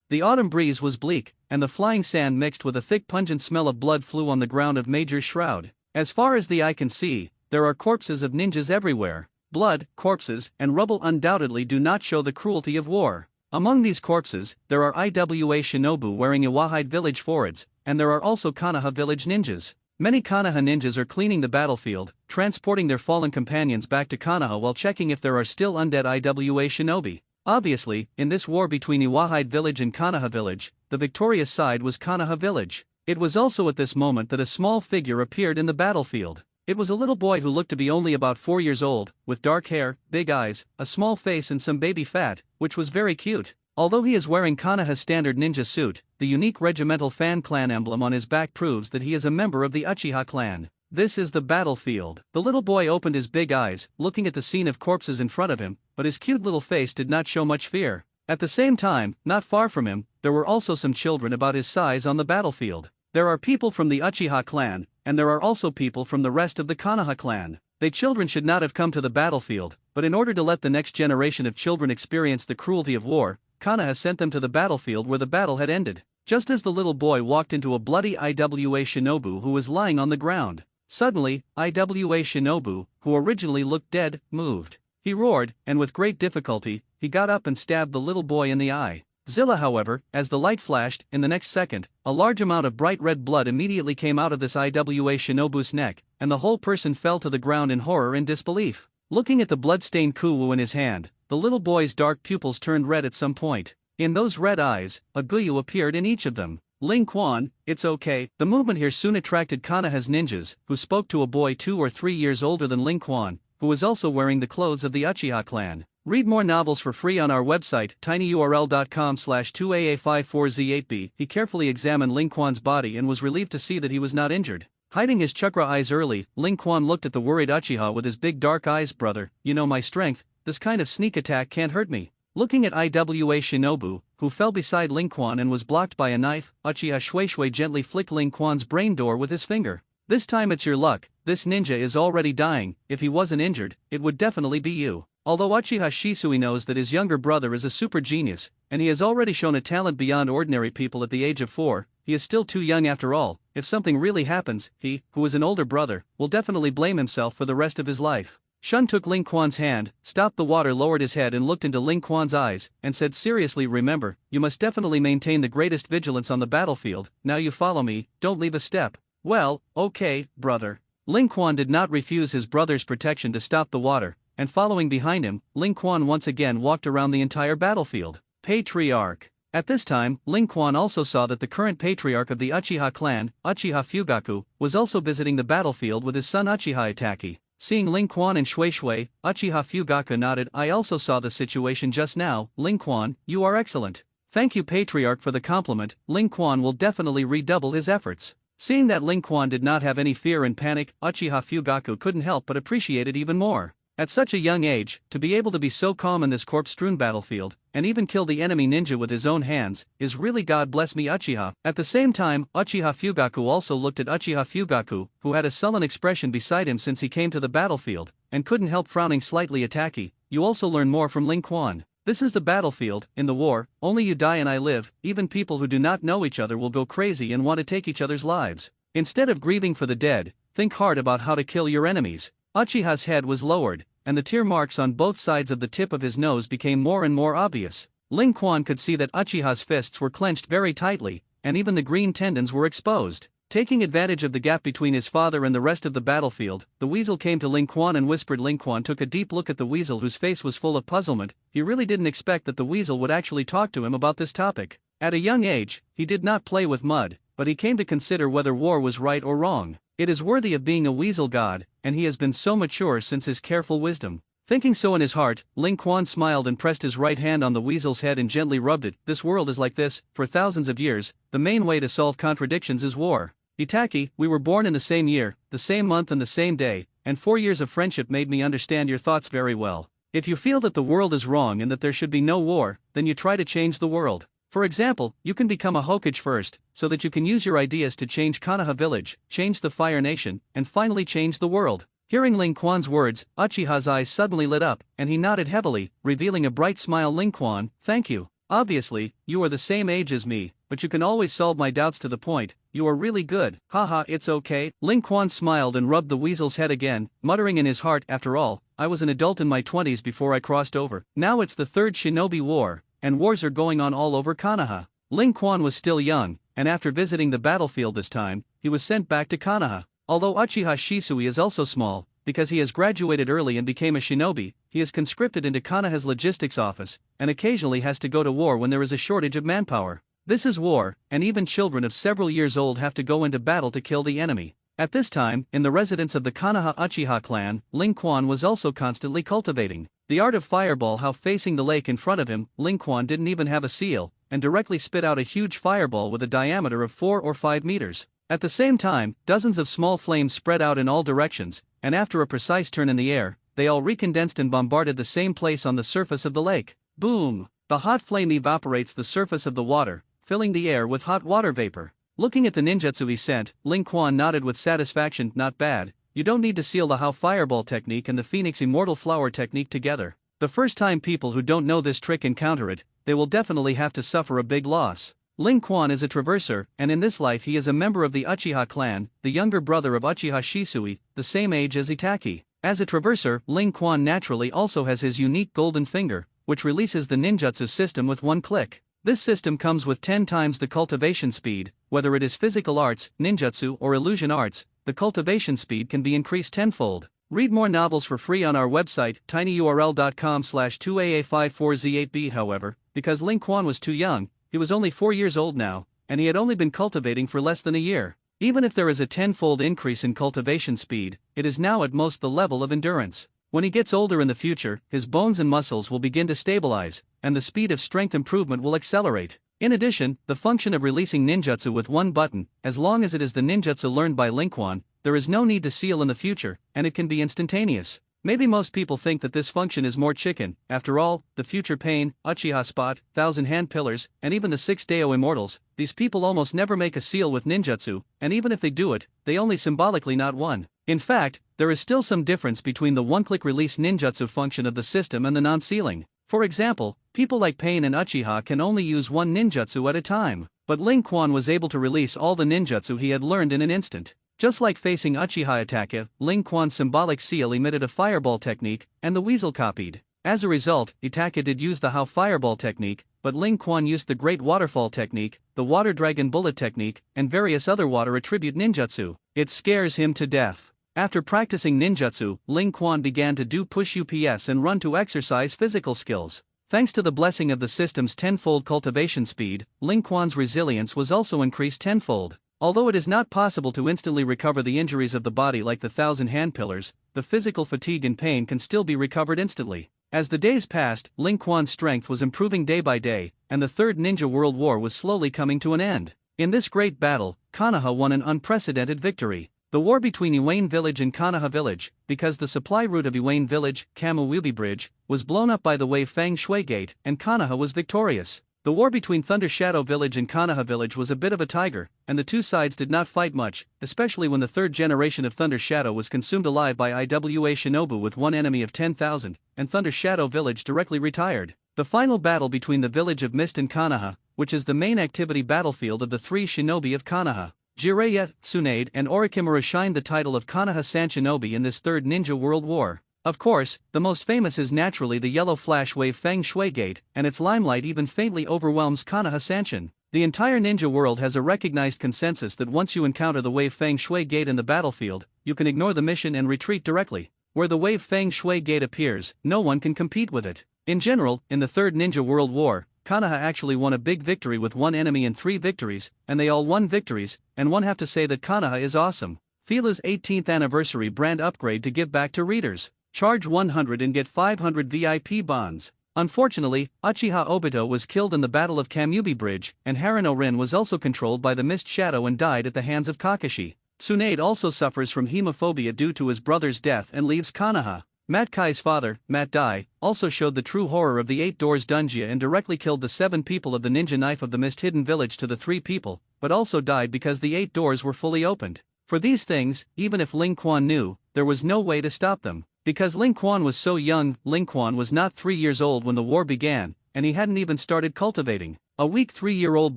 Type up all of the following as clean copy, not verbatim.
The autumn breeze was bleak, and the flying sand mixed with a thick pungent smell of blood flew on the ground of Major's shroud. As far as the eye can see, there are corpses of ninjas everywhere. Blood, corpses, and rubble undoubtedly do not show the cruelty of war. Among these corpses, there are Iwa shinobu wearing Iwahide village foreheads, and there are also Konoha village ninjas. Many Konoha ninjas are cleaning the battlefield, transporting their fallen companions back to Konoha while checking if there are still undead Iwa shinobi. Obviously, in this war between Iwahide village and Konoha village, the victorious side was Konoha village. It was also at this moment that a small figure appeared in the battlefield. It was a little boy who looked to be only about 4 years old, with dark hair, big eyes, a small face and some baby fat, which was very cute. Although he is wearing Konoha's standard ninja suit, the unique regimental fan clan emblem on his back proves that he is a member of the Uchiha clan. This is the battlefield. The little boy opened his big eyes, looking at the scene of corpses in front of him, but his cute little face did not show much fear. At the same time, not far from him, there were also some children about his size on the battlefield. There are people from the Uchiha clan, and there are also people from the rest of the Konoha clan. They children should not have come to the battlefield, but in order to let the next generation of children experience the cruelty of war, Konoha sent them to the battlefield where the battle had ended. Just as the little boy walked into a bloody Iwa shinobu who was lying on the ground. Suddenly, Iwa shinobu, who originally looked dead, moved. He roared, and with great difficulty, he got up and stabbed the little boy in the eye. Zilla, however, as the light flashed, in the next second, a large amount of bright red blood immediately came out of this Iwa shinobu's neck, and the whole person fell to the ground in horror and disbelief. Looking at the blood-stained kuwu in his hand, the little boy's dark pupils turned red at some point. In those red eyes, a guyu appeared in each of them. Ling Quan, it's okay. The movement here soon attracted Konoha's ninjas, who spoke to a boy 2 or 3 years older than Ling Quan, who was also wearing the clothes of the Uchiha clan. Read more novels for free on our website, tinyurl.com/2aa54z8b. He carefully examined Ling Quan's body and was relieved to see that he was not injured. Hiding his chakra eyes early, Ling Quan looked at the worried Uchiha with his big dark eyes. Brother, you know my strength, this kind of sneak attack can't hurt me. Looking at Iwa shinobu, who fell beside Ling Quan and was blocked by a knife, Uchiha Shueishui gently flicked Ling Quan's brain door with his finger. This time it's your luck, this ninja is already dying. If he wasn't injured, it would definitely be you. Although Uchiha Shisui knows that his younger brother is a super genius, and he has already shown a talent beyond ordinary people at the age of 4, he is still too young after all. If something really happens, he, who is an older brother, will definitely blame himself for the rest of his life. Shun took Ling Quan's hand, stopped the water, lowered his head and looked into Ling Quan's eyes, and said seriously, remember, you must definitely maintain the greatest vigilance on the battlefield. Now you follow me, don't leave a step. Well, okay, brother. Ling Quan did not refuse his brother's protection to stop the water, and following behind him, Ling Quan once again walked around the entire battlefield. Patriarch. At this time, Ling Quan also saw that the current patriarch of the Uchiha clan, Uchiha Fugaku, was also visiting the battlefield with his son Uchiha Itachi. Seeing Ling Quan and Shueishui, Uchiha Fugaku nodded. I also saw the situation just now. Ling Quan, you are excellent. Thank you, Patriarch, for the compliment. Ling Quan will definitely redouble his efforts. Seeing that Ling Quan did not have any fear and panic, Uchiha Fugaku couldn't help but appreciate it even more. At such a young age, to be able to be so calm in this corpse-strewn battlefield, and even kill the enemy ninja with his own hands, is really God bless me Uchiha. At the same time, Uchiha Fugaku also looked at Uchiha Fugaku, who had a sullen expression beside him since he came to the battlefield, and couldn't help frowning slightly. Itachi, you also learn more from Ling Quan. This is the battlefield. In the war, only you die and I live. Even people who do not know each other will go crazy and want to take each other's lives. Instead of grieving for the dead, think hard about how to kill your enemies. Uchiha's head was lowered, and the tear marks on both sides of the tip of his nose became more and more obvious. Ling Quan could see that Uchiha's fists were clenched very tightly, and even the green tendons were exposed. Taking advantage of the gap between his father and the rest of the battlefield, the weasel came to Ling Quan and whispered. Ling Quan took a deep look at the weasel, whose face was full of puzzlement. He really didn't expect that the weasel would actually talk to him about this topic. At a young age, he did not play with mud, but he came to consider whether war was right or wrong. It is worthy of being a weasel god, and he has been so mature since his careful wisdom. Thinking so in his heart, Ling Quan smiled and pressed his right hand on the weasel's head and gently rubbed it. This world is like this, for thousands of years. The main way to solve contradictions is war. Itachi, we were born in the same year, the same month and the same day, and 4 years of friendship made me understand your thoughts very well. If you feel that the world is wrong and that there should be no war, then you try to change the world. For example, you can become a Hokage first, so that you can use your ideas to change Konoha village, change the Fire Nation, and finally change the world. Hearing Ling Quan's words, Uchiha's eyes suddenly lit up, and he nodded heavily, revealing a bright smile. Ling Quan, thank you. Obviously, you are the same age as me, but you can always solve my doubts to the point. You are really good. Haha, it's okay. Ling Quan smiled and rubbed the weasel's head again, muttering in his heart, after all, I was an adult in my 20s before I crossed over. Now it's the third shinobi war, and wars are going on all over Konoha. Ling Quan was still young, and after visiting the battlefield this time, he was sent back to Konoha. Although Uchiha Shisui is also small, because he has graduated early and became a shinobi, he is conscripted into Konoha's logistics office, and occasionally has to go to war when there is a shortage of manpower. This is war, and even children of several years old have to go into battle to kill the enemy. At this time, in the residence of the Konoha Uchiha clan, Ling Quan was also constantly cultivating the art of fireball. How facing the lake in front of him, Ling Quan didn't even have a seal, and directly spit out a huge fireball with a diameter of 4 or 5 meters. At the same time, dozens of small flames spread out in all directions, and after a precise turn in the air, they all recondensed and bombarded the same place on the surface of the lake. Boom! The hot flame evaporates the surface of the water, filling the air with hot water vapor. Looking at the ninjutsu he sent, Ling Quan nodded with satisfaction. Not bad. You don't need to seal the How Fireball technique and the Phoenix Immortal Flower technique together. The first time people who don't know this trick encounter it, they will definitely have to suffer a big loss. Ling Quan is a traverser, and in this life he is a member of the Uchiha clan, the younger brother of Uchiha Shisui, the same age as Itaki. As a traverser, Ling Quan naturally also has his unique golden finger, which releases the ninjutsu system with one click. This system comes with 10 times the cultivation speed. Whether it is physical arts, ninjutsu, or illusion arts, the cultivation speed can be increased tenfold. Read more novels for free on our website, tinyurl.com/2aa54z8b. However, because Ling Quan was too young, he was only 4 years old now, and he had only been cultivating for less than a year. Even if there is a tenfold increase in cultivation speed, it is now at most the level of endurance. When he gets older in the future, his bones and muscles will begin to stabilize, and the speed of strength improvement will accelerate. In addition, the function of releasing ninjutsu with one button, as long as it is the ninjutsu learned by Ling Quan, there is no need to seal in the future, and it can be instantaneous. Maybe most people think that this function is more chicken. After all, the future pain, Uchiha spot, 1,000 hand pillars, and even the 6 Dao immortals, these people almost never make a seal with ninjutsu, and even if they do it, they only symbolically not one. In fact, there is still some difference between the one-click release ninjutsu function of the system and the non-sealing. For example, people like Pain and Uchiha can only use one ninjutsu at a time, but Ling Quan was able to release all the ninjutsu he had learned in an instant. Just like facing Uchiha Itaka, Ling Quan's symbolic seal emitted a fireball technique, and the weasel copied. As a result, Itaka did use the How Fireball technique, but Ling Quan used the Great Waterfall technique, the Water Dragon Bullet technique, and various other water attribute ninjutsu. It scares him to death. After practicing ninjutsu, Ling Quan began to do push UPS and run to exercise physical skills. Thanks to the blessing of the system's tenfold cultivation speed, Ling Quan's resilience was also increased tenfold. Although it is not possible to instantly recover the injuries of the body like the 1,000 hand pillars, the physical fatigue and pain can still be recovered instantly. As the days passed, Ling Quan's strength was improving day by day, and the Third Ninja World War was slowly coming to an end. In this great battle, Konoha won an unprecedented victory. The war between Iwane Village and Konoha Village, because the supply route of Iwane Village, Kamuibi Bridge, was blown up by the wave Feng Shui Gate, and Konoha was victorious. The war between Thunder Shadow Village and Konoha Village was a bit of a tiger, and the two sides did not fight much, especially when the third generation of Thunder Shadow was consumed alive by Iwa Shinobu with one enemy of 10,000, and Thunder Shadow Village directly retired. The final battle between the Village of Mist and Konoha, which is the main activity battlefield of the three shinobi of Konoha, Jiraiya, Tsunade, and Orikimura shined the title of Konoha-san Shinobi in this Third Ninja World War. Of course, the most famous is naturally the yellow flash wave Feng Shui Gate, and its limelight even faintly overwhelms Konoha-sanshin. The entire ninja world has a recognized consensus that once you encounter the wave Feng Shui Gate in the battlefield, you can ignore the mission and retreat directly. Where the wave Feng Shui Gate appears, no one can compete with it. In general, in the Third Ninja World War, Konoha actually won a big victory with one enemy and 3 victories, and they all won victories, and one have to say that Konoha is awesome. Fila's 18th anniversary brand upgrade to give back to readers. Charge 100 and get 500 VIP bonds. Unfortunately, Uchiha Obito was killed in the Battle of Kamuibi Bridge, and Harino Rin was also controlled by the Mist Shadow and died at the hands of Kakashi. Tsunade also suffers from hemophobia due to his brother's death and leaves Konoha. Matt Kai's father, Matt Dai, also showed the true horror of the 8 Doors Dunjia and directly killed the 7 people of the ninja knife of the Mist Hidden Village to the 3 people, but also died because the 8 doors were fully opened. For these things, even if Ling Quan knew, there was no way to stop them. Because Ling Quan was so young, Ling Quan was not 3 years old when the war began, and he hadn't even started cultivating. A weak 3-year-old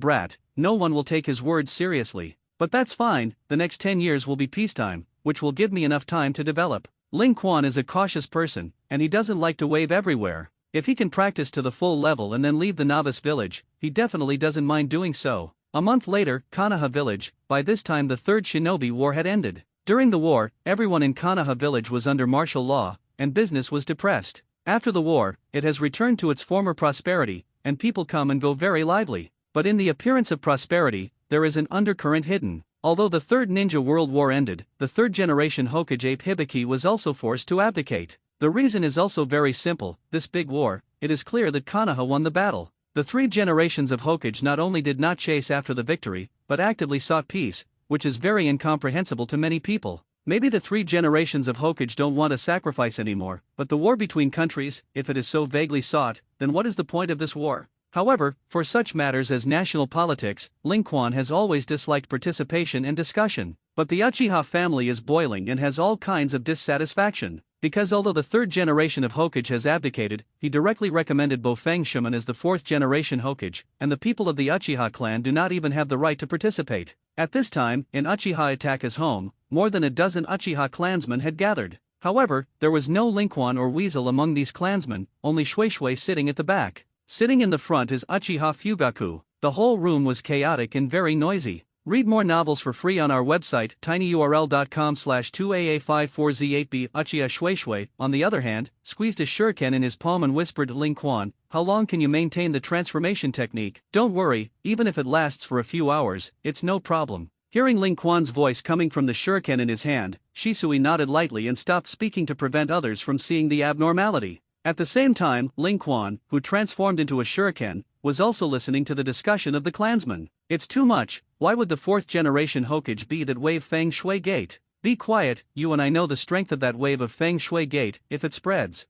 brat, no one will take his words seriously. But that's fine, the next 10 years will be peacetime, which will give me enough time to develop. Ling Quan is a cautious person, and he doesn't like to wave everywhere. If he can practice to the full level and then leave the novice village, he definitely doesn't mind doing so. A month later, Konoha village. By this time the Third Shinobi War had ended. During the war, everyone in Konoha village was under martial law, and business was depressed. After the war, it has returned to its former prosperity, and people come and go very lively. But in the appearance of prosperity, there is an undercurrent hidden. Although the Third Ninja World War ended, the third generation Hokage ape Hibiki was also forced to abdicate. The reason is also very simple: this big war, it is clear that Konoha won the battle. The three generations of Hokage not only did not chase after the victory, but actively sought peace, which is very incomprehensible to many people. Maybe the three generations of Hokage don't want to sacrifice anymore, but the war between countries, if it is so vaguely sought, then what is the point of this war? However, for such matters as national politics, Ling Quan has always disliked participation and discussion. But the Uchiha family is boiling and has all kinds of dissatisfaction. Because although the third generation of Hokage has abdicated, he directly recommended Bofeng Shuman as the fourth generation Hokage, and the people of the Uchiha clan do not even have the right to participate. At this time, in Uchiha Attacka's home, more than a dozen Uchiha clansmen had gathered. However, there was no Ling Quan or Weasel among these clansmen, only Shui sitting at the back. Sitting in the front is Uchiha Fugaku. The whole room was chaotic and very noisy. Read more novels for free on our website tinyurl.com/2aa54z8b. Uchiha Shui, on the other hand, squeezed a shuriken in his palm and whispered to Ling Quan, "How long can you maintain the transformation technique? Don't worry, even if it lasts for a few hours, it's no problem." Hearing Ling Quan's voice coming from the shuriken in his hand, Shisui nodded lightly and stopped speaking to prevent others from seeing the abnormality. At the same time, Ling Quan, who transformed into a shuriken, was also listening to the discussion of the clansmen. "It's too much. Why would the fourth generation Hokage be that wave Feng Shui Gate? Be quiet, you and I know the strength of that wave of Feng Shui Gate, if it spreads.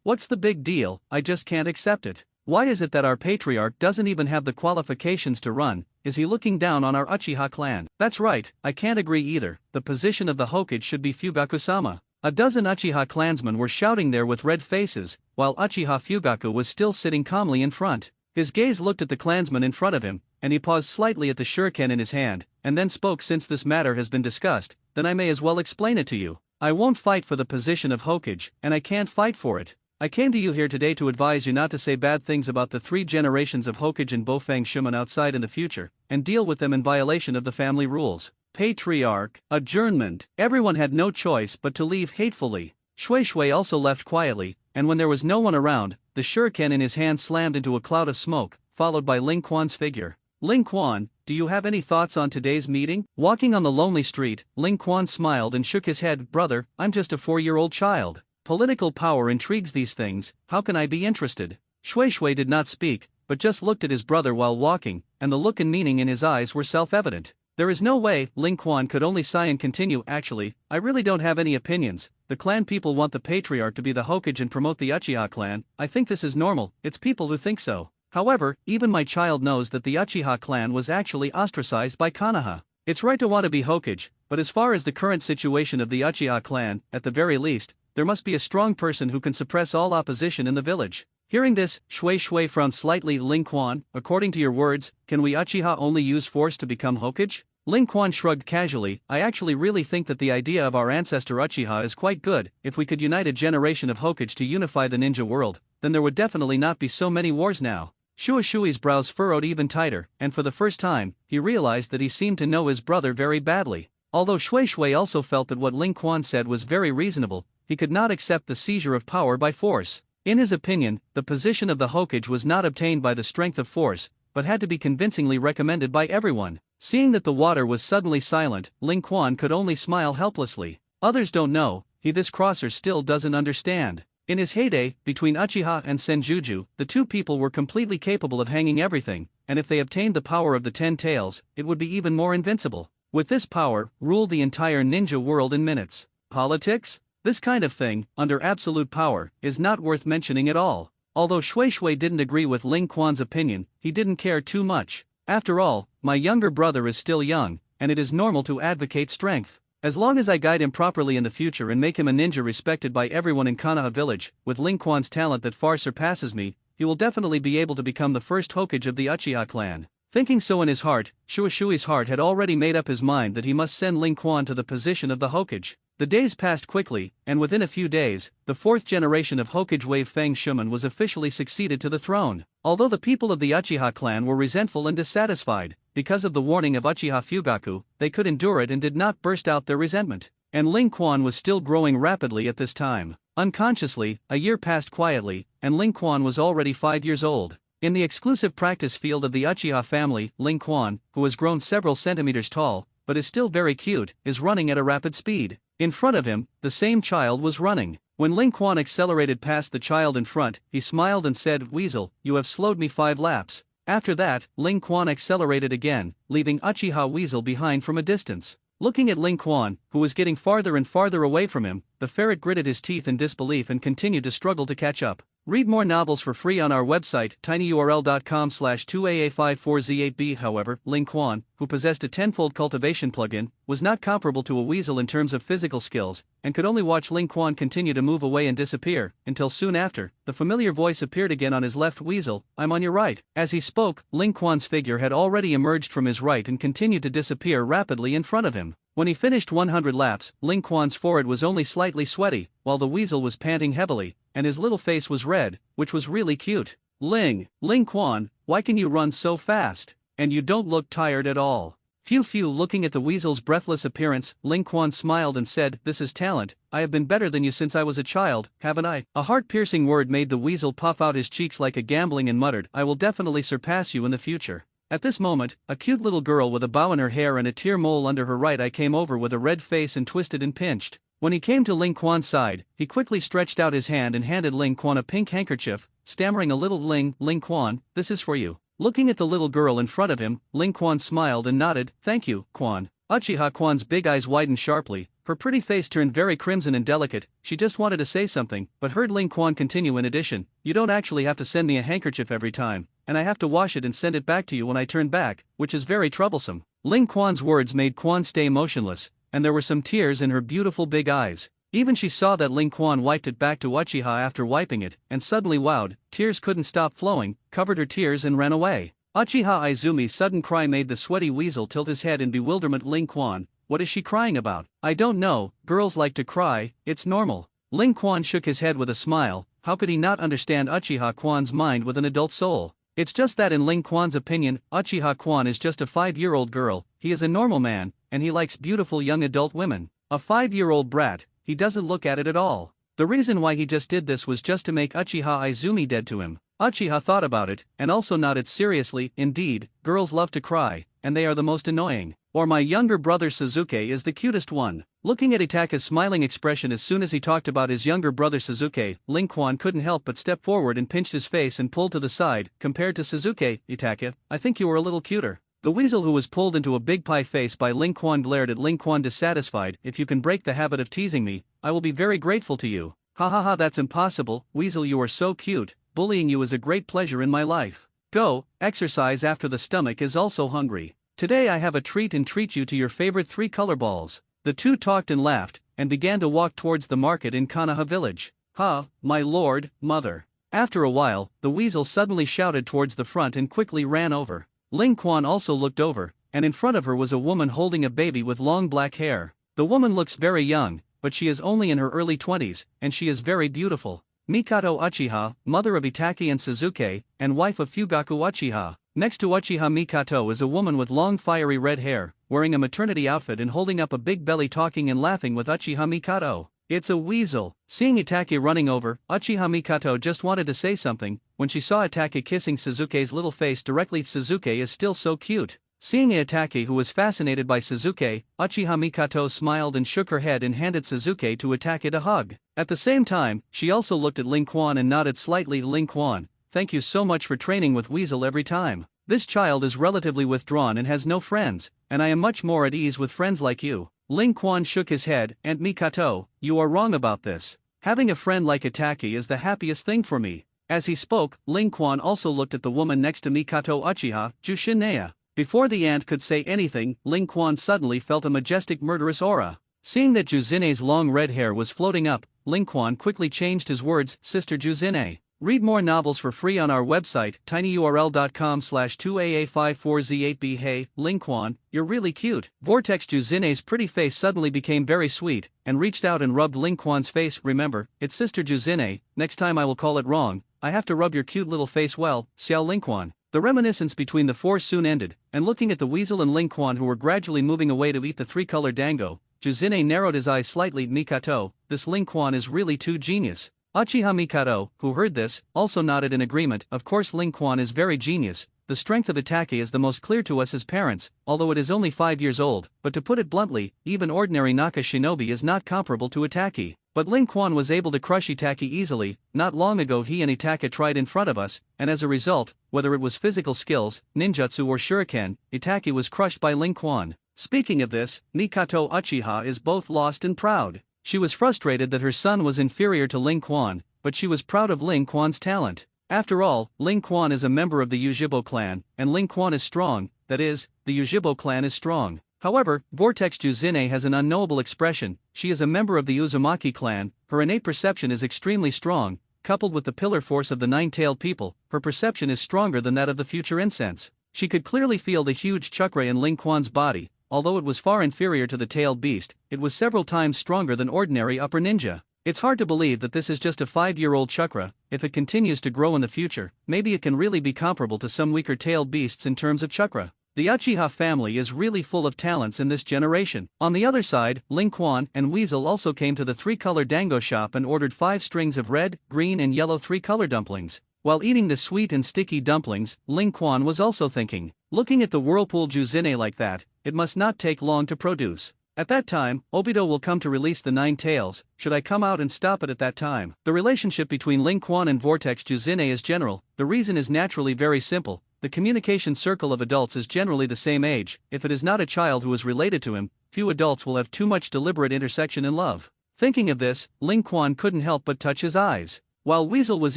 What's the big deal? I just can't accept it. Why is it that our patriarch doesn't even have the qualifications to run? Is he looking down on our Uchiha clan?" "That's right, I can't agree either. The position of the Hokage should be Fugaku-sama." A dozen Uchiha clansmen were shouting there with red faces, while Uchiha Fugaku was still sitting calmly in front. His gaze looked at the clansman in front of him, and he paused slightly at the shuriken in his hand, and then spoke. "Since this matter has been discussed, then I may as well explain it to you. I won't fight for the position of Hokage, and I can't fight for it. I came to you here today to advise you not to say bad things about the three generations of Hokage and Bofeng Shuman outside in the future, and deal with them in violation of the family rules." Patriarch. Adjournment. Everyone had no choice but to leave hatefully. Shui also left quietly, and when there was no one around, the shuriken in his hand slammed into a cloud of smoke, followed by Ling Quan's figure. "Ling Quan, do you have any thoughts on today's meeting?" Walking on the lonely street, Ling Quan smiled and shook his head. "Brother, I'm just a 4-year-old child. Political power intrigues these things, how can I be interested?" Shui did not speak, but just looked at his brother while walking, and the look and meaning in his eyes were self-evident. "There is no way," Ling Quan could only sigh and continue. "Actually, I really don't have any opinions. The clan people want the patriarch to be the Hokage and promote the Uchiha clan. I think this is normal, it's people who think so. However, even my child knows that the Uchiha clan was actually ostracized by Konoha. It's right to want to be Hokage, but as far as the current situation of the Uchiha clan, at the very least, there must be a strong person who can suppress all opposition in the village." Hearing this, Shui frowned slightly. "Ling Quan, according to your words, can we Uchiha only use force to become Hokage?" Ling Quan shrugged casually. "I actually really think that the idea of our ancestor Uchiha is quite good. If we could unite a generation of Hokage to unify the ninja world, then there would definitely not be so many wars now." Shui's brows furrowed even tighter, and for the first time, he realized that he seemed to know his brother very badly. Although Shui also felt that what Ling Quan said was very reasonable, he could not accept the seizure of power by force. In his opinion, the position of the Hokage was not obtained by the strength of force, but had to be convincingly recommended by everyone. Seeing that the water was suddenly silent, Ling Quan could only smile helplessly. "Others don't know, this crosser still doesn't understand." In his heyday, between Uchiha and Senjuju, the two people were completely capable of hanging everything, and if they obtained the power of the 10 tails, it would be even more invincible. With this power, rule the entire ninja world in minutes. Politics? This kind of thing, under absolute power, is not worth mentioning at all. Although Shui didn't agree with Ling Quan's opinion, he didn't care too much. "After all, my younger brother is still young, and it is normal to advocate strength. As long as I guide him properly in the future and make him a ninja respected by everyone in Konoha village, with Ling Quan's talent that far surpasses me, he will definitely be able to become the first Hokage of the Uchiha clan. Thinking so in his heart, Shuishui's heart had already made up his mind that he must send Ling Quan to the position of the Hokage. The days passed quickly, and within a few days, the fourth generation of Hokage Wave Fang Shuman was officially succeeded to the throne. Although the people of the Uchiha clan were resentful and dissatisfied, because of the warning of Uchiha Fugaku, they could endure it and did not burst out their resentment. And Ling Quan was still growing rapidly at this time. Unconsciously, a year passed quietly, and Ling Quan was already 5 years old. In the exclusive practice field of the Uchiha family, Ling Quan, who has grown several centimeters tall, but is still very cute, is running at a rapid speed. In front of him, the same child was running. When Ling Quan accelerated past the child in front, he smiled and said, "Weasel, you have slowed me 5 laps." After that, Ling Quan accelerated again, leaving Uchiha Weasel behind from a distance. Looking at Ling Quan, who was getting farther and farther away from him, the ferret gritted his teeth in disbelief and continued to struggle to catch up. Read more novels for free on our website, tinyurl.com/2aa54z8b. However, Ling Quan, who possessed a tenfold cultivation plugin, was not comparable to a weasel in terms of physical skills, and could only watch Ling Quan continue to move away and disappear, until soon after, the familiar voice appeared again on his left. "Weasel, I'm on your right." As he spoke, Ling Quan's figure had already emerged from his right and continued to disappear rapidly in front of him. When he finished 100 laps, Ling Quan's forehead was only slightly sweaty, while the weasel was panting heavily, and his little face was red, which was really cute. Ling Quan, why can you run so fast? And you don't look tired at all." Phew. Looking at the weasel's breathless appearance, Ling Quan smiled and said, "This is talent. I have been better than you since I was a child, haven't I?" A heart-piercing word made the weasel puff out his cheeks like a gambling and muttered, "I will definitely surpass you in the future." At this moment, a cute little girl with a bow in her hair and a tear mole under her right eye came over with a red face and twisted and pinched. When he came to Ling Quan's side, he quickly stretched out his hand and handed Ling Quan a pink handkerchief, stammering a little, Ling Quan, this is for you." Looking at the little girl in front of him, Ling Quan smiled and nodded, "Thank you, Quan." Uchiha Quan's big eyes widened sharply, her pretty face turned very crimson and delicate. She just wanted to say something, but heard Ling Quan continue, "In addition, you don't actually have to send me a handkerchief every time, and I have to wash it and send it back to you when I turn back, which is very troublesome." Ling Quan's words made Quan stay motionless, and there were some tears in her beautiful big eyes. Even she saw that Ling Quan wiped it back to Uchiha after wiping it, and suddenly wowed, tears couldn't stop flowing, covered her tears and ran away. Uchiha Izumi's sudden cry made the sweaty weasel tilt his head in bewilderment. "Ling Quan, what is she crying about?" "I don't know, girls like to cry, it's normal." Ling Quan shook his head with a smile. How could he not understand Uchiha Quan's mind with an adult soul? It's just that in Ling Quan's opinion, Uchiha Quan is just a 5-year-old girl. He is a normal man, and he likes beautiful young adult women. A 5-year-old brat, he doesn't look at it at all. The reason why he just did this was just to make Uchiha Izumi dead to him. Uchiha thought about it, and also nodded seriously. "Indeed, girls love to cry, and they are the most annoying. Or my younger brother Suzuki is the cutest one." Looking at Itaka's smiling expression as soon as he talked about his younger brother Suzuki, Ling Quan couldn't help but step forward and pinched his face and pulled to the side. "Compared to Suzuki, Itaka, I think you are a little cuter." The weasel, who was pulled into a big pie face by Ling Quan, glared at Ling Quan dissatisfied. "If you can break the habit of teasing me, I will be very grateful to you." Ha, that's impossible, weasel, you are so cute. Bullying you is a great pleasure in my life. Go, exercise after the stomach is also hungry. Today I have a treat and treat you to your favorite 3 color balls." The two talked and laughed, and began to walk towards the market in Kanaha village. "Ha, my lord, mother." After a while, the weasel suddenly shouted towards the front and quickly ran over. Ling Quan also looked over, and in front of her was a woman holding a baby with long black hair. The woman looks very young, but she is only in her early 20s, and she is very beautiful. Mikoto Uchiha, mother of Itaki and Suzuki, and wife of Fugaku Uchiha. Next to Uchiha Mikoto is a woman with long fiery red hair, wearing a maternity outfit and holding up a big belly, talking and laughing with Uchiha Mikoto. It's a weasel. Seeing Itaki running over, Uchiha Mikoto just wanted to say something, when she saw Itaki kissing Suzuki's little face directly. Suzuki is still so cute. Seeing Itaki, who was fascinated by Suzuki, Uchiha Mikoto smiled and shook her head and handed Suzuki to Itaki to hug. At the same time, she also looked at Ling Quan and nodded slightly. "Ling Quan, thank you so much for training with Weasel every time. This child is relatively withdrawn and has no friends, and I am much more at ease with friends like you." Ling Quan shook his head. "And Mikoto, you are wrong about this. Having a friend like Itaki is the happiest thing for me." As he spoke, Ling Quan also looked at the woman next to Mikoto Uchiha, Jushinea. Before the aunt could say anything, Ling Quan suddenly felt a majestic murderous aura. Seeing that Juzine's long red hair was floating up, Ling Quan quickly changed his words. "Sister Juzine, Read more novels for free on our website, tinyurl.com/2aa54z8b. Hey, Lingquan, you're really cute. Vortex Juzine's pretty face suddenly became very sweet, and reached out and rubbed Lingquan's face. Remember, it's Sister Juzine, next time I will call it wrong. I have to rub your cute little face well, Xiao Lingquan. The reminiscence between the four soon ended, and looking at the weasel and Lingquan who were gradually moving away to eat the three-color dango, Juzine narrowed his eyes slightly. Mikato, this Lingquan is really too genius. Uchiha Mikato, who heard this, also nodded in agreement. Of course Lingquan is very genius. The strength of Itake is the most clear to us as parents, although it is only 5 years old, but to put it bluntly, even ordinary Naka shinobi is not comparable to Itake. But Lingquan was able to crush Itake easily. Not long ago he and Itake tried in front of us, and as a result, whether it was physical skills, ninjutsu or shuriken, Itake was crushed by Lingquan. Speaking of this, Mikato Uchiha is both lost and proud. She was frustrated that her son was inferior to Lingquan, but she was proud of Lingquan's talent. After all, Lingquan is a member of the Ujibo clan, and Lingquan is strong, that is, the Ujibo clan is strong. However, Vortex Juzine has an unknowable expression. She is a member of the Uzumaki clan, her innate perception is extremely strong, coupled with the pillar force of the nine-tailed people, her perception is stronger than that of the future incense. She could clearly feel the huge chakra in Lingquan's body. Although it was far inferior to the tailed beast, it was several times stronger than ordinary upper ninja. It's hard to believe that this is just a 5-year-old chakra. If it continues to grow in the future, maybe it can really be comparable to some weaker tailed beasts in terms of chakra. The Uchiha family is really full of talents in this generation. On the other side, Lingquan and Weasel also came to the three-color dango shop and ordered 5 strings of red, green and yellow three-color dumplings. While eating the sweet and sticky dumplings, Lingquan was also thinking, looking at the whirlpool Juzine like that, it must not take long to produce. At that time, Obito will come to release the 9 tails. Should I come out and stop it at that time? The relationship between Lingquan and Vortex Juzine is general. The reason is naturally very simple. The communication circle of adults is generally the same age. If it is not a child who is related to him, few adults will have too much deliberate intersection in love. Thinking of this, Lingquan couldn't help but touch his eyes. While Weasel was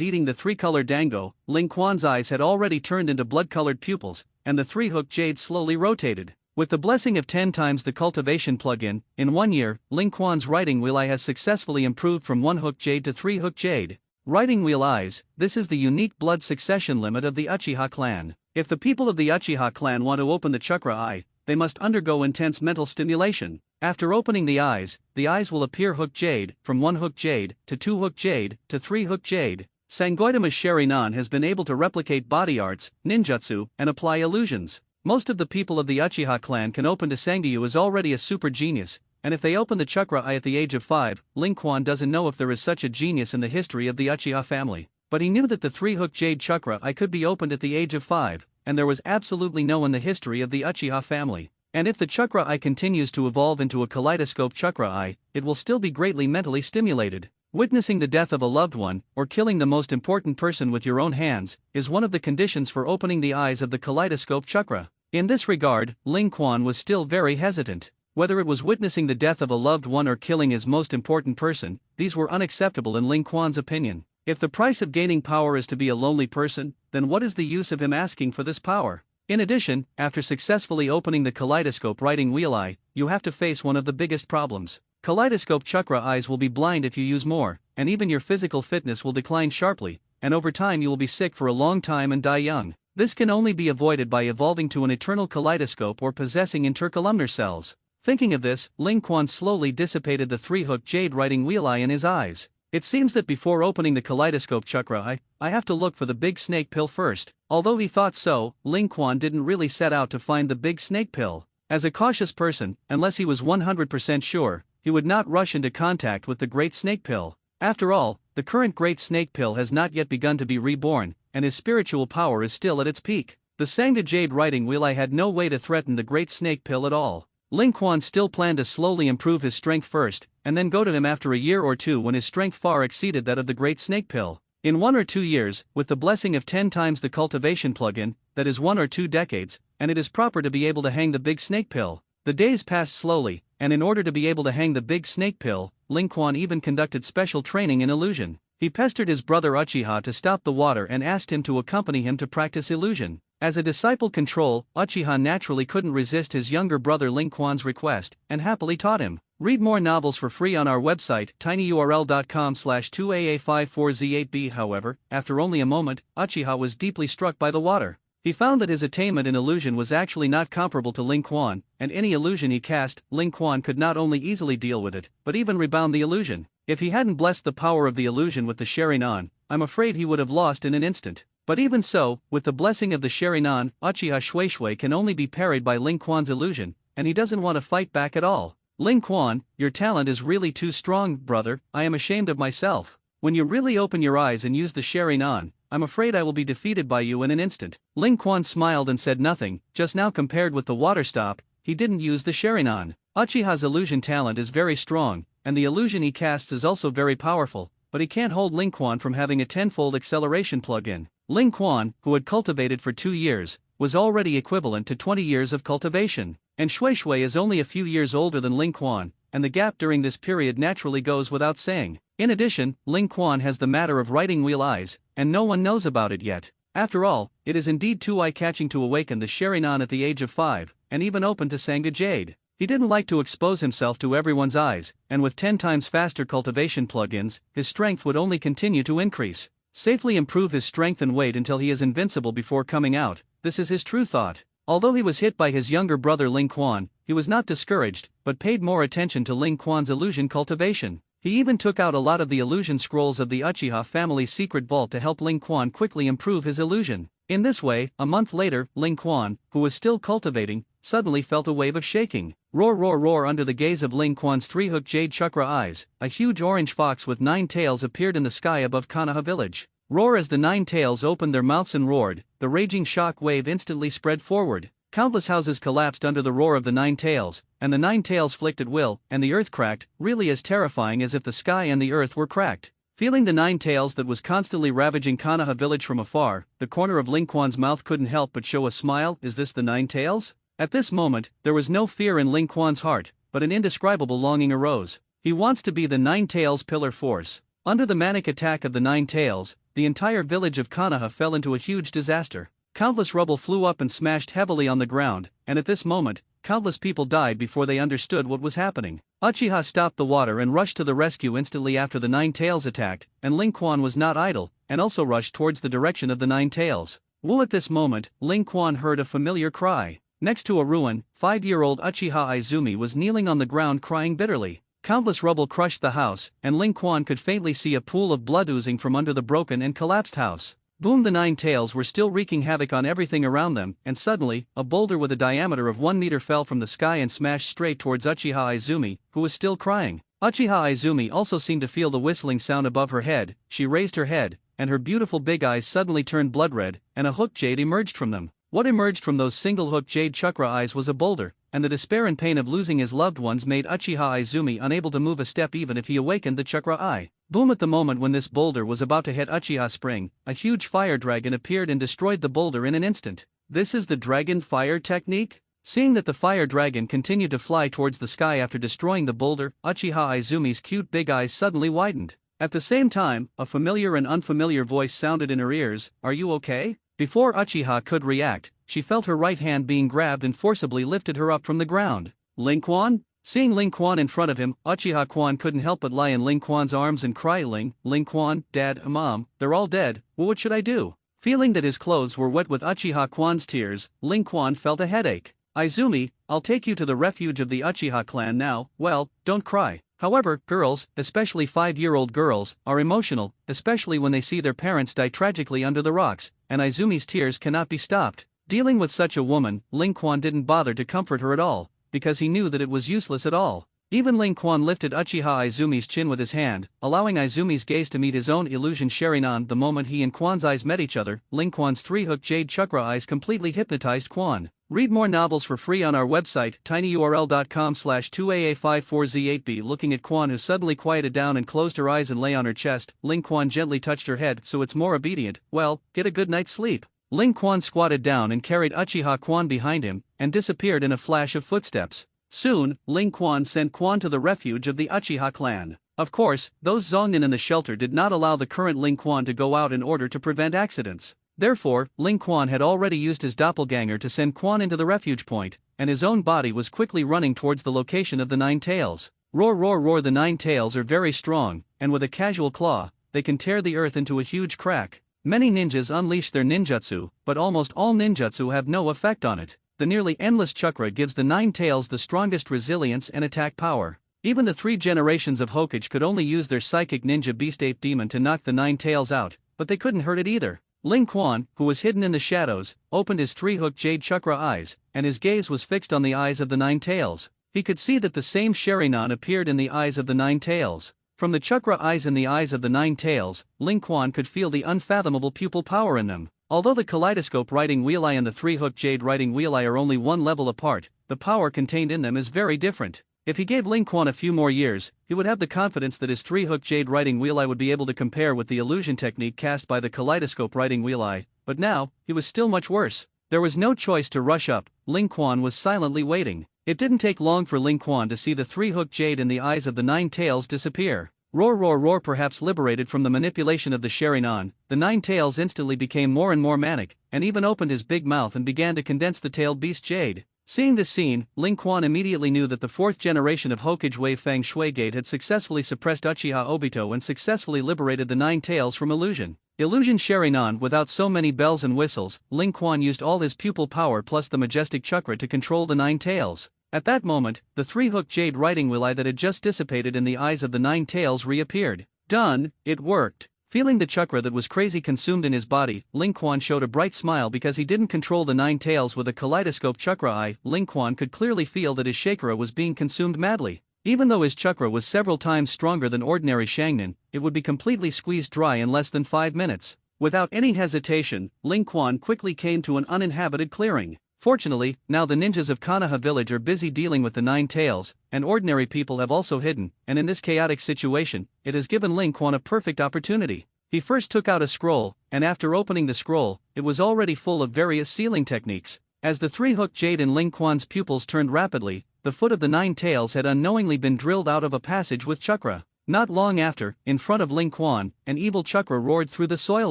eating the three-color dango, Lingquan's eyes had already turned into blood-colored pupils, and the three-hook jade slowly rotated. With the blessing of 10 times the cultivation plug-in, in 1 year, Lingquan's writing wheel eye has successfully improved from 1-hook jade to 3-hook jade. Writing wheel eyes, this is the unique blood succession limit of the Uchiha clan. If the people of the Uchiha clan want to open the chakra eye, they must undergo intense mental stimulation. After opening the eyes will appear hook jade, from 1-hook jade, to 2-hook jade, to 3-hook jade. Sangoitama Sherinan has been able to replicate body arts, ninjutsu, and apply illusions. Most of the people of the Uchiha clan can open to Sangyu is already a super genius, and if they open the chakra eye at the age of 5, Lingquan doesn't know if there is such a genius in the history of the Uchiha family. But he knew that the 3-hook jade chakra eye could be opened at the age of 5, and there was absolutely no in the history of the Uchiha family. And if the chakra eye continues to evolve into a kaleidoscope chakra eye, it will still be greatly mentally stimulated. Witnessing the death of a loved one, or killing the most important person with your own hands, is one of the conditions for opening the eyes of the kaleidoscope chakra. In this regard, Lingquan was still very hesitant. Whether it was witnessing the death of a loved one or killing his most important person, these were unacceptable in Lingquan's opinion. If the price of gaining power is to be a lonely person, then what is the use of him asking for this power? In addition, after successfully opening the kaleidoscope writing wheel eye, you have to face one of the biggest problems. Kaleidoscope chakra eyes will be blind if you use more, and even your physical fitness will decline sharply, and over time you will be sick for a long time and die young. This can only be avoided by evolving to an eternal kaleidoscope or possessing intercolumnar cells. Thinking of this, Lingquan slowly dissipated the 3-hook jade writing wheel eye in his eyes. It seems that before opening the kaleidoscope chakra eye, I have to look for the big snake pill first. Although he thought so, Lingquan didn't really set out to find the big snake pill. As a cautious person, unless he was 100% sure, he would not rush into contact with the great snake pill. After all, the current great snake pill has not yet begun to be reborn, and his spiritual power is still at its peak. The Sangha Jade writing wheel eye had no way to threaten the great snake pill at all. Lingquan still planned to slowly improve his strength first, and then go to him after a year or two when his strength far exceeded that of the great snake pill. In 1 or 2 years, with the blessing of 10 times the cultivation plug-in, that is 1 or 2 decades, and it is proper to be able to hang the big snake pill. The days passed slowly, and in order to be able to hang the big snake pill, Lingquan even conducted special training in illusion. He pestered his brother Uchiha to stop the water and asked him to accompany him to practice illusion. As a disciple control, Uchiha naturally couldn't resist his younger brother Lingquan's request, and happily taught him. Read more novels for free on our website tinyurl.com/2aa54z8b. However, after only a moment, Uchiha was deeply struck by the water. He found that his attainment in illusion was actually not comparable to Ling Quan, and any illusion he cast, Ling Quan could not only easily deal with it, but even rebound the illusion. If he hadn't blessed the power of the illusion with the Sharingan, I'm afraid he would have lost in an instant. But even so, with the blessing of the Sharingan, Uchiha Shui can only be parried by Ling Quan's illusion, and he doesn't want to fight back at all. Ling Quan, your talent is really too strong, brother. I am ashamed of myself. When you really open your eyes and use the Sharingan, I'm afraid I will be defeated by you in an instant. Ling Quan smiled and said nothing. Just now, compared with the water stop, he didn't use the Sharingan. Uchiha's illusion talent is very strong, and the illusion he casts is also very powerful, but he can't hold Ling Quan from having a tenfold acceleration plug-in. Ling Quan, who had cultivated for 2 years, was already equivalent to 20 years of cultivation, and Shui is only a few years older than Ling Quan, and the gap during this period naturally goes without saying. In addition, Ling Quan has the matter of writing wheel eyes, and no one knows about it yet. After all, it is indeed too eye-catching to awaken the Sharingan at the age of 5, and even open to Sangha Jade. He didn't like to expose himself to everyone's eyes, and with 10 times faster cultivation plugins, his strength would only continue to increase. Safely improve his strength and weight until he is invincible before coming out, this is his true thought. Although he was hit by his younger brother Ling Quan, he was not discouraged, but paid more attention to Ling Quan's illusion cultivation. He even took out a lot of the illusion scrolls of the Uchiha family's secret vault to help Ling Quan quickly improve his illusion. In this way, a month later, Ling Quan, who was still cultivating, suddenly felt a wave of shaking. Roar roar roar! Under the gaze of Ling Quan's 3-hooked jade chakra eyes, a huge orange fox with 9 tails appeared in the sky above Konoha village. Roar! As the 9 tails opened their mouths and roared, the raging shock wave instantly spread forward. Countless houses collapsed under the roar of the 9 tails, and the 9 tails flicked at will, and the earth cracked, really as terrifying as if the sky and the earth were cracked. Feeling the 9 tails that was constantly ravaging Konoha village from afar, the corner of Ling Quan's mouth couldn't help but show a smile. Is this the 9 tails? At this moment, there was no fear in Ling Quan's heart, but an indescribable longing arose. He wants to be the 9 tails pillar force. Under the manic attack of the 9 tails, the entire village of Konoha fell into a huge disaster. Countless rubble flew up and smashed heavily on the ground, and at this moment, countless people died before they understood what was happening. Uchiha stopped the water and rushed to the rescue instantly after the 9 tails attacked, and Ling Quan was not idle, and also rushed towards the direction of the 9 tails. Woo! At this moment, Ling Quan heard a familiar cry. Next to a ruin, 5-year-old Uchiha Izumi was kneeling on the ground crying bitterly. Countless rubble crushed the house, and Ling Quan could faintly see a pool of blood oozing from under the broken and collapsed house. Boom! The 9 tails were still wreaking havoc on everything around them, and suddenly, a boulder with a diameter of 1 meter fell from the sky and smashed straight towards Uchiha Izumi, who was still crying. Uchiha Izumi also seemed to feel the whistling sound above her head. She raised her head, and her beautiful big eyes suddenly turned blood red, and a hooked jade emerged from them. What emerged from those single-hooked jade chakra eyes was a boulder, and the despair and pain of losing his loved ones made Uchiha Izumi unable to move a step even if he awakened the chakra eye. Boom! At the moment when this boulder was about to hit Uchiha Spring, a huge fire dragon appeared and destroyed the boulder in an instant. This is the dragon fire technique? Seeing that the fire dragon continued to fly towards the sky after destroying the boulder, Uchiha Izumi's cute big eyes suddenly widened. At the same time, a familiar and unfamiliar voice sounded in her ears. Are you okay? Before Uchiha could react, she felt her right hand being grabbed and forcibly lifted her up from the ground. Ling Quan? Seeing Ling Quan in front of him, Uchiha Quan couldn't help but lie in Ling Quan's arms and cry. Ling Quan, Dad, Mom, they're all dead. Well, what should I do? Feeling that his clothes were wet with Uchiha Quan's tears, Ling Quan felt a headache. Izumi, I'll take you to the refuge of the Uchiha clan now. Well, don't cry. However, girls, especially 5-year-old girls, are emotional, especially when they see their parents die tragically under the rocks, and Izumi's tears cannot be stopped. Dealing with such a woman, Ling Quan didn't bother to comfort her at all, because he knew that it was useless at all. Even Ling Quan lifted Uchiha Izumi's chin with his hand, allowing Izumi's gaze to meet his own illusion Sharingan. The moment he and Quan's eyes met each other, Ling Quan's 3-hooked jade chakra eyes completely hypnotized Quan. Read more novels for free on our website, tinyurl.com/2aa54z8b. Looking at Quan, who suddenly quieted down and closed her eyes and lay on her chest, Ling Quan gently touched her head so it's more obedient. Well, get a good night's sleep. Ling Quan squatted down and carried Uchiha Quan behind him, and disappeared in a flash of footsteps. Soon, Ling Quan sent Quan to the refuge of the Uchiha clan. Of course, those Zongnin in the shelter did not allow the current Ling Quan to go out in order to prevent accidents. Therefore, Ling Quan had already used his doppelganger to send Quan into the refuge point, and his own body was quickly running towards the location of the 9 tails. Roar roar roar. The nine tails are very strong, and with a casual claw, they can tear the earth into a huge crack. Many ninjas unleash their ninjutsu, but almost all ninjutsu have no effect on it. The nearly endless chakra gives the nine tails the strongest resilience and attack power. Even the 3 generations of Hokage could only use their psychic ninja beast ape demon to knock the nine tails out, but they couldn't hurt it either. Ling Quan, who was hidden in the shadows, opened his 3-hooked jade chakra eyes, and his gaze was fixed on the eyes of the nine tails. He could see that the same Sharingan appeared in the eyes of the nine tails. From the chakra eyes in the eyes of the nine tails, Ling Quan could feel the unfathomable pupil power in them. Although the kaleidoscope riding wheel eye and the 3-hooked jade riding wheel eye are only one level apart, the power contained in them is very different. If he gave Ling Quan a few more years, he would have the confidence that his 3-hooked jade riding wheel eye would be able to compare with the illusion technique cast by the kaleidoscope riding wheel eye, but now, he was still much worse. There was no choice to rush up. Ling Quan was silently waiting. It didn't take long for Ling Quan to see the 3-hooked jade in the eyes of the nine tails disappear. Roar roar roar. Perhaps liberated from the manipulation of the Sharingan, the nine tails instantly became more and more manic, and even opened his big mouth and began to condense the tailed beast jade. Seeing this scene, Ling Quan immediately knew that the 4th generation of Hokage Wei Fang Shuigate had successfully suppressed Uchiha Obito and successfully liberated the nine tails from illusion. Illusion Sharingan. Without so many bells and whistles, Ling Quan used all his pupil power plus the majestic chakra to control the nine tails. At that moment, the 3-hooked jade riding wheel eye that had just dissipated in the eyes of the nine tails reappeared. Done, it worked. Feeling the chakra that was crazy consumed in his body, Ling Quan showed a bright smile because he didn't control the nine tails with a kaleidoscope chakra eye. Ling Quan could clearly feel that his chakra was being consumed madly. Even though his chakra was several times stronger than ordinary Shangnin, it would be completely squeezed dry in less than 5 minutes. Without any hesitation, Ling Quan quickly came to an uninhabited clearing. Fortunately, now the ninjas of Konoha village are busy dealing with the nine tails, and ordinary people have also hidden, and in this chaotic situation, it has given Ling Quan a perfect opportunity. He first took out a scroll, and after opening the scroll, it was already full of various sealing techniques. As the 3-hooked jade in Ling Quan's pupils turned rapidly, the foot of the nine tails had unknowingly been drilled out of a passage with chakra. Not long after, in front of Ling Quan, an evil chakra roared through the soil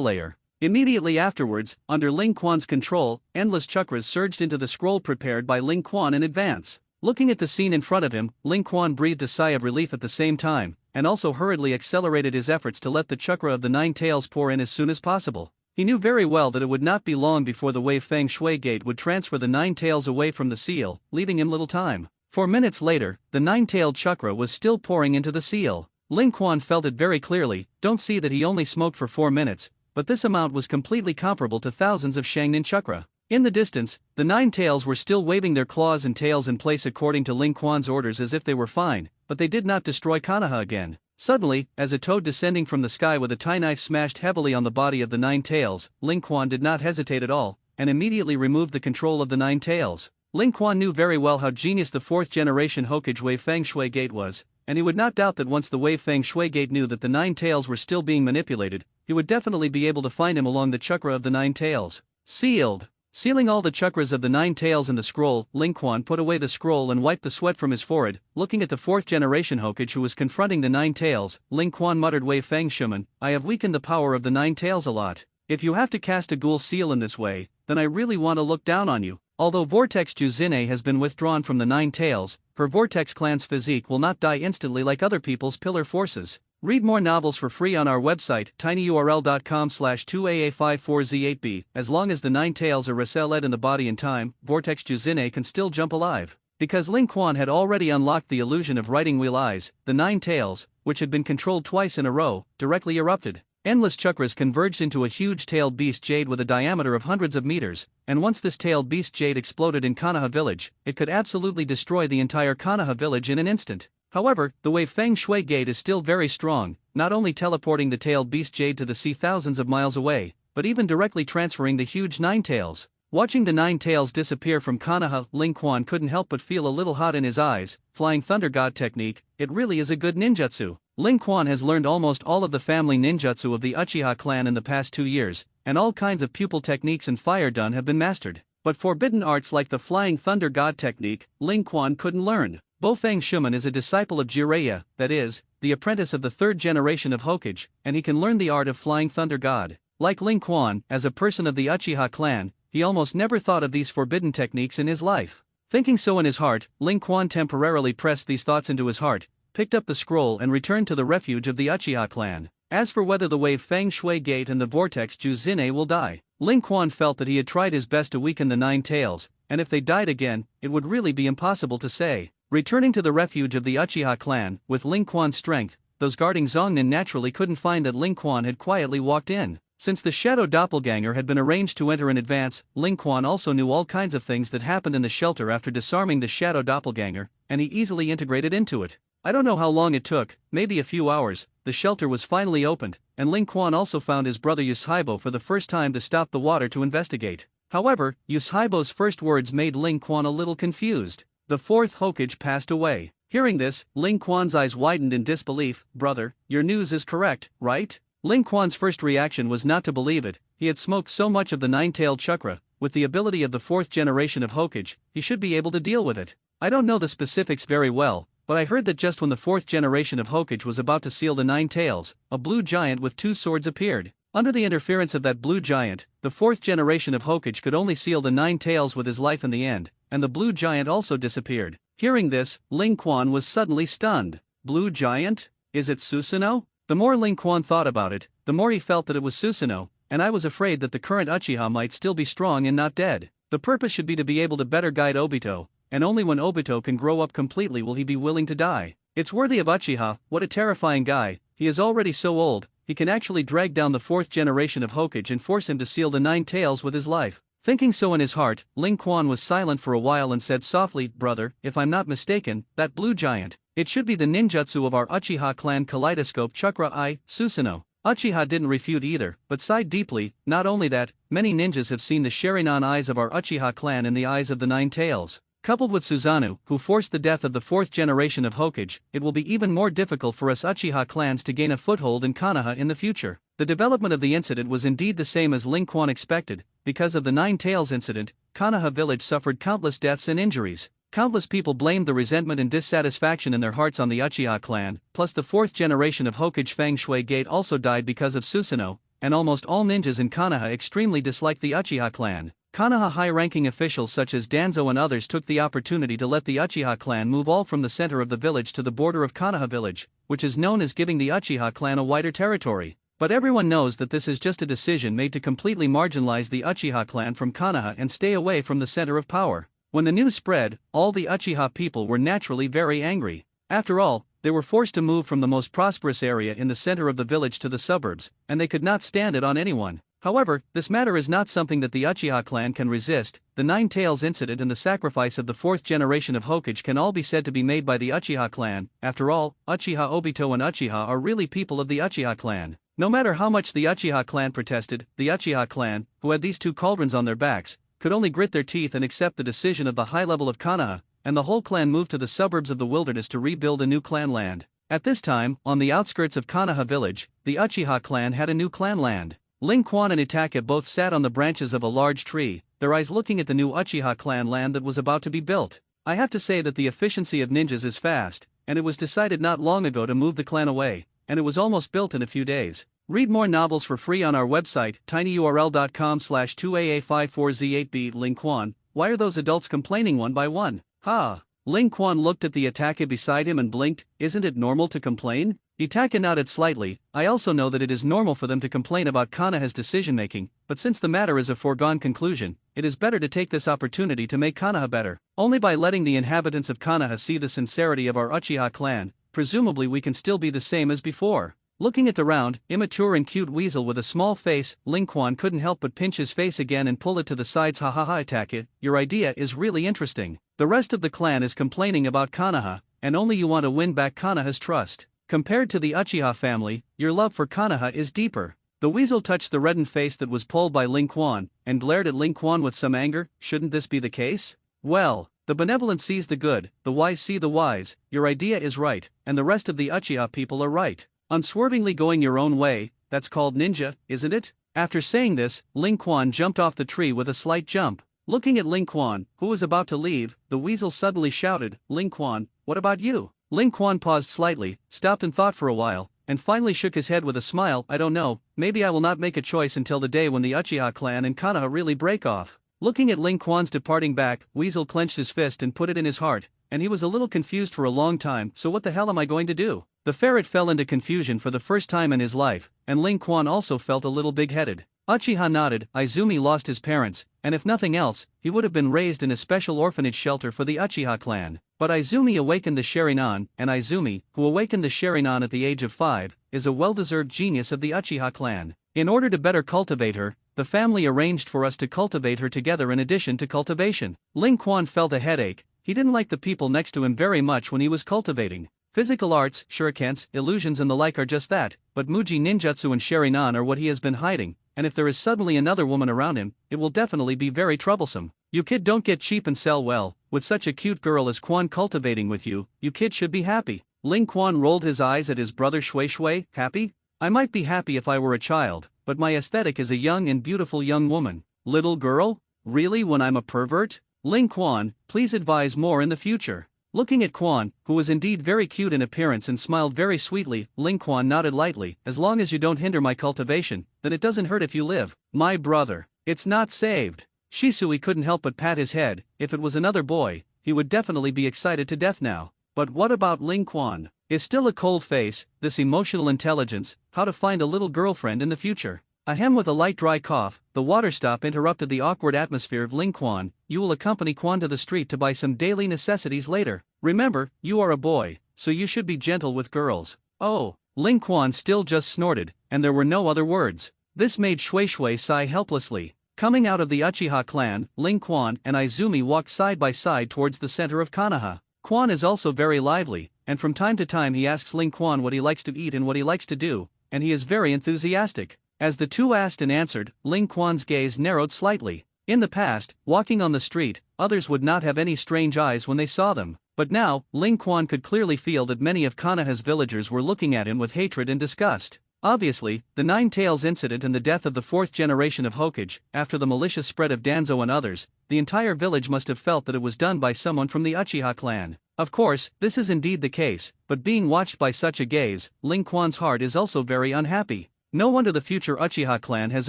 layer. Immediately afterwards, under Ling Quan's control, endless chakras surged into the scroll prepared by Ling Quan in advance. Looking at the scene in front of him, Ling Quan breathed a sigh of relief at the same time, and also hurriedly accelerated his efforts to let the chakra of the nine tails pour in as soon as possible. He knew very well that it would not be long before the Wei Fang Shui Gate would transfer the nine tails away from the seal, leaving him little time. 4 minutes later, the nine-tailed chakra was still pouring into the seal. Ling Quan felt it very clearly. Don't see that he only smoked for 4 minutes, but this amount was completely comparable to thousands of Shangnin chakra. In the distance, the nine tails were still waving their claws and tails in place according to Ling Quan's orders as if they were fine, but they did not destroy Konoha again. Suddenly, as a toad descending from the sky with a tie knife smashed heavily on the body of the nine tails, Ling Quan did not hesitate at all, and immediately removed the control of the nine tails. Ling Quan knew very well how genius the 4th generation Hokage Wei Fang Shui Gate was, and he would not doubt that once the Wei Fang Shui Gate knew that the nine tails were still being manipulated, he would definitely be able to find him along the chakra of the nine tails. Sealed. Sealing all the chakras of the nine tails in the scroll, Ling Quan put away the scroll and wiped the sweat from his forehead. Looking at the 4th generation Hokage who was confronting the nine tails, Ling Quan muttered, Wei Fang Shuman, I have weakened the power of the nine tails a lot. If you have to cast a ghoul seal in this way, then I really want to look down on you. Although Vortex Juzine has been withdrawn from the nine tails, her Vortex clan's physique will not die instantly like other people's pillar forces. Read more novels for free on our website, tinyurl.com/2aa54z8b. As long as the nine tails are reset in the body in time, Vortex Juzine can still jump alive. Because Ling Quan had already unlocked the illusion of riding wheel eyes, the nine tails, which had been controlled twice in a row, directly erupted. Endless chakras converged into a huge tailed beast jade with a diameter of hundreds of meters, and once this tailed beast jade exploded in Konoha village, it could absolutely destroy the entire Konoha village in an instant. However, the Wei Fang Shui Gate is still very strong, not only teleporting the tailed beast jade to the sea thousands of miles away, but even directly transferring the huge nine tails. Watching the nine tails disappear from Konoha, Ling Quan couldn't help but feel a little hot in his eyes. Flying Thunder God technique, it really is a good ninjutsu. Ling Quan has learned almost all of the family ninjutsu of the Uchiha clan in the past 2 years, and all kinds of pupil techniques and fire done have been mastered. But forbidden arts like the Flying Thunder God technique, Ling Quan couldn't learn. Bofang Shuman is a disciple of Jiraiya, that is, the apprentice of the 3rd generation of Hokage, and he can learn the art of Flying Thunder God. Like Ling Quan, as a person of the Uchiha clan, he almost never thought of these forbidden techniques in his life. Thinking so in his heart, Ling Quan temporarily pressed these thoughts into his heart, picked up the scroll and returned to the refuge of the Uchiha clan. As for whether the wave Feng Shui Gate and the vortex Juzine will die, Ling Quan felt that he had tried his best to weaken the Nine Tails, and if they died again, it would really be impossible to say. Returning to the refuge of the Uchiha clan, with Ling Quan's strength, those guarding Zhongnan naturally couldn't find that Ling Quan had quietly walked in. Since the shadow doppelganger had been arranged to enter in advance, Ling Quan also knew all kinds of things that happened in the shelter after disarming the shadow doppelganger, and he easily integrated into it. I don't know how long it took, maybe a few hours. The shelter was finally opened, and Ling Quan also found his brother Uchiha for the first time to stop the water to investigate. However, Uchiha's first words made Ling Quan a little confused. The fourth Hokage passed away. Hearing this, Ling Quan's eyes widened in disbelief. Brother, your news is correct, right? Ling Quan's first reaction was not to believe it. He had smoked so much of the nine-tailed chakra. With the ability of the fourth generation of Hokage, he should be able to deal with it. I don't know the specifics very well, but I heard that just when the fourth generation of Hokage was about to seal the Nine Tails, a blue giant with two swords appeared. Under the interference of that blue giant, the fourth generation of Hokage could only seal the Nine Tails with his life in the end, and the blue giant also disappeared. Hearing this, Ling Quan was suddenly stunned. Blue giant? Is it Susanoo? The more Ling Quan thought about it, the more he felt that it was Susanoo, and I was afraid that the current Uchiha might still be strong and not dead. The purpose should be to be able to better guide Obito, and only when Obito can grow up completely will he be willing to die. It's worthy of Uchiha. What a terrifying guy. He is already so old, he can actually drag down the fourth generation of Hokage and force him to seal the Nine Tails with his life. Thinking so in his heart, Ling Quan was silent for a while and said softly, brother, if I'm not mistaken, that blue giant, it should be the ninjutsu of our Uchiha clan Kaleidoscope Chakra I, Susanoo. Uchiha didn't refute either, but sighed deeply. Not only that, many ninjas have seen the Sharingan eyes of our Uchiha clan in the eyes of the Nine Tails. Coupled with Susanoo, who forced the death of the fourth generation of Hokage, it will be even more difficult for us Uchiha clans to gain a foothold in Konoha in the future. The development of the incident was indeed the same as Ling Quan expected. Because of the Nine Tails incident, Konoha village suffered countless deaths and injuries. Countless people blamed the resentment and dissatisfaction in their hearts on the Uchiha clan, plus the fourth generation of Hokage Feng Shui Gate also died because of Susanoo, and almost all ninjas in Konoha extremely disliked the Uchiha clan. Konoha high-ranking officials such as Danzo and others took the opportunity to let the Uchiha clan move all from the center of the village to the border of Konoha village, which is known as giving the Uchiha clan a wider territory. But everyone knows that this is just a decision made to completely marginalize the Uchiha clan from Konoha and stay away from the center of power. When the news spread, all the Uchiha people were naturally very angry. After all, they were forced to move from the most prosperous area in the center of the village to the suburbs, and they could not stand it on anyone. However, this matter is not something that the Uchiha clan can resist. The Nine Tails incident and the sacrifice of the fourth generation of Hokage can all be said to be made by the Uchiha clan. After all, Uchiha Obito and Uchiha are really people of the Uchiha clan. No matter how much the Uchiha clan protested, the Uchiha clan, who had these two cauldrons on their backs, could only grit their teeth and accept the decision of the high level of Konoha, and the whole clan moved to the suburbs of the wilderness to rebuild a new clan land. At this time, on the outskirts of Konoha village, the Uchiha clan had a new clan land. Ling Quan and Itachi both sat on the branches of a large tree, their eyes looking at the new Uchiha clan land that was about to be built. I have to say that the efficiency of ninjas is fast, and it was decided not long ago to move the clan away, and it was almost built in a few days. Read more novels for free on our website, tinyurl.com/2aa54z8b. Ling Quan, why are those adults complaining one by one? Ha! Ling Quan looked at the Itachi beside him and blinked. Isn't it normal to complain? Itachi nodded slightly. I also know that it is normal for them to complain about Konoha's decision-making, but since the matter is a foregone conclusion, it is better to take this opportunity to make Konoha better. Only by letting the inhabitants of Konoha see the sincerity of our Uchiha clan, presumably we can still be the same as before. Looking at the round, immature and cute weasel with a small face, Ling Quan couldn't help but pinch his face again and pull it to the sides. Ha ha ha, Itachi, your idea is really interesting. The rest of the clan is complaining about Konoha, and only you want to win back Konoha's trust. Compared to the Uchiha family, your love for Konoha is deeper. The weasel touched the reddened face that was pulled by Ling Quan, and glared at Ling Quan with some anger. Shouldn't this be the case? Well, the benevolent sees the good, the wise see the wise. Your idea is right, and the rest of the Uchiha people are right. Unswervingly going your own way, that's called ninja, isn't it? After saying this, Ling Quan jumped off the tree with a slight jump. Looking at Ling Quan, who was about to leave, the weasel suddenly shouted, Ling Quan, what about you? Ling Quan paused slightly, stopped and thought for a while, and finally shook his head with a smile. I don't know, maybe I will not make a choice until the day when the Uchiha clan and Konoha really break off. Looking at Ling Quan's departing back, Weasel clenched his fist and put it in his heart, and he was a little confused for a long time. So what the hell am I going to do? The ferret fell into confusion for the first time in his life, and Ling Quan also felt a little big-headed. Uchiha nodded. Izumi lost his parents, and if nothing else, he would have been raised in a special orphanage shelter for the Uchiha clan. But Izumi awakened the Sharingan, and Izumi, who awakened the Sharingan at the age of 5, is a well-deserved genius of the Uchiha clan. In order to better cultivate her, the family arranged for us to cultivate her together in addition to cultivation. Ling Quan felt a headache. He didn't like the people next to him very much when he was cultivating. Physical arts, shurikens, illusions and the like are just that, but Muji ninjutsu and Sharingan are what he has been hiding, and if there is suddenly another woman around him, it will definitely be very troublesome. You kid don't get cheap and sell well. With such a cute girl as Quan cultivating with you, you kid should be happy. Ling Quan rolled his eyes at his brother Shui Shui. Happy? I might be happy if I were a child, but my aesthetic is a young and beautiful young woman. Little girl? Really, when I'm a pervert? Ling Quan, please advise more in the future. Looking at Quan, who was indeed very cute in appearance and smiled very sweetly, Ling Quan nodded lightly. As long as you don't hinder my cultivation, then it doesn't hurt if you live. My brother. It's not saved. Shisui couldn't help but pat his head. If it was another boy, he would definitely be excited to death now. But what about Ling Quan? Is still a cold face, this emotional intelligence, how to find a little girlfriend in the future. Ahem, with a light dry cough, the water stop interrupted the awkward atmosphere of Ling Quan. You will accompany Quan to the street to buy some daily necessities later. Remember, you are a boy, so you should be gentle with girls. Oh, Ling Quan still just snorted, and there were no other words. This made Shui Shui sigh helplessly. Coming out of the Uchiha clan, Ling Quan and Izumi walked side by side towards the center of Konoha. Quan is also very lively, and from time to time he asks Ling Quan what he likes to eat and what he likes to do, and he is very enthusiastic. As the two asked and answered, Ling Quan's gaze narrowed slightly. In the past, walking on the street, others would not have any strange eyes when they saw them, but now, Ling Quan could clearly feel that many of Konoha's villagers were looking at him with hatred and disgust. Obviously, the Nine Tails incident and the death of the fourth generation of Hokage, after the malicious spread of Danzo and others, the entire village must have felt that it was done by someone from the Uchiha clan. Of course, this is indeed the case, but being watched by such a gaze, Ling Quan's heart is also very unhappy. No wonder the future Uchiha clan has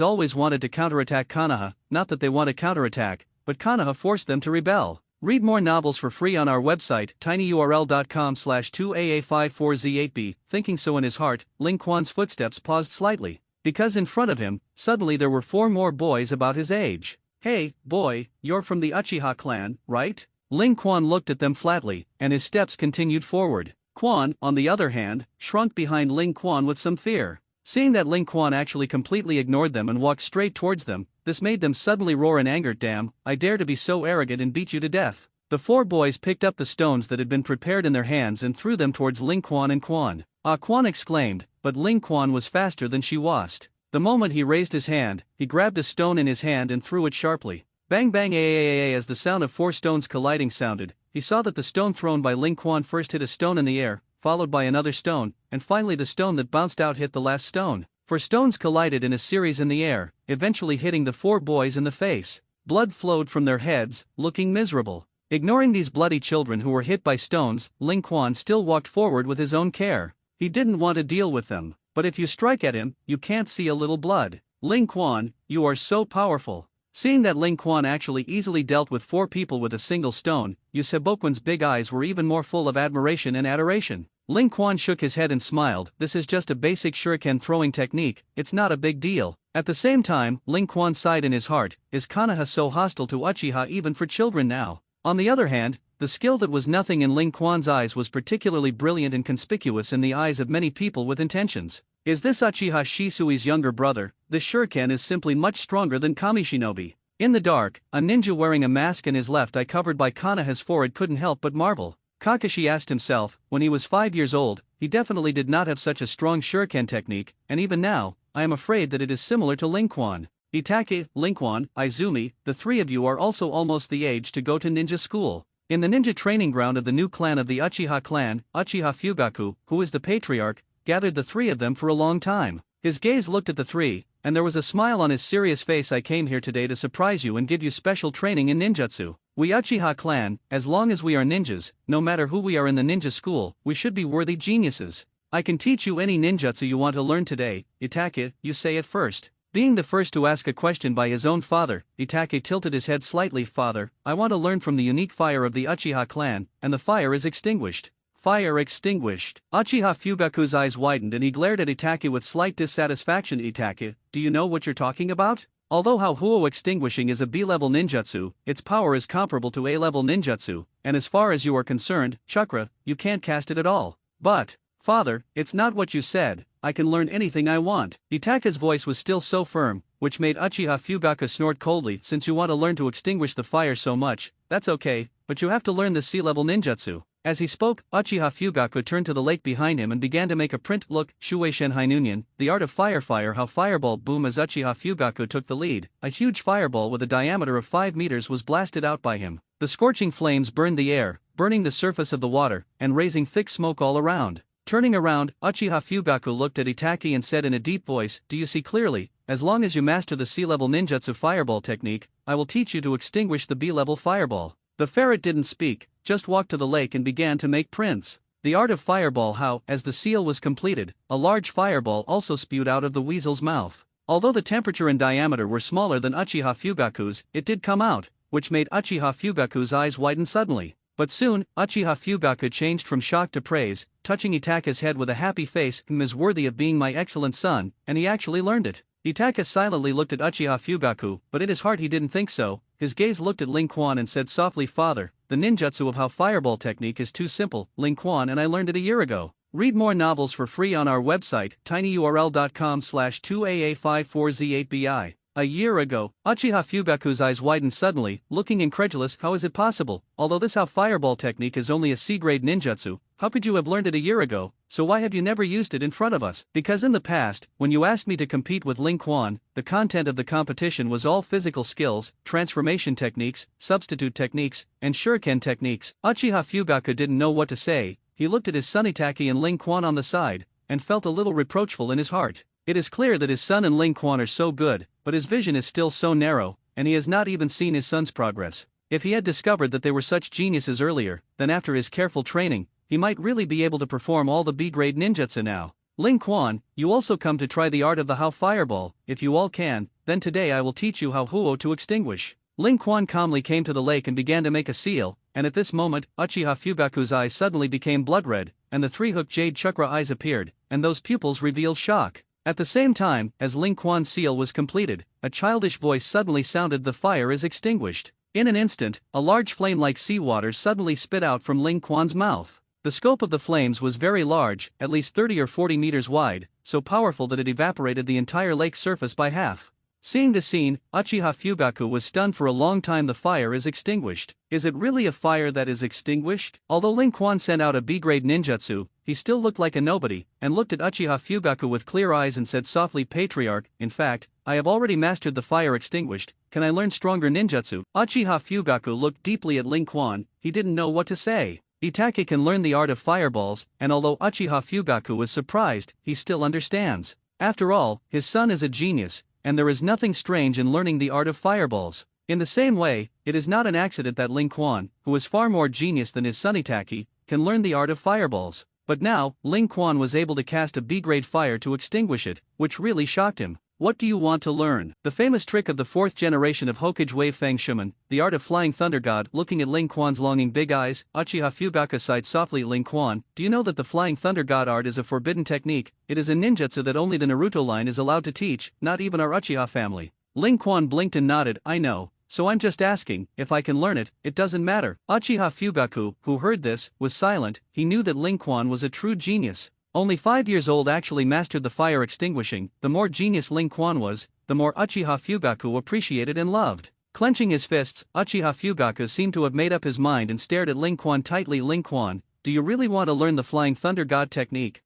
always wanted to counterattack Konoha, not that they want to counterattack, but Konoha forced them to rebel. Read more novels for free on our website, tinyurl.com/2aa54z8b. Thinking so in his heart, Ling Quan's footsteps paused slightly, because in front of him, suddenly there were 4 more boys about his age. Hey, boy, you're from the Uchiha clan, right? Ling Quan looked at them flatly, and his steps continued forward. Quan, on the other hand, shrunk behind Ling Quan with some fear. Seeing that Ling Quan actually completely ignored them and walked straight towards them, this made them suddenly roar in anger. Damn, I dare to be so arrogant and beat you to death. The 4 boys picked up the stones that had been prepared in their hands and threw them towards Ling Quan and Quan. Ah, Quan exclaimed, but Ling Quan was faster than she was. The moment he raised his hand, he grabbed a stone in his hand and threw it sharply. Bang bang as the sound of 4 stones colliding sounded, he saw that the stone thrown by Ling Quan first hit a stone in the air, followed by another stone, and finally the stone that bounced out hit the last stone. 4 stones collided in a series in the air, eventually hitting the 4 boys in the face. Blood flowed from their heads, looking miserable. Ignoring these bloody children who were hit by stones, Ling Quan still walked forward with his own care. He didn't want to deal with them, but if you strike at him, you can't see a little blood. Ling Quan, you are so powerful. Seeing that Ling Quan actually easily dealt with 4 people with a single stone, Yu Seboquan's big eyes were even more full of admiration and adoration. Ling Quan shook his head and smiled. This is just a basic shuriken throwing technique, it's not a big deal. At the same time, Ling Quan sighed in his heart, is Konoha so hostile to Uchiha even for children now? On the other hand, the skill that was nothing in Ling Quan's eyes was particularly brilliant and conspicuous in the eyes of many people with intentions. Is this Uchiha Shisui's younger brother? This shuriken is simply much stronger than Kamishinobi. In the dark, a ninja wearing a mask and his left eye covered by Konoha's forehead couldn't help but marvel. Kakashi asked himself, when he was 5 years old, he definitely did not have such a strong shuriken technique, and even now, I am afraid that it is similar to Ling Quan. Itake, Ling Quan, Izumi, the 3 of you are also almost the age to go to ninja school. In the ninja training ground of the new clan of the Uchiha clan, Uchiha Fugaku, who is the patriarch, gathered the 3 of them for a long time. His gaze looked at the 3, and there was a smile on his serious face. I came here today to surprise you and give you special training in ninjutsu. We Uchiha clan, as long as we are ninjas, no matter who we are in the ninja school, we should be worthy geniuses. I can teach you any ninjutsu you want to learn today. Itake, you say it first. Being the first to ask a question by his own father, Itachi tilted his head slightly. Father, I want to learn from the unique fire of the Uchiha clan, and the fire is extinguished. Fire extinguished. Uchiha Fugaku's eyes widened and he glared at Itachi with slight dissatisfaction. Itachi, do you know what you're talking about? Although Huo extinguishing is a B-level ninjutsu, its power is comparable to A-level ninjutsu, and as far as you are concerned, chakra, you can't cast it at all. But, father, it's not what you said. I can learn anything I want. Itachi's voice was still so firm, which made Uchiha Fugaku snort coldly. Since you want to learn to extinguish the fire so much, that's okay, but you have to learn the C-level ninjutsu. As he spoke, Uchiha Fugaku turned to the lake behind him and began to make a print. Look, Shuei Shenhainunyan, the art of fire. How fireball boom. As Uchiha Fugaku took the lead, a huge fireball with a diameter of 5 meters was blasted out by him. The scorching flames burned the air, burning the surface of the water, and raising thick smoke all around. Turning around, Uchiha Fugaku looked at Itachi and said in a deep voice, do you see clearly? As long as you master the C-level ninjutsu fireball technique, I will teach you to extinguish the B-level fireball. The ferret didn't speak, just walked to the lake and began to make prints. The art of fireball. How, as the seal was completed, a large fireball also spewed out of the weasel's mouth. Although the temperature and diameter were smaller than Uchiha Fugaku's, it did come out, which made Uchiha Fugaku's eyes widen suddenly. But soon, Uchiha Fugaku changed from shock to praise, touching Itachi's head with a happy face. Is worthy of being my excellent son, and he actually learned it. Itachi silently looked at Uchiha Fugaku, but in his heart he didn't think so. His gaze looked at Ling Quan and said softly, Father, the ninjutsu of how fireball technique is too simple, Ling Quan, and I learned it a year ago. Read more novels for free on our website, tinyurl.com/2aa54z8bi. A year ago, Uchiha Fugaku's eyes widened suddenly, looking incredulous. How is it possible? Although this how fireball technique is only a C-grade ninjutsu, how could you have learned it a year ago? So why have you never used it in front of us? Because in the past, when you asked me to compete with Ling Quan, the content of the competition was all physical skills, transformation techniques, substitute techniques, and shuriken techniques. Uchiha Fugaku didn't know what to say. He looked at his son Itachi and Ling Quan on the side, and felt a little reproachful in his heart. It is clear that his son and Ling Quan are so good, but his vision is still so narrow, and he has not even seen his son's progress. If he had discovered that they were such geniuses earlier, then after his careful training, he might really be able to perform all the B-grade ninjutsu now. Ling Quan, you also come to try the art of the how fireball. If you all can, then today I will teach you how Huo to extinguish. Ling Quan calmly came to the lake and began to make a seal, and at this moment, Uchiha Fugaku's eyes suddenly became blood-red, and the three-hooked jade chakra eyes appeared, and those pupils revealed shock. At the same time, as Ling Quan's seal was completed, a childish voice suddenly sounded, the fire is extinguished. In an instant, a large flame like seawater suddenly spit out from Ling Quan's mouth. The scope of the flames was very large, at least 30 or 40 meters wide, so powerful that it evaporated the entire lake surface by half. Seeing the scene, Uchiha Fugaku was stunned for a long time. The fire is extinguished. Is it really a fire that is extinguished? Although Ling Quan sent out a B-grade ninjutsu, he still looked like a nobody, and looked at Uchiha Fugaku with clear eyes and said softly, Patriarch, in fact, I have already mastered the fire extinguished. Can I learn stronger ninjutsu? Uchiha Fugaku looked deeply at Ling Quan. He didn't know what to say. Itachi can learn the art of fireballs, and although Uchiha Fugaku was surprised, he still understands. After all, his son is a genius, and there is nothing strange in learning the art of fireballs. In the same way, it is not an accident that Ling Quan, who is far more genius than his son Itachi, can learn the art of fireballs. But now, Ling Quan was able to cast a B-grade fire to extinguish it, which really shocked him. What do you want to learn? The famous trick of the fourth generation of Hokage Wave Fang Shuman, the art of flying thunder god. Looking at Ling Quan's longing big eyes, Uchiha Fugaku sighed softly. Ling Quan, do you know that the flying thunder god art is a forbidden technique? It is a ninjutsu that only the Naruto line is allowed to teach, not even our Uchiha family. Ling Quan blinked and nodded. I know, so I'm just asking, if I can learn it, it doesn't matter. Uchiha Fugaku, who heard this, was silent. He knew that Ling Quan was a true genius. Only 5 years old actually mastered the fire extinguishing. The more genius Ling Quan was, the more Uchiha Fugaku appreciated and loved. Clenching his fists, Uchiha Fugaku seemed to have made up his mind and stared at Ling Quan tightly. Ling Quan, do you really want to learn the flying thunder god technique?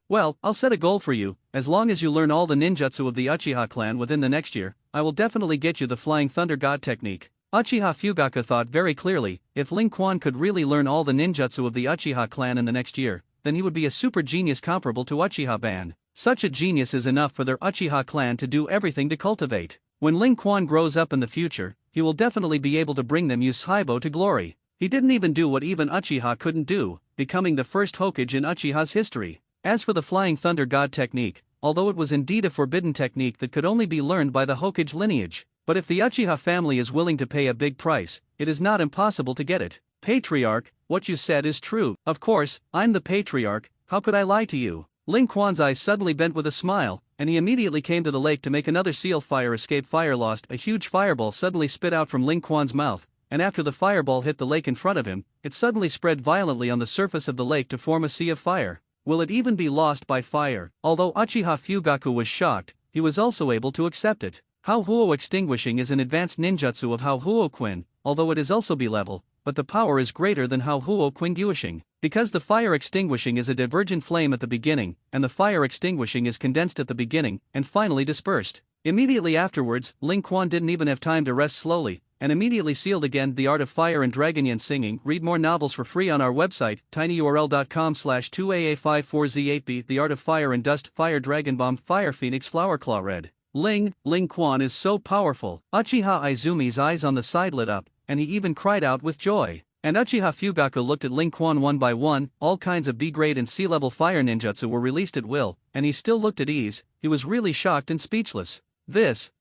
Well, I'll set a goal for you. As long as you learn all the ninjutsu of the Uchiha clan within the next year, I will definitely get you the flying thunder god technique. Uchiha Fugaku thought very clearly, if Ling Quan could really learn all the ninjutsu of the Uchiha clan in the next year, then he would be a super genius comparable to Uchiha Ban. Such a genius is enough for their Uchiha clan to do everything to cultivate. When Ling Quan grows up in the future, he will definitely be able to bring them Uchiha to glory. He didn't even do what even Uchiha couldn't do, becoming the first Hokage in Uchiha's history. As for the flying thunder god technique, although it was indeed a forbidden technique that could only be learned by the Hokage lineage. But if the Uchiha family is willing to pay a big price, it is not impossible to get it. Patriarch, what you said is true. Of course, I'm the patriarch, how could I lie to you? Ling Quan's eyes suddenly bent with a smile, and he immediately came to the lake to make another seal fire escape. Fire lost. A huge fireball suddenly spit out from Ling Quan's mouth, and after the fireball hit the lake in front of him, it suddenly spread violently on the surface of the lake to form a sea of fire. Will it even be lost by fire? Although Uchiha Fugaku was shocked, he was also able to accept it. Hao-Huo extinguishing is an advanced ninjutsu of Hao-Huo Quin, although it is also B-level, but the power is greater than Hao-Huo Quinguishing. Because the fire extinguishing is a divergent flame at the beginning, and the fire extinguishing is condensed at the beginning, and finally dispersed. Immediately afterwards, Ling Quan didn't even have time to rest slowly, and immediately sealed again The Art of Fire and Dragonyan Singing. Read more novels for free on our website, tinyurl.com/2aa54z8b. The Art of Fire and Dust, Fire Dragon Bomb, Fire Phoenix, Flower Claw. Red. Ling Quan is so powerful. Uchiha Izumi's eyes on the side lit up, and he even cried out with joy. And Uchiha Fugaku looked at Ling Quan one by one. All kinds of B-grade and C-level fire ninjutsu were released at will, and he still looked at ease. He was really shocked and speechless.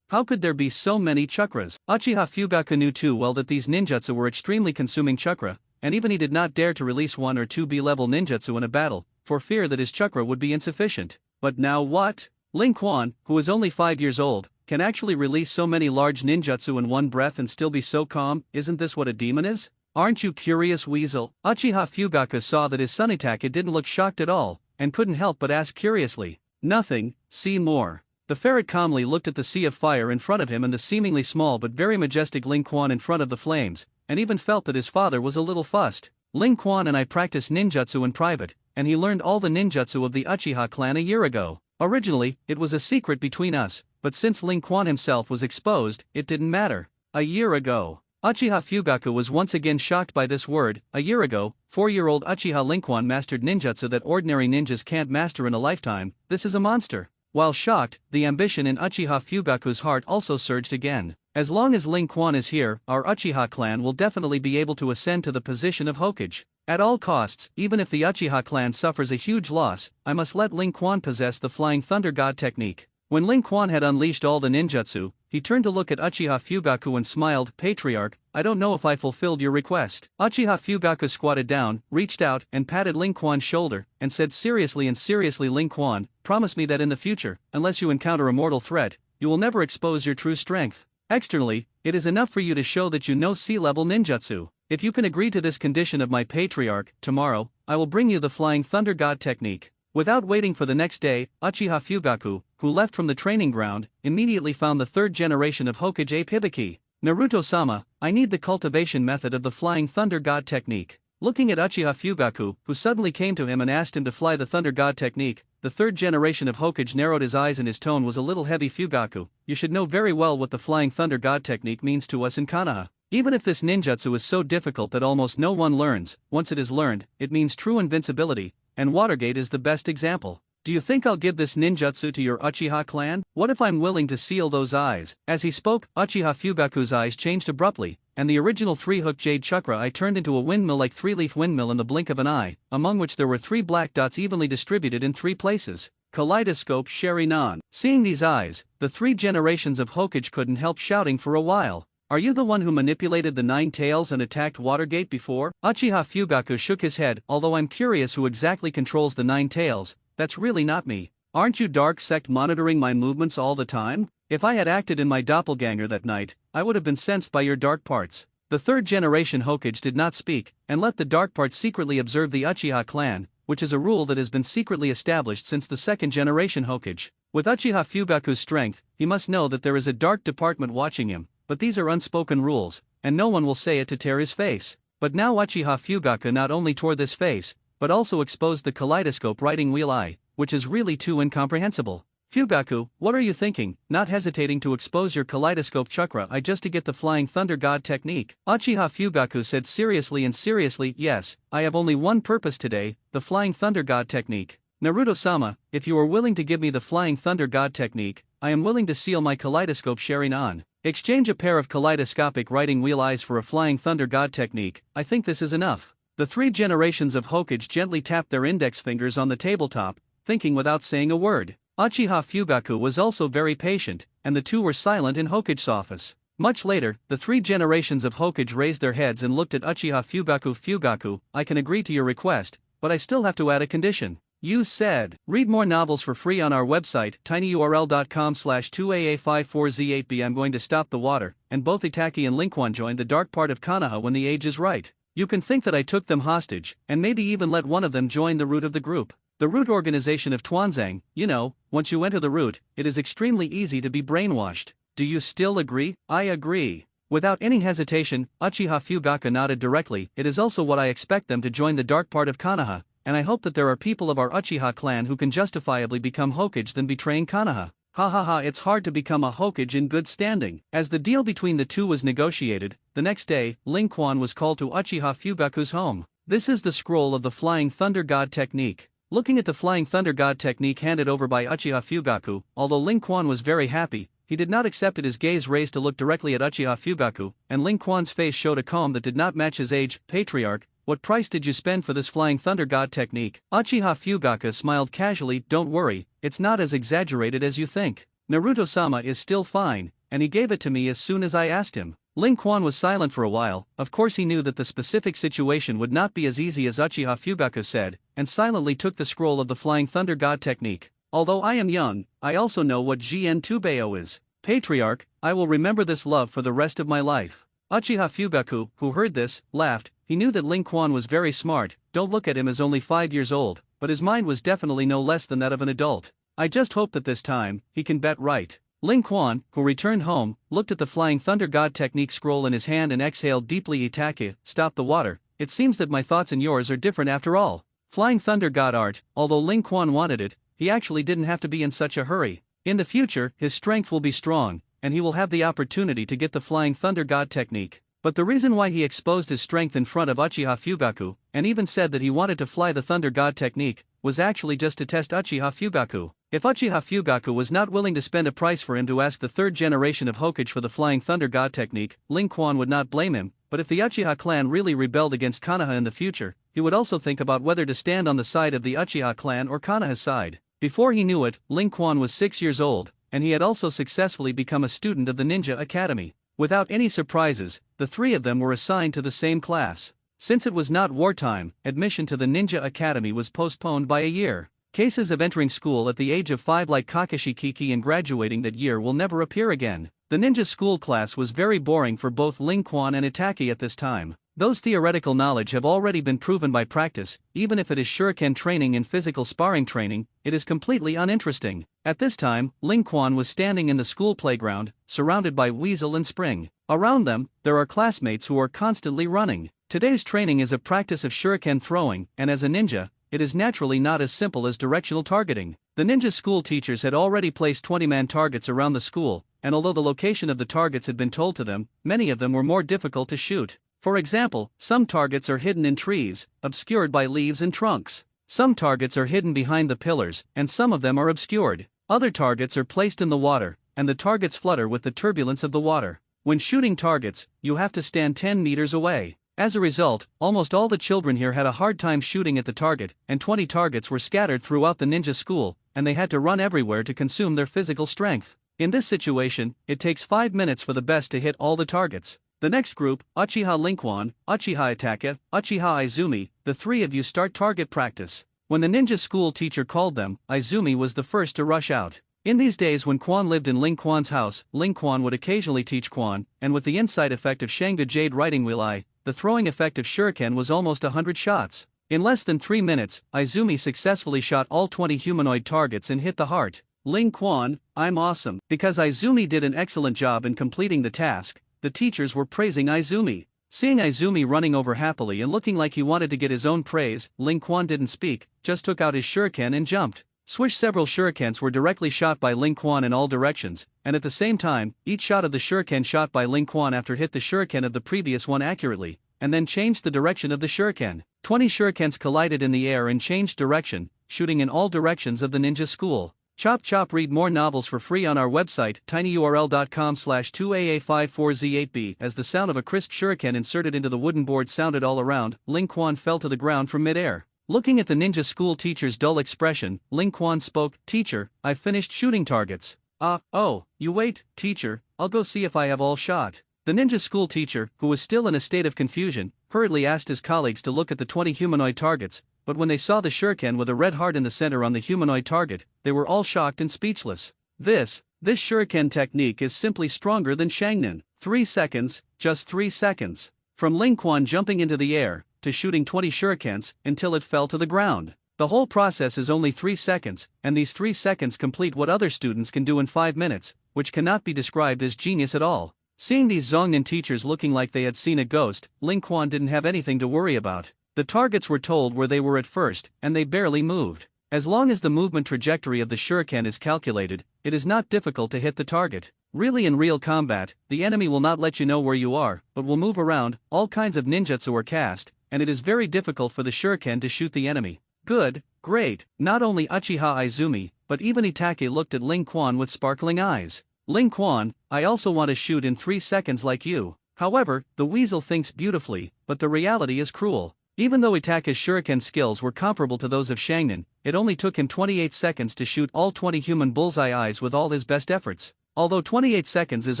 How could there be so many chakras? Uchiha Fugaku knew too well that these ninjutsu were extremely consuming chakra, and even he did not dare to release 1 or 2 B-level ninjutsu in a battle, for fear that his chakra would be insufficient. But now what? Ling Quan, who is only 5 years old, can actually release so many large ninjutsu in one breath and still be so calm. Isn't this what a demon is? Aren't you curious, weasel? Uchiha Fugaku saw that his son Itake didn't look shocked at all, and couldn't help but ask curiously. Nothing, see more. The ferret calmly looked at the sea of fire in front of him and the seemingly small but very majestic Ling Quan in front of the flames, and even felt that his father was a little fussed. Ling Quan and I practiced ninjutsu in private, and he learned all the ninjutsu of the Uchiha clan a year ago. Originally, it was a secret between us, but since Ling Quan himself was exposed, it didn't matter. A year ago. Uchiha Fugaku was once again shocked by this word. A year ago, 4-year-old Uchiha Ling Quan mastered ninjutsu that ordinary ninjas can't master in a lifetime. This is a monster. While shocked, the ambition in Uchiha Fugaku's heart also surged again. As long as Ling Quan is here, our Uchiha clan will definitely be able to ascend to the position of Hokage. At all costs, even if the Uchiha clan suffers a huge loss, I must let Ling Quan possess the Flying Thunder God technique. When Ling Quan had unleashed all the ninjutsu, he turned to look at Uchiha Fugaku and smiled. Patriarch, I don't know if I fulfilled your request. Uchiha Fugaku squatted down, reached out, and patted Ling Quan's shoulder, and said seriously Ling Quan, promise me that in the future, unless you encounter a mortal threat, you will never expose your true strength. Externally, it is enough for you to show that you know sea-level ninjutsu. If you can agree to this condition of my patriarch, tomorrow, I will bring you the Flying Thunder God technique. Without waiting for the next day, Uchiha Fugaku, who left from the training ground, immediately found the 3rd generation of Hokage Ape Hibiki. Naruto-sama, I need the cultivation method of the Flying Thunder God technique. Looking at Uchiha Fugaku, who suddenly came to him and asked him to fly the Thunder God technique, the 3rd generation of Hokage narrowed his eyes and his tone was a little heavy. Fugaku, you should know very well what the Flying Thunder God technique means to us in Konoha. Even if this ninjutsu is so difficult that almost no one learns, once it is learned, it means true invincibility, and Watergate is the best example. Do you think I'll give this ninjutsu to your Uchiha clan? What if I'm willing to seal those eyes? As he spoke, Uchiha Fugaku's eyes changed abruptly, and the original 3-hook jade chakra eye turned into a windmill like 3-leaf windmill in the blink of an eye, among which there were 3 black dots evenly distributed in 3 places. Kaleidoscope Sharinan. Seeing these eyes, the 3 generations of Hokage couldn't help shouting for a while. Are you the one who manipulated the 9 tails and attacked Watergate before? Uchiha Fugaku shook his head. Although I'm curious who exactly controls the 9 tails, that's really not me. Aren't you Dark Sect monitoring my movements all the time? If I had acted in my doppelganger that night, I would have been sensed by your dark parts. The 3rd generation Hokage did not speak, and let the dark parts secretly observe the Uchiha clan, which is a rule that has been secretly established since the 2nd generation Hokage. With Uchiha Fugaku's strength, he must know that there is a dark department watching him. But these are unspoken rules, and no one will say it to tear his face. But now Uchiha Fugaku not only tore this face, but also exposed the kaleidoscope writing wheel eye, which is really too incomprehensible. Fugaku, what are you thinking, not hesitating to expose your kaleidoscope chakra eye just to get the Flying Thunder God technique? Uchiha Fugaku said seriously, yes, I have only one purpose today, the Flying Thunder God technique. Naruto-sama, if you are willing to give me the Flying Thunder God technique, I am willing to seal my kaleidoscope Sharinan. Exchange a pair of kaleidoscopic writing wheel eyes for a Flying Thunder God technique. I think this is enough. The 3 generations of Hokage gently tapped their index fingers on the tabletop, thinking without saying a word. Uchiha Fugaku was also very patient, and the two were silent in Hokage's office. Much later, the three generations of Hokage raised their heads and looked at Uchiha Fugaku. Fugaku, I can agree to your request, but I still have to add a condition. You said, read more novels for free on our website, tinyurl.com/2aa54z8b. I'm going to stop the water, and both Itaki and Linkwon joined the dark part of Konoha when the age is right. You can think that I took them hostage, and maybe even let one of them join the root of the group. The root organization of Tuanzang, you know, once you enter the root, it is extremely easy to be brainwashed. Do you still agree? I agree. Without any hesitation, Uchiha Fugaku nodded directly. It is also what I expect them to join the dark part of Konoha, and I hope that there are people of our Uchiha clan who can justifiably become Hokage than betraying Konoha. Ha ha ha, it's hard to become a Hokage in good standing. As the deal between the two was negotiated, the next day, Linkwon was called to Uchiha Fugaku's home. This is the scroll of the Flying Thunder God technique. Looking at the Flying Thunder God technique handed over by Uchiha Fugaku, although Linkwon was very happy, he did not accept it. His gaze raised to look directly at Uchiha Fugaku, and Linkwon's face showed a calm that did not match his age. Patriarch, what price did you spend for this Flying Thunder God technique? Uchiha Fugaku smiled casually. Don't worry, it's not as exaggerated as you think. Naruto-sama is still fine, and he gave it to me as soon as I asked him. Linkwon was silent for a while. Of course he knew that the specific situation would not be as easy as Uchiha Fugaku said, and silently took the scroll of the Flying Thunder God technique. Although I am young, I also know what Jien Tubeo is. Patriarch, I will remember this love for the rest of my life. Uchiha Fugaku, who heard this, laughed. He knew that Linkwon was very smart. Don't look at him as only 5 years old, but his mind was definitely no less than that of an adult. I just hope that this time, he can bet right. Linkwon, who returned home, looked at the Flying Thunder God technique scroll in his hand and exhaled deeply. Itake, stop the water. It seems that my thoughts and yours are different after all. Flying Thunder God art, although Linkwon wanted it, he actually didn't have to be in such a hurry. In the future, his strength will be strong, and he will have the opportunity to get the Flying Thunder God technique. But the reason why he exposed his strength in front of Uchiha Fugaku, and even said that he wanted to fly the Thunder God technique, was actually just to test Uchiha Fugaku. If Uchiha Fugaku was not willing to spend a price for him to ask the third generation of Hokage for the Flying Thunder God technique, Linkwon would not blame him. But if the Uchiha clan really rebelled against Konoha in the future, he would also think about whether to stand on the side of the Uchiha clan or Konoha's side. Before he knew it, Linkwon was 6 years old, and he had also successfully become a student of the Ninja Academy. Without any surprises, the three of them were assigned to the same class. Since it was not wartime, admission to the Ninja Academy was postponed by a year. Cases of entering school at the age of 5 like Kakashi Kiki and graduating that year will never appear again. The ninja school class was very boring for both Linkwon and Itaki at this time. Those theoretical knowledge have already been proven by practice. Even if it is shuriken training and physical sparring training, it is completely uninteresting. At this time, Linkwon was standing in the school playground, surrounded by Weasel and Spring. Around them, there are classmates who are constantly running. Today's training is a practice of shuriken throwing, and as a ninja, it is naturally not as simple as directional targeting. The ninja school teachers had already placed 20-man targets around the school, and although the location of the targets had been told to them, many of them were more difficult to shoot. For example, some targets are hidden in trees, obscured by leaves and trunks. Some targets are hidden behind the pillars, and some of them are obscured. Other targets are placed in the water, and the targets flutter with the turbulence of the water. When shooting targets, you have to stand 10 meters away. As a result, almost all the children here had a hard time shooting at the target, and 20 targets were scattered throughout the ninja school, and they had to run everywhere to consume their physical strength. In this situation, it takes 5 minutes for the best to hit all the targets. The next group, Uchiha Linkwon, Uchiha Itaka, Uchiha Izumi, the three of you start target practice. When the ninja school teacher called them, Izumi was the first to rush out. In these days when Kwon lived in Linkwon's house, Linkwon would occasionally teach Kwon, and with the inside effect of Shanga Jade Writing Wheel Eye, the throwing effect of shuriken was almost 100 shots. In less than 3 minutes, Izumi successfully shot all 20 humanoid targets and hit the heart. Linkwon, I'm awesome. Because Izumi did an excellent job in completing the task, the teachers were praising Izumi. Seeing Izumi running over happily and looking like he wanted to get his own praise, Linkwon didn't speak, just took out his shuriken and jumped. Swish! Several shurikens were directly shot by Linkwon in all directions, and at the same time, each shot of the shuriken shot by Linkwon after hit the shuriken of the previous one accurately, and then changed the direction of the shuriken. 20 shurikens collided in the air and changed direction, shooting in all directions of the ninja school. Chop chop! Read more novels for free on our website, tinyurl.com/2aa54z8b. As the sound of a crisp shuriken inserted into the wooden board sounded all around, Linkwon fell to the ground from midair. Looking at the ninja school teacher's dull expression, Ling Quan spoke, "Teacher, I've finished shooting targets." Oh, you wait, teacher, I'll go see if I have all shot." The ninja school teacher, who was still in a state of confusion, hurriedly asked his colleagues to look at the 20 humanoid targets, but when they saw the shuriken with a red heart in the center on the humanoid target, they were all shocked and speechless. This shuriken technique is simply stronger than Shangnan. 3 seconds, just 3 seconds. From Ling Quan jumping into the air, to shooting 20 shurikens, until it fell to the ground. The whole process is only 3 seconds, and these 3 seconds complete what other students can do in 5 minutes, which cannot be described as genius at all. Seeing these Zhongnan teachers looking like they had seen a ghost, Ling Quan didn't have anything to worry about. The targets were told where they were at first, and they barely moved. As long as the movement trajectory of the shuriken is calculated, it is not difficult to hit the target. Really, in real combat, the enemy will not let you know where you are, but will move around. All kinds of ninjutsu are cast, and it is very difficult for the shuriken to shoot the enemy. Good, great. Not only Uchiha Izumi, but even Itachi looked at Ling Quan with sparkling eyes. Ling Quan, I also want to shoot in 3 seconds like you. However, the weasel thinks beautifully, but the reality is cruel. Even though Itachi's shuriken skills were comparable to those of Shangnan, it only took him 28 seconds to shoot all 20 human bullseye eyes with all his best efforts. Although 28 seconds is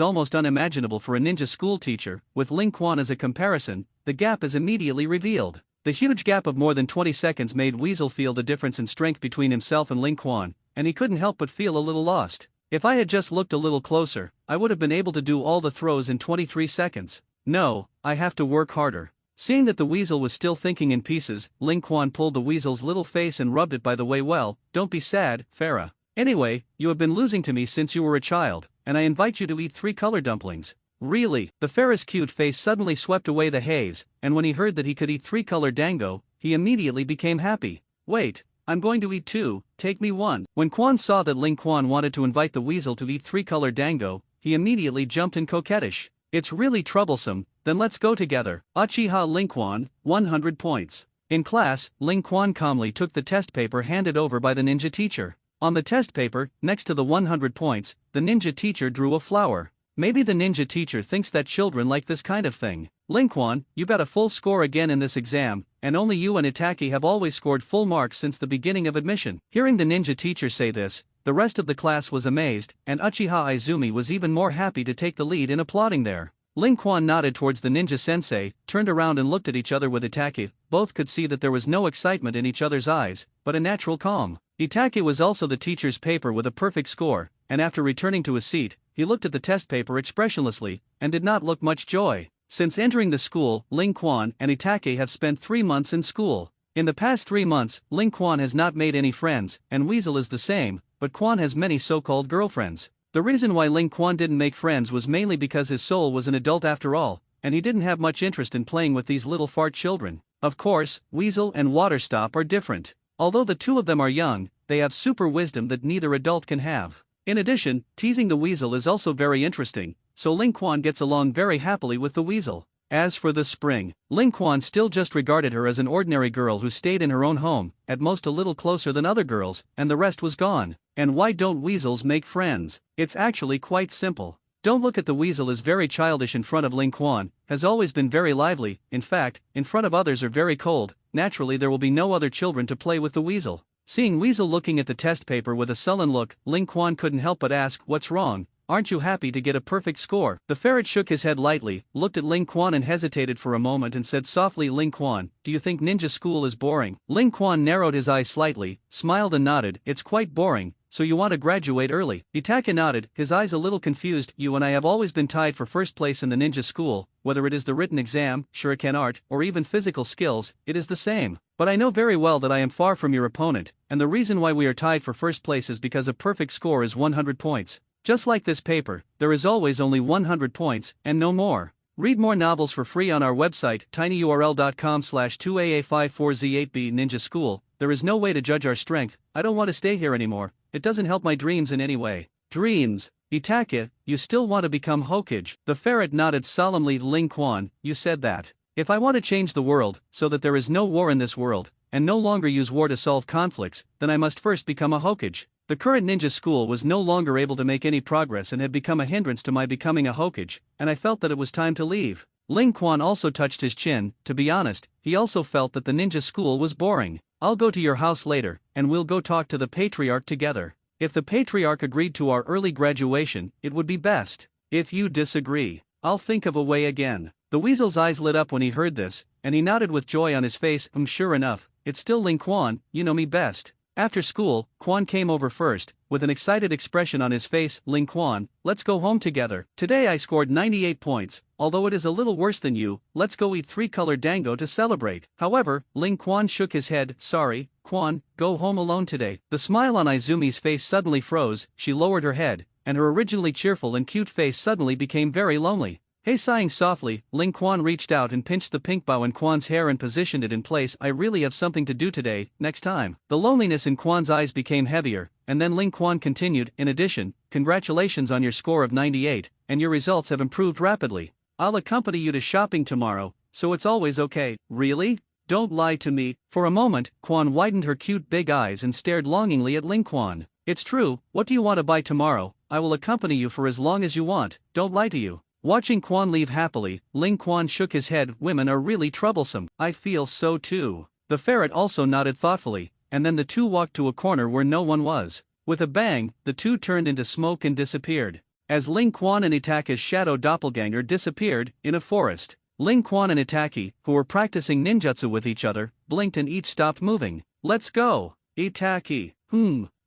almost unimaginable for a ninja school teacher, with Ling Quan as a comparison, the gap is immediately revealed. The huge gap of more than 20 seconds made Weasel feel the difference in strength between himself and Ling Quan, and he couldn't help but feel a little lost. If I had just looked a little closer, I would have been able to do all the throws in 23 seconds. No, I have to work harder. Seeing that the weasel was still thinking in pieces, Ling Quan pulled the weasel's little face and rubbed it by the way. Well, don't be sad, Farah. Anyway, you have been losing to me since you were a child, and I invite you to eat 3 color dumplings. Really? The Farah's cute face suddenly swept away the haze, and when he heard that he could eat 3 color dango, he immediately became happy. Wait, I'm going to eat 2, take me 1. When Quan saw that Ling Quan wanted to invite the weasel to eat 3 color dango, he immediately jumped in coquettish. It's really troublesome, then let's go together. Uchiha Ling Quan, 100 points. In class, Ling Quan calmly took the test paper handed over by the ninja teacher. On the test paper, next to the 100 points, the ninja teacher drew a flower. Maybe the ninja teacher thinks that children like this kind of thing. Ling Quan, you got a full score again in this exam, and only you and Itachi have always scored full marks since the beginning of admission. Hearing the ninja teacher say this, the rest of the class was amazed, and Uchiha Izumi was even more happy to take the lead in applauding there. Ling Quan nodded towards the ninja sensei, turned around and looked at each other with Itachi. Both could see that there was no excitement in each other's eyes, but a natural calm. Itachi was also the teacher's paper with a perfect score, and after returning to his seat, he looked at the test paper expressionlessly, and did not look much joy. Since entering the school, Ling Quan and Itachi have spent 3 months in school. In the past 3 months, Ling Quan has not made any friends, and Weasel is the same, but Quan has many so-called girlfriends. The reason why Ling Quan didn't make friends was mainly because his soul was an adult after all, and he didn't have much interest in playing with these little fart children. Of course, Weasel and Waterstop are different. Although the two of them are young, they have super wisdom that neither adult can have. In addition, teasing the weasel is also very interesting, so Ling Quan gets along very happily with the weasel. As for the spring, Ling Quan still just regarded her as an ordinary girl who stayed in her own home, at most a little closer than other girls, and the rest was gone. And why don't weasels make friends? It's actually quite simple. Don't look at the weasel as very childish in front of Ling Quan, has always been very lively, in fact, in front of others are very cold. Naturally there will be no other children to play with the weasel. Seeing Weasel looking at the test paper with a sullen look, Ling Quan couldn't help but ask, "What's wrong? Aren't you happy to get a perfect score?" The ferret shook his head lightly, looked at Ling Quan and hesitated for a moment and said softly, "Ling Quan, do you think ninja school is boring?" Ling Quan narrowed his eyes slightly, smiled and nodded, "It's quite boring, so you want to graduate early?" Itachi nodded, his eyes a little confused. "You and I have always been tied for first place in the ninja school, whether it is the written exam, shuriken art, or even physical skills, it is the same. But I know very well that I am far from your opponent, and the reason why we are tied for first place is because a perfect score is 100 points. Just like this paper, there is always only 100 points, and no more. Read more novels for free on our website, tinyurl.com/2aa54z8b Ninja School. There is no way to judge our strength. I don't want to stay here anymore. It doesn't help my dreams in any way." Dreams? Itachi, you still want to become Hokage? The ferret nodded solemnly. "Ling Quan, you said that. If I want to change the world, so that there is no war in this world, and no longer use war to solve conflicts, then I must first become a Hokage." The current ninja school was no longer able to make any progress and had become a hindrance to my becoming a Hokage, and I felt that it was time to leave. Ling Quan also touched his chin. To be honest, he also felt that the ninja school was boring. I'll go to your house later, and we'll go talk to the patriarch together. If the patriarch agreed to our early graduation, it would be best. If you disagree, I'll think of a way again. The weasel's eyes lit up when he heard this, and he nodded with joy on his face. Sure enough, it's still Ling Quan, you know me best. After school, Quan came over first, with an excited expression on his face. Ling Quan, let's go home together. Today I scored 98 points, although it is a little worse than you. Let's go eat 3-colored dango to celebrate. However, Ling Quan shook his head. Sorry, Quan, go home alone today. The smile on Izumi's face suddenly froze. She lowered her head, and her originally cheerful and cute face suddenly became very lonely. Hey, sighing softly, Ling Quan reached out and pinched the pink bow in Quan's hair and positioned it in place. I really have something to do today, next time. The loneliness in Quan's eyes became heavier, and then Ling Quan continued, in addition, congratulations on your score of 98, and your results have improved rapidly. I'll accompany you to shopping tomorrow, so it's always okay. Really? Don't lie to me. For a moment, Quan widened her cute big eyes and stared longingly at Ling Quan. It's true, what do you want to buy tomorrow? I will accompany you for as long as you want, don't lie to you. Watching Quan leave happily, Ling Quan shook his head. Women are really troublesome. I feel so too. The ferret also nodded thoughtfully, and then the two walked to a corner where no one was. With a bang, the two turned into smoke and disappeared. As Ling Quan and Itake's shadow doppelganger disappeared, in a forest, Ling Quan and Itake, who were practicing ninjutsu with each other, blinked and each stopped moving. Let's go! Itake.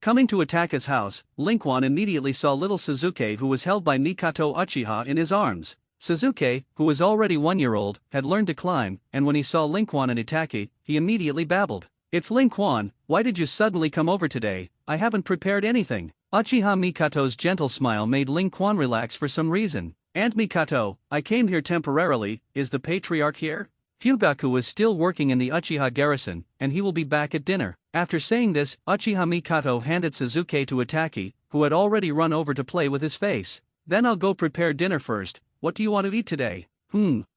Coming to Itake's house, Ling Quan immediately saw little Suzuki, who was held by Mikoto Uchiha in his arms. Suzuki, who was already 1 year old, had learned to climb, and when he saw Ling Quan and Itake, he immediately babbled. It's Ling Quan, why did you suddenly come over today? I haven't prepared anything. Uchiha Mikoto's gentle smile made Ling Quan relax for some reason. Aunt Mikoto, I came here temporarily. Is the patriarch here? Fugaku is still working in the Uchiha garrison, and he will be back at dinner. After saying this, Uchiha Mikoto handed Suzuki to Itake, who had already run over to play with his face. Then I'll go prepare dinner first. What do you want to eat today?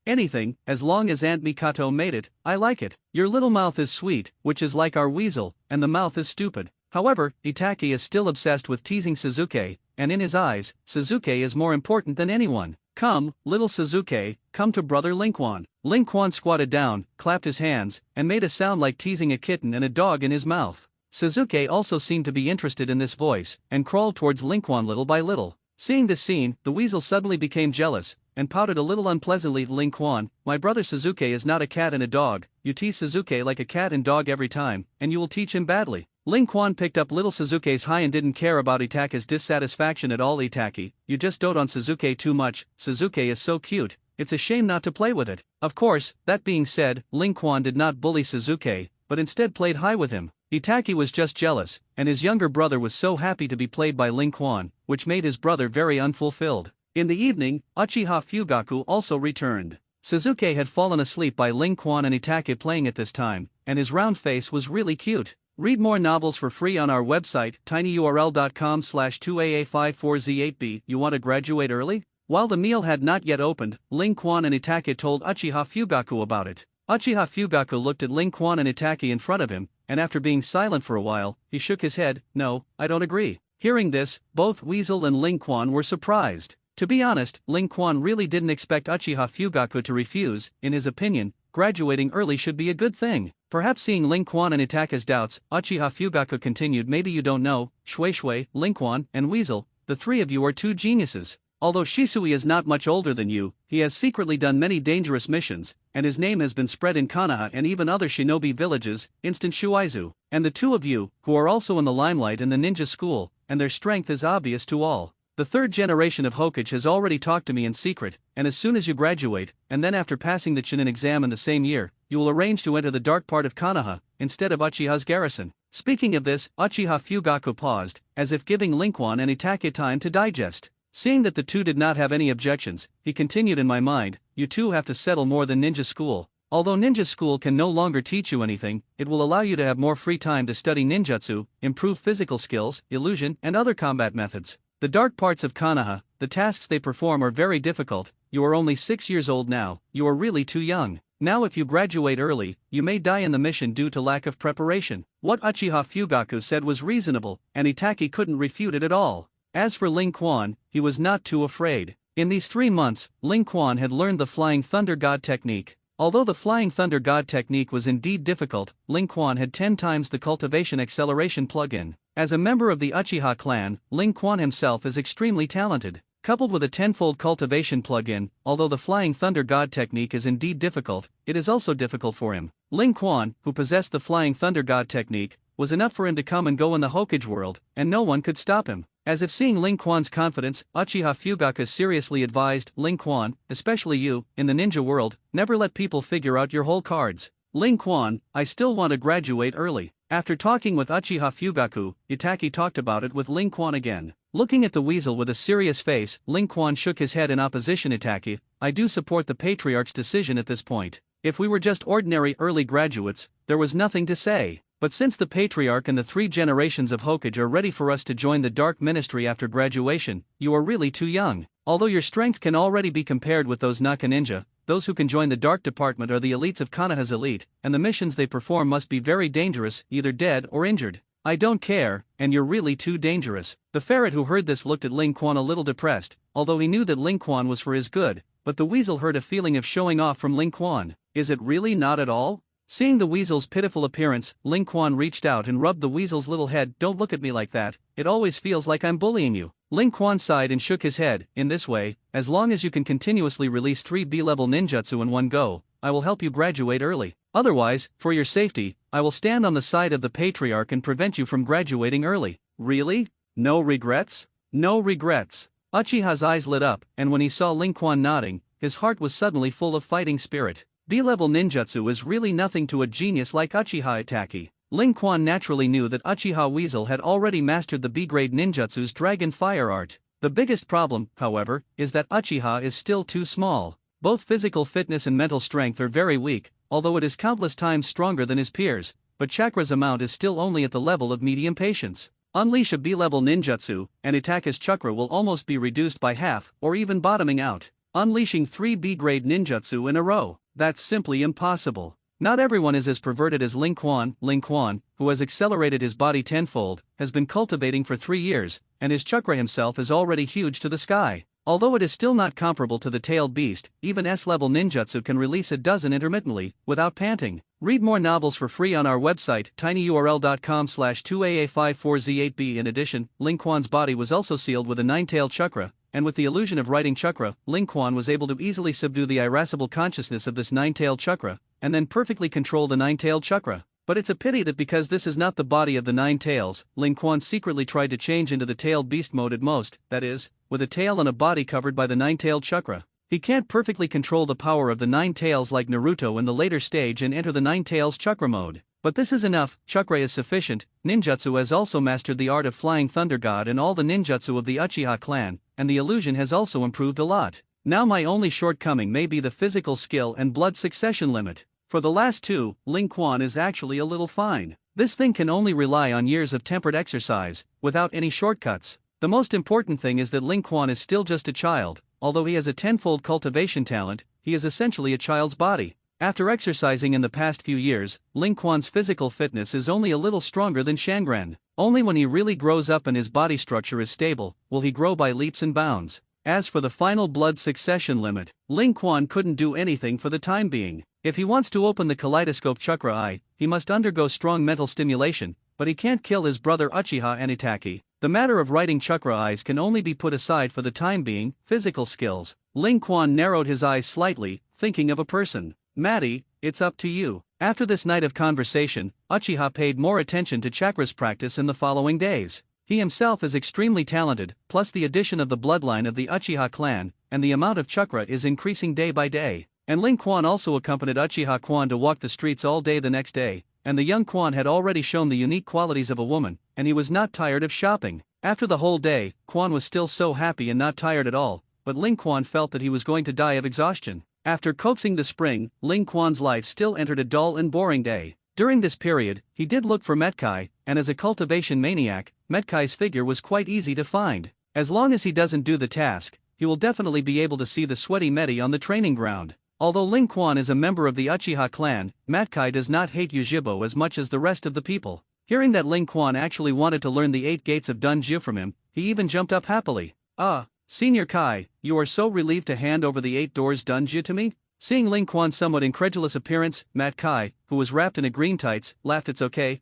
Anything, as long as Aunt Mikoto made it. I like it. Your little mouth is sweet, which is like our weasel, and the mouth is stupid. However, Itake is still obsessed with teasing Suzuki, and in his eyes, Suzuki is more important than anyone. Come, little Suzuki, come to brother Ling Quan. Ling Quan squatted down, clapped his hands, and made a sound like teasing a kitten and a dog in his mouth. Suzuki also seemed to be interested in this voice, and crawled towards Ling Quan little by little. Seeing this scene, the weasel suddenly became jealous, and pouted a little unpleasantly. Ling Quan, my brother Suzuki is not a cat and a dog. You tease Suzuki like a cat and dog every time, and you will teach him badly. Ling Quan picked up little Suzuki's high and didn't care about Itake's dissatisfaction at all. Itake, you just dote on Suzuki too much. Suzuki is so cute, it's a shame not to play with it. Of course, that being said, Ling Quan did not bully Suzuki, but instead played high with him. Itake was just jealous, and his younger brother was so happy to be played by Ling Quan, which made his brother very unfulfilled. In the evening, Uchiha Fugaku also returned. Suzuki had fallen asleep by Ling Quan and Itake playing at this time, and his round face was really cute. Read more novels for free on our website, tinyurl.com/2aa54z8b. You want to graduate early? While the meal had not yet opened, Ling Quan and Itake told Uchiha Fugaku about it. Uchiha Fugaku looked at Ling Quan and Itake in front of him, and after being silent for a while, he shook his head. No, I don't agree. Hearing this, both Weasel and Ling Quan were surprised. To be honest, Ling Quan really didn't expect Uchiha Fugaku to refuse. In his opinion, graduating early should be a good thing. Perhaps seeing Ling Quan and Itake's doubts, Uchiha Fugaku continued, maybe you don't know, Shui, Ling Quan, and Weasel, the three of you are two geniuses. Although Shisui is not much older than you, he has secretly done many dangerous missions, and his name has been spread in Konoha and even other shinobi villages, instant Shuizu. And the two of you, who are also in the limelight in the ninja school, and their strength is obvious to all. The third generation of Hokage has already talked to me in secret, and as soon as you graduate, and then after passing the Chunin exam in the same year, you will arrange to enter the dark part of Konoha, instead of Uchiha's garrison. Speaking of this, Uchiha Fugaku paused, as if giving Ling Quan and Itake time to digest. Seeing that the two did not have any objections, he continued, in my mind, you two have to settle more than ninja school. Although ninja school can no longer teach you anything, it will allow you to have more free time to study ninjutsu, improve physical skills, illusion, and other combat methods. The dark parts of Konoha, the tasks they perform are very difficult. You are only 6 years old now, you are really too young. Now if you graduate early, you may die in the mission due to lack of preparation. What Uchiha Fugaku said was reasonable, and Itake couldn't refute it at all. As for Ling Quan, he was not too afraid. In these 3 months, Ling Quan had learned the Flying Thunder God technique. Although the Flying Thunder God technique was indeed difficult, Ling Quan had 10 times the cultivation acceleration plug-in. As a member of the Uchiha clan, Ling Quan himself is extremely talented. Coupled with a tenfold cultivation plug-in, although the Flying Thunder God technique is indeed difficult, it is also difficult for him. Ling Quan, who possessed the Flying Thunder God technique, was enough for him to come and go in the Hokage world, and no one could stop him. As if seeing Ling Quan's confidence, Uchiha Fugaku seriously advised, Ling Quan, especially you, in the ninja world, never let people figure out your whole cards. Ling Quan, I still want to graduate early. After talking with Uchiha Fugaku, Itaki talked about it with Ling Quan again. Looking at the weasel with a serious face, Ling Quan shook his head in opposition. Itaki, I do support the patriarch's decision at this point. If we were just ordinary early graduates, there was nothing to say. But since the patriarch and the 3 generations of Hokage are ready for us to join the Dark Ministry after graduation, you are really too young. Although your strength can already be compared with those Naka ninja, those who can join the Dark Department are the elites of Konoha's elite, and the missions they perform must be very dangerous, either dead or injured. I don't care, and you're really too dangerous. The ferret who heard this looked at Ling Quan a little depressed, although he knew that Ling Quan was for his good, but the weasel heard a feeling of showing off from Ling Quan. Is it really not at all? Seeing the weasel's pitiful appearance, Ling Quan reached out and rubbed the weasel's little head. Don't look at me like that, it always feels like I'm bullying you. Ling Quan sighed and shook his head. In this way, as long as you can continuously release 3 B-level ninjutsu in one go, I will help you graduate early. Otherwise, for your safety, I will stand on the side of the patriarch and prevent you from graduating early. Really? No regrets? No regrets. Uchiha's eyes lit up, and when he saw Ling Quan nodding, his heart was suddenly full of fighting spirit. B-level ninjutsu is really nothing to a genius like Uchiha Itaki. Ling Quan naturally knew that Uchiha Weasel had already mastered the B-grade ninjutsu's dragon fire art. The biggest problem, however, is that Uchiha is still too small. Both physical fitness and mental strength are very weak, although it is countless times stronger than his peers, but chakra's amount is still only at the level of medium patience. Unleash a B-level ninjutsu, and Itaka's chakra will almost be reduced by half, or even bottoming out. Unleashing 3 B-grade ninjutsu in a row, that's simply impossible. Not everyone is as perverted as Ling Quan. Ling Quan, who has accelerated his body tenfold, has been cultivating for 3 years, and his chakra himself is already huge to the sky. Although it is still not comparable to the tailed beast, even S-level ninjutsu can release a dozen intermittently, without panting. Read more novels for free on our website, tinyurl.com/2AA54Z8B. In addition, Ling Quan's body was also sealed with a 9-tailed chakra, and with the illusion of writing chakra, Ling Quan was able to easily subdue the irascible consciousness of this 9-tailed chakra, and then perfectly control the 9-tailed chakra. But it's a pity that because this is not the body of the 9 tails, Ling Quan secretly tried to change into the tailed beast mode at most, that is, with a tail and a body covered by the 9-tailed chakra. He can't perfectly control the power of the 9 tails like Naruto in the later stage and enter the 9 tails chakra mode. But this is enough, chakra is sufficient. Ninjutsu has also mastered the art of Flying Thunder God and all the ninjutsu of the Uchiha clan, and the illusion has also improved a lot. Now my only shortcoming may be the physical skill and blood succession limit. For the last 2, Ling Quan is actually a little fine. This thing can only rely on years of tempered exercise, without any shortcuts. The most important thing is that Ling Quan is still just a child. Although he has a tenfold cultivation talent, he is essentially a child's body. After exercising in the past few years, Ling Quan's physical fitness is only a little stronger than Shangren. Only when he really grows up and his body structure is stable, will he grow by leaps and bounds. As for the final blood succession limit, Ling Quan couldn't do anything for the time being. If he wants to open the kaleidoscope chakra eye, he must undergo strong mental stimulation, but he can't kill his brother Uchiha and Itaki. The matter of writing chakra eyes can only be put aside for the time being. Physical skills. Ling Quan narrowed his eyes slightly, thinking of a person. Maddie, it's up to you. After this night of conversation, Uchiha paid more attention to chakra's practice in the following days. He himself is extremely talented, plus the addition of the bloodline of the Uchiha clan, and the amount of chakra is increasing day by day. And Ling Quan also accompanied Uchiha Quan to walk the streets all day the next day, and the young Quan had already shown the unique qualities of a woman, and he was not tired of shopping. After the whole day, Quan was still so happy and not tired at all, but Ling Quan felt that he was going to die of exhaustion. After coaxing the spring, Ling Quan's life still entered a dull and boring day. During this period, he did look for Metkai, and as a cultivation maniac, Metkai's figure was quite easy to find. As long as he doesn't do the task, he will definitely be able to see the sweaty Meti on the training ground. Although Ling Quan is a member of the Uchiha clan, Metkai does not hate Yojimbo as much as the rest of the people. Hearing that Ling Quan actually wanted to learn the 8 gates of Dunjia from him, he even jumped up happily. Ah, Senior Kai, you are so relieved to hand over the 8 doors Dunjia to me? Seeing Ling Quan's somewhat incredulous appearance, Matt Kai, who was wrapped in a green tights, laughed. It's okay.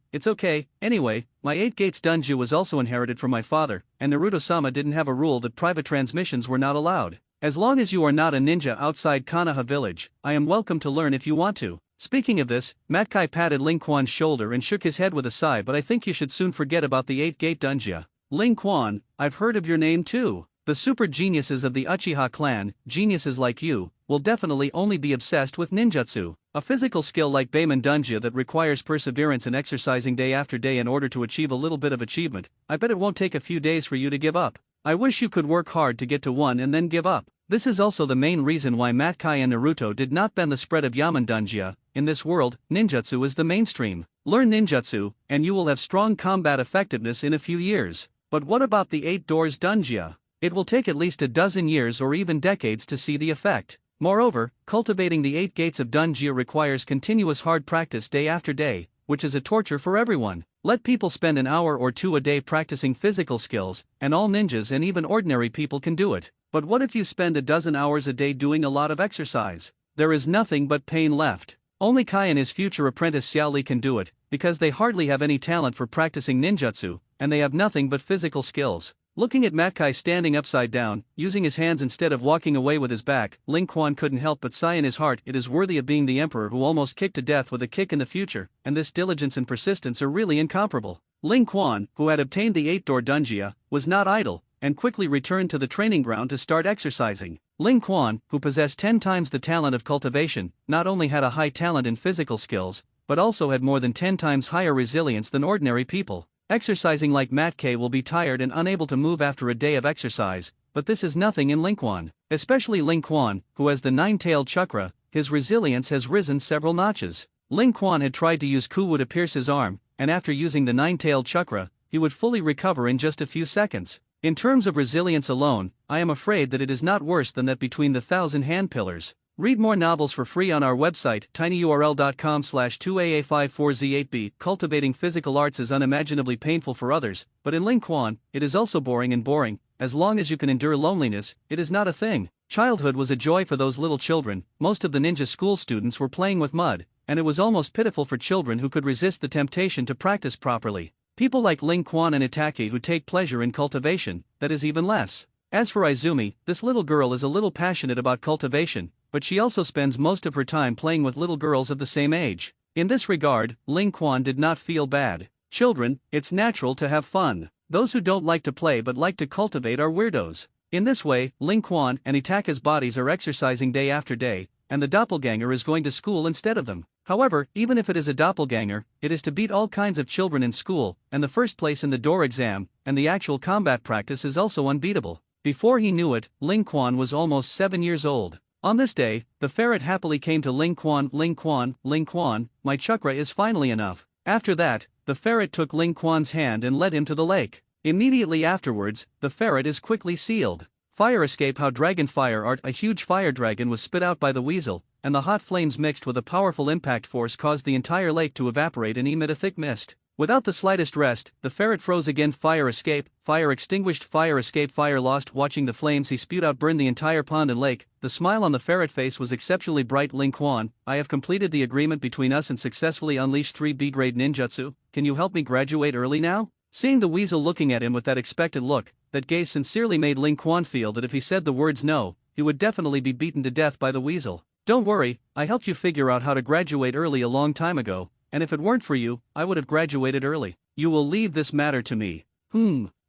Anyway, my 8 gates dungeon was also inherited from my father, and Naruto-sama didn't have a rule that private transmissions were not allowed. As long as you are not a ninja outside Konoha village, I am welcome to learn if you want to. Speaking of this, Matt Kai patted Ling Quan's shoulder and shook his head with a sigh. But I think you should soon forget about the 8 gate dungeon. Ling Quan, I've heard of your name too. The super geniuses of the Uchiha clan, geniuses like you, will definitely only be obsessed with ninjutsu, a physical skill like Beiman Dunjia that requires perseverance and exercising day after day in order to achieve a little bit of achievement. I bet it won't take a few days for you to give up. I wish you could work hard to get to one and then give up. This is also the main reason why Matt Kai and Naruto did not bend the spread of Yaman Dunjia. In this world, ninjutsu is the mainstream. Learn ninjutsu, and you will have strong combat effectiveness in a few years. But what about the 8 doors Dunjia? It will take at least a dozen years or even decades to see the effect. Moreover, cultivating the 8 gates of Dunjia requires continuous hard practice day after day, which is a torture for everyone. Let people spend an hour or two a day practicing physical skills, and all ninjas and even ordinary people can do it. But what if you spend a dozen hours a day doing a lot of exercise? There is nothing but pain left. Only Kai and his future apprentice Xiao Li can do it, because they hardly have any talent for practicing ninjutsu, and they have nothing but physical skills. Looking at Matt Kai standing upside down, using his hands instead of walking away with his back, Ling Quan couldn't help but sigh in his heart. It is worthy of being the emperor who almost kicked to death with a kick in the future, and this diligence and persistence are really incomparable. Ling Quan, who had obtained the 8-door Dunjia, was not idle, and quickly returned to the training ground to start exercising. Ling Quan, who possessed 10 times the talent of cultivation, not only had a high talent in physical skills, but also had more than 10 times higher resilience than ordinary people. Exercising like Matt K will be tired and unable to move after a day of exercise, but this is nothing in Ling Quan. Especially Ling Quan, who has the 9-tailed chakra, his resilience has risen several notches. Ling Quan had tried to use Kuwu to pierce his arm, and after using the 9-tailed chakra, he would fully recover in just a few seconds. In terms of resilience alone, I am afraid that it is not worse than that between the 1,000 hand pillars. Read more novels for free on our website, tinyurl.com/2aa54z8b. Cultivating physical arts is unimaginably painful for others, but in Ling Quan, it is also boring and boring. As long as you can endure loneliness, it is not a thing. Childhood was a joy for those little children. Most of the ninja school students were playing with mud, and it was almost pitiful for children who could resist the temptation to practice properly. People like Ling Quan and Itake who take pleasure in cultivation, that is even less. As for Izumi, this little girl is a little passionate about cultivation, but she also spends most of her time playing with little girls of the same age. In this regard, Ling Quan did not feel bad. Children, it's natural to have fun. Those who don't like to play but like to cultivate are weirdos. In this way, Ling Quan and Itake's bodies are exercising day after day, and the doppelganger is going to school instead of them. However, even if it is a doppelganger, it is to beat all kinds of children in school, and the first place in the door exam, and the actual combat practice is also unbeatable. Before he knew it, Ling Quan was almost 7 years old. On this day, the ferret happily came to Ling Quan. Ling Quan, my chakra is finally enough. After that, the ferret took Ling Quan's hand and led him to the lake. Immediately afterwards, the ferret is quickly sealed. Fire escape. How dragon fire art. A huge fire dragon was spit out by the weasel, and the hot flames mixed with a powerful impact force caused the entire lake to evaporate and emit a thick mist. Without the slightest rest, the ferret froze again. Fire escape, fire extinguished, fire escape, fire lost. Watching the flames he spewed out burn the entire pond and lake, the smile on the ferret face was exceptionally bright. Ling Quan, I have completed the agreement between us and successfully unleashed 3 B-grade ninjutsu. Can you help me graduate early now? Seeing the weasel looking at him with that expectant look, that gaze sincerely made Ling Quan feel that if he said the words no, he would definitely be beaten to death by the weasel. Don't worry, I helped you figure out how to graduate early a long time ago. And if it weren't for you, I would have graduated early. You will leave this matter to me.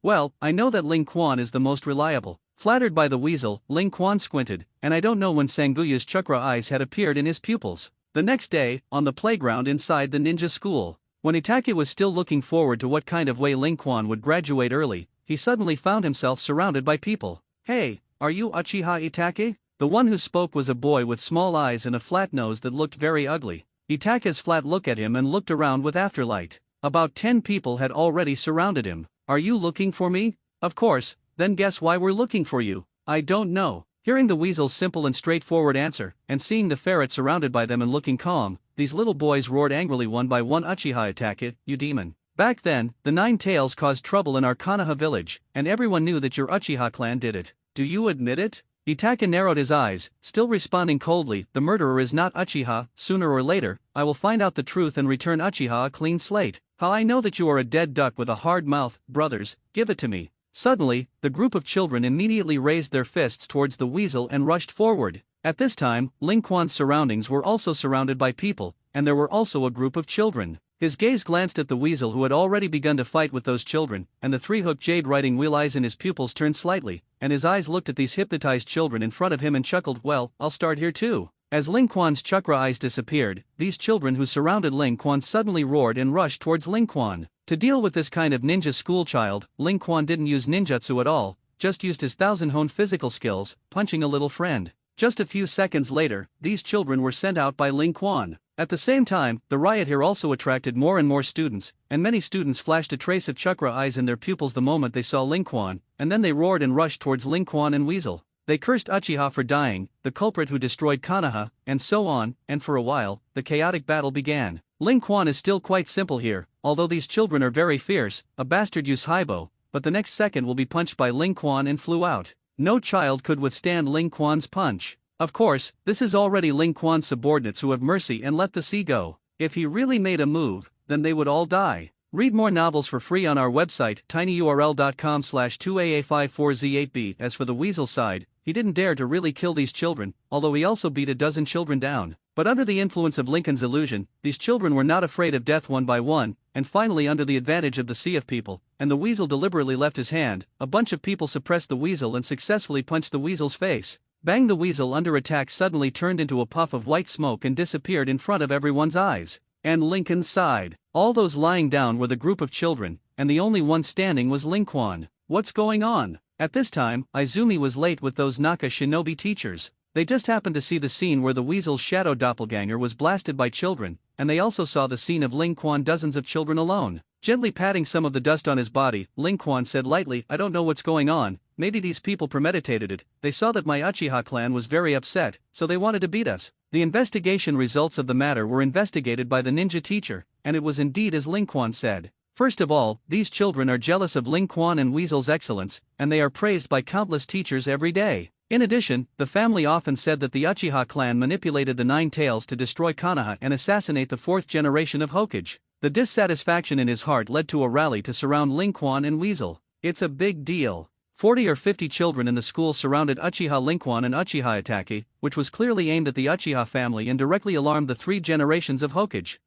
Well, I know that Ling Quan is the most reliable. Flattered by the weasel, Ling Quan squinted, and I don't know when Sanguya's chakra eyes had appeared in his pupils. The next day, on the playground inside the ninja school, when Itake was still looking forward to what kind of way Ling Quan would graduate early, he suddenly found himself surrounded by people. Hey, are you Uchiha Itake? The one who spoke was a boy with small eyes and a flat nose that looked very ugly. Itake's flat looked at him and looked around with afterlight. About 10 people had already surrounded him. Are you looking for me? Of course, then guess why we're looking for you. I don't know. Hearing the weasel's simple and straightforward answer, and seeing the ferret surrounded by them and looking calm, these little boys roared angrily one by one. Uchiha Itake, you demon. Back then, the 9 tails caused trouble in our Konoha village, and everyone knew that your Uchiha clan did it. Do you admit it? Itaka narrowed his eyes, still responding coldly, the murderer is not Uchiha. Sooner or later, I will find out the truth and return Uchiha a clean slate. How I know that you are a dead duck with a hard mouth, brothers, give it to me. Suddenly, the group of children immediately raised their fists towards the weasel and rushed forward. At this time, Ling Quan's surroundings were also surrounded by people, and there were also a group of children. His gaze glanced at the weasel who had already begun to fight with those children, and the three-hooked jade riding wheel eyes in his pupils turned slightly, and his eyes looked at these hypnotized children in front of him and chuckled, well, I'll start here too. As Ling Quan's chakra eyes disappeared, these children who surrounded Ling Quan suddenly roared and rushed towards Ling Quan. To deal with this kind of ninja school child, Ling Quan didn't use ninjutsu at all, just used his thousand-honed physical skills, punching a little friend. Just a few seconds later, these children were sent out by Ling Quan. At the same time, the riot here also attracted more and more students, and many students flashed a trace of chakra eyes in their pupils the moment they saw Ling Quan, and then they roared and rushed towards Ling Quan and Weasel. They cursed Uchiha for dying, the culprit who destroyed Konoha, and so on, and for a while, the chaotic battle began. Ling Quan is still quite simple here, although these children are very fierce, a bastard used Haibo, but the next second will be punched by Ling Quan and flew out. No child could withstand Ling Quan's punch. Of course, this is already Ling Quan's subordinates who have mercy and let the sea go. If he really made a move, then they would all die. Read more novels for free on our website tinyurl.com/2aa54z8b. As for the weasel side, he didn't dare to really kill these children, although he also beat a dozen children down. But under the influence of Lincoln's illusion, these children were not afraid of death one by one, and finally under the advantage of the sea of people, and the weasel deliberately left his hand, a bunch of people suppressed the weasel and successfully punched the weasel's face. Bang! The weasel under attack suddenly turned into a puff of white smoke and disappeared in front of everyone's eyes. And Lincoln sighed. All those lying down were the group of children, and the only one standing was Ling Quan. What's going on? At this time, Izumi was late with those Naka shinobi teachers. They just happened to see the scene where the weasel's shadow doppelganger was blasted by children, and they also saw the scene of Ling Quan dozens of children alone. Gently patting some of the dust on his body, Ling Quan said lightly, I don't know what's going on, maybe these people premeditated it, they saw that my Uchiha clan was very upset, so they wanted to beat us. The investigation results of the matter were investigated by the ninja teacher, and it was indeed as Ling Quan said. First of all, these children are jealous of Ling Quan and Weasel's excellence, and they are praised by countless teachers every day. In addition, the family often said that the Uchiha clan manipulated the Nine Tails to destroy Konoha and assassinate the fourth generation of Hokage. The dissatisfaction in his heart led to a rally to surround Ling Quan and Weasel. It's a big deal. 40 or 50 children in the school surrounded Uchiha Ling Quan and Uchiha Itachi, which was clearly aimed at the Uchiha family and directly alarmed the three generations of Hokage.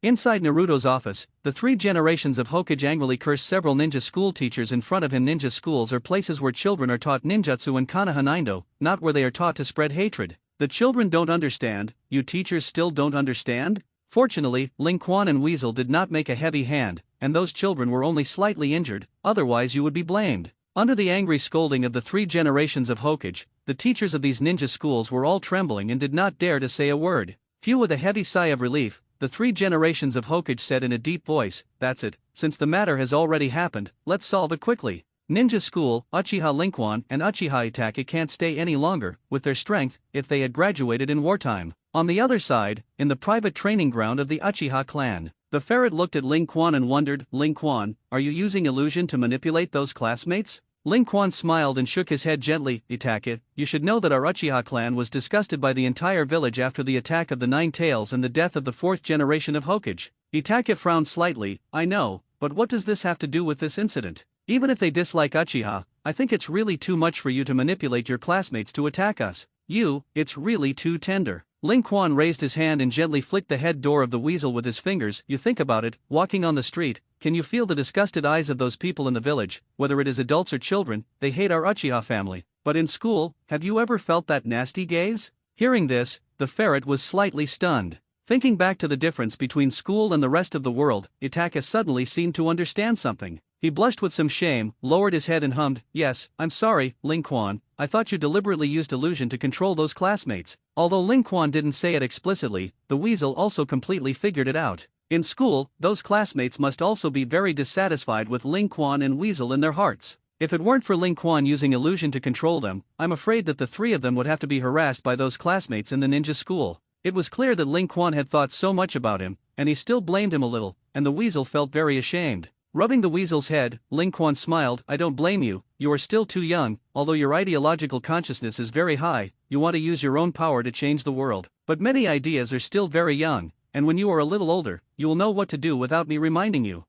Inside Naruto's office, the three generations of Hokage angrily cursed several ninja school teachers in front of him. Ninja schools are places where children are taught ninjutsu and Konoha Nindo, not where they are taught to spread hatred. The children don't understand, you teachers still don't understand? Fortunately, Ling Quan and Weasel did not make a heavy hand, and those children were only slightly injured, otherwise you would be blamed. Under the angry scolding of the three generations of Hokage, the teachers of these ninja schools were all trembling and did not dare to say a word. Few with a heavy sigh of relief, the three generations of Hokage said in a deep voice, that's it, since the matter has already happened, let's solve it quickly. Ninja school, Uchiha Ling Quan and Uchiha Itachi can't stay any longer, with their strength, if they had graduated in wartime. On the other side, in the private training ground of the Uchiha clan, the ferret looked at Ling Quan and wondered, Ling Quan, are you using illusion to manipulate those classmates? Ling Quan smiled and shook his head gently, Itachi, you should know that our Uchiha clan was disgusted by the entire village after the attack of the Nine Tails and the death of the fourth generation of Hokage. Itachi frowned slightly, I know, but what does this have to do with this incident? Even if they dislike Uchiha, I think it's really too much for you to manipulate your classmates to attack us. It's really too tender. Ling Quan raised his hand and gently flicked the head door of the weasel with his fingers. You think about it, walking on the street, can you feel the disgusted eyes of those people in the village, whether it is adults or children, they hate our Uchiha family. But in school, have you ever felt that nasty gaze? Hearing this, the ferret was slightly stunned. Thinking back to the difference between school and the rest of the world, Itachi suddenly seemed to understand something. He blushed with some shame, lowered his head and hummed, yes, I'm sorry, Ling Quan, I thought you deliberately used illusion to control those classmates. Although Ling Quan didn't say it explicitly, the weasel also completely figured it out. In school, those classmates must also be very dissatisfied with Ling Quan and Weasel in their hearts. If it weren't for Ling Quan using illusion to control them, I'm afraid that the three of them would have to be harassed by those classmates in the ninja school. It was clear that Ling Quan had thought so much about him, and he still blamed him a little, and the weasel felt very ashamed. Rubbing the weasel's head, Ling Quan smiled. I don't blame you, you are still too young, although your ideological consciousness is very high, you want to use your own power to change the world. But many ideas are still very young, and when you are a little older, you will know what to do without me reminding you.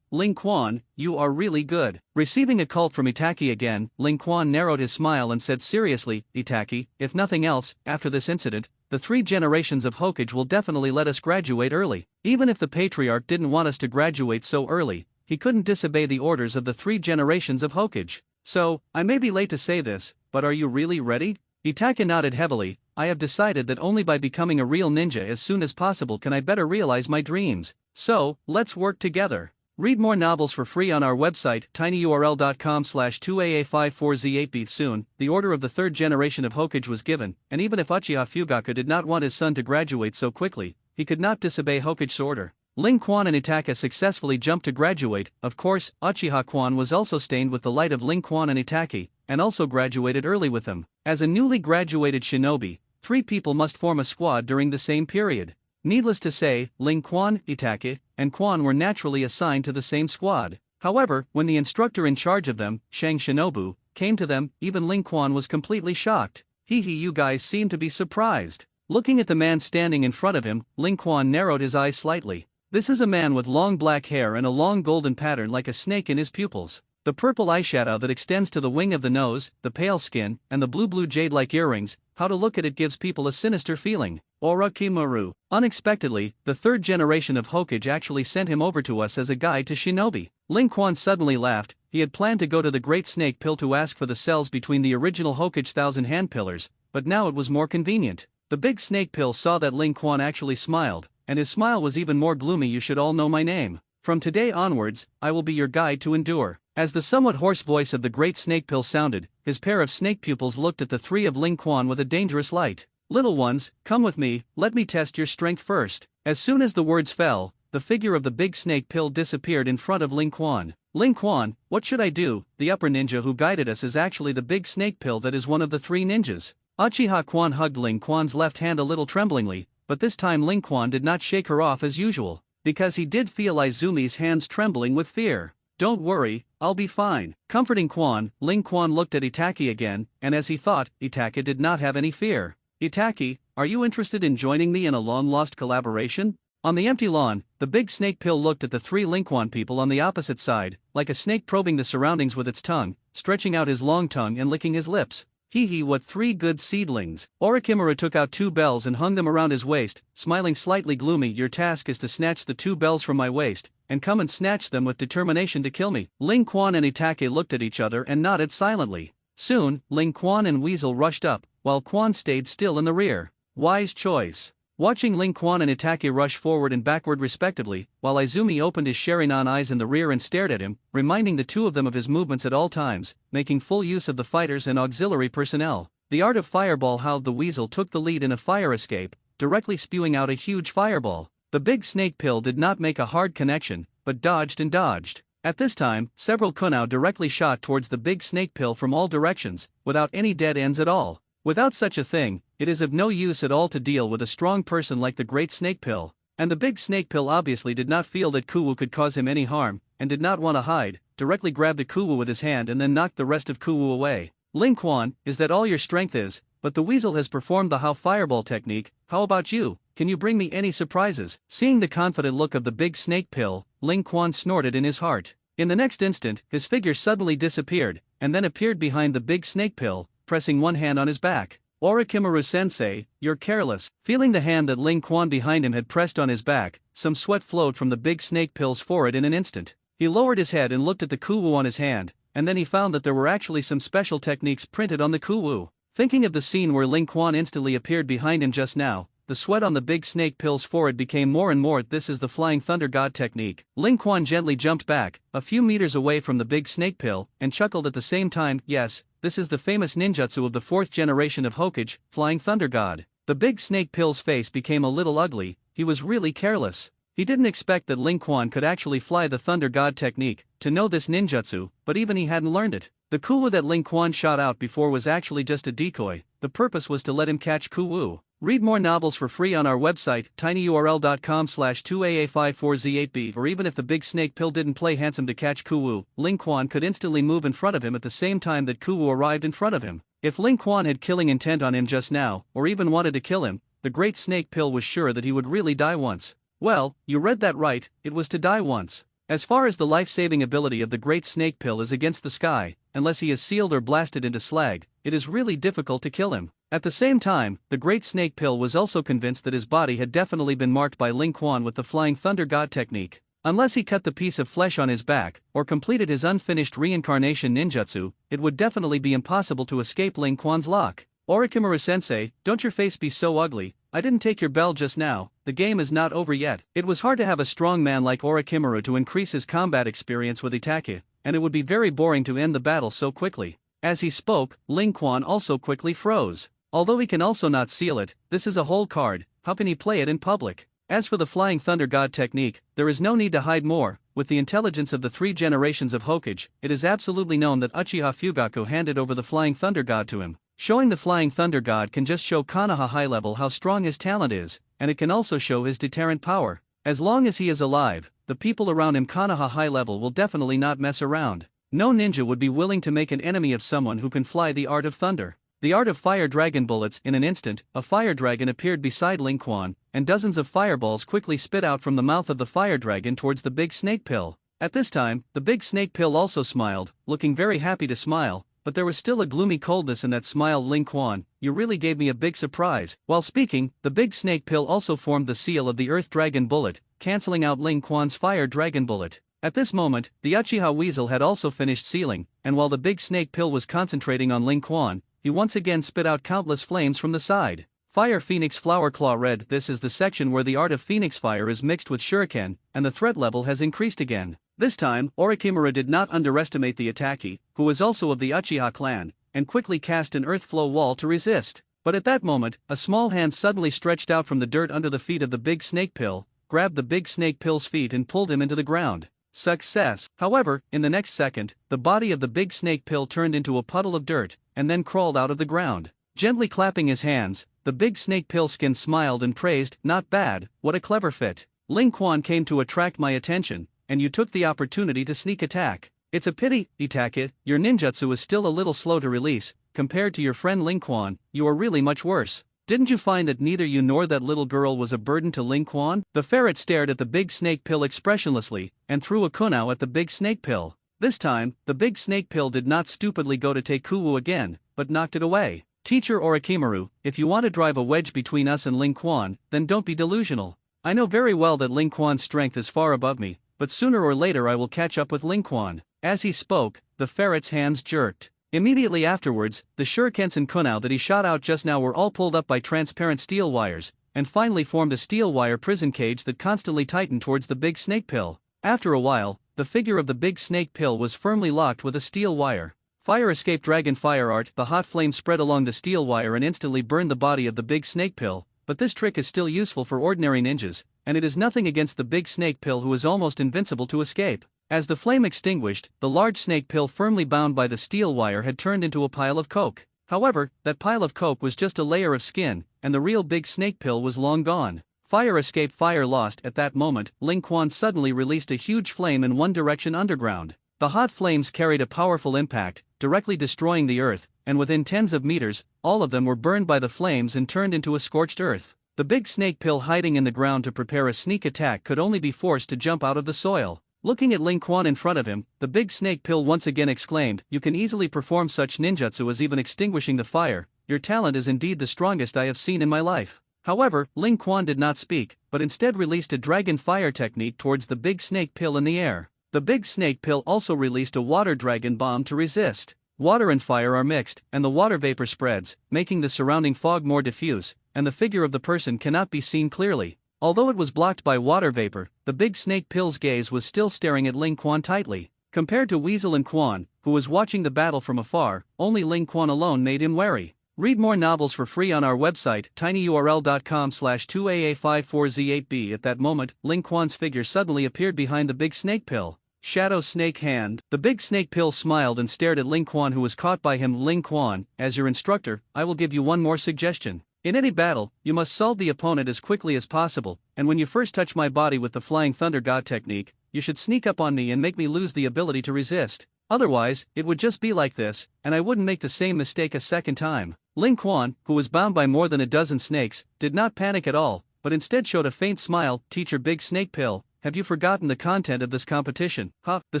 Ling Quan, you are really good. Receiving a cult from Itaki again, Ling Quan narrowed his smile and said seriously, Itaki, if nothing else, after this incident, the 3 generations of Hokage will definitely let us graduate early. Even if the patriarch didn't want us to graduate so early, he couldn't disobey the orders of the 3 generations of Hokage. So, I may be late to say this, but are you really ready? Itaki nodded heavily. I have decided that only by becoming a real ninja as soon as possible can I better realize my dreams. So, let's work together. Read more novels for free on our website, tinyurl.com/2aa54z8b. Soon, the order of the 3rd generation of Hokage was given, and even if Uchiha Fugaku did not want his son to graduate so quickly, he could not disobey Hokage's order. Ling Quan and Itaka successfully jumped to graduate. Of course, Uchiha Quan was also stained with the light of Ling Quan and Itaki, and also graduated early with them. As a newly graduated shinobi, 3 people must form a squad during the same period. Needless to say, Ling Quan, Itake, and Quan were naturally assigned to the same squad. However, when the instructor in charge of them, Shang Shinobu, came to them, even Ling Quan was completely shocked. You guys seem to be surprised. Looking at the man standing in front of him, Ling Quan narrowed his eyes slightly. This is a man with long black hair and a long golden pattern like a snake in his pupils. The purple eyeshadow that extends to the wing of the nose, the pale skin, and the blue jade-like earrings, how to look at it gives people a sinister feeling. Orochimaru. Unexpectedly, the 3rd generation of Hokage actually sent him over to us as a guide to shinobi. Ling Quan suddenly laughed. He had planned to go to the Great Snake Pill to ask for the cells between the original Hokage Thousand Hand Pillars, but now it was more convenient. The big Snake Pill saw that Ling Quan actually smiled, and his smile was even more gloomy. You should all know my name. From today onwards, I will be your guide to endure. As the somewhat hoarse voice of the Great Snake Pill sounded, his pair of snake pupils looked at the 3 of Ling Quan with a dangerous light. Little ones, come with me, let me test your strength first. As soon as the words fell, the figure of the big snake pill disappeared in front of Ling Quan. Ling Quan, what should I do? The upper ninja who guided us is actually the big snake pill that is one of the 3 ninjas. Uchiha Quan hugged Ling Quan's left hand a little tremblingly, but this time Ling Quan did not shake her off as usual, because he did feel Izumi's hands trembling with fear. Don't worry, I'll be fine. Comforting Quan, Ling Quan looked at Itaki again, and as he thought, Itaki did not have any fear. Itaki, are you interested in joining me in a long-lost collaboration? On the empty lawn, the big snake pill looked at the 3 Ling Quan people on the opposite side, like a snake probing the surroundings with its tongue, stretching out his long tongue and licking his lips. What 3 good seedlings. Orochimaru took out 2 bells and hung them around his waist, smiling slightly gloomy. Your task is to snatch the 2 bells from my waist, and come and snatch them with determination to kill me. Ling Quan and Itake looked at each other and nodded silently. Soon, Ling Quan and Weasel rushed up, while Quan stayed still in the rear. Wise choice. Watching Ling Quan and Itake rush forward and backward respectively, while Izumi opened his Sharingan eyes in the rear and stared at him, reminding the 2 of them of his movements at all times, making full use of the fighters and auxiliary personnel. The art of fireball. How the Weasel took the lead in a fire escape, directly spewing out a huge fireball. The big snake pill did not make a hard connection, but dodged and dodged. At this time, several kunao directly shot towards the big snake pill from all directions, without any dead ends at all. Without such a thing, it is of no use at all to deal with a strong person like the Great Snake Pill, and the Big Snake Pill obviously did not feel that Kuwu could cause him any harm, and did not want to hide, directly grabbed a Kuwu with his hand and then knocked the rest of Kuwu away. Ling Quan, is that all your strength is? But the Weasel has performed the How Fireball technique. How about you? Can you bring me any surprises? Seeing the confident look of the Big Snake Pill, Ling Quan snorted in his heart. In the next instant, his figure suddenly disappeared, and then appeared behind the Big Snake Pill, pressing one hand on his back. Orochimaru-sensei, you're careless. Feeling the hand that Ling Quan behind him had pressed on his back, some sweat flowed from the Big Snake Pill's forehead in an instant. He lowered his head and looked at the Kuwu on his hand, and then he found that there were actually some special techniques printed on the Kuwu. Thinking of the scene where Ling Quan instantly appeared behind him just now, the sweat on the Big Snake Pill's forehead became more and more. This is the Flying Thunder God technique. Ling Quan gently jumped back, a few meters away from the Big Snake Pill, and chuckled at the same time. Yes, this is the famous ninjutsu of the 4th generation of Hokage, Flying Thunder God. The Big Snake Pill's face became a little ugly. He was really careless. He didn't expect that Ling Quan could actually fly the Thunder God technique, to know this ninjutsu, but even he hadn't learned it. The Kuwu that Ling Quan shot out before was actually just a decoy. The purpose was to let him catch Kuwu. Read more novels for free on our website, tinyurl.com/2aa54z8b. Or even if the big snake pill didn't play handsome to catch Kuwu, Ling Quan could instantly move in front of him at the same time that Kuwu arrived in front of him. If Ling Quan had killing intent on him just now, or even wanted to kill him, the great snake pill was sure that he would really die once. Well, you read that right, it was to die once. As far as the life-saving ability of the great snake pill is against the sky, unless he is sealed or blasted into slag, it is really difficult to kill him. At the same time, the great snake pill was also convinced that his body had definitely been marked by Ling Quan with the Flying Thunder God technique. Unless he cut the piece of flesh on his back, or completed his unfinished reincarnation ninjutsu, it would definitely be impossible to escape Ling Quan's lock. Orochimaru-sensei, don't your face be so ugly, I didn't take your bell just now, the game is not over yet. It was hard to have a strong man like Orochimaru to increase his combat experience with Itachi, and it would be very boring to end the battle so quickly. As he spoke, Ling Quan also quickly froze. Although he can also not seal it, this is a hold card, how can he play it in public? As for the Flying Thunder God technique, there is no need to hide more. With the intelligence of the 3 generations of Hokage, it is absolutely known that Uchiha Fugaku handed over the Flying Thunder God to him. Showing the Flying Thunder God can just show Konoha high level how strong his talent is, and it can also show his deterrent power. As long as he is alive, the people around him Konoha high level will definitely not mess around. No ninja would be willing to make an enemy of someone who can fly the art of thunder. The art of fire dragon bullets. In an instant, a fire dragon appeared beside Ling Quan, and dozens of fireballs quickly spit out from the mouth of the fire dragon towards the big snake pill. At this time, the big snake pill also smiled, looking very happy to smile, but there was still a gloomy coldness in that smile. Ling Quan, you really gave me a big surprise. While speaking, the big snake pill also formed the seal of the earth dragon bullet, cancelling out Ling Quan's fire dragon bullet. At this moment, the Uchiha Weasel had also finished sealing, and while the big snake pill was concentrating on Ling Quan, he once again spit out countless flames from the side. Fire Phoenix Flower Claw Red. This is the section where the art of Phoenix Fire is mixed with Shuriken, and the threat level has increased again. This time, Orochimaru did not underestimate the Itachi, who was also of the Uchiha clan, and quickly cast an earth flow wall to resist. But at that moment, a small hand suddenly stretched out from the dirt under the feet of the big snake pill, grabbed the big snake pill's feet and pulled him into the ground. Success! However, in the next second, the body of the big snake pill turned into a puddle of dirt, and then crawled out of the ground. Gently clapping his hands, the big snake pill skin smiled and praised, not bad, what a clever fit. Ling Quan came to attract my attention, and you took the opportunity to sneak attack. It's a pity, Itachi, your ninjutsu is still a little slow to release, compared to your friend Ling Quan, you are really much worse. Didn't you find that neither you nor that little girl was a burden to Ling Quan? The ferret stared at the big snake pill expressionlessly, and threw a kunao at the big snake pill. This time, the big snake pill did not stupidly go to take Kuwu again, but knocked it away. Teacher Orochimaru, if you want to drive a wedge between us and Ling Quan, then don't be delusional. I know very well that Ling Quan's strength is far above me, but sooner or later I will catch up with Ling Quan. As he spoke, the ferret's hands jerked. Immediately afterwards, the shurikens and kunao that he shot out just now were all pulled up by transparent steel wires, and finally formed a steel wire prison cage that constantly tightened towards the big snake pill. After a while, the figure of the big snake pill was firmly locked with a steel wire. Fire escape dragon fire art. The hot flame spread along the steel wire and instantly burned the body of the big snake pill, but this trick is still useful for ordinary ninjas, and it is nothing against the big snake pill who is almost invincible to escape. As the flame extinguished, the large snake pill firmly bound by the steel wire had turned into a pile of coke. However, that pile of coke was just a layer of skin, and the real big snake pill was long gone. Fire escape fire lost. At that moment, Ling Quan suddenly released a huge flame in one direction underground. The hot flames carried a powerful impact, directly destroying the earth, and within tens of meters, all of them were burned by the flames and turned into a scorched earth. The big snake pill hiding in the ground to prepare a sneak attack could only be forced to jump out of the soil. Looking at Ling Quan in front of him, the big snake pill once again exclaimed, "You can easily perform such ninjutsu as even extinguishing the fire. Your talent is indeed the strongest I have seen in my life." However, Ling Quan did not speak, but instead released a dragon fire technique towards the big snake pill in the air. The big snake pill also released a water dragon bomb to resist. Water and fire are mixed, and the water vapor spreads, making the surrounding fog more diffuse, and the figure of the person cannot be seen clearly. Although it was blocked by water vapor, the big snake pill's gaze was still staring at Ling Quan tightly. Compared to Weasel and Quan, who was watching the battle from afar, only Ling Quan alone made him wary. Read more novels for free on our website, tinyurl.com/2aa54z8b. At that moment, Ling Quan's figure suddenly appeared behind the big snake pill. Shadow Snake Hand. The big snake pill smiled and stared at Ling Quan, who was caught by him. Ling Quan, as your instructor, I will give you one more suggestion. In any battle, you must solve the opponent as quickly as possible, and when you first touch my body with the Flying Thunder God technique, you should sneak up on me and make me lose the ability to resist. Otherwise, it would just be like this, and I wouldn't make the same mistake a second time. Ling Quan, who was bound by more than a dozen snakes, did not panic at all, but instead showed a faint smile. Teacher Big Snake Pill, have you forgotten the content of this competition? Huh? The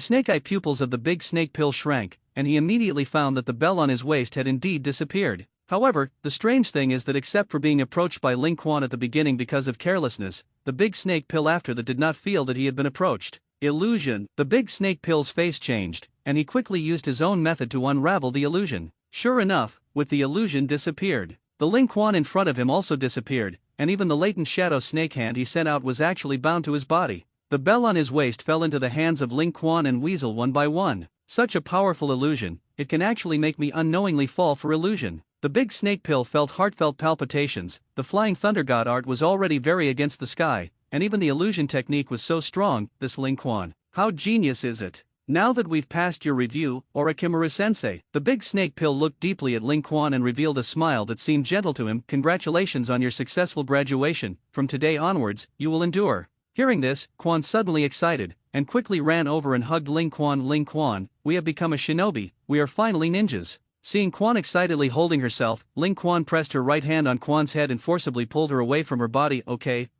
snake-eye pupils of the Big Snake Pill shrank, and he immediately found that the bell on his waist had indeed disappeared. However, the strange thing is that except for being approached by Ling Quan at the beginning because of carelessness, the Big Snake Pill after that did not feel that he had been approached. Illusion. The Big Snake Pill's face changed, and he quickly used his own method to unravel the illusion. Sure enough, with the illusion disappeared, the Ling Quan in front of him also disappeared, and even the latent shadow snake hand he sent out was actually bound to his body. The bell on his waist fell into the hands of Ling Quan and Weasel one by one. Such a powerful illusion, it can actually make me unknowingly fall for illusion. The Big Snake Pill felt heartfelt palpitations. The Flying Thunder God art was already very against the sky, and even the illusion technique was so strong. This Ling Quan, how genius is it? Now that we've passed your review, Orochimaru-sensei, the Big Snake Pill looked deeply at Ling Quan and revealed a smile that seemed gentle to him. Congratulations on your successful graduation. From today onwards, you will endure. Hearing this, Quan suddenly excited, and quickly ran over and hugged Ling Quan. Ling Quan, we have become a shinobi, we are finally ninjas. Seeing Quan excitedly holding herself, Ling Quan pressed her right hand on Quan's head and forcibly pulled her away from her body. Okay,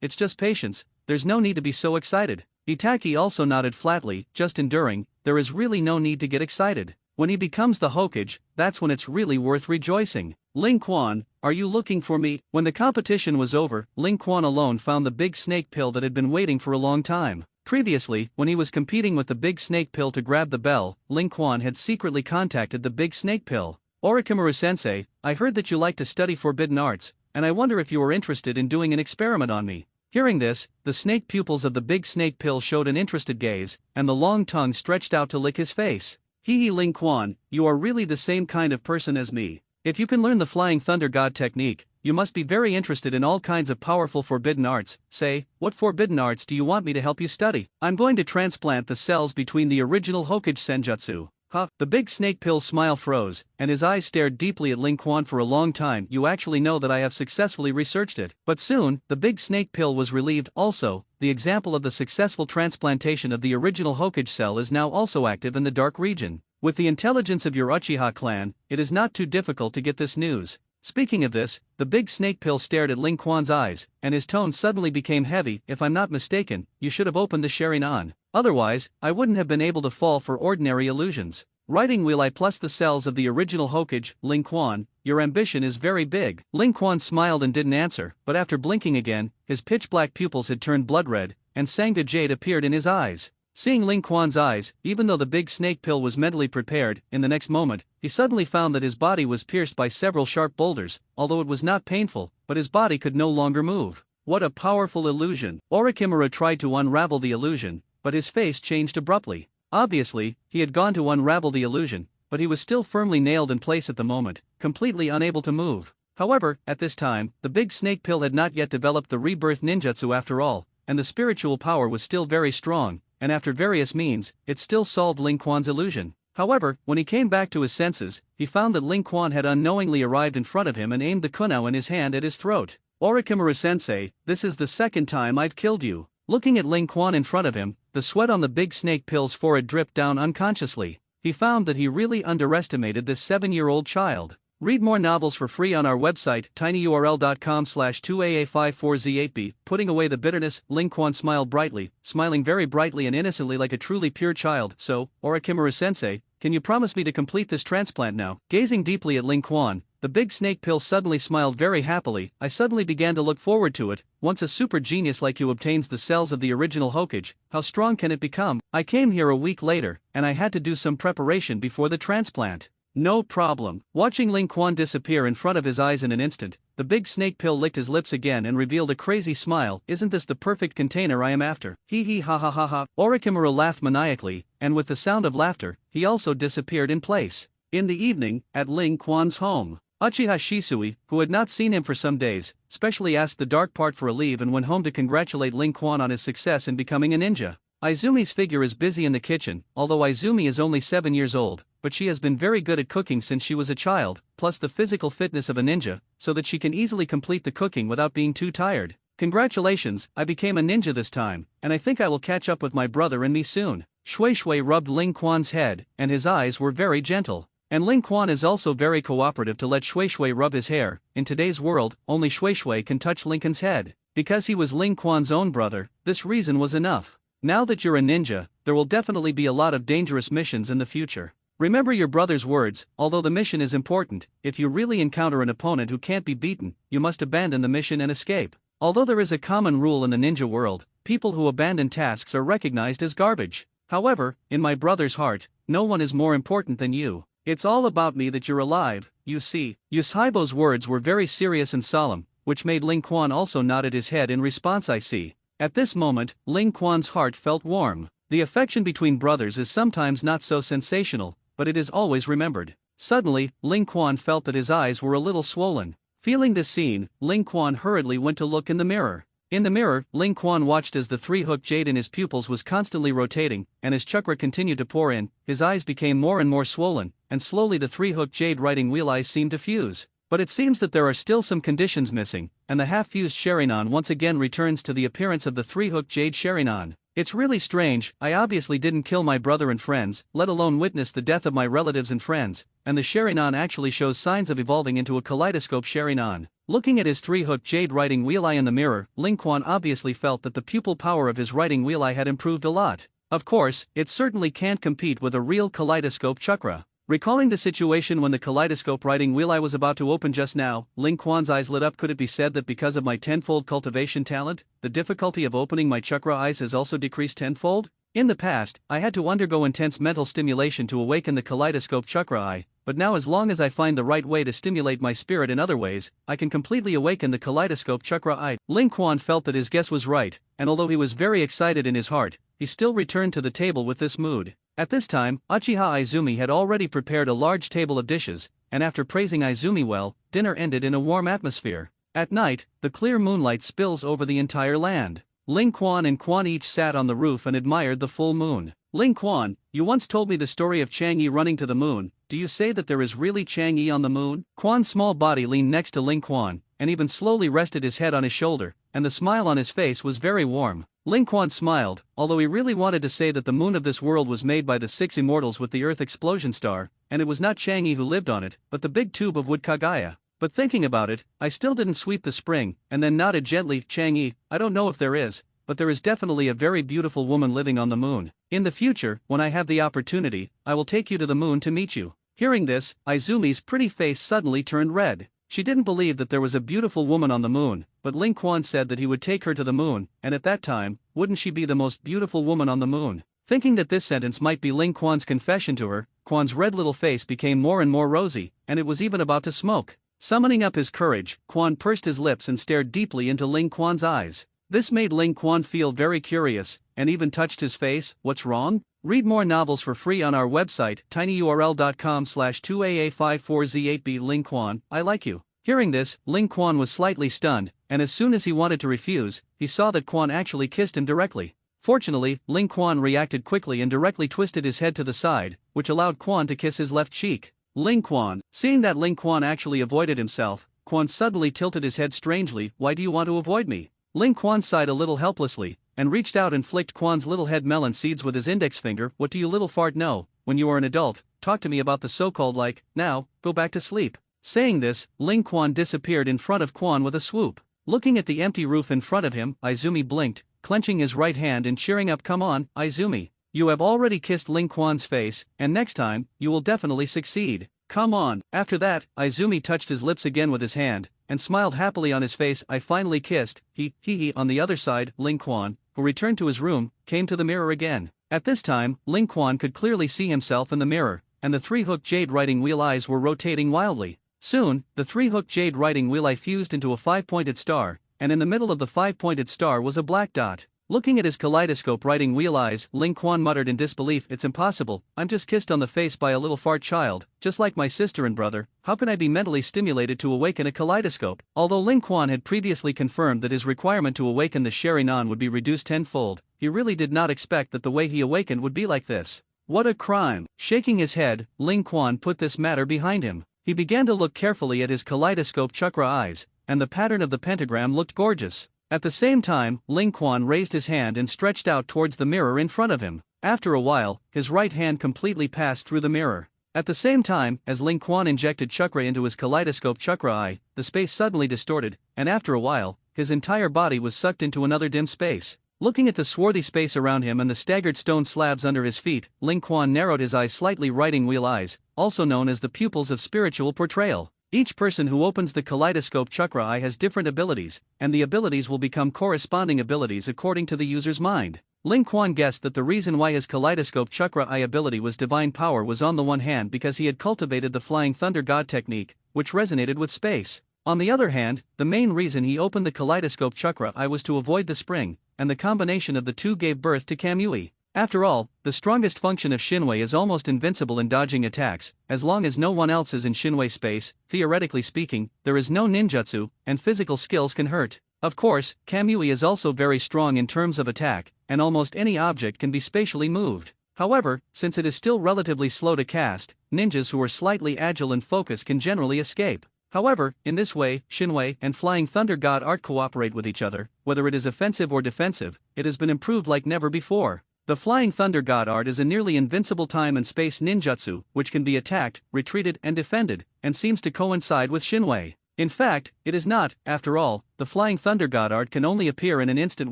it's just patience, there's no need to be so excited. Itaki also nodded flatly, just enduring, there is really no need to get excited. When he becomes the Hokage, that's when it's really worth rejoicing. Ling Quan, are you looking for me? When the competition was over, Ling Quan alone found the Big Snake Pill that had been waiting for a long time. Previously, when he was competing with the Big Snake Pill to grab the bell, Ling Quan had secretly contacted the Big Snake Pill. Orochimaru-sensei, I heard that you like to study forbidden arts, and I wonder if you are interested in doing an experiment on me. Hearing this, the snake pupils of the Big Snake Pill showed an interested gaze, and the long tongue stretched out to lick his face. Hee Ling Quan, you are really the same kind of person as me. If you can learn the Flying Thunder God technique, you must be very interested in all kinds of powerful forbidden arts. Say, what forbidden arts do you want me to help you study? I'm going to transplant the cells between the original Hokage Senjutsu. Huh? The Big Snake Pill's smile froze, and his eyes stared deeply at Ling Quan for a long time. You actually know that I have successfully researched it. But soon, the Big Snake Pill was relieved. Also, the example of the successful transplantation of the original Hokage cell is now also active in the Dark Region. With the intelligence of your Uchiha clan, it is not too difficult to get this news. Speaking of this, the Big Snake Pill stared at Ling Quan's eyes, and his tone suddenly became heavy. If I'm not mistaken, you should have opened the Sharingan. Otherwise, I wouldn't have been able to fall for ordinary illusions. Writing will I plus the cells of the original Hokage. Ling Quan, your ambition is very big. Ling Quan smiled and didn't answer, but after blinking again, his pitch-black pupils had turned blood red, and Sangha Jade appeared in his eyes. Seeing Ling Quan's eyes, even though the Big Snake Pill was mentally prepared, in the next moment, he suddenly found that his body was pierced by several sharp boulders. Although it was not painful, but his body could no longer move. What a powerful illusion! Orochimaru tried to unravel the illusion, but his face changed abruptly. Obviously, he had gone to unravel the illusion, but he was still firmly nailed in place at the moment, completely unable to move. However, at this time, the Big Snake Pill had not yet developed the rebirth ninjutsu after all, and the spiritual power was still very strong, and after various means, it still solved Ling Quan's illusion. However, when he came back to his senses, he found that Ling Quan had unknowingly arrived in front of him and aimed the kunao in his hand at his throat. Orochimaru-sensei, this is the second time I've killed you. Looking at Ling Quan in front of him, the sweat on the Big Snake Pill's forehead dripped down unconsciously. He found that he really underestimated this 7-year-old child. Read more novels for free on our website, tinyurl.com/2aa54z8b. Putting away the bitterness, Ling Quan smiled brightly, smiling very brightly and innocently like a truly pure child. So, Orochimaru-sensei, can you promise me to complete this transplant now? Gazing deeply at Ling Quan, the Big Snake Pill suddenly smiled very happily. I suddenly began to look forward to it. Once a super genius like you obtains the cells of the original Hokage, how strong can it become? I came here a week later, and I had to do some preparation before the transplant. No problem. Watching Ling Quan disappear in front of his eyes in an instant, the Big Snake Pill licked his lips again and revealed a crazy smile. Isn't this the perfect container I am after? Hee hee ha ha ha ha. Orochimaru laughed maniacally, and with the sound of laughter, he also disappeared in place. In the evening, at Ling Quan's home, Uchiha Shisui, who had not seen him for some days, specially asked the dark part for a leave and went home to congratulate Ling Quan on his success in becoming a ninja. Izumi's figure is busy in the kitchen, although Izumi is only 7 years old, but she has been very good at cooking since she was a child, plus the physical fitness of a ninja, so that she can easily complete the cooking without being too tired. Congratulations, I became a ninja this time, and I think I will catch up with my brother and me soon. Shui Shui rubbed Ling Quan's head, and his eyes were very gentle. And Ling Quan is also very cooperative to let Shui Shui rub his hair. In today's world, only Shui Shui can touch Lincoln's head. Because he was Ling Quan's own brother, this reason was enough. Now that you're a ninja, there will definitely be a lot of dangerous missions in the future. Remember your brother's words, although the mission is important, if you really encounter an opponent who can't be beaten, you must abandon the mission and escape. Although there is a common rule in the ninja world, people who abandon tasks are recognized as garbage. However, in my brother's heart, no one is more important than you. It's all about me that you're alive, you see. Yushibo's words were very serious and solemn, which made Ling Quan also nodded his head in response. I see. At this moment, Ling Quan's heart felt warm. The affection between brothers is sometimes not so sensational, but it is always remembered. Suddenly, Ling Quan felt that his eyes were a little swollen. Feeling this scene, Ling Quan hurriedly went to look in the mirror. In the mirror, Ling Quan watched as the three-hook jade in his pupils was constantly rotating, and as chakra continued to pour in, his eyes became more and more swollen, and slowly the three-hook jade writing wheel eyes seemed to fuse. But it seems that there are still some conditions missing, and the half-fused Sharingan once again returns to the appearance of the three-hook jade Sharingan. It's really strange, I obviously didn't kill my brother and friends, let alone witness the death of my relatives and friends, and the Sharingan actually shows signs of evolving into a kaleidoscope Sharingan. Looking at his three-hook jade writing wheel eye in the mirror, Ling Quan obviously felt that the pupil power of his writing wheel eye had improved a lot. Of course, it certainly can't compete with a real kaleidoscope chakra. Recalling the situation when the kaleidoscope writing wheel eye was about to open just now, Ling Quan's eyes lit up. Could it be said that because of my tenfold cultivation talent, the difficulty of opening my chakra eyes has also decreased tenfold? In the past, I had to undergo intense mental stimulation to awaken the kaleidoscope chakra eye, but now as long as I find the right way to stimulate my spirit in other ways, I can completely awaken the kaleidoscope chakra eye. Ling Quan felt that his guess was right, and although he was very excited in his heart, he still returned to the table with this mood. At this time, Uchiha Izumi had already prepared a large table of dishes, and after praising Izumi well, dinner ended in a warm atmosphere. At night, the clear moonlight spills over the entire land. Ling Quan and Quan each sat on the roof and admired the full moon. Ling Quan, you once told me the story of Chang'e running to the moon. Do you say that there is really Chang'e on the moon? Quan's small body leaned next to Ling Quan, and even slowly rested his head on his shoulder, and the smile on his face was very warm. Ling Quan smiled, although he really wanted to say that the moon of this world was made by the 6 immortals with the Earth explosion star, and it was not Chang'e who lived on it, but the big tube of wood Kagaya. But thinking about it, I still didn't sweep the spring, and then nodded gently. Chang'e, I don't know if there is, but there is definitely a very beautiful woman living on the moon. In the future, when I have the opportunity, I will take you to the moon to meet you. Hearing this, Izumi's pretty face suddenly turned red. She didn't believe that there was a beautiful woman on the moon, but Ling Quan said that he would take her to the moon, and at that time, wouldn't she be the most beautiful woman on the moon? Thinking that this sentence might be Ling Quan's confession to her, Quan's red little face became more and more rosy, and it was even about to smoke. Summoning up his courage, Quan pursed his lips and stared deeply into Ling Quan's eyes. This made Ling Quan feel very curious, and even touched his face. What's wrong? Read more novels for free on our website, tinyurl.com/2aa54z8b. Ling Quan, I like you. Hearing this, Ling Quan was slightly stunned, and as soon as he wanted to refuse, he saw that Quan actually kissed him directly. Fortunately, Ling Quan reacted quickly and directly twisted his head to the side, which allowed Quan to kiss his left cheek. Ling Quan, seeing that Ling Quan actually avoided himself, Quan suddenly tilted his head strangely. Why do you want to avoid me? Ling Quan sighed a little helplessly, and reached out and flicked Quan's little head melon seeds with his index finger. What do you little fart know? When you are an adult, talk to me about the so-called like, now, go back to sleep. Saying this, Ling Quan disappeared in front of Quan with a swoop. Looking at the empty roof in front of him, Izumi blinked, clenching his right hand and cheering up. Come on, Izumi. You have already kissed Ling Quan's face, and next time, you will definitely succeed. Come on. After that, Izumi touched his lips again with his hand, and smiled happily on his face. I finally kissed. He. On the other side, Ling Quan, who returned to his room, came to the mirror again. At this time, Ling Quan could clearly see himself in the mirror, and the three-hook jade writing wheel eyes were rotating wildly. Soon, the three-hook jade writing wheel eye fused into a 5-pointed star, and in the middle of the 5-pointed star was a black dot. Looking at his kaleidoscope writing wheel eyes, Ling Quan muttered in disbelief, "It's impossible, I'm just kissed on the face by a little fart child, just like my sister and brother, how can I be mentally stimulated to awaken a kaleidoscope?" Although Ling Quan had previously confirmed that his requirement to awaken the Sharingan would be reduced tenfold, he really did not expect that the way he awakened would be like this. What a crime! Shaking his head, Ling Quan put this matter behind him. He began to look carefully at his kaleidoscope chakra eyes, and the pattern of the pentagram looked gorgeous. At the same time, Ling Quan raised his hand and stretched out towards the mirror in front of him. After a while, his right hand completely passed through the mirror. At the same time, as Ling Quan injected chakra into his kaleidoscope chakra eye, the space suddenly distorted, and after a while, his entire body was sucked into another dim space. Looking at the swarthy space around him and the staggered stone slabs under his feet, Ling Quan narrowed his eyes slightly, writing wheel eyes, also known as the pupils of spiritual portrayal. Each person who opens the kaleidoscope chakra eye has different abilities, and the abilities will become corresponding abilities according to the user's mind. Ling Quan guessed that the reason why his kaleidoscope chakra eye ability was divine power was on the one hand because he had cultivated the flying thunder god technique, which resonated with space. On the other hand, the main reason he opened the kaleidoscope chakra eye was to avoid the spring, and the combination of the two gave birth to Kamui. After all, the strongest function of Shinwei is almost invincible in dodging attacks. As long as no one else is in Shinwei space, theoretically speaking, there is no ninjutsu, and physical skills can hurt. Of course, Kamui is also very strong in terms of attack, and almost any object can be spatially moved. However, since it is still relatively slow to cast, ninjas who are slightly agile and focused can generally escape. However, in this way, Shinwei and Flying Thunder God art cooperate with each other, whether it is offensive or defensive, it has been improved like never before. The Flying Thunder God art is a nearly invincible time and space ninjutsu, which can be attacked, retreated, and defended, and seems to coincide with Shinwei. In fact, it is not. After all, the Flying Thunder God art can only appear in an instant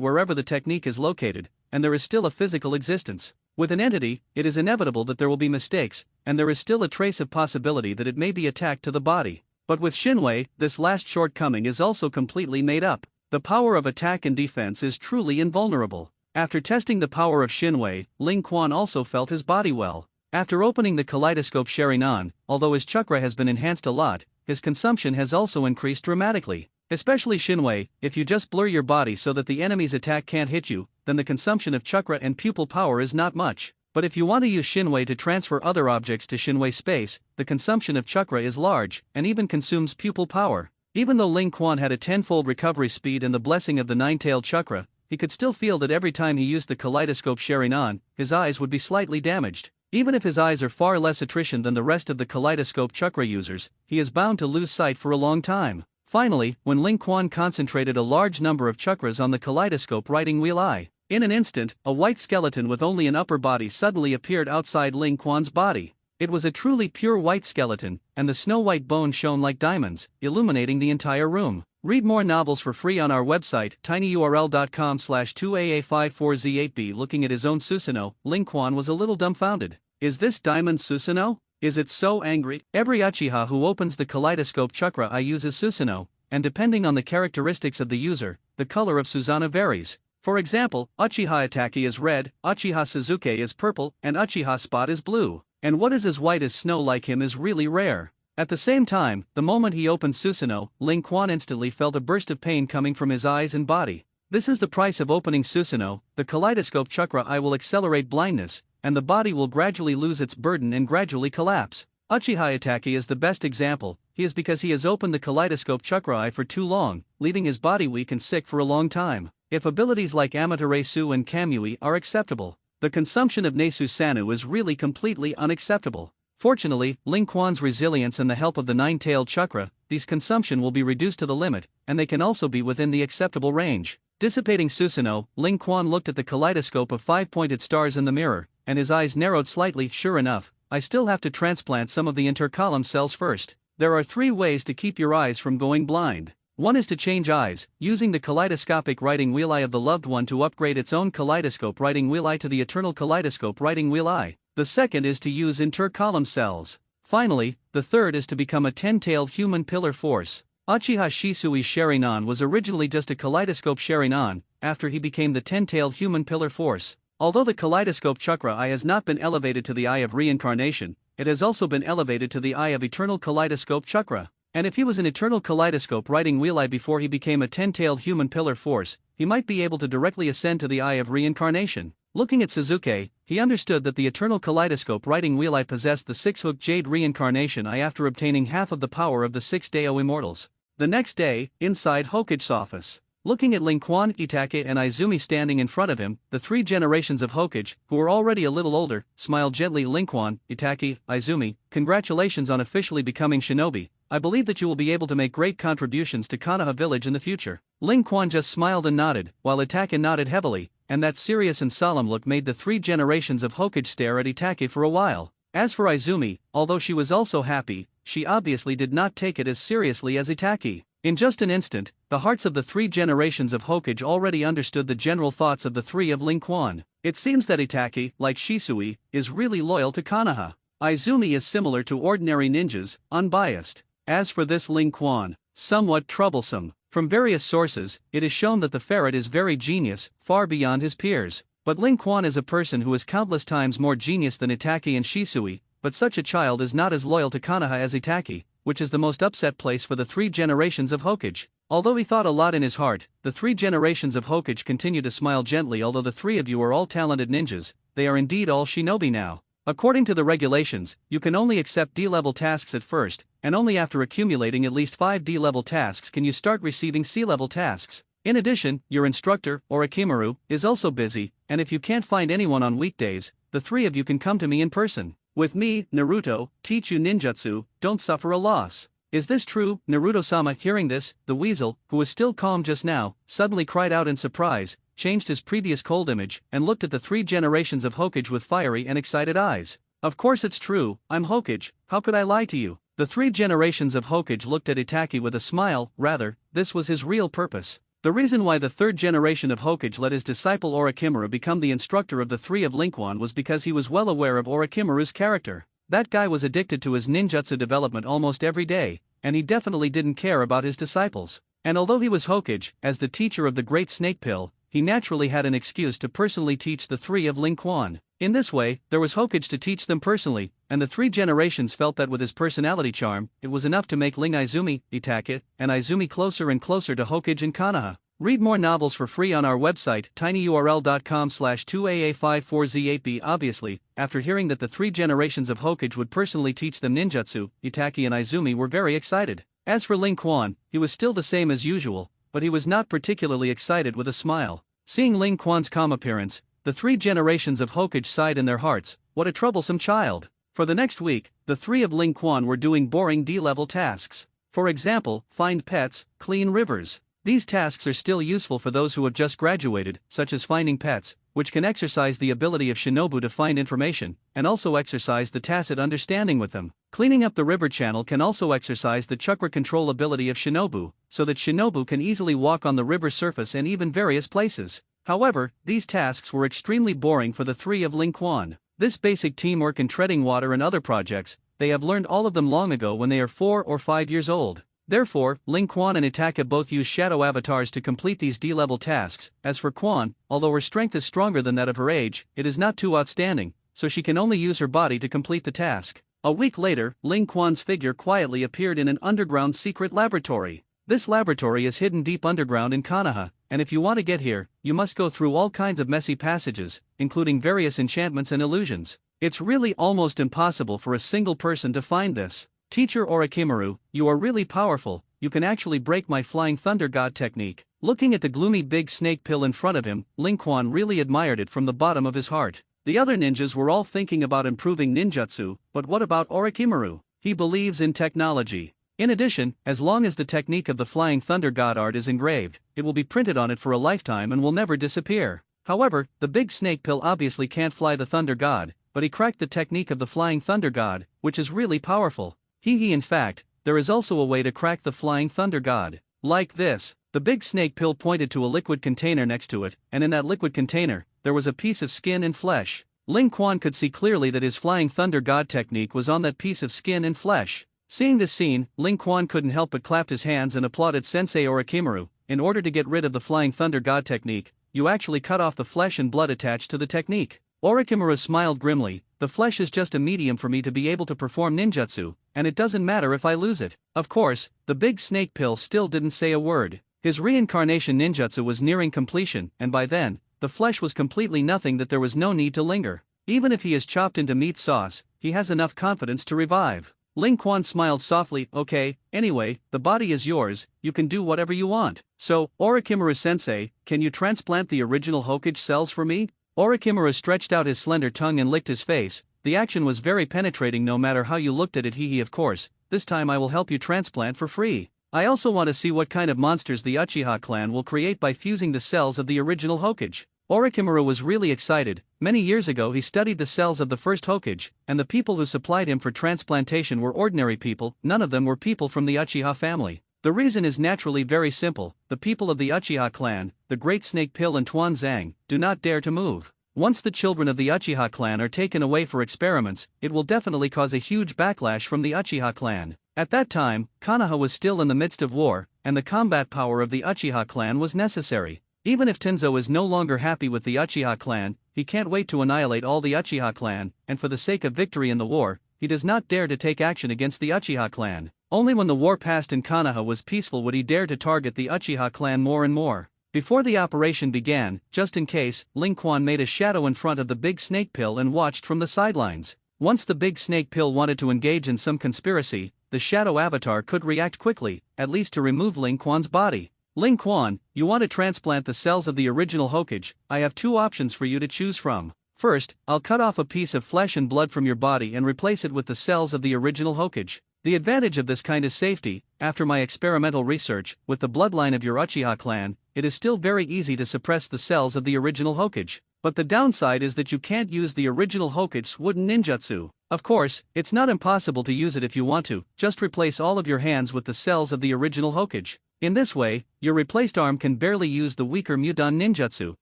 wherever the technique is located, and there is still a physical existence. With an entity, it is inevitable that there will be mistakes, and there is still a trace of possibility that it may be attacked to the body. But with Shinwei, this last shortcoming is also completely made up. The power of attack and defense is truly invulnerable. After testing the power of Shinwei, Ling Quan also felt his body well. After opening the kaleidoscope Sharingan, although his chakra has been enhanced a lot, his consumption has also increased dramatically. Especially Shinwei, if you just blur your body so that the enemy's attack can't hit you, then the consumption of chakra and pupil power is not much. But if you want to use Shinwei to transfer other objects to Shinwei space, the consumption of chakra is large, and even consumes pupil power. Even though Ling Quan had a tenfold recovery speed and the blessing of the nine-tailed chakra, he could still feel that every time he used the kaleidoscope Sharingan, his eyes would be slightly damaged. Even if his eyes are far less attrition than the rest of the kaleidoscope chakra users, he is bound to lose sight for a long time. Finally, when Ling Quan concentrated a large number of chakras on the kaleidoscope writing wheel eye, in an instant, a white skeleton with only an upper body suddenly appeared outside Ling Quan's body. It was a truly pure white skeleton, and the snow-white bones shone like diamonds, illuminating the entire room. Read more novels for free on our website, tinyurl.com/2AA54Z8B. Looking at his own Susanoo, Ling Quan was a little dumbfounded. Is this Diamond Susanoo? Is it so angry? Every Uchiha who opens the kaleidoscope chakra eye uses Susanoo, and depending on the characteristics of the user, the color of Susanoo varies. For example, Uchiha Itaki is red, Uchiha Suzuki is purple, and Uchiha Spot is blue. And what is as white as snow like him is really rare. At the same time, the moment he opened Susanoo, Ling Quan instantly felt a burst of pain coming from his eyes and body. This is the price of opening Susanoo. The kaleidoscope chakra eye will accelerate blindness, and the body will gradually lose its burden and gradually collapse. Uchiha Itaki is the best example. He is because he has opened the kaleidoscope chakra eye for too long, leaving his body weak and sick for a long time. If abilities like Amaterasu and Kamui are acceptable, the consumption of Nesu Sanu is really completely unacceptable. Fortunately, Ling Quan's resilience and the help of the nine-tailed chakra, these consumption will be reduced to the limit, and they can also be within the acceptable range. Dissipating Susanoo, Ling Quan looked at the kaleidoscope of 5-pointed stars in the mirror, and his eyes narrowed slightly. Sure enough, I still have to transplant some of the intercolumn cells first. There are 3 ways to keep your eyes from going blind. One is to change eyes, using the kaleidoscopic writing wheel eye of the loved one to upgrade its own kaleidoscope writing wheel eye to the eternal kaleidoscope writing wheel eye. The second is to use intercolumn cells. Finally, the third is to become a 10-tailed human pillar force. Uchiha Shisui Sharingan was originally just a kaleidoscope Sharingan, after he became the 10-tailed human pillar force. Although the kaleidoscope chakra eye has not been elevated to the eye of reincarnation, it has also been elevated to the eye of eternal kaleidoscope chakra. And if he was an eternal kaleidoscope riding wheel-eye before he became a 10-tailed human pillar force, he might be able to directly ascend to the Eye of Reincarnation. Looking at Suzuki, he understood that the eternal kaleidoscope riding wheel-eye possessed the 6-hook jade reincarnation eye after obtaining half of the power of the 6 Dao immortals. The next day, inside Hokage's office. Looking at Ling Quan, Itake and Izumi standing in front of him, the 3 generations of Hokage, who were already a little older, smiled gently. Ling Quan, Itake, Izumi, congratulations on officially becoming shinobi. I believe that you will be able to make great contributions to Konoha village in the future. Ling Quan just smiled and nodded, while Itake nodded heavily, and that serious and solemn look made the 3 generations of Hokage stare at Itake for a while. As for Izumi, although she was also happy, she obviously did not take it as seriously as Itake. In just an instant, the hearts of the 3 generations of Hokage already understood the general thoughts of the 3 of Ling Quan. It seems that Itake, like Shisui, is really loyal to Konoha. Izumi is similar to ordinary ninjas, unbiased. As for this Ling Quan, somewhat troublesome. From various sources, it is shown that the ferret is very genius, far beyond his peers. But Ling Quan is a person who is countless times more genius than Itake and Shisui, but such a child is not as loyal to Konoha as Itake, which is the most upset place for the 3 generations of Hokage. Although he thought a lot in his heart, the 3 generations of Hokage continue to smile gently. Although the 3 of you are all talented ninjas, they are indeed all shinobi now. According to the regulations, you can only accept D-level tasks at first, and only after accumulating at least 5 D-level tasks can you start receiving C-level tasks. In addition, your instructor, Orochimaru, is also busy, and if you can't find anyone on weekdays, the 3 of you can come to me in person. With me, Naruto, teach you ninjutsu, don't suffer a loss. Is this true? Naruto-sama, hearing this, the weasel, who was still calm just now, suddenly cried out in surprise, changed his previous cold image, and looked at the 3 generations of Hokage with fiery and excited eyes. Of course it's true, I'm Hokage, how could I lie to you? The 3 generations of Hokage looked at Itake with a smile. Rather, this was his real purpose. The reason why the 3rd generation of Hokage let his disciple Orochimaru become the instructor of the 3 of Ling Quan was because he was well aware of Orochimaru's character. That guy was addicted to his ninjutsu development almost every day, and he definitely didn't care about his disciples. And although he was Hokage, as the teacher of the Great Snake Pill, he naturally had an excuse to personally teach the 3 of Ling Quan. In this way, there was Hokage to teach them personally, and the 3 generations felt that with his personality charm, it was enough to make Ling Izumi, Itake, and Izumi closer and closer to Hokage and Konoha. Read more novels for free on our website, tinyurl.com/2aa54z8b. Obviously, after hearing that the 3 generations of Hokage would personally teach them ninjutsu, Itake and Izumi were very excited. As for Ling Quan, he was still the same as usual, but he was not particularly excited. With a smile. Seeing Ling Quan's calm appearance, the 3 generations of Hokage sighed in their hearts, what a troublesome child. For the next week, the 3 of Ling Quan were doing boring D-level tasks. For example, find pets, clean rivers. These tasks are still useful for those who have just graduated, such as finding pets, which can exercise the ability of Shinobu to find information, and also exercise the tacit understanding with them. Cleaning up the river channel can also exercise the chakra control ability of Shinobu, so that Shinobu can easily walk on the river surface and even various places. However, these tasks were extremely boring for the 3 of Ling Quan. This basic teamwork in treading water and other projects, they have learned all of them long ago when they are 4 or 5 years old. Therefore, Ling Quan and Itake both use shadow avatars to complete these D-level tasks. As for Quan, although her strength is stronger than that of her age, it is not too outstanding, so she can only use her body to complete the task. A week later, Ling Quan's figure quietly appeared in an underground secret laboratory. This laboratory is hidden deep underground in Konoha, and if you want to get here, you must go through all kinds of messy passages, including various enchantments and illusions. It's really almost impossible for a single person to find this. Teacher Orochimaru, you are really powerful, you can actually break my Flying Thunder God technique. Looking at the gloomy big snake pill in front of him, Ling Quan really admired it from the bottom of his heart. The other ninjas were all thinking about improving ninjutsu, but what about Orochimaru? He believes in technology. In addition, as long as the technique of the Flying Thunder God art is engraved, it will be printed on it for a lifetime and will never disappear. However, the big snake pill obviously can't fly the Thunder God, but he cracked the technique of the Flying Thunder God, which is really powerful. In fact, there is also a way to crack the Flying Thunder God. Like this. The big snake pill pointed to a liquid container next to it, and in that liquid container, there was a piece of skin and flesh. Ling Quan could see clearly that his Flying Thunder God technique was on that piece of skin and flesh. Seeing this scene, Ling Quan couldn't help but clap his hands and applauded Sensei Orochimaru. In order to get rid of the Flying Thunder God technique, you actually cut off the flesh and blood attached to the technique. Orochimaru smiled grimly, the flesh is just a medium for me to be able to perform ninjutsu, and it doesn't matter if I lose it. Of course, the big snake pill still didn't say a word. His reincarnation ninjutsu was nearing completion, and by then, the flesh was completely nothing that there was no need to linger. Even if he is chopped into meat sauce, he has enough confidence to revive. Ling Quan smiled softly. Okay, anyway, the body is yours, you can do whatever you want. So, Orochimaru-sensei, can you transplant the original Hokage cells for me? Orochimaru stretched out his slender tongue and licked his face. The action was very penetrating no matter how you looked at it. Hee of course, this time I will help you transplant for free. I also want to see what kind of monsters the Uchiha clan will create by fusing the cells of the original Hokage. Orochimaru was really excited. Many years ago he studied the cells of the first Hokage, and the people who supplied him for transplantation were ordinary people, none of them were people from the Uchiha family. The reason is naturally very simple: the people of the Uchiha clan, the Great Snake Pill and Tuan Zhang, do not dare to move. Once the children of the Uchiha clan are taken away for experiments, it will definitely cause a huge backlash from the Uchiha clan. At that time, Konoha was still in the midst of war, and the combat power of the Uchiha clan was necessary. Even if Tenzo is no longer happy with the Uchiha clan, he can't wait to annihilate all the Uchiha clan, and for the sake of victory in the war, he does not dare to take action against the Uchiha clan. Only when the war passed and Konoha was peaceful would he dare to target the Uchiha clan more and more. Before the operation began, just in case, Ling Quan made a shadow in front of the big snake pill and watched from the sidelines. Once the big snake pill wanted to engage in some conspiracy, the shadow avatar could react quickly, at least to remove Ling Quan's body. Ling Quan, you want to transplant the cells of the original Hokage? I have two options for you to choose from. First, I'll cut off a piece of flesh and blood from your body and replace it with the cells of the original Hokage. The advantage of this kind is safety. After my experimental research, with the bloodline of your Uchiha clan, it is still very easy to suppress the cells of the original Hokage. But the downside is that you can't use the original Hokage's wooden ninjutsu. Of course, it's not impossible to use it if you want to, just replace all of your hands with the cells of the original Hokage. In this way, your replaced arm can barely use the weaker Mudan ninjutsu.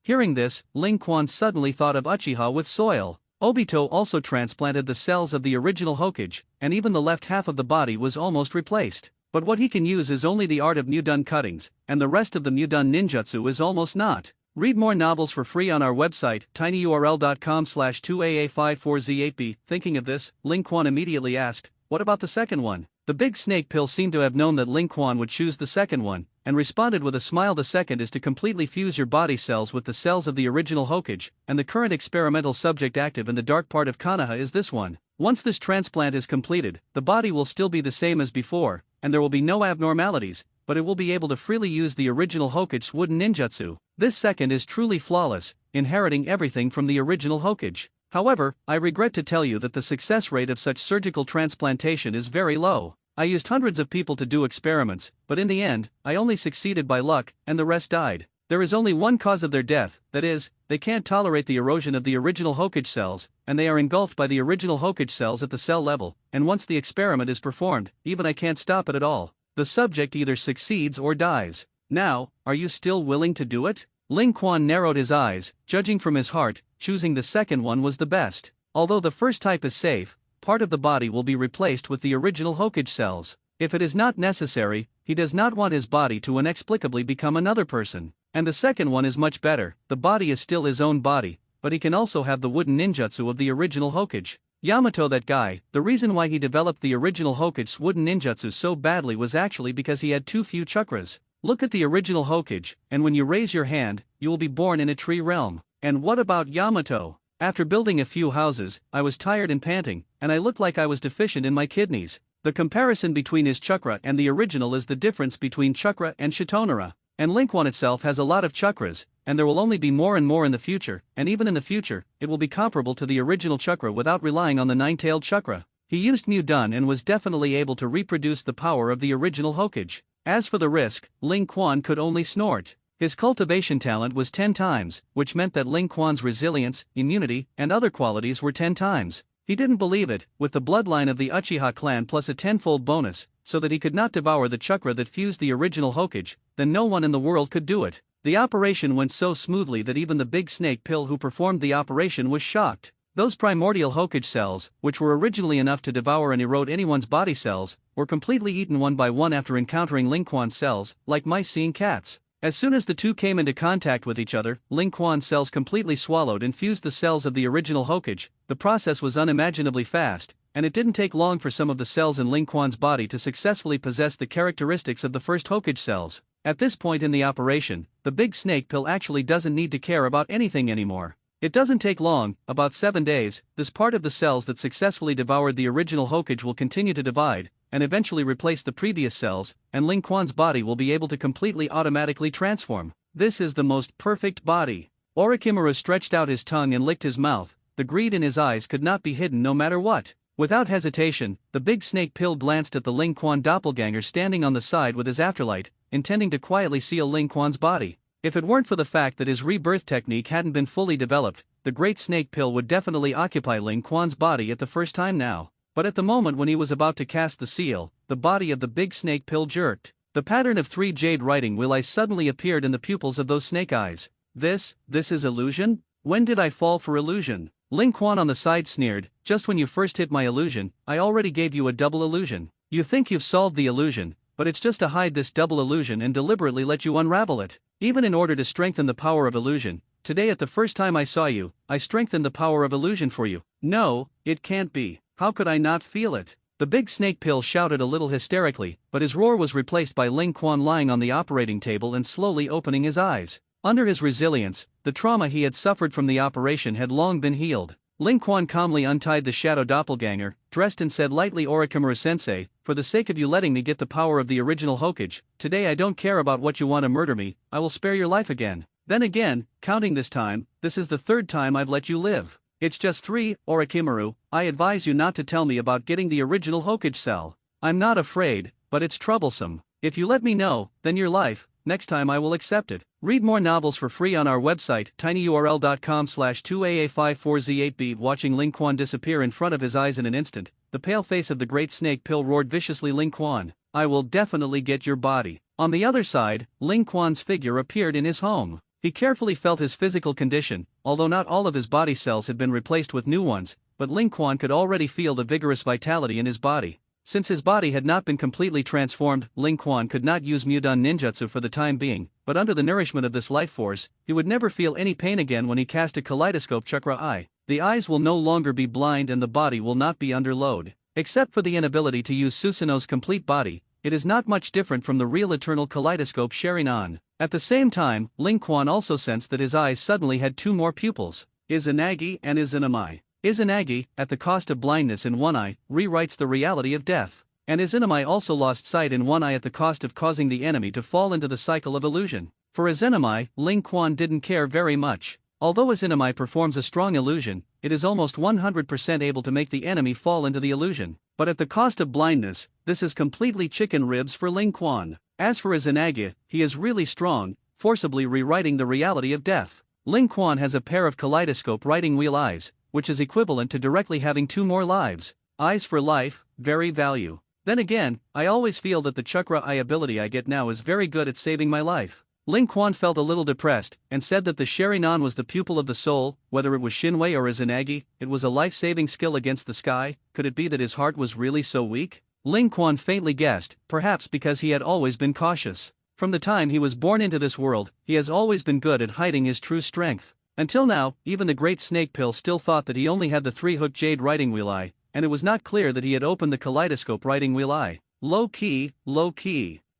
Hearing this, Ling Quan suddenly thought of Uchiha with soil. Obito also transplanted the cells of the original Hokage, and even the left half of the body was almost replaced. But what he can use is only the art of Mudan cuttings, and the rest of the Mudan ninjutsu is almost not. Read more novels for free on our website, tinyurl.com/2aa54z8b. Thinking of this, Ling Quan immediately asked, what about the second one? The big snake pill seemed to have known that Ling Quan would choose the second one, and responded with a smile. The second is to completely fuse your body cells with the cells of the original Hokage, and the current experimental subject active in the dark part of Konoha is this one. Once this transplant is completed, the body will still be the same as before, and there will be no abnormalities, but it will be able to freely use the original Hokage's wooden ninjutsu. This second is truly flawless, inheriting everything from the original Hokage. However, I regret to tell you that the success rate of such surgical transplantation is very low. I used hundreds of people to do experiments, but in the end, I only succeeded by luck, and the rest died. There is only one cause of their death, that is, they can't tolerate the erosion of the original Hokage cells, and they are engulfed by the original Hokage cells at the cell level, and once the experiment is performed, even I can't stop it at all. The subject either succeeds or dies. Now, are you still willing to do it? Ling Quan narrowed his eyes, judging from his heart, choosing the second one was the best. Although the first type is safe, part of the body will be replaced with the original Hokage cells. If it is not necessary, he does not want his body to inexplicably become another person. And the second one is much better. The body is still his own body, but he can also have the wooden ninjutsu of the original Hokage. Yamato, that guy, the reason why he developed the original Hokage's wooden ninjutsu so badly was actually because he had too few chakras. Look at the original Hokage, and when you raise your hand, you will be born in a tree realm. And what about Yamato? After building a few houses, I was tired and panting, and I looked like I was deficient in my kidneys. The comparison between his chakra and the original is the difference between chakra and Shitonara. And Ling Quan itself has a lot of chakras, and there will only be more and more in the future, and even in the future, it will be comparable to the original chakra without relying on the nine-tailed chakra. He used Mudan and was definitely able to reproduce the power of the original Hokage. As for the risk, Ling Quan could only snort. His cultivation talent was 10 times, which meant that Ling Quan's resilience, immunity, and other qualities were 10 times. He didn't believe it, with the bloodline of the Uchiha clan plus a 10-fold bonus, so that he could not devour the chakra that fused the original Hokage, then no one in the world could do it. The operation went so smoothly that even the big snake pill who performed the operation was shocked. Those primordial Hokage cells, which were originally enough to devour and erode anyone's body cells, were completely eaten one by one after encountering Ling Quan's cells, like mice seeing cats. As soon as the two came into contact with each other, Ling Quan's cells completely swallowed and fused the cells of the original Hokage. The process was unimaginably fast, and it didn't take long for some of the cells in Ling Quan's body to successfully possess the characteristics of the first Hokage cells. At this point in the operation, the big snake pill actually doesn't need to care about anything anymore. It doesn't take long, about 7 days, this part of the cells that successfully devoured the original Hokage will continue to divide, and eventually replace the previous cells, and Ling Quan's body will be able to completely automatically transform. This is the most perfect body. Orochimaru stretched out his tongue and licked his mouth. The greed in his eyes could not be hidden no matter what. Without hesitation, the big snake pill glanced at the Ling Quan doppelganger standing on the side with his afterlight, intending to quietly seal Ling Quan's body. If it weren't for the fact that his rebirth technique hadn't been fully developed, the great snake pill would definitely occupy Ling Quan's body at the first time now. But at the moment when he was about to cast the seal, the body of the big snake pill jerked. The pattern of 3 jade writing wheel eyes suddenly appeared in the pupils of those snake eyes. This is illusion? When did I fall for illusion? Ling Quan on the side sneered, just when you first hit my illusion, I already gave you a double illusion. You think you've solved the illusion, but it's just to hide this double illusion and deliberately let you unravel it. Even in order to strengthen the power of illusion, today at the first time I saw you, I strengthened the power of illusion for you. No, it can't be. How could I not feel it? The big snake pill shouted a little hysterically, but his roar was replaced by Ling Quan lying on the operating table and slowly opening his eyes. Under his resilience, the trauma he had suffered from the operation had long been healed. Ling Quan calmly untied the shadow doppelganger, dressed and said lightly, Orochimaru-sensei, for the sake of you letting me get the power of the original Hokage, today I don't care about what you want to murder me, I will spare your life again. Then again, counting this time, this is the 3rd time I've let you live. It's just 3, Orochimaru, I advise you not to tell me about getting the original Hokage cell. I'm not afraid, but it's troublesome. If you let me know, then your life, next time I will accept it. Read more novels for free on our website, tinyurl.com/2aa54z8b. Watching Ling Quan disappear in front of his eyes in an instant, the pale face of the great snake pill roared viciously, Ling Quan, I will definitely get your body. On the other side, Ling Quan's figure appeared in his home. He carefully felt his physical condition, although not all of his body cells had been replaced with new ones, but Ling Quan could already feel the vigorous vitality in his body. Since his body had not been completely transformed, Ling Quan could not use Mudon ninjutsu for the time being, but under the nourishment of this life force, he would never feel any pain again when he cast a kaleidoscope chakra eye. The eyes will no longer be blind and the body will not be under load. Except for the inability to use Susanoo's complete body, it is not much different from the real eternal kaleidoscope Sharingan. At the same time, Ling Quan also sensed that his eyes suddenly had 2 more pupils, Izanagi and Izanami. Izanagi, at the cost of blindness in one eye, rewrites the reality of death. And Izanami also lost sight in one eye at the cost of causing the enemy to fall into the cycle of illusion. For Izanami, Ling Quan didn't care very much. Although Izanami performs a strong illusion, it is almost 100% able to make the enemy fall into the illusion. But at the cost of blindness, this is completely chicken ribs for Ling Quan. As for Izanagi, he is really strong, forcibly rewriting the reality of death. Ling Quan has a pair of kaleidoscope writing wheel eyes, which is equivalent to directly having 2 more lives. Eyes for life, very value. Then again, I always feel that the chakra eye ability I get now is very good at saving my life. Ling Quan felt a little depressed, and said that the Sharingan was the pupil of the soul. Whether it was Shinwei or Izanagi, it was a life-saving skill against the sky. Could it be that his heart was really so weak? Ling Quan faintly guessed, perhaps because he had always been cautious. From the time he was born into this world, he has always been good at hiding his true strength. Until now, even the great snake pill still thought that he only had the 3-hook jade writing wheel eye, and it was not clear that he had opened the kaleidoscope writing wheel eye. Low key.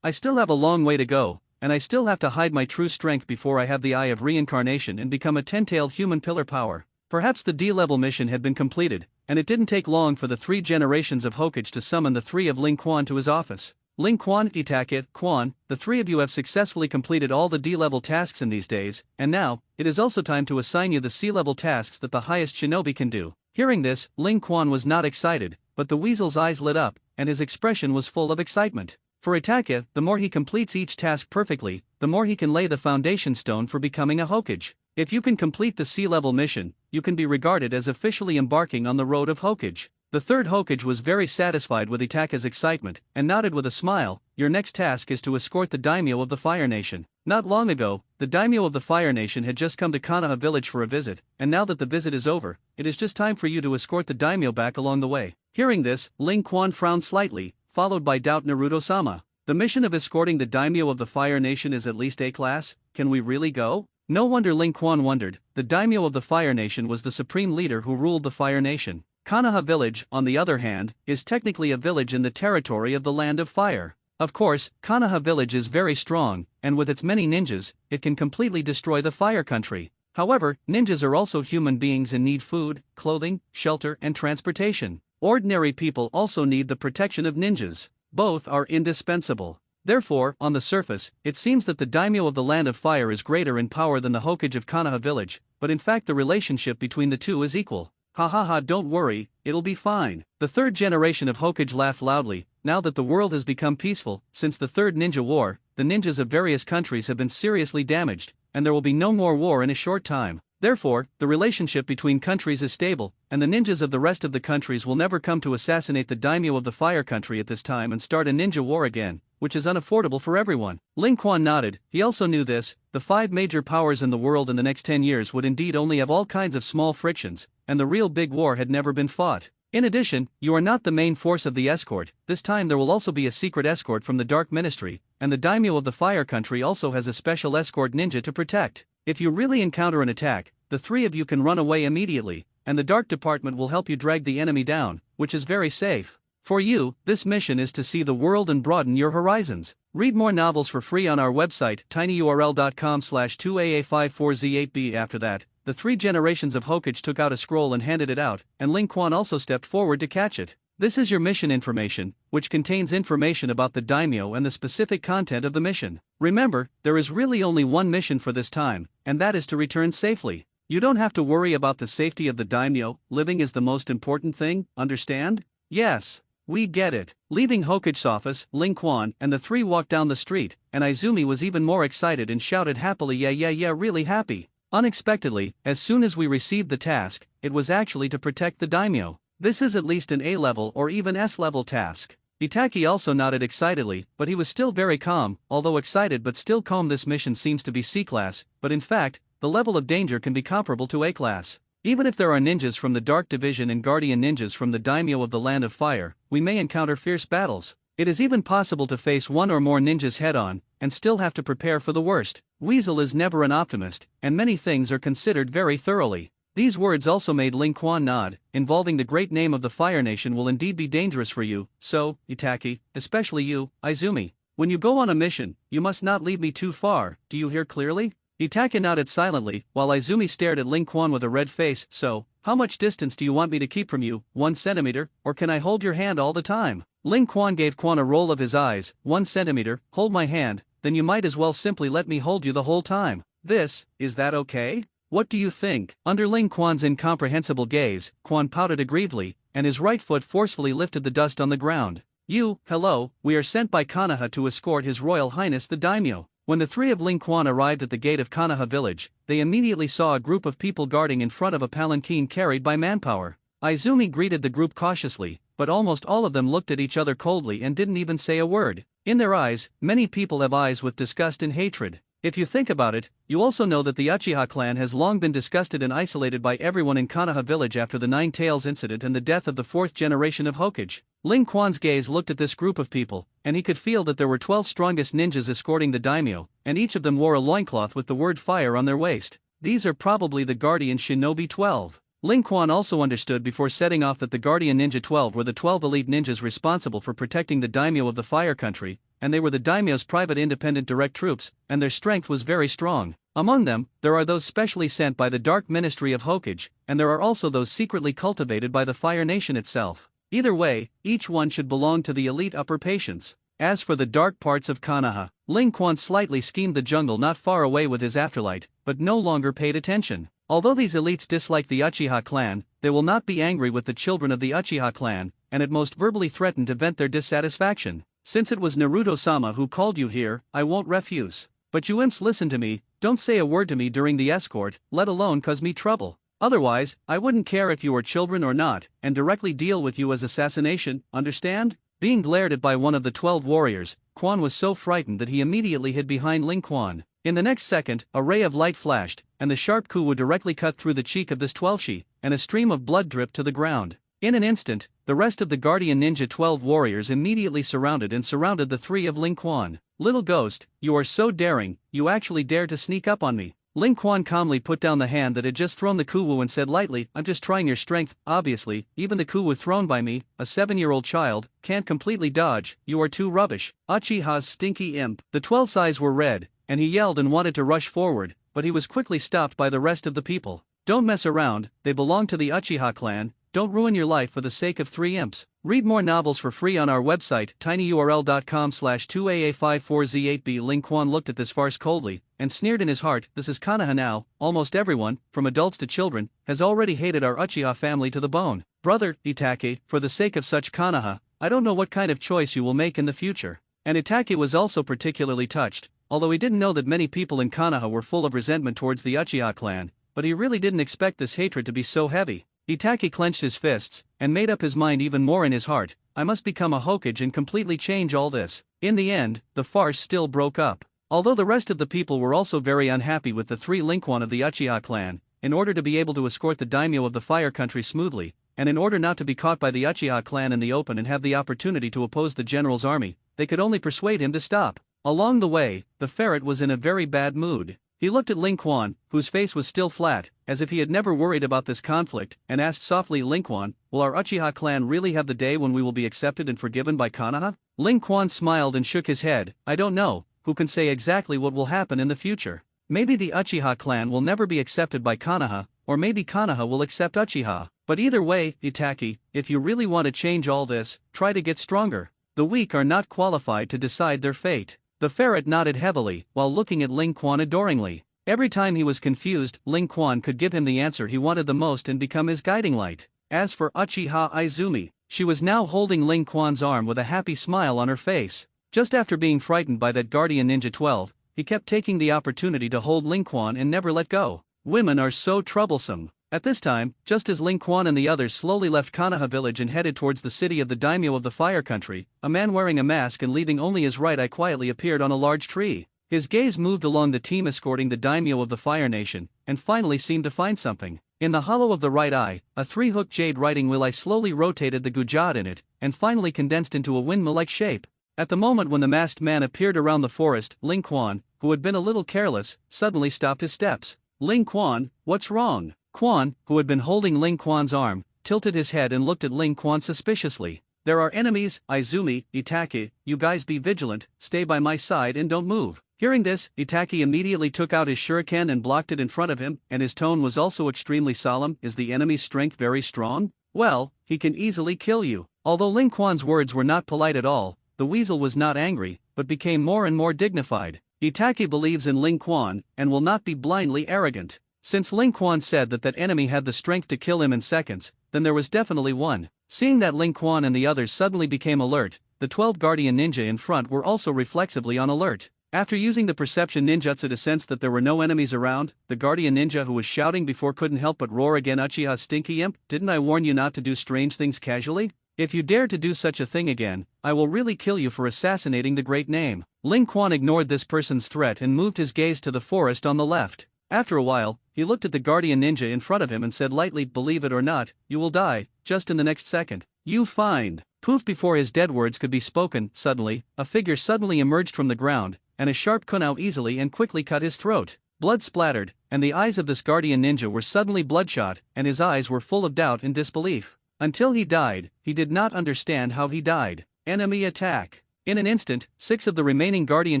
I still have a long way to go, and I still have to hide my true strength before I have the eye of reincarnation and become a 10-tailed human pillar power. Perhaps the D-level mission had been completed, and it didn't take long for the 3 generations of Hokage to summon the 3 of Ling Quan to his office. Ling Quan, Itachi, Quan, the 3 of you have successfully completed all the D-level tasks in these days, and now, it is also time to assign you the C-level tasks that the highest shinobi can do. Hearing this, Ling Quan was not excited, but the weasel's eyes lit up, and his expression was full of excitement. For Itachi, the more he completes each task perfectly, the more he can lay the foundation stone for becoming a Hokage. If you can complete the C-level mission, you can be regarded as officially embarking on the road of Hokage. The 3rd Hokage was very satisfied with Itachi's excitement, and nodded with a smile. Your next task is to escort the daimyo of the Fire Nation. Not long ago, the daimyo of the Fire Nation had just come to Konoha village for a visit, and now that the visit is over, it is just time for you to escort the daimyo back along the way. Hearing this, Ling Quan frowned slightly, followed by doubt Naruto-sama. The mission of escorting the daimyo of the Fire Nation is at least A-class, can we really go? No wonder Ling Quan wondered, the daimyo of the Fire Nation was the supreme leader who ruled the Fire Nation. Konoha Village, on the other hand, is technically a village in the territory of the Land of Fire. Of course, Konoha Village is very strong, and with its many ninjas, it can completely destroy the Fire Country. However, ninjas are also human beings and need food, clothing, shelter, and transportation. Ordinary people also need the protection of ninjas. Both are indispensable. Therefore, on the surface, it seems that the daimyo of the Land of Fire is greater in power than the Hokage of Konoha Village, but in fact the relationship between the two is equal. Ha ha ha, don't worry, it'll be fine. The third generation of Hokage laughed loudly. Now that the world has become peaceful, since the Third Ninja War, the ninjas of various countries have been seriously damaged, and there will be no more war in a short time. Therefore, the relationship between countries is stable, and the ninjas of the rest of the countries will never come to assassinate the daimyo of the Fire Country at this time and start a ninja war again, which is unaffordable for everyone. Ling Quan nodded. He also knew this: the 5 major powers in the world in the next 10 years would indeed only have all kinds of small frictions, and the real big war had never been fought. In addition, you are not the main force of the escort. This time there will also be a secret escort from the Dark Ministry, and the daimyo of the Fire Country also has a special escort ninja to protect. If you really encounter an attack, the 3 of you can run away immediately, and the Dark Department will help you drag the enemy down, which is very safe. For you, this mission is to see the world and broaden your horizons. Read more novels for free on our website tinyurl.com/2aa54z8b. After that, the 3 generations of Hokage took out a scroll and handed it out, and Ling Quan also stepped forward to catch it. This is your mission information, which contains information about the daimyo and the specific content of the mission. Remember, there is really only one mission for this time, and that is to return safely. You don't have to worry about the safety of the daimyo. Living is the most important thing, understand? Yes, we get it. Leaving Hokage's office, Ling Quan and the 3 walked down the street, and Izumi was even more excited and shouted happily, yeah, really happy. Unexpectedly, as soon as we received the task, it was actually to protect the daimyo. This is at least an A-level or even S-level task. Itaki also nodded excitedly, but he was still very calm. Although excited but still calm, this mission seems to be C-class, but in fact, the level of danger can be comparable to A-class. Even if there are ninjas from the Dark Division and guardian ninjas from the daimyo of the Land of Fire, we may encounter fierce battles. It is even possible to face 1 or more ninjas head-on, and still have to prepare for the worst. Weasel is never an optimist, and many things are considered very thoroughly. These words also made Ling Quan nod. Involving the great name of the Fire Nation will indeed be dangerous for you, so, Itaki, especially you, Izumi. When you go on a mission, you must not leave me too far. Do you hear clearly? Itaki nodded silently, while Izumi stared at Ling Quan with a red face. So, how much distance do you want me to keep from you? 1 centimeter, or can I hold your hand all the time? Ling Quan gave Quan a roll of his eyes. 1 centimeter, hold my hand, then you might as well simply let me hold you the whole time. Is that okay? What do you think? Under Ling Quan's incomprehensible gaze, Quan pouted aggrievedly, and his right foot forcefully lifted the dust on the ground. Hello, we are sent by Konoha to escort His Royal Highness the Daimyo. When the 3 of Ling Quan arrived at the gate of Konoha Village, they immediately saw a group of people guarding in front of a palanquin carried by manpower. Izumi greeted the group cautiously, but almost all of them looked at each other coldly and didn't even say a word. In their eyes, many people have eyes with disgust and hatred. If you think about it, you also know that the Uchiha clan has long been disgusted and isolated by everyone in Konoha Village after the 9 Tails incident and the death of the 4th generation of Hokage. Ling Quan's gaze looked at this group of people, and he could feel that there were 12 strongest ninjas escorting the daimyo, and each of them wore a loincloth with the word fire on their waist. These are probably the Guardian Shinobi 12. Ling Quan also understood before setting off that the Guardian Ninja 12 were the 12 elite ninjas responsible for protecting the daimyo of the Fire Country, and they were the daimyo's private independent direct troops, and their strength was very strong. Among them, there are those specially sent by the Dark Ministry of Hokage, and there are also those secretly cultivated by the Fire Nation itself. Either way, each one should belong to the elite upper patience. As for the dark parts of Konoha, Ling Quan slightly schemed the jungle not far away with his afterlight, but no longer paid attention. Although these elites dislike the Uchiha clan, they will not be angry with the children of the Uchiha clan, and at most verbally threaten to vent their dissatisfaction. Since it was Naruto-sama who called you here, I won't refuse. But you imps, listen to me, don't say a word to me during the escort, let alone cause me trouble. Otherwise, I wouldn't care if you were children or not, and directly deal with you as assassination, understand? Being glared at by one of the 12 warriors, Quan was so frightened that he immediately hid behind Ling Quan. In the next second, a ray of light flashed, and the sharp kuwa directly cut through the cheek of this 12shi, and a stream of blood dripped to the ground. In an instant, the rest of the Guardian Ninja 12 warriors immediately surrounded the three of Ling Quan. Little ghost, you are so daring, you actually dare to sneak up on me. Ling Quan calmly put down the hand that had just thrown the kuwu and said lightly, I'm just trying your strength. Obviously, even the kuwu thrown by me, a 7-year-old child, can't completely dodge. You are too rubbish. Uchiha's stinky imp. The 12's eyes were red, and he yelled and wanted to rush forward, but he was quickly stopped by the rest of the people. Don't mess around, they belong to the Uchiha clan, don't ruin your life for the sake of 3 imps. Read more novels for free on our website, tinyurl.com/2aa54z8b. Ling Quan looked at this farce coldly, and sneered in his heart, this is Konoha now. Almost everyone, from adults to children, has already hated our Uchiha family to the bone. Brother, Itachi, for the sake of such Konoha, I don't know what kind of choice you will make in the future. And Itachi was also particularly touched, although he didn't know that many people in Konoha were full of resentment towards the Uchiha clan, but he really didn't expect this hatred to be so heavy. Itachi clenched his fists, and made up his mind even more in his heart, I must become a Hokage and completely change all this. In the end, the farce still broke up. Although the rest of the people were also very unhappy with the 3 Ling Quan of the Uchiha clan, in order to be able to escort the daimyo of the Fire Country smoothly, and in order not to be caught by the Uchiha clan in the open and have the opportunity to oppose the general's army, they could only persuade him to stop. Along the way, the ferret was in a very bad mood. He looked at Ling Quan, whose face was still flat, as if he had never worried about this conflict, and asked softly, Ling Quan, will our Uchiha clan really have the day when we will be accepted and forgiven by Konoha? Ling Quan smiled and shook his head, I don't know, who can say exactly what will happen in the future. Maybe the Uchiha clan will never be accepted by Konoha, or maybe Konoha will accept Uchiha. But either way, Itachi, if you really want to change all this, try to get stronger. The weak are not qualified to decide their fate. The ferret nodded heavily, while looking at Ling Quan adoringly. Every time he was confused, Ling Quan could give him the answer he wanted the most and become his guiding light. As for Uchiha Izumi, she was now holding Ling Quan's arm with a happy smile on her face. Just after being frightened by that Guardian Ninja 12, he kept taking the opportunity to hold Ling Quan and never let go. Women are so troublesome. At this time, just as Ling Quan and the others slowly left Konoha village and headed towards the city of the daimyo of the Fire Country, a man wearing a mask and leaving only his right eye quietly appeared on a large tree. His gaze moved along the team escorting the daimyo of the Fire Nation, and finally seemed to find something. In the hollow of the right eye, a 3-hooked jade writing wheel slowly rotated the gujad in it, and finally condensed into a windmill-like shape. At the moment when the masked man appeared around the forest, Ling Quan, who had been a little careless, suddenly stopped his steps. Ling Quan, what's wrong? Quan, who had been holding Ling Quan's arm, tilted his head and looked at Ling Quan suspiciously. There are enemies, Izumi, Itachi, you guys be vigilant, stay by my side and don't move. Hearing this, Itachi immediately took out his shuriken and blocked it in front of him, and his tone was also extremely solemn. Is the enemy's strength very strong? Well, he can easily kill you. Although Ling Quan's words were not polite at all, the weasel was not angry, but became more and more dignified. Itachi believes in Ling Quan, and will not be blindly arrogant. Since Ling Quan said that enemy had the strength to kill him in seconds, then there was definitely one. Seeing that Ling Quan and the others suddenly became alert, the 12 Guardian Ninja in front were also reflexively on alert. After using the perception ninjutsu to sense that there were no enemies around, the Guardian Ninja who was shouting before couldn't help but roar again, Uchiha stinky imp, didn't I warn you not to do strange things casually? If you dare to do such a thing again, I will really kill you for assassinating the great name. Ling Quan ignored this person's threat and moved his gaze to the forest on the left. After a while, he looked at the Guardian Ninja in front of him and said lightly, believe it or not, you will die, just in the next second. You find. Poof! Before his dead words could be spoken, suddenly, a figure suddenly emerged from the ground, and a sharp kunao easily and quickly cut his throat. Blood splattered, and the eyes of this Guardian Ninja were suddenly bloodshot, and his eyes were full of doubt and disbelief. Until he died, he did not understand how he died. Enemy attack. In an instant, 6 of the remaining Guardian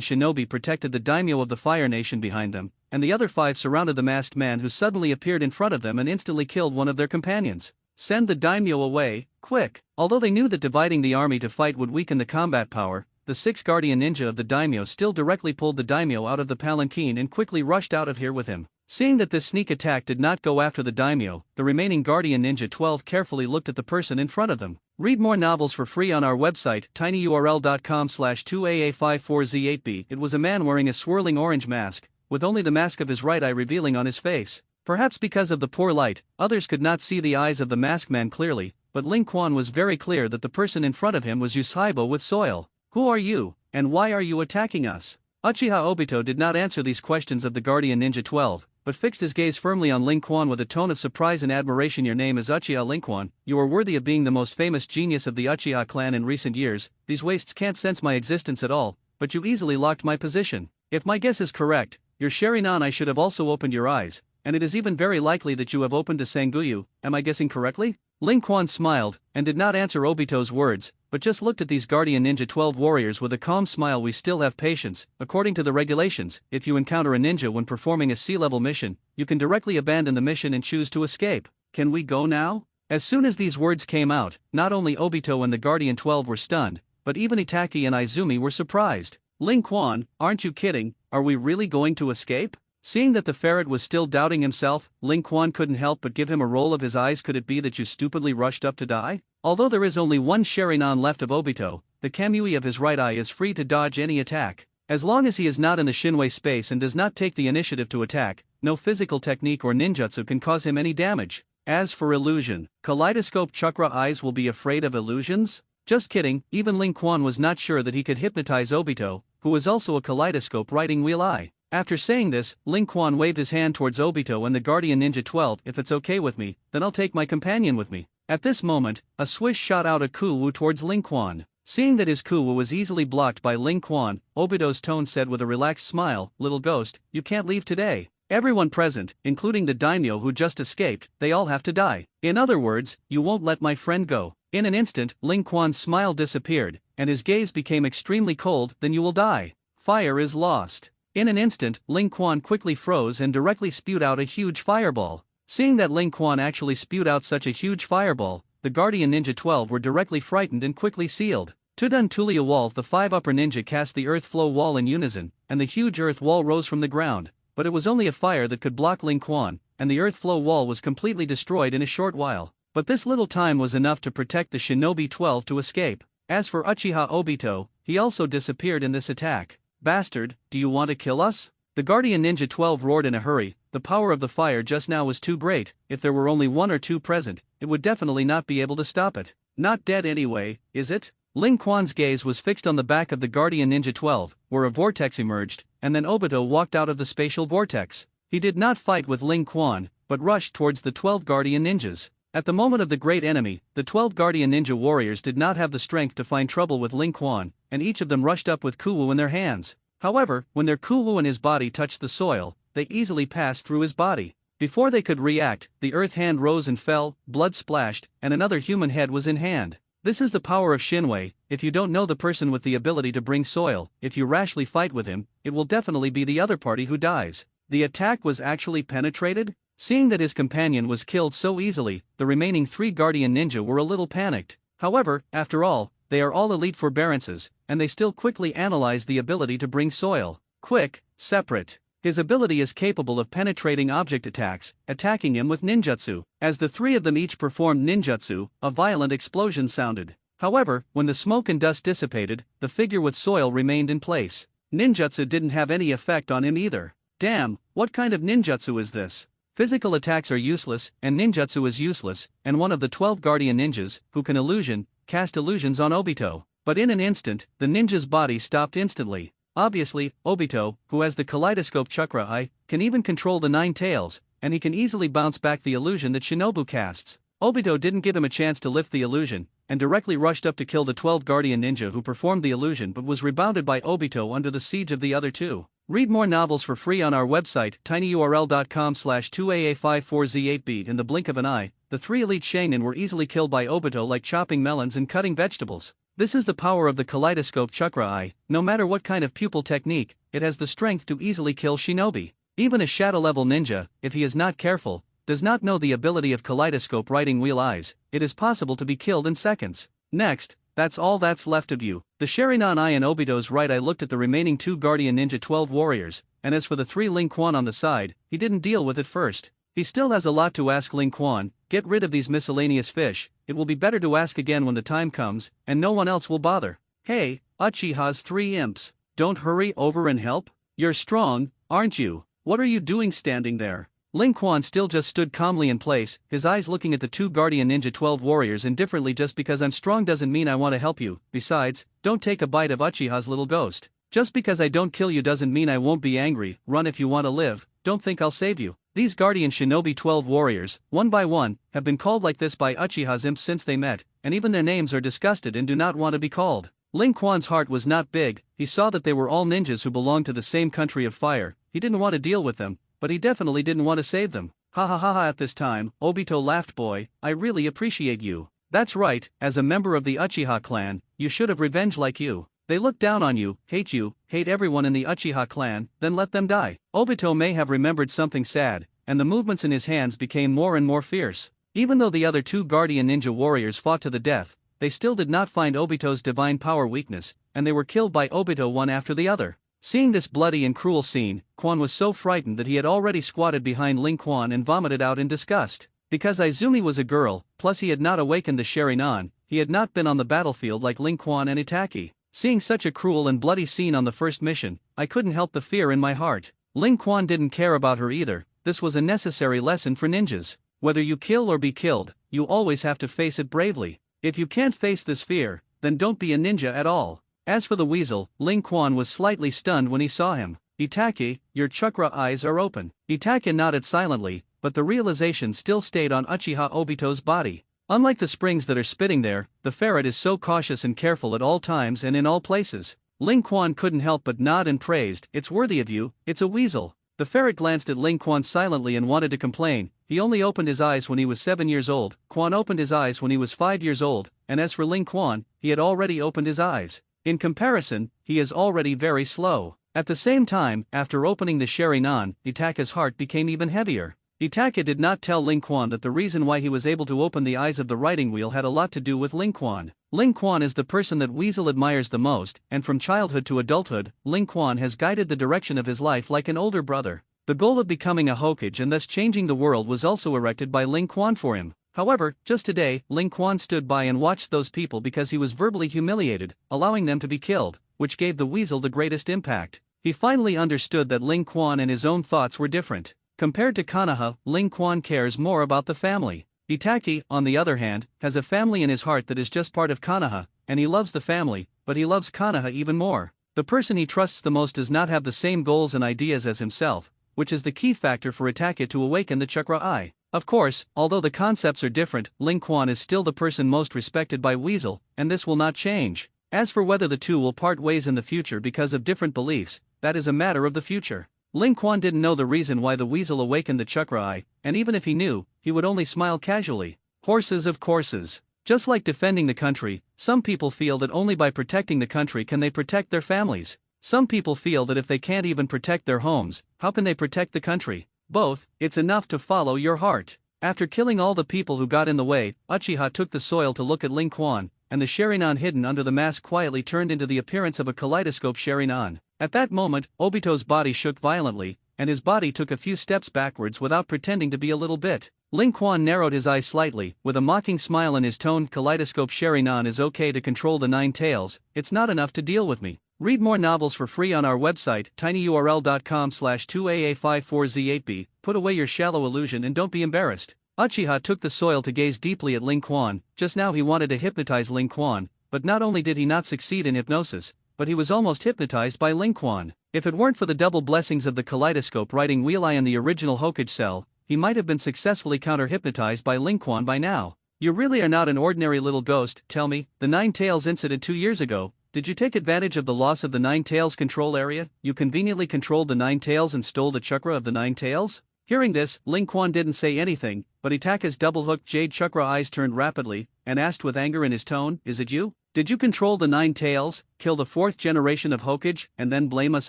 Shinobi protected the daimyo of the Fire Nation behind them, and the other 5 surrounded the masked man who suddenly appeared in front of them and instantly killed one of their companions. Send the daimyo away, quick! Although they knew that dividing the army to fight would weaken the combat power, the 6 Guardian Ninja of the daimyo still directly pulled the daimyo out of the palanquin and quickly rushed out of here with him. Seeing that this sneak attack did not go after the daimyo, the remaining Guardian Ninja 12 carefully looked at the person in front of them. Read more novels for free on our website, tinyurl.com/2aa54z8b. It was a man wearing a swirling orange mask, with only the mask of his right eye revealing on his face. Perhaps because of the poor light, others could not see the eyes of the masked man clearly, but Ling Quan was very clear that the person in front of him was Uchiha with soil. Who are you, and why are you attacking us? Uchiha Obito did not answer these questions of the Guardian Ninja 12, but fixed his gaze firmly on Ling Quan with a tone of surprise and admiration. Your name is Uchiha Ling Quan. You are worthy of being the most famous genius of the Uchiha clan in recent years. These wastes can't sense my existence at all, but you easily locked my position. If my guess is correct, your Sharinan I should have also opened your eyes, and it is even very likely that you have opened to Sanguyu. Am I guessing correctly? Ling Quan smiled, and did not answer Obito's words, but just looked at these Guardian Ninja 12 warriors with a calm smile. We still have patience. According to the regulations, if you encounter a ninja when performing a sea-level mission, you can directly abandon the mission and choose to escape. Can we go now? As soon as these words came out, not only Obito and the Guardian 12 were stunned, but even Itaki and Izumi were surprised. Ling Quan, aren't you kidding? Are we really going to escape? Seeing that the ferret was still doubting himself, Ling Quan couldn't help but give him a roll of his eyes. Could it be that you stupidly rushed up to die? Although there is only one Sharinan left of Obito, the Kamui of his right eye is free to dodge any attack. As long as he is not in the Shinwei space and does not take the initiative to attack, no physical technique or ninjutsu can cause him any damage. As for illusion, kaleidoscope chakra eyes will be afraid of illusions? Just kidding, even Ling Quan was not sure that he could hypnotize Obito, who was also a kaleidoscope riding wheel eye. After saying this, Ling Quan waved his hand towards Obito and the Guardian Ninja 12. If it's okay with me, then I'll take my companion with me. At this moment, a swish shot out a kuwu towards Ling Quan. Seeing that his kuwu was easily blocked by Ling Quan, Obito's tone said with a relaxed smile, "Little ghost, you can't leave today. Everyone present, including the daimyo who just escaped, they all have to die. In other words, you won't let my friend go." In an instant, Ling Quan's smile disappeared, and his gaze became extremely cold. "Then you will die. Fire is lost." In an instant, Ling Quan quickly froze and directly spewed out a huge fireball. Seeing that Ling Quan actually spewed out such a huge fireball, the Guardian Ninja 12 were directly frightened and quickly sealed. Tudun Tulia Wall. The 5 upper ninja cast the earth flow wall in unison, and the huge earth wall rose from the ground, but it was only a fire that could block Ling Quan, and the earth flow wall was completely destroyed in a short while. But this little time was enough to protect the Shinobi 12 to escape. As for Uchiha Obito, he also disappeared in this attack. "Bastard, do you want to kill us?" The Guardian Ninja 12 roared in a hurry. The power of the fire just now was too great. If there were only 1 or 2 present, it would definitely not be able to stop it. "Not dead anyway, is it?" Ling Quan's gaze was fixed on the back of the Guardian Ninja 12, where a vortex emerged, and then Obito walked out of the spatial vortex. He did not fight with Ling Quan, but rushed towards the 12 Guardian Ninjas. At the moment of the great enemy, the 12 Guardian Ninja warriors did not have the strength to find trouble with Ling Quan, and each of them rushed up with kuwu in their hands. However, when their kuwu and his body touched the soil, they easily passed through his body. Before they could react, the earth hand rose and fell, blood splashed, and another human head was in hand. This is the power of Shinwei. If you don't know the person with the ability to bring soil, if you rashly fight with him, it will definitely be the other party who dies. The attack was actually penetrated? Seeing that his companion was killed so easily, the remaining 3 Guardian Ninja were a little panicked. However, after all, they are all elite forbearances, and they still quickly analyze the ability to bring soil. Quick, separate. His ability is capable of penetrating object attacks, attacking him with ninjutsu. As the 3 of them each performed ninjutsu, a violent explosion sounded. However, when the smoke and dust dissipated, the figure with soil remained in place. Ninjutsu didn't have any effect on him either. Damn, what kind of ninjutsu is this? Physical attacks are useless, and ninjutsu is useless, and one of the 12 Guardian Ninjas, who can illusion, cast illusions on Obito. But in an instant, the ninja's body stopped instantly. Obviously, Obito, who has the kaleidoscope chakra eye, can even control the 9 tails, and he can easily bounce back the illusion that Shinobu casts. Obito didn't give him a chance to lift the illusion, and directly rushed up to kill the 12 Guardian Ninja who performed the illusion but was rebounded by Obito under the siege of the other 2. Read more novels for free on our website, tinyurl.com/2AA54Z8beat. In the blink of an eye, the 3 elite Shainin were easily killed by Obito like chopping melons and cutting vegetables. This is the power of the kaleidoscope chakra eye. No matter what kind of pupil technique, it has the strength to easily kill Shinobi. Even a shadow-level ninja, if he is not careful, does not know the ability of kaleidoscope riding wheel eyes, it is possible to be killed in seconds. Next, that's all that's left of you. The Sharinan eye in Obito's right eye looked at the remaining 2 Guardian Ninja 12 warriors, and as for the 3 Ling Quan on the side, he didn't deal with it first. He still has a lot to ask Ling Quan. Get rid of these miscellaneous fish, it will be better to ask again when the time comes, and no one else will bother. Hey, Uchiha's 3 imps, don't hurry over and help? You're strong, aren't you? What are you doing standing there? Ling Quan still just stood calmly in place, his eyes looking at the 2 Guardian Ninja 12 warriors indifferently. Just because I'm strong doesn't mean I want to help you. Besides, don't take a bite of Uchiha's little ghost. Just because I don't kill you doesn't mean I won't be angry. Run if you want to live. don't think I'll save you. These guardian shinobi 12 warriors, one by one, have been called like this by Uchiha's imps since they met, and even their names are disgusted and do not want to be called. Ling Quan's heart was not big. He saw that they were all ninjas who belonged to the same country of fire. He didn't want to deal with them, but he definitely didn't want to save them. Ha ha ha ha. At this time, Obito laughed. Boy, I really appreciate you. That's right, as a member of the Uchiha clan, you should have revenge like you. They look down on you, hate everyone in the Uchiha clan, then let them die. Obito may have remembered something sad, and the movements in his hands became more and more fierce. Even though the other two guardian ninja warriors fought to the death, they still did not find Obito's divine power weakness, and they were killed by Obito one after the other. Seeing this bloody and cruel scene, Quan was so frightened that he had already squatted behind Ling Quan and vomited out in disgust. Because Izumi was a girl, plus he had not awakened the Sharingan, he had not been on the battlefield like Ling Quan and Itaki. Seeing such a cruel and bloody scene on the first mission, I couldn't help the fear in my heart. Ling Quan didn't care about her either. This was a necessary lesson for ninjas. Whether you kill or be killed, you always have to face it bravely. If you can't face this fear, then don't be a ninja at all. As for the weasel, Ling Quan was slightly stunned when he saw him. Itaki, your chakra eyes are open. Itaki nodded silently, but the realization still stayed on Uchiha Obito's body. Unlike the springs that are spitting there, the ferret is so cautious and careful at all times and in all places. Ling Quan couldn't help but nod and praised, "It's worthy of you, it's a weasel." The ferret glanced at Ling Quan silently and wanted to complain. He only opened his eyes when he was 7 years old. Quan opened his eyes when he was 5 years old, and as for Ling Quan, he had already opened his eyes. In comparison, he is already very slow. At the same time, after opening the Sharingan, Itaki's heart became even heavier. Itaki did not tell Ling Quan that the reason why he was able to open the eyes of the writing wheel had a lot to do with Ling Quan. Ling Quan is the person that Weasel admires the most, and from childhood to adulthood, Ling Quan has guided the direction of his life like an older brother. The goal of becoming a Hokage and thus changing the world was also erected by Ling Quan for him. However, just today, Ling Quan stood by and watched those people because he was verbally humiliated, allowing them to be killed, which gave the Weasel the greatest impact. He finally understood that Ling Quan and his own thoughts were different. Compared to Konoha, Ling Quan cares more about the family. Itaki, on the other hand, has a family in his heart that is just part of Konoha, and he loves the family, but he loves Konoha even more. The person he trusts the most does not have the same goals and ideas as himself, which is the key factor for Itaki to awaken the chakra eye. Of course, although the concepts are different, Ling Quan is still the person most respected by Weasel, and this will not change. As for whether the two will part ways in the future because of different beliefs, that is a matter of the future. Ling Quan didn't know the reason why the Weasel awakened the chakra eye, and even if he knew, he would only smile casually. Horses of courses. Just like defending the country, some people feel that only by protecting the country can they protect their families. Some people feel that if they can't even protect their homes, how can they protect the country? Both, it's enough to follow your heart. After killing all the people who got in the way, Uchiha took the soil to look at Ling Quan, and the Sharingan hidden under the mask quietly turned into the appearance of a kaleidoscope Sharingan. At that moment, Obito's body shook violently, and his body took a few steps backwards without pretending to be a little bit. Ling Quan narrowed his eyes slightly, with a mocking smile in his tone. Kaleidoscope Sharingan is okay to control the 9 tails, it's not enough to deal with me. Read more novels for free on our website, tinyurl.com/2aa54z8b. Put away your shallow illusion and don't be embarrassed. Uchiha took the soil to gaze deeply at Ling Quan. Just now he wanted to hypnotize Ling Quan, but not only did he not succeed in hypnosis, but he was almost hypnotized by Ling Quan. If it weren't for the double blessings of the kaleidoscope writing wheel eye in the original Hokage cell, he might have been successfully counter-hypnotized by Ling Quan by now. You really are not an ordinary little ghost. Tell me, the 9 tails incident 2 years ago, did you take advantage of the loss of the 9 tails control area? You conveniently controlled the 9 tails and stole the chakra of the 9 tails? Hearing this, Ling Quan didn't say anything, but Itaki's double-hooked jade chakra eyes turned rapidly, and asked with anger in his tone, "Is it you? Did you control the 9 tails, kill the 4th generation of Hokage, and then blame us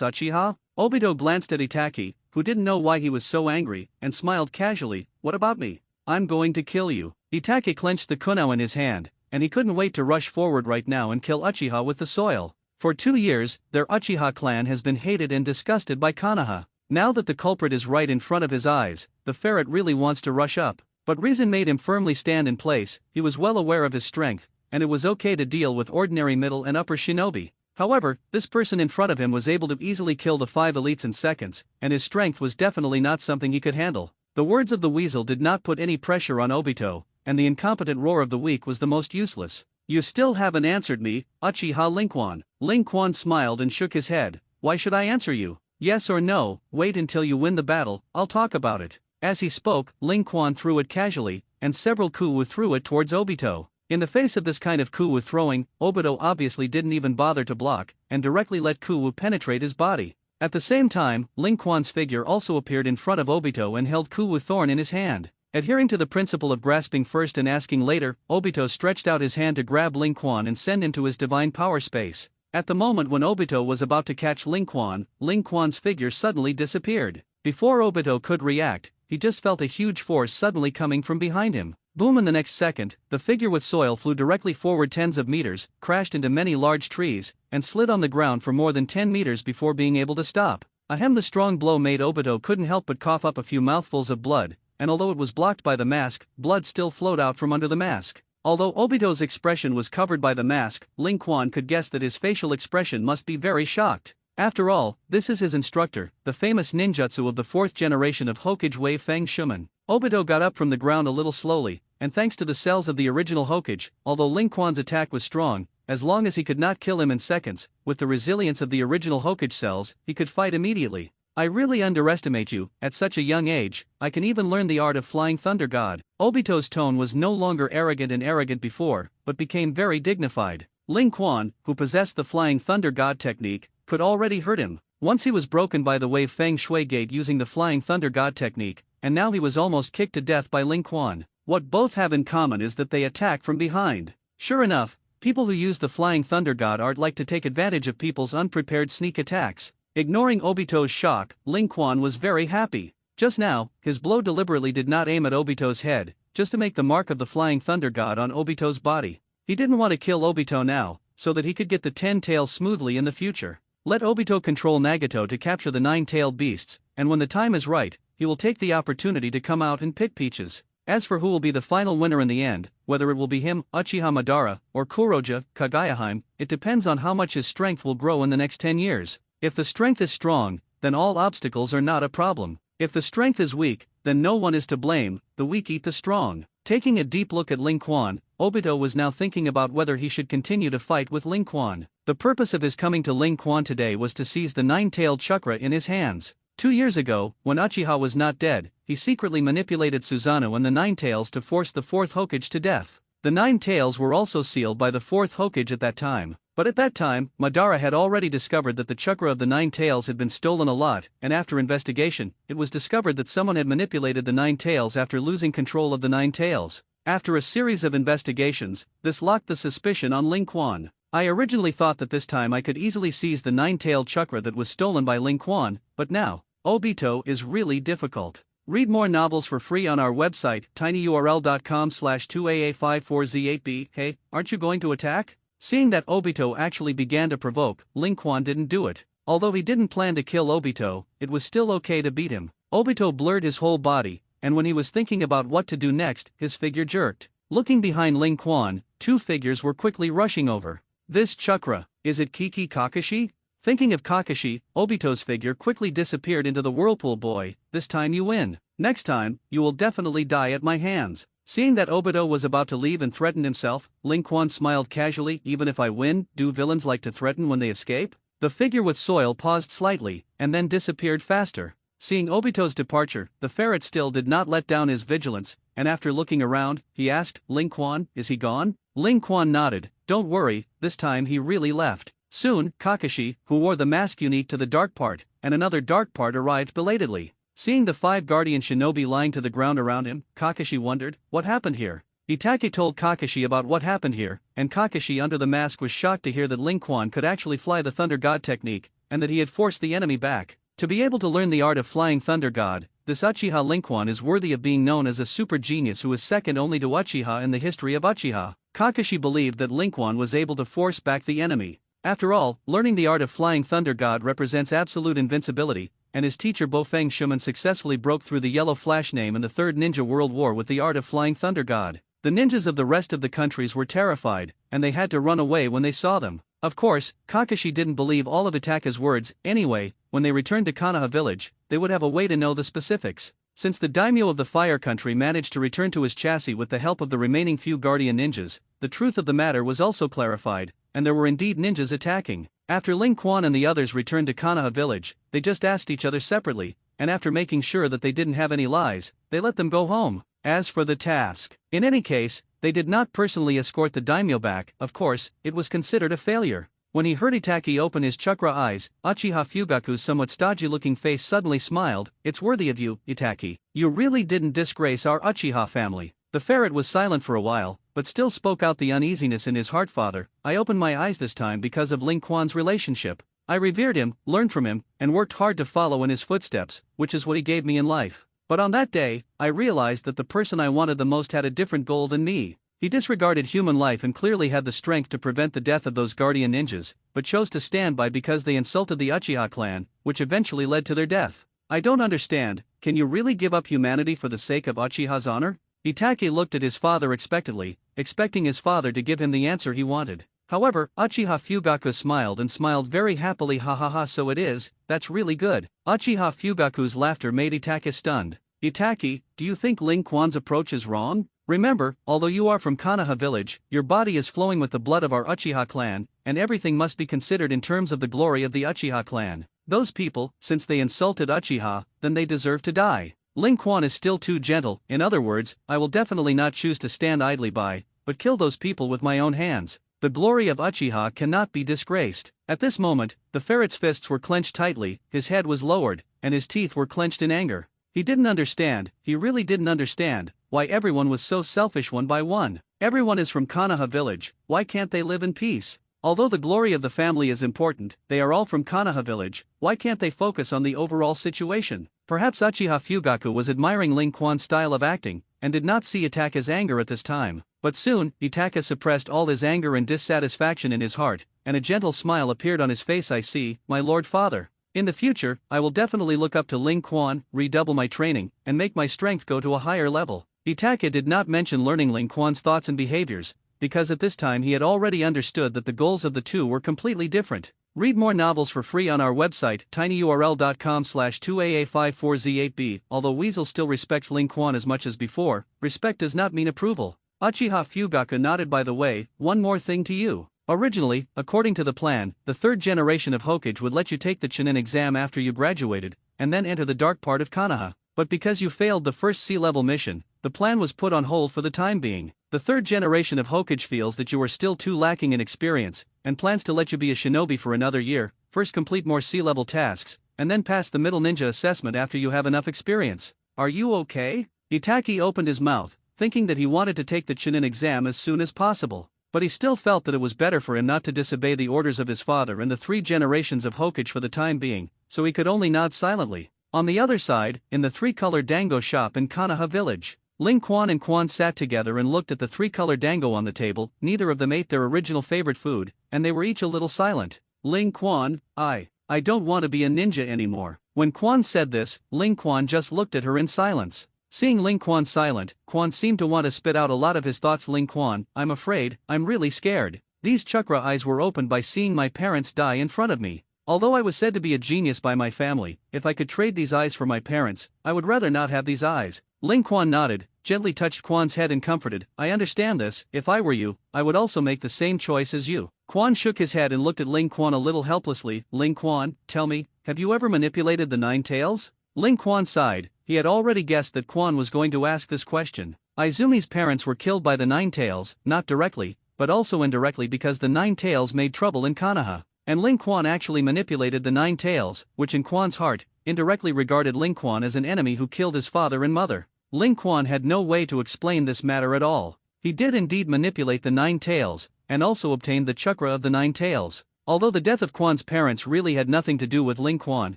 Uchiha?" Obito glanced at Itaki, who didn't know why he was so angry, and smiled casually. "What about me? I'm going to kill you." Itaki clenched the kunao in his hand, and he couldn't wait to rush forward right now and kill Uchiha with the soil. For 2 years, their Uchiha clan has been hated and disgusted by Konoha. Now that the culprit is right in front of his eyes, the ferret really wants to rush up. But reason made him firmly stand in place. He was well aware of his strength, and it was okay to deal with ordinary middle and upper shinobi. However, this person in front of him was able to easily kill the 5 elites in seconds, and his strength was definitely not something he could handle. The words of the weasel did not put any pressure on Obito, and the incompetent roar of the weak was the most useless. "You still haven't answered me, Uchiha Ling Quan." Ling Quan smiled and shook his head. "Why should I answer you? Yes or no, wait until you win the battle, I'll talk about it. As he spoke, Ling Quan threw it casually, and several Kuwu threw it towards Obito. In the face of this kind of Kuwu throwing, Obito obviously didn't even bother to block, and directly let Kuwu penetrate his body. At the same time, Ling Quan's figure also appeared in front of Obito and held Kuwu thorn in his hand. Adhering to the principle of grasping first and asking later, Obito stretched out his hand to grab Ling Quan and send him to his divine power space. At the moment when Obito was about to catch Ling Quan's figure suddenly disappeared. Before Obito could react, he just felt a huge force suddenly coming from behind him. Boom! In the next second, the figure with soil flew directly forward tens of meters, crashed into many large trees, and slid on the ground for more than 10 meters before being able to stop. Ahem! The strong blow made Obito couldn't help but cough up a few mouthfuls of blood, and although it was blocked by the mask, blood still flowed out from under the mask. Although Obito's expression was covered by the mask, Ling Quan could guess that his facial expression must be very shocked. After all, this is his instructor, the famous ninjutsu of the 4th generation of Hokage Wei Feng Shuman. Obito got up from the ground a little slowly, and thanks to the cells of the original Hokage, although Ling Quan's attack was strong, as long as he could not kill him in seconds, with the resilience of the original Hokage cells, he could fight immediately. I really underestimate you, at such a young age. I can even learn the art of flying thunder god. Obito's tone was no longer arrogant before, but became very dignified. Ling Quan, who possessed the flying thunder god technique, could already hurt him. Once he was broken by the Wei Feng Shui Gate using the flying thunder god technique, and now he was almost kicked to death by Ling Quan. What both have in common is that they attack from behind. Sure enough, people who use the flying thunder god art like to take advantage of people's unprepared sneak attacks. Ignoring Obito's shock, Ling Quan was very happy. Just now, his blow deliberately did not aim at Obito's head, just to make the mark of the flying thunder god on Obito's body. He didn't want to kill Obito now, so that he could get the 10 tails smoothly in the future. Let Obito control Nagato to capture the 9-tailed beasts, and when the time is right, he will take the opportunity to come out and pick peaches. As for who will be the final winner in the end, whether it will be him, Uchiha Madara, or Kuroja, Kagayaheim, it depends on how much his strength will grow in the next 10 years. If the strength is strong, then all obstacles are not a problem. If the strength is weak, then no one is to blame, the weak eat the strong. Taking a deep look at Ling Quan, Obito was now thinking about whether he should continue to fight with Ling Quan. The purpose of his coming to Ling Quan today was to seize the 9-tailed chakra in his hands. 2 years ago, when Uchiha was not dead, he secretly manipulated Susanoo and the 9 tails to force the 4th Hokage to death. The 9 tails were also sealed by the 4th Hokage at that time. But at that time, Madara had already discovered that the chakra of the 9 tails had been stolen a lot, and after investigation, it was discovered that someone had manipulated the 9 tails after losing control of the 9 tails. After a series of investigations, this locked the suspicion on Ling Quan. I originally thought that this time I could easily seize the 9-tailed chakra that was stolen by Ling Quan, but now, Obito is really difficult. Read more novels for free on our website, tinyurl.com/2aa54z8b. Hey, aren't you going to attack? Seeing that Obito actually began to provoke, Ling Quan didn't do it. Although he didn't plan to kill Obito, it was still okay to beat him. Obito blurred his whole body, and when he was thinking about what to do next, his figure jerked. Looking behind Ling Quan, 2 figures were quickly rushing over. This chakra, is it Kiki Kakashi? Thinking of Kakashi, Obito's figure quickly disappeared into the whirlpool. Boy, this time you win. Next time, you will definitely die at my hands. Seeing that Obito was about to leave and threatened himself, Ling Quan smiled casually. Even if I win, do villains like to threaten when they escape? The figure with soil paused slightly, and then disappeared faster. Seeing Obito's departure, the ferret still did not let down his vigilance, and after looking around, he asked, Ling Quan, is he gone? Ling Quan nodded. Don't worry, this time he really left. Soon, Kakashi, who wore the mask unique to the dark part, and another dark part arrived belatedly. Seeing the 5 guardian shinobi lying to the ground around him, Kakashi wondered, what happened here? Itachi told Kakashi about what happened here, and Kakashi under the mask was shocked to hear that Ling Quan could actually fly the Thunder God technique, and that he had forced the enemy back. To be able to learn the art of flying Thunder God, this Uchiha Ling Quan is worthy of being known as a super genius who is second only to Uchiha in the history of Uchiha. Kakashi believed that Ling Quan was able to force back the enemy. After all, learning the art of flying Thunder God represents absolute invincibility, and his teacher Bofeng Shuman successfully broke through the Yellow Flash name in the Third Ninja World War with the art of flying Thunder God. The ninjas of the rest of the countries were terrified, and they had to run away when they saw them. Of course, Kakashi didn't believe all of Itaka's words. Anyway, when they returned to Konoha village, they would have a way to know the specifics. Since the daimyo of the Fire Country managed to return to his chassis with the help of the remaining few guardian ninjas, the truth of the matter was also clarified, and there were indeed ninjas attacking. After Ling Quan and the others returned to Konoha village, they just asked each other separately, and after making sure that they didn't have any lies, they let them go home. As for the task, in any case, they did not personally escort the daimyo back. Of course, it was considered a failure. When he heard Itaki open his chakra eyes, Uchiha Fugaku's somewhat stodgy-looking face suddenly smiled. "It's worthy of you, Itaki. You really didn't disgrace our Uchiha family." The ferret was silent for a while, but still spoke out the uneasiness in his heart. "Father, I opened my eyes this time because of Ling Quan's relationship. I revered him, learned from him, and worked hard to follow in his footsteps, which is what he gave me in life. But on that day, I realized that the person I wanted the most had a different goal than me. He disregarded human life and clearly had the strength to prevent the death of those guardian ninjas, but chose to stand by because they insulted the Uchiha clan, which eventually led to their death. I don't understand, can you really give up humanity for the sake of Uchiha's honor?" Itaki looked at his father expectantly, expecting his father to give him the answer he wanted. However, Uchiha Fugaku smiled and smiled very happily. "Ha ha ha, so it is, that's really good." Uchiha Fugaku's laughter made Itaki stunned. "Itaki, do you think Ling Quan's approach is wrong? Remember, although you are from Konoha village, your body is flowing with the blood of our Uchiha clan, and everything must be considered in terms of the glory of the Uchiha clan. Those people, since they insulted Uchiha, then they deserve to die. Ling Quan is still too gentle. In other words, I will definitely not choose to stand idly by, but kill those people with my own hands. The glory of Uchiha cannot be disgraced." At this moment, the ferret's fists were clenched tightly, his head was lowered, and his teeth were clenched in anger. He didn't understand, he really didn't understand, why everyone was so selfish one by one. Everyone is from Konoha village, why can't they live in peace? Although the glory of the family is important, they are all from Konoha village, why can't they focus on the overall situation? Perhaps Uchiha Fugaku was admiring Ling Quan's style of acting, and did not see Itaka's anger at this time. But soon, Itaka suppressed all his anger and dissatisfaction in his heart, and a gentle smile appeared on his face. "I see, my lord father. In the future, I will definitely look up to Ling Quan, redouble my training, and make my strength go to a higher level." Itaka did not mention learning Ling Quan's thoughts and behaviors, because at this time he had already understood that the goals of the two were completely different. Read more novels for free on our website tinyurl.com/2aa54z8b. Although Weasel still respects Ling Quan as much as before, respect does not mean approval. Uchiha Fugaku nodded. "By the way, one more thing to you. Originally, according to the plan, the third generation of Hokage would let you take the Chunin exam after you graduated, and then enter the dark part of Konoha. But because you failed the first sea-level mission, the plan was put on hold for the time being. The third generation of Hokage feels that you are still too lacking in experience, and plans to let you be a shinobi for another year, first complete more sea-level tasks, and then pass the middle ninja assessment after you have enough experience. Are you okay?" Itaki opened his mouth, thinking that he wanted to take the Chunin exam as soon as possible. But he still felt that it was better for him not to disobey the orders of his father and the three generations of Hokage for the time being, so he could only nod silently. On the other side, in the three-color dango shop in Konoha village, Ling Quan and Quan sat together and looked at the three-color dango on the table. Neither of them ate their original favorite food, and they were each a little silent. Ling Quan, I don't want to be a ninja anymore." When Quan said this, Ling Quan just looked at her in silence. Seeing Ling Quan silent, Quan seemed to want to spit out a lot of his thoughts. "Ling Quan, I'm afraid, I'm really scared. These chakra eyes were opened by seeing my parents die in front of me. Although I was said to be a genius by my family, if I could trade these eyes for my parents, I would rather not have these eyes." Ling Quan nodded, gently touched Quan's head and comforted. "I understand this. If I were you, I would also make the same choice as you." Quan shook his head and looked at Ling Quan a little helplessly. "Ling Quan, tell me, have you ever manipulated the Nine Tails?" Ling Quan sighed. He had already guessed that Quan was going to ask this question. Izumi's parents were killed by the Nine Tails, not directly, but also indirectly because the Nine Tails made trouble in Konoha. And Ling Quan actually manipulated the Nine Tails, which in Quan's heart, indirectly regarded Ling Quan as an enemy who killed his father and mother. Ling Quan had no way to explain this matter at all. He did indeed manipulate the Nine Tails, and also obtained the chakra of the Nine Tails. Although the death of Quan's parents really had nothing to do with Ling Quan,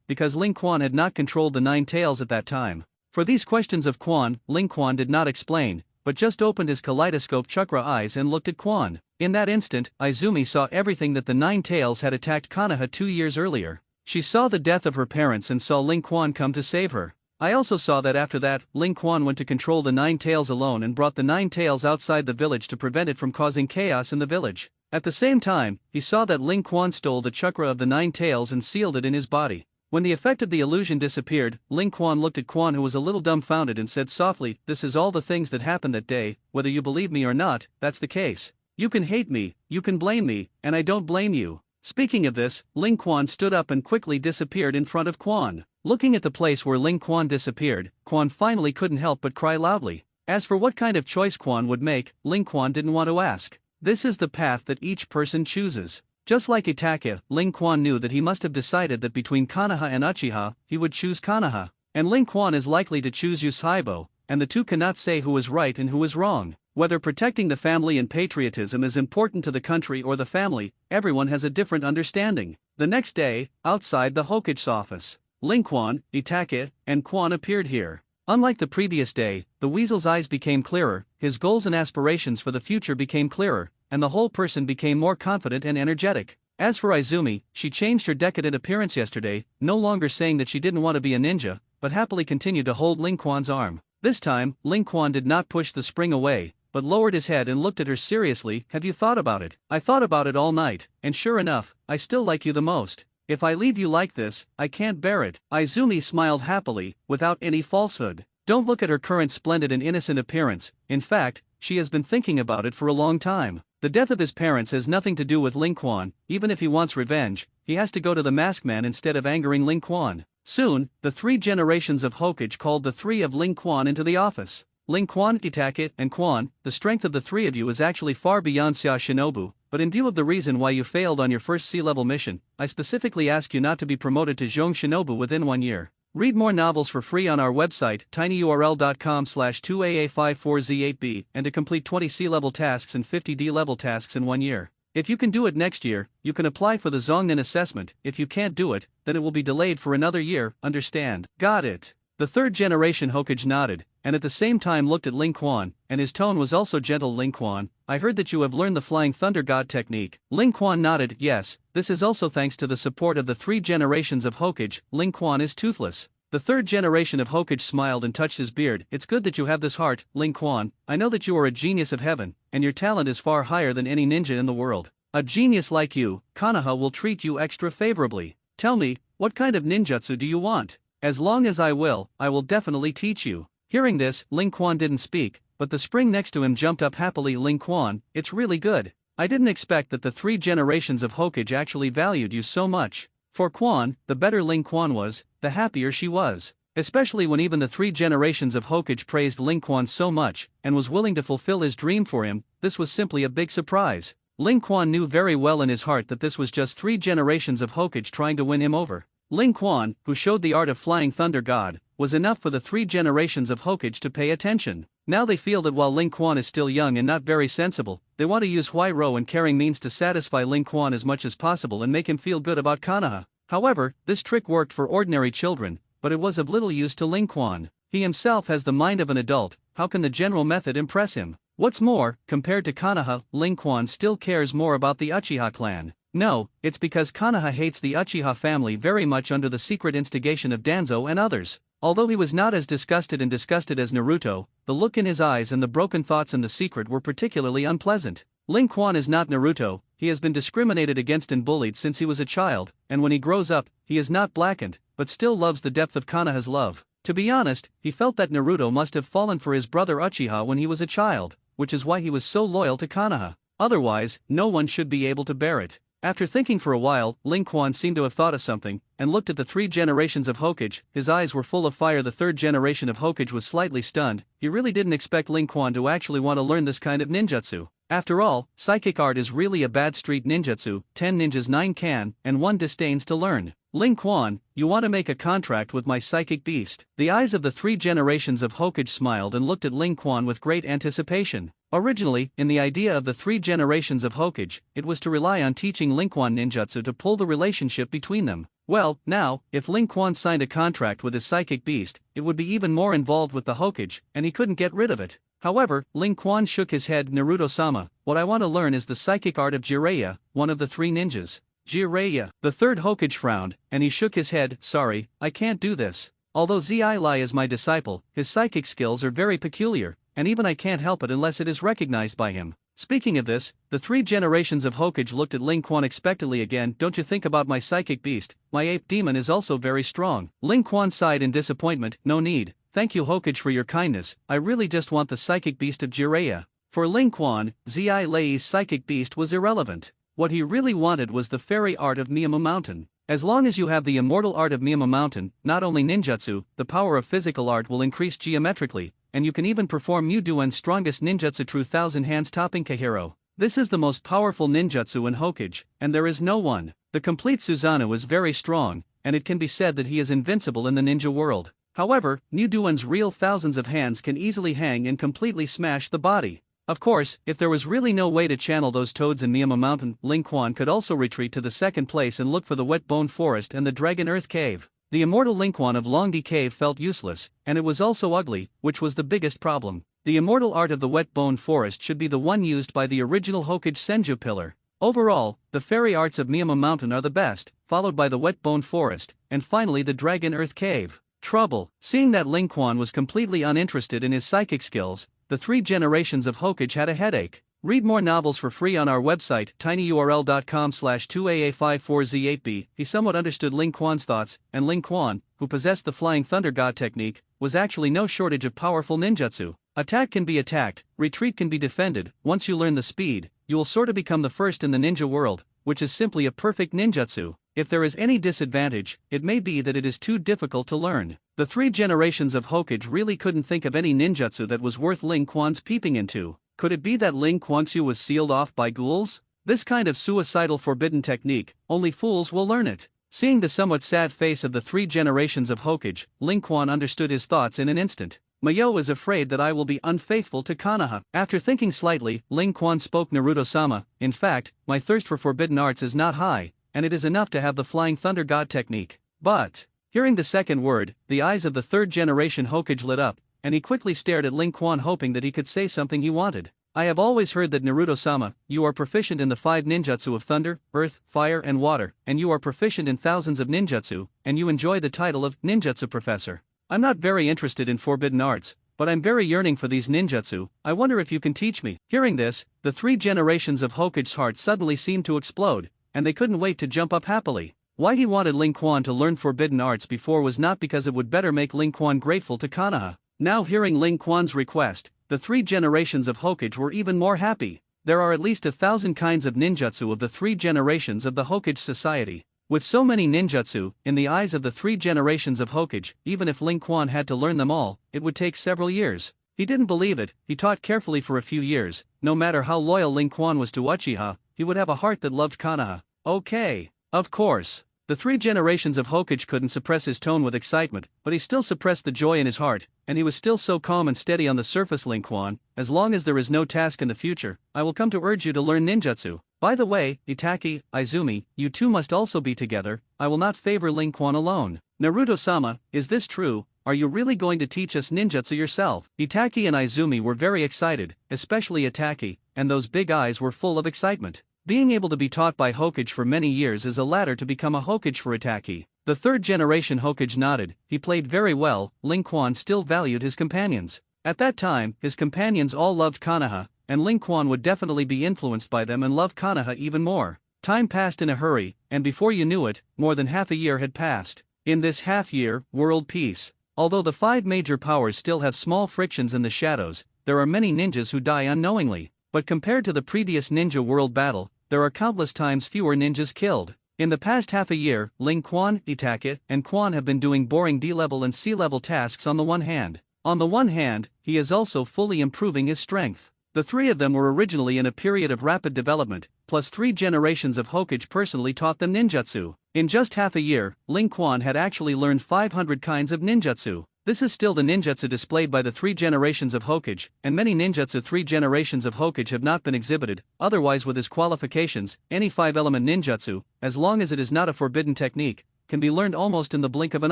because Ling Quan had not controlled the Nine Tails at that time. For these questions of Quan, Ling Quan did not explain, but just opened his kaleidoscope chakra eyes and looked at Quan. In that instant, Izumi saw everything that the Nine Tails had attacked Konoha 2 years earlier. She saw the death of her parents and saw Ling Quan come to save her. I also saw that after that, Ling Quan went to control the Nine Tails alone and brought the Nine Tails outside the village to prevent it from causing chaos in the village. At the same time, he saw that Ling Quan stole the chakra of the Nine Tails and sealed it in his body. When the effect of the illusion disappeared, Ling Quan looked at Quan, who was a little dumbfounded, and said softly, "This is all the things that happened that day. Whether you believe me or not, that's the case. You can hate me, you can blame me, and I don't blame you. Speaking of this, Ling Quan stood up and quickly disappeared in front of Quan. Looking at the place where Ling Quan disappeared, Quan finally couldn't help but cry loudly. As for what kind of choice Quan would make, Ling Quan didn't want to ask. This is the path that each person chooses. Just like Itachi, Ling Quan knew that he must have decided that between Konoha and Uchiha, he would choose Konoha. And Ling Quan is likely to choose Uchiha, and the two cannot say who is right and who is wrong. Whether protecting the family and patriotism is important to the country or the family, everyone has a different understanding. The next day, outside the Hokage's office, Ling Quan, Itachi, and Quan appeared here. Unlike the previous day, the weasel's eyes became clearer, his goals and aspirations for the future became clearer, and the whole person became more confident and energetic. As for Izumi, she changed her decadent appearance yesterday, no longer saying that she didn't want to be a ninja, but happily continued to hold Ling Quan's arm. This time, Ling Quan did not push the spring away, but lowered his head and looked at her seriously. Have you thought about it? I thought about it all night, and sure enough, I still like you the most. If I leave you like this, I can't bear it. Izumi smiled happily, without any falsehood. Don't look at her current splendid and innocent appearance, in fact, she has been thinking about it for a long time. The death of his parents has nothing to do with Ling Quan. Even if he wants revenge, he has to go to the masked man instead of angering Ling Quan. Soon, the 3 generations of Hokage called the 3 of Ling Quan into the office. Ling Quan, Itachi, and Quan, the strength of the 3 of you is actually far beyond Xia Shinobu, but in view of the reason why you failed on your first sea-level mission, I specifically ask you not to be promoted to Zhong Shinobu within 1 year. Read more novels for free on our website, tinyurl.com/2aa54z8b, and to complete 20 C-level tasks and 50 D-level tasks in 1 year. If you can do it next year, you can apply for the Zongnin assessment. If you can't do it, then it will be delayed for another year, understand? Got it. The 3rd generation Hokage nodded, and at the same time looked at Ling Quan, and his tone was also gentle. Ling Quan, I heard that you have learned the Flying Thunder God technique. Ling Quan nodded, yes, this is also thanks to the support of the 3 generations of Hokage. Ling Quan is toothless. The 3rd generation of Hokage smiled and touched his beard. It's good that you have this heart, Ling Quan. I know that you are a genius of heaven, and your talent is far higher than any ninja in the world. A genius like you, Konoha will treat you extra favorably. Tell me, what kind of ninjutsu do you want? As long as I will definitely teach you. Hearing this, Ling Quan didn't speak, but the spring next to him jumped up happily. Ling Quan, it's really good. I didn't expect that the 3 generations of Hokage actually valued you so much. For Quan, the better Ling Quan was, the happier she was. Especially when even the 3 generations of Hokage praised Ling Quan so much, and was willing to fulfill his dream for him. This was simply a big surprise. Ling Quan knew very well in his heart that this was just 3 generations of Hokage trying to win him over. Ling Quan, who showed the art of Flying Thunder God, was enough for the 3 generations of Hokage to pay attention. Now they feel that while Ling Quan is still young and not very sensible, they want to use Huai-Ro and carrying means to satisfy Ling Quan as much as possible and make him feel good about Konoha. However, this trick worked for ordinary children, but it was of little use to Ling Quan. He himself has the mind of an adult. How can the general method impress him? What's more, compared to Konoha, Ling Quan still cares more about the Uchiha clan. No, it's because Konoha hates the Uchiha family very much under the secret instigation of Danzo and others. Although he was not as disgusted as Naruto, the look in his eyes and the broken thoughts in the secret were particularly unpleasant. Ling Quan is not Naruto. He has been discriminated against and bullied since he was a child, and when he grows up, he is not blackened, but still loves the depth of Konoha's love. To be honest, he felt that Naruto must have fallen for his brother Uchiha when he was a child, which is why he was so loyal to Konoha. Otherwise, no one should be able to bear it. After thinking for a while, Ling Quan seemed to have thought of something, and looked at the 3 generations of Hokage. His eyes were full of fire. The 3rd generation of Hokage was slightly stunned. He really didn't expect Ling Quan to actually want to learn this kind of ninjutsu. After all, psychic art is really a bad street ninjutsu. 10 ninjas 9 can, and 1 disdains to learn. Ling Quan, you want to make a contract with my psychic beast? The eyes of the 3 generations of Hokage smiled and looked at Ling Quan with great anticipation. Originally, in the idea of the 3 generations of Hokage, it was to rely on teaching Ling Quan ninjutsu to pull the relationship between them. Well, now, if Ling Quan signed a contract with his psychic beast, it would be even more involved with the Hokage, and he couldn't get rid of it. However, Ling Quan shook his head. Naruto-sama, what I want to learn is the psychic art of Jiraiya, one of the 3 ninjas. Jiraiya. The 3rd Hokage frowned, and he shook his head. Sorry, I can't do this. Although Zi Lai is my disciple, his psychic skills are very peculiar, and even I can't help it unless it is recognized by him. Speaking of this, the 3 generations of Hokage looked at Ling Quan expectantly. Again, don't you think about my psychic beast? My ape demon is also very strong. Ling Quan sighed in disappointment. No need. Thank you Hokage for your kindness. I really just want the psychic beast of Jiraiya. For Ling Quan, Zi Lai's psychic beast was irrelevant. What he really wanted was the fairy art of Miyama Mountain. As long as you have the immortal art of Miyama Mountain, not only ninjutsu, the power of physical art will increase geometrically, and you can even perform Muduen's strongest ninjutsu true thousand hands topping Kahiro. This is the most powerful ninjutsu in Hokage, and there is no one. The complete Susanoo is very strong, and it can be said that he is invincible in the ninja world. However, Muduen's real thousands of hands can easily hang and completely smash the body. Of course, if there was really no way to channel those toads in Miyama Mountain, Ling Quan could also retreat to the second place and look for the Wet Bone Forest and the Dragon Earth Cave. The immortal Ling Quan of Longdi Cave felt useless, and it was also ugly, which was the biggest problem. The immortal art of the Wet Bone Forest should be the one used by the original Hokage Senju pillar. Overall, the fairy arts of Miyama Mountain are the best, followed by the Wet Bone Forest, and finally the Dragon Earth Cave. Trouble. Seeing that Ling Quan was completely uninterested in his psychic skills, the three generations of Hokage had a headache. Read more novels for free on our website, tinyurl.com/2aa54z8b. He somewhat understood Ling Quan's thoughts, and Ling Quan, who possessed the Flying Thunder God technique, was actually no shortage of powerful ninjutsu. Attack can be attacked, retreat can be defended. Once you learn the speed, you will sort of become the first in the ninja world, which is simply a perfect ninjutsu. If there is any disadvantage, it may be that it is too difficult to learn. The three generations of Hokage really couldn't think of any ninjutsu that was worth Ling Quan's peeping into. Could it be that Ling Quanxu was sealed off by ghouls? This kind of suicidal forbidden technique, only fools will learn it. Seeing the somewhat sad face of the three generations of Hokage, Ling Quan understood his thoughts in an instant. Mayo is afraid that I will be unfaithful to Konoha. After thinking slightly, Ling Quan spoke. Naruto-sama, in fact, my thirst for forbidden arts is not high, and it is enough to have the Flying Thunder God technique. But, hearing the second word, the eyes of the third generation Hokage lit up, and he quickly stared at Ling Quan hoping that he could say something he wanted. I have always heard that Naruto-sama, you are proficient in the 5 ninjutsu of thunder, earth, fire and water, and you are proficient in thousands of ninjutsu, and you enjoy the title of ninjutsu professor. I'm not very interested in forbidden arts, but I'm very yearning for these ninjutsu. I wonder if you can teach me. Hearing this, the three generations of Hokage's hearts suddenly seemed to explode, and they couldn't wait to jump up happily. Why he wanted Ling Quan to learn forbidden arts before was not because it would better make Ling Quan grateful to Konoha. Now hearing Ling Quan's request, the three generations of Hokage were even more happy. There are at least 1,000 kinds of ninjutsu of the three generations of the Hokage society. With so many ninjutsu, in the eyes of the three generations of Hokage, even if Ling Quan had to learn them all, it would take several years. He didn't believe it. He taught carefully for a few years. No matter how loyal Ling Quan was to Uchiha, he would have a heart that loved Konoha. Okay. Of course. The three generations of Hokage couldn't suppress his tone with excitement, but he still suppressed the joy in his heart, and he was still so calm and steady on the surface. Ling Quan, as long as there is no task in the future, I will come to urge you to learn ninjutsu. By the way, Itaki, Izumi, you two must also be together. I will not favor Ling Quan alone. Naruto-sama, is this true? Are you really going to teach us ninjutsu yourself? Itaki and Izumi were very excited, especially Itaki, and those big eyes were full of excitement. Being able to be taught by Hokage for many years is a ladder to become a Hokage for Itaki. The third generation Hokage nodded. He played very well. Ling Quan still valued his companions. At that time, his companions all loved Konoha, and Ling Quan would definitely be influenced by them and love Konoha even more. Time passed in a hurry, and before you knew it, more than half a year had passed. In this half year, world peace. Although the 5 major powers still have small frictions in the shadows, there are many ninjas who die unknowingly. But compared to the previous ninja world battle, there are countless times fewer ninjas killed. In the past half a year, Ling Quan, Itake, and Quan have been doing boring D-level and C-level tasks on the one hand. On the one hand, he is also fully improving his strength. The three of them were originally in a period of rapid development, plus 3 generations of Hokage personally taught them ninjutsu. In just half a year, Ling Quan had actually learned 500 kinds of ninjutsu. This is still the ninjutsu displayed by the 3 generations of Hokage, and many ninjutsu 3 generations of Hokage have not been exhibited. Otherwise, with his qualifications, any 5-element ninjutsu, as long as it is not a forbidden technique, can be learned almost in the blink of an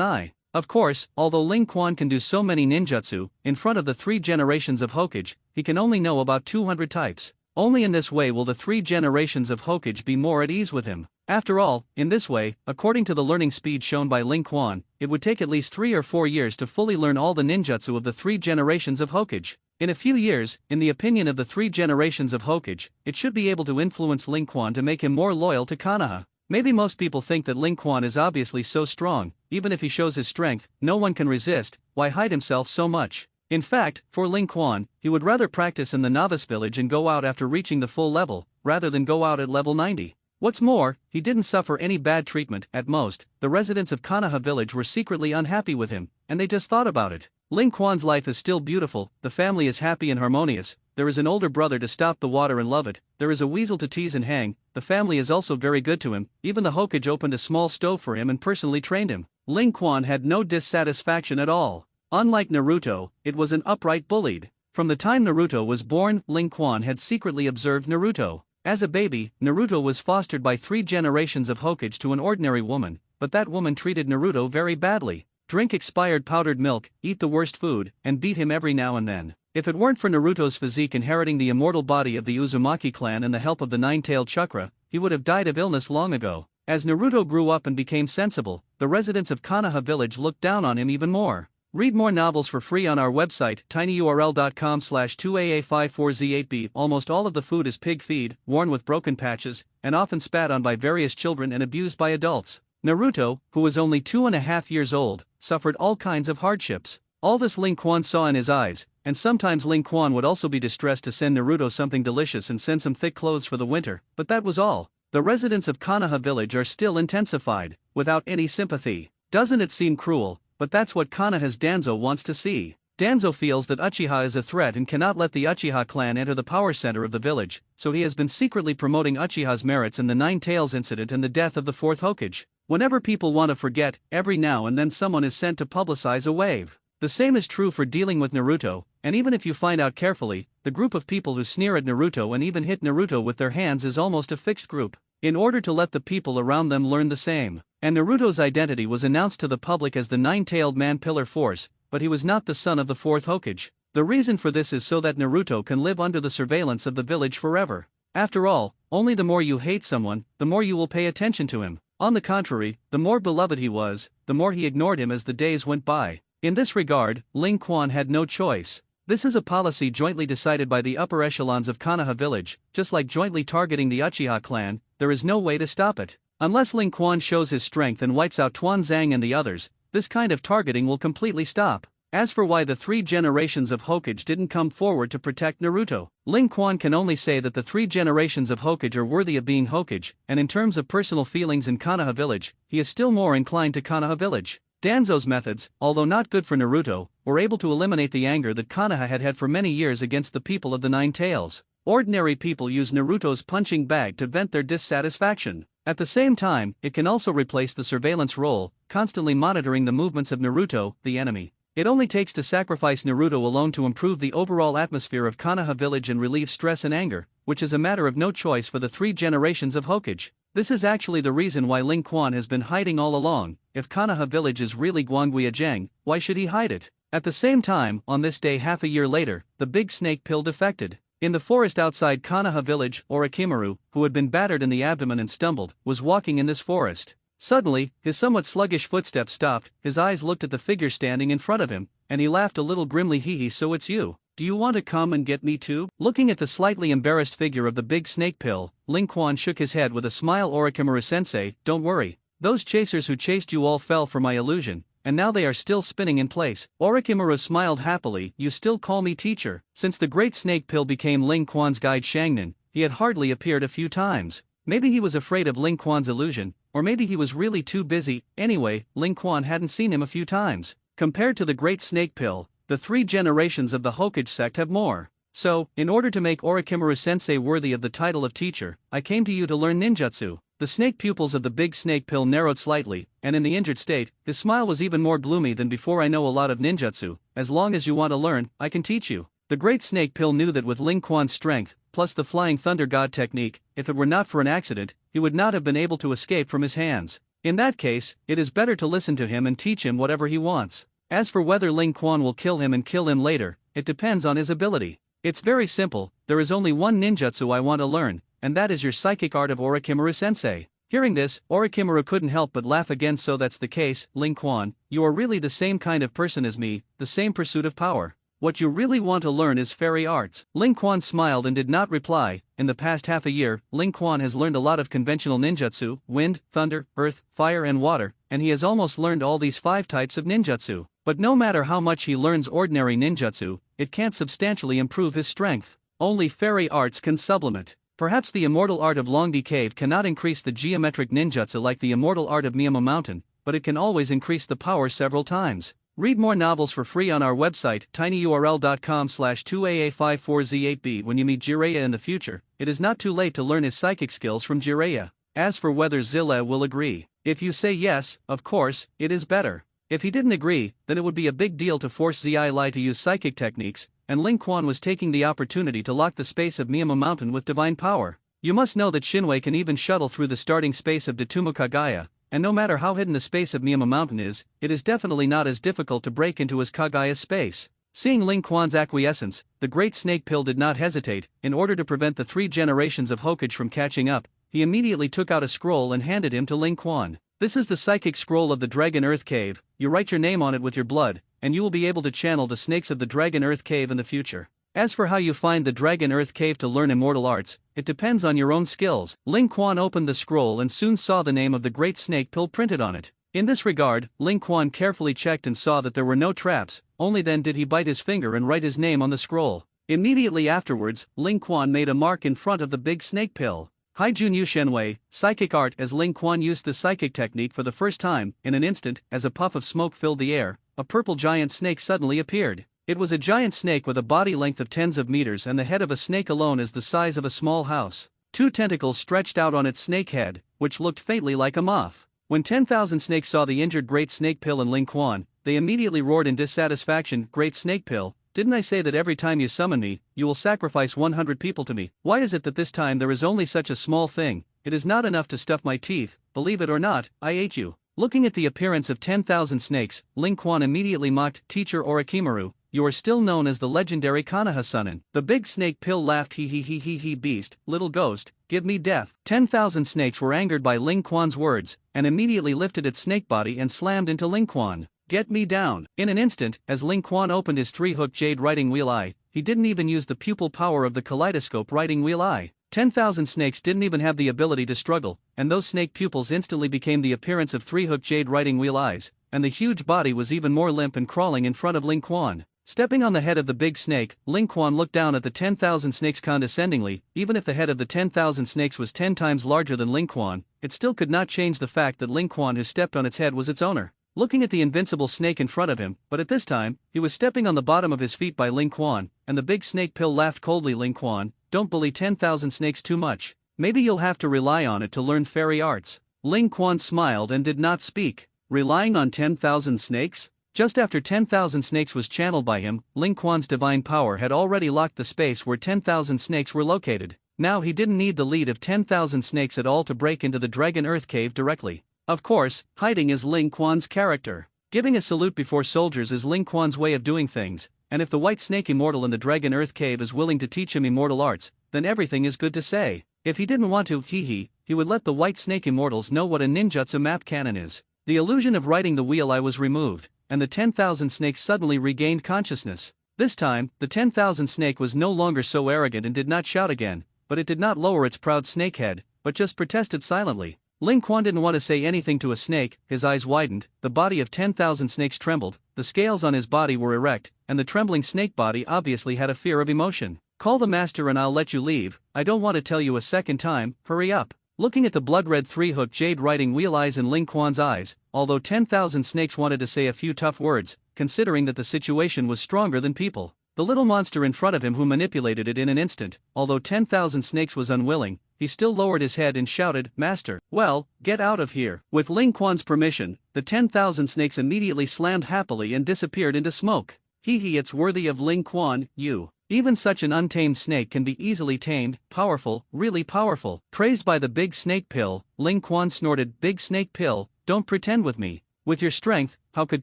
eye. Of course, although Ling Quan can do so many ninjutsu, in front of the 3 generations of Hokage, he can only know about 200 types. Only in this way will the 3 generations of Hokage be more at ease with him. After all, in this way, according to the learning speed shown by Ling Quan, it would take at least 3 or 4 years to fully learn all the ninjutsu of the 3 generations of Hokage. In a few years, in the opinion of the 3 generations of Hokage, it should be able to influence Ling Quan to make him more loyal to Konoha. Maybe most people think that Ling Quan is obviously so strong, even if he shows his strength, no one can resist. Why hide himself so much? In fact, for Ling Quan, he would rather practice in the novice village and go out after reaching the full level, rather than go out at level 90. What's more, he didn't suffer any bad treatment. At most, the residents of Konoha village were secretly unhappy with him, and they just thought about it. Ling Quan's life is still beautiful, the family is happy and harmonious, there is an older brother to stop the water and love it, there is a weasel to tease and hang, the family is also very good to him, even the Hokage opened a small stove for him and personally trained him. Ling Quan had no dissatisfaction at all. Unlike Naruto, it was an upright bullied. From the time Naruto was born, Ling Quan had secretly observed Naruto. As a baby, Naruto was fostered by 3 generations of Hokage to an ordinary woman, but that woman treated Naruto very badly. Drink expired powdered milk, eat the worst food, and beat him every now and then. If it weren't for Naruto's physique inheriting the immortal body of the Uzumaki clan and the help of the nine-tailed chakra, he would have died of illness long ago. As Naruto grew up and became sensible, the residents of Konoha village looked down on him even more. Read more novels for free on our website, tinyurl.com/2aa54z8b. Almost all of the food is pig feed, worn with broken patches, and often spat on by various children and abused by adults. Naruto, who was only 2.5 years old, suffered all kinds of hardships. All this Ling Quan saw in his eyes, and sometimes Ling Quan would also be distressed to send Naruto something delicious and send some thick clothes for the winter, but that was all. The residents of Konoha village are still intensified, without any sympathy. Doesn't it seem cruel? But that's what Konoha's Danzo wants to see. Danzo feels that Uchiha is a threat and cannot let the Uchiha clan enter the power center of the village, so he has been secretly promoting Uchiha's merits in the Nine Tails incident and the death of the 4th Hokage. Whenever people want to forget, every now and then someone is sent to publicize a wave. The same is true for dealing with Naruto, and even if you find out carefully, the group of people who sneer at Naruto and even hit Naruto with their hands is almost a fixed group, in order to let the people around them learn the same. And Naruto's identity was announced to the public as the Nine-Tailed Man Pillar Force, but he was not the son of the 4th Hokage. The reason for this is so that Naruto can live under the surveillance of the village forever. After all, only the more you hate someone, the more you will pay attention to him. On the contrary, the more beloved he was, the more he ignored him as the days went by. In this regard, Ling Quan had no choice. This is a policy jointly decided by the upper echelons of Konoha village, just like jointly targeting the Uchiha clan, there is no way to stop it. Unless Ling Quan shows his strength and wipes out Tuan Zhang and the others, this kind of targeting will completely stop. As for why the 3 generations of Hokage didn't come forward to protect Naruto, Ling Quan can only say that the 3 generations of Hokage are worthy of being Hokage, and in terms of personal feelings in Konoha village, he is still more inclined to Konoha village. Danzo's methods, although not good for Naruto, were able to eliminate the anger that Konoha had had for many years against the people of the Nine Tails. Ordinary people use Naruto's punching bag to vent their dissatisfaction. At the same time, it can also replace the surveillance role, constantly monitoring the movements of Naruto, the enemy. It only takes to sacrifice Naruto alone to improve the overall atmosphere of Konoha village and relieve stress and anger, which is a matter of no choice for the 3 generations of Hokage. This is actually the reason why Ling Quan has been hiding all along. If Konoha village is really Guangguiajang, why should he hide it? At the same time, on this day half a year later, the big snake pill defected. In the forest outside Konoha village, Orochimaru, who had been battered in the abdomen and stumbled, was walking in this forest. Suddenly, his somewhat sluggish footsteps stopped, his eyes looked at the figure standing in front of him, and he laughed a little grimly. Hee, so it's you. Do you want to come and get me too? Looking at the slightly embarrassed figure of the big snake pill, Ling Quan shook his head with a smile. Orochimaru-sensei, don't worry. Those chasers who chased you all fell for my illusion, and now they are still spinning in place. Orochimaru smiled happily. You still call me teacher? Since the great snake pill became Ling Quan's guide Shangnan, he had hardly appeared a few times. Maybe he was afraid of Ling Quan's illusion, or maybe he was really too busy. Anyway, Ling Quan hadn't seen him a few times. Compared to the great snake pill, the 3 generations of the Hokage sect have more. So, in order to make Orochimaru-sensei worthy of the title of teacher, I came to you to learn ninjutsu. The snake pupils of the big snake pill narrowed slightly, and in the injured state, his smile was even more gloomy than before. I know a lot of ninjutsu. As long as you want to learn, I can teach you. The great snake pill knew that with Ling Quan's strength, plus the flying thunder god technique, if it were not for an accident, he would not have been able to escape from his hands. In that case, it is better to listen to him and teach him whatever he wants. As for whether Ling Quan will kill him and kill him later, it depends on his ability. It's very simple. There is only one ninjutsu I want to learn, and that is your psychic art of Orochimaru-sensei. Hearing this, Orochimaru couldn't help but laugh again. So that's the case, Ling Quan, you are really the same kind of person as me, the same pursuit of power. What you really want to learn is fairy arts. Ling Quan smiled and did not reply. In the past half a year, Ling Quan has learned a lot of conventional ninjutsu, wind, thunder, earth, fire and water, and he has almost learned all these 5 types of ninjutsu. But no matter how much he learns ordinary ninjutsu, it can't substantially improve his strength. Only fairy arts can supplement. Perhaps the immortal art of Longdi Cave cannot increase the geometric ninjutsu like the immortal art of Miyama Mountain, but it can always increase the power several times. Read more novels for free on our website tinyurl.com/2aa54z8b. When you meet Jiraiya in the future, it is not too late to learn his psychic skills from Jiraiya. As for whether Zilla will agree, if you say yes, of course, it is better. If he didn't agree, then it would be a big deal to force Zilla to use psychic techniques, and Ling Quan was taking the opportunity to lock the space of Miyama Mountain with divine power. You must know that Shinwei can even shuttle through the starting space of Datumu Kagaya, and no matter how hidden the space of Miyama Mountain is, it is definitely not as difficult to break into his Kagaya space. Seeing Ling Quan's acquiescence, the Great Snake Pill did not hesitate. In order to prevent the 3 generations of Hokage from catching up, he immediately took out a scroll and handed him to Ling Quan. This is the psychic scroll of the Dragon Earth Cave. You write your name on it with your blood, and you will be able to channel the snakes of the Dragon Earth Cave in the future. As for how you find the Dragon Earth Cave to learn immortal arts, it depends on your own skills. Ling Quan opened the scroll and soon saw the name of the Great Snake Pill printed on it. In this regard, Ling Quan carefully checked and saw that there were no traps. Only then did he bite his finger and write his name on the scroll. Immediately afterwards, Ling Quan made a mark in front of the big snake pill. Haijun Yu Shenwei, psychic art. As Ling Quan used the psychic technique for the first time, in an instant, as a puff of smoke filled the air, a purple giant snake suddenly appeared. It was a giant snake with a body length of tens of meters and the head of a snake alone is the size of a small house. 2 tentacles stretched out on its snake head, which looked faintly like a moth. When 10,000 snakes saw the injured Great Snake Pill and Ling Quan, they immediately roared in dissatisfaction. Great Snake Pill, didn't I say that every time you summon me, you will sacrifice 100 people to me? Why is it that this time there is only such a small thing? It is not enough to stuff my teeth. Believe it or not, I ate you. Looking at the appearance of 10,000 snakes, Ling Quan immediately mocked, Teacher Orochimaru, you are still known as the legendary Konoha-Sunin. The big snake pill laughed, he beast, little ghost, give me death. 10,000 snakes were angered by Ling Quan's words, and immediately lifted its snake body and slammed into Ling Quan. Get me down. In an instant, as Ling Quan opened his 3-hook jade writing wheel eye, he didn't even use the pupil power of the kaleidoscope writing wheel eye. 10,000 snakes didn't even have the ability to struggle, and those snake pupils instantly became the appearance of 3-hook jade writing wheel eyes, and the huge body was even more limp and crawling in front of Ling Quan. Stepping on the head of the big snake, Ling Quan looked down at the 10,000 snakes condescendingly. Even if the head of the 10,000 snakes was 10 times larger than Ling Quan, it still could not change the fact that Ling Quan who stepped on its head was its owner. Looking at the invincible snake in front of him, but at this time, he was stepping on the bottom of his feet by Ling Quan, and the big snake pill laughed coldly. Ling Quan, don't bully 10,000 snakes too much. Maybe you'll have to rely on it to learn fairy arts. Ling Quan smiled and did not speak. Relying on 10,000 snakes? Just after 10,000 snakes was channeled by him, Ling Quan's divine power had already locked the space where 10,000 snakes were located. Now he didn't need the lead of 10,000 snakes at all to break into the Dragon Earth Cave directly. Of course, hiding is Ling Quan's character. Giving a salute before soldiers is Ling Quan's way of doing things, and if the White Snake Immortal in the Dragon Earth Cave is willing to teach him immortal arts, then everything is good to say. If he didn't want to, he would let the White Snake Immortals know what a ninjutsu map cannon is. The illusion of writing the wheel eye was removed, and the 10,000 snakes suddenly regained consciousness. This time, the 10,000 snake was no longer so arrogant and did not shout again, but it did not lower its proud snake head, but just protested silently. Ling Quan didn't want to say anything to a snake. His eyes widened, the body of 10,000 snakes trembled, the scales on his body were erect, and the trembling snake body obviously had a fear of emotion. Call the master and I'll let you leave. I don't want to tell you a second time, hurry up. Looking at the blood-red 3-hook jade writing wheel eyes in Ling Quan's eyes, although 10,000 snakes wanted to say a few tough words, considering that the situation was stronger than people, the little monster in front of him who manipulated it in an instant, although 10,000 snakes was unwilling, he still lowered his head and shouted, Master, well, get out of here. With Ling Quan's permission, the 10,000 snakes immediately slammed happily and disappeared into smoke. It's worthy of Ling Quan, you. Even such an untamed snake can be easily tamed, powerful, really powerful. Praised by the big snake pill, Ling Quan snorted, Big snake pill, don't pretend with me. With your strength, how could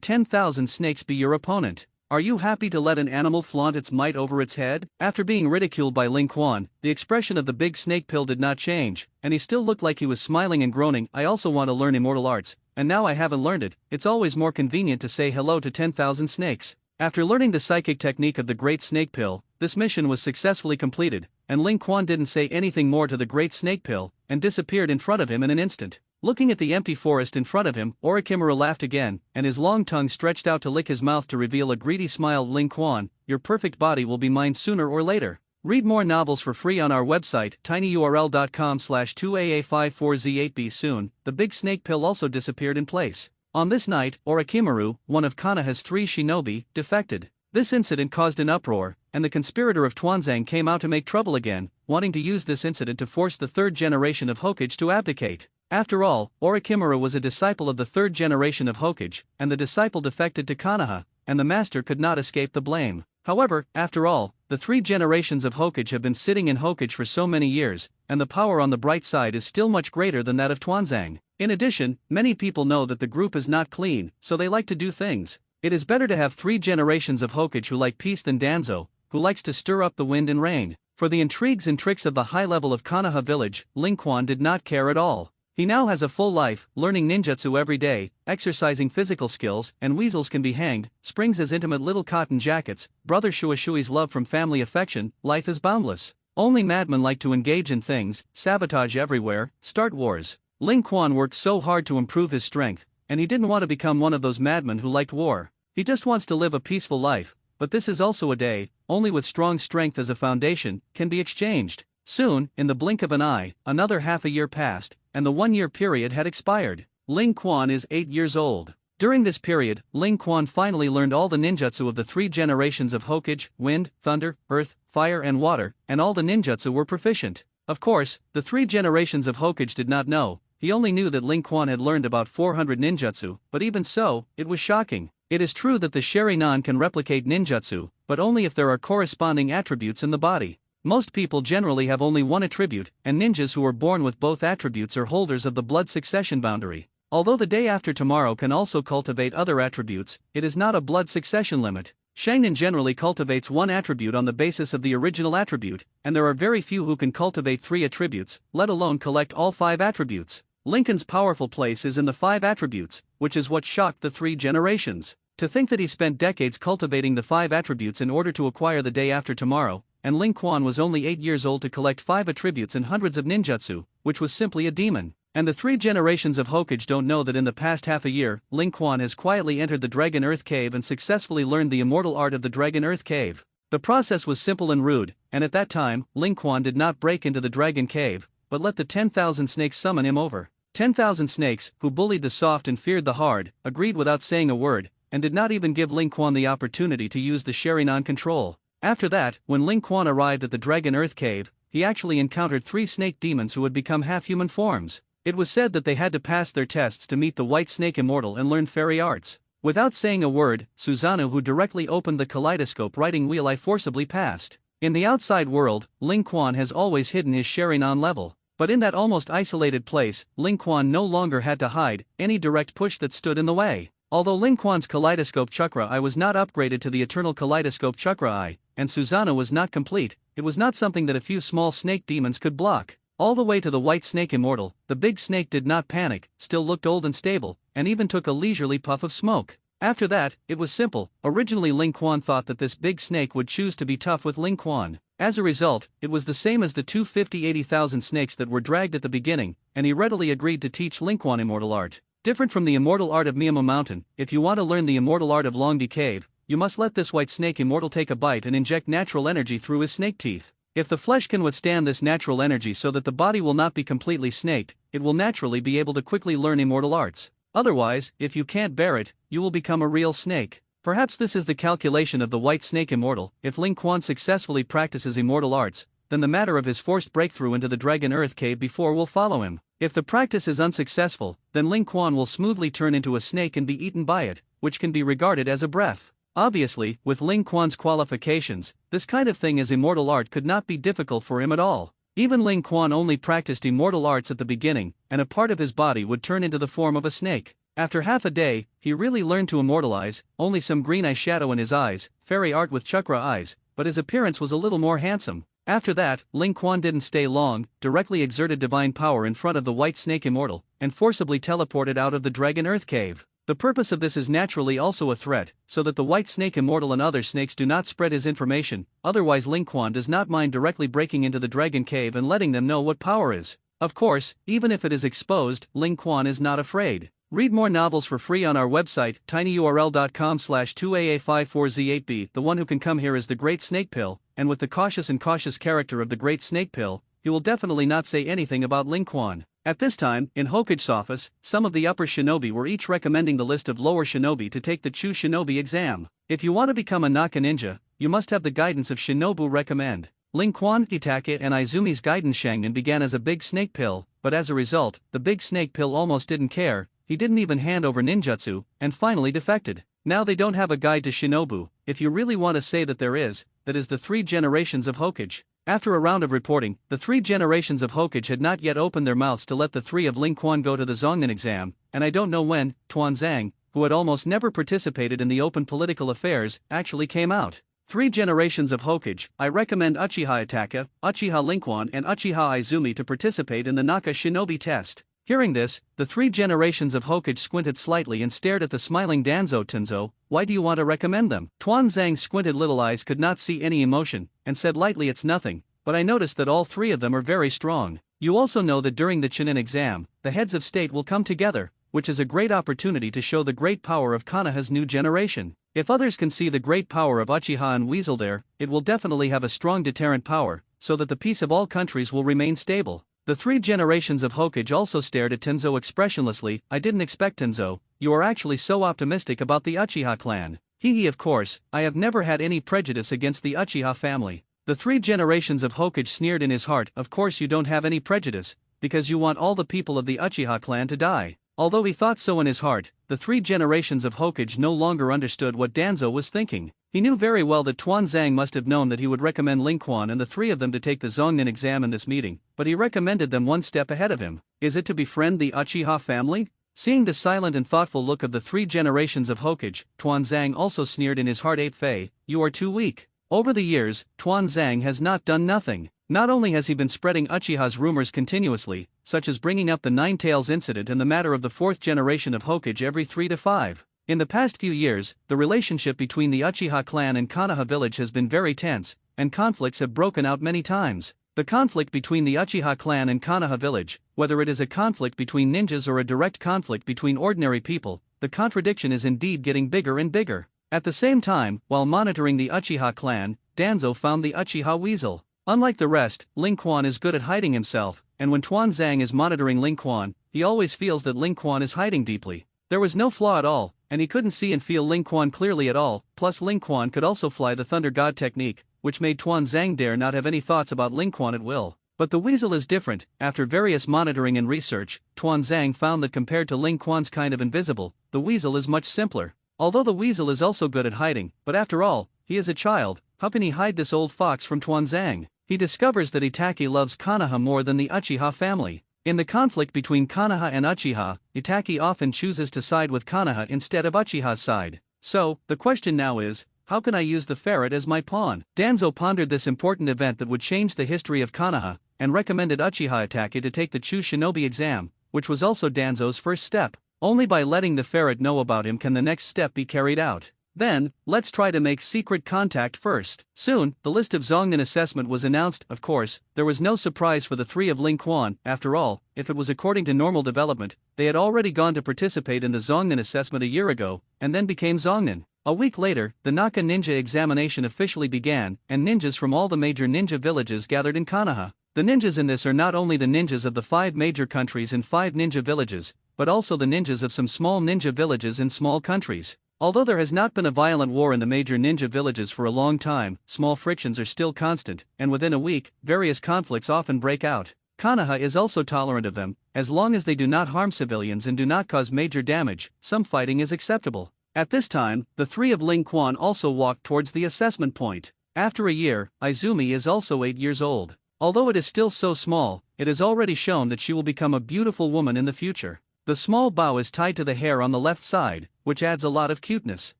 10,000 snakes be your opponent? Are you happy to let an animal flaunt its might over its head? After being ridiculed by Ling Quan, the expression of the big snake pill did not change, and he still looked like he was smiling and groaning. I also want to learn immortal arts, and now I haven't learned it. It's always more convenient to say hello to 10,000 snakes. After learning the psychic technique of the Great Snake Pill, this mission was successfully completed, and Ling Quan didn't say anything more to the Great Snake Pill, and disappeared in front of him in an instant. Looking at the empty forest in front of him, Orochimaru laughed again, and his long tongue stretched out to lick his mouth to reveal a greedy smile. Ling Quan, your perfect body will be mine sooner or later. Read more novels for free on our website, tinyurl.com/2aa54z8b. Soon, the big snake pill also disappeared in place. On this night, Orochimaru, one of Konoha's 3 shinobi, defected. This incident caused an uproar, and the conspirator of Tuanzang came out to make trouble again, wanting to use this incident to force the 3rd generation of Hokage to abdicate. After all, Orochimaru was a disciple of the 3rd generation of Hokage, and the disciple defected to Konoha, and the master could not escape the blame. However, after all, the 3 generations of Hokage have been sitting in Hokage for so many years, and the power on the bright side is still much greater than that of Tuanzang. In addition, many people know that the group is not clean, so they like to do things. It is better to have 3 generations of Hokage who like peace than Danzo, who likes to stir up the wind and rain. For the intrigues and tricks of the high level of Konoha village, Ling Quan did not care at all. He now has a full life, learning ninjutsu every day, exercising physical skills, and weasels can be hanged, springs as intimate little cotton jackets, brother Shuishui's love from family affection, life is boundless. Only madmen like to engage in things, sabotage everywhere, start wars. Ling Quan worked so hard to improve his strength, and he didn't want to become one of those madmen who liked war. He just wants to live a peaceful life, but this is also a day, only with strong strength as a foundation, can be exchanged. Soon, in the blink of an eye, another half a year passed, and the 1-year period had expired. Ling Quan is 8 years old. During this period, Ling Quan finally learned all the ninjutsu of the 3 generations of Hokage, wind, thunder, earth, fire and water, and all the ninjutsu were proficient. Of course, the 3 generations of Hokage did not know. He only knew that Ling Quan had learned about 400 ninjutsu, but even so, it was shocking. It is true that the Sharingan can replicate ninjutsu, but only if there are corresponding attributes in the body. Most people generally have only one attribute, and ninjas who are born with both attributes are holders of the blood succession boundary. Although the day after tomorrow can also cultivate other attributes, it is not a blood succession limit. Sharingan generally cultivates one attribute on the basis of the original attribute, and there are very few who can cultivate 3 attributes, let alone collect all 5 attributes. Lincoln's powerful place is in the 5 attributes, which is what shocked the 3 generations. To think that he spent decades cultivating the 5 attributes in order to acquire the day after tomorrow, and Ling Quan was only 8 years old to collect 5 attributes and hundreds of ninjutsu, which was simply a demon. And the 3 generations of Hokage don't know that in the past half a year, Ling Quan has quietly entered the Dragon Earth Cave and successfully learned the immortal art of the Dragon Earth Cave. The process was simple and rude, and at that time, Ling Quan did not break into the Dragon Cave, but let the 10,000 snakes summon him over. 10,000 snakes, who bullied the soft and feared the hard, agreed without saying a word, and did not even give Ling Quan the opportunity to use the Sharingan control. After that, when Ling Quan arrived at the Dragon Earth Cave, he actually encountered 3 snake demons who had become half-human forms. It was said that they had to pass their tests to meet the White Snake Immortal and learn fairy arts. Without saying a word, Susanoo, who directly opened the kaleidoscope writing wheel, forcibly passed. In the outside world, Ling Quan has always hidden his Sharingan level. But in that almost isolated place, Ling Quan no longer had to hide any direct push that stood in the way. Although Ling Quan's kaleidoscope chakra eye was not upgraded to the eternal kaleidoscope chakra eye, and Susanoo was not complete, it was not something that a few small snake demons could block. All the way to the White Snake Immortal, the big snake did not panic, still looked old and stable, and even took a leisurely puff of smoke. After that, it was simple. Originally Ling Quan thought that this big snake would choose to be tough with Ling Quan. As a result, it was the same as the 250,000 snakes that were dragged at the beginning, and he readily agreed to teach Ling Quan immortal art. Different from the immortal art of Miyamo Mountain, if you want to learn the immortal art of Longdi Cave, you must let this White Snake Immortal take a bite and inject natural energy through his snake teeth. If the flesh can withstand this natural energy so that the body will not be completely snaked, it will naturally be able to quickly learn immortal arts. Otherwise, if you can't bear it, you will become a real snake. Perhaps this is the calculation of the White Snake Immortal. If Ling Quan successfully practices immortal arts, then the matter of his forced breakthrough into the Dragon Earth Cave before will follow him. If the practice is unsuccessful, then Ling Quan will smoothly turn into a snake and be eaten by it, which can be regarded as a breath. Obviously, with Ling Quan's qualifications, this kind of thing as immortal art could not be difficult for him at all. Even Ling Quan only practiced immortal arts at the beginning, and a part of his body would turn into the form of a snake. After half a day, he really learned to immortalize, only some green eyeshadow in his eyes, fairy art with chakra eyes, but his appearance was a little more handsome. After that, Ling Quan didn't stay long, directly exerted divine power in front of the White Snake Immortal, and forcibly teleported out of the Dragon Earth Cave. The purpose of this is naturally also a threat, so that the White Snake Immortal and other snakes do not spread his information, otherwise Ling Quan does not mind directly breaking into the Dragon Cave and letting them know what power is. Of course, even if it is exposed, Ling Quan is not afraid. Read more novels for free on our website, tinyurl.com/2aa54z8b. The one who can come here is the Great Snake Pill, and with the cautious and cautious character of the Great Snake Pill, he will definitely not say anything about Ling Quan. At this time, in Hokage's office, some of the upper shinobi were each recommending the list of lower shinobi to take the Chu Shinobi exam. If you want to become a Naka ninja, you must have the guidance of Shinobu recommend. Ling Quan, Itake and Izumi's guidance Shangnan began as a big snake pill, but as a result, the big snake pill almost didn't care, he didn't even hand over ninjutsu, and finally defected. Now they don't have a guide to Shinobu. If you really want to say that there is, that is the 3 generations of Hokage. After a round of reporting, the 3 generations of Hokage had not yet opened their mouths to let the 3 of Ling Quan go to the Zongnan exam, and I don't know when, Tuanzang, who had almost never participated in the open political affairs, actually came out. 3 generations of Hokage. I recommend Uchiha Itaka, Uchiha Ling Quan and Uchiha Izumi to participate in the Naka Shinobi test. Hearing this, the 3 generations of Hokage squinted slightly and stared at the smiling Danzo Tenzo. Why do you want to recommend them? Tuanzang's squinted little eyes could not see any emotion, and said lightly, it's nothing, but I noticed that all 3 of them are very strong. You also know that during the Chunin exam, the heads of state will come together, which is a great opportunity to show the great power of Konoha's new generation. If others can see the great power of Uchiha and Weasel there, it will definitely have a strong deterrent power, so that the peace of all countries will remain stable. The 3 generations of Hokage also stared at Tenzo expressionlessly. I didn't expect Tenzo, you are actually so optimistic about the Uchiha clan. Hee of course, I have never had any prejudice against the Uchiha family. The 3 generations of Hokage sneered in his heart. Of course you don't have any prejudice, because you want all the people of the Uchiha clan to die. Although he thought so in his heart, the 3 generations of Hokage no longer understood what Danzo was thinking. He knew very well that Tuanzang must have known that he would recommend Ling Quan and the 3 of them to take the Zongnan exam in this meeting, but he recommended them one step ahead of him. Is it to befriend the Uchiha family? Seeing the silent and thoughtful look of the 3 generations of Hokage, Tuanzang also sneered in his heart. Ape Fei, you are too weak. Over the years, Tuanzang has not done nothing. Not only has he been spreading Uchiha's rumors continuously, such as bringing up the Nine Tails incident and the matter of the 4th generation of Hokage every 3 to 5. In the past few years, the relationship between the Uchiha clan and Konoha village has been very tense, and conflicts have broken out many times. The conflict between the Uchiha clan and Konoha village, whether it is a conflict between ninjas or a direct conflict between ordinary people, the contradiction is indeed getting bigger and bigger. At the same time, while monitoring the Uchiha clan, Danzo found the Uchiha Weasel. Unlike the rest, Ling Quan is good at hiding himself, and when Tuanzang is monitoring Ling Quan, he always feels that Ling Quan is hiding deeply. There was no flaw at all, and he couldn't see and feel Ling Quan clearly at all, plus Ling Quan could also fly the Thunder God technique, which made Tuanzang dare not have any thoughts about Ling Quan at will. But the Weasel is different. After various monitoring and research, Tuanzang found that compared to Ling Quan's kind of invisible, the Weasel is much simpler. Although the Weasel is also good at hiding, but after all, he is a child, how can he hide this old fox from Tuanzang? He discovers that Itake loves Konoha more than the Uchiha family. In the conflict between Konoha and Uchiha, Itake often chooses to side with Konoha instead of Uchiha's side. So, the question now is, how can I use the ferret as my pawn? Danzo pondered this important event that would change the history of Konoha, and recommended Uchiha Itake to take the Chu Shinobi exam, which was also Danzo's first step. Only by letting the ferret know about him can the next step be carried out. Then, let's try to make secret contact first. Soon, the list of Zongnan assessment was announced. Of course, there was no surprise for the 3 of Ling Quan. After all, if it was according to normal development, they had already gone to participate in the Zongnan assessment a year ago, and then became Zongnan. A week later, the Naka ninja examination officially began, and ninjas from all the major ninja villages gathered in Konoha. The ninjas in this are not only the ninjas of the 5 major countries and 5 ninja villages, but also the ninjas of some small ninja villages in small countries. Although there has not been a violent war in the major ninja villages for a long time, small frictions are still constant, and within a week, various conflicts often break out. Konoha is also tolerant of them, as long as they do not harm civilians and do not cause major damage, some fighting is acceptable. At this time, the 3 of Ling Quan also walked towards the assessment point. After a year, Izumi is also 8 years old. Although it is still so small, it has already shown that she will become a beautiful woman in the future. The small bow is tied to the hair on the left side, which adds a lot of cuteness.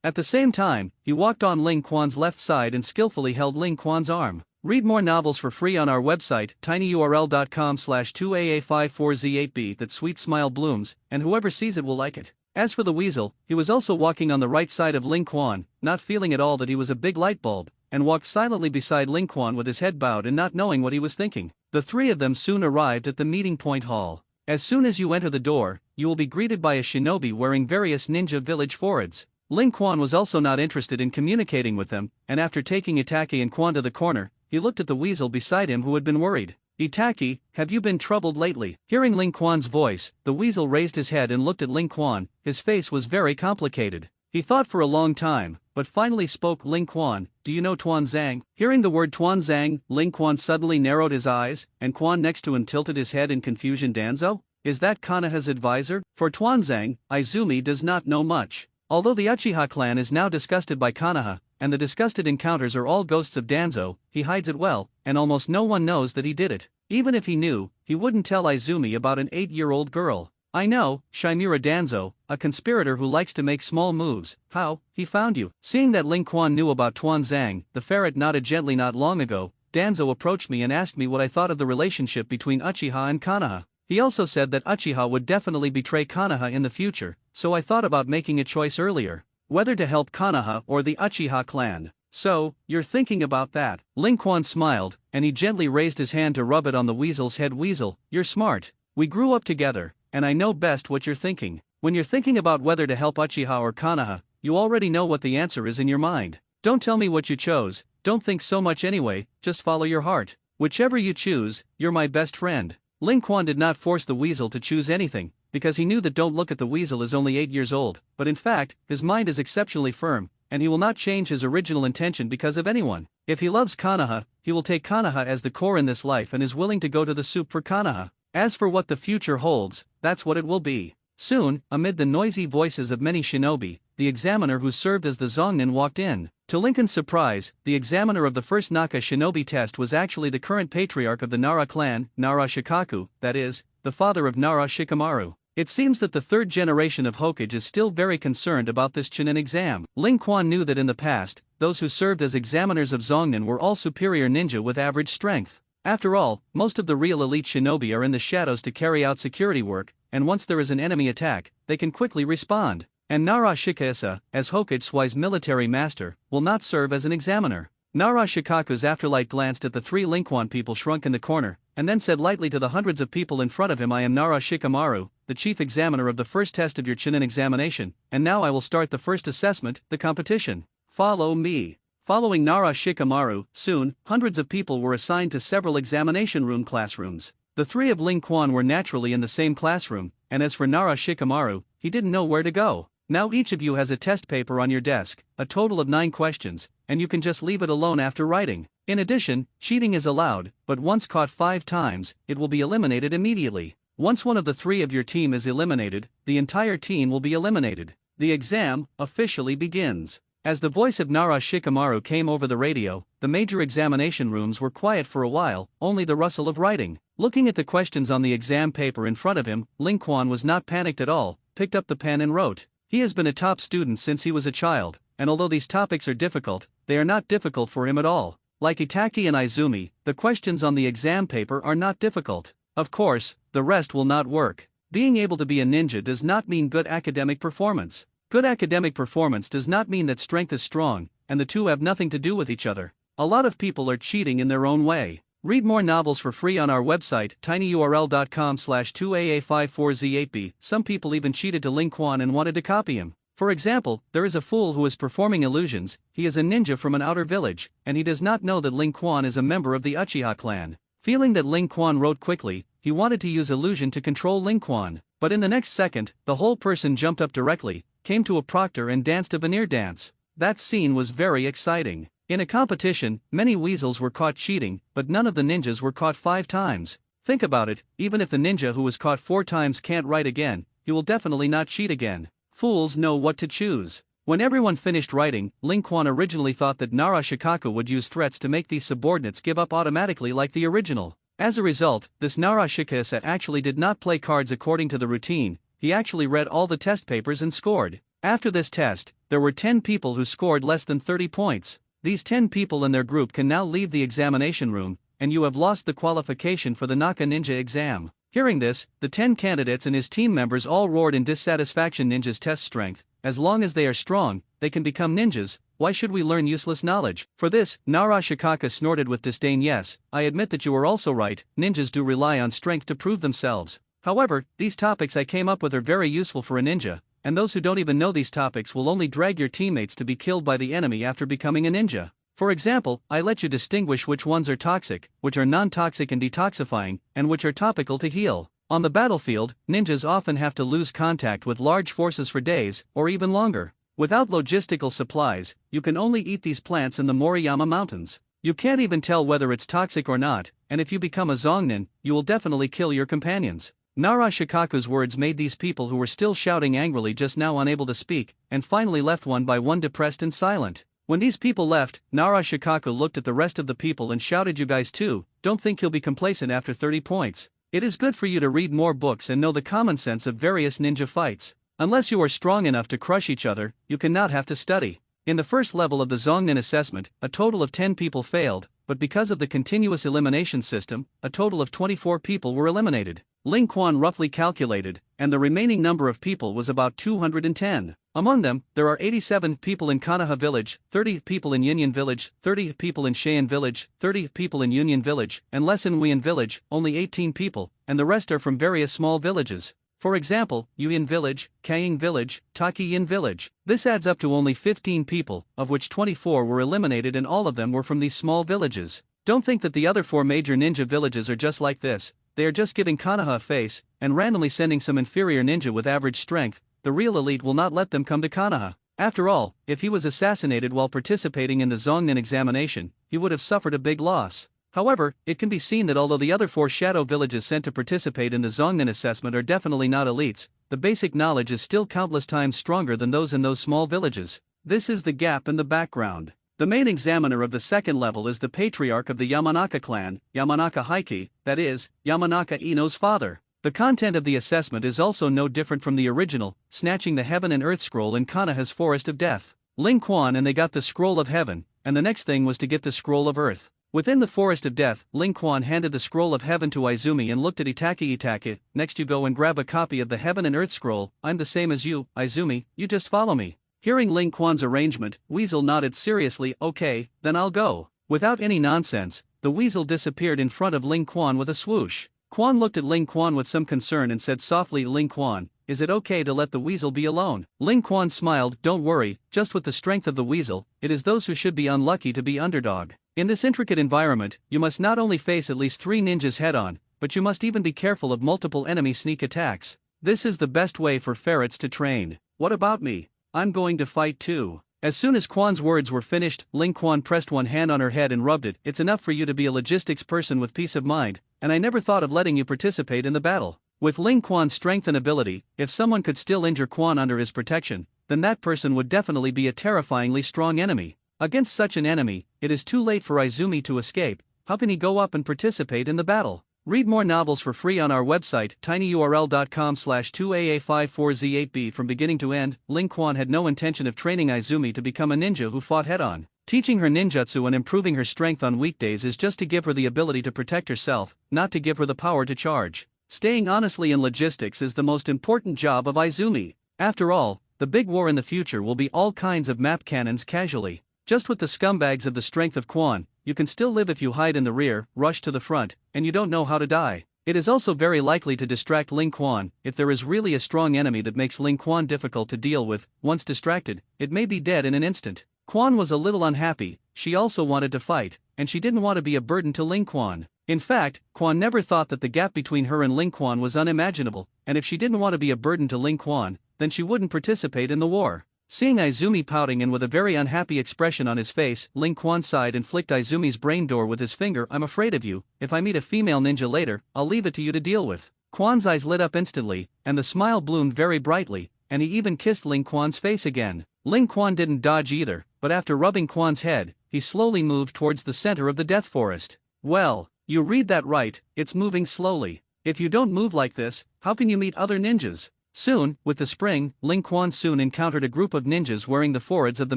At the same time, he walked on Ling Quan's left side and skillfully held Ling Quan's arm. Read more novels for free on our website, tinyurl.com/2aa54z8b. That sweet smile blooms, and whoever sees it will like it. As for the weasel, he was also walking on the right side of Ling Quan, not feeling at all that he was a big light bulb, and walked silently beside Ling Quan with his head bowed and not knowing what he was thinking. The three of them soon arrived at the meeting point hall. As soon as you enter the door, you will be greeted by a shinobi wearing various ninja village foreheads. Ling Quan was also not interested in communicating with them, and after taking Itaki and Quan to the corner, he looked at the weasel beside him who had been worried. Itaki, have you been troubled lately? Hearing Ling Quan's voice, the weasel raised his head and looked at Ling Quan. His face was very complicated. He thought for a long time, but finally spoke. Ling Quan, do you know Tuanzang? Hearing the word Tuanzang, Ling Quan suddenly narrowed his eyes, and Quan next to him tilted his head in confusion. Danzo? Is that Kanaha's advisor? For Tuanzang, Izumi does not know much. Although the Uchiha clan is now disgusted by Kanaha, and the disgusted encounters are all ghosts of Danzo, he hides it well, and almost no one knows that he did it. Even if he knew, he wouldn't tell Izumi about an 8-year-old girl. I know, Shimura Danzo, a conspirator who likes to make small moves. How? He found you. Seeing that Ling Quan knew about Tuanzang, the ferret nodded gently. Not long ago, Danzo approached me and asked me what I thought of the relationship between Uchiha and Kanaha. He also said that Uchiha would definitely betray Kanaha in the future, so I thought about making a choice earlier, whether to help Kanaha or the Uchiha clan. So, you're thinking about that? Ling Quan smiled, and he gently raised his hand to rub it on the weasel's head. Weasel, you're smart. We grew up together, and I know best what you're thinking. When you're thinking about whether to help Uchiha or Kanaha, you already know what the answer is in your mind. Don't tell me what you chose, don't think so much anyway, just follow your heart. Whichever you choose, you're my best friend. Ling Quan did not force the weasel to choose anything, because he knew that Don't Look at the Weasel is only 8 years old, but in fact, his mind is exceptionally firm, and he will not change his original intention because of anyone. If he loves Kanaha, he will take Kanaha as the core in this life and is willing to go to the soup for Kanaha. As for what the future holds, that's what it will be. Soon, amid the noisy voices of many shinobi, the examiner who served as the Zongnin walked in. To Lincoln's surprise, the examiner of the first Naka shinobi test was actually the current patriarch of the Nara clan, Nara Shikaku, that is, the father of Nara Shikamaru. It seems that the third generation of Hokage is still very concerned about this Chunin exam. Ling Quan knew that in the past, those who served as examiners of Zongnin were all superior ninja with average strength. After all, most of the real elite shinobi are in the shadows to carry out security work, and once there is an enemy attack, they can quickly respond. And Nara Shikasa, as Hokage Sui's military master, will not serve as an examiner. Nara Shikaku's afterlight glanced at the three Ling Quan people shrunk in the corner, and then said lightly to the hundreds of people in front of him, I am Nara Shikamaru, the chief examiner of the first test of your Chunin examination, and now I will start the first assessment, the competition. Follow me. Following Nara Shikamaru, soon, hundreds of people were assigned to several examination room classrooms. The three of Ling Quan were naturally in the same classroom, and as for Nara Shikamaru, he didn't know where to go. Now each of you has a test paper on your desk, a total of 9 questions, and you can just leave it alone after writing. In addition, cheating is allowed, but once caught 5 times, it will be eliminated immediately. Once one of the 3 of your team is eliminated, the entire team will be eliminated. The exam officially begins. As the voice of Nara Shikamaru came over the radio, the major examination rooms were quiet for a while, only the rustle of writing. Looking at the questions on the exam paper in front of him, Ling Quan was not panicked at all, picked up the pen and wrote. He has been a top student since he was a child, and although these topics are difficult, they are not difficult for him at all. Like Itaki and Izumi, the questions on the exam paper are not difficult. Of course, the rest will not work. Being able to be a ninja does not mean good academic performance. Good academic performance does not mean that strength is strong, and the two have nothing to do with each other. A lot of people are cheating in their own way. Read more novels for free on our website, tinyurl.com/2aa54z8b. Some people even cheated to Ling Quan and wanted to copy him. For example, there is a fool who is performing illusions. He is a ninja from an outer village, and he does not know that Ling Quan is a member of the Uchiha clan. Feeling that Ling Quan wrote quickly, he wanted to use illusion to control Ling Quan, but in the next second, the whole person jumped up directly, came to a proctor and danced a veneer dance. That scene was very exciting. In a competition, many weasels were caught cheating, but none of the ninjas were caught 5 times. Think about it, even if the ninja who was caught 4 times can't write again, he will definitely not cheat again. Fools know what to choose. When everyone finished writing, Ling Quan originally thought that Nara Shikaku would use threats to make these subordinates give up automatically like the original. As a result, this Nara Shikasa actually did not play cards according to the routine, he actually read all the test papers and scored. After this test, there were 10 people who scored less than 30 points. These 10 people in their group can now leave the examination room, and you have lost the qualification for the Naka Ninja exam. Hearing this, the 10 candidates and his team members all roared in dissatisfaction. Ninjas test strength. As long as they are strong, they can become ninjas. Why should we learn useless knowledge? For this, Nara Shikaka snorted with disdain. Yes, I admit that you are also right, ninjas do rely on strength to prove themselves. However, these topics I came up with are very useful for a ninja, and those who don't even know these topics will only drag your teammates to be killed by the enemy after becoming a ninja. For example, I let you distinguish which ones are toxic, which are non-toxic and detoxifying, and which are topical to heal. On the battlefield, ninjas often have to lose contact with large forces for days, or even longer. Without logistical supplies, you can only eat these plants in the Moriyama Mountains. You can't even tell whether it's toxic or not, and if you become a Zongnin, you will definitely kill your companions. Nara Shikaku's words made these people who were still shouting angrily just now unable to speak, and finally left one by one depressed and silent. When these people left, Nara Shikaku looked at the rest of the people and shouted, you guys too, don't think you'll be complacent after 30 points. It is good for you to read more books and know the common sense of various ninja fights. Unless you are strong enough to crush each other, you cannot have to study. In the first level of the Zongnin assessment, a total of 10 people failed, but because of the continuous elimination system, a total of 24 people were eliminated. Ling Quan roughly calculated, and the remaining number of people was about 210. Among them, there are 87 people in Konoha village, 30 people in Union village, 30 people in Cheyenne village, 30 people in Union village, and less in Wien village, only 18 people, and the rest are from various small villages. For example, Yuyin village, Kaiying village, Takiyin village. This adds up to only 15 people, of which 24 were eliminated and all of them were from these small villages. Don't think that the other 4 major ninja villages are just like this. They are just giving Konoha a face, and randomly sending some inferior ninja with average strength. The real elite will not let them come to Konoha. After all, if he was assassinated while participating in the Zongnin examination, he would have suffered a big loss. However, it can be seen that although the other 4 shadow villages sent to participate in the Zongnin assessment are definitely not elites, the basic knowledge is still countless times stronger than those in those small villages. This is the gap in the background. The main examiner of the second level is the patriarch of the Yamanaka clan, Yamanaka Heiki, that is, Yamanaka Ino's father. The content of the assessment is also no different from the original, snatching the Heaven and Earth scroll in Konoha's Forest of Death. Ling Quan and they got the Scroll of Heaven, and the next thing was to get the Scroll of Earth. Within the Forest of Death, Ling Quan handed the Scroll of Heaven to Izumi and looked at Itaki. Itaki, next you go and grab a copy of the Heaven and Earth scroll. I'm the same as you, Izumi, you just follow me. Hearing Ling Quan's arrangement, Weasel nodded seriously. Okay, then I'll go. Without any nonsense, the Weasel disappeared in front of Ling Quan with a swoosh. Quan looked at Ling Quan with some concern and said softly, Ling Quan, is it okay to let the Weasel be alone? Ling Quan smiled, don't worry, just with the strength of the Weasel, it is those who should be unlucky to be underdog. In this intricate environment, you must not only face at least 3 ninjas head-on, but you must even be careful of multiple enemy sneak attacks. This is the best way for ferrets to train. What about me? I'm going to fight too. As soon as Quan's words were finished, Ling Quan pressed one hand on her head and rubbed it. It's enough for you to be a logistics person with peace of mind, and I never thought of letting you participate in the battle. With Ling Quan's strength and ability, if someone could still injure Quan under his protection, then that person would definitely be a terrifyingly strong enemy. Against such an enemy, it is too late for Izumi to escape. How can he go up and participate in the battle? Read more novels for free on our website, tinyurl.com/2aa54z8b. From beginning to end, Ling Quan had no intention of training Izumi to become a ninja who fought head-on. Teaching her ninjutsu and improving her strength on weekdays is just to give her the ability to protect herself, not to give her the power to charge. Staying honestly in logistics is the most important job of Izumi. After all, the big war in the future will be all kinds of map cannons casually. Just with the scumbags of the strength of Quan, you can still live if you hide in the rear, rush to the front, and you don't know how to die. It is also very likely to distract Ling Quan. If there is really a strong enemy that makes Ling Quan difficult to deal with, once distracted, it may be dead in an instant. Quan was a little unhappy, she also wanted to fight, and she didn't want to be a burden to Ling Quan. In fact, Quan never thought that the gap between her and Ling Quan was unimaginable, and if she didn't want to be a burden to Ling Quan, then she wouldn't participate in the war. Seeing Izumi pouting and with a very unhappy expression on his face, Ling Quan sighed and flicked Izumi's brain door with his finger. I'm afraid of you. If I meet a female ninja later, I'll leave it to you to deal with. Quan's eyes lit up instantly, and the smile bloomed very brightly, and he even kissed Ling Quan's face again. Ling Quan didn't dodge either, but after rubbing Quan's head, he slowly moved towards the center of the Death Forest. Well, you read that right, it's moving slowly. If you don't move like this, how can you meet other ninjas? Soon, with the spring, Ling Quan soon encountered a group of ninjas wearing the foreheads of the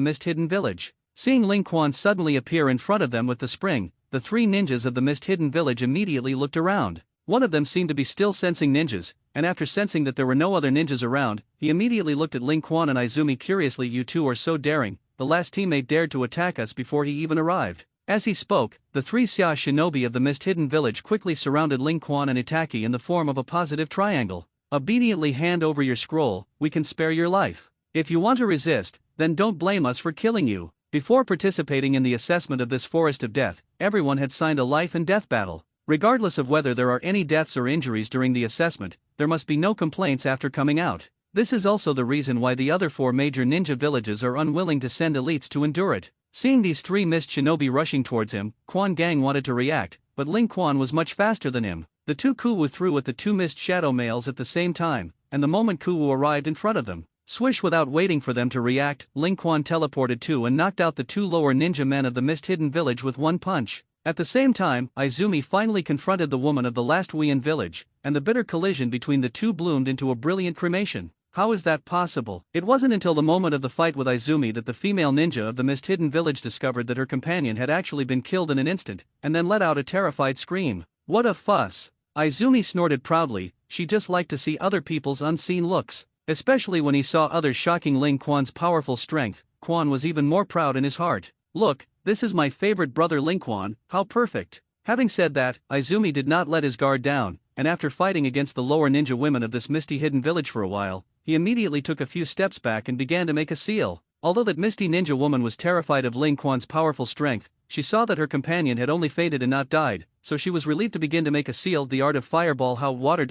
Mist-Hidden Village. Seeing Ling Quan suddenly appear in front of them with the spring, the 3 ninjas of the Mist-Hidden Village immediately looked around. One of them seemed to be still sensing ninjas, and after sensing that there were no other ninjas around, he immediately looked at Ling Quan and Izumi curiously. "You two are so daring, the last teammate dared to attack us before he even arrived." As he spoke, the three Xia shinobi of the mist-hidden village quickly surrounded Ling Quan and Itaki in the form of a positive triangle. "Obediently hand over your scroll, we can spare your life. If you want to resist, then don't blame us for killing you." Before participating in the assessment of this forest of death, everyone had signed a life and death battle. Regardless of whether there are any deaths or injuries during the assessment, there must be no complaints after coming out. This is also the reason why the other 4 major ninja villages are unwilling to send elites to endure it. Seeing these 3 mist shinobi rushing towards him, Quan Gang wanted to react, but Ling Quan was much faster than him. The 2 Kuwu threw at the 2 mist shadow males at the same time, and the moment Kuwu arrived in front of them, swish, without waiting for them to react, Ling Quan teleported to and knocked out the 2 lower ninja men of the mist-hidden village with one punch. At the same time, Izumi finally confronted the woman of the last Wien village, and the bitter collision between the two bloomed into a brilliant cremation. How is that possible? It wasn't until the moment of the fight with Izumi that the female ninja of the mist-hidden village discovered that her companion had actually been killed in an instant, and then let out a terrified scream. "What a fuss!" Izumi snorted proudly. She just liked to see other people's unseen looks. Especially when he saw others shocking Ling Quan's powerful strength, Quan was even more proud in his heart. "Look, this is my favorite brother Ling Quan, how perfect." Having said that, Izumi did not let his guard down, and after fighting against the lower ninja women of this misty hidden village for a while, he immediately took a few steps back and began to make a seal. Although that misty ninja woman was terrified of Ling Quan's powerful strength, she saw that her companion had only fainted and not died, so she was relieved to begin to make a seal. The art of fireball. How water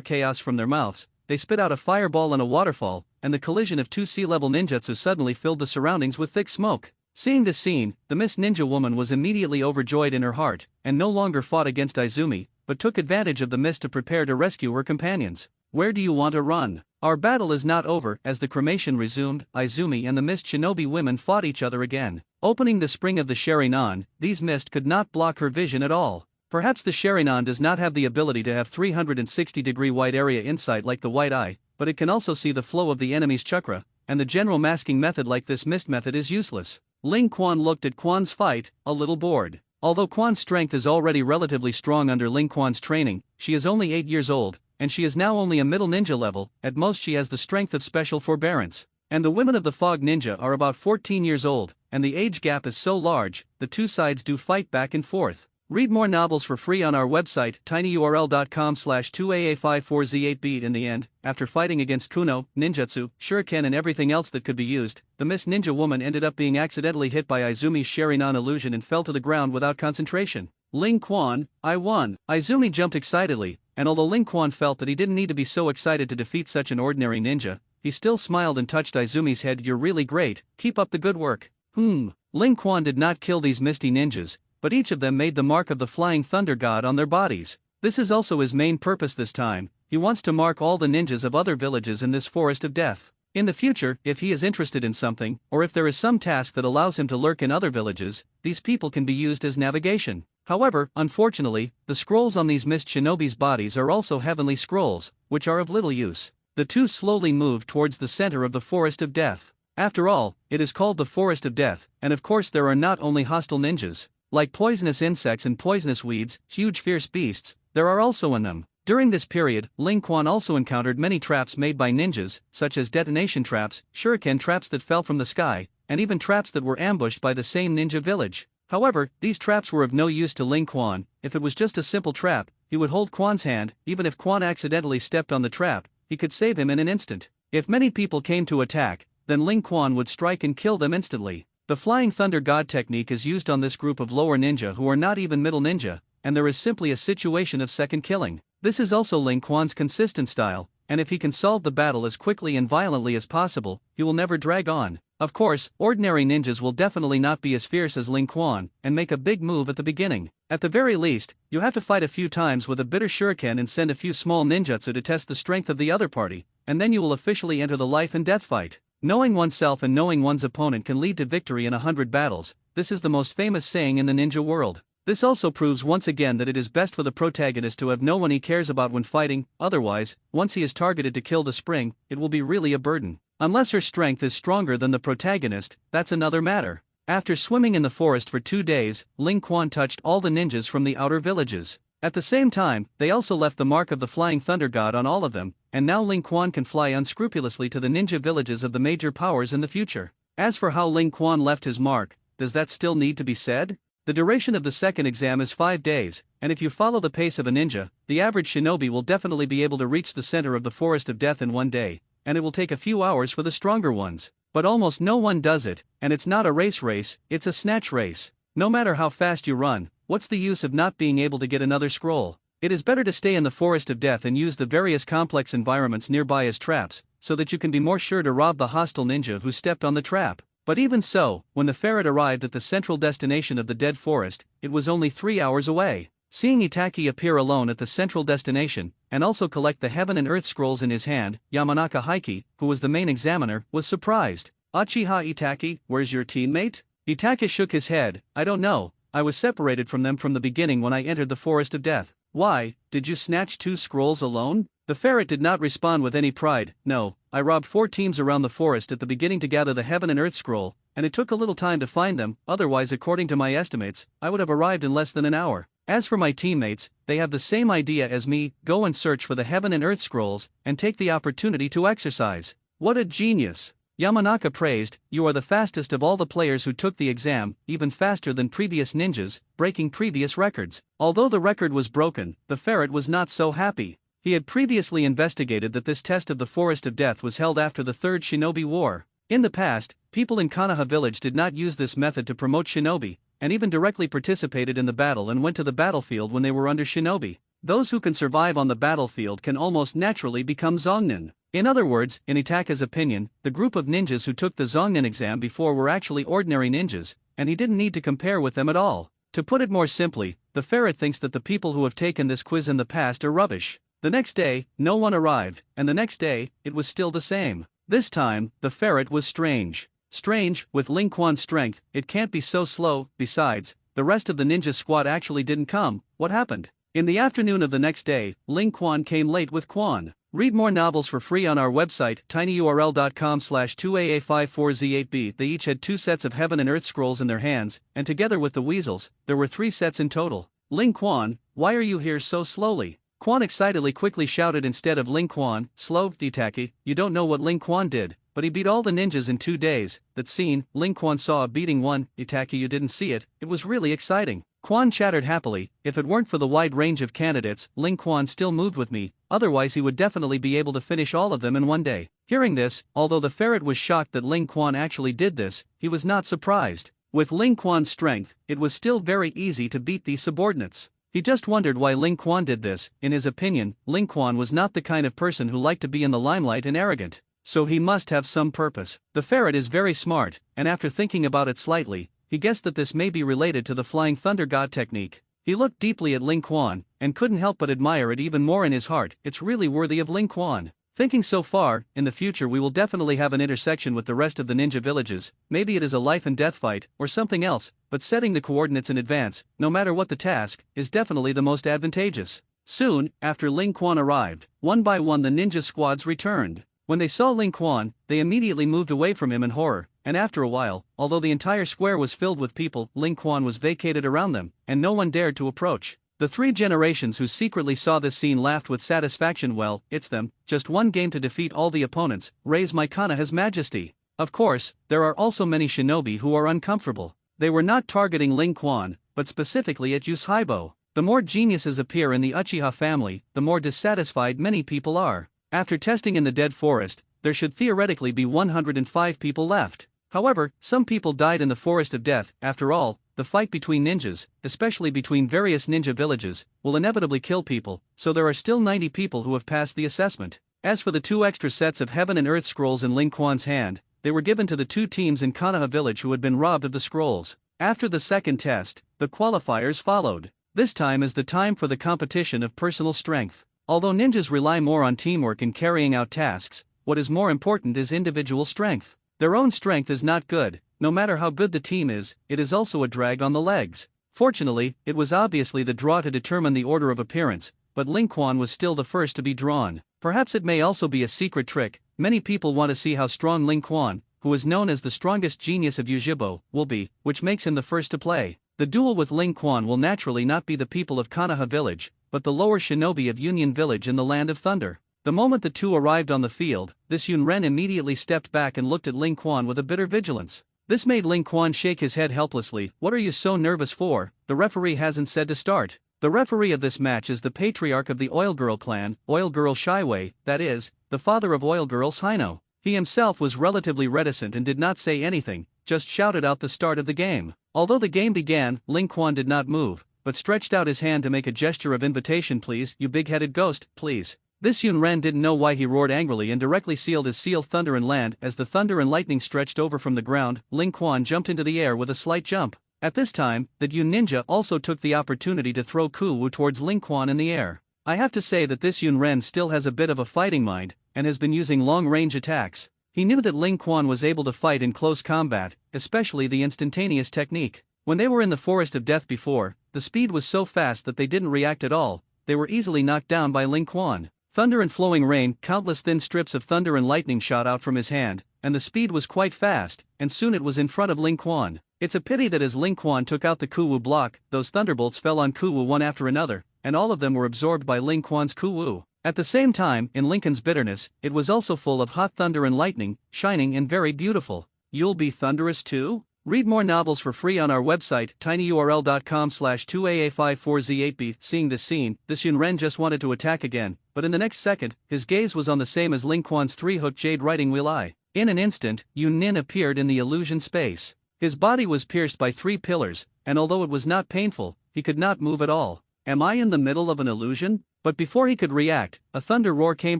chaos from their mouths. They spit out a fireball and a waterfall, and the collision of 2 sea-level ninjutsu suddenly filled the surroundings with thick smoke. Seeing this scene, the Miss Ninja woman was immediately overjoyed in her heart, and no longer fought against Izumi, but took advantage of the mist to prepare to rescue her companions. "Where do you want to run? Our battle is not over." As the cremation resumed, Izumi and the Mist Shinobi women fought each other again. Opening the spring of the Sharingan, these mist could not block her vision at all. Perhaps the Sharingan does not have the ability to have 360-degree wide area insight like the white eye, but it can also see the flow of the enemy's chakra, and the general masking method like this mist method is useless. Ling Quan looked at Quan's fight, a little bored. Although Quan's strength is already relatively strong under Ling Quan's training, she is only 8 years old, and she is now only a middle ninja level. At most she has the strength of special forbearance. And the women of the Fog Ninja are about 14 years old, and the age gap is so large, the two sides do fight back and forth. Read more novels for free on our website, tinyurl.com/2aa54z8beat. In the end, after fighting against Kuno, ninjutsu, shuriken and everything else that could be used, the Miss Ninja woman ended up being accidentally hit by Izumi's Sharingan illusion and fell to the ground without concentration. Ling Quan, I won! Izumi jumped excitedly, and although Ling Quan felt that he didn't need to be so excited to defeat such an ordinary ninja, he still smiled and touched Izumi's head. "You're really great, keep up the good work." Ling Quan did not kill these misty ninjas, but each of them made the mark of the Flying Thunder God on their bodies. This is also his main purpose this time. He wants to mark all the ninjas of other villages in this forest of death. In the future, if he is interested in something, or if there is some task that allows him to lurk in other villages, these people can be used as navigation. However, unfortunately, the scrolls on these Mist Shinobi's bodies are also heavenly scrolls, which are of little use. The two slowly moved towards the center of the forest of death. After all, it is called the forest of death, and of course there are not only hostile ninjas. Like poisonous insects and poisonous weeds, huge fierce beasts, there are also in them. During this period, Ling Quan also encountered many traps made by ninjas, such as detonation traps, shuriken traps that fell from the sky, and even traps that were ambushed by the same ninja village. However, these traps were of no use to Ling Quan. If it was just a simple trap, he would hold Quan's hand. Even if Quan accidentally stepped on the trap, he could save him in an instant. If many people came to attack, then Ling Quan would strike and kill them instantly. The Flying Thunder God technique is used on this group of lower ninja who are not even middle ninja, and there is simply a situation of second killing. This is also Ling Quan's consistent style, and if he can solve the battle as quickly and violently as possible, he will never drag on. Of course, ordinary ninjas will definitely not be as fierce as Ling Quan, and make a big move at the beginning. At the very least, you have to fight a few times with a bitter shuriken and send a few small ninjutsu to test the strength of the other party, and then you will officially enter the life and death fight. Knowing oneself and knowing one's opponent can lead to victory in 100 battles. This is the most famous saying in the ninja world. This also proves once again that it is best for the protagonist to have no one he cares about when fighting, otherwise, once he is targeted to kill the spring, it will be really a burden. Unless her strength is stronger than the protagonist, that's another matter. After swimming in the forest for 2 days, Ling Quan touched all the ninjas from the outer villages. At the same time, they also left the mark of the flying thunder god on all of them, and now Ling Quan can fly unscrupulously to the ninja villages of the major powers in the future. As for how Ling Quan left his mark, does that still need to be said? The duration of the second exam is 5 days, and if you follow the pace of a ninja, the average shinobi will definitely be able to reach the center of the forest of death in 1 day, and it will take a few hours for the stronger ones. But almost no one does it, and it's not a race, it's a snatch race. No matter how fast you run, what's the use of not being able to get another scroll? It is better to stay in the forest of death and use the various complex environments nearby as traps, so that you can be more sure to rob the hostile ninja who stepped on the trap. But even so, when the ferret arrived at the central destination of the dead forest, it was only 3 hours away. Seeing Itaki appear alone at the central destination, and also collect the heaven and earth scrolls in his hand, Yamanaka Heiki, who was the main examiner, was surprised. "Uchiha Itaki, where's your teammate?" Itaki shook his head. "I don't know, I was separated from them from the beginning when I entered the forest of death." "Why, did you snatch 2 scrolls alone?" The ferret did not respond with any pride. "No, I robbed 4 teams around the forest at the beginning to gather the heaven and earth scroll, and it took a little time to find them, otherwise according to my estimates, I would have arrived in less than an hour. As for my teammates, they have the same idea as me, go and search for the heaven and earth scrolls, and take the opportunity to exercise." "What a genius!" Yamanaka praised. "You are the fastest of all the players who took the exam, even faster than previous ninjas, breaking previous records." Although the record was broken, the ferret was not so happy. He had previously investigated that this test of the Forest of Death was held after the Third Shinobi War. In the past, people in Konoha village did not use this method to promote shinobi, and even directly participated in the battle and went to the battlefield when they were under shinobi. Those who can survive on the battlefield can almost naturally become Zongnin. In other words, in Itaka's opinion, the group of ninjas who took the Zongnin exam before were actually ordinary ninjas, and he didn't need to compare with them at all. To put it more simply, the ferret thinks that the people who have taken this quiz in the past are rubbish. The next day, no one arrived, and the next day, it was still the same. This time, the ferret was strange. Strange, with Ling Quan's strength, it can't be so slow. Besides, the rest of the ninja squad actually didn't come. What happened? In the afternoon of the next day, Ling Quan came late with Quan. Read more novels for free on our website, tinyurl.com/2aa54z8b. They each had 2 sets of heaven and earth scrolls in their hands, and together with the weasels, there were 3 sets in total. "Ling Quan, why are you here so slowly?" Quan excitedly quickly shouted instead of Ling Quan. "Slow, Itaki, you don't know what Ling Quan did, but he beat all the ninjas in 2 days." That scene, Ling Quan saw a beating one. "Itaki, you didn't see it, it was really exciting." Quan chattered happily. "If it weren't for the wide range of candidates, Ling Quan still moved with me, otherwise he would definitely be able to finish all of them in 1 day. Hearing this, although the ferret was shocked that Ling Quan actually did this, he was not surprised. With Ling Quan's strength, it was still very easy to beat these subordinates. He just wondered why Ling Quan did this. In his opinion, Ling Quan was not the kind of person who liked to be in the limelight and arrogant. So he must have some purpose. The ferret is very smart, and after thinking about it slightly, he guessed that this may be related to the Flying Thunder God technique. He looked deeply at Ling Quan, and couldn't help but admire it even more in his heart. It's really worthy of Ling Quan. Thinking so far, in the future we will definitely have an intersection with the rest of the ninja villages. Maybe it is a life and death fight, or something else, but setting the coordinates in advance, no matter what the task, is definitely the most advantageous. Soon, after Ling Quan arrived, one by one the ninja squads returned. When they saw Ling Quan, they immediately moved away from him in horror, and after a while, although the entire square was filled with people, Ling Quan was vacated around them, and no one dared to approach. The 3 generations who secretly saw this scene laughed with satisfaction. "Well, it's them, just 1 game to defeat all the opponents, raise my Konoha's majesty." Of course, there are also many shinobi who are uncomfortable. They were not targeting Ling Quan, but specifically at Uchiha. The more geniuses appear in the Uchiha family, the more dissatisfied many people are. After testing in the dead forest, there should theoretically be 105 people left. However, some people died in the Forest of Death. After all, the fight between ninjas, especially between various ninja villages, will inevitably kill people, so there are still 90 people who have passed the assessment. As for the 2 extra sets of heaven and earth scrolls in Ling Quan's hand, they were given to the 2 teams in Konoha village who had been robbed of the scrolls. After the second test, the qualifiers followed. This time is the time for the competition of personal strength. Although ninjas rely more on teamwork in carrying out tasks, what is more important is individual strength. Their own strength is not good. No matter how good the team is, it is also a drag on the legs. Fortunately, it was obviously the draw to determine the order of appearance, but Ling Quan was still the first to be drawn. Perhaps it may also be a secret trick. Many people want to see how strong Ling Quan, who is known as the strongest genius of Uchiha, will be, which makes him the first to play. The duel with Ling Quan will naturally not be the people of Konoha village, but the lower shinobi of Union village in the Land of Thunder. The moment the two arrived on the field, this Yunren immediately stepped back and looked at Ling Quan with a bitter vigilance. This made Ling Quan shake his head helplessly. What are you so nervous for? The referee hasn't said to start. The referee of this match is the patriarch of the Oil Girl clan, Oil Girl Shiwei, that is, the father of Oil Girls Hino. He himself was relatively reticent and did not say anything, just shouted out the start of the game. Although the game began, Ling Quan did not move, but stretched out his hand to make a gesture of invitation. Please, you big-headed ghost, please. This Yunren didn't know why he roared angrily and directly sealed his seal Thunder and Land. As the thunder and lightning stretched over from the ground, Ling Quan jumped into the air with a slight jump. At this time, the Yun ninja also took the opportunity to throw Ku-Wu towards Ling Quan in the air. I have to say that this Yunren still has a bit of a fighting mind, and has been using long-range attacks. He knew that Ling Quan was able to fight in close combat, especially the instantaneous technique. When they were in the Forest of Death before, the speed was so fast that they didn't react at all. They were easily knocked down by Ling Quan. Thunder and flowing rain, countless thin strips of thunder and lightning shot out from his hand, and the speed was quite fast, and soon it was in front of Ling Quan. It's a pity that as Ling Quan took out the Ku-Wu block, those thunderbolts fell on Ku-Wu one after another, and all of them were absorbed by Ling Quan's Ku-Wu. At the same time, in Lincoln's bitterness, it was also full of hot thunder and lightning, shining and very beautiful. You'll be thunderous too? Read more novels for free on our website, tinyurl.com/2aa54z8b. Seeing this scene, this Yunren just wanted to attack again, but in the next second, his gaze was on the same as Ling Quan's three-hook jade writing wheel eye. In an instant, Yun Nin appeared in the illusion space. His body was pierced by 3 pillars, and although it was not painful, he could not move at all. Am I in the middle of an illusion? But before he could react, a thunder roar came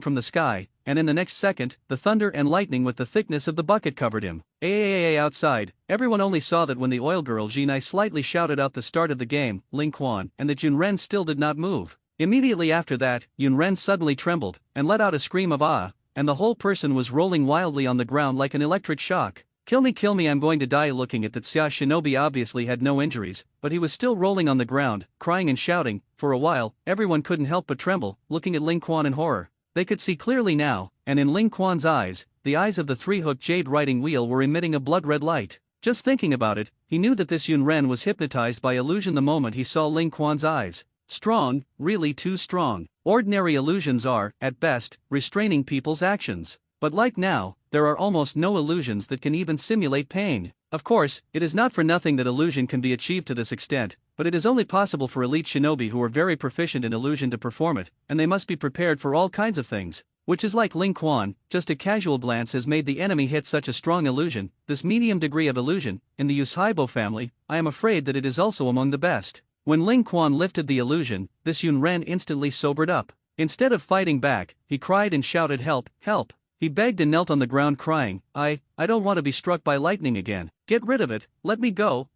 from the sky, and in the next second, the thunder and lightning with the thickness of the bucket covered him. Outside, everyone only saw that when the oil girl Jinai slightly shouted out the start of the game, Ling Quan, and that Yunren still did not move. Immediately after that, Yunren suddenly trembled, and let out a scream of ah, and the whole person was rolling wildly on the ground like an electric shock. Kill me, I'm going to die. Looking at that, Xia Shinobi obviously had no injuries, but he was still rolling on the ground, crying and shouting. For a while, everyone couldn't help but tremble, looking at Ling Quan in horror. They could see clearly now, and in Ling Quan's eyes, the eyes of the three-hook jade writing wheel were emitting a blood-red light. Just thinking about it, he knew that this Yunren was hypnotized by illusion the moment he saw Ling Quan's eyes. Strong, really too strong. Ordinary illusions are, at best, restraining people's actions. But like now, there are almost no illusions that can even simulate pain. Of course, it is not for nothing that illusion can be achieved to this extent, but it is only possible for elite shinobi who are very proficient in illusion to perform it, and they must be prepared for all kinds of things. Which is like Ling Quan, just a casual glance has made the enemy hit such a strong illusion, this medium degree of illusion, in the Uchiha family, I am afraid that it is also among the best. When Ling Quan lifted the illusion, this Yunren instantly sobered up. Instead of fighting back, he cried and shouted help, help. He begged and knelt on the ground crying, I don't want to be struck by lightning again. Get rid of it, let me go,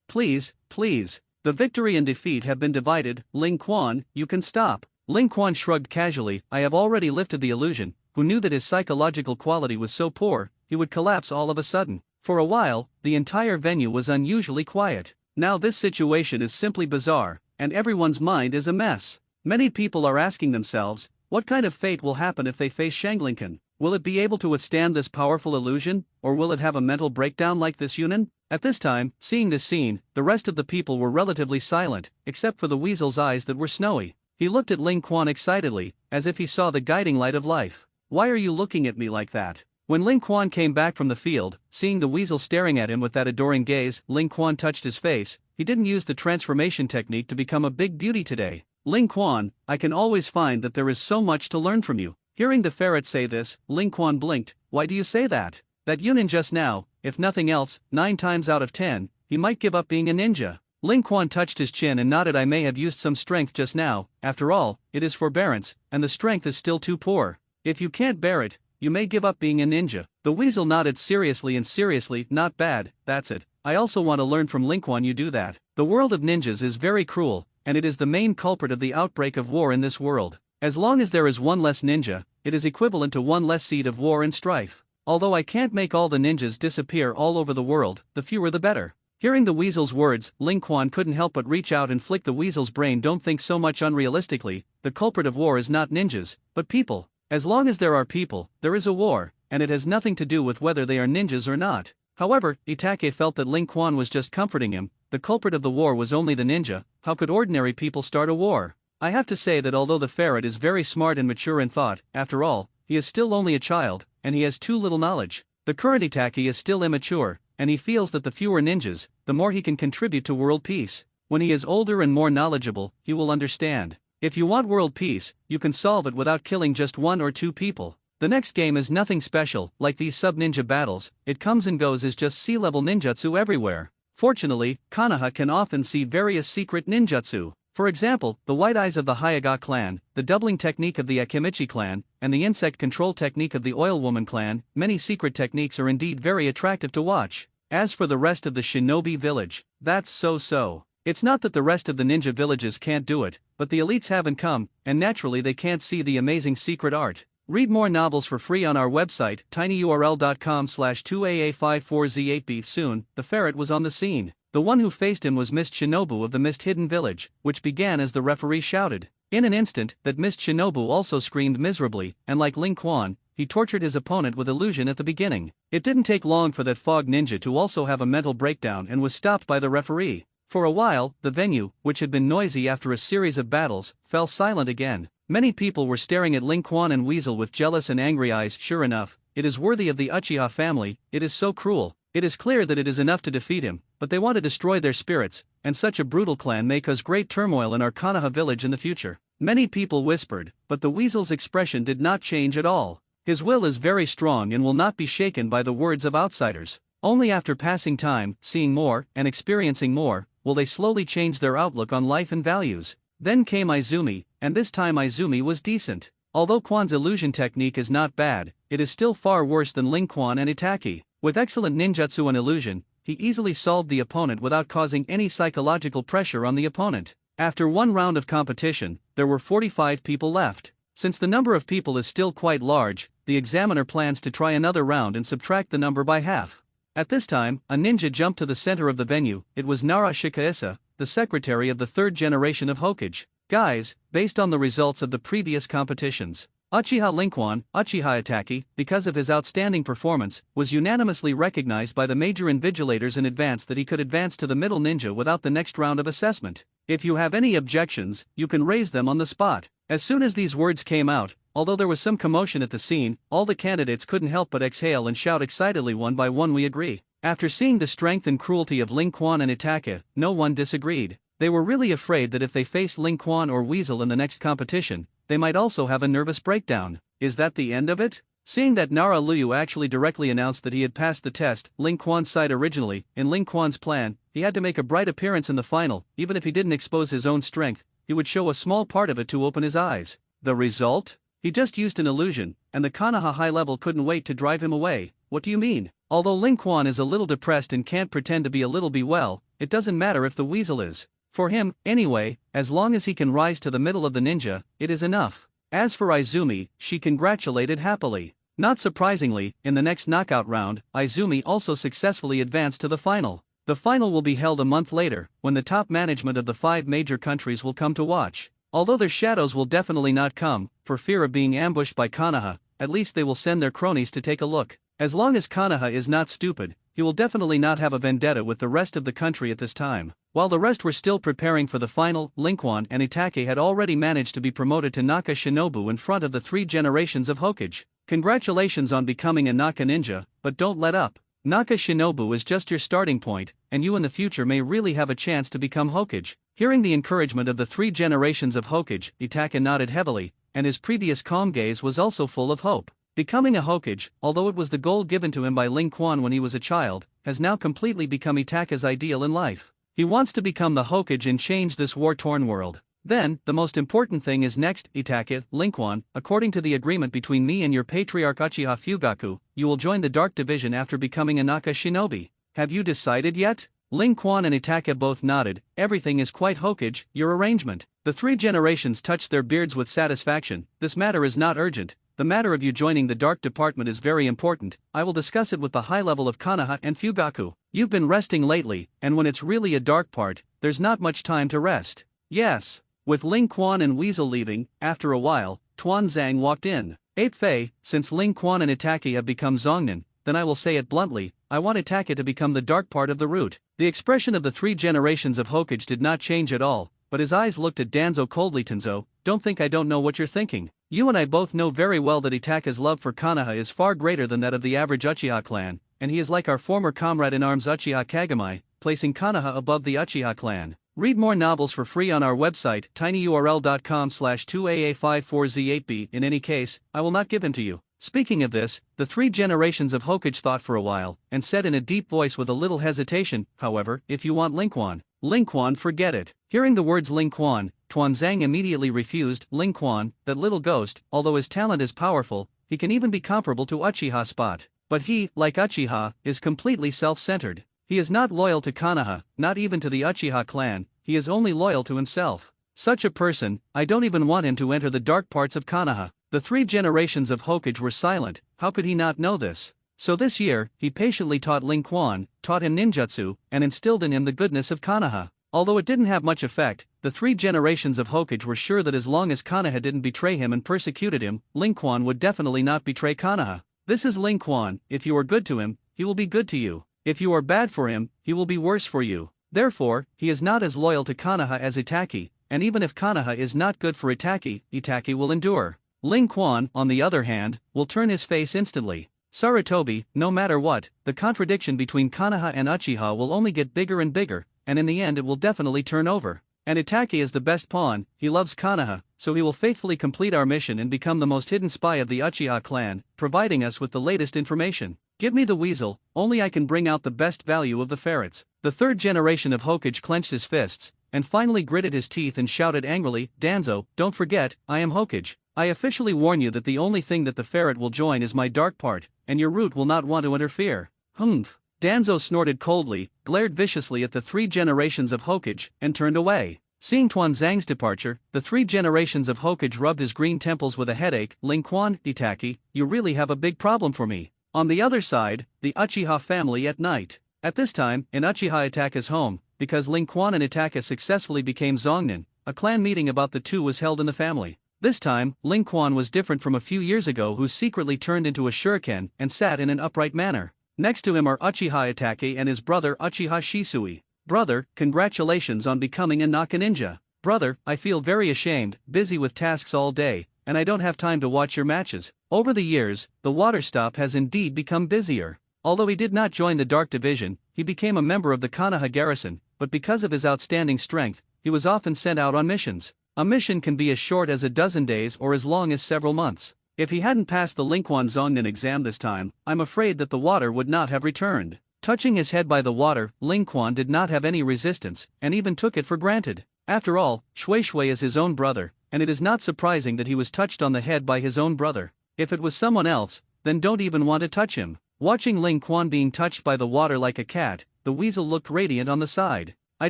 please, please. The victory and defeat have been divided. Ling Quan, you can stop. Ling Quan shrugged casually. I have already lifted the illusion. Who knew that his psychological quality was so poor, he would collapse all of a sudden. For a while, the entire venue was unusually quiet. Now this situation is simply bizarre, and everyone's mind is a mess. Many people are asking themselves, what kind of fate will happen if they face Shanglinken? Will it be able to withstand this powerful illusion, or will it have a mental breakdown like this Yunin? At this time, seeing this scene, the rest of the people were relatively silent, except for the weasel's eyes that were snowy. He looked at Ling Quan excitedly, as if he saw the guiding light of life. Why are you looking at me like that? When Ling Quan came back from the field, seeing the weasel staring at him with that adoring gaze, Ling Quan touched his face. He didn't use the transformation technique to become a big beauty today. Ling Quan, I can always find that there is so much to learn from you. Hearing the ferret say this, Ling Quan blinked. Why do you say that? That Yunin just now, if nothing else, 9 times out of 10, he might give up being a ninja. Ling Quan touched his chin and nodded. I may have used some strength just now, after all, it is forbearance, and the strength is still too poor. If you can't bear it, you may give up being a ninja. The weasel nodded seriously, not bad, that's it. I also want to learn from Ling Quan. You do that. The world of ninjas is very cruel, and it is the main culprit of the outbreak of war in this world. As long as there is one less ninja, it is equivalent to one less seed of war and strife. Although I can't make all the ninjas disappear all over the world, the fewer the better. Hearing the weasel's words, Ling Quan couldn't help but reach out and flick the weasel's brain. Don't think so much unrealistically. The culprit of war is not ninjas, but people. As long as there are people, there is a war, and it has nothing to do with whether they are ninjas or not. However, Itake felt that Ling Quan was just comforting him, the culprit of the war was only the ninja. How could ordinary people start a war? I have to say that although the ferret is very smart and mature in thought, after all, he is still only a child, and he has too little knowledge. The current Itaki is still immature, and he feels that the fewer ninjas, the more he can contribute to world peace. When he is older and more knowledgeable, he will understand. If you want world peace, you can solve it without killing just 1 or 2 people. The next game is nothing special, like these sub-ninja battles, it comes and goes as just sea-level ninjutsu everywhere. Fortunately, Konoha can often see various secret ninjutsu. For example, the white eyes of the Hyuga clan, the doubling technique of the Akimichi clan, and the insect control technique of the Oil Woman clan. Many secret techniques are indeed very attractive to watch. As for the rest of the shinobi village, that's so-so. It's not that the rest of the ninja villages can't do it, but the elites haven't come, and naturally they can't see the amazing secret art. Read more novels for free on our website, tinyurl.com/2aa54z8b. Soon, the ferret was on the scene. The one who faced him was Mist Shinobu of the Mist Hidden Village, which began as the referee shouted. In an instant, that Mist Shinobu also screamed miserably, and like Ling Quan, he tortured his opponent with illusion at the beginning. It didn't take long for that fog ninja to also have a mental breakdown and was stopped by the referee. For a while, the venue, which had been noisy after a series of battles, fell silent again. Many people were staring at Ling Quan and Weasel with jealous and angry eyes. Sure enough, it is worthy of the Uchiha family, it is so cruel. It is clear that it is enough to defeat him, but they want to destroy their spirits, and such a brutal clan may cause great turmoil in our Konoha village in the future. Many people whispered, but the Weasel's expression did not change at all. His will is very strong and will not be shaken by the words of outsiders. Only after passing time, seeing more, and experiencing more, will they slowly change their outlook on life and values. Then came Izumi, and this time Izumi was decent. Although Quan's illusion technique is not bad, it is still far worse than Ling Quan and Itaki. With excellent ninjutsu and illusion, he easily solved the opponent without causing any psychological pressure on the opponent. After one round of competition, there were 45 people left. Since the number of people is still quite large, the examiner plans to try another round and subtract the number by half. At this time, a ninja jumped to the center of the venue. It was Nara Shikaisa, the secretary of the 3rd generation of Hokage. Guys, based on the results of the previous competitions, Uchiha Ling Quan, Uchiha Itaki, because of his outstanding performance, was unanimously recognized by the major invigilators in advance that he could advance to the middle ninja without the next round of assessment. If you have any objections, you can raise them on the spot. As soon as these words came out, although there was some commotion at the scene, all the candidates couldn't help but exhale and shout excitedly. One by one we agree. After seeing the strength and cruelty of Ling Quan and Itaka, no one disagreed. They were really afraid that if they faced Ling Quan or Weasel in the next competition, they might also have a nervous breakdown. Is that the end of it? Seeing that Nara Liu actually directly announced that he had passed the test, Ling Quan's side originally, in Ling Quan's plan, he had to make a bright appearance in the final. Even if he didn't expose his own strength, he would show a small part of it to open his eyes. The result? He just used an illusion, and the Konoha high level couldn't wait to drive him away. What do you mean? Although Ling Quan is a little depressed and can't pretend to be a little well, it doesn't matter if the Weasel is. For him, anyway, as long as he can rise to the middle of the ninja, it is enough. As for Izumi, she congratulated happily. Not surprisingly, in the next knockout round, Izumi also successfully advanced to the final. The final will be held a month later, when the top management of the 5 major countries will come to watch. Although their shadows will definitely not come, for fear of being ambushed by Konoha, at least they will send their cronies to take a look. As long as Konoha is not stupid, he will definitely not have a vendetta with the rest of the country at this time. While the rest were still preparing for the final, Ling Quan and Itake had already managed to be promoted to Naka Shinobu in front of the 3 generations of Hokage. Congratulations on becoming a Naka ninja, but don't let up. Naka Shinobu is just your starting point, and you in the future may really have a chance to become Hokage. Hearing the encouragement of the 3 generations of Hokage, Itake nodded heavily, and his previous calm gaze was also full of hope. Becoming a Hokage, although it was the goal given to him by Ling Quan when he was a child, has now completely become Itake's ideal in life. He wants to become the Hokage and change this war-torn world. Then, the most important thing is next, Itake, Ling Quan, according to the agreement between me and your patriarch Uchiha Fugaku, you will join the Dark Division after becoming a Naka Shinobi. Have you decided yet? Ling Quan and Itake both nodded. Everything is quite Hokage, your arrangement. The 3 generations touched their beards with satisfaction. This matter is not urgent. The matter of you joining the Dark Department is very important. I will discuss it with the high level of Konoha and Fugaku. You've been resting lately, and when it's really a dark part, there's not much time to rest. Yes. With Ling Quan and Weasel leaving, after a while, Tuan Zhang walked in. Ape Fei, since Ling Quan and Itake have become Zongnan, then I will say it bluntly, I want Itachi to become the dark part of the root. The expression of the 3 generations of Hokage did not change at all, but his eyes looked at Danzo coldly. Tenzo, don't think I don't know what you're thinking. You and I both know very well that Itachi's love for Konoha is far greater than that of the average Uchiha clan, and he is like our former comrade in arms Uchiha Kagami, placing Konoha above the Uchiha clan. Read more novels for free on our website tinyurl.com/2aa54z8b. In any case, I will not give him to you. Speaking of this, the 3 generations of Hokage thought for a while, and said in a deep voice with a little hesitation, however, if you want Ling Quan. Ling Quan, forget it. Hearing the words Ling Quan, Tuanzang immediately refused. Ling Quan, that little ghost, although his talent is powerful, he can even be comparable to Uchiha Spot. But he, like Uchiha, is completely self-centered. He is not loyal to Konoha, not even to the Uchiha clan, he is only loyal to himself. Such a person, I don't even want him to enter the dark parts of Konoha. The 3 generations of Hokage were silent. How could he not know this? So this year, he patiently taught Ling Quan, taught him ninjutsu, and instilled in him the goodness of Konoha. Although it didn't have much effect, the 3 generations of Hokage were sure that as long as Konoha didn't betray him and persecuted him, Ling Quan would definitely not betray Konoha. This is Ling Quan, if you are good to him, he will be good to you. If you are bad for him, he will be worse for you. Therefore, he is not as loyal to Konoha as Itachi, and even if Konoha is not good for Itachi, Itachi will endure. Ling Quan, on the other hand, will turn his face instantly. Sarutobi, no matter what, the contradiction between Konoha and Uchiha will only get bigger and bigger, and in the end it will definitely turn over. And Itachi is the best pawn, he loves Konoha, so he will faithfully complete our mission and become the most hidden spy of the Uchiha clan, providing us with the latest information. Give me the weasel, only I can bring out the best value of the ferrets. The 3rd generation of Hokage clenched his fists, and finally gritted his teeth and shouted angrily, Danzo, don't forget, I am Hokage. I officially warn you that the only thing that the ferret will join is my dark part, and your root will not want to interfere. Humph. Danzo snorted coldly, glared viciously at the 3 generations of Hokage, and turned away. Seeing Tuanzang's departure, the 3 generations of Hokage rubbed his green temples with a headache. Ling Quan, Itachi, you really have a big problem for me. On the other side, the Uchiha family at night. At this time, in Uchiha Itachi's home, because Ling Quan and Itachi successfully became Zongnin, a clan meeting about the two was held in the family. This time, Ling Quan was different from a few years ago, who secretly turned into a shuriken and sat in an upright manner. Next to him are Uchiha Itachi and his brother Uchiha Shisui. Brother, congratulations on becoming a Naka ninja. Brother, I feel very ashamed, busy with tasks all day, and I don't have time to watch your matches. Over the years, the water stop has indeed become busier. Although he did not join the Dark Division, he became a member of the Konoha garrison, but because of his outstanding strength, he was often sent out on missions. A mission can be as short as a dozen days or as long as several months. If he hadn't passed the Ling Quan Zongnin exam this time, I'm afraid that the water would not have returned. Touching his head by the water, Ling Quan did not have any resistance, and even took it for granted. After all, Shui Shui is his own brother, and it is not surprising that he was touched on the head by his own brother. If it was someone else, then don't even want to touch him. Watching Ling Quan being touched by the water like a cat, the weasel looked radiant on the side. I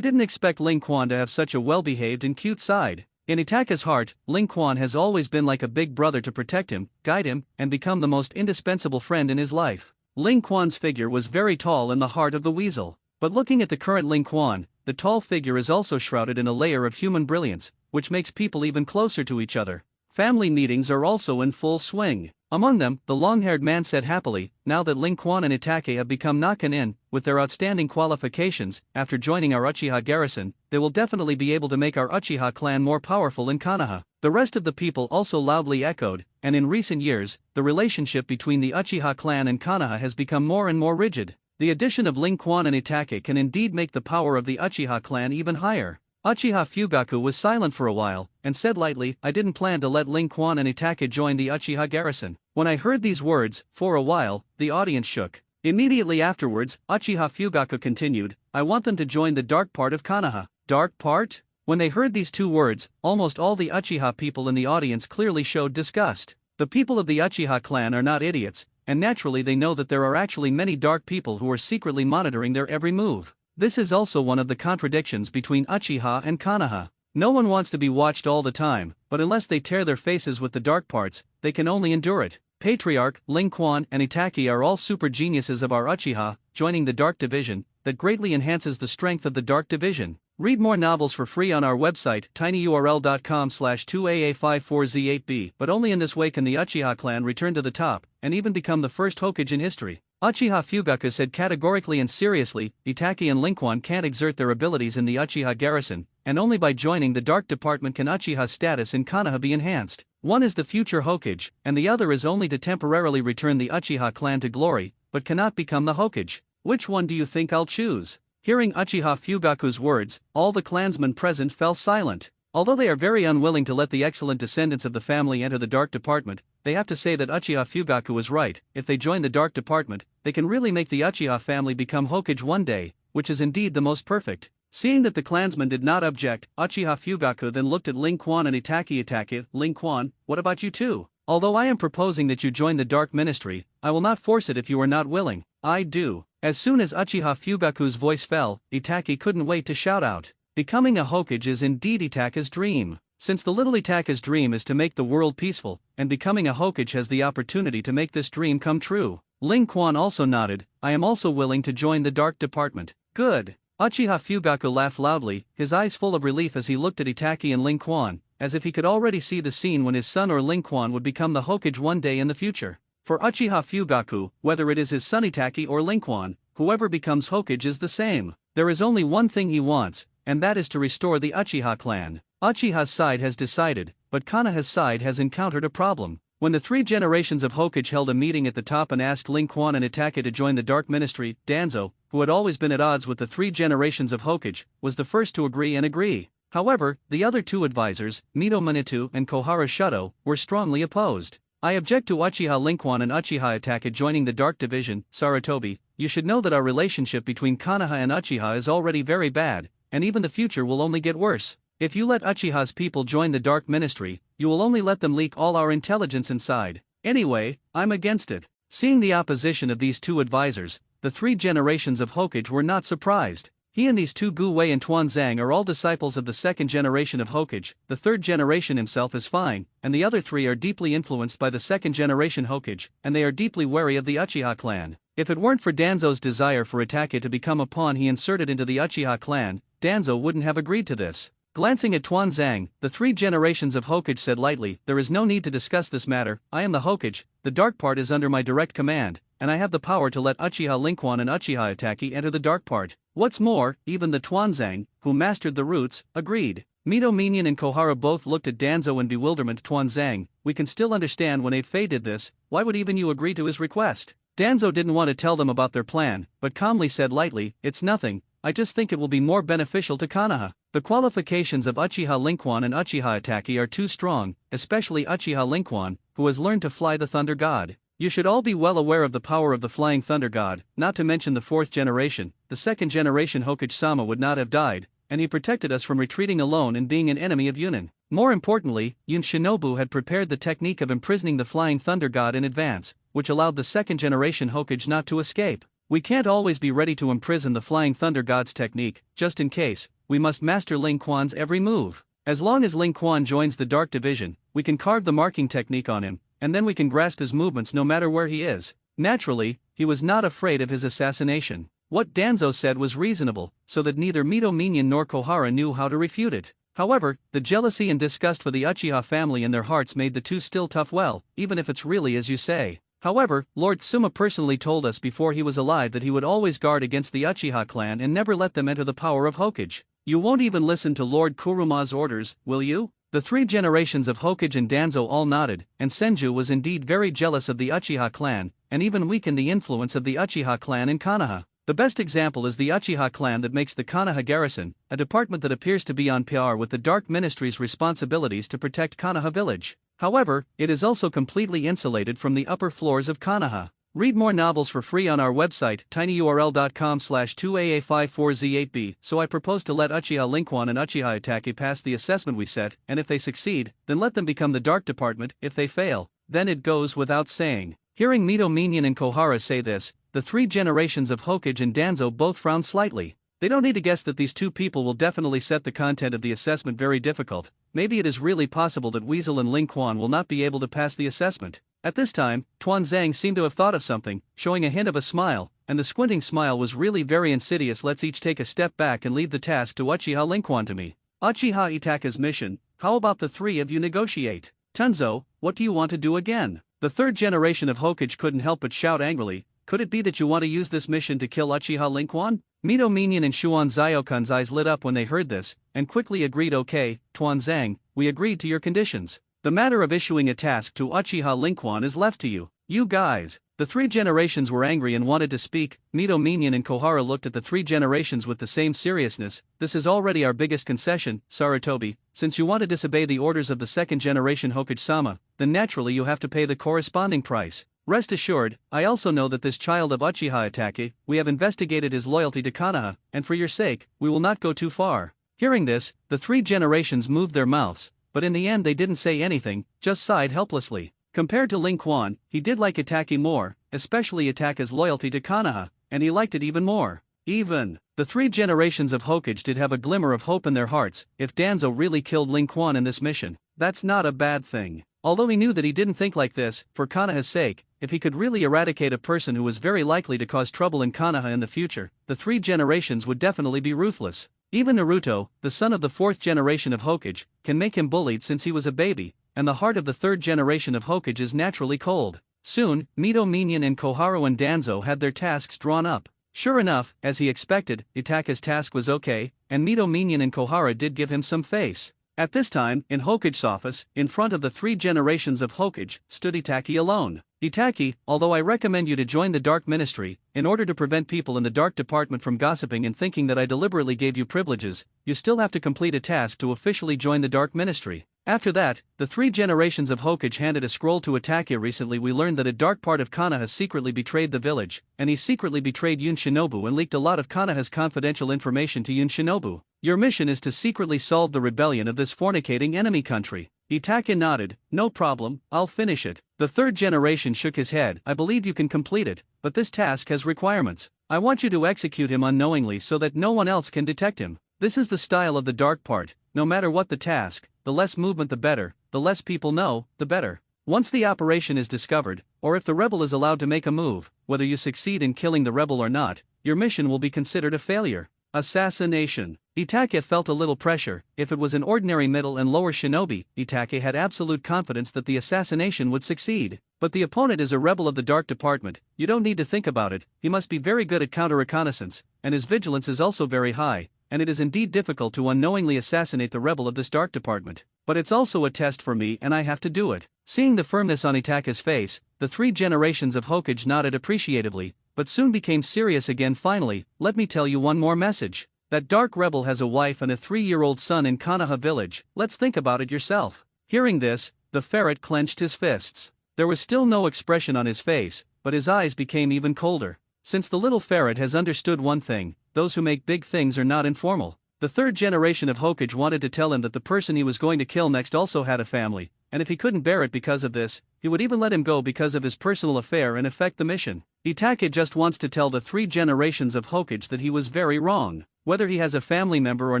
didn't expect Ling Quan to have such a well-behaved and cute side. In Itachi's heart, Ling Quan has always been like a big brother to protect him, guide him, and become the most indispensable friend in his life. Ling Quan's figure was very tall in the heart of the weasel. But looking at the current Ling Quan, the tall figure is also shrouded in a layer of human brilliance, which makes people even closer to each other. Family meetings are also in full swing. Among them, the long-haired man said happily, now that Ling Quan and Itachi have become Nakanin, with their outstanding qualifications, after joining our Uchiha garrison, they will definitely be able to make our Uchiha clan more powerful in Konoha. The rest of the people also loudly echoed, and in recent years, the relationship between the Uchiha clan and Konoha has become more and more rigid. The addition of Ling Quan and Itachi can indeed make the power of the Uchiha clan even higher. Uchiha Fugaku was silent for a while, and said lightly, I didn't plan to let Ling Quan and Itachi join the Uchiha garrison. When I heard these words, for a while, the audience shook. Immediately afterwards, Uchiha Fugaku continued, I want them to join the dark part of Konoha. Dark part? When they heard these two words, almost all the Uchiha people in the audience clearly showed disgust. The people of the Uchiha clan are not idiots, and naturally they know that there are actually many dark people who are secretly monitoring their every move. This is also one of the contradictions between Uchiha and Konoha. No one wants to be watched all the time, but unless they tear their faces with the dark parts, they can only endure it. Patriarch, Ling Quan, and Itachi are all super geniuses of our Uchiha, joining the Dark Division, that greatly enhances the strength of the Dark Division. Read more novels for free on our website tinyurl.com/2aa54z8b, but only in this way can the Uchiha clan return to the top, and even become the first Hokage in history. Uchiha Fugaku said categorically and seriously, Itaki and Linquan can't exert their abilities in the Uchiha garrison, and only by joining the Dark Department can Uchiha's status in Konoha be enhanced. One is the future Hokage, and the other is only to temporarily return the Uchiha clan to glory, but cannot become the Hokage. Which one do you think I'll choose? Hearing Uchiha Fugaku's words, all the clansmen present fell silent. Although they are very unwilling to let the excellent descendants of the family enter the Dark Department, they have to say that Uchiha Fugaku is right. If they join the Dark Department, they can really make the Uchiha family become Hokage one day, which is indeed the most perfect. Seeing that the clansmen did not object, Uchiha Fugaku then looked at Linquan and Itaki. Linquan, what about you too? Although I am proposing that you join the Dark Ministry, I will not force it if you are not willing. I do. As soon as Uchiha Fugaku's voice fell, Itaki couldn't wait to shout out. Becoming a Hokage is indeed Itaka's dream. Since the little Itaka's dream is to make the world peaceful, and becoming a Hokage has the opportunity to make this dream come true. Linquan also nodded, I am also willing to join the Dark Department. Good. Uchiha Fugaku laughed loudly, his eyes full of relief as he looked at Itaki and Linquan, as if he could already see the scene when his son or Linquan would become the Hokage one day in the future. For Uchiha Fugaku, whether it is his son Itaki or Linquan, whoever becomes Hokage is the same. There is only one thing he wants, and that is to restore the Uchiha clan. Uchiha's side has decided, but Konoha's side has encountered a problem. When the three generations of Hokage held a meeting at the top and asked Linquan and Itaki to join the Dark Ministry, Danzo, who had always been at odds with the three generations of Hokage, was the first to agree. However, the other two advisors, Mito Manitou and Kohara Shuto, were strongly opposed. I object to Uchiha Linquan and Uchiha Itaki joining the Dark Division. Sarutobi, you should know that our relationship between Konoha and Uchiha is already very bad, and even the future will only get worse. If you let Uchiha's people join the Dark Ministry, you will only let them leak all our intelligence inside. Anyway, I'm against it. Seeing the opposition of these two advisors, the three generations of Hokage were not surprised. He and these two Gu Wei and Tuanzang are all disciples of the second generation of Hokage, the third generation himself is fine, and the other three are deeply influenced by the second generation Hokage, and they are deeply wary of the Uchiha clan. If it weren't for Danzo's desire for Itaki to become a pawn he inserted into the Uchiha clan, Danzo wouldn't have agreed to this. Glancing at Tuanzang, the three generations of Hokage said lightly, there is no need to discuss this matter, I am the Hokage, the dark part is under my direct command, and I have the power to let Uchiha Linquan and Uchiha Itaki enter the dark part. What's more, even the Tuanzang, who mastered the roots, agreed. Mito Minion and Kohara both looked at Danzo in bewilderment. Tuanzang, we can still understand when Fei did this, why would even you agree to his request? Danzo didn't want to tell them about their plan, but calmly said lightly, it's nothing, I just think it will be more beneficial to Konoha. The qualifications of Uchiha Linquan and Uchiha Itaki are too strong, especially Uchiha Linquan, who has learned to fly the Thunder God. You should all be well aware of the power of the Flying Thunder God, not to mention the fourth generation. The second generation Hokage-sama would not have died, and he protected us from retreating alone and being an enemy of Yunin. More importantly, Yun Shinobu had prepared the technique of imprisoning the Flying Thunder God in advance, which allowed the second generation Hokage not to escape. We can't always be ready to imprison the Flying Thunder God's technique, just in case. We must master Linquan's every move. As long as Linquan joins the Dark Division, we can carve the marking technique on him, and then we can grasp his movements no matter where he is. Naturally, he was not afraid of his assassination. What Danzo said was reasonable, so that neither Mito Minion nor Kohara knew how to refute it. However, the jealousy and disgust for the Uchiha family in their hearts made the two still tough well, even if it's really as you say. However, Lord Tsuma personally told us before he was alive that he would always guard against the Uchiha clan and never let them enter the power of Hokage. You won't even listen to Lord Kuruma's orders, will you? The three generations of Hokage and Danzo all nodded, and Senju was indeed very jealous of the Uchiha clan, and even weakened the influence of the Uchiha clan in Konoha. The best example is the Uchiha clan that makes the Konoha garrison, a department that appears to be on par with the Dark Ministry's responsibilities to protect Konoha village. However, it is also completely insulated from the upper floors of Konoha. Read more novels for free on our website, tinyurl.com/2aa54z8b. So I propose to let Uchiha Linquan and Uchiha Itaki pass the assessment we set, and if they succeed, then let them become the Dark Department. If they fail, then it goes without saying. Hearing Mito Minion and Kohara say this, the three generations of Hokage and Danzo both frowned slightly. They don't need to guess that these two people will definitely set the content of the assessment very difficult. Maybe it is really possible that Weasel and Linquan will not be able to pass the assessment. At this time, Tuanzang seemed to have thought of something, showing a hint of a smile, and the squinting smile was really very insidious. Let's each take a step back and leave the task to Uchiha Linquan to me. Uchiha Itaka's mission, how about the three of you negotiate? Tunzo, what do you want to do again? The third generation of Hokage couldn't help but shout angrily. Could it be that you want to use this mission to kill Uchiha Linquan? Mito Minion and Shuan Ziokun's eyes lit up when they heard this, and quickly agreed. Okay, Tuanzang, we agreed to your conditions. The matter of issuing a task to Uchiha Linquan is left to you. You guys. The three generations were angry and wanted to speak. Mito Minion and Kohara looked at the three generations with the same seriousness. This is already our biggest concession, Sarutobi. Since you want to disobey the orders of the second generation Hokage-sama, then naturally you have to pay the corresponding price. Rest assured, I also know that this child of Uchiha Itachi, we have investigated his loyalty to Konoha, and for your sake, we will not go too far. Hearing this, the three generations moved their mouths, but in the end they didn't say anything, just sighed helplessly. Compared to Ling Quan, he did like Itachi more, especially Itachi's loyalty to Konoha, and he liked it even more. Even the three generations of Hokage did have a glimmer of hope in their hearts. If Danzo really killed Ling Quan in this mission, that's not a bad thing. Although he knew that he didn't think like this, for Konoha's sake, if he could really eradicate a person who was very likely to cause trouble in Konoha in the future, the three generations would definitely be ruthless. Even Naruto, the son of the fourth generation of Hokage, can make him bullied since he was a baby, and the heart of the third generation of Hokage is naturally cold. Soon, Mito Minion and Koharu and Danzo had their tasks drawn up. Sure enough, as he expected, Itachi's task was okay, and Mito Minion and Kohara did give him some face. At this time, in Hokage's office, in front of the three generations of Hokage, stood Itachi alone. Itachi, although I recommend you to join the Dark Ministry, in order to prevent people in the Dark Department from gossiping and thinking that I deliberately gave you privileges, you still have to complete a task to officially join the Dark Ministry. After that, the three generations of Hokage handed a scroll to Itachi. Recently we learned that a dark part of Konoha secretly betrayed the village, and he secretly betrayed Yun Shinobu and leaked a lot of Konoha's confidential information to Yun Shinobu. Your mission is to secretly solve the rebellion of this fornicating enemy country. Itachi nodded. No problem, I'll finish it. The third generation shook his head. I believe you can complete it, but this task has requirements. I want you to execute him unknowingly so that no one else can detect him. This is the style of the dark part. No matter what the task, the less movement the better, the less people know, the better. Once the operation is discovered, or if the rebel is allowed to make a move, whether you succeed in killing the rebel or not, your mission will be considered a failure. Assassination. Itachi felt a little pressure. If it was an ordinary middle and lower shinobi, Itachi had absolute confidence that the assassination would succeed. But the opponent is a rebel of the Dark Department. You don't need to think about it. He must be very good at counter-reconnaissance, and his vigilance is also very high, and it is indeed difficult to unknowingly assassinate the rebel of this Dark Department. But it's also a test for me and I have to do it. Seeing the firmness on Itachi's face, the three generations of Hokage nodded appreciatively, but soon became serious again. Finally, let me tell you one more message. That dark rebel has a wife and a 3-year-old son in Konoha village. Let's think about it yourself. Hearing this, the ferret clenched his fists. There was still no expression on his face, but his eyes became even colder. Since the little ferret has understood one thing, those who make big things are not informal. The third generation of Hokage wanted to tell him that the person he was going to kill next also had a family, and if he couldn't bear it because of this, he would even let him go because of his personal affair and affect the mission. Itachi just wants to tell the three generations of Hokage that he was very wrong. Whether he has a family member or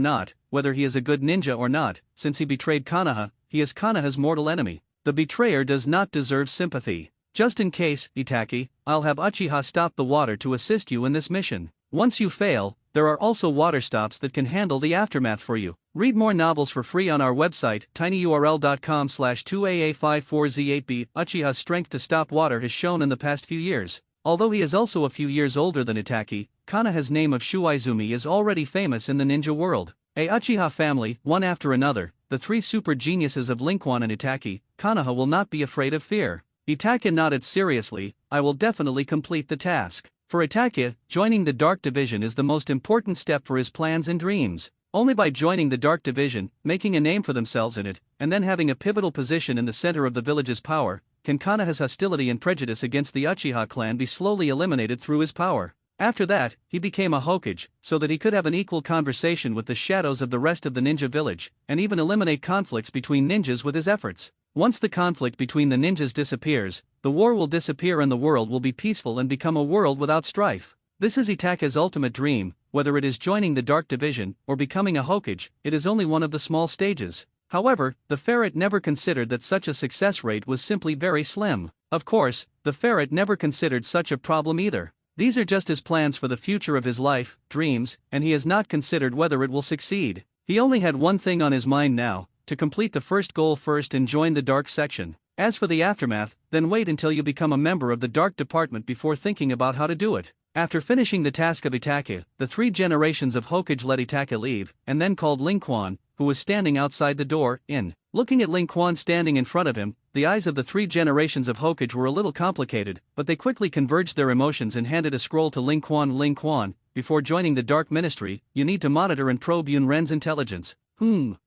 not, whether he is a good ninja or not, since he betrayed Konoha, he is Konoha's mortal enemy. The betrayer does not deserve sympathy. Just in case, Itachi, I'll have Uchiha stop the water to assist you in this mission. Once you fail, there are also water stops that can handle the aftermath for you. Read more novels for free on our website, tinyurl.com/2AA54Z8b. Uchiha's strength to stop water has shown in the past few years. Although he is also a few years older than Itachi, Konoha's name of Shuizumi is already famous in the ninja world. A Uchiha family, one after another, the three super geniuses of Linquan and Itachi, Konoha will not be afraid of fear. Itachi nodded seriously. I will definitely complete the task. For Itachi, joining the Dark Division is the most important step for his plans and dreams. Only by joining the Dark Division, making a name for themselves in it, and then having a pivotal position in the center of the village's power, can Konoha's hostility and prejudice against the Uchiha clan be slowly eliminated through his power. After that, he became a Hokage, so that he could have an equal conversation with the shadows of the rest of the ninja village, and even eliminate conflicts between ninjas with his efforts. Once the conflict between the ninjas disappears, the war will disappear and the world will be peaceful and become a world without strife. This is Itachi's ultimate dream. Whether it is joining the Dark Division or becoming a Hokage, it is only one of the small stages. However, the ferret never considered that such a success rate was simply very slim. Of course, the ferret never considered such a problem either. These are just his plans for the future of his life, dreams, and he has not considered whether it will succeed. He only had one thing on his mind now, to complete the first goal first and join the dark section. As for the aftermath, then wait until you become a member of the Dark Department before thinking about how to do it. After finishing the task of Itachi, the 3 generations of Hokage let Itachi leave, and then called Ling Quan, who was standing outside the door, in. Looking at Ling Quan standing in front of him, the eyes of the 3 generations of Hokage were a little complicated, but they quickly converged their emotions and handed a scroll to Ling Quan. Ling Quan, before joining the Dark Ministry, you need to monitor and probe Yun Ren's intelligence.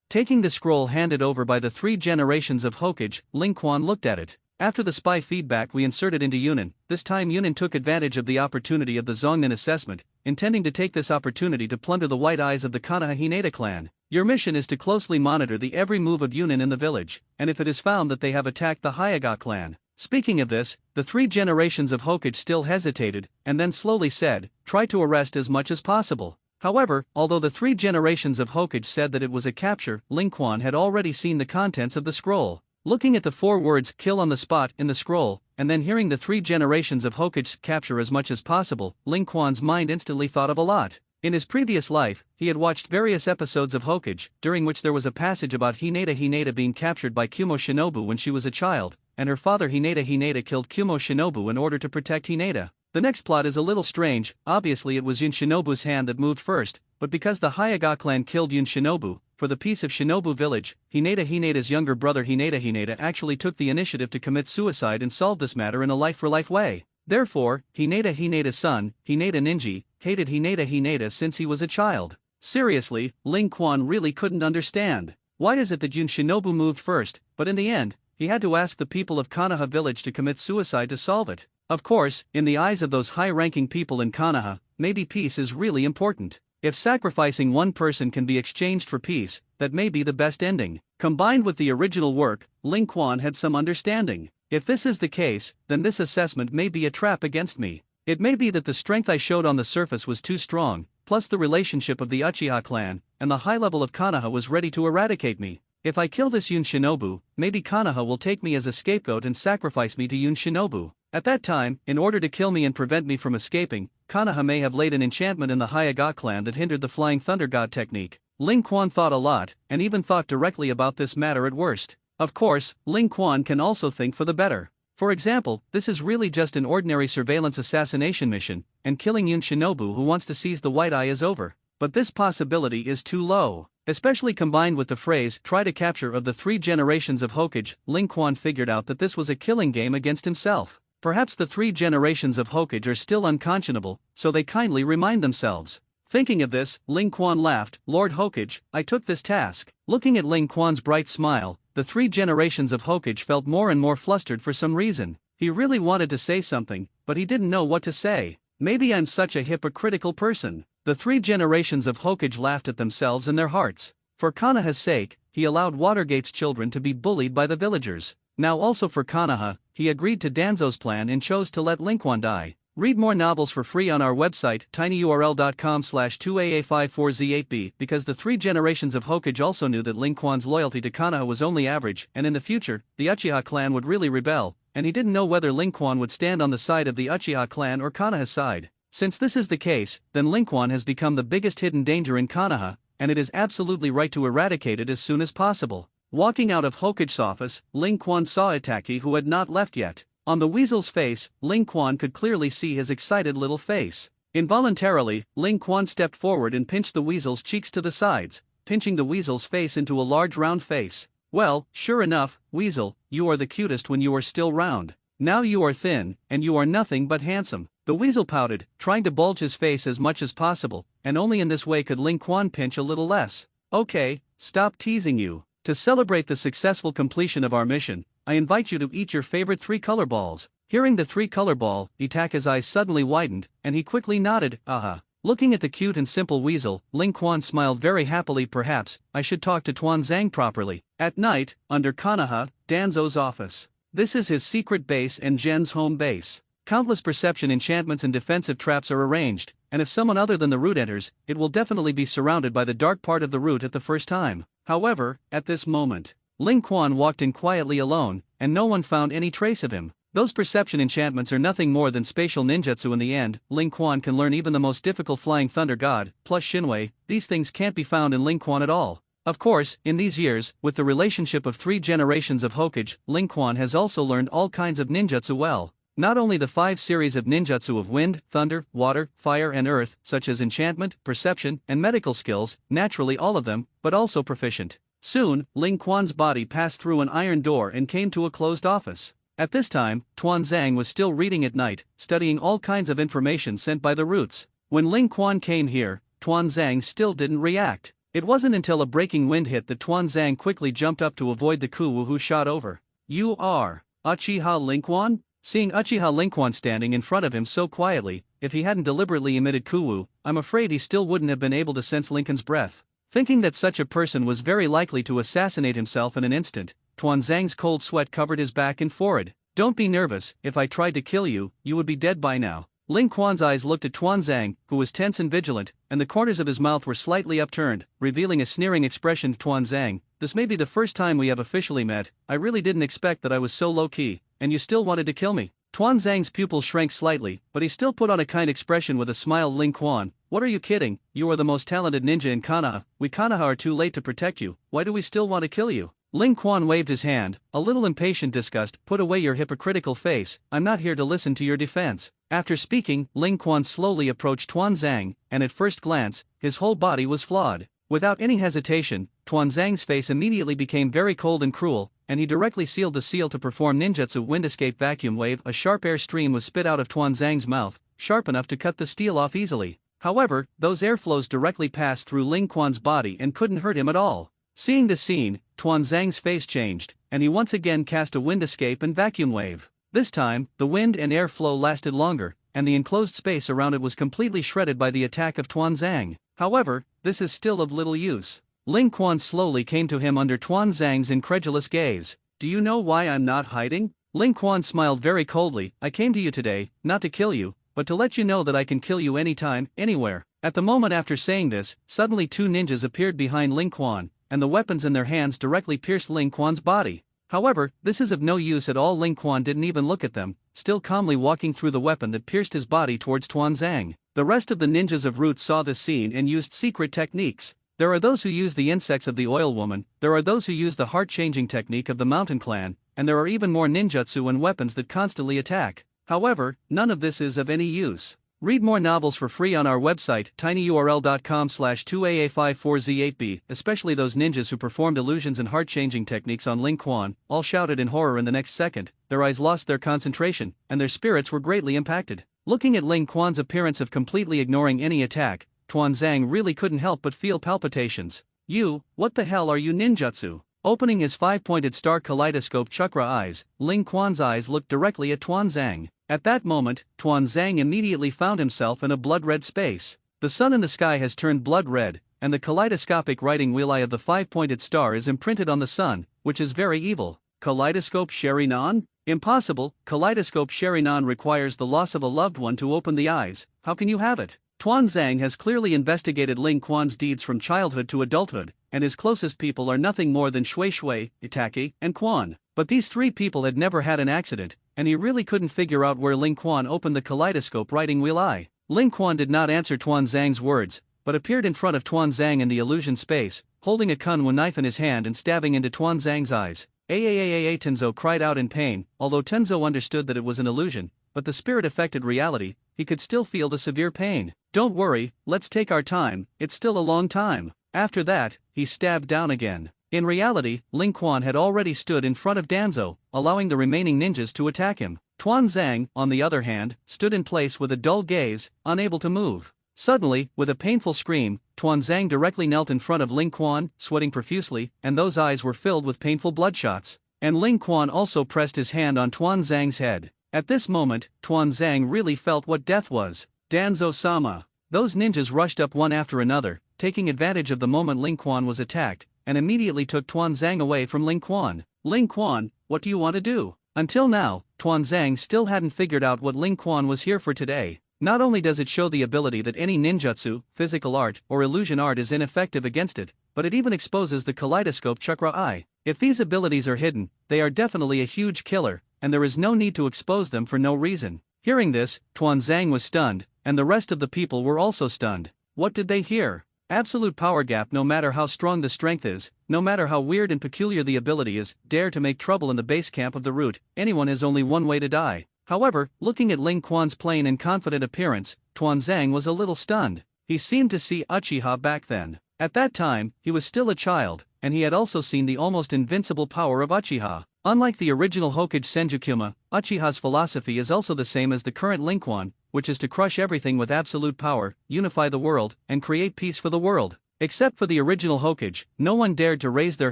Taking the scroll handed over by the 3 generations of Hokage, Ling Quan looked at it. After the spy feedback we inserted into Yunin, this time Yunin took advantage of the opportunity of the Zongnin assessment, intending to take this opportunity to plunder the White Eyes of the Konoha Hinata clan. Your mission is to closely monitor the every move of Yunin in the village, and if it is found that they have attacked the Hyuga clan. Speaking of this, the 3 generations of Hokage still hesitated, and then slowly said, try to arrest as much as possible. However, although the 3 generations of Hokage said that it was a capture, Ling Quan had already seen the contents of the scroll. Looking at the 4 words kill on the spot in the scroll, and then hearing the 3 generations of Hokage capture as much as possible, Ling Quan's mind instantly thought of a lot. In his previous life, he had watched various episodes of Hokage, during which there was a passage about Hinata being captured by Kumo Shinobu when she was a child, and her father Hinata killed Kumo Shinobu in order to protect Hinata. The next plot is a little strange. Obviously it was Yun Shinobu's hand that moved first, but because the Hyuga clan killed Yun Shinobu, for the peace of Shinobu village, Hinata's younger brother Hinata actually took the initiative to commit suicide and solve this matter in a life-for-life way. Therefore, Hinata's son, Hinata Ninji, hated Hinata since he was a child. Seriously, Ling Quan really couldn't understand. Why is it that Yun Shinobu moved first, but in the end, he had to ask the people of Konoha village to commit suicide to solve it? Of course, in the eyes of those high-ranking people in Konoha, maybe peace is really important. If sacrificing one person can be exchanged for peace, that may be the best ending. Combined with the original work, Ling Quan had some understanding. If this is the case, then this assessment may be a trap against me. It may be that the strength I showed on the surface was too strong, plus the relationship of the Uchiha clan, and the high level of Konoha was ready to eradicate me. If I kill this Yun Shinobu, maybe Konoha will take me as a scapegoat and sacrifice me to Yun Shinobu. At that time, in order to kill me and prevent me from escaping, Konoha may have laid an enchantment in the Hyuga clan that hindered the Flying Thunder God technique. Ling Quan thought a lot, and even thought directly about this matter at worst. Of course, Ling Quan can also think for the better. For example, this is really just an ordinary surveillance assassination mission, and killing Yun Shinobu who wants to seize the White Eye is over. But this possibility is too low. Especially combined with the phrase try to capture of the 3 generations of Hokage, Ling Quan figured out that this was a killing game against himself. Perhaps the 3 generations of Hokage are still unconscionable, so they kindly remind themselves. Thinking of this, Ling Quan laughed, Lord Hokage, I took this task. Looking at Ling Quan's bright smile, the 3 generations of Hokage felt more and more flustered for some reason. He really wanted to say something, but he didn't know what to say. Maybe I'm such a hypocritical person. The 3 generations of Hokage laughed at themselves in their hearts. For Konoha's sake, he allowed Watergate's children to be bullied by the villagers. Now also for Konoha, he agreed to Danzo's plan and chose to let Ling Quan die. Read more novels for free on our website tinyurl.com/2aa54z8b because the 3 generations of Hokage also knew that Ling Quan's loyalty to Konoha was only average, and in the future, the Uchiha clan would really rebel, and he didn't know whether Ling Quan would stand on the side of the Uchiha clan or Konoha's side. Since this is the case, then Ling Quan has become the biggest hidden danger in Konoha, and it is absolutely right to eradicate it as soon as possible. Walking out of Hokage's office, Ling Quan saw Itachi who had not left yet. On the weasel's face, Ling Quan could clearly see his excited little face. Involuntarily, Ling Quan stepped forward and pinched the weasel's cheeks to the sides, pinching the weasel's face into a large round face. Well, sure enough, Weasel, you are the cutest when you are still round. Now you are thin, and you are nothing but handsome. The weasel pouted, trying to bulge his face as much as possible, and only in this way could Ling Quan pinch a little less. Okay, stop teasing you. To celebrate the successful completion of our mission, I invite you to eat your favorite 3 color balls. Hearing the 3 color ball, Itachi's eyes suddenly widened, and he quickly nodded, aha. Looking at the cute and simple weasel, Ling Quan smiled very happily. Perhaps I should talk to Tuan Zhang properly. At night, under Konoha, Danzo's office. This is his secret base and Gen's home base. Countless perception enchantments and defensive traps are arranged, and if someone other than the root enters, it will definitely be surrounded by the dark part of the root at the first time. However, at this moment, Ling Quan walked in quietly alone, and no one found any trace of him. Those perception enchantments are nothing more than spatial ninjutsu in the end. Ling Quan can learn even the most difficult Flying Thunder God, plus Shinwei. These things can't be found in Ling Quan at all. Of course, in these years, with the relationship of 3 generations of Hokage, Ling Quan has also learned all kinds of ninjutsu well. Not only the 5 series of ninjutsu of wind, thunder, water, fire and earth, such as enchantment, perception, and medical skills, naturally all of them, but also proficient. Soon, Ling Quan's body passed through an iron door and came to a closed office. At this time, Tuan Zhang was still reading at night, studying all kinds of information sent by the roots. When Ling Quan came here, Tuan Zhang still didn't react. It wasn't until a breaking wind hit that Tuan Zhang quickly jumped up to avoid the Kuwu who shot over. "You are Uchiha Ling Quan?" Seeing Uchiha Ling Quan standing in front of him so quietly, if he hadn't deliberately emitted Kuwu, I'm afraid he still wouldn't have been able to sense Lincoln's breath. Thinking that such a person was very likely to assassinate himself in an instant, Tuan Zhang's cold sweat covered his back and forehead. "Don't be nervous, if I tried to kill you, you would be dead by now." Ling Quan's eyes looked at Tuan Zhang, who was tense and vigilant, and the corners of his mouth were slightly upturned, revealing a sneering expression to Tuan Zhang. "This may be the first time we have officially met. I really didn't expect that I was so low-key, and you still wanted to kill me." Tuan Zhang's pupils shrank slightly, but he still put on a kind expression with a smile. "Ling Quan, what are you kidding? You are the most talented ninja in Konoha. We Konoha are too late to protect you. Why do we still want to kill you?" Ling Quan waved his hand, a little impatient disgust. "Put away your hypocritical face, I'm not here to listen to your defense." After speaking, Ling Quan slowly approached Tuan Zhang, and at first glance, his whole body was flawed. Without any hesitation, Tuan Zhang's face immediately became very cold and cruel, and he directly sealed the seal to perform ninjutsu wind escape vacuum wave. A sharp air stream was spit out of Tuan Zhang's mouth, sharp enough to cut the steel off easily. However, those airflows directly passed through Ling Quan's body and couldn't hurt him at all. Seeing the scene, Tuan Zhang's face changed, and he once again cast a wind escape and vacuum wave. This time, the wind and air flow lasted longer, and the enclosed space around it was completely shredded by the attack of Tuan Zhang. However, this is still of little use. Ling Quan slowly came to him under Tuan Zhang's incredulous gaze. "Do you know why I'm not hiding?" Ling Quan smiled very coldly. "I came to you today, not to kill you, but to let you know that I can kill you anytime, anywhere." At the moment after saying this, suddenly 2 ninjas appeared behind Ling Quan, and the weapons in their hands directly pierced Ling Quan's body. However, this is of no use at all. Ling Quan didn't even look at them, still calmly walking through the weapon that pierced his body towards Tuan Zhang. The rest of the ninjas of Root saw this scene and used secret techniques. There are those who use the insects of the oil woman, there are those who use the heart-changing technique of the mountain clan, and there are even more ninjutsu and weapons that constantly attack. However, none of this is of any use. Read more novels for free on our website tinyurl.com/2aa54z8b, especially those ninjas who performed illusions and heart-changing techniques on Ling Quan, all shouted in horror in the next second, their eyes lost their concentration, and their spirits were greatly impacted. Looking at Ling Quan's appearance of completely ignoring any attack, Tuan Zhang really couldn't help but feel palpitations. "You, what the hell are you ninjutsu?" Opening his 5-pointed star kaleidoscope chakra eyes, Ling Quan's eyes looked directly at Tuan Zhang. At that moment, Tuan Zhang immediately found himself in a blood-red space. The sun in the sky has turned blood-red, and the kaleidoscopic writing wheel eye of the 5-pointed star is imprinted on the sun, which is very evil. Kaleidoscope Sherinan? Impossible. Kaleidoscope Sherinan requires the loss of a loved one to open the eyes. How can you have it? Tuan Zhang has clearly investigated Ling Quan's deeds from childhood to adulthood, and his closest people are nothing more than Shui Shui, Itaki, and Quan. But these 3 people had never had an accident, and he really couldn't figure out where Ling Quan opened the kaleidoscope writing wheel eye. Ling Quan did not answer Tuan Zhang's words, but appeared in front of Tuan Zhang in the illusion space, holding a kunwu knife in his hand and stabbing into Tuan Zhang's eyes. Tenzo cried out in pain. Although Tenzo understood that it was an illusion, but the spirit affected reality, he could still feel the severe pain. "Don't worry, let's take our time, it's still a long time." After that, he stabbed down again. In reality, Ling Quan had already stood in front of Danzo, allowing the remaining ninjas to attack him. Tuan Zhang, on the other hand, stood in place with a dull gaze, unable to move. Suddenly, with a painful scream, Tuan Zhang directly knelt in front of Ling Quan, sweating profusely, and those eyes were filled with painful bloodshots. And Ling Quan also pressed his hand on Tuan Zhang's head. At this moment, Tuan Zhang really felt what death was. "Danzo-sama." Those ninjas rushed up one after another, taking advantage of the moment Ling Quan was attacked, and immediately took Tuan Zhang away from Ling Quan. "Ling Quan, what do you want to do?" Until now, Tuan Zhang still hadn't figured out what Ling Quan was here for today. Not only does it show the ability that any ninjutsu, physical art, or illusion art is ineffective against it, but it even exposes the kaleidoscope chakra eye. If these abilities are hidden, they are definitely a huge killer, and there is no need to expose them for no reason. Hearing this, Tuan Zhang was stunned, and the rest of the people were also stunned. What did they hear? Absolute power gap. No matter how strong the strength is, no matter how weird and peculiar the ability is, dare to make trouble in the base camp of the root, anyone has only one way to die. However, looking at Ling Quan's plain and confident appearance, Tuanzang was a little stunned. He seemed to see Uchiha back then. At that time, he was still a child, and he had also seen the almost invincible power of Uchiha. Unlike the original Hokage Senjukuma, Uchiha's philosophy is also the same as the current Ling Quan, which is to crush everything with absolute power, unify the world, and create peace for the world. Except for the original Hokage, no one dared to raise their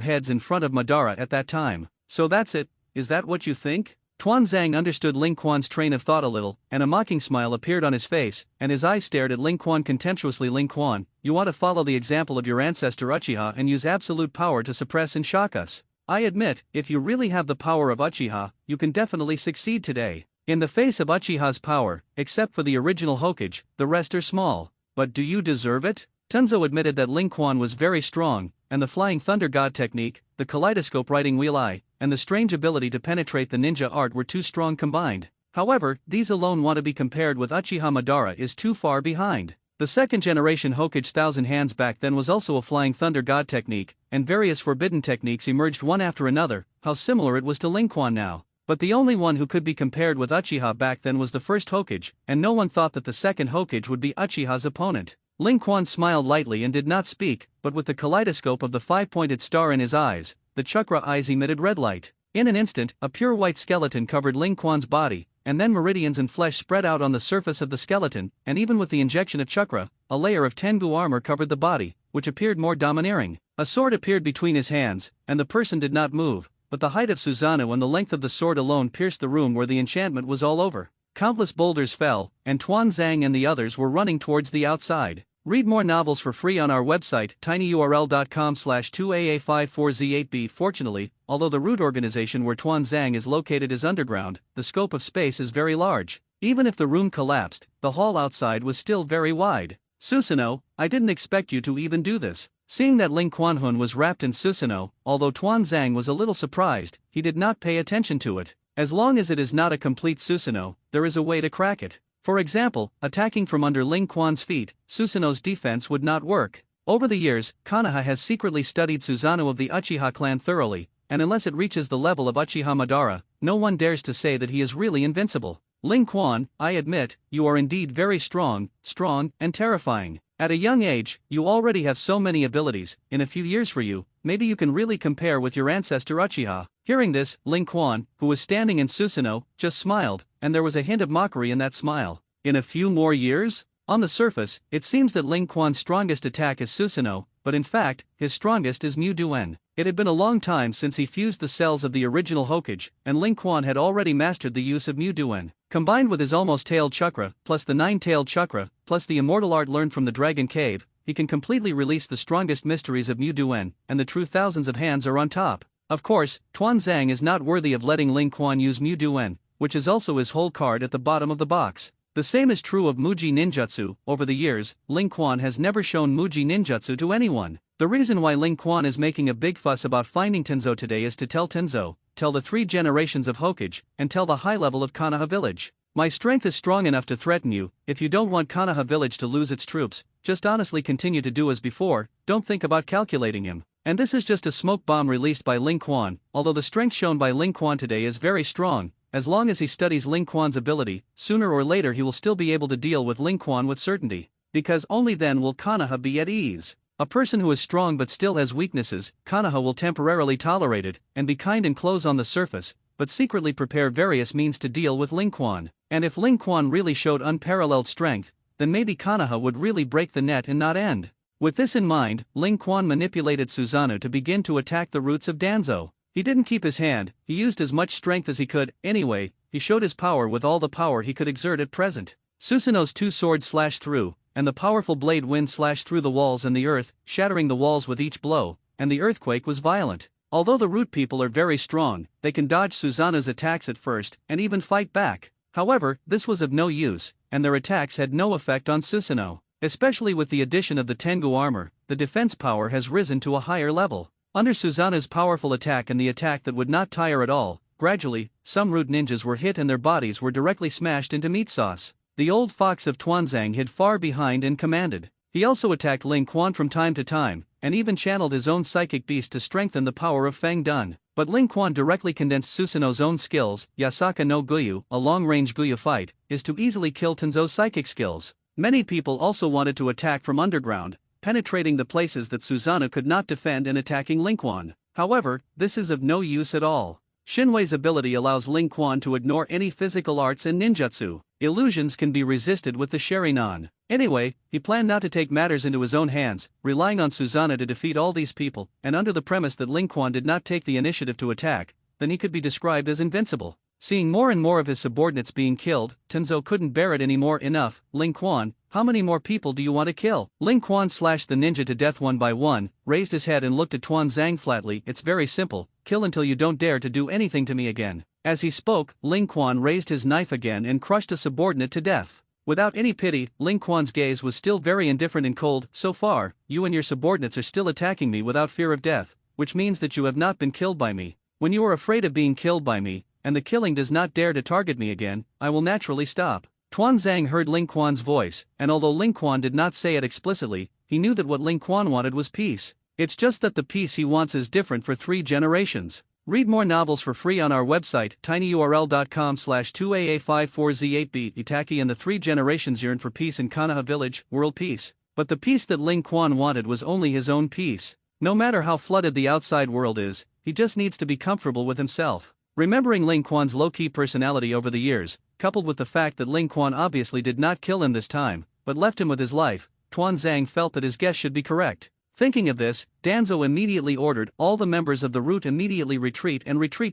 heads in front of Madara at that time. So that's it, is that what you think? Tuanzang understood Ling Quan's train of thought a little, and a mocking smile appeared on his face, and his eyes stared at Ling Quan contemptuously. Ling Quan, you want to follow the example of your ancestor Uchiha and use absolute power to suppress and shock us. I admit, if you really have the power of Uchiha, you can definitely succeed today. In the face of Uchiha's power, except for the original Hokage, the rest are small. But do you deserve it? Tenzo admitted that Ling Quan was very strong, and the Flying Thunder God technique, the kaleidoscope riding wheel eye, and the strange ability to penetrate the ninja art were too strong combined. However, these alone want to be compared with Uchiha. Madara is too far behind. The second generation Hokage Thousand Hands back then was also a Flying Thunder God technique, and various forbidden techniques emerged one after another. How similar it was to Ling Quan now. But the only one who could be compared with Uchiha back then was the first Hokage, and no one thought that the second Hokage would be Uchiha's opponent. Ling Quan smiled lightly and did not speak, but with the kaleidoscope of the five-pointed star in his eyes, the chakra eyes emitted red light. In an instant, a pure white skeleton covered Ling Quan's body, and then meridians and flesh spread out on the surface of the skeleton, and even with the injection of chakra, a layer of Tengu armor covered the body, which appeared more domineering. A sword appeared between his hands, and the person did not move, but the height of Susanoo and the length of the sword alone pierced the room where the enchantment was all over. Countless boulders fell, and Tuanzang and the others were running towards the outside. Read more novels for free on our website tinyurl.com/2aa54z8b. Fortunately, although the root organization where Tuanzang is located is underground, the scope of space is very large. Even if the room collapsed, the hall outside was still very wide. Susanoo, I didn't expect you to even do this. Seeing that Ling Quanhun was wrapped in Susanoo, although Tuanzang was a little surprised, he did not pay attention to it. As long as it is not a complete Susanoo, there is a way to crack it. For example, attacking from under Ling Quan's feet, Susanoo's defense would not work. Over the years, Konoha has secretly studied Susanoo of the Uchiha clan thoroughly, and unless it reaches the level of Uchiha Madara, no one dares to say that he is really invincible. Ling Quan, I admit, you are indeed very strong, and terrifying. At a young age, you already have so many abilities. In a few years for you, maybe you can really compare with your ancestor Uchiha. Hearing this, Ling Quan, who was standing in Susanoo, just smiled, and there was a hint of mockery in that smile. In a few more years? On the surface, it seems that Ling Quan's strongest attack is Susanoo, but in fact, his strongest is Mu Duen. It had been a long time since he fused the cells of the original Hokage, and Ling Quan had already mastered the use of Mu Duen. Combined with his almost-tailed chakra, plus the nine-tailed chakra, plus the immortal art learned from the Dragon Cave, he can completely release the strongest mysteries of Mu Duen, and the true thousands of hands are on top. Of course, Tuanzang is not worthy of letting Ling Quan use Mu Duen, which is also his whole card at the bottom of the box. The same is true of Muji Ninjutsu. Over the years, Ling Quan has never shown Muji Ninjutsu to anyone. The reason why Ling Quan is making a big fuss about finding Tenzo today is to tell Tenzo, tell the 3 generations of Hokage, and tell the high level of Konoha village. My strength is strong enough to threaten you. If you don't want Konoha village to lose its troops, just honestly continue to do as before, don't think about calculating him. And this is just a smoke bomb released by Ling Quan. Although the strength shown by Ling Quan today is very strong, as long as he studies Ling Quan's ability, sooner or later he will still be able to deal with Ling Quan with certainty. Because only then will Konoha be at ease. A person who is strong but still has weaknesses, Konoha will temporarily tolerate it, and be kind and close on the surface, but secretly prepare various means to deal with Ling Quan. And if Ling Quan really showed unparalleled strength, then maybe Konoha would really break the net and not end. With this in mind, Ling Quan manipulated Susanoo to begin to attack the roots of Danzo. He didn't keep his hand, he used as much strength as he could. Anyway, he showed his power with all the power he could exert at present. Susanoo's 2 swords slashed through, and the powerful blade wind slashed through the walls and the earth, shattering the walls with each blow, and the earthquake was violent. Although the root people are very strong, they can dodge Susanoo's attacks at first, and even fight back. However, this was of no use, and their attacks had no effect on Susanoo. Especially with the addition of the Tengu armor, the defense power has risen to a higher level. Under Susanoo's powerful attack and the attack that would not tire at all, gradually, some root ninjas were hit and their bodies were directly smashed into meat sauce. The old fox of Tuanzang hid far behind and commanded. He also attacked Ling Quan from time to time, and even channeled his own psychic beast to strengthen the power of Fang Dun. But Ling Quan directly condensed Susanoo's own skills. Yasaka no Guyu, a long-range Guyu fight, is to easily kill Tenzo's psychic skills. Many people also wanted to attack from underground, penetrating the places that Susanoo could not defend and attacking Ling Quan. However, this is of no use at all. Shinwei's ability allows Ling Quan to ignore any physical arts and ninjutsu. Illusions can be resisted with the Sherinan. Anyway, he planned not to take matters into his own hands, relying on Susanoo to defeat all these people, and under the premise that Ling Quan did not take the initiative to attack, then he could be described as invincible. Seeing more and more of his subordinates being killed, Tenzo couldn't bear it anymore. Enough, Ling Quan, how many more people do you want to kill? Ling Quan slashed the ninja to death one by one, raised his head and looked at Tuan Zhang flatly. It's very simple, kill until you don't dare to do anything to me again. As he spoke, Ling Quan raised his knife again and crushed a subordinate to death. Without any pity, Ling Quan's gaze was still very indifferent and cold. So far, you and your subordinates are still attacking me without fear of death, which means that you have not been killed by me. When you are afraid of being killed by me, and the killing does not dare to target me again, I will naturally stop. Tuan Zhang heard Ling Quan's voice, and although Ling Quan did not say it explicitly, he knew that what Ling Quan wanted was peace. It's just that the peace he wants is different for 3 generations. Read more novels for free on our website, tinyurl.com/2aa54z8b. Itaki and the 3 generations yearn for peace in Konoha village, world peace. But the peace that Ling Quan wanted was only his own peace. No matter how flooded the outside world is, he just needs to be comfortable with himself. Remembering Ling Quan's low-key personality over the years, coupled with the fact that Ling Quan obviously did not kill him this time, but left him with his life, Tuan Zhang felt that his guess should be correct. Thinking of this, Danzo immediately ordered all the members of the Root immediately retreat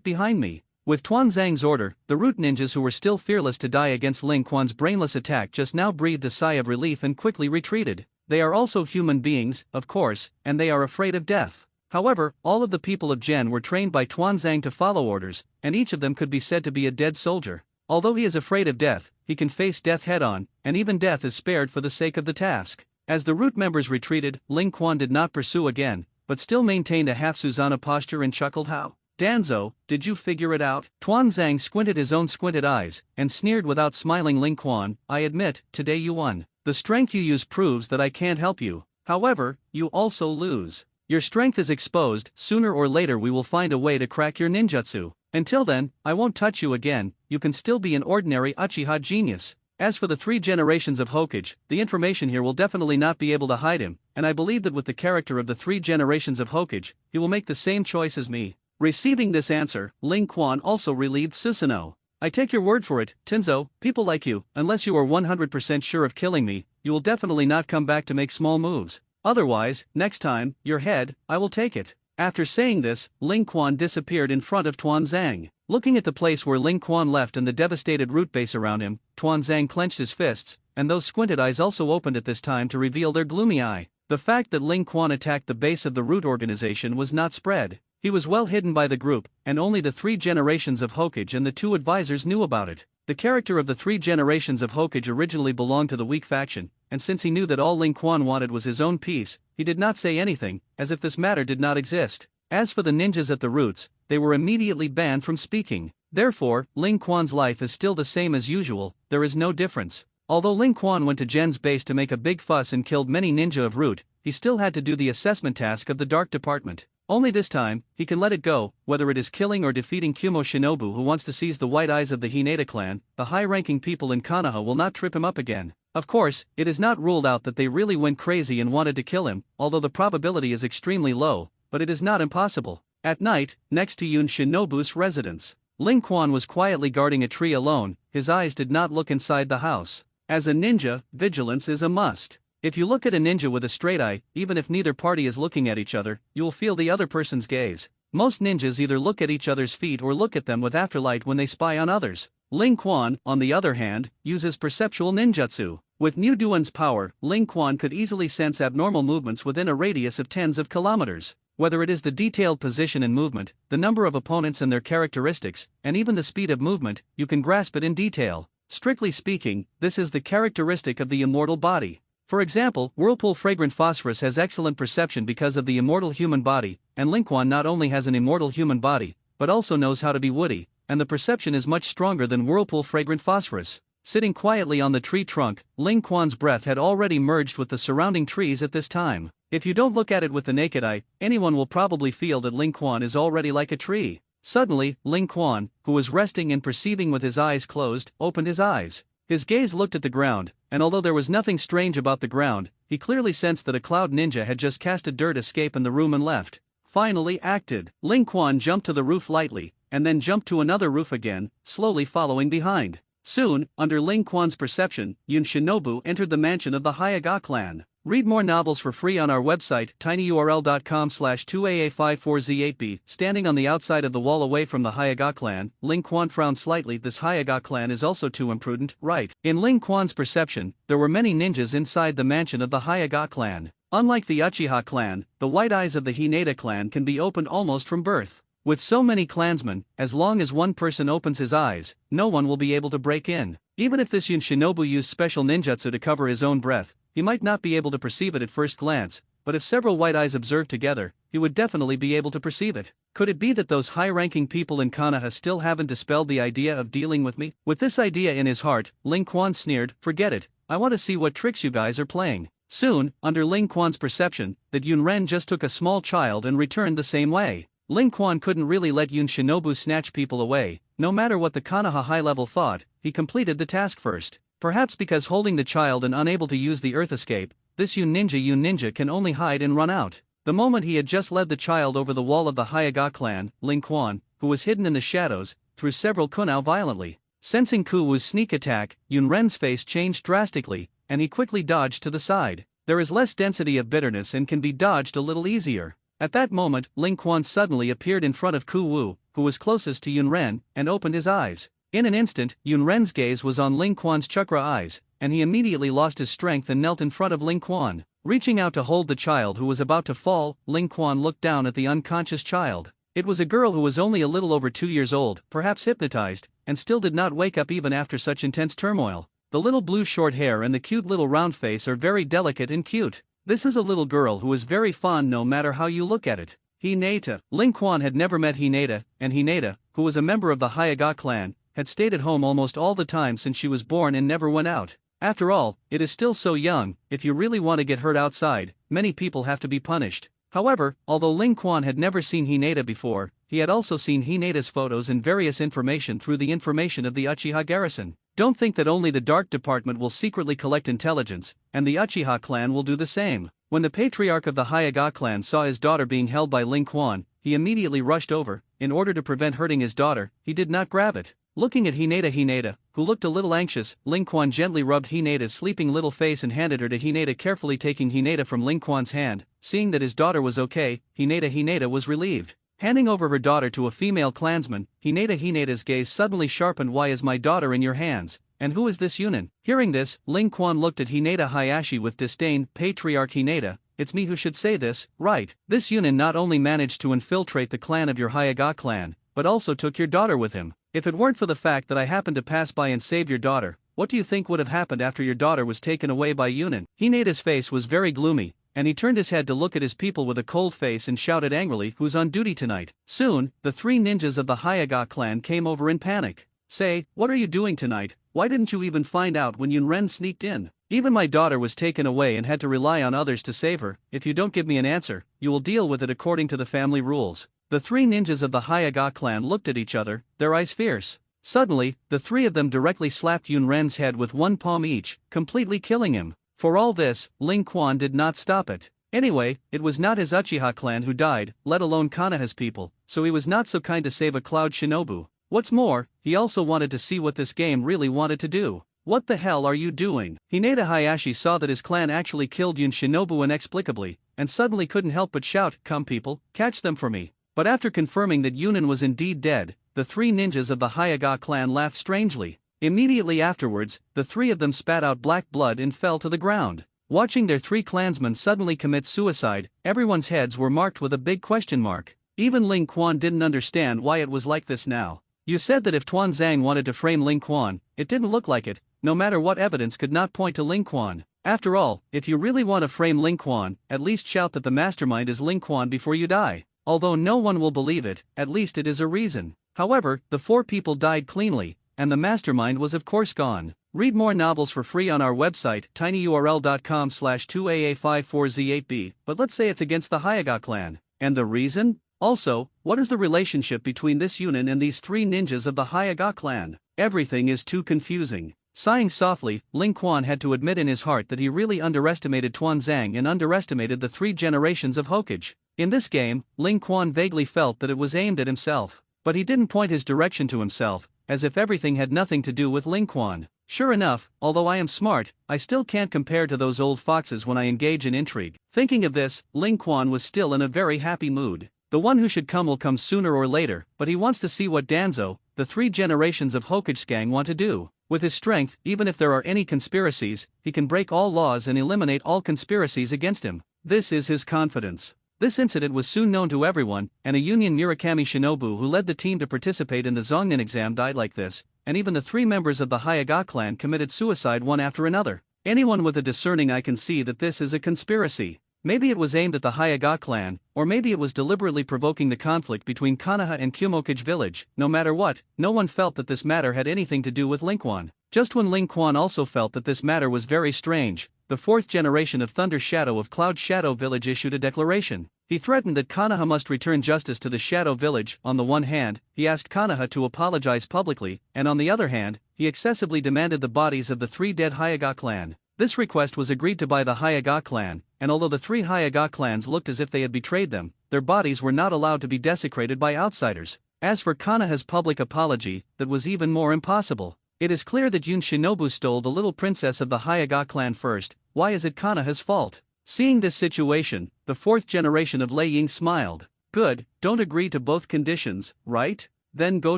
behind me. With Tuan Zhang's order, the Root ninjas who were still fearless to die against Ling Quan's brainless attack just now breathed a sigh of relief and quickly retreated. They are also human beings, of course, and they are afraid of death. However, all of the people of Gen were trained by Tuan Zhang to follow orders, and each of them could be said to be a dead soldier. Although he is afraid of death, he can face death head-on, and even death is spared for the sake of the task. As the Root members retreated, Ling Quan did not pursue again, but still maintained a half Susanoo posture and chuckled. How? Danzo, did you figure it out? Tuan Zhang squinted his own squinted eyes, and sneered without smiling. Ling Quan, I admit, today you won. The strength you use proves that I can't help you. However, you also lose. Your strength is exposed. Sooner or later we will find a way to crack your ninjutsu. Until then, I won't touch you again. You can still be an ordinary Uchiha genius. As for the 3 generations of Hokage, the information here will definitely not be able to hide him, and I believe that with the character of the 3 generations of Hokage, he will make the same choice as me. Receiving this answer, Ling Quan also relieved Susanoo. I take your word for it, Tenzo, people like you, unless you are 100% sure of killing me, you will definitely not come back to make small moves. Otherwise, next time, your head, I will take it. After saying this, Ling Quan disappeared in front of Tuan Zhang. Looking at the place where Ling Quan left and the devastated root base around him, Tuan Zhang clenched his fists, and those squinted eyes also opened at this time to reveal their gloomy eye. The fact that Ling Quan attacked the base of the root organization was not spread. He was well hidden by the group, and only the 3 generations of Hokage and the 2 advisors knew about it. The character of the 3 generations of Hokage originally belonged to the weak faction, and since he knew that all Ling Quan wanted was his own peace, he did not say anything, as if this matter did not exist. As for the ninjas at the roots, they were immediately banned from speaking. Therefore, Ling Quan's life is still the same as usual, there is no difference. Although Ling Quan went to Gen's base to make a big fuss and killed many ninja of Root, he still had to do the assessment task of the Dark Department. Only this time, he can let it go, whether it is killing or defeating Kumo Shinobu who wants to seize the white eyes of the Hinata clan, the high-ranking people in Konoha will not trip him up again. Of course, it is not ruled out that they really went crazy and wanted to kill him, although the probability is extremely low, but it is not impossible. At night, next to Yun Shinobu's residence, Ling Quan was quietly guarding a tree alone, his eyes did not look inside the house. As a ninja, vigilance is a must. If you look at a ninja with a straight eye, even if neither party is looking at each other, you will feel the other person's gaze. Most ninjas either look at each other's feet or look at them with afterlight when they spy on others. Ling Quan, on the other hand, uses perceptual ninjutsu. With New Duan's power, Ling Quan could easily sense abnormal movements within a radius of tens of kilometers. Whether it is the detailed position and movement, the number of opponents and their characteristics, and even the speed of movement, you can grasp it in detail. Strictly speaking, this is the characteristic of the immortal body. For example, Whirlpool Fragrant Phosphorus has excellent perception because of the immortal human body, and Ling Quan not only has an immortal human body, but also knows how to be woody, and the perception is much stronger than Whirlpool Fragrant Phosphorus. Sitting quietly on the tree trunk, Ling Quan's breath had already merged with the surrounding trees at this time. If you don't look at it with the naked eye, anyone will probably feel that Ling Quan is already like a tree. Suddenly, Ling Quan, who was resting and perceiving with his eyes closed, opened his eyes. His gaze looked at the ground, and although there was nothing strange about the ground, he clearly sensed that a cloud ninja had just cast a dirt escape in the room and left. Finally acted. Ling Quan jumped to the roof lightly, and then jumped to another roof again, slowly following behind. Soon, under Ling Quan's perception, Yun Shinobu entered the mansion of the Hyaga clan. Read more novels for free on our website, tinyurl.com/2aa54z8b. Standing on the outside of the wall away from the Hyaga clan, Ling Quan frowned slightly. This Hyaga clan is also too imprudent, right? In Ling Quan's perception, there were many ninjas inside the mansion of the Hyaga clan. Unlike the Uchiha clan, the white eyes of the Hinata clan can be opened almost from birth. With so many clansmen, as long as one person opens his eyes, no one will be able to break in. Even if this Yun Shinobu used special ninjutsu to cover his own breath, he might not be able to perceive it at first glance, but if several white eyes observed together, he would definitely be able to perceive it. Could it be that those high-ranking people in Konoha still haven't dispelled the idea of dealing with me? With this idea in his heart, Ling Quan sneered, "Forget it, I want to see what tricks you guys are playing." Soon, under Ling Quan's perception, that Yun Ren just took a small child and returned the same way. Ling Quan couldn't really let Yun Shinobu snatch people away. No matter what the Konoha high-level thought, he completed the task first. Perhaps because holding the child and unable to use the earth escape, this Yun Ninja can only hide and run out. The moment he had just led the child over the wall of the Hyaga clan, Ling Quan, who was hidden in the shadows, threw several kunao violently. Sensing Ku Wu's sneak attack, Yun Ren's face changed drastically, and he quickly dodged to the side. There is less density of bitterness and can be dodged a little easier. At that moment, Ling Quan suddenly appeared in front of Ku Wu, who was closest to Yun Ren, and opened his eyes. In an instant, Yun Ren's gaze was on Ling Quan's chakra eyes, and he immediately lost his strength and knelt in front of Ling Quan. Reaching out to hold the child who was about to fall, Ling Quan looked down at the unconscious child. It was a girl who was only a little over 2 years old, perhaps hypnotized, and still did not wake up even after such intense turmoil. The little blue short hair and the cute little round face are very delicate and cute. This is a little girl who is very fond no matter how you look at it. Hinata. Ling Quan had never met Hinata, and Hinata, who was a member of the Hyaga clan, had stayed at home almost all the time since she was born and never went out. After all, it is still so young. If you really want to get hurt outside, many people have to be punished. However, although Ling Quan had never seen Hinata before, he had also seen Hinata's photos and various information through the information of the Uchiha garrison. Don't think that only the Dark Department will secretly collect intelligence, and the Uchiha clan will do the same. When the patriarch of the Hyaga clan saw his daughter being held by Ling Quan, he immediately rushed over. In order to prevent hurting his daughter, he did not grab it. Looking at Hinata, who looked a little anxious, Ling Quan gently rubbed Hinata's sleeping little face and handed her to Hinata, carefully taking Hinata from Ling Quan's hand. Seeing that his daughter was okay, Hinata was relieved. Handing over her daughter to a female clansman, Hinata's gaze suddenly sharpened. "Why is my daughter in your hands? And who is this Yunin?" Hearing this, Ling Quan looked at Hinata Hayashi with disdain. "Patriarch Hinata, it's me who should say this, right? This Yunin not only managed to infiltrate the clan of your Hyaga clan, but also took your daughter with him. If it weren't for the fact that I happened to pass by and saved your daughter, what do you think would have happened after your daughter was taken away by Yunin?" Hinata's face was very gloomy, and he turned his head to look at his people with a cold face and shouted angrily, "Who's on duty tonight?" Soon, the 3 ninjas of the Hyaga clan came over in panic. "Say, what are you doing tonight? Why didn't you even find out when Yun Ren sneaked in? Even my daughter was taken away and had to rely on others to save her. If you don't give me an answer, you will deal with it according to the family rules." The 3 ninjas of the Hyaga clan looked at each other, their eyes fierce. Suddenly, the 3 of them directly slapped Yun Ren's head with one palm each, completely killing him. For all this, Ling Quan did not stop it. Anyway, it was not his Uchiha clan who died, let alone Konoha's people, so he was not so kind to save a Cloud Shinobu. What's more, he also wanted to see what this game really wanted to do. "What the hell are you doing?" Hinata Hayashi saw that his clan actually killed Yun Shinobu inexplicably, and suddenly couldn't help but shout, "Come people, catch them for me." But after confirming that Yunin was indeed dead, the 3 ninjas of the Hyaga clan laughed strangely. Immediately afterwards, the 3 of them spat out black blood and fell to the ground. Watching their 3 clansmen suddenly commit suicide, everyone's heads were marked with a big question mark. Even Ling Quan didn't understand why it was like this now. You said that if Tuan Zhang wanted to frame Ling Quan, it didn't look like it, no matter what evidence could not point to Ling Quan. After all, if you really want to frame Ling Quan, at least shout that the mastermind is Ling Quan before you die. Although no one will believe it, at least it is a reason. However, the 4 people died cleanly, and the mastermind was of course gone. Read more novels for free on our website, tinyurl.com/2aa54z8b, but let's say it's against the Hyuga clan. And the reason? Also, what is the relationship between this Yunin and these three ninjas of the Hyuga clan? Everything is too confusing. Sighing softly, Ling Quan had to admit in his heart that he really underestimated Tuanzang and underestimated the three generations of Hokage. In this game, Ling Quan vaguely felt that it was aimed at himself. But he didn't point his direction to himself, as if everything had nothing to do with Ling Quan. Sure enough, although I am smart, I still can't compare to those old foxes when I engage in intrigue. Thinking of this, Ling Quan was still in a very happy mood. The one who should come will come sooner or later, but he wants to see what Danzo, the three generations of Hokage gang, want to do. With his strength, even if there are any conspiracies, he can break all laws and eliminate all conspiracies against him. This is his confidence. This incident was soon known to everyone, and a Union Murakami shinobu who led the team to participate in the Zongnin exam died like this, and even the three members of the Hyuga clan committed suicide one after another. Anyone with a discerning eye can see that this is a conspiracy. Maybe it was aimed at the Hyuga clan, or maybe it was deliberately provoking the conflict between Konoha and Kumokage village. No matter what, no one felt that this matter had anything to do with Ling Quan. Just when Ling Quan also felt that this matter was very strange, the fourth generation of Thunder Shadow of Cloud Shadow Village issued a declaration. He threatened that Konoha must return justice to the Shadow Village. On the one hand, he asked Konoha to apologize publicly, and on the other hand, he excessively demanded the bodies of the three dead Hyuga clan. This request was agreed to by the Hyuga clan, and although the three Hyuga clans looked as if they had betrayed them, their bodies were not allowed to be desecrated by outsiders. As for Konoha's public apology, that was even more impossible. It is clear that Yun Shinobu stole the little princess of the Hyuga clan first. Why is it Konoha's fault? Seeing this situation, the fourth generation of Lei Ying smiled. Good, don't agree to both conditions, right? Then go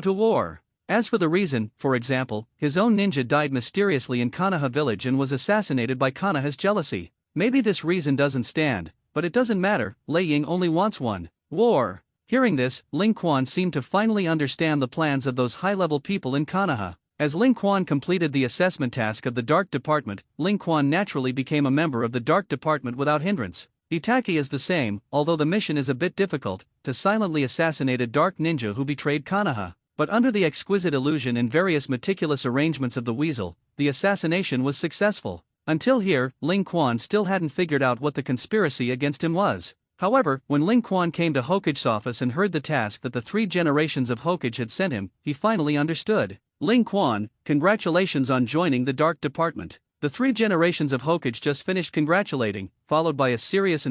to war. As for the reason, for example, his own ninja died mysteriously in Konoha village and was assassinated by Konoha's jealousy. Maybe this reason doesn't stand, but it doesn't matter, Lei Ying only wants one. War. Hearing this, Ling Quan seemed to finally understand the plans of those high-level people in Konoha. As Ling Quan completed the assessment task of the Dark Department, Ling Quan naturally became a member of the Dark Department without hindrance. Itaki is the same, although the mission is a bit difficult, to silently assassinate a dark ninja who betrayed Konoha. But under the exquisite illusion and various meticulous arrangements of the Weasel, the assassination was successful. Until here, Ling Quan still hadn't figured out what the conspiracy against him was. However, when Ling Quan came to Hokage's office and heard the task that the three generations of Hokage had sent him, he finally understood. Ling Quan, congratulations on joining the Dark Department. The three generations of Hokage just finished congratulating, followed by a serious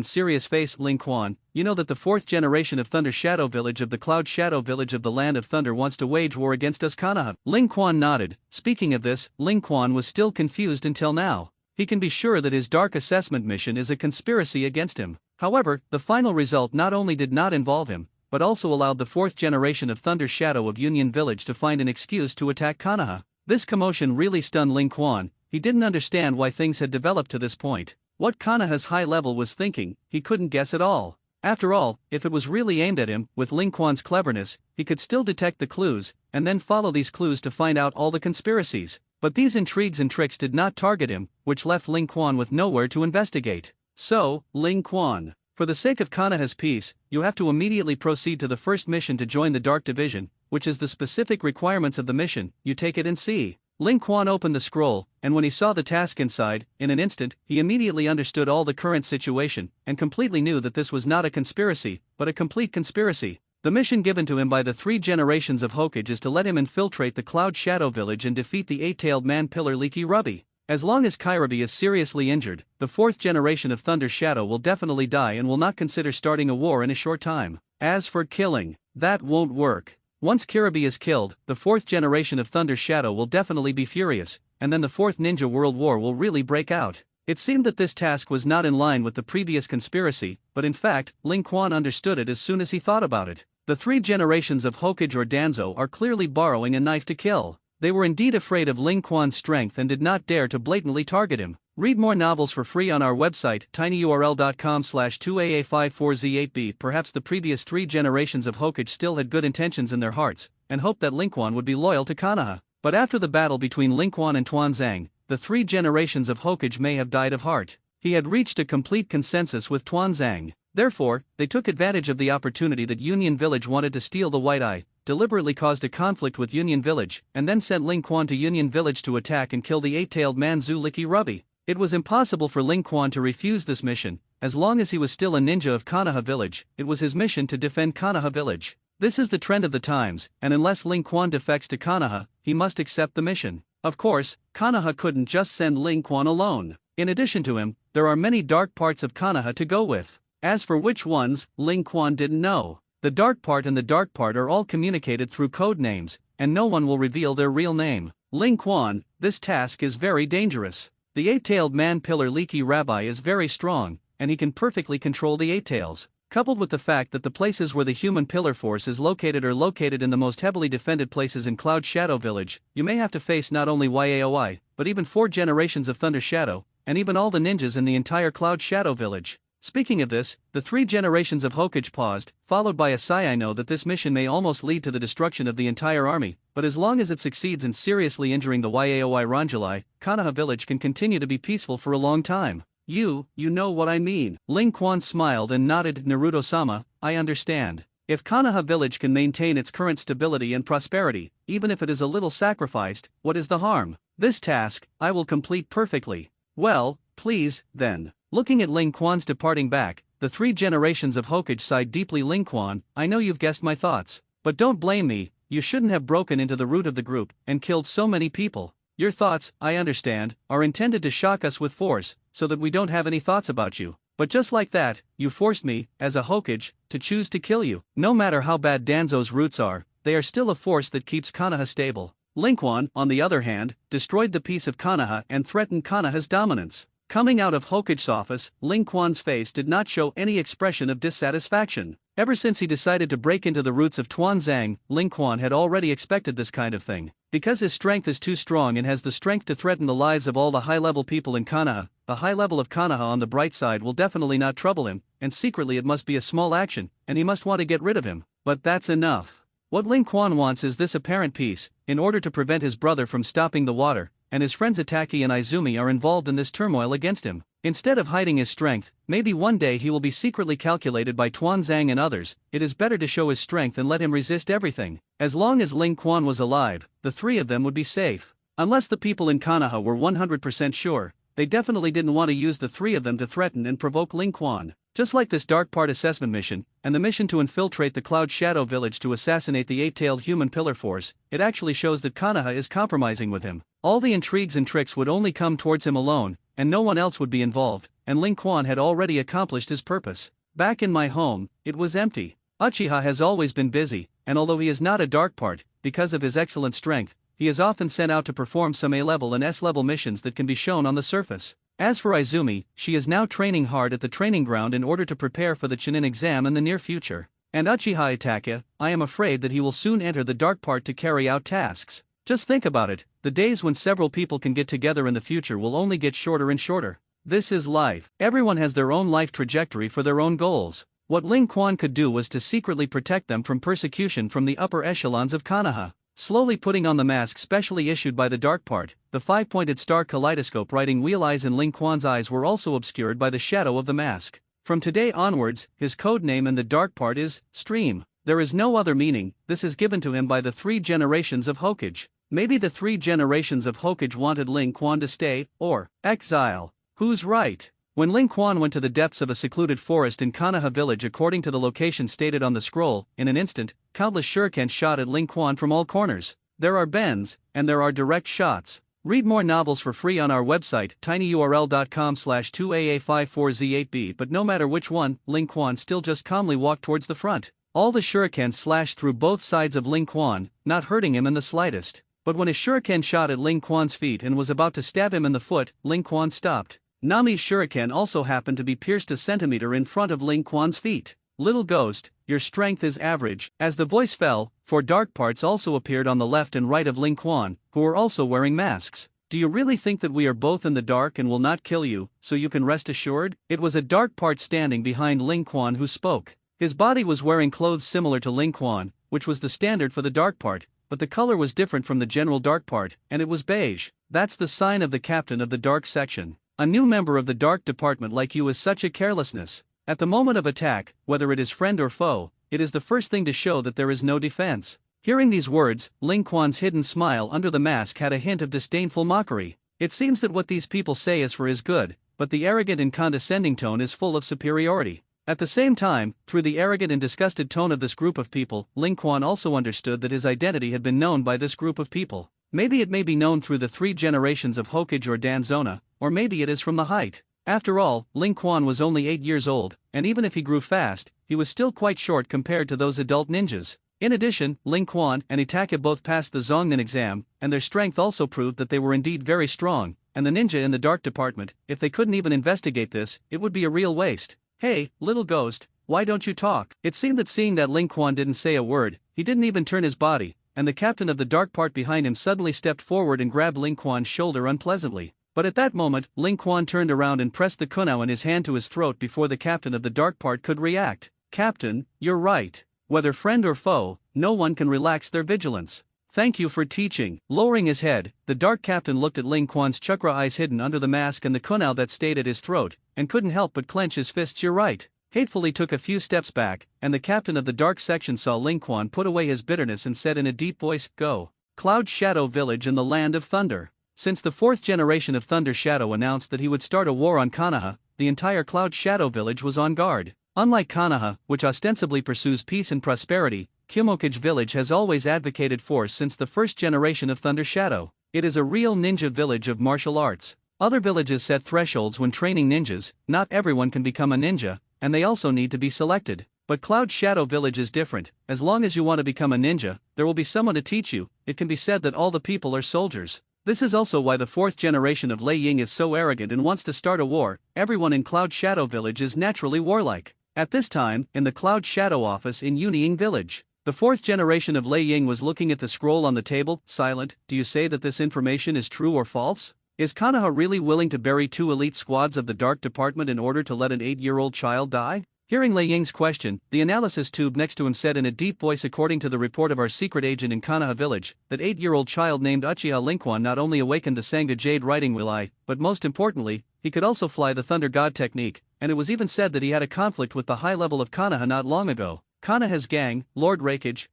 face. Ling Quan, you know that the fourth generation of Thunder Shadow Village of the Cloud Shadow Village of the Land of Thunder wants to wage war against us Konoha. Ling Quan nodded. Speaking of this, Ling Quan was still confused until now. He can be sure that his dark assessment mission is a conspiracy against him. However, the final result not only did not involve him, but also allowed the fourth generation of Thunder Shadow of Union Village to find an excuse to attack Konoha. This commotion really stunned Ling Quan. He didn't understand why things had developed to this point. What Konoha's high level was thinking, he couldn't guess at all. After all, if it was really aimed at him, with Ling Quan's cleverness, he could still detect the clues, and then follow these clues to find out all the conspiracies. But these intrigues and tricks did not target him, which left Ling Quan with nowhere to investigate. So, Ling Quan, for the sake of Konoha's peace, you have to immediately proceed to the first mission to join the Dark Division, which is the specific requirements of the mission. You take it and see. Ling Quan opened the scroll, and when he saw the task inside, in an instant, he immediately understood all the current situation, and completely knew that this was not a conspiracy, but a complete conspiracy. The mission given to him by the three generations of Hokage is to let him infiltrate the Cloud Shadow Village and defeat the eight-tailed man Pillar Leaky Ruby. As long as Kairubi is seriously injured, the fourth generation of Thunder Shadow will definitely die and will not consider starting a war in a short time. As for killing, that won't work. Once Kiribi is killed, the fourth generation of Thunder Shadow will definitely be furious, and then the fourth Ninja World War will really break out. It seemed that this task was not in line with the previous conspiracy, but in fact, Ling Quan understood it as soon as he thought about it. The three generations of Hokage or Danzo are clearly borrowing a knife to kill. They were indeed afraid of Ling Quan's strength and did not dare to blatantly target him. Read more novels for free on our website, tinyurl.com/2aa54z8b. Perhaps the previous three generations of Hokage still had good intentions in their hearts, and hoped that Ling Quan would be loyal to Konoha. But after the battle between Ling Quan and Tuanzang, the three generations of Hokage may have died of heart. He had reached a complete consensus with Tuanzang. Therefore, they took advantage of the opportunity that Union Village wanted to steal the White Eye, deliberately caused a conflict with Union Village, and then sent Ling Quan to Union Village to attack and kill the eight-tailed man Zhu Licky Rubby. It was impossible for Ling Quan to refuse this mission. As long as he was still a ninja of Konoha Village, it was his mission to defend Konoha Village. This is the trend of the times, and unless Ling Quan defects to Konoha, he must accept the mission. Of course, Konoha couldn't just send Ling Quan alone. In addition to him, there are many dark parts of Konoha to go with. As for which ones, Ling Quan didn't know. The dark part and the dark part are all communicated through code names, and no one will reveal their real name. Ling Quan, this task is very dangerous. The eight-tailed man Pillar Leaky Rabbi is very strong, and he can perfectly control the eight tails. Coupled with the fact that the places where the human pillar force is located are located in the most heavily defended places in Cloud Shadow Village, you may have to face not only Yaoi, but even 4 generations of Thunder Shadow, and even all the ninjas in the entire Cloud Shadow Village. Speaking of this, the 3 generations of Hokage paused, followed by a sigh. I know that this mission may almost lead to the destruction of the entire army, but as long as it succeeds in seriously injuring the Yaoi Ranjulai, Konoha Village can continue to be peaceful for a long time. You know what I mean. Ling Quan smiled and nodded. Naruto-sama, I understand. If Konoha Village can maintain its current stability and prosperity, even if it is a little sacrificed, what is the harm? This task, I will complete perfectly. Well, please, then. Looking at Ling Quan's departing back, the 3 generations of Hokage sighed deeply. Ling Quan, I know you've guessed my thoughts. But don't blame me, you shouldn't have broken into the root of the group and killed so many people. Your thoughts, I understand, are intended to shock us with force, so that we don't have any thoughts about you. But just like that, you forced me, as a Hokage, to choose to kill you. No matter how bad Danzo's roots are, they are still a force that keeps Konoha stable. Ling Quan, on the other hand, destroyed the peace of Konoha and threatened Konoha's dominance. Coming out of Hokage's office, Ling Quan's face did not show any expression of dissatisfaction. Ever since he decided to break into the roots of Tuanzang, Ling Quan had already expected this kind of thing. Because his strength is too strong and has the strength to threaten the lives of all the high-level people in Konoha, the high level of Konoha on the bright side will definitely not trouble him, and secretly it must be a small action, and he must want to get rid of him. But that's enough. What Ling Quan wants is this apparent peace, in order to prevent his brother from stopping the water, and his friends Itaki and Izumi are involved in this turmoil against him. Instead of hiding his strength, maybe one day he will be secretly calculated by Tuanzang and others. It is better to show his strength and let him resist everything. As long as Ling Quan was alive, the 3 of them would be safe. Unless the people in Konoha were 100% sure, they definitely didn't want to use the 3 of them to threaten and provoke Ling Quan. Just like this dark part assessment mission, and the mission to infiltrate the Cloud Shadow Village to assassinate the 8-tailed human pillar force, it actually shows that Konoha is compromising with him. All the intrigues and tricks would only come towards him alone, and no one else would be involved, and Ling Quan had already accomplished his purpose. Back in my home, it was empty. Uchiha has always been busy, and although he is not a dark part, because of his excellent strength, he is often sent out to perform some A-level and S-level missions that can be shown on the surface. As for Izumi, she is now training hard at the training ground in order to prepare for the Chunin exam in the near future. And Uchiha Itaka, I am afraid that he will soon enter the dark part to carry out tasks. Just think about it, the days when several people can get together in the future will only get shorter and shorter. This is life. Everyone has their own life trajectory for their own goals. What Ling Quan could do was to secretly protect them from persecution from the upper echelons of Konoha. Slowly putting on the mask specially issued by the dark part, the 5-pointed star kaleidoscope writing wheel eyes in Ling Quan's eyes were also obscured by the shadow of the mask. From today onwards, his code name in the dark part is Stream. There is no other meaning. This is given to him by the 3 generations of Hokage. Maybe the 3 generations of Hokage wanted Ling Quan to stay, or exile. Who's right? When Ling Quan went to the depths of a secluded forest in Konoha Village according to the location stated on the scroll, in an instant, countless shurikens shot at Ling Quan from all corners. There are bends, and there are direct shots. Read more novels for free on our website, tinyurl.com/2aa54z8b. But no matter which one, Ling Quan still just calmly walked towards the front. All the shurikens slashed through both sides of Ling Quan, not hurting him in the slightest. But when a shuriken shot at Ling Quan's feet and was about to stab him in the foot, Ling Quan stopped. Nami's shuriken also happened to be pierced a centimeter in front of Ling Quan's feet. Little ghost, your strength is average. As the voice fell, 4 dark parts also appeared on the left and right of Ling Quan, who were also wearing masks. Do you really think that we are both in the dark and will not kill you, so you can rest assured? It was a dark part standing behind Ling Quan who spoke. His body was wearing clothes similar to Ling Quan, which was the standard for the dark part, but the color was different from the general dark part, and it was beige. That's the sign of the captain of the dark section. A new member of the dark department like you is such a carelessness. At the moment of attack, whether it is friend or foe, it is the first thing to show that there is no defense. Hearing these words, Ling Quan's hidden smile under the mask had a hint of disdainful mockery. It seems that what these people say is for his good, but the arrogant and condescending tone is full of superiority. At the same time, through the arrogant and disgusted tone of this group of people, Ling Quan also understood that his identity had been known by this group of people. Maybe it may be known through the 3 generations of Hokage or Danzona, or maybe it is from the height. After all, Ling Quan was only 8 years old, and even if he grew fast, he was still quite short compared to those adult ninjas. In addition, Ling Quan and Itachi both passed the Zongnan exam, and their strength also proved that they were indeed very strong, and the ninja in the dark department, if they couldn't even investigate this, it would be a real waste. Hey, little ghost, why don't you talk? It seemed that seeing that Ling Quan didn't say a word, he didn't even turn his body, and the captain of the dark part behind him suddenly stepped forward and grabbed Ling Quan's shoulder unpleasantly. But at that moment, Ling Quan turned around and pressed the kunao in his hand to his throat before the captain of the dark part could react. Captain, you're right. Whether friend or foe, no one can relax their vigilance. Thank you for teaching. Lowering his head, the dark captain looked at Ling Quan's chakra eyes hidden under the mask and the kunao that stayed at his throat, and couldn't help but clench his fists. You're right. Hatefully took a few steps back, and the captain of the dark section saw Ling Quan put away his bitterness and said in a deep voice, Go. Cloud Shadow Village in the Land of Thunder. Since the 4th generation of Thunder Shadow announced that he would start a war on Konoha, the entire Cloud Shadow Village was on guard. Unlike Konoha, which ostensibly pursues peace and prosperity, Kimokage Village has always advocated force since the 1st generation of Thunder Shadow. It is a real ninja village of martial arts. Other villages set thresholds when training ninjas. Not everyone can become a ninja, and they also need to be selected. But Cloud Shadow Village is different. As long as you want to become a ninja, there will be someone to teach you. It can be said that all the people are soldiers. This is also why the 4th generation of Lei Ying is so arrogant and wants to start a war. Everyone in Cloud Shadow Village is naturally warlike. At this time, in the Cloud Shadow office in Unying Village, the 4th generation of Lei Ying was looking at the scroll on the table, silent. Do you say that this information is true or false? Is Konoha really willing to bury 2 elite squads of the Dark Department in order to let an 8-year-old child die? Hearing Lei Ying's question, the analysis tube next to him said in a deep voice, according to the report of our secret agent in Konoha Village, that 8-year-old child named Uchiha Ling Quan not only awakened the Sangha Jade writing Wilai, but most importantly, he could also fly the Thunder God technique, and it was even said that he had a conflict with the high level of Konoha not long ago. Konoha's gang, Lord Raikage,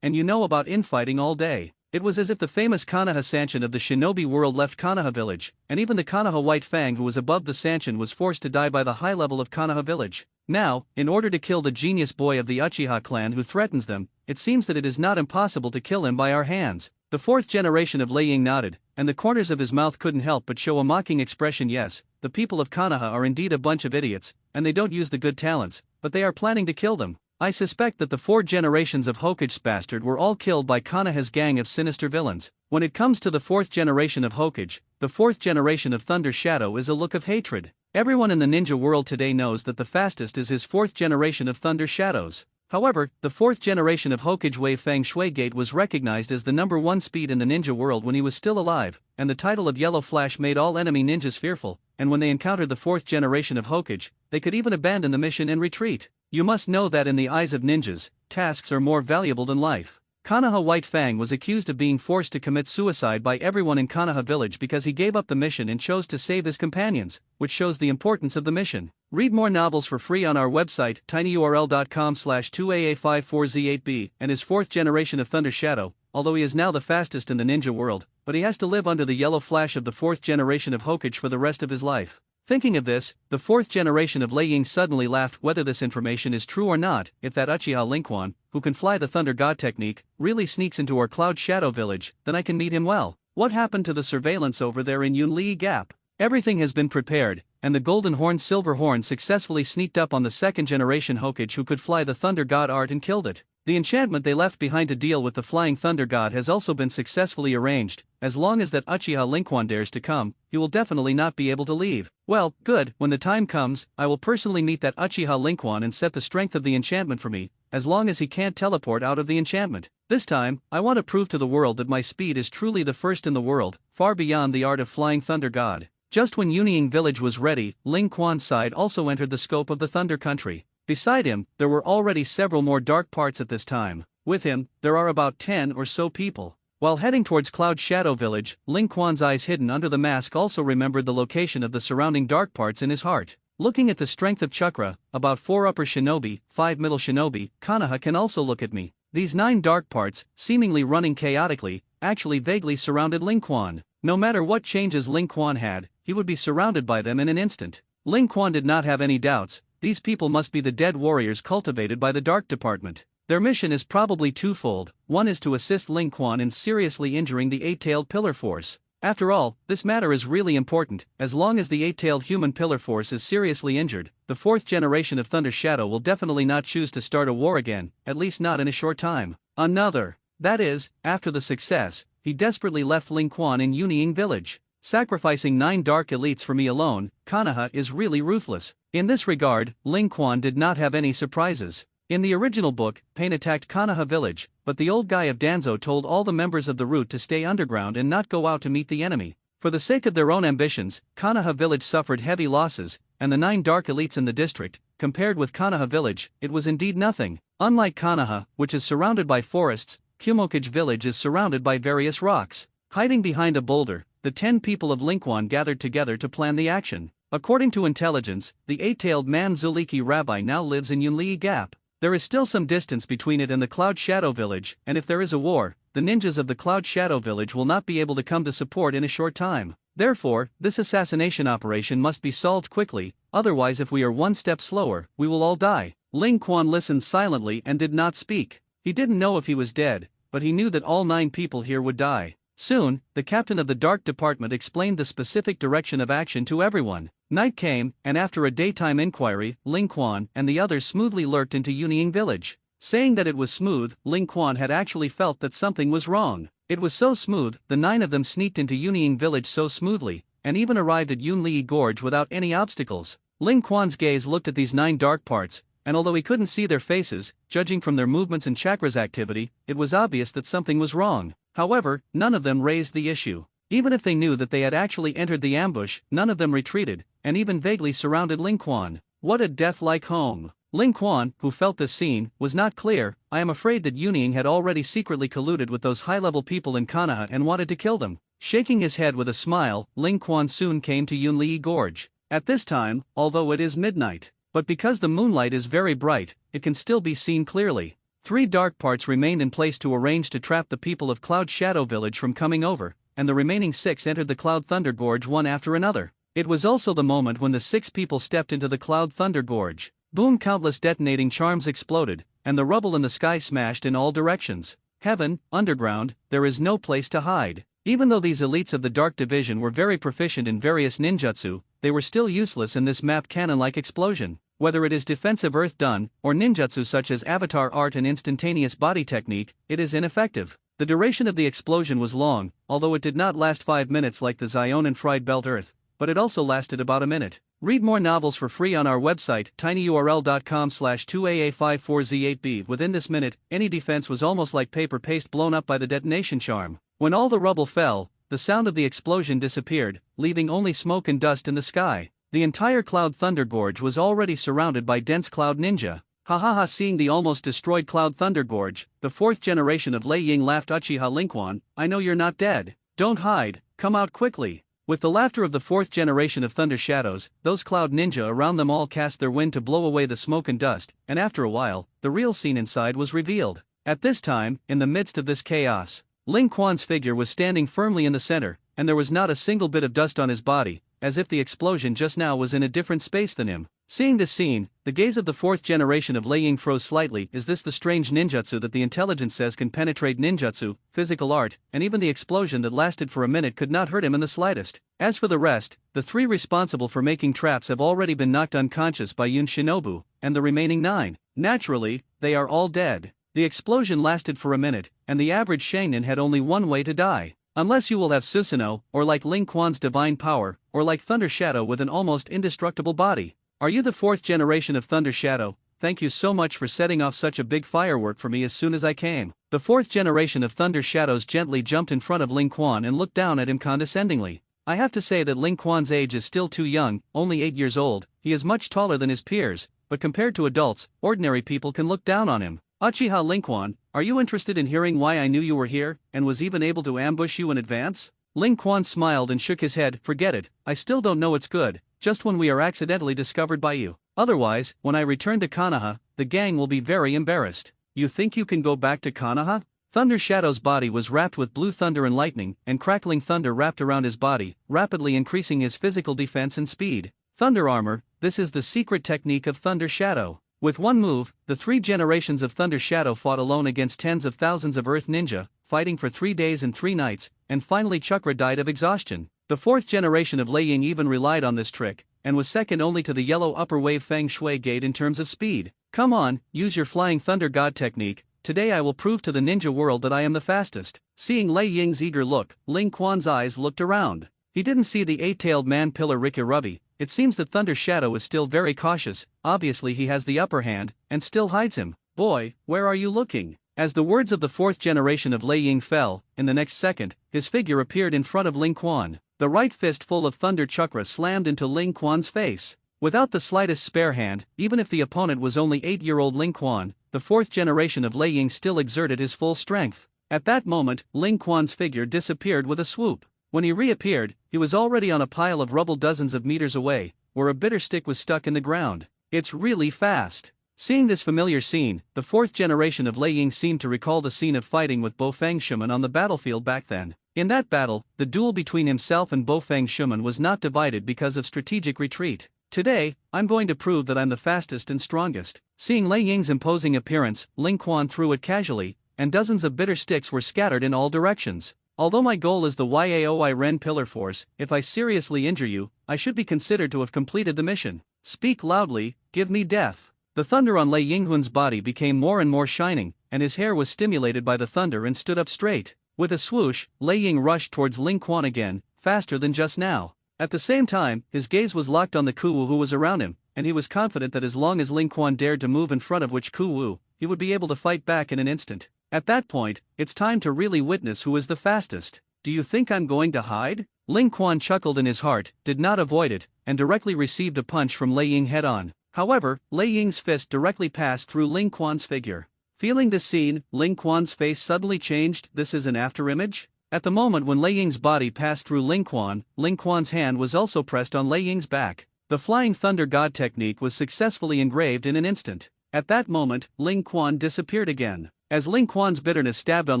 and you know about infighting all day. It was as if the famous Konoha Sanshin of the shinobi world left Konoha Village, and even the Konoha White Fang who was above the Sanshin was forced to die by the high level of Konoha Village. Now, in order to kill the genius boy of the Uchiha clan who threatens them, it seems that it is not impossible to kill him by our hands. The 4th generation of Lei Ying nodded, and the corners of his mouth couldn't help but show a mocking expression. Yes, the people of Konoha are indeed a bunch of idiots, and they don't use the good talents, but they are planning to kill them. I suspect that the 4 generations of Hokage's bastard were all killed by Konoha's gang of sinister villains. When it comes to the 4th generation of Hokage, the 4th generation of Thunder Shadow is a look of hatred. Everyone in the ninja world today knows that the fastest is his 4th generation of Thunder Shadows. However, the 4th generation of Hokage Wei Fang Shui Gate was recognized as the #1 speed in the ninja world when he was still alive, and the title of Yellow Flash made all enemy ninjas fearful, and when they encountered the 4th generation of Hokage, they could even abandon the mission and retreat. You must know that in the eyes of ninjas, tasks are more valuable than life. Konoha White Fang was accused of being forced to commit suicide by everyone in Konoha Village because he gave up the mission and chose to save his companions, which shows the importance of the mission. Read more novels for free on our website, tinyurl.com/2aa54z8b, and his 4th generation of Thunder Shadow, although he is now the fastest in the ninja world, but he has to live under the yellow flash of the 4th generation of Hokage for the rest of his life. Thinking of this, the 4th generation of Lei Ying suddenly laughed. Whether this information is true or not, if that Uchiha Ling Quan, who can fly the Thunder God technique, really sneaks into our Cloud Shadow Village, then I can meet him well. What happened to the surveillance over there in Yunli Gap? Everything has been prepared, and the Golden Horn Silver Horn successfully sneaked up on the 2nd generation Hokage who could fly the Thunder God art and killed it. The enchantment they left behind to deal with the flying Thunder God has also been successfully arranged. As long as that Uchiha Ling Quan dares to come, he will definitely not be able to leave. Well, good, when the time comes, I will personally meet that Uchiha Ling Quan and set the strength of the enchantment for me, as long as he can't teleport out of the enchantment. This time, I want to prove to the world that my speed is truly the first in the world, far beyond the art of flying Thunder God. Just when Unying Village was ready, Ling Quan's side also entered the scope of the Thunder Country. Beside him, there were already several more dark parts at this time. With him, there are about 10 or so people. While heading towards Cloud Shadow Village, Ling Quan's eyes hidden under the mask also remembered the location of the surrounding dark parts in his heart. Looking at the strength of chakra, about 4 upper shinobi, 5 middle shinobi, Konoha can also look at me. These 9 dark parts, seemingly running chaotically, actually vaguely surrounded Ling Quan. No matter what changes Ling Quan had, he would be surrounded by them in an instant. Ling Quan did not have any doubts, these people must be the dead warriors cultivated by the Dark Department. Their mission is probably twofold. One is to assist Ling Quan in seriously injuring the 8-tailed pillar force. After all, this matter is really important. As long as the 8-tailed human pillar force is seriously injured, the 4th generation of Thunder Shadow will definitely not choose to start a war again, at least not in a short time. That is, after the success, he desperately left Ling Quan in Yunying village. Sacrificing 9 dark elites for me alone, Konoha is really ruthless. In this regard, Ling Quan did not have any surprises. In the original book, Pain attacked Konoha village, but the old guy of Danzo told all the members of the route to stay underground and not go out to meet the enemy. For the sake of their own ambitions, Konoha village suffered heavy losses, and the 9 dark elites in the district, compared with Konoha village, it was indeed nothing. Unlike Konoha, which is surrounded by forests, Kumokage village is surrounded by various rocks. Hiding behind a boulder, the 10 people of Ling Quan gathered together to plan the action. According to intelligence, the 8-tailed man Zuliki Rabbi now lives in Yunlii Gap. There is still some distance between it and the Cloud Shadow village, and if there is a war, the ninjas of the Cloud Shadow village will not be able to come to support in a short time. Therefore, this assassination operation must be solved quickly, otherwise if we are one step slower, we will all die. Ling Quan listened silently and did not speak. He didn't know if he was dead, but he knew that all 9 people here would die. Soon, the captain of the Dark Department explained the specific direction of action to everyone. Night came, and after a daytime inquiry, Ling Quan and the others smoothly lurked into Yunying village. Saying that it was smooth, Ling Quan had actually felt that something was wrong. It was so smooth, the 9 of them sneaked into Yunying village so smoothly, and even arrived at Yunlii Gorge without any obstacles. Ling Quan's gaze looked at these 9 dark parts, and although he couldn't see their faces, judging from their movements and chakras activity, it was obvious that something was wrong. However, none of them raised the issue. Even if they knew that they had actually entered the ambush, none of them retreated, and even vaguely surrounded Ling Quan. What a death-like home! Ling Quan, who felt this scene, was not clear. I am afraid that Yunying had already secretly colluded with those high-level people in Konoha and wanted to kill them. Shaking his head with a smile, Ling Quan soon came to Yunlii Gorge. At this time, although it is midnight, but because the moonlight is very bright, it can still be seen clearly. 3 dark parts remained in place to arrange to trap the people of Cloud Shadow Village from coming over, and the remaining 6 entered the Cloud Thunder Gorge one after another. It was also the moment when the 6 people stepped into the Cloud Thunder Gorge. Boom! Countless detonating charms exploded, and the rubble in the sky smashed in all directions. Heaven, underground, there is no place to hide. Even though these elites of the Dark Division were very proficient in various ninjutsu, they were still useless in this map cannon-like explosion. Whether it is defensive earth done, or ninjutsu such as avatar art and instantaneous body technique, it is ineffective. The duration of the explosion was long, although it did not last 5 minutes like the Xionin fried belt earth, but it also lasted about a minute. Read more novels for free on our website, tinyurl.com/2aa54z8b. Within this minute, any defense was almost like paper paste blown up by the detonation charm. When all the rubble fell, the sound of the explosion disappeared, leaving only smoke and dust in the sky. The entire Cloud Thunder Gorge was already surrounded by dense cloud ninja. Ha! Seeing the almost destroyed Cloud Thunder Gorge, the 4th generation of Lei Ying laughed. Uchiha Ling Quan, I know you're not dead. Don't hide, come out quickly. With the laughter of the 4th generation of Thunder Shadows, those cloud ninja around them all cast their wind to blow away the smoke and dust, and after a while, the real scene inside was revealed. At this time, in the midst of this chaos, Ling Quan's figure was standing firmly in the center, and there was not a single bit of dust on his body, as if the explosion just now was in a different space than him. Seeing this scene, the gaze of the 4th generation of Lei Ying froze slightly. Is this the strange ninjutsu that the intelligence says can penetrate ninjutsu, physical art, and even the explosion that lasted for a minute could not hurt him in the slightest? As for the rest, the 3 responsible for making traps have already been knocked unconscious by Yun Shinobu, and the remaining 9, naturally, they are all dead. The explosion lasted for a minute, and the average Shainin had only one way to die. Unless you will have Susanoo, or like Ling Quan's divine power, or like Thunder Shadow with an almost indestructible body. Are you the 4th generation of Thunder Shadow? Thank you so much for setting off such a big firework for me as soon as I came. The 4th generation of Thunder Shadows gently jumped in front of Ling Quan and looked down at him condescendingly. I have to say that Ling Quan's age is still too young, only 8 years old. He is much taller than his peers, but compared to adults, ordinary people can look down on him. Uchiha Ling Quan, are you interested in hearing why I knew you were here, and was even able to ambush you in advance? Ling Quan smiled and shook his head. Forget it, I still don't know it's good, just when we are accidentally discovered by you. Otherwise, when I return to Konoha, the gang will be very embarrassed. You think you can go back to Konoha? Thunder Shadow's body was wrapped with blue thunder and lightning, and crackling thunder wrapped around his body, rapidly increasing his physical defense and speed. Thunder armor, this is the secret technique of Thunder Shadow. With one move, the 3 generations of Thunder Shadow fought alone against tens of thousands of Earth Ninja, fighting for 3 days and 3 nights, and finally Chakra died of exhaustion. The 4th generation of Lei Ying even relied on this trick, and was second only to the yellow upper wave Feng Shui Gate in terms of speed. Come on, use your Flying Thunder God technique. Today I will prove to the ninja world that I am the fastest. Seeing Lei Ying's eager look, Ling Quan's eyes looked around. He didn't see the 8-tailed man pillar Rikirabi. It seems that Thunder Shadow is still very cautious. Obviously he has the upper hand, and still hides him. Boy, where are you looking? As the words of the 4th generation of Lei Ying fell, in the next second, his figure appeared in front of Ling Quan. The right fist full of thunder chakra slammed into Ling Quan's face. Without the slightest spare hand, even if the opponent was only 8-year-old Ling Quan, the 4th generation of Lei Ying still exerted his full strength. At that moment, Ling Quan's figure disappeared with a swoop. When he reappeared, he was already on a pile of rubble dozens of meters away, where a bitter stick was stuck in the ground. It's really fast. Seeing this familiar scene, the 4th generation of Lei Ying seemed to recall the scene of fighting with Bofeng Shuman on the battlefield back then. In that battle, the duel between himself and Bofeng Shuman was not divided because of strategic retreat. Today, I'm going to prove that I'm the fastest and strongest. Seeing Lei Ying's imposing appearance, Ling Quan threw it casually, and dozens of bitter sticks were scattered in all directions. Although my goal is the Yaoi Ren Pillar Force, if I seriously injure you, I should be considered to have completed the mission. Speak loudly, give me death. The thunder on Lei Yinghun's body became more and more shining, and his hair was stimulated by the thunder and stood up straight. With a swoosh, Lei Ying rushed towards Ling Quan again, faster than just now. At the same time, his gaze was locked on the Kuwu who was around him, and he was confident that as long as Ling Quan dared to move in front of which Kuwu, he would be able to fight back in an instant. At that point, it's time to really witness who is the fastest. Do you think I'm going to hide? Ling Quan chuckled in his heart, did not avoid it, and directly received a punch from Lei Ying head-on. However, Lei Ying's fist directly passed through Ling Quan's figure. Feeling this scene, Ling Quan's face suddenly changed. This is an afterimage? At the moment when Lei Ying's body passed through Ling Quan's hand was also pressed on Lei Ying's back. The Flying Thunder God technique was successfully engraved in an instant. At that moment, Ling Quan disappeared again. As Ling Quan's bitterness stabbed on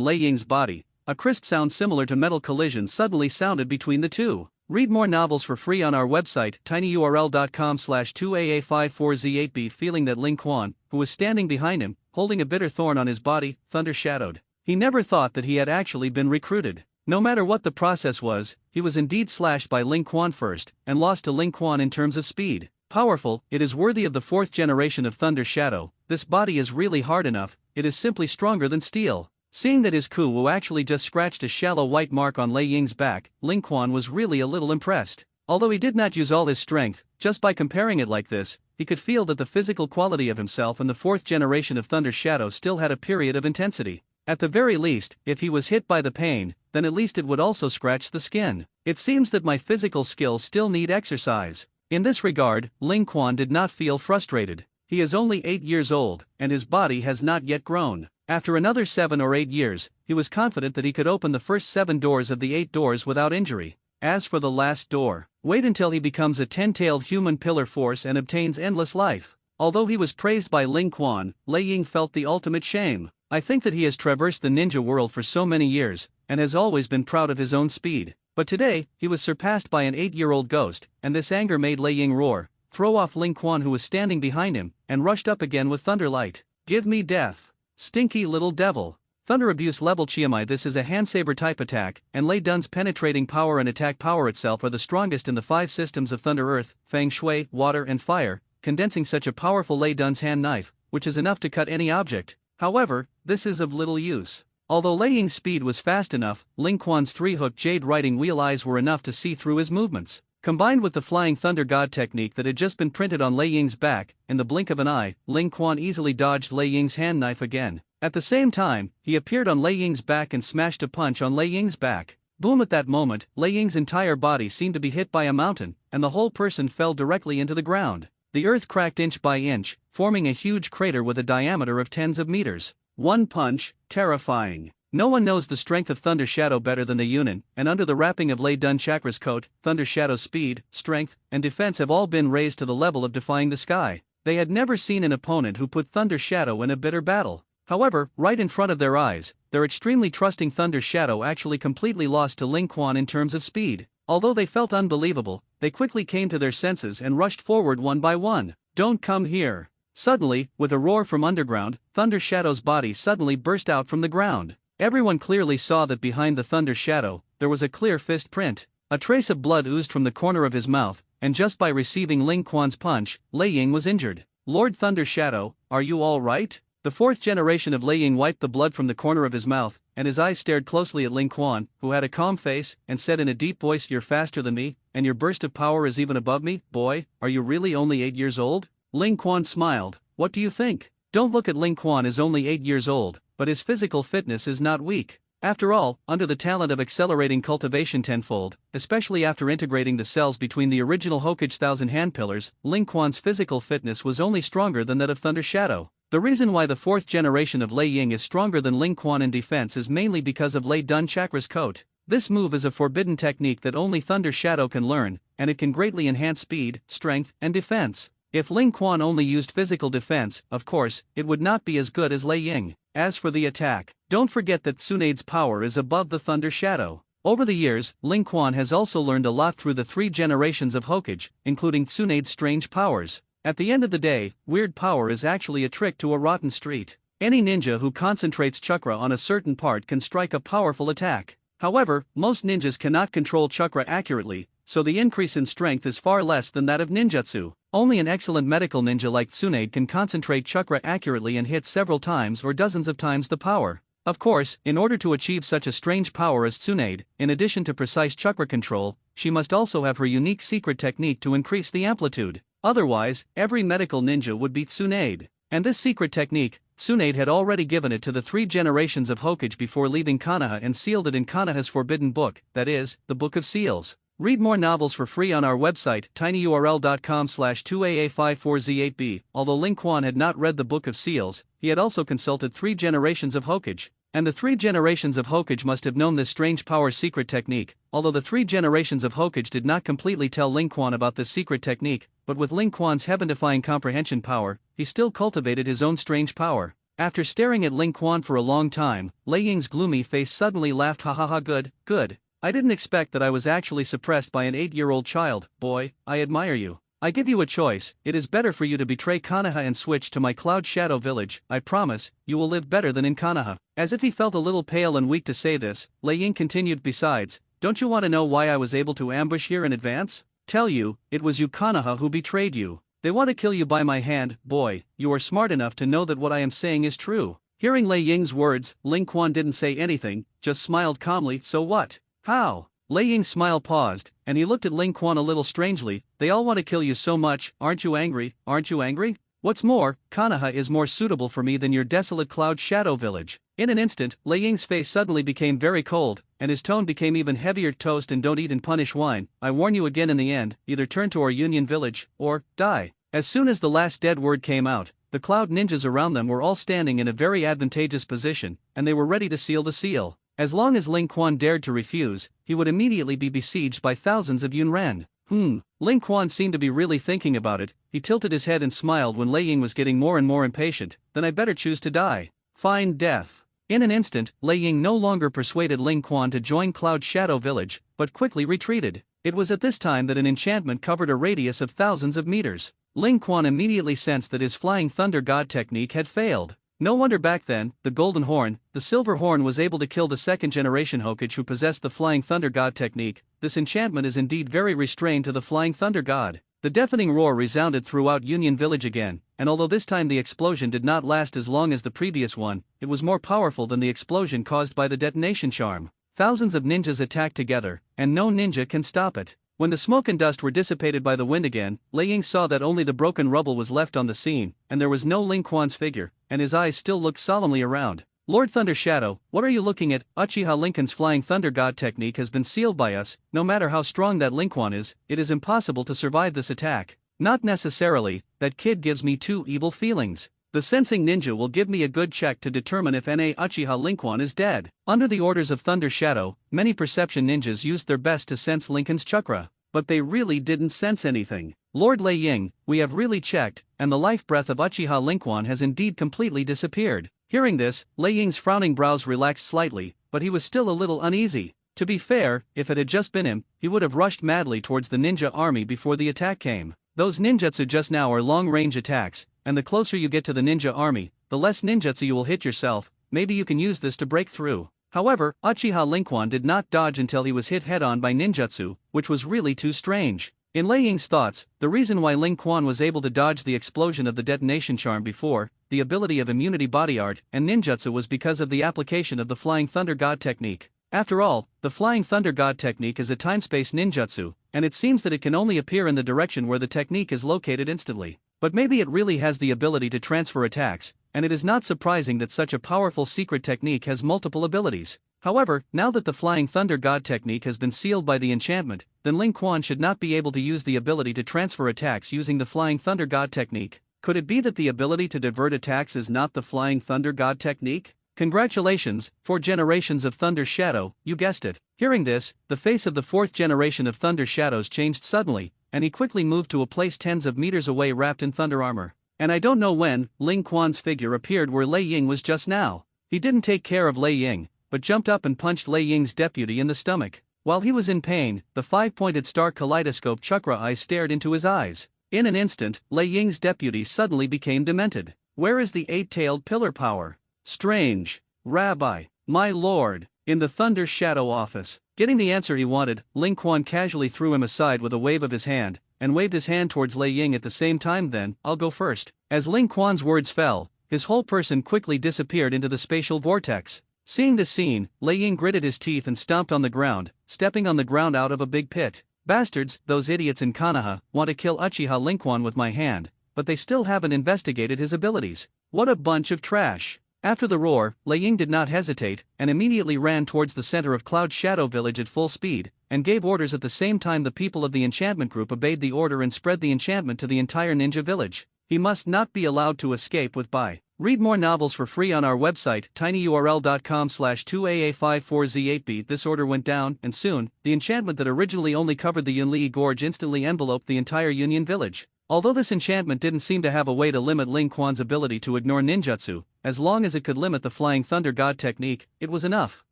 Lei Ying's body, a crisp sound similar to metal collision suddenly sounded between the two. Read more novels for free on our website, tinyurl.com/2aa54z8b. Feeling that Ling Quan, who was standing behind him, holding a bitter thorn on his body, thunder shadowed. He never thought that he had actually been recruited. No matter what the process was, he was indeed slashed by Ling Quan first, and lost to Ling Quan in terms of speed. Powerful, it is worthy of the 4th generation of Thunder Shadow. This body is really hard enough, it is simply stronger than steel. Seeing that his Kuwu actually just scratched a shallow white mark on Lei Ying's back, Ling Quan was really a little impressed. Although he did not use all his strength, just by comparing it like this, he could feel that the physical quality of himself and the 4th generation of Thunder Shadow still had a period of intensity. At the very least, if he was hit by the pain, then at least it would also scratch the skin. It seems that my physical skills still need exercise. In this regard, Ling Quan did not feel frustrated. He is only 8 years old, and his body has not yet grown. After another 7 or 8 years, he was confident that he could open the first 7 doors of the 8 doors without injury. As for the last door, wait until he becomes a 10-tailed human pillar force and obtains endless life. Although he was praised by Ling Quan, Lei Ying felt the ultimate shame. I think that he has traversed the ninja world for so many years, and has always been proud of his own speed. But today, he was surpassed by an 8-year-old ghost, and this anger made Lei Ying roar, throw off Ling Quan who was standing behind him, and rushed up again with thunderlight. Give me death. Stinky little devil. Thunder Abuse Level Chiamai. This is a handsaber type attack, and Lei Dun's penetrating power and attack power itself are the strongest in the 5 systems of Thunder Earth, Feng Shui, Water and Fire, condensing such a powerful Lei Dun's hand knife, which is enough to cut any object. However, this is of little use. Although Lei Ying's speed was fast enough, Ling Quan's 3-hook jade riding wheel eyes were enough to see through his movements. Combined with the Flying Thunder God technique that had just been printed on Lei Ying's back, in the blink of an eye, Ling Quan easily dodged Lei Ying's hand knife again. At the same time, he appeared on Lei Ying's back and smashed a punch on Lei Ying's back. Boom! At that moment, Lei Ying's entire body seemed to be hit by a mountain, and the whole person fell directly into the ground. The earth cracked inch by inch, forming a huge crater with a diameter of tens of meters. One punch, terrifying. No one knows the strength of Thunder Shadow better than the Yunin, and under the wrapping of Lei Dun Chakra's coat, Thunder Shadow's speed, strength, and defense have all been raised to the level of defying the sky. They had never seen an opponent who put Thunder Shadow in a bitter battle. However, right in front of their eyes, their extremely trusting Thunder Shadow actually completely lost to Ling Quan in terms of speed. Although they felt unbelievable, they quickly came to their senses and rushed forward one by one. "Don't come here!" Suddenly, with a roar from underground, Thunder Shadow's body suddenly burst out from the ground. Everyone clearly saw that behind the Thunder Shadow, there was a clear fist print. A trace of blood oozed from the corner of his mouth, and just by receiving Ling Quan's punch, Lei Ying was injured. "Lord Thunder Shadow, are you all right?" The fourth generation of Lei Ying wiped the blood from the corner of his mouth, and his eyes stared closely at Ling Quan, who had a calm face, and said in a deep voice, "You're faster than me, and your burst of power is even above me, boy. Are you really only 8 years old?" Ling Quan smiled. "What do you think? Don't look at Ling Quan is only 8 years old, but his physical fitness is not weak. After all, under the talent of accelerating cultivation tenfold, especially after integrating the cells between the original Hokage Thousand Hand Pillars, Ling Quan's physical fitness was only stronger than that of Thunder Shadow. The reason why the fourth generation of Lei Ying is stronger than Ling Quan in defense is mainly because of Lei Dun Chakra's coat. This move is a forbidden technique that only Thunder Shadow can learn, and it can greatly enhance speed, strength, and defense. If Ling Quan only used physical defense, of course, it would not be as good as Lei Ying. As for the attack, don't forget that Tsunade's power is above the Thunder Shadow. Over the years, Ling Quan has also learned a lot through the 3 generations of Hokage, including Tsunade's strange powers. At the end of the day, weird power is actually a trick to a rotten street. Any ninja who concentrates chakra on a certain part can strike a powerful attack. However, most ninjas cannot control chakra accurately, so the increase in strength is far less than that of ninjutsu. Only an excellent medical ninja like Tsunade can concentrate chakra accurately and hit several times or dozens of times the power. Of course, in order to achieve such a strange power as Tsunade, in addition to precise chakra control, she must also have her unique secret technique to increase the amplitude. Otherwise, every medical ninja would beat Tsunade. And this secret technique, Tsunade had already given it to the 3 generations of Hokage before leaving Konoha and sealed it in Konoha's forbidden book, that is, the Book of Seals. Read more novels for free on our website, tinyurl.com/2AA54Z8B. Although Ling Quan had not read the Book of Seals, he had also consulted 3 generations of Hokage. And the 3 generations of Hokage must have known this strange power secret technique, although the 3 generations of Hokage did not completely tell Ling Quan about this secret technique, but with Ling Quan's heaven-defying comprehension power, he still cultivated his own strange power. After staring at Ling Quan for a long time, Lei Ying's gloomy face suddenly laughed. "Ha ha ha, good, good. I didn't expect that I was actually suppressed by an 8-year-old child. Boy, I admire you. I give you a choice. It is better for you to betray Konoha and switch to my Cloud Shadow village. I promise, you will live better than in Konoha." As if he felt a little pale and weak to say this, Lei Ying continued, "Besides, don't you want to know why I was able to ambush here in advance? Tell you, it was you Konoha who betrayed you. They want to kill you by my hand. Boy, you are smart enough to know that what I am saying is true." Hearing Lei Ying's words, Ling Quan didn't say anything, just smiled calmly. "So what? How?" Lei Ying's smile paused, and he looked at Ling Quan a little strangely. "They all want to kill you so much, aren't you angry? Aren't you angry? What's more, Konoha is more suitable for me than your desolate Cloud Shadow village." In an instant, Lei Ying's face suddenly became very cold, and his tone became even heavier. "Toast and don't eat and punish wine. I warn you again, in the end, either turn to our Union village, or die." As soon as the last dead word came out, the Cloud ninjas around them were all standing in a very advantageous position, and they were ready to seal the seal. As long as Ling Quan dared to refuse, he would immediately be besieged by thousands of Yunren. Ling Quan seemed to be really thinking about it. He tilted his head and smiled when Lei Ying was getting more and more impatient. "Then I better choose to die. Fine death." In an instant, Lei Ying no longer persuaded Ling Quan to join Cloud Shadow village, but quickly retreated. It was at this time that an enchantment covered a radius of thousands of meters. Ling Quan immediately sensed that his Flying Thunder God technique had failed. No wonder back then, the Golden Horn, the Silver Horn, was able to kill the 2nd generation Hokage who possessed the Flying Thunder God technique. This enchantment is indeed very restrained to the Flying Thunder God. The deafening roar resounded throughout Union Village again, and although this time the explosion did not last as long as the previous one, it was more powerful than the explosion caused by the detonation charm. Thousands of ninjas attacked together, and no ninja can stop it. When the smoke and dust were dissipated by the wind again, Lei Ying saw that only the broken rubble was left on the scene, and there was no Ling Quan's figure, and his eyes still looked solemnly around. "Lord Thunder Shadow, what are you looking at? Uchiha Lincoln's Flying Thunder God technique has been sealed by us. No matter how strong that Ling Quan is, it is impossible to survive this attack." "Not necessarily, that kid gives me 2 evil feelings. The sensing ninja will give me a good check to determine if N.A. Uchiha Ling Quan is dead." Under the orders of Thunder Shadow, many perception ninjas used their best to sense Lincoln's chakra, but they really didn't sense anything. "Lord Lei Ying, we have really checked, and the life breath of Uchiha Ling Quan has indeed completely disappeared. Hearing this, Lei Ying's frowning brows relaxed slightly, but he was still a little uneasy. To be fair, if it had just been him, he would have rushed madly towards the ninja army before the attack came. Those ninjutsu just now are long-range attacks, and the closer you get to the ninja army, the less ninjutsu you will hit yourself. Maybe you can use this to break through. However, Uchiha Lingquan did not dodge until he was hit head-on by ninjutsu, which was really too strange. In Lei Ying's thoughts, the reason why Lingquan was able to dodge the explosion of the detonation charm before, the ability of immunity body art, and ninjutsu was because of the application of the Flying Thunder God technique. After all, the Flying Thunder God technique is a time-space ninjutsu, and it seems that it can only appear in the direction where the technique is located instantly. But maybe it really has the ability to transfer attacks, and it is not surprising that such a powerful secret technique has multiple abilities. However, now that the Flying Thunder God technique has been sealed by the enchantment, then Lingquan should not be able to use the ability to transfer attacks using the Flying Thunder God technique. Could it be that the ability to divert attacks is not the Flying Thunder God technique? Congratulations, 4 generations of Thunder Shadow, you guessed it. Hearing this, the face of the 4th generation of Thunder Shadows changed suddenly, and he quickly moved to a place tens of meters away wrapped in thunder armor. And I don't know when, Lingquan's figure appeared where Lei Ying was just now. He didn't take care of Lei Ying, but jumped up and punched Lei Ying's deputy in the stomach. While he was in pain, the 5-pointed star kaleidoscope chakra eyes stared into his eyes. In an instant, Lei Ying's deputy suddenly became demented. Where is the 8-tailed pillar power? Strange. Rabbi, my lord, in the Thunder Shadow office. Getting the answer he wanted, Lingquan casually threw him aside with a wave of his hand, and waved his hand towards Lei Ying at the same time. Then, I'll go first. As Lingquan's words fell, his whole person quickly disappeared into the spatial vortex. Seeing this scene, Lei Ying gritted his teeth and stomped on the ground, stepping on the ground out of a big pit. Bastards, those idiots in Konoha, want to kill Uchiha Lingquan with my hand, but they still haven't investigated his abilities. What a bunch of trash. After the roar, Lei Ying did not hesitate, and immediately ran towards the center of Cloud Shadow Village at full speed, and gave orders at the same time. The people of the enchantment group obeyed the order and spread the enchantment to the entire ninja village. He must not be allowed to escape with by. Read more novels for free on our website, tinyurl.com/2aa54z8b. This order went down, and soon, the enchantment that originally only covered the Yunli Gorge instantly enveloped the entire Union village. Although this enchantment didn't seem to have a way to limit Lingquan's ability to ignore ninjutsu, as long as it could limit the Flying Thunder God technique, it was enough.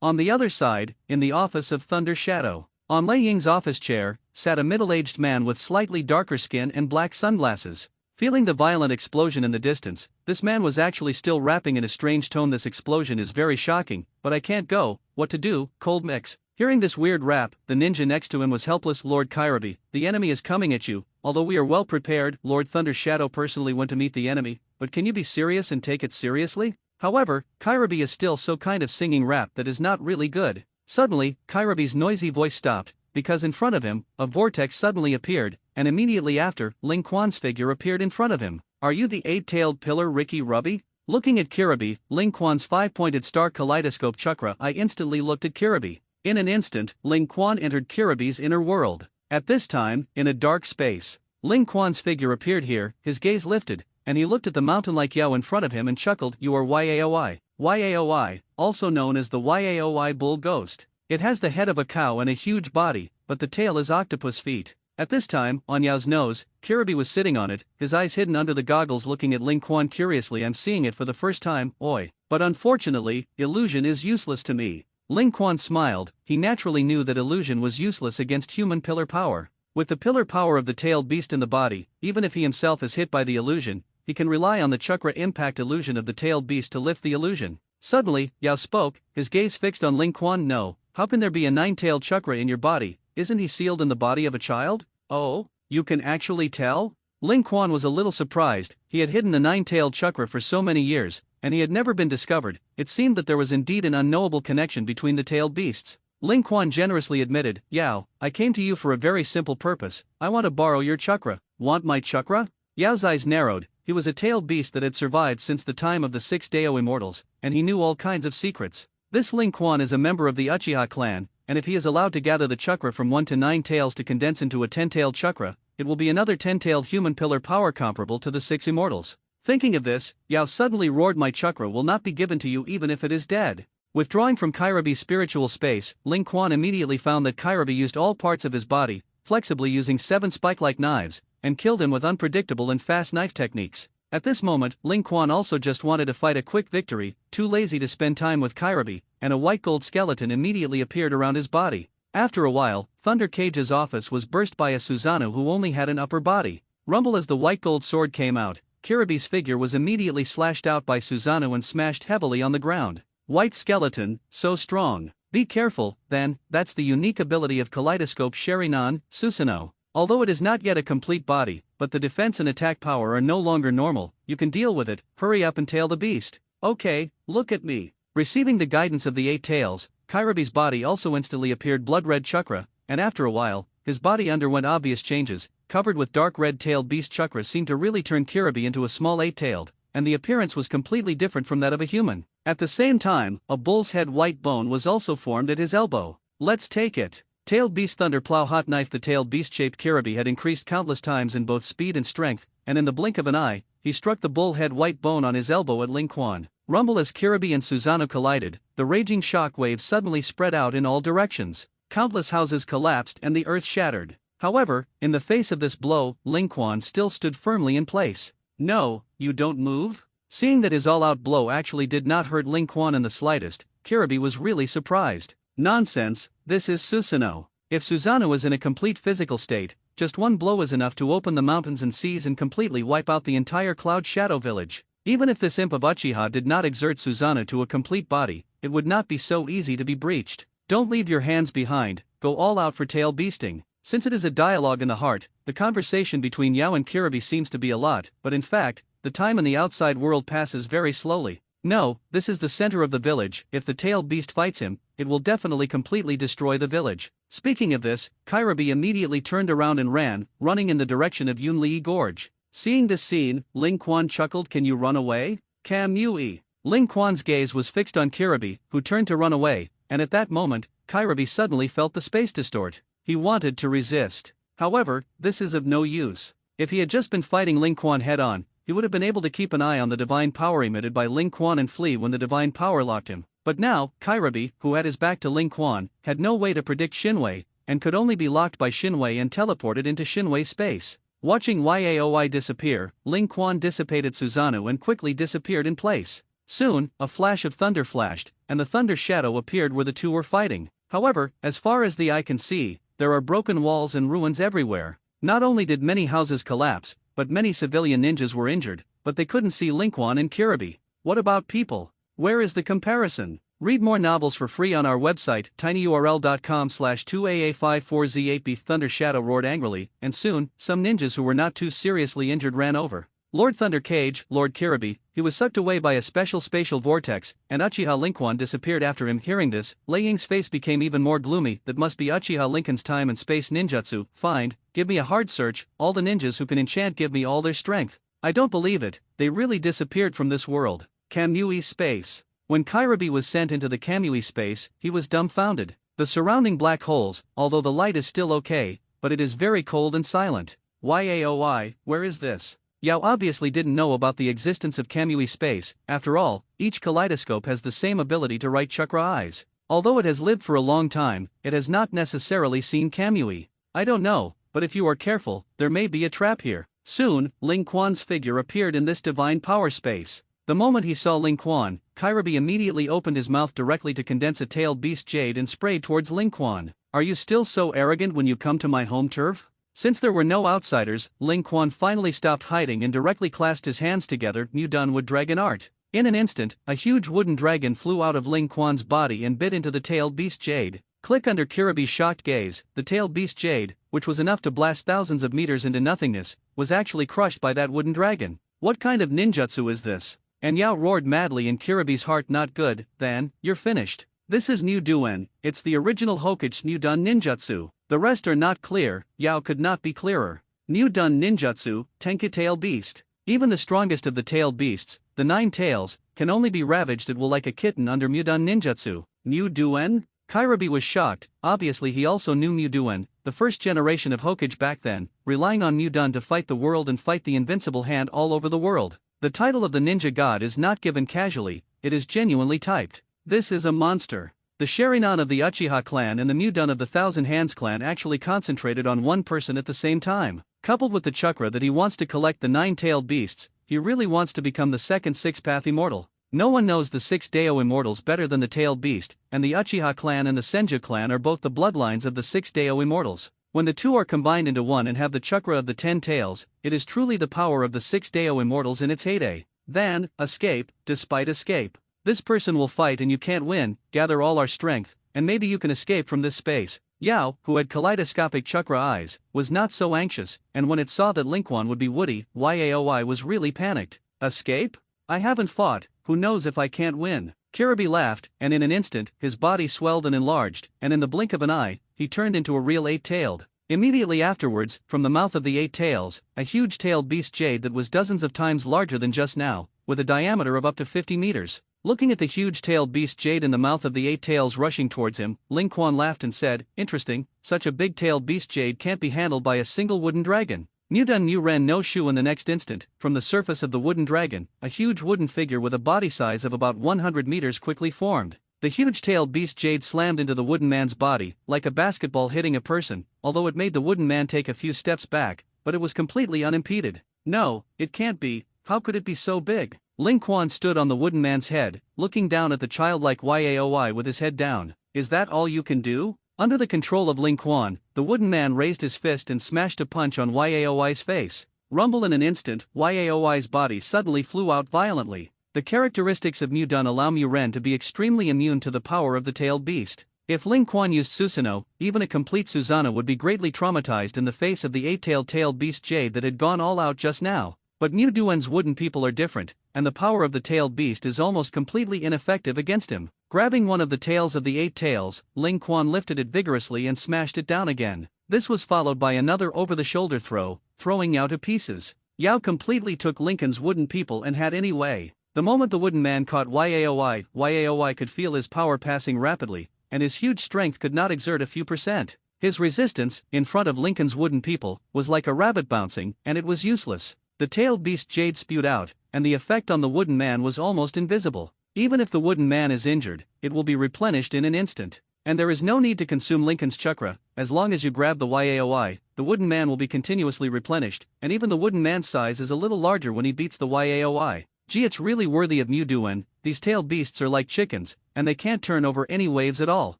On the other side, in the office of Thunder Shadow, on Lei Ying's office chair, sat a middle-aged man with slightly darker skin and black sunglasses. Feeling the violent explosion in the distance, this man was actually still rapping in a strange tone. This explosion is very shocking, but I can't go. What to do, cold mix? Hearing this weird rap, the ninja next to him was helpless. Lord Kyrabi, the enemy is coming at you. Although we are well prepared, Lord Thunder Shadow personally went to meet the enemy, but can you be serious and take it seriously? However, Kyrabi is still so kind of singing rap that is not really good. Suddenly, Kyrabi's noisy voice stopped, because in front of him, a vortex suddenly appeared, and immediately after, Lingquan's figure appeared in front of him. Are you the 8-tailed pillar Ricky Rubby? Looking at Kyrabi, Lingquan's 5-pointed star kaleidoscope chakra eye instantly looked at Kyrabi. In an instant, Lingquan entered Kyrabi's inner world. At this time, in a dark space, Lingquan's figure appeared here. His gaze lifted, and he looked at the mountain-like Yao in front of him and chuckled. You are Yaoi. Yaoi, also known as the Yaoi bull ghost. It has the head of a cow and a huge body, but the tail is octopus feet. At this time, on Yao's nose, Kyrabi was sitting on it, his eyes hidden under the goggles, looking at Lingquan curiously. I'm seeing it for the first time, oi. But unfortunately, illusion is useless to me. Lingquan smiled. He naturally knew that illusion was useless against human pillar power. With the pillar power of the tailed beast in the body, even if he himself is hit by the illusion, he can rely on the chakra impact illusion of the tailed beast to lift the illusion. Suddenly, Yao spoke, his gaze fixed on Lingquan. No, how can there be a 9-tailed chakra in your body? Isn't he sealed in the body of a child? Oh, you can actually tell? Lingquan was a little surprised. He had hidden the 9-tailed chakra for so many years, and he had never been discovered. It seemed that there was indeed an unknowable connection between the tailed beasts. Lingquan generously admitted, Yao, I came to you for a very simple purpose. I want to borrow your chakra. Want my chakra? Yao's eyes narrowed. He was a tailed beast that had survived since the time of the 6 Dao immortals, and he knew all kinds of secrets. This Lingquan is a member of the Uchiha clan, and if he is allowed to gather the chakra from 1 to 9 tails to condense into a 10-tailed chakra, it will be another 10-tailed human pillar power comparable to the 6 immortals. Thinking of this, Yao suddenly roared, my chakra will not be given to you even if it is dead. Withdrawing from Kyrabi's spiritual space, Lingquan immediately found that Kyrabi used all parts of his body, flexibly using 7 spike-like knives, and killed him with unpredictable and fast knife techniques. At this moment, Ling Quan also just wanted to fight a quick victory, too lazy to spend time with Kyrabi, and a white gold skeleton immediately appeared around his body. After a while, Thunder Cage's office was burst by a Susanoo who only had an upper body. Rumble as the white gold sword came out, Kyrabi's figure was immediately slashed out by Susanoo and smashed heavily on the ground. White skeleton, so strong. Be careful, then, that's the unique ability of Kaleidoscope Sherinan, Susanoo. Although it is not yet a complete body, but the defense and attack power are no longer normal, you can deal with it, hurry up and tail the beast. Okay, look at me. Receiving the guidance of the 8 tails, Kyrabi's body also instantly appeared blood-red chakra, and after a while, his body underwent obvious changes, covered with dark red-tailed beast chakra seemed to really turn Kyrabi into a small 8-tailed, and the appearance was completely different from that of a human. At the same time, a bull's head white bone was also formed at his elbow. Let's take it. Tailed Beast Thunder Plow Hot Knife. The tailed beast-shaped Kyrabi had increased countless times in both speed and strength, and in the blink of an eye, he struck the bull head white bone on his elbow at Ling Quan. Rumble as Kyrabi and Susanoo collided, the raging shock wave suddenly spread out in all directions. Countless houses collapsed and the earth shattered. However, in the face of this blow, Ling Quan still stood firmly in place. No, you don't move? Seeing that his all-out blow actually did not hurt Ling Quan in the slightest, Kyrabi was really surprised. Nonsense, this is Susanoo. If Susanoo is in a complete physical state, just one blow is enough to open the mountains and seas and completely wipe out the entire Cloud Shadow village. Even if this imp of Uchiha did not exert Susanoo to a complete body, it would not be so easy to be breached. Don't leave your hands behind, go all out for tail beasting. Since it is a dialogue in the heart, the conversation between Yao and Kyrabi seems to be a lot, but in fact, the time in the outside world passes very slowly. No, this is the center of the village. If the tailed beast fights him, it will definitely completely destroy the village. Speaking of this, Kyrabi immediately turned around and ran, running in the direction of Yunli Gorge. Seeing this scene, Ling Quan chuckled. Can you run away? Cam Yui. Ling Quan's gaze was fixed on Kyrabi, who turned to run away, and at that moment, Kyrabi suddenly felt the space distort. He wanted to resist. However, this is of no use. If he had just been fighting Ling Quan head-on, he would have been able to keep an eye on the divine power emitted by Ling Quan and flee when the divine power locked him. But now, Kyrabi, who had his back to Ling Quan, had no way to predict Shinwei, and could only be locked by Shinwei and teleported into Shinwei's space. Watching Yaoi disappear, Ling Quan dissipated Susanoo and quickly disappeared in place. Soon, a flash of thunder flashed, and the thunder shadow appeared where the two were fighting. However, as far as the eye can see, there are broken walls and ruins everywhere. Not only did many houses collapse, but many civilian ninjas were injured, but they couldn't see Ling Quan and Kyrabi. What about people? Where is the comparison? Read more novels for free on our website, tinyurl.com/2aa54z8b. Thunder Shadow roared angrily, and soon, some ninjas who were not too seriously injured ran over. Lord Thunder Cage, Lord Kyrabi, he was sucked away by a special spatial vortex, and Uchiha Ling Quan disappeared after him. Hearing this, Lei Ying's face became even more gloomy. That must be Uchiha Lincoln's time and space ninjutsu. Find, give me a hard search, all the ninjas who can enchant give me all their strength. I don't believe it, they really disappeared from this world. Kamui space. When Kyrabi was sent into the Kamui space, he was dumbfounded. The surrounding black holes, although the light is still okay, but it is very cold and silent. Yaoi, where is this? Yao obviously didn't know about the existence of Kamui space. After all, each kaleidoscope has the same ability to write chakra eyes. Although it has lived for a long time, it has not necessarily seen Kamui. I don't know, but if you are careful, there may be a trap here. Soon, Ling Quan's figure appeared in this divine power space. The moment he saw Ling Quan, Kyrabi immediately opened his mouth directly to condense a tailed beast jade and sprayed towards Ling Quan. Are you still so arrogant when you come to my home turf? Since there were no outsiders, Ling Quan finally stopped hiding and directly clasped his hands together. Done with dragon art. In an instant, a huge wooden dragon flew out of Ling Quan's body and bit into the tailed beast jade. Click under Kyrabi's shocked gaze, the tailed beast jade, which was enough to blast thousands of meters into nothingness, was actually crushed by that wooden dragon. What kind of ninjutsu is this? And Yao roared madly in Kyrabi's heart. Not good, then, you're finished. This is New Duen, it's the original Hokage New Dun ninjutsu. The rest are not clear. Yao could not be clearer. New Dun ninjutsu, Tenka tail beast. Even the strongest of the tailed beasts, the 9 tails, can only be ravaged. It will like a kitten under Mudun ninjutsu. New Duen? Kyrabi was shocked. Obviously he also knew Mudun, the first generation of Hokage back then, relying on Mudun to fight the world and fight the invincible hand all over the world. The title of the ninja god is not given casually, it is genuinely typed. This is a monster. The Sherinan of the Uchiha clan and the Mudun of the Thousand Hands clan actually concentrated on one person at the same time. Coupled with the chakra that he wants to collect the 9-tailed beasts, he really wants to become the second six-path immortal. No one knows the six Dao immortals better than the tailed beast, and the Uchiha clan and the Senju clan are both the bloodlines of the six Dao immortals. When the two are combined into one and have the chakra of the 10 tails, it is truly the power of the six Dao immortals in its heyday. Then, escape, despite escape. This person will fight and you can't win, gather all our strength, and maybe you can escape from this space. Yao, who had kaleidoscopic chakra eyes, was not so anxious, and when it saw that Linquan would be Woody, Yaoi was really panicked. Escape? I haven't fought, who knows if I can't win? Kiribi laughed, and in an instant, his body swelled and enlarged, and in the blink of an eye, he turned into a real eight-tailed. Immediately afterwards, from the mouth of the eight tails, a huge tailed beast jade that was dozens of times larger than just now, with a diameter of up to 50 meters. Looking at the huge tailed beast jade in the mouth of the eight tails rushing towards him, Ling Quan laughed and said, "Interesting, such a big tailed beast jade can't be handled by a single wooden dragon." Mudun Mu ran no shu in the next instant, from the surface of the wooden dragon, a huge wooden figure with a body size of about 100 meters quickly formed. The huge-tailed beast jade slammed into the wooden man's body, like a basketball hitting a person, although it made the wooden man take a few steps back, but it was completely unimpeded. No, it can't be, how could it be so big? Ling Quan stood on the wooden man's head, looking down at the childlike Yaoi with his head down. Is that all you can do? Under the control of Ling Quan, the wooden man raised his fist and smashed a punch on Yaoi's face. Rumble in an instant, Yaoi's body suddenly flew out violently. The characteristics of Mudun allow Muren to be extremely immune to the power of the tailed beast. If Ling Quan used Susanoo, even a complete Susanoo would be greatly traumatized in the face of the eight-tailed beast jade that had gone all out just now. But Muduen's wooden people are different, and the power of the tailed beast is almost completely ineffective against him. Grabbing one of the tails of the eight tails, Ling Quan lifted it vigorously and smashed it down again. This was followed by another over-the-shoulder throw, throwing Yao to pieces. Yao completely took Lincoln's wooden people and had any way. The moment the wooden man caught Yaoi could feel his power passing rapidly, and his huge strength could not exert a few percent. His resistance, in front of Lincoln's wooden people, was like a rabbit bouncing, and it was useless. The tailed beast jade spewed out, and the effect on the wooden man was almost invisible. Even if the wooden man is injured, it will be replenished in an instant. And there is no need to consume Lincoln's chakra, as long as you grab the Yaoi, the wooden man will be continuously replenished, and even the wooden man's size is a little larger when he beats the Yaoi. Gee, it's really worthy of Muduen. These tailed beasts are like chickens, and they can't turn over any waves at all.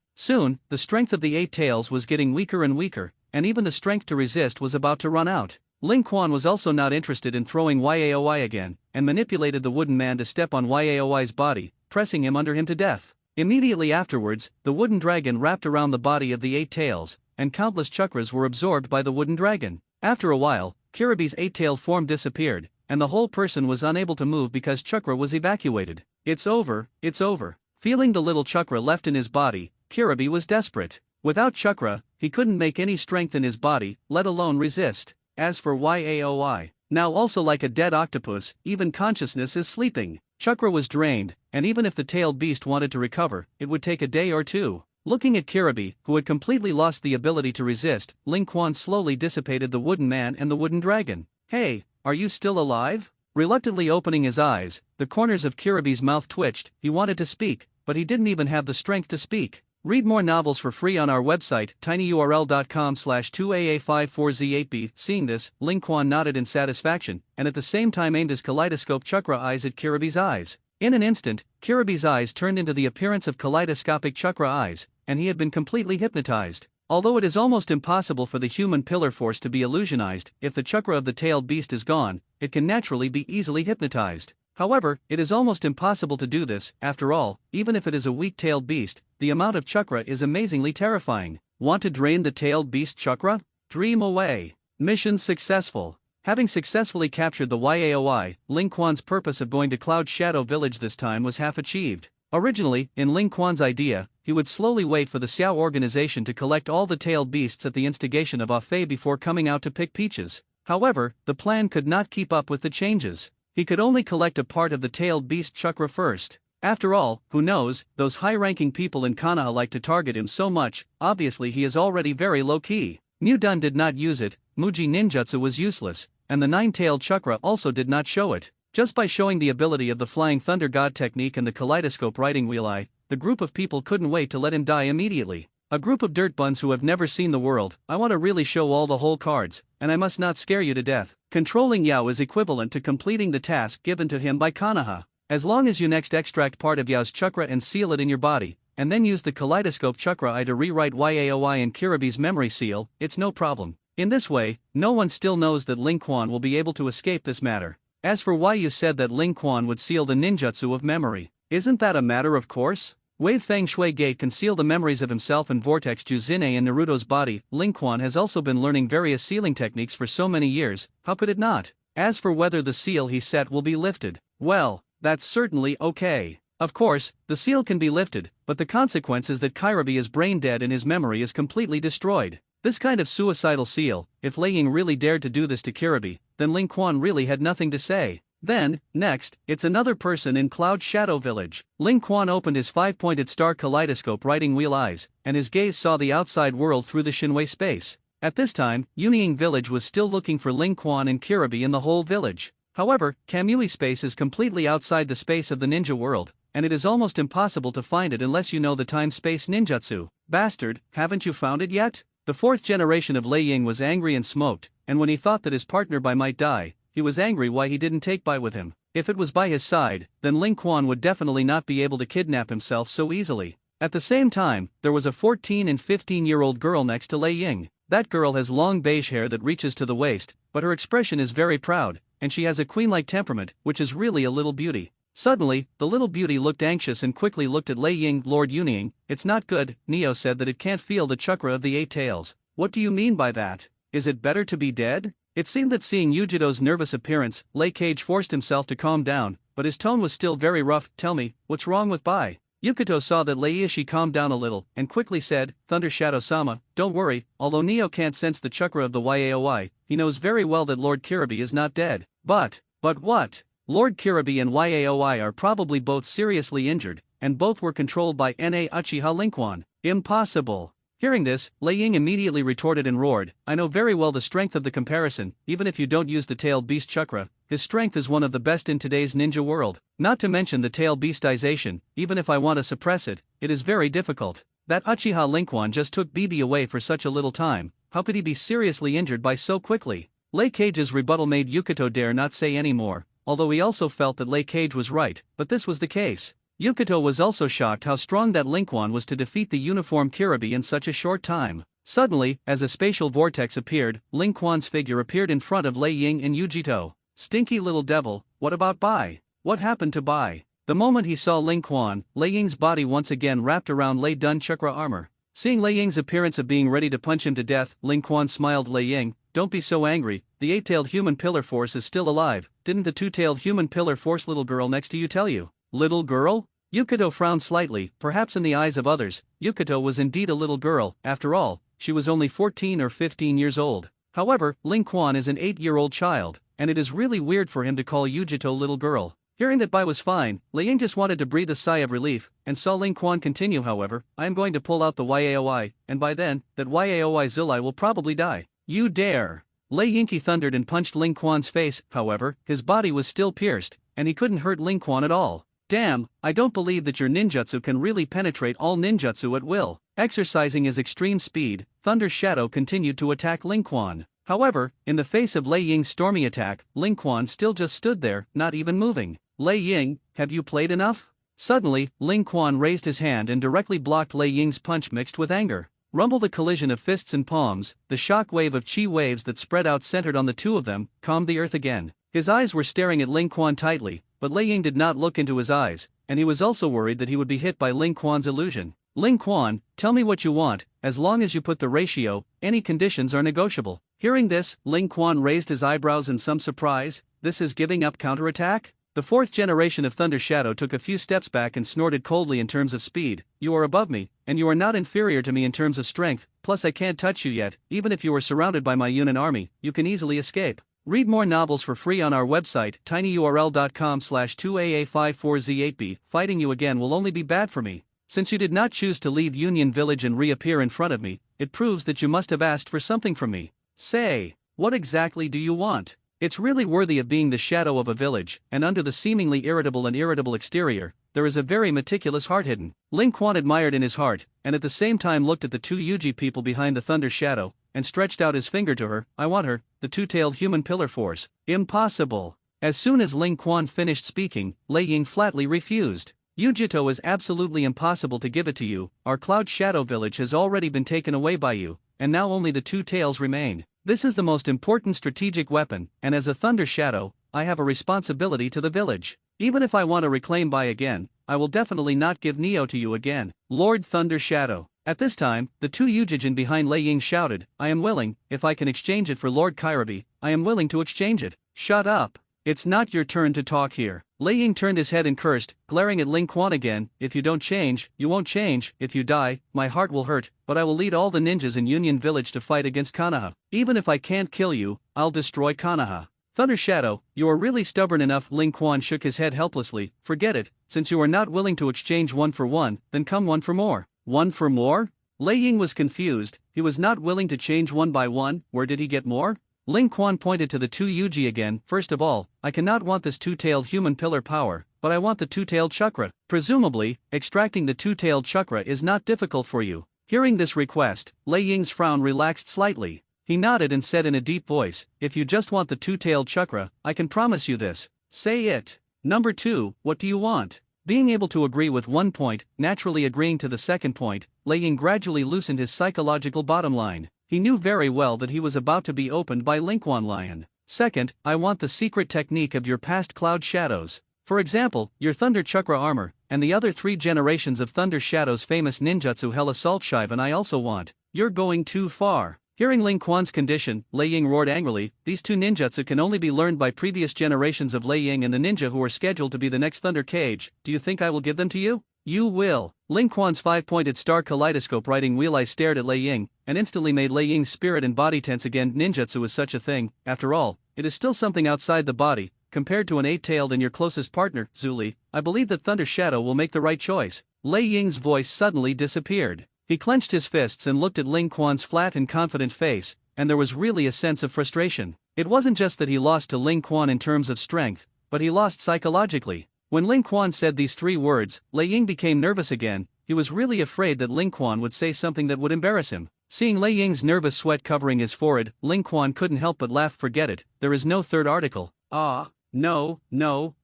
Soon, the strength of the eight tails was getting weaker and weaker, and even the strength to resist was about to run out. Ling Quan was also not interested in throwing Yaoi again, and manipulated the wooden man to step on Yaoi's body, pressing him under him to death. Immediately afterwards, the wooden dragon wrapped around the body of the eight tails, and countless chakras were absorbed by the wooden dragon. After a while, Kiribi's eight-tailed form disappeared, and the whole person was unable to move because chakra was evacuated. It's over, it's over. Feeling the little chakra left in his body, Kiribi was desperate. Without chakra, he couldn't make any strength in his body, let alone resist. As for Yaoi, now also like a dead octopus, even consciousness is sleeping. Chakra was drained, and even if the tailed beast wanted to recover, it would take a day or two. Looking at Kiribi, who had completely lost the ability to resist, Ling Quan slowly dissipated the wooden man and the wooden dragon. Hey, are you still alive? Reluctantly opening his eyes, the corners of Kiribi's mouth twitched. He wanted to speak, but he didn't even have the strength to speak. Read more novels for free on our website, tinyurl.com/2aa54z8b. Seeing this, Ling Quan nodded in satisfaction, and at the same time aimed his kaleidoscope chakra eyes at Kiribi's eyes. In an instant, Kiribi's eyes turned into the appearance of kaleidoscopic chakra eyes, and he had been completely hypnotized. Although it is almost impossible for the human pillar force to be illusionized, if the chakra of the tailed beast is gone, it can naturally be easily hypnotized. However, it is almost impossible to do this. After all, even if it is a weak-tailed beast, the amount of chakra is amazingly terrifying. Want to drain the tailed beast chakra? Dream away. Mission successful. Having successfully captured the Yaoi, Ling Quan's purpose of going to Cloud Shadow Village this time was half achieved. Originally, in Ling Quan's idea, he would slowly wait for the Xiao organization to collect all the tailed beasts at the instigation of Afei before coming out to pick peaches. However, the plan could not keep up with the changes. He could only collect a part of the tailed beast chakra first. After all, who knows, those high-ranking people in Kanaa like to target him so much, obviously he is already very low-key. Mudun did not use it, Muji ninjutsu was useless, and the nine-tailed chakra also did not show it. Just by showing the ability of the Flying Thunder God technique and the kaleidoscope riding wheel eye, the group of people couldn't wait to let him die immediately. A group of dirt buns who have never seen the world. I want to really show all the whole cards, and I must not scare you to death. Controlling Yao is equivalent to completing the task given to him by Konoha. As long as you next extract part of Yao's chakra and seal it in your body, and then use the kaleidoscope chakra eye to rewrite Yaoi and Kiribi's memory seal, it's no problem. In this way, no one still knows that Ling Quan will be able to escape this matter. As for why you said that Ling Quan would seal the ninjutsu of memory, isn't that a matter of course? Wave Feng Shui Gate can seal the memories of himself and Vortex Juzine in Naruto's body. Ling Quan has also been learning various sealing techniques for so many years, how could it not? As for whether the seal he set will be lifted, well, that's certainly okay. Of course, the seal can be lifted, but the consequence is that Kiribi is brain dead and his memory is completely destroyed. This kind of suicidal seal, if Lei Ying really dared to do this to Kiribi, then Ling Quan really had nothing to say. Then, next, it's another person in Cloud Shadow Village. Ling Quan opened his five-pointed star kaleidoscope riding wheel eyes, and his gaze saw the outside world through the Shinwei space. At this time, Yunying Village was still looking for Ling Quan and Kiribi in the whole village. However, Kamui space is completely outside the space of the ninja world, and it is almost impossible to find it unless you know the time-space ninjutsu. Bastard, haven't you found it yet? The fourth generation of Lei Ying was angry and smoked, and when he thought that his partner Bai might die, he was angry why he didn't take Bai with him. If it was by his side, then Ling Quan would definitely not be able to kidnap himself so easily. At the same time, there was a 14 and 15-year-old girl next to Lei Ying. That girl has long beige hair that reaches to the waist, but her expression is very proud, and she has a queen-like temperament, which is really a little beauty. Suddenly, the little beauty looked anxious and quickly looked at Lei Ying. Lord Yunying, it's not good. Neo said that it can't feel the chakra of the 8 tails. What do you mean by that? Is it better to be dead? It seemed that seeing Yujito's nervous appearance, Lei Cage forced himself to calm down, but his tone was still very rough. Tell me, what's wrong with Bai? Yukito saw that Lei Ishi calmed down a little, and quickly said, Thunder Shadow-sama, don't worry, although Neo can't sense the chakra of the Yaoi, he knows very well that Lord Kiribi is not dead. But what? Lord Kiribi and Yaoi are probably both seriously injured, and both were controlled by Na Uchiha Ling Quan. Impossible. Hearing this, Lei Ying immediately retorted and roared, I know very well the strength of the comparison. Even if you don't use the tailed beast chakra, his strength is one of the best in today's ninja world. Not to mention the tail beastization, even if I want to suppress it, it is very difficult. That Uchiha Ling Quan just took BB away for such a little time, how could he be seriously injured by so quickly? Lei Cage's rebuttal made Yukito dare not say any more, although he also felt that Lei Cage was right, but this was the case. Yukito was also shocked how strong that Ling Quan was to defeat the uniform Kiribi in such a short time. Suddenly, as a spatial vortex appeared, Ling Quan's figure appeared in front of Lei Ying and Yujito. Stinky little devil, what about Bai? What happened to Bai? The moment he saw Ling Quan, Lei Ying's body once again wrapped around Lei Dun chakra armor. Seeing Lei Ying's appearance of being ready to punch him to death, Ling Quan smiled. Lei Ying, don't be so angry, the 8-tailed human pillar force is still alive. Didn't the 2-tailed human pillar force little girl next to you tell you? Little girl? Yukito frowned slightly. Perhaps in the eyes of others, Yukito was indeed a little girl. After all, she was only 14 or 15 years old. However, Ling Quan is an 8-year-old child, and it is really weird for him to call Yujito little girl. Hearing that Bai was fine, Lei Ying just wanted to breathe a sigh of relief, and saw Ling Quan continue. However, I am going to pull out the Yaoi, and by then, that Yaoi Zilai will probably die. You dare! Lei Yinki thundered and punched Ling Quan's face. However, his body was still pierced, and he couldn't hurt Ling Quan at all. Damn, I don't believe that your ninjutsu can really penetrate all ninjutsu at will. Exercising his extreme speed, Thunder Shadow continued to attack Ling Quan. However, in the face of Lei Ying's stormy attack, Ling Quan still just stood there, not even moving. Lei Ying, have you played enough? Suddenly, Ling Quan raised his hand and directly blocked Lei Ying's punch mixed with anger. Rumbled a collision of fists and palms, the shock wave of chi waves that spread out centered on the two of them, calmed the earth again. His eyes were staring at Ling Quan tightly, but Lei Ying did not look into his eyes, and he was also worried that he would be hit by Ling Quan's illusion. Ling Quan, tell me what you want, as long as you put the ratio, any conditions are negotiable. Hearing this, Ling Quan raised his eyebrows in some surprise. This is giving up counterattack? The fourth generation of Thunder Shadow took a few steps back and snorted coldly. In terms of speed, you are above me, and you are not inferior to me in terms of strength, plus I can't touch you yet. Even if you are surrounded by my Yunin army, you can easily escape. Read more novels for free on our website, tinyurl.com/2aa54z8b. Fighting you again will only be bad for me. Since you did not choose to leave Union Village and reappear in front of me, it proves that you must have asked for something from me. Say, what exactly do you want? It's really worthy of being the shadow of a village, and under the seemingly irritable exterior, there is a very meticulous heart hidden. Ling Quan admired in his heart, and at the same time looked at the two Yuji people behind the thunder shadow, and stretched out his finger to her. I want her, the two-tailed human pillar force. Impossible. As soon as Ling Quan finished speaking, Lei Ying flatly refused. Yujito is absolutely impossible to give it to you, our cloud shadow village has already been taken away by you, and now only the two tails remain. This is the most important strategic weapon, and as a thunder shadow, I have a responsibility to the village. Even if I want to reclaim Bai again, I will definitely not give Neo to you again, Lord Thunder Shadow. At this time, the two Yujijin behind Lei Ying shouted, I am willing, if I can exchange it for Lord Kairabi, I am willing to exchange it. Shut up. It's not your turn to talk here. Lei Ying turned his head and cursed, glaring at Ling Quan again, if you don't change, you won't change, if you die, my heart will hurt, but I will lead all the ninjas in Union Village to fight against Konoha. Even if I can't kill you, I'll destroy Konoha. Thunder Shadow, you are really stubborn enough. Ling Quan shook his head helplessly. Forget it, since you are not willing to exchange one for one, then come one for more. One for more? Lei Ying was confused, he was not willing to change one by one, where did he get more? Ling Quan pointed to the two Yuji again. First of all, I cannot want this two-tailed human pillar power, but I want the two-tailed chakra. Presumably, extracting the two-tailed chakra is not difficult for you. Hearing this request, Lei Ying's frown relaxed slightly. He nodded and said in a deep voice, if you just want the two-tailed chakra, I can promise you this. Say it. Number 2, what do you want? Being able to agree with one point, naturally agreeing to the second point, Lei Ying gradually loosened his psychological bottom line. He knew very well that he was about to be opened by Ling Quan Lion. Second, I want the secret technique of your past cloud shadows. For example, your Thunder Chakra armor, and the other 3 generations of Thunder Shadow's famous ninjutsu Hell Assault Shivan I also want. You're going too far. Hearing Ling Quan's condition, Lei Ying roared angrily, these 2 ninjutsu can only be learned by previous generations of Lei Ying and the ninja who are scheduled to be the next Thunder Cage. Do you think I will give them to you? You will. Ling Quan's 5-pointed star kaleidoscope riding wheel eye stared at Lei Ying, and instantly made Lei Ying's spirit and body tense again. Ninjutsu is such a thing, after all, it is still something outside the body, compared to an 8-tailed and your closest partner, Zuli. I believe that Thunder Shadow will make the right choice. Lei Ying's voice suddenly disappeared. He clenched his fists and looked at Ling Quan's flat and confident face, and there was really a sense of frustration. It wasn't just that he lost to Ling Quan in terms of strength, but he lost psychologically. When Ling Quan said these 3 words, Lei Ying became nervous again. He was really afraid that Ling Quan would say something that would embarrass him. Seeing Lei Ying's nervous sweat covering his forehead, Ling Quan couldn't help but laugh. Forget it, there is no third article. No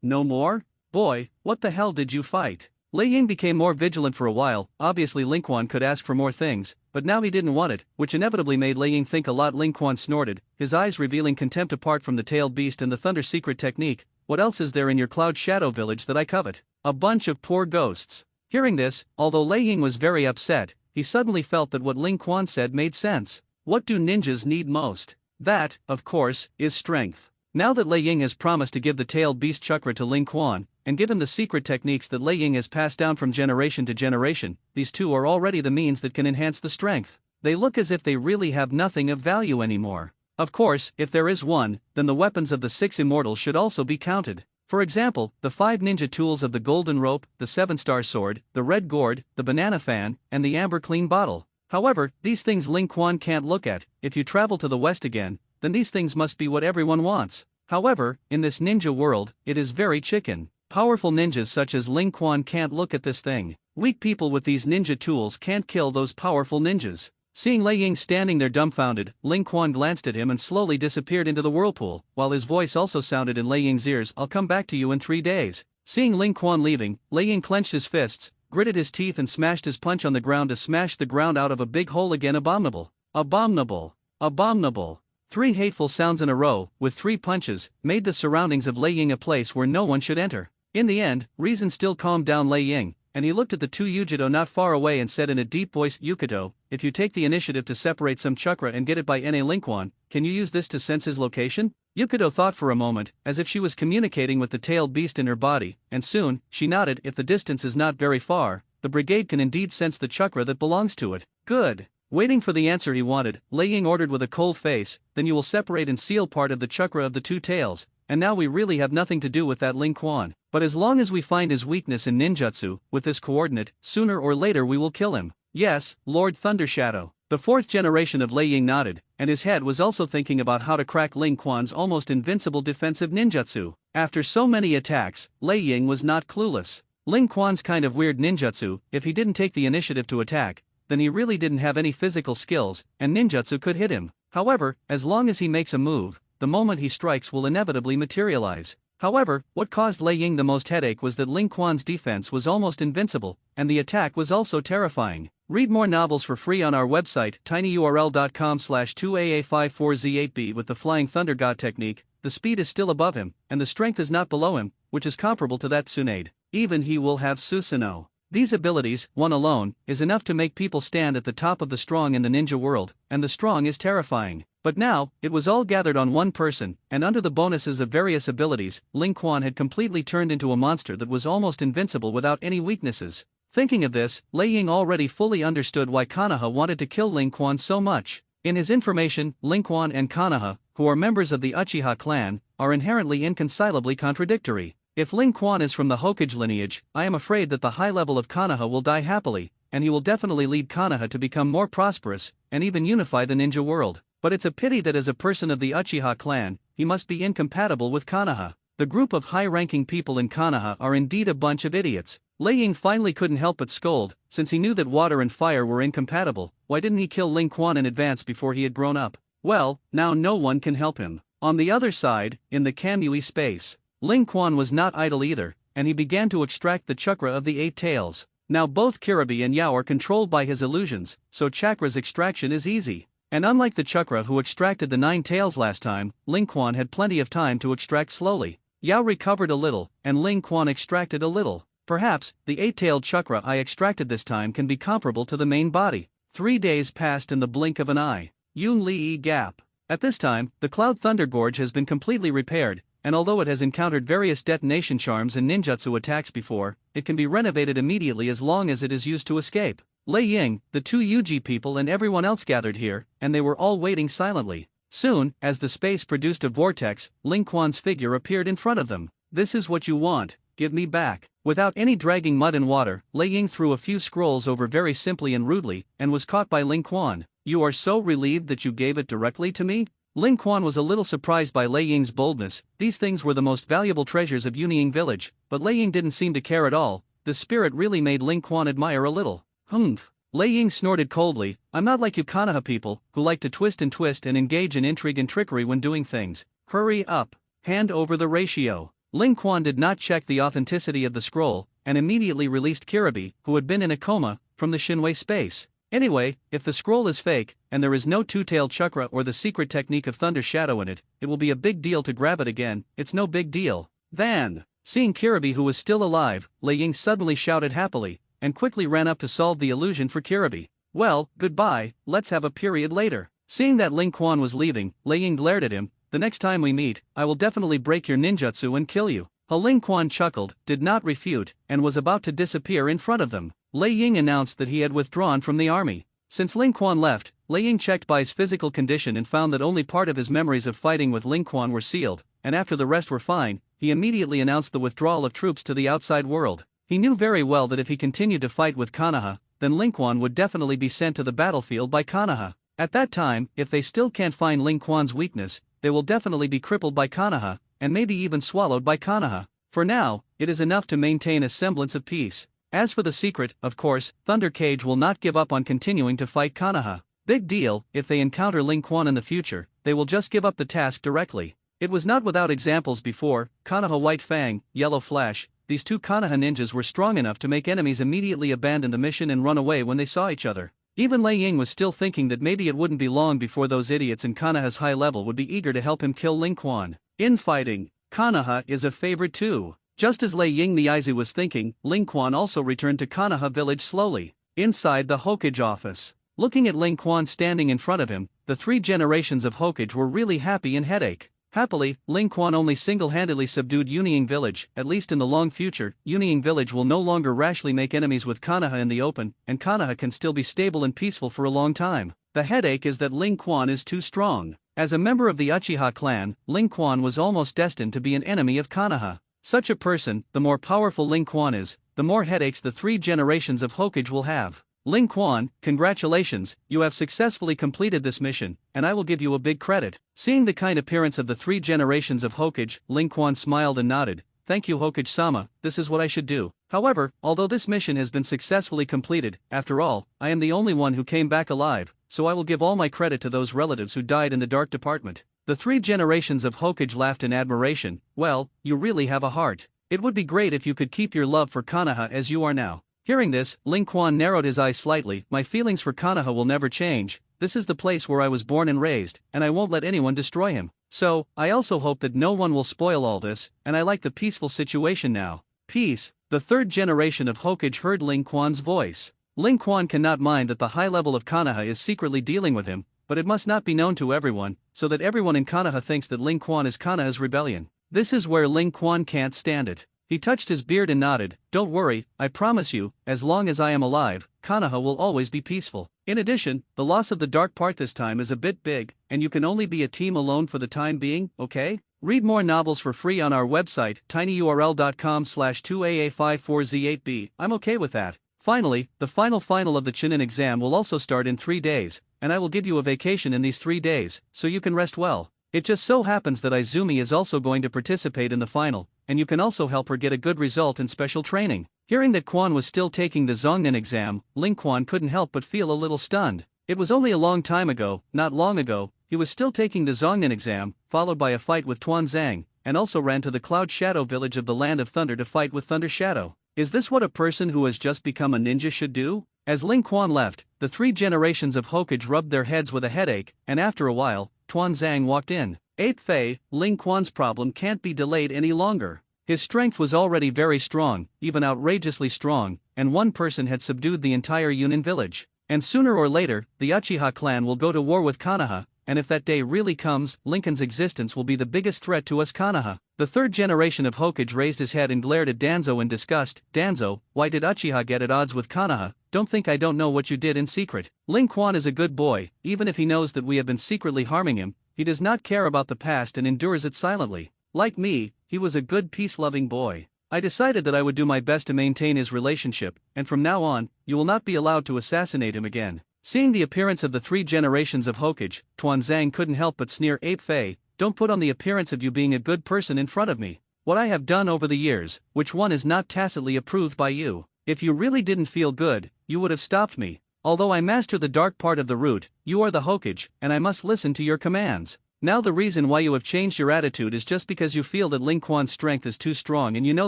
more? Boy, what the hell did you fight? Lei Ying became more vigilant for a while. Obviously Ling Quan could ask for more things, but now he didn't want it, which inevitably made Lei Ying think a lot. Ling Quan snorted, his eyes revealing contempt. Apart from the tailed beast and the thunder secret technique, what else is there in your cloud shadow village that I covet? A bunch of poor ghosts. Hearing this, although Lei Ying was very upset, he suddenly felt that what Ling Quan said made sense. What do ninjas need most? That, of course, is strength. Now that Lei Ying has promised to give the tailed beast chakra to Ling Quan, and give him the secret techniques that Lei Ying has passed down from generation to generation, these 2 are already the means that can enhance the strength. They look as if they really have nothing of value anymore. Of course, if there is one, then the weapons of the 6 immortals should also be counted. For example, the 5 ninja tools of the golden rope, the 7-star sword, the red gourd, the banana fan, and the amber clean bottle. However, these things Ling Quan can't look at. If you travel to the west again, then these things must be what everyone wants. However, in this ninja world, it is very chicken. Powerful ninjas such as Ling Quan can't look at this thing. Weak people with these ninja tools can't kill those powerful ninjas. Seeing Lei Ying standing there dumbfounded, Ling Quan glanced at him and slowly disappeared into the whirlpool, while his voice also sounded in Lei Ying's ears, I'll come back to you in 3 days. Seeing Ling Quan leaving, Lei Ying clenched his fists, gritted his teeth and smashed his punch on the ground to smash the ground out of a big hole again. Abominable. Abominable. Abominable. 3 hateful sounds in a row, with 3 punches, made the surroundings of Lei Ying a place where no one should enter. In the end, reason still calmed down Lei Ying, and he looked at the 2 Yujito not far away and said in a deep voice, Yukito, if you take the initiative to separate some chakra and get it by Na Ling Quan, can you use this to sense his location? Yukito thought for a moment, as if she was communicating with the tailed beast in her body, and soon, she nodded. If the distance is not very far, the brigade can indeed sense the chakra that belongs to it. Good. Waiting for the answer he wanted, Lei Ying ordered with a cold face, then you will separate and seal part of the chakra of the 2 tails, and now we really have nothing to do with that Ling Quan. But as long as we find his weakness in ninjutsu, with this coordinate, sooner or later we will kill him. Yes, Lord Thundershadow. The fourth generation of Lei Ying nodded, and his head was also thinking about how to crack Ling Quan's almost invincible defensive ninjutsu. After so many attacks, Lei Ying was not clueless. Ling Quan's kind of weird ninjutsu, if he didn't take the initiative to attack, then he really didn't have any physical skills, and ninjutsu could hit him. However, as long as he makes a move, the moment he strikes will inevitably materialize. However, what caused Lei Ying the most headache was that Ling Quan's defense was almost invincible, and the attack was also terrifying. Read more novels for free on our website, tinyurl.com/2aa54z8b. With the Flying Thunder God technique, the speed is still above him, and the strength is not below him, which is comparable to that Tsunade. Even he will have Susanoo. These abilities, one alone, is enough to make people stand at the top of the strong in the ninja world, and the strong is terrifying. But now, it was all gathered on one person, and under the bonuses of various abilities, Ling Quan had completely turned into a monster that was almost invincible without any weaknesses. Thinking of this, Lei Ying already fully understood why Konoha wanted to kill Ling Quan so much. In his information, Ling Quan and Konoha, who are members of the Uchiha clan, are inherently inconcilably contradictory. If Ling Quan is from the Hokage lineage, I am afraid that the high level of Konoha will die happily, and he will definitely lead Konoha to become more prosperous, and even unify the ninja world. But it's a pity that as a person of the Uchiha clan, he must be incompatible with Konoha. The group of high-ranking people in Konoha are indeed a bunch of idiots. Lei Ying finally couldn't help but scold, since he knew that water and fire were incompatible. Why didn't he kill Ling Quan in advance before he had grown up? Well, now no one can help him. On the other side, in the Kamui space, Ling Quan was not idle either, and he began to extract the chakra of the 8 tails. Now both Kiribi and Yao are controlled by his illusions, so chakra's extraction is easy. And unlike the chakra who extracted the 9 tails last time, Ling Quan had plenty of time to extract slowly. Yao recovered a little, and Ling Quan extracted a little. Perhaps, the 8-tailed chakra I extracted this time can be comparable to the main body. 3 days passed in the blink of an eye. Yun Li Gap. At this time, the Cloud Thunder Gorge has been completely repaired, and although it has encountered various detonation charms and ninjutsu attacks before, it can be renovated immediately as long as it is used to escape. Lei Ying, the 2 Yuji people and everyone else gathered here, and they were all waiting silently. Soon, as the space produced a vortex, Ling Quan's figure appeared in front of them. This is what you want, give me back. Without any dragging mud and water, Lei Ying threw a few scrolls over very simply and rudely, and was caught by Ling Quan. You are so relieved that you gave it directly to me? Ling Quan was a little surprised by Lei Ying's boldness. These things were the most valuable treasures of Yunying village, but Lei Ying didn't seem to care at all. The spirit really made Ling Quan admire a little. Humph. Lei Ying snorted coldly. I'm not like you Konoha people, who like to twist and engage in intrigue and trickery when doing things. Hurry up. Hand over the ratio. Ling Quan did not check the authenticity of the scroll, and immediately released Kiribi, who had been in a coma, from the Shinwei space. Anyway, if the scroll is fake, and there is no 2-tailed chakra or the secret technique of Thunder Shadow in it, it will be a big deal to grab it again. It's no big deal. Then, seeing Kiribi who was still alive, Lei Ying suddenly shouted happily, and quickly ran up to solve the illusion for Kiribi. Well, goodbye, let's have a period later. Seeing that Ling Quan was leaving, Lei Ying glared at him. The next time we meet, I will definitely break your ninjutsu and kill you. Ling Quan chuckled, did not refute, and was about to disappear in front of them. Lei Ying announced that he had withdrawn from the army. Since Ling Quan left, Lei Ying checked by his physical condition and found that only part of his memories of fighting with Ling Quan were sealed, and after the rest were fine, he immediately announced the withdrawal of troops to the outside world. He knew very well that if he continued to fight with Konoha, then Ling Quan would definitely be sent to the battlefield by Konoha. At that time, if they still can't find Ling Quan's weakness, they will definitely be crippled by Konoha, and maybe even swallowed by Konoha. For now, it is enough to maintain a semblance of peace. As for the secret, of course, Thunder Cage will not give up on continuing to fight Konoha. Big deal, if they encounter Ling Quan in the future, they will just give up the task directly. It was not without examples before. Konoha White Fang, Yellow Flash, these 2 Konoha ninjas were strong enough to make enemies immediately abandon the mission and run away when they saw each other. Even Lei Ying was still thinking that maybe it wouldn't be long before those idiots in Konoha's high level would be eager to help him kill Ling Quan. In fighting, Konoha is a favorite too. Just as Lei Ying Niaizu was thinking, Ling Quan also returned to Konoha village slowly. Inside the Hokage office, looking at Ling Quan standing in front of him, the 3 generations of Hokage were really happy and headache. Happily, Ling Quan only single-handedly subdued Yunying village. At least in the long future, Yunying village will no longer rashly make enemies with Konoha in the open, and Konoha can still be stable and peaceful for a long time. The headache is that Ling Quan is too strong. As a member of the Uchiha clan, Ling Quan was almost destined to be an enemy of Konoha. Such a person, the more powerful Ling Quan is, the more headaches the 3 generations of Hokage will have. Ling Quan, congratulations, you have successfully completed this mission, and I will give you a big credit. Seeing the kind appearance of the 3 generations of Hokage, Ling Quan smiled and nodded. Thank you Hokage-sama, this is what I should do. However, although this mission has been successfully completed, after all, I am the only one who came back alive, so I will give all my credit to those relatives who died in the dark department. The 3 generations of Hokage laughed in admiration. Well, you really have a heart. It would be great if you could keep your love for Konoha as you are now. Hearing this, Ling Quan narrowed his eyes slightly. My feelings for Konoha will never change. This is the place where I was born and raised, and I won't let anyone destroy him. So, I also hope that no one will spoil all this, and I like the peaceful situation now. Peace. The 3rd generation of Hokage heard Ling Quan's voice. Ling Quan cannot mind that the high level of Konoha is secretly dealing with him, but it must not be known to everyone, so that everyone in Konoha thinks that Ling Quan is Konoha's rebellion. This is where Ling Quan can't stand it. He touched his beard and nodded. Don't worry, I promise you, as long as I am alive, Konoha will always be peaceful. In addition, the loss of the dark part this time is a bit big, and you can only be a team alone for the time being, okay? Read more novels for free on our website, tinyurl.com/2aa54z8b. I'm okay with that. Finally, the final of the Chunin exam will also start in 3 days, and I will give you a vacation in these 3 days, so you can rest well. It just so happens that Izumi is also going to participate in the final, and you can also help her get a good result in special training. Hearing that Quan was still taking the Zongnin exam, Ling Quan couldn't help but feel a little stunned. It was only a long time ago, not long ago, he was still taking the Zongnin exam, followed by a fight with Tuan Zhang, and also ran to the Cloud Shadow village of the Land of Thunder to fight with Thunder Shadow. Is this what a person who has just become a ninja should do? As Ling Quan left, the 3 generations of Hokage rubbed their heads with a headache, and after a while, Tuan Zhang walked in. Ape Fei, Ling Quan's problem can't be delayed any longer. His strength was already very strong, even outrageously strong, and one person had subdued the entire Yunin village. And sooner or later, the Uchiha clan will go to war with Konoha, and if that day really comes, Lincoln's existence will be the biggest threat to us Konoha. The 3rd generation of Hokage raised his head and glared at Danzo in disgust. Danzo, why did Uchiha get at odds with Konoha? Don't think I don't know what you did in secret. Ling Quan is a good boy, even if he knows that we have been secretly harming him, he does not care about the past and endures it silently. Like me, he was a good peace-loving boy. I decided that I would do my best to maintain his relationship, and from now on, you will not be allowed to assassinate him again. Seeing the appearance of the 3 generations of Hokage, Tuan Zhang couldn't help but sneer. Ape Fei, don't put on the appearance of you being a good person in front of me. What I have done over the years, which one is not tacitly approved by you? If you really didn't feel good, you would have stopped me. Although I master the dark part of the root, you are the Hokage, and I must listen to your commands. Now the reason why you have changed your attitude is just because you feel that Ling Quan's strength is too strong and you know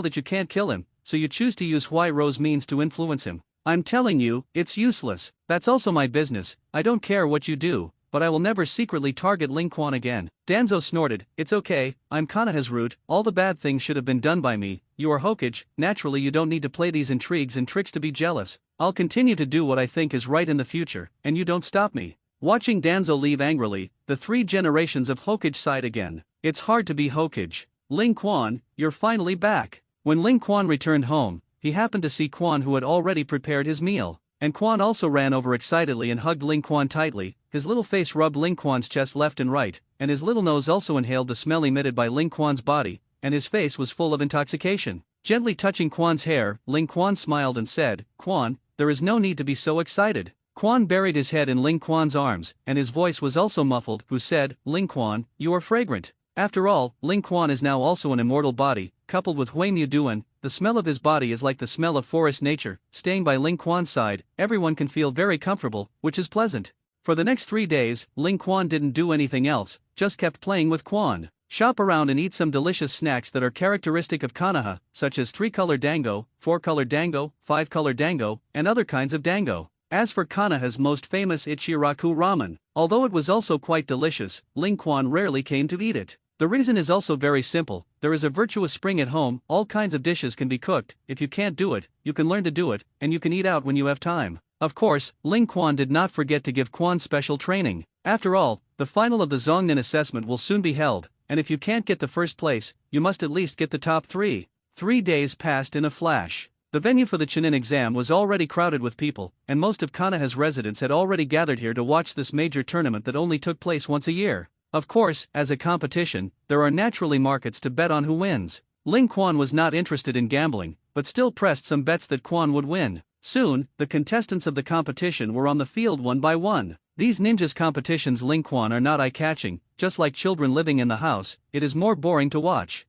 that you can't kill him, so you choose to use Hui Rose means to influence him. I'm telling you, it's useless. That's also my business, I don't care what you do, but I will never secretly target Ling Quan again. Danzo snorted. It's okay, I'm Konoha's root, all the bad things should have been done by me. You are Hokage, naturally you don't need to play these intrigues and tricks to be jealous. I'll continue to do what I think is right in the future, and you don't stop me. Watching Danzo leave angrily, the 3 generations of Hokage sighed again. It's hard to be Hokage. Ling Quan, you're finally back. When Ling Quan returned home, he happened to see Quan who had already prepared his meal. And Quan also ran over excitedly and hugged Ling Quan tightly. His little face rubbed Ling Quan's chest left and right, and his little nose also inhaled the smell emitted by Ling Quan's body, and his face was full of intoxication. Gently touching Quan's hair, Ling Quan smiled and said, Quan, there is no need to be so excited. Quan buried his head in Ling Quan's arms, and his voice was also muffled, who said, Ling Quan, you are fragrant. After all, Ling Quan is now also an immortal body, coupled with Hui Mu Duan, the smell of his body is like the smell of forest nature. Staying by Ling Quan's side, everyone can feel very comfortable, which is pleasant. For the next 3 days, Ling Quan didn't do anything else, just kept playing with Quan. Shop around and eat some delicious snacks that are characteristic of Konoha, such as 3-color dango, 4-color dango, 5-color dango, and other kinds of dango. As for Konoha's most famous Ichiraku ramen, although it was also quite delicious, Ling Quan rarely came to eat it. The reason is also very simple. There is a virtuous spring at home, all kinds of dishes can be cooked. If you can't do it, you can learn to do it, and you can eat out when you have time. Of course, Ling Quan did not forget to give Quan special training. After all, the final of the Zongnin assessment will soon be held, and if you can't get the first place, you must at least get the top 3. 3 days passed in a flash. The venue for the Chunin exam was already crowded with people, and most of Konoha's residents had already gathered here to watch this major tournament that only took place once a year. Of course, as a competition, there are naturally markets to bet on who wins. Ling Quan was not interested in gambling, but still pressed some bets that Quan would win. Soon, the contestants of the competition were on the field one by one. These ninjas competitions Ling Quan are not eye-catching, just like children living in the house, it is more boring to watch.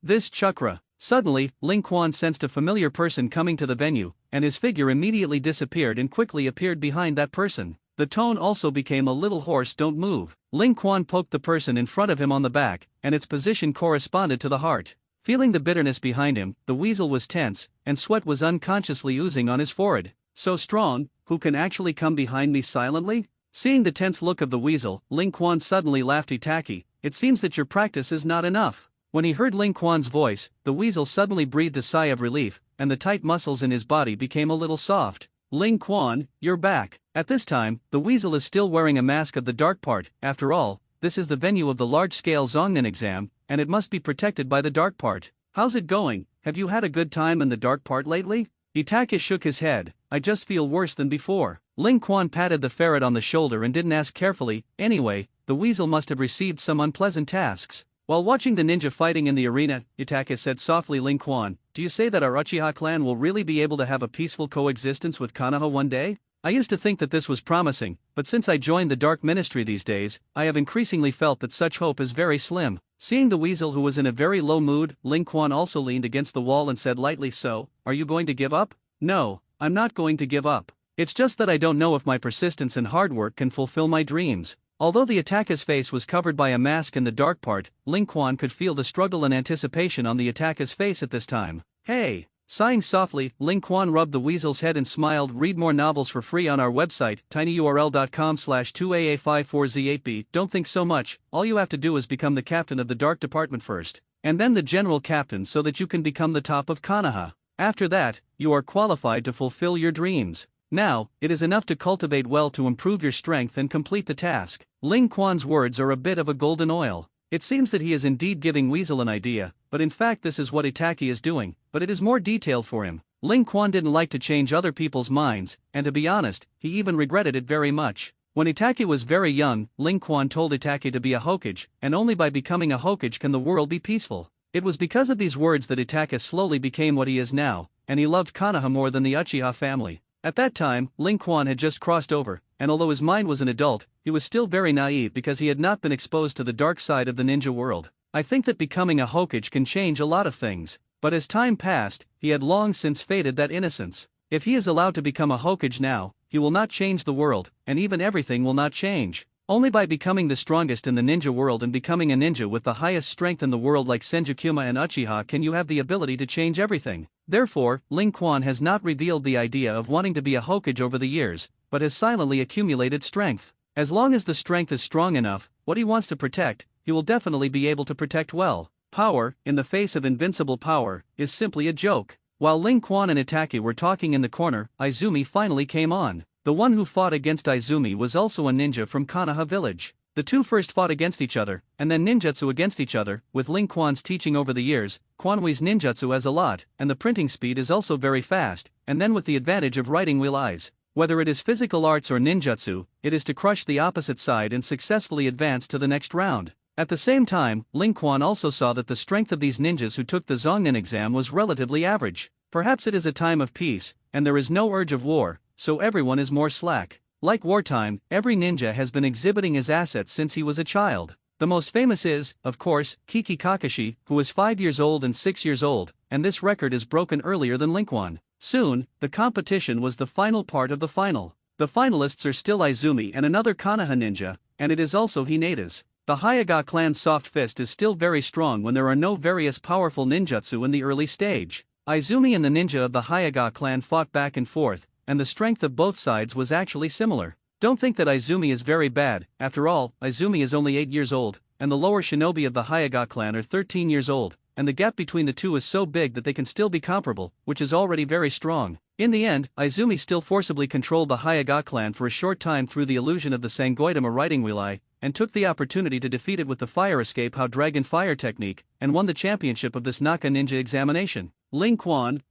This chakra. Suddenly, Ling Quan sensed a familiar person coming to the venue, and his figure immediately disappeared and quickly appeared behind that person. The tone also became a little hoarse. Don't move. Ling Quan poked the person in front of him on the back, and its position corresponded to the heart. Feeling the bitterness behind him, the weasel was tense, and sweat was unconsciously oozing on his forehead. So strong, who can actually come behind me silently? Seeing the tense look of the weasel, Ling Quan suddenly laughed. Itaki, it seems that your practice is not enough. When he heard Ling Quan's voice, the weasel suddenly breathed a sigh of relief, and the tight muscles in his body became a little soft. Ling Quan, you're back. At this time, the weasel is still wearing a mask of the dark part. After all, this is the venue of the large-scale Zongnan exam, and it must be protected by the dark part. How's it going? Have you had a good time in the dark part lately? Itake shook his head. I just feel worse than before. Ling Quan patted the ferret on the shoulder and didn't ask carefully. Anyway, the weasel must have received some unpleasant tasks. While watching the ninja fighting in the arena, Itake said softly, Ling Quan, do you say that our Uchiha clan will really be able to have a peaceful coexistence with Konoha one day? I used to think that this was promising, but since I joined the Dark Ministry these days, I have increasingly felt that such hope is very slim. Seeing the weasel who was in a very low mood, Ling Quan also leaned against the wall and said lightly, so, are you going to give up? No, I'm not going to give up. It's just that I don't know if my persistence and hard work can fulfill my dreams. Although the attacker's face was covered by a mask in the dark part, Ling Quan could feel the struggle and anticipation on the attacker's face at this time. Hey! Sighing softly, Ling Quan rubbed the weasel's head and smiled. Read more novels for free on our website, tinyurl.com/2aa54z8b. Don't think so much, all you have to do is become the captain of the dark department first, and then the general captain so that you can become the top of Konoha. After that, you are qualified to fulfill your dreams. Now, it is enough to cultivate well to improve your strength and complete the task. Ling Quan's words are a bit of a golden oil. It seems that he is indeed giving Weasel an idea, but in fact this is what Itaki is doing, but it is more detailed for him. Ling Quan didn't like to change other people's minds, and to be honest, he even regretted it very much. When Itaki was very young, Ling Quan told Itaki to be a Hokage, and only by becoming a Hokage can the world be peaceful. It was because of these words that Itaki slowly became what he is now, and he loved Konoha more than the Uchiha family. At that time, Ling Quan had just crossed over, and although his mind was an adult, he was still very naive because he had not been exposed to the dark side of the ninja world. I think that becoming a Hokage can change a lot of things, but as time passed, he had long since faded that innocence. If he is allowed to become a Hokage now, he will not change the world, and even everything will not change. Only by becoming the strongest in the ninja world and becoming a ninja with the highest strength in the world like Senjukuma and Uchiha can you have the ability to change everything. Therefore, Ling Quan has not revealed the idea of wanting to be a Hokage over the years, but has silently accumulated strength. As long as the strength is strong enough, what he wants to protect, he will definitely be able to protect well. Power, in the face of invincible power, is simply a joke. While Ling Quan and Itaki were talking in the corner, Izumi finally came on. The one who fought against Izumi was also a ninja from Konoha village. The two first fought against each other, and then ninjutsu against each other. With Ling Quan's teaching over the years, Quanwei's ninjutsu has a lot, and the printing speed is also very fast, and then with the advantage of writing wheel eyes. Whether it is physical arts or ninjutsu, it is to crush the opposite side and successfully advance to the next round. At the same time, Ling Quan also saw that the strength of these ninjas who took the Zongnan exam was relatively average. Perhaps it is a time of peace, and there is no urge of war, so everyone is more slack. Like wartime, every ninja has been exhibiting his assets since he was a child. The most famous is, of course, Kiki Kakashi, who is 5 years old and 6 years old, and this record is broken earlier than Ling Quan. Soon, the competition was the final part of the final. The finalists are still Izumi and another Konoha ninja, and it is also Hinata's. The Hyuga clan's soft fist is still very strong when there are no various powerful ninjutsu in the early stage. Izumi and the ninja of the Hyuga clan fought back and forth, and the strength of both sides was actually similar. Don't think that Izumi is very bad, after all, Izumi is only 8 years old, and the lower shinobi of the Hyuga clan are 13 years old, and the gap between the two is so big that they can still be comparable, which is already very strong. In the end, Izumi still forcibly controlled the Hyuga clan for a short time through the illusion of the Sangoitama writing wheel eye, and took the opportunity to defeat it with the fire escape how dragon fire technique, and won the championship of this Naka ninja examination. Ling Quan,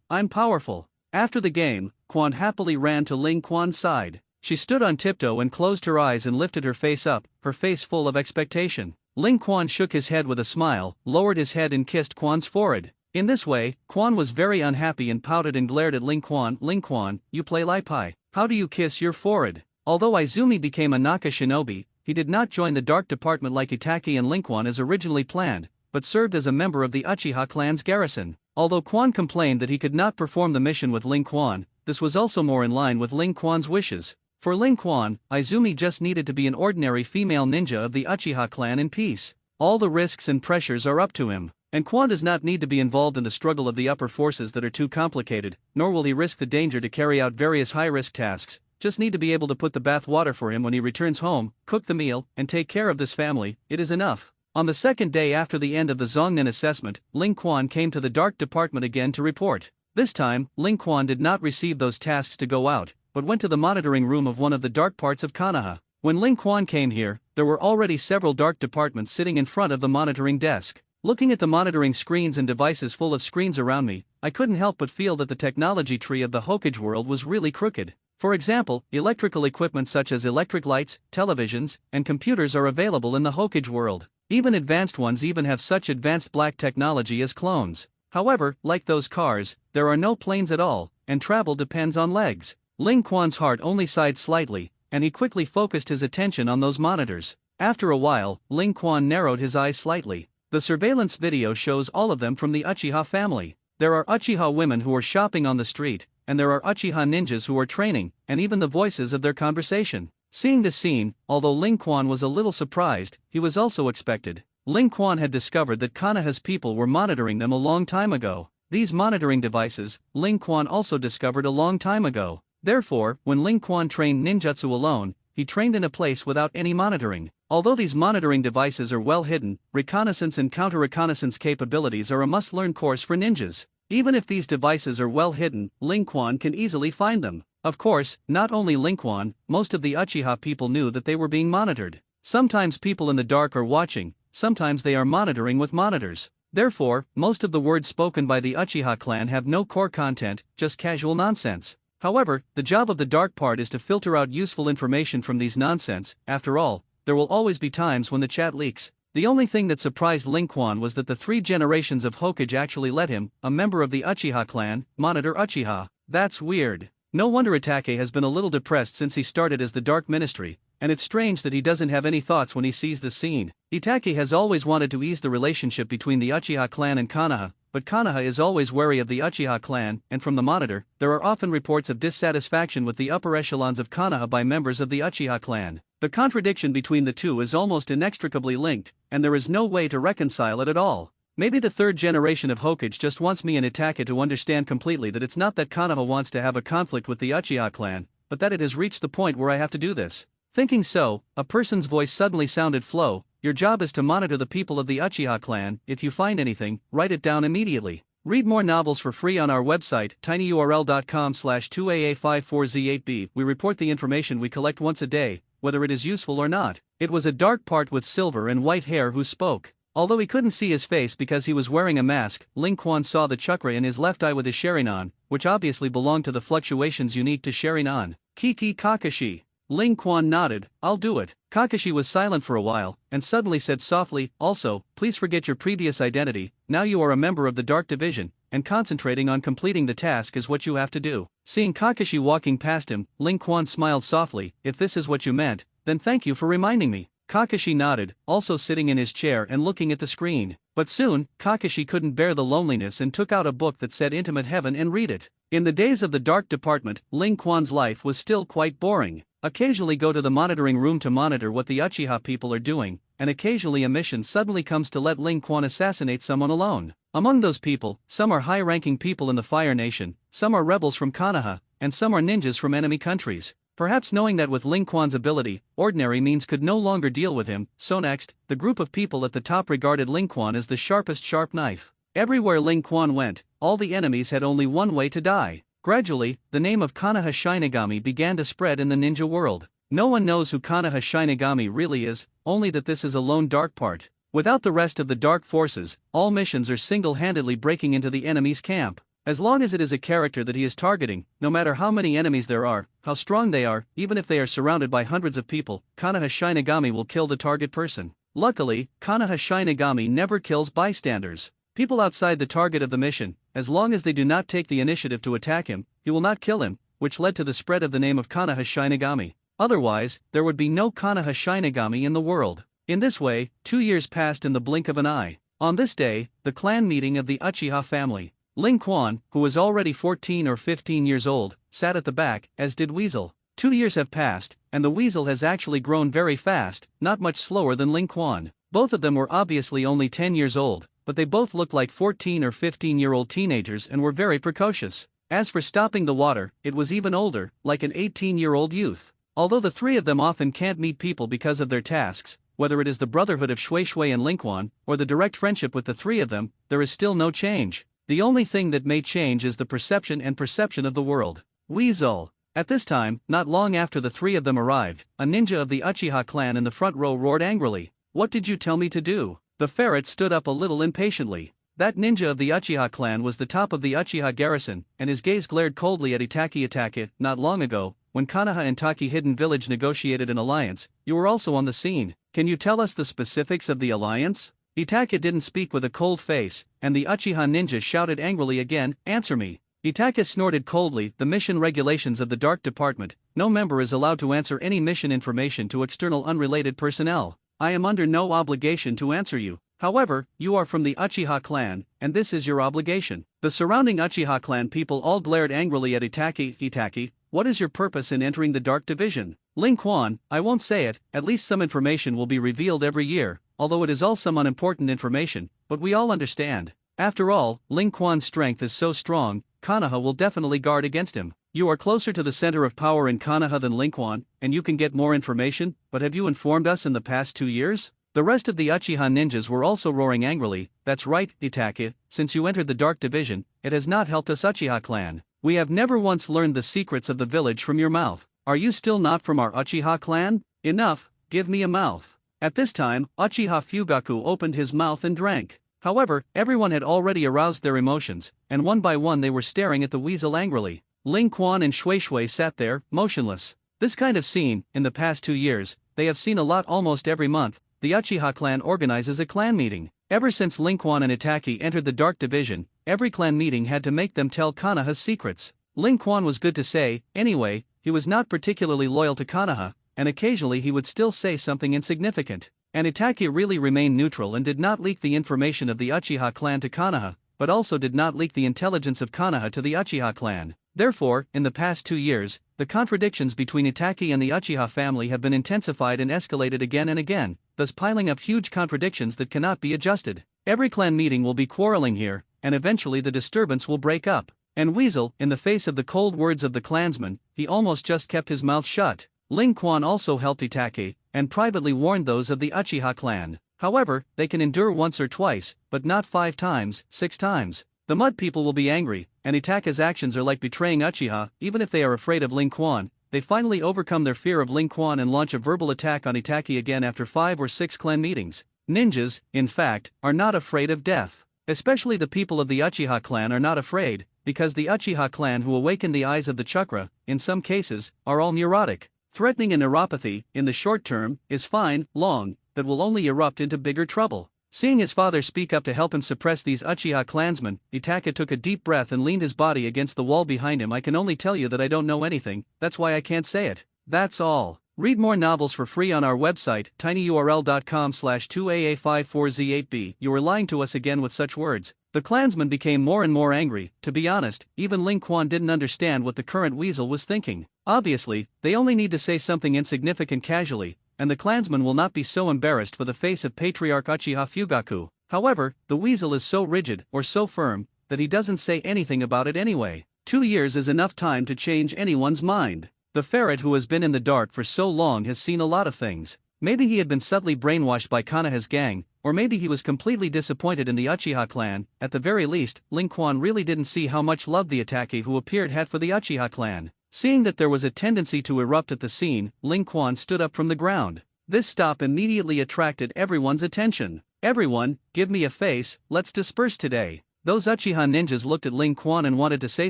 I'm powerful. After the game, Quan happily ran to Ling Quan's side. She stood on tiptoe and closed her eyes and lifted her face up, her face full of expectation. Ling Quan shook his head with a smile, lowered his head and kissed Quan's forehead. In this way, Quan was very unhappy and pouted and glared at Ling Quan. Ling Quan, you play Lai Pai. How do you kiss your forehead? Although Izumi became a Naka shinobi, he did not join the Dark Department like Itake and Ling Quan as originally planned, but served as a member of the Uchiha clan's garrison. Although Quan complained that he could not perform the mission with Ling Quan, this was also more in line with Ling Quan's wishes. For Ling Quan, Izumi just needed to be an ordinary female ninja of the Uchiha clan in peace. All the risks and pressures are up to him, and Quan does not need to be involved in the struggle of the upper forces that are too complicated, nor will he risk the danger to carry out various high-risk tasks, just need to be able to put the bath water for him when he returns home, cook the meal, and take care of this family, it is enough. On the second day after the end of the Zongnin assessment, Ling Quan came to the Dark Department again to report. This time, Ling Quan did not receive those tasks to go out, but went to the monitoring room of one of the dark parts of Konoha. When Ling Quan came here, there were already several dark departments sitting in front of the monitoring desk. Looking at the monitoring screens and devices full of screens around me, I couldn't help but feel that the technology tree of the Hokage world was really crooked. For example, electrical equipment such as electric lights, televisions, and computers are available in the Hokage world. Even advanced ones even have such advanced black technology as clones. However, like those cars, there are no planes at all, and travel depends on legs. Ling Quan's heart only sighed slightly, and he quickly focused his attention on those monitors. After a while, Ling Quan narrowed his eyes slightly. The surveillance video shows all of them from the Uchiha family. There are Uchiha women who are shopping on the street, and there are Uchiha ninjas who are training, and even the voices of their conversation. Seeing this scene, although Ling Quan was a little surprised, he was also expected. Ling Quan had discovered that Konoha's people were monitoring them a long time ago. These monitoring devices, Ling Quan also discovered a long time ago. Therefore, when Ling Quan trained ninjutsu alone, he trained in a place without any monitoring. Although these monitoring devices are well hidden, reconnaissance and counter-reconnaissance capabilities are a must-learn course for ninjas. Even if these devices are well hidden, Ling Quan can easily find them. Of course, not only Ling Quan, most of the Uchiha people knew that they were being monitored. Sometimes people in the dark are watching, sometimes they are monitoring with monitors. Therefore, most of the words spoken by the Uchiha clan have no core content, just casual nonsense. However, the job of the dark part is to filter out useful information from these nonsense. After all, there will always be times when the chat leaks. The only thing that surprised Ling Quan was that the 3 generations of Hokage actually let him, a member of the Uchiha clan, monitor Uchiha. That's weird. No wonder Itake has been a little depressed since he started as the Dark Ministry, and it's strange that he doesn't have any thoughts when he sees this scene. Itake has always wanted to ease the relationship between the Uchiha clan and Konoha, but Konoha is always wary of the Uchiha clan, and from the monitor, there are often reports of dissatisfaction with the upper echelons of Konoha by members of the Uchiha clan. The contradiction between the two is almost inextricably linked, and there is no way to reconcile it at all. Maybe the 3rd generation of Hokage just wants me and Itake to understand completely that it's not that Konoha wants to have a conflict with the Uchiha clan, but that it has reached the point where I have to do this. Thinking so, a person's voice suddenly sounded flow. Your job is to monitor the people of the Uchiha clan. If you find anything, write it down immediately. Read more novels for free on our website, tinyurl.com/2aa54z8b. We report the information we collect once a day, whether it is useful or not. It was a dark part with silver and white hair who spoke. Although he couldn't see his face because he was wearing a mask, Ling Quan saw the chakra in his left eye with his Sharingan, which obviously belonged to the fluctuations unique to Sharingan. Kiki Kakashi. Ling Quan nodded, I'll do it. Kakashi was silent for a while, and suddenly said softly, also, please forget your previous identity, now you are a member of the Dark Division, and concentrating on completing the task is what you have to do. Seeing Kakashi walking past him, Ling Quan smiled softly, if this is what you meant, then thank you for reminding me. Kakashi nodded, also sitting in his chair and looking at the screen. But soon, Kakashi couldn't bear the loneliness and took out a book that said Intimate Heaven and read it. In the days of the Dark Department, Ling Quan's life was still quite boring. Occasionally go to the monitoring room to monitor what the Uchiha people are doing, and occasionally a mission suddenly comes to let Ling Quan assassinate someone alone. Among those people, some are high-ranking people in the Fire Nation, some are rebels from Konoha, and some are ninjas from enemy countries. Perhaps knowing that with Ling Quan's ability, ordinary means could no longer deal with him, so next, the group of people at the top regarded Ling Quan as the sharpest sharp knife. Everywhere Ling Quan went, all the enemies had only one way to die. Gradually, the name of Konoha Shinigami began to spread in the ninja world. No one knows who Konoha Shinigami really is, only that this is a lone dark part. Without the rest of the dark forces, all missions are single-handedly breaking into the enemy's camp. As long as it is a character that he is targeting, no matter how many enemies there are, how strong they are, even if they are surrounded by hundreds of people, Konoha Shinigami will kill the target person. Luckily, Konoha Shinigami never kills bystanders. people outside the target of the mission, as long as they do not take the initiative to attack him, he will not kill him, which led to the spread of the name of Konoha Shinigami. Otherwise, there would be no Konoha Shinigami in the world. In this way, 2 years passed in the blink of an eye. On this day, the clan meeting of the Uchiha family. Ling Quan, who was already 14 or 15 years old, sat at the back, as did Weasel. 2 years have passed, and the Weasel has actually grown very fast, not much slower than Ling Quan. Both of them were obviously only 10 years old, but they both looked like 14 or 15-year-old teenagers and were very precocious. As for stopping the water, it was even older, like an 18-year-old youth. Although the three of them often can't meet people because of their tasks, whether it is the brotherhood of Shui Shui and Ling Quan, or the direct friendship with the three of them, there is still no change. The only thing that may change is the perception of the world. Weasel. At this time, not long after the three of them arrived, a ninja of the Uchiha clan in the front row roared angrily. "What did you tell me to do?" The ferret stood up a little impatiently. That ninja of the Uchiha clan was the top of the Uchiha garrison, and his gaze glared coldly at Itachi. Not long ago, when Konoha and Taki Hidden Village negotiated an alliance, you were also on the scene. Can you tell us the specifics of the alliance? Itachi didn't speak with a cold face, and the Uchiha ninja shouted angrily again, "Answer me." Itachi snorted coldly. The mission regulations of the Dark Department, no member is allowed to answer any mission information to external unrelated personnel. I am under no obligation to answer you. However, you are from the Uchiha clan, and this is your obligation. The surrounding Uchiha clan people all glared angrily at Itachi. "Itachi, what is your purpose in entering the Dark Division?" Ling Quan, "I won't say it, at least some information will be revealed every year, although it is all some unimportant information, but we all understand. After all, Ling Quan's strength is so strong, Konoha will definitely guard against him. You are closer to the center of power in Konoha than Ling Quan, and you can get more information, but have you informed us in the past 2 years?" The rest of the Uchiha ninjas were also roaring angrily. "That's right, Itachi, since you entered the Dark Division, it has not helped us Uchiha clan. We have never once learned the secrets of the village from your mouth. Are you still not from our Uchiha clan? Enough, give me a mouth." At this time, Uchiha Fugaku opened his mouth and drank. However, everyone had already aroused their emotions, and one by one they were staring at the Weasel angrily. Ling Quan and Shui Shui sat there, motionless. This kind of scene, in the past 2 years, they have seen a lot almost every month. The Uchiha clan organizes a clan meeting. Ever since Ling Quan and Itachi entered the Dark Division, every clan meeting had to make them tell Konoha's secrets. Ling Quan was good to say, anyway, he was not particularly loyal to Konoha, and occasionally he would still say something insignificant. And Itachi really remained neutral and did not leak the information of the Uchiha clan to Konoha, but also did not leak the intelligence of Konoha to the Uchiha clan. Therefore, in the past 2 years, the contradictions between Itachi and the Uchiha family have been intensified and escalated again and again, thus piling up huge contradictions that cannot be adjusted. Every clan meeting will be quarreling here, and eventually the disturbance will break up. And Weasel, in the face of the cold words of the clansman, he almost just kept his mouth shut. Ling Quan also helped Itachi, and privately warned those of the Uchiha clan. However, they can endure once or twice, but not 5 times, 6 times. The mud people will be angry, and Itachi's actions are like betraying Uchiha. Even if they are afraid of Ling Quan, they finally overcome their fear of Ling Quan and launch a verbal attack on Itachi again after 5 or 6 clan meetings. Ninjas, in fact, are not afraid of death. Especially the people of the Uchiha clan are not afraid, because the Uchiha clan who awaken the eyes of the chakra, in some cases, are all neurotic. Threatening a neuropathy, in the short term, is fine, long, that will only erupt into bigger trouble. Seeing his father speak up to help him suppress these Uchiha clansmen, Itachi took a deep breath and leaned his body against the wall behind him. "I can only tell you that I don't know anything, that's why I can't say it. That's all." Read more novels for free on our website, tinyurl.com/2aa54z8b. You were lying to us again with such words. The clansmen became more and more angry. To be honest, even Ling Quan didn't understand what the current Weasel was thinking. Obviously, they only need to say something insignificant casually, and the clansman will not be so embarrassed for the face of Patriarch Uchiha Fugaku. However, the Weasel is so rigid, or so firm, that he doesn't say anything about it anyway. 2 years is enough time to change anyone's mind. The ferret who has been in the dark for so long has seen a lot of things. Maybe he had been subtly brainwashed by Konoha's gang, or maybe he was completely disappointed in the Uchiha clan. At the very least, Ling Quan really didn't see how much love the Itachi who appeared had for the Uchiha clan. Seeing that there was a tendency to erupt at the scene, Ling Quan stood up from the ground. This stop immediately attracted everyone's attention. "Everyone, give me a face, let's disperse today." Those Uchiha ninjas looked at Ling Quan and wanted to say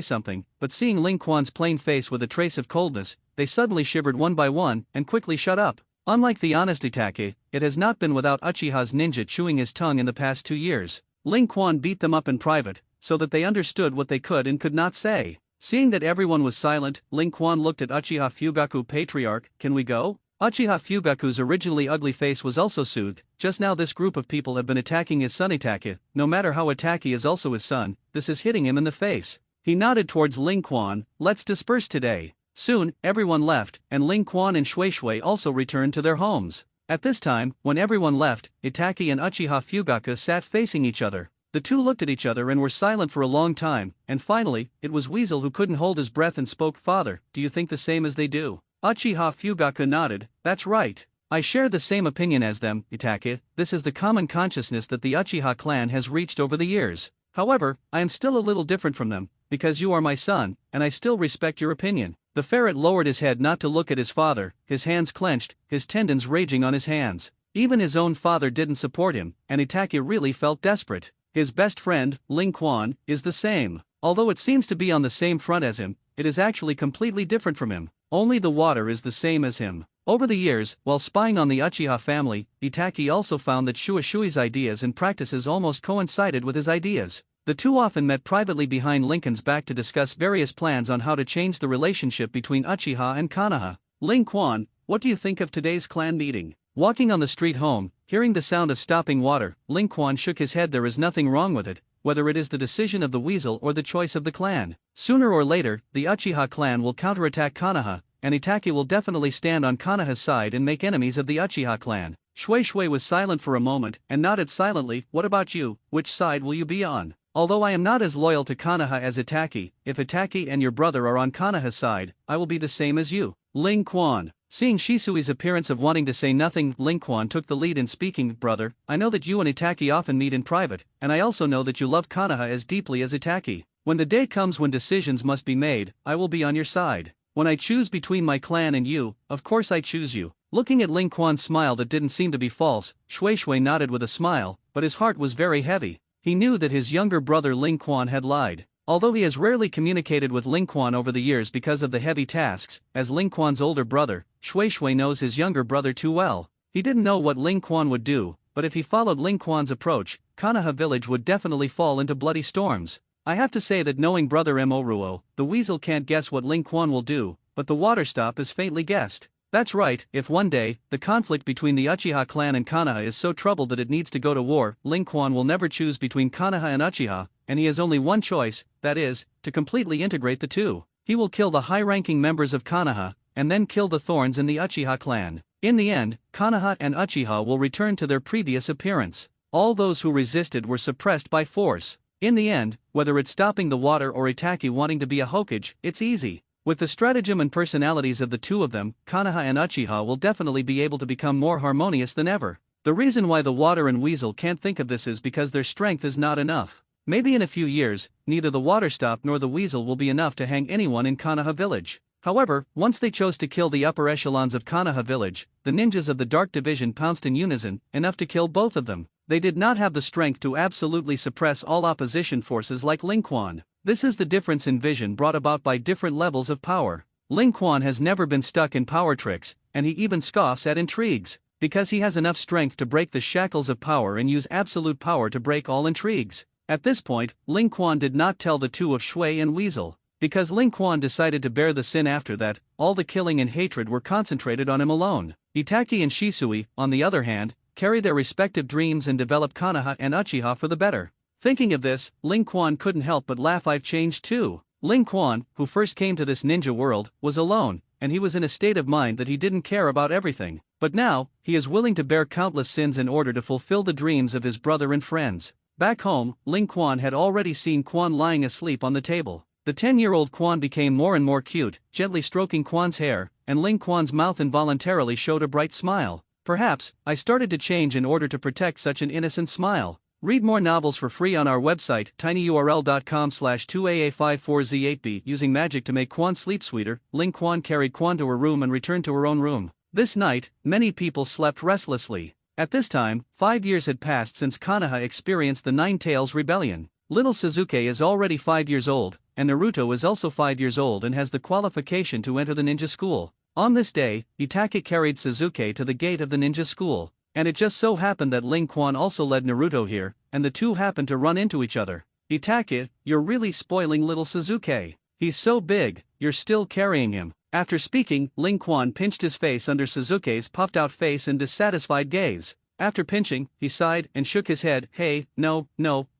something, but seeing Ling Quan's plain face with a trace of coldness, they suddenly shivered one by one and quickly shut up. Unlike the honest Itachi, it has not been without Uchiha's ninja chewing his tongue in the past 2 years. Ling Quan beat them up in private, so that they understood what they could and could not say. Seeing that everyone was silent, Ling Quan looked at Uchiha Fugaku Patriarch. Can we go? Uchiha Fugaku's originally ugly face was also soothed. Just now this group of people have been attacking his son Itake. No matter how Itake is also his son, this is hitting him in the face. He nodded towards Ling Quan. Let's disperse today. Soon, everyone left, and Ling Quan and Shui Shui also returned to their homes. At this time, when everyone left, Itake and Uchiha Fugaku sat facing each other. The two looked at each other and were silent for a long time, and finally, it was Weasel who couldn't hold his breath and spoke. Father, do you think the same as they do? Uchiha Fugaku nodded. That's right. I share the same opinion as them, Itake. This is the common consciousness that the Uchiha clan has reached over the years. However, I am still a little different from them, because you are my son, and I still respect your opinion. The ferret lowered his head not to look at his father, his hands clenched, his tendons raging on his hands. Even his own father didn't support him, and Itake really felt desperate. His best friend, Ling Quan, is the same. Although it seems to be on the same front as him, it is actually completely different from him. Only the water is the same as him. Over the years, while spying on the Uchiha family, Itake also found that Shuishui's ideas and practices almost coincided with his ideas. The two often met privately behind Lincoln's back to discuss various plans on how to change the relationship between Uchiha and Konoha. Ling Quan, what do you think of today's clan meeting? Walking on the street home, hearing the sound of stopping water, Ling Quan shook his head. There is nothing wrong with it, whether it is the decision of the Weasel or the choice of the clan. Sooner or later, the Uchiha clan will counterattack Konoha, and Itake will definitely stand on Konoha's side and make enemies of the Uchiha clan. Shui Shui was silent for a moment and nodded silently. What about you? Which side will you be on? Although I am not as loyal to Konoha as Itake, if Itake and your brother are on Konoha's side, I will be the same as you. Ling Quan. Seeing Shisui's appearance of wanting to say nothing, Ling Quan took the lead in speaking. Brother, I know that you and Itake often meet in private, and I also know that you love Konoha as deeply as Itake. When the day comes when decisions must be made, I will be on your side. When I choose between my clan and you, of course I choose you. Looking at Ling Quan's smile that didn't seem to be false, Shui Shui nodded with a smile, but his heart was very heavy. He knew that his younger brother Ling Quan had lied. Although he has rarely communicated with Ling Quan over the years because of the heavy tasks, as Ling Quan's older brother, Shui Shui knows his younger brother too well. He didn't know what Ling Quan would do, but if he followed Ling Quan's approach, Konoha village would definitely fall into bloody storms. I have to say that knowing brother Moruo, the Weasel can't guess what Ling Quan will do, but the water stop is faintly guessed. That's right, if one day, the conflict between the Uchiha clan and Konoha is so troubled that it needs to go to war, Ling Quan will never choose between Konoha and Uchiha, and he has only one choice, that is, to completely integrate the two. He will kill the high-ranking members of Konoha, and then kill the thorns in the Uchiha clan. In the end, Konoha and Uchiha will return to their previous appearance. All those who resisted were suppressed by force. In the end, whether it's stopping the water or Itake wanting to be a Hokage, it's easy. With the stratagem and personalities of the two of them, Konoha and Uchiha will definitely be able to become more harmonious than ever. The reason why the Water and Weasel can't think of this is because their strength is not enough. Maybe in a few years, neither the Water Stop nor the Weasel will be enough to hang anyone in Konoha village. However, once they chose to kill the upper echelons of Konoha village, the ninjas of the Dark Division pounced in unison, enough to kill both of them. They did not have the strength to absolutely suppress all opposition forces like Ling Quan. This is the difference in vision brought about by different levels of power. Ling Quan has never been stuck in power tricks, and he even scoffs at intrigues, because he has enough strength to break the shackles of power and use absolute power to break all intrigues. At this point, Ling Quan did not tell the two of Shui and Weasel. Because Ling Quan decided to bear the sin after that, all the killing and hatred were concentrated on him alone. Itake and Shisui, on the other hand, carry their respective dreams and develop Konoha and Uchiha for the better. Thinking of this, Ling Quan couldn't help but laugh. I've changed too. Ling Quan, who first came to this ninja world, was alone, and he was in a state of mind that he didn't care about everything. But now, he is willing to bear countless sins in order to fulfill the dreams of his brother and friends. Back home, Ling Quan had already seen Quan lying asleep on the table. The 10-year-old Quan became more and more cute, gently stroking Quan's hair, and Ling Quan's mouth involuntarily showed a bright smile. Perhaps, I started to change in order to protect such an innocent smile. Read more novels for free on our website, tinyurl.com/2aa54z8b. Using magic to make Quan sleep sweeter, Ling Quan carried Quan to her room and returned to her own room. This night, many people slept restlessly. At this time, 5 years had passed since Konoha experienced the Nine Tails Rebellion. Little Sasuke is already 5 years old, and Naruto is also 5 years old and has the qualification to enter the ninja school. On this day, Itake carried Sasuke to the gate of the ninja school, and it just so happened that Ling Quan also led Naruto here, and the two happened to run into each other. Itachi, you're really spoiling little Suzuki. He's so big, you're still carrying him. After speaking, Ling Quan pinched his face under Suzuki's puffed-out face in dissatisfied gaze. After pinching, he sighed and shook his head. Hey, no,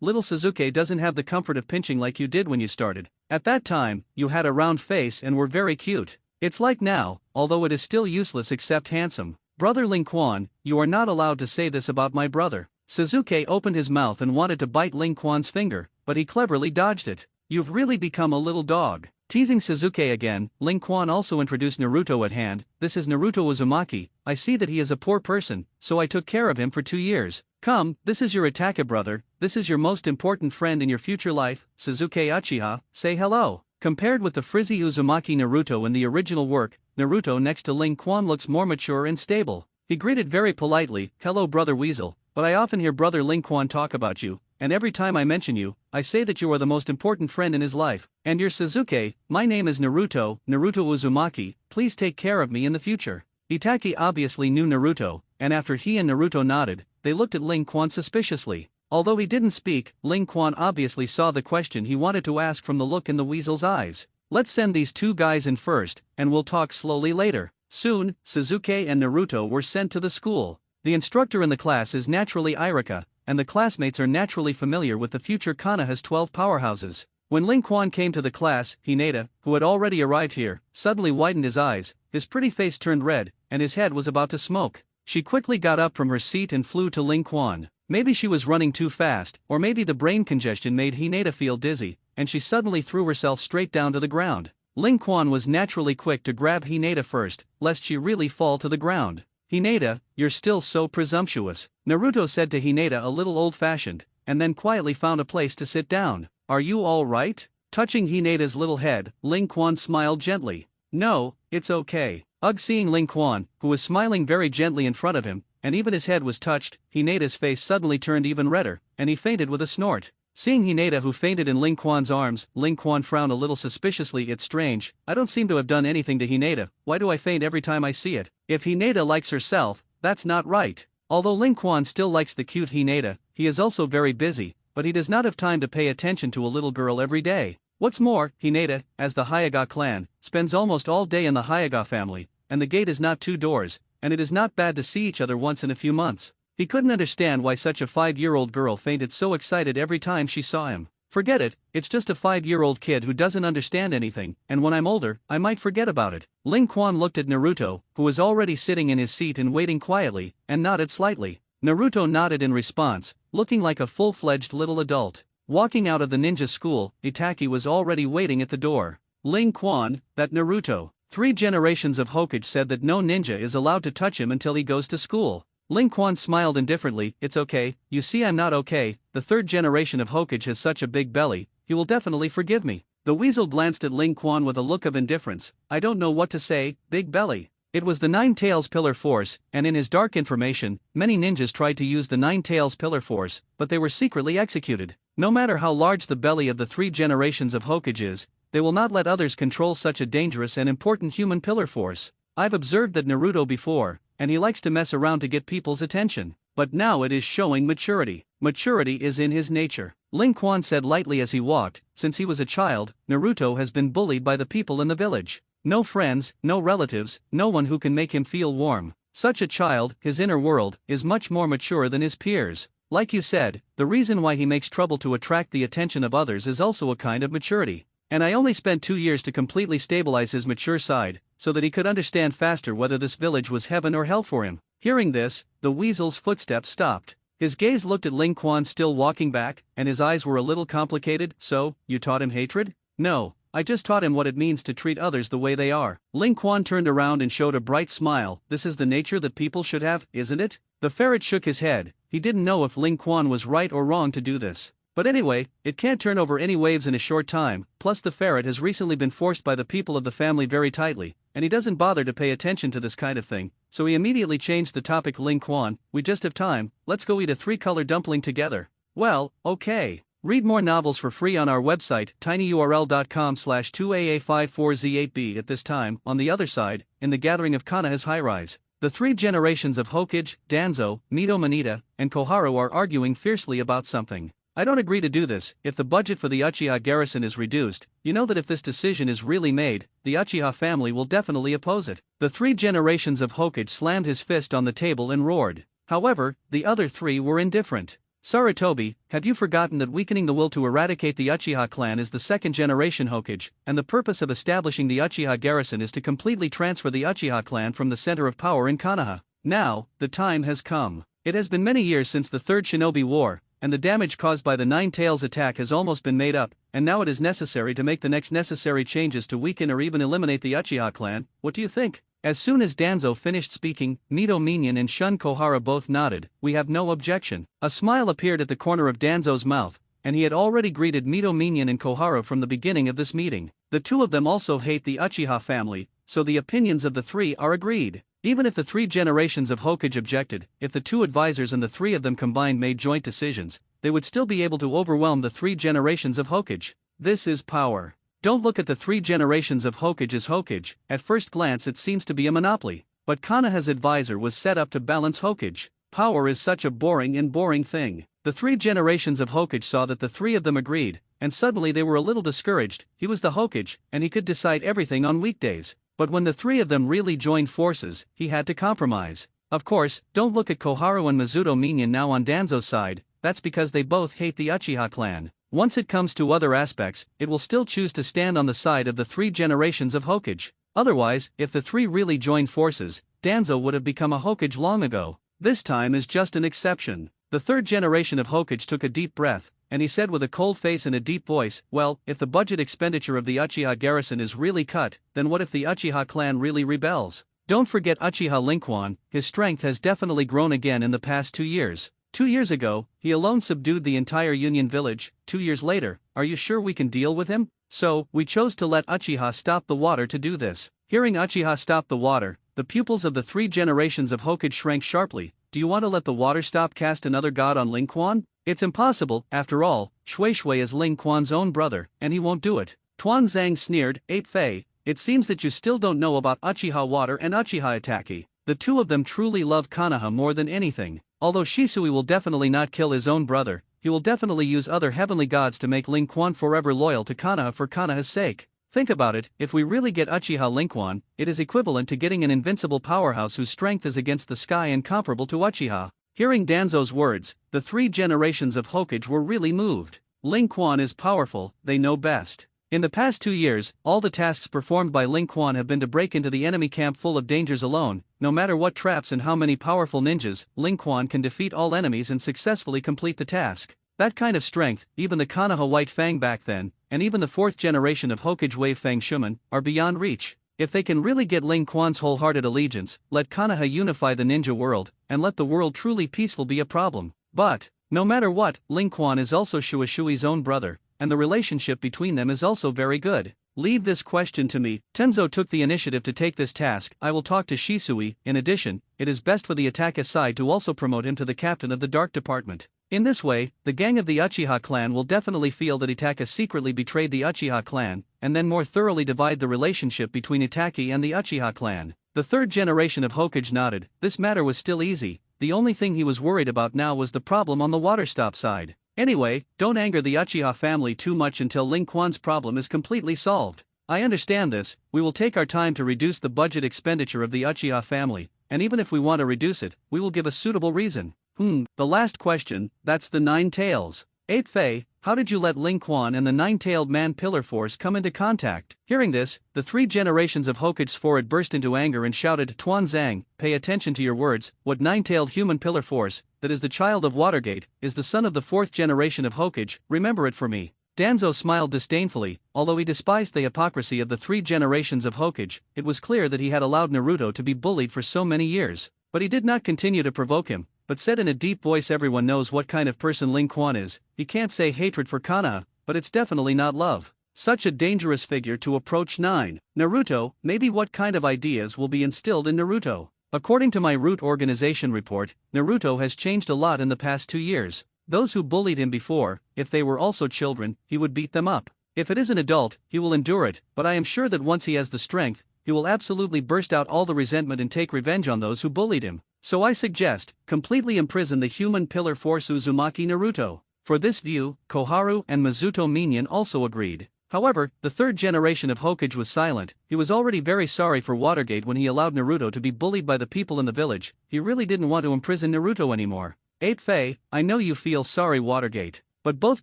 little Suzuki doesn't have the comfort of pinching like you did when you started. At that time, you had a round face and were very cute. It's like now, although it is still useless except handsome. Brother Ling Quan, you are not allowed to say this about my brother. Suzuki opened his mouth and wanted to bite Ling Quan's finger, but he cleverly dodged it. You've really become a little dog. Teasing Suzuki again, Ling Quan also introduced Naruto at hand. This is Naruto Uzumaki. I see that he is a poor person, so I took care of him for 2 years. Come, this is your Itachi brother, this is your most important friend in your future life, Suzuki Uchiha, say hello. Compared with the frizzy Uzumaki Naruto in the original work, Naruto next to Ling Quan looks more mature and stable. He greeted very politely, hello brother Weasel, but I often hear brother Ling Quan talk about you, and every time I mention you, I say that you are the most important friend in his life. And you're Suzuki, my name is Naruto Uzumaki, please take care of me in the future. Itachi obviously knew Naruto, and after he and Naruto nodded, they looked at Ling Quan suspiciously. Although he didn't speak, Ling Quan obviously saw the question he wanted to ask from the look in the weasel's eyes. Let's send these two guys in first, and we'll talk slowly later. Soon, Suzuki and Naruto were sent to the school. The instructor in the class is naturally Irika, and the classmates are naturally familiar with the future Konoha's 12 powerhouses. When Ling Quan came to the class, Hinata, who had already arrived here, suddenly widened his eyes, his pretty face turned red, and his head was about to smoke. She quickly got up from her seat and flew to Ling Quan. Maybe she was running too fast, or maybe the brain congestion made Hinata feel dizzy, and she suddenly threw herself straight down to the ground. Ling Quan was naturally quick to grab Hinata first, lest she really fall to the ground. Hinata, you're still so presumptuous, Naruto said to Hinata a little old-fashioned, and then quietly found a place to sit down. Are you all right? Touching Hinata's little head, Ling Quan smiled gently. No, it's okay. Ugh, seeing Ling Quan, who was smiling very gently in front of him, and even his head was touched, Hinata's face suddenly turned even redder, and he fainted with a snort. Seeing Hinata who fainted in Ling Quan's arms, Ling Quan frowned a little suspiciously. It's strange, I don't seem to have done anything to Hinata, why do I faint every time I see it? If Hinata likes herself, that's not right. Although Ling Quan still likes the cute Hinata, he is also very busy, but he does not have time to pay attention to a little girl every day. What's more, Hinata, as the Hyuga clan, spends almost all day in the Hyuga family, and the gate is not 2 doors, and it is not bad to see each other once in a few months. He couldn't understand why such a 5-year-old girl fainted so excited every time she saw him. Forget it, it's just a 5-year-old kid who doesn't understand anything, and when I'm older, I might forget about it. Ling Quan looked at Naruto, who was already sitting in his seat and waiting quietly, and nodded slightly. Naruto nodded in response, looking like a full-fledged little adult. Walking out of the ninja school, Itachi was already waiting at the door. Ling Quan, that Naruto. 3 generations of Hokage said that no ninja is allowed to touch him until he goes to school. Ling Quan smiled indifferently. It's okay, you see I'm not okay, the 3rd generation of Hokage has such a big belly, he will definitely forgive me. The weasel glanced at Ling Quan with a look of indifference. I don't know what to say, big belly. It was the 9 Tails Pillar Force, and in his dark information, many ninjas tried to use the 9 Tails Pillar Force, but they were secretly executed. No matter how large the belly of the 3 generations of Hokage is, they will not let others control such a dangerous and important human pillar force. I've observed that Naruto before, and he likes to mess around to get people's attention, but now it is showing maturity. Maturity is in his nature. Ling Quan said lightly as he walked. Since he was a child, Naruto has been bullied by the people in the village. No friends, no relatives, no one who can make him feel warm. Such a child, his inner world, is much more mature than his peers. Like you said, the reason why he makes trouble to attract the attention of others is also a kind of maturity. And I only spent 2 years to completely stabilize his mature side, so that he could understand faster whether this village was heaven or hell for him. Hearing this, the weasel's footsteps stopped. His gaze looked at Ling Quan still walking back, and his eyes were a little complicated. So, you taught him hatred? No, I just taught him what it means to treat others the way they are. Ling Quan turned around and showed a bright smile. This is the nature that people should have, isn't it? The ferret shook his head. He didn't know if Ling Quan was right or wrong to do this. But anyway, it can't turn over any waves in a short time, plus the ferret has recently been forced by the people of the family very tightly, and he doesn't bother to pay attention to this kind of thing, so he immediately changed the topic. Ling Quan, we just have time, let's go eat a 3-color dumpling together. Well, okay. Read more novels for free on our website, tinyurl.com/2aa54z8b. At this time, on the other side, in the gathering of Konoha's high-rise, The three generations of Hokage, Danzo, Mito Manita, and Koharu are arguing fiercely about something. I don't agree to do this. If the budget for the Uchiha garrison is reduced, you know that if this decision is really made, the Uchiha family will definitely oppose it. The three generations of Hokage slammed his fist on the table and roared. However, the other three were indifferent. Sarutobi, have you forgotten that weakening the will to eradicate the Uchiha clan is the second generation Hokage, and the purpose of establishing the Uchiha garrison is to completely transfer the Uchiha clan from the center of power in Konoha? Now, the time has come. It has been many years since the Third Shinobi War, and the damage caused by the Nine Tails attack has almost been made up, and now it is necessary to make the next necessary changes to weaken or even eliminate the Uchiha clan. What do you think? As soon as Danzo finished speaking, Mito Minion and Shun Kohara both nodded. We have no objection. A smile appeared at the corner of Danzo's mouth, and he had already greeted Mito Minion and Kohara from the beginning of this meeting. The two of them also hate the Uchiha family, so the opinions of the three are agreed. Even if the three generations of Hokage objected, if the two advisors and the three of them combined made joint decisions, they would still be able to overwhelm the three generations of Hokage. This is power. Don't look at the three generations of Hokage as Hokage. At first glance it seems to be a monopoly, but Konoha's advisor was set up to balance Hokage. Power is such a boring thing. The three generations of Hokage saw that the three of them agreed, and suddenly they were a little discouraged. He was the Hokage, and he could decide everything on weekdays. But when the three of them really joined forces, he had to compromise. Of course, don't look at Koharu and Mizuto Minion now on Danzo's side, that's because they both hate the Uchiha clan. Once it comes to other aspects, it will still choose to stand on the side of the three generations of Hokage. Otherwise, if the three really joined forces, Danzo would have become a Hokage long ago. This time is just an exception. The third generation of Hokage took a deep breath, and he said with a cold face and a deep voice, well, if the budget expenditure of the Uchiha garrison is really cut, then what if the Uchiha clan really rebels? Don't forget Uchiha Linquan, his strength has definitely grown again in the past 2 years. 2 years ago, he alone subdued the entire Union village. 2 years later, are you sure we can deal with him? So, we chose to let Uchiha stop the water to do this. Hearing Uchiha stop the water, the pupils of the three generations of Hokage shrank sharply. Do you want to let the water stop cast another god on Ling Quan? It's impossible, after all, Shui Shui is Ling Quan's own brother, and he won't do it. Tuan Zhang sneered, Ape Fei, it seems that you still don't know about Uchiha water and Uchiha Itaki. The two of them truly love Konoha more than anything. Although Shisui will definitely not kill his own brother, he will definitely use other heavenly gods to make Ling Quan forever loyal to Konoha for Konoha's sake. Think about it, if we really get Uchiha Linquan, it is equivalent to getting an invincible powerhouse whose strength is against the sky and comparable to Uchiha. Hearing Danzo's words, the three generations of Hokage were really moved. Ling Quan is powerful, they know best. In the past 2 years, all the tasks performed by Ling Quan have been to break into the enemy camp full of dangers alone. No matter what traps and how many powerful ninjas, Ling Quan can defeat all enemies and successfully complete the task. That kind of strength, even the Konoha White Fang back then, and even the fourth generation of Hokage Wave Fang Shuman, are beyond reach. If they can really get Ling Quan's wholehearted allegiance, let Konoha unify the ninja world, and let the world truly peaceful be a problem. But, no matter what, Ling Quan is also Shui Shui's own brother, and the relationship between them is also very good. Leave this question to me. Tenzo took the initiative to take this task. I will talk to Shisui. In addition, it is best for the Itaka side to also promote him to the captain of the Dark Department. In this way, the gang of the Uchiha clan will definitely feel that Itaka secretly betrayed the Uchiha clan, and then more thoroughly divide the relationship between Itaki and the Uchiha clan. The third generation of Hokage nodded. This matter was still easy. The only thing he was worried about now was the problem on the water stop side. Anyway, don't anger the Uchiha family too much until Ling Quan's problem is completely solved. I understand this. We will take our time to reduce the budget expenditure of the Uchiha family, and even if we want to reduce it, we will give a suitable reason. The last question, that's the Nine Tails. Ape Fei, how did you let Ling Quan and the Nine-Tailed Man Pillar Force come into contact? Hearing this, the three generations of Hokage's forehead burst into anger and shouted, Tuan Zhang, pay attention to your words. What Nine-Tailed Human Pillar Force, that is the child of Watergate, is the son of the fourth generation of Hokage, remember it for me. Danzo smiled disdainfully. Although he despised the hypocrisy of the three generations of Hokage, it was clear that he had allowed Naruto to be bullied for so many years. But he did not continue to provoke him, but said in a deep voice, everyone knows what kind of person Ling Quan is. He can't say hatred for Konoha, but it's definitely not love. Such a dangerous figure to approach. 9. Naruto, maybe what kind of ideas will be instilled in Naruto? According to my Root Organization report, Naruto has changed a lot in the past 2 years. Those who bullied him before, if they were also children, he would beat them up. If it is an adult, he will endure it, but I am sure that once he has the strength, he will absolutely burst out all the resentment and take revenge on those who bullied him. So I suggest, completely imprison the human pillar force Uzumaki Naruto. For this view, Koharu and Mizuto Minion also agreed. However, the third generation of Hokage was silent. He was already very sorry for Watergate when he allowed Naruto to be bullied by the people in the village. He really didn't want to imprison Naruto anymore. 8 Faye, I know you feel sorry Watergate. But both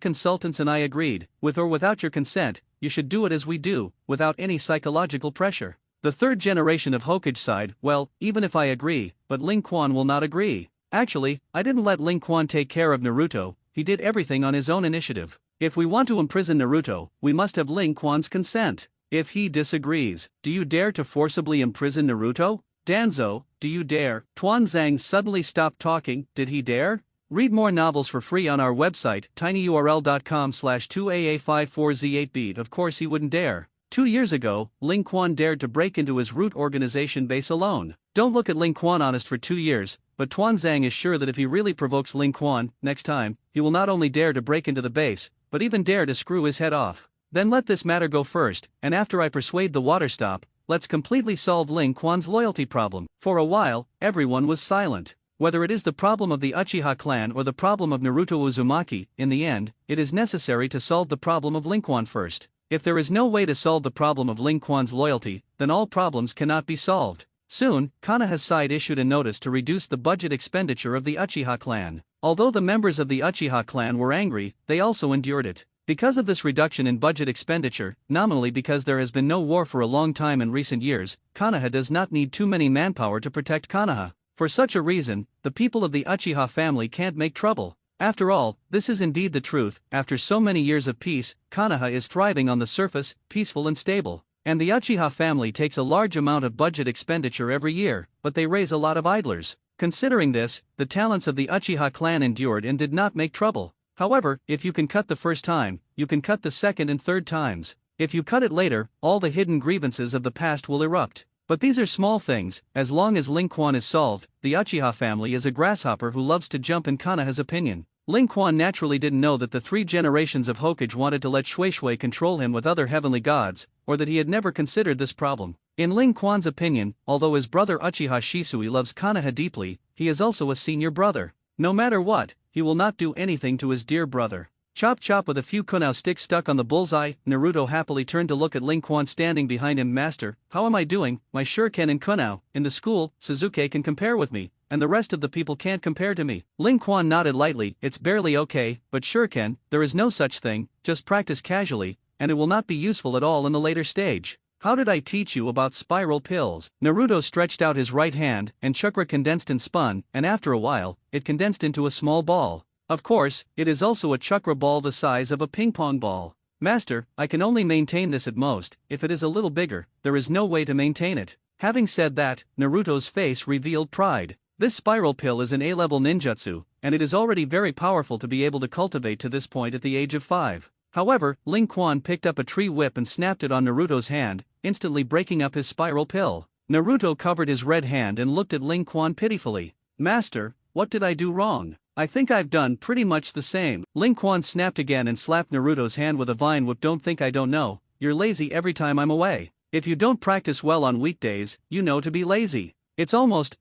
consultants and I agreed, with or without your consent, you should do it as we do, without any psychological pressure. The third generation of Hokage sighed, well, even if I agree, but Ling Quan will not agree. Actually, I didn't let Ling Quan take care of Naruto, he did everything on his own initiative. If we want to imprison Naruto, we must have Ling Quan's consent. If he disagrees, do you dare to forcibly imprison Naruto? Danzo, do you dare? Tuanzang suddenly stopped talking, did he dare? Read more novels for free on our website, tinyurl.com/2aa54z8beat. Of course he wouldn't dare. 2 years ago, Ling Quan dared to break into his root organization base alone. Don't look at Ling Quan honest for 2 years, but Tuanzang is sure that if he really provokes Ling Quan, next time, he will not only dare to break into the base, but even dare to screw his head off. Then let this matter go first, and after I persuade the water stop, let's completely solve Ling Quan's loyalty problem. For a while, everyone was silent. Whether it is the problem of the Uchiha clan or the problem of Naruto Uzumaki, in the end, it is necessary to solve the problem of Ling Quan first. If there is no way to solve the problem of Ling Quan's loyalty, then all problems cannot be solved. Soon, Konoha's side issued a notice to reduce the budget expenditure of the Uchiha clan. Although the members of the Uchiha clan were angry, they also endured it. Because of this reduction in budget expenditure, nominally because there has been no war for a long time in recent years, Konoha does not need too many manpower to protect Konoha. For such a reason, the people of the Uchiha family can't make trouble. After all, this is indeed the truth, after so many years of peace, Konoha is thriving on the surface, peaceful and stable. And the Uchiha family takes a large amount of budget expenditure every year, but they raise a lot of idlers. Considering this, the talents of the Uchiha clan endured and did not make trouble. However, if you can cut the first time, you can cut the second and third times. If you cut it later, all the hidden grievances of the past will erupt. But these are small things. As long as Ling Quan is solved, the Uchiha family is a grasshopper who loves to jump in Konoha's opinion. Ling Quan naturally didn't know that the 3 generations of Hokage wanted to let Shui Shui control him with other heavenly gods, or that he had never considered this problem. In Ling Quan's opinion, although his brother Uchiha Shisui loves Konoha deeply, he is also a senior brother. No matter what, he will not do anything to his dear brother. Chop chop. With a few kunao sticks stuck on the bullseye, Naruto happily turned to look at Ling Quan standing behind him. Master, how am I doing? My shuriken and kunao, in the school, Suzuki can compare with me, and the rest of the people can't compare to me. Ling Quan nodded lightly, it's barely okay, but shuriken, there is no such thing, just practice casually, and it will not be useful at all in the later stage. How did I teach you about spiral pills? Naruto stretched out his right hand, and chakra condensed and spun, and after a while, it condensed into a small ball. Of course, it is also a chakra ball the size of a ping-pong ball. Master, I can only maintain this at most. If it is a little bigger, there is no way to maintain it. Having said that, Naruto's face revealed pride. This spiral pill is an A-level ninjutsu, and it is already very powerful to be able to cultivate to this point at the age of 5. However, Ling Quan picked up a tree whip and snapped it on Naruto's hand, instantly breaking up his spiral pill. Naruto covered his red hand and looked at Ling Quan pitifully. Master, what did I do wrong? I think I've done pretty much the same. Ling Quan snapped again and slapped Naruto's hand with a vine whip. Don't think I don't know, you're lazy every time I'm away. If you don't practice well on weekdays, you know to be lazy. It's almost,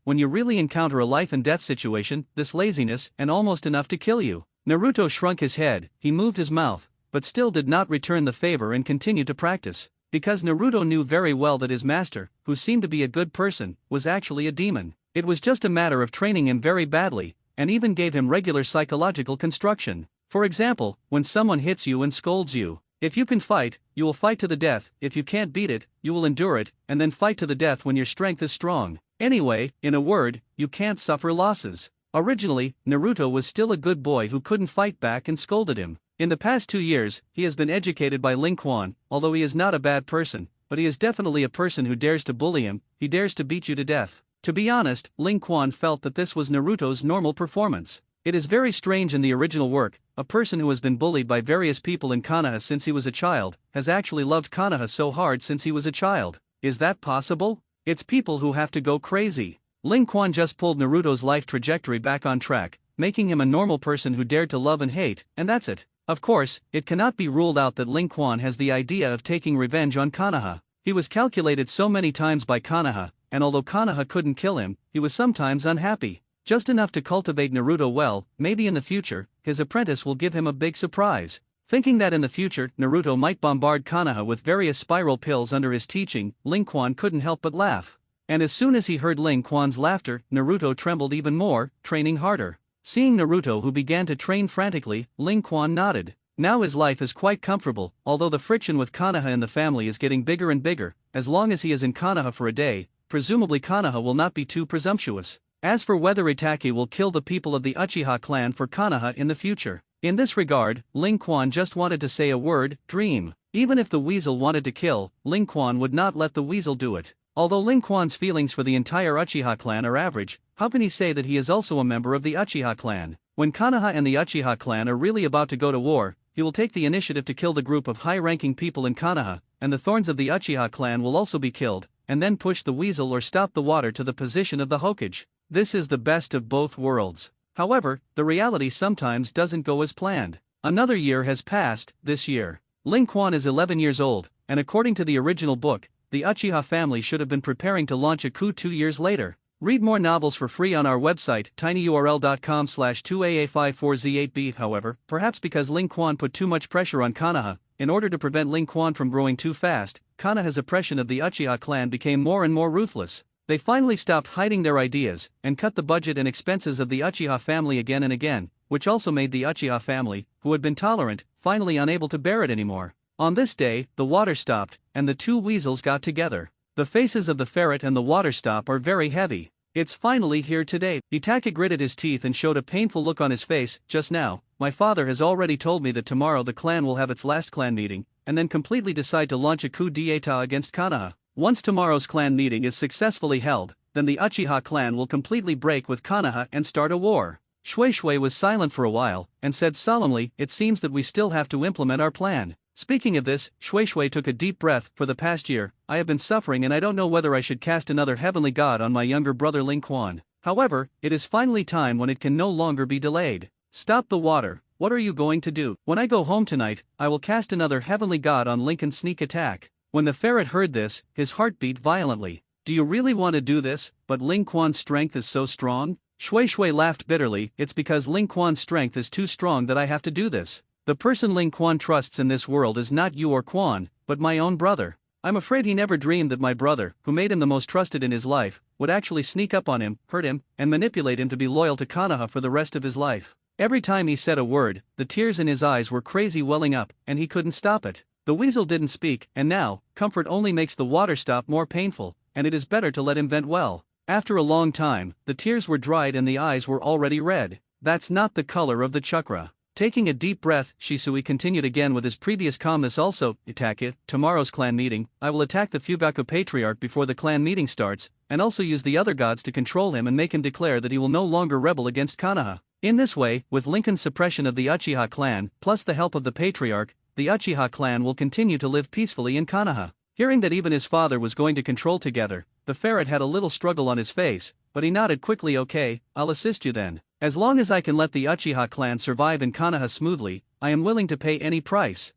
when you really encounter a life and death situation, this laziness, and almost enough to kill you. Naruto shrunk his head, he moved his mouth, but still did not return the favor and continued to practice. Because Naruto knew very well that his master, who seemed to be a good person, was actually a demon. It was just a matter of training him very badly, and even gave him regular psychological construction. For example, when someone hits you and scolds you, if you can fight, you will fight to the death. If you can't beat it, you will endure it, and then fight to the death when your strength is strong. Anyway, in a word, you can't suffer losses. Originally, Naruto was still a good boy who couldn't fight back and scolded him. In the past 2 years, he has been educated by Ling Quan. Although he is not a bad person, but he is definitely a person who dares to bully him, he dares to beat you to death. To be honest, Ling Quan felt that this was Naruto's normal performance. It is very strange in the original work, a person who has been bullied by various people in Konoha since he was a child, has actually loved Konoha so hard since he was a child. Is that possible? It's people who have to go crazy. Ling Quan just pulled Naruto's life trajectory back on track, making him a normal person who dared to love and hate, and that's it. Of course, it cannot be ruled out that Ling Quan has the idea of taking revenge on Konoha. He was calculated so many times by Konoha, and although Konoha couldn't kill him, he was sometimes unhappy. Just enough to cultivate Naruto well. Maybe in the future, his apprentice will give him a big surprise. Thinking that in the future, Naruto might bombard Konoha with various spiral pills under his teaching, Ling Quan couldn't help but laugh. And as soon as he heard Ling Quan's laughter, Naruto trembled even more, training harder. Seeing Naruto, who began to train frantically, Ling Quan nodded. Now his life is quite comfortable, although the friction with Konoha in the family is getting bigger and bigger. As long as he is in Konoha for a day, presumably Konoha will not be too presumptuous. As for whether Itachi will kill the people of the Uchiha clan for Konoha in the future, in this regard, Ling Quan just wanted to say a word, dream. Even if the weasel wanted to kill, Ling Quan would not let the weasel do it. Although Ling Quan's feelings for the entire Uchiha clan are average, how can he say that he is also a member of the Uchiha clan? When Konoha and the Uchiha clan are really about to go to war, he will take the initiative to kill the group of high-ranking people in Konoha, and the thorns of the Uchiha clan will also be killed, and then push the weasel or stop the water to the position of the Hokage. This is the best of both worlds. However, the reality sometimes doesn't go as planned. Another year has passed. This year, Ling Quan is 11 years old, and according to the original book, the Uchiha family should have been preparing to launch a coup 2 years later. Read more novels for free on our website, tinyurl.com/2aa54z8b. However, perhaps because Ling Quan put too much pressure on Konoha, in order to prevent Ling Quan from growing too fast, Konoha's oppression of the Uchiha clan became more and more ruthless. They finally stopped hiding their ideas, and cut the budget and expenses of the Uchiha family again and again, which also made the Uchiha family, who had been tolerant, finally unable to bear it anymore. On this day, the water stopped, and the two weasels got together. The faces of the ferret and the water stop are very heavy. It's finally here today. Itachi gritted his teeth and showed a painful look on his face. Just now, my father has already told me that tomorrow the clan will have its last clan meeting, and then completely decide to launch a coup d'etat against Konoha. Once tomorrow's clan meeting is successfully held, then the Uchiha clan will completely break with Konoha and start a war. Shui Shui was silent for a while, and said solemnly, "It seems that we still have to implement our plan." Speaking of this, Shui Shui took a deep breath. For the past year, I have been suffering and I don't know whether I should cast another heavenly god on my younger brother Ling Quan. However, it is finally time when it can no longer be delayed. Stop the water. What are you going to do? When I go home tonight, I will cast another heavenly god on Lincoln's sneak attack. When the ferret heard this, his heart beat violently. Do you really want to do this? But Ling Quan's strength is so strong? Shui Shui laughed bitterly. It's because Ling Quan's strength is too strong that I have to do this. The person Ling Quan trusts in this world is not you or Quan, but my own brother. I'm afraid he never dreamed that my brother, who made him the most trusted in his life, would actually sneak up on him, hurt him, and manipulate him to be loyal to Konoha for the rest of his life. Every time he said a word, the tears in his eyes were crazy welling up, and he couldn't stop it. The weasel didn't speak, and now, comfort only makes the water stop more painful, and it is better to let him vent well. After a long time, the tears were dried and the eyes were already red. That's not the color of the chakra. Taking a deep breath, Shisui continued again with his previous calmness. Also, Itachi, tomorrow's clan meeting, I will attack the Fugaku patriarch before the clan meeting starts, and also use the other gods to control him and make him declare that he will no longer rebel against Konoha. In this way, with Lincoln's suppression of the Uchiha clan, plus the help of the patriarch, the Uchiha clan will continue to live peacefully in Konoha. Hearing that even his father was going to control together, the ferret had a little struggle on his face, but he nodded quickly. Okay, I'll assist you then. As long as I can let the Uchiha clan survive in Konoha smoothly, I am willing to pay any price.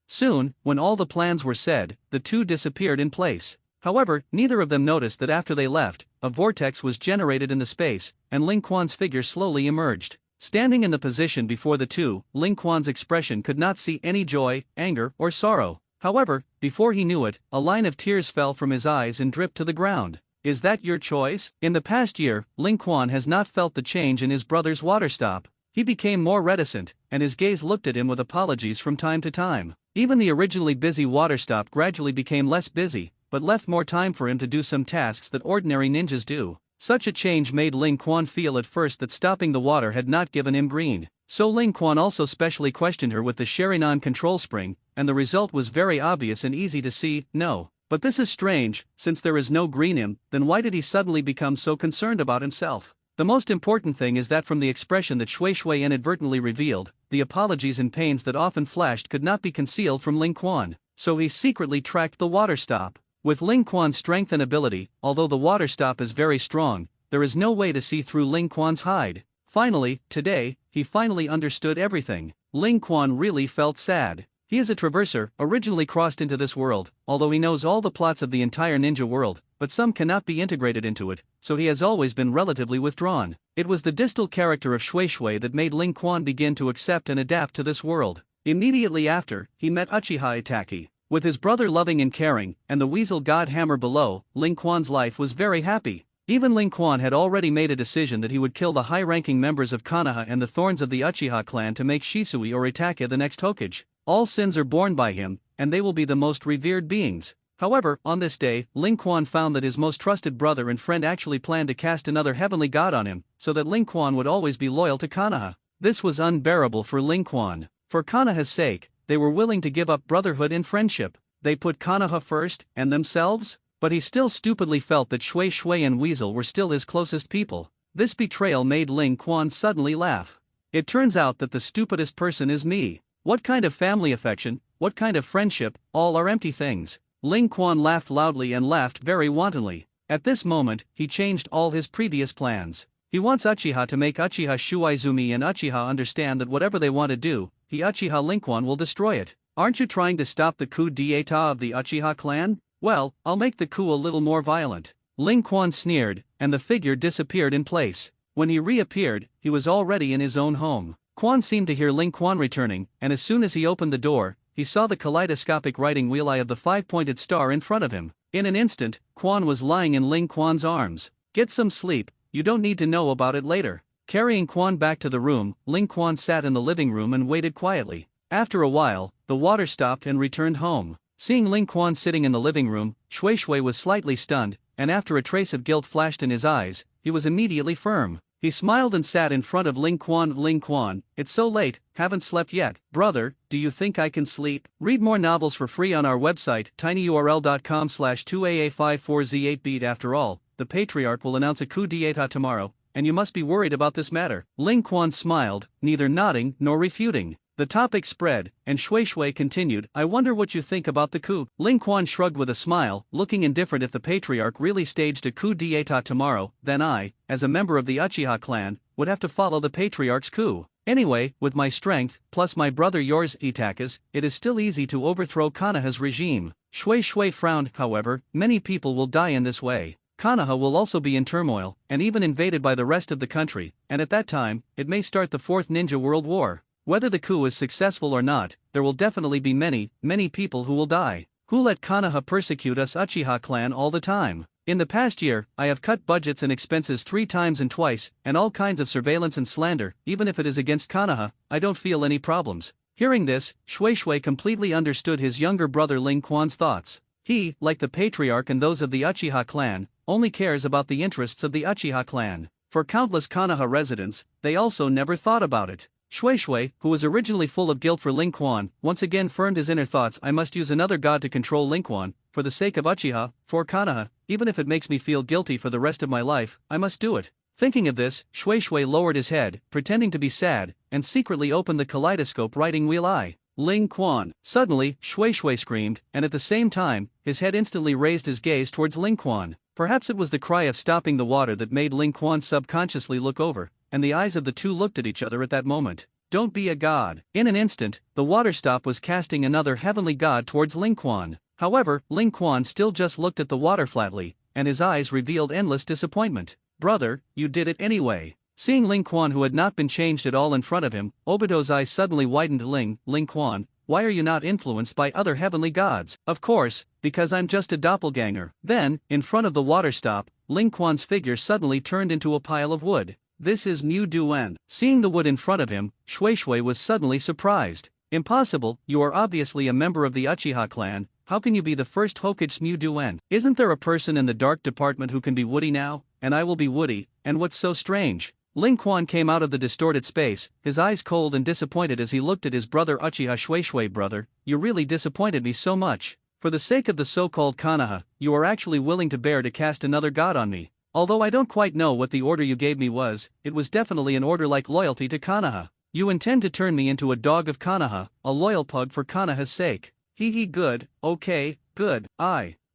Soon, when all the plans were said, the two disappeared in place. However, neither of them noticed that after they left, a vortex was generated in the space, and Ling Quan's figure slowly emerged. Standing in the position before the two, Ling Quan's expression could not see any joy, anger, or sorrow. However, before he knew it, a line of tears fell from his eyes and dripped to the ground. Is that your choice? In the past year, Ling Quan has not felt the change in his brother's water stop. He became more reticent, and his gaze looked at him with apologies from time to time. Even the originally busy water stop gradually became less busy, but left more time for him to do some tasks that ordinary ninjas do. Such a change made Ling Quan feel at first that stopping the water had not given him green. So Ling Quan also specially questioned her with the Sharingan control spring, and the result was very obvious and easy to see. No. But this is strange, since there is no green in him, then why did he suddenly become so concerned about himself? The most important thing is that from the expression that Shui Shui inadvertently revealed, the apologies and pains that often flashed could not be concealed from Ling Quan, so he secretly tracked the water stop. With Ling Quan's strength and ability, although the water stop is very strong, there is no way to see through Ling Quan's hide. Finally, today, he finally understood everything. Ling Quan really felt sad. He is a traverser, originally crossed into this world, although he knows all the plots of the entire ninja world, but some cannot be integrated into it, so he has always been relatively withdrawn. It was the distal character of Shui Shui that made Ling Quan begin to accept and adapt to this world. Immediately after, he met Uchiha Itachi. With his brother loving and caring, and the weasel god hammer below, Ling Quan's life was very happy. Even Ling Quan had already made a decision that he would kill the high-ranking members of Konoha and the thorns of the Uchiha clan to make Shisui or Itachi the next Hokage. All sins are borne by him, and they will be the most revered beings. However, on this day, Ling Quan found that his most trusted brother and friend actually planned to cast another heavenly god on him, so that Ling Quan would always be loyal to Konoha. This was unbearable for Ling Quan. For Konoha's sake, they were willing to give up brotherhood and friendship. They put Konoha first, and themselves? But he still stupidly felt that Shui Shui and Weasel were still his closest people. This betrayal made Ling Quan suddenly laugh. It turns out that the stupidest person is me. What kind of family affection, what kind of friendship, all are empty things. Ling Quan laughed loudly and laughed very wantonly. At this moment, he changed all his previous plans. He wants Uchiha to make Uchiha Shuizumi and Uchiha understand that whatever they want to do, he Uchiha Ling Quan will destroy it. Aren't you trying to stop the coup d'état of the Uchiha clan? Well, I'll make the coup a little more violent. Ling Quan sneered, and the figure disappeared in place. When he reappeared, he was already in his own home. Quan seemed to hear Ling Quan returning, and as soon as he opened the door, he saw the kaleidoscopic writing wheel eye of the five-pointed star in front of him. In an instant, Quan was lying in Ling Quan's arms. Get some sleep, you don't need to know about it later. Carrying Quan back to the room, Ling Quan sat in the living room and waited quietly. After a while, the water stopped and returned home. Seeing Ling Quan sitting in the living room, Shui Shui was slightly stunned, and after a trace of guilt flashed in his eyes, he was immediately firm. He smiled and sat in front of Ling Quan. Ling Quan, it's so late, haven't slept yet. Brother, do you think I can sleep? Read more novels for free on our website, tinyurl.com/2aa54z8beat. After all, the Patriarch will announce a coup d'état tomorrow, and you must be worried about this matter. Ling Quan smiled, neither nodding nor refuting. The topic spread, and Shui Shui continued, I wonder what you think about the coup. Ling Quan shrugged with a smile, looking indifferent. If the Patriarch really staged a coup d'état tomorrow, then I, as a member of the Uchiha clan, would have to follow the Patriarch's coup. Anyway, with my strength, plus my brother yours Itachi's, it is still easy to overthrow Konoha's regime. Shui Shui frowned. However, many people will die in this way. Konoha will also be in turmoil, and even invaded by the rest of the country, and at that time, it may start the Fourth Ninja World War. Whether the coup is successful or not, there will definitely be many people who will die. Who let Konoha persecute us Uchiha clan all the time? In the past year, I have cut budgets and expenses 3 times and twice, and all kinds of surveillance and slander. Even if it is against Konoha, I don't feel any problems. Hearing this, Shui Shui completely understood his younger brother Ling Quan's thoughts. He, like the Patriarch and those of the Uchiha clan, only cares about the interests of the Uchiha clan. For countless Konoha residents, they also never thought about it. Shui Shui, who was originally full of guilt for Ling Quan, once again firmed his inner thoughts. I must use another god to control Ling Quan, for the sake of Uchiha, for Konoha, even if it makes me feel guilty for the rest of my life, I must do it. Thinking of this, Shui Shui lowered his head, pretending to be sad, and secretly opened the kaleidoscope writing wheel eye. Ling Quan. Suddenly, Shui Shui screamed, and at the same time, his head instantly raised his gaze towards Ling Quan. Perhaps it was the cry of stopping the water that made Ling Quan subconsciously look over, and the eyes of the two looked at each other at that moment. Don't be a god. In an instant, the water stop was casting another heavenly god towards Ling Quan. However, Ling Quan still just looked at the water flatly, and his eyes revealed endless disappointment. Brother, you did it anyway. Seeing Ling Quan, who had not been changed at all in front of him, Obito's eyes suddenly widened. Ling Quan, why are you not influenced by other heavenly gods? Of course, because I'm just a doppelganger. Then, in front of the water stop, Ling Quan's figure suddenly turned into a pile of wood. This is Mu Duan. Seeing the wood in front of him, Shui Shui was suddenly surprised. Impossible, you are obviously a member of the Uchiha clan, how can you be the first Hokage Mu Duan? Isn't there a person in the dark department who can be woody now? And I will be woody, and what's so strange? Ling Quan came out of the distorted space, his eyes cold and disappointed as he looked at his brother Uchiha. Shui Shui, brother, you really disappointed me so much. For the sake of the so-called Konoha, you are actually willing to bear to cast another god on me. Although I don't quite know what the order you gave me was, it was definitely an order like loyalty to Konoha. You intend to turn me into a dog of Konoha, a loyal pug for Konoha's sake. Hee good, okay, good,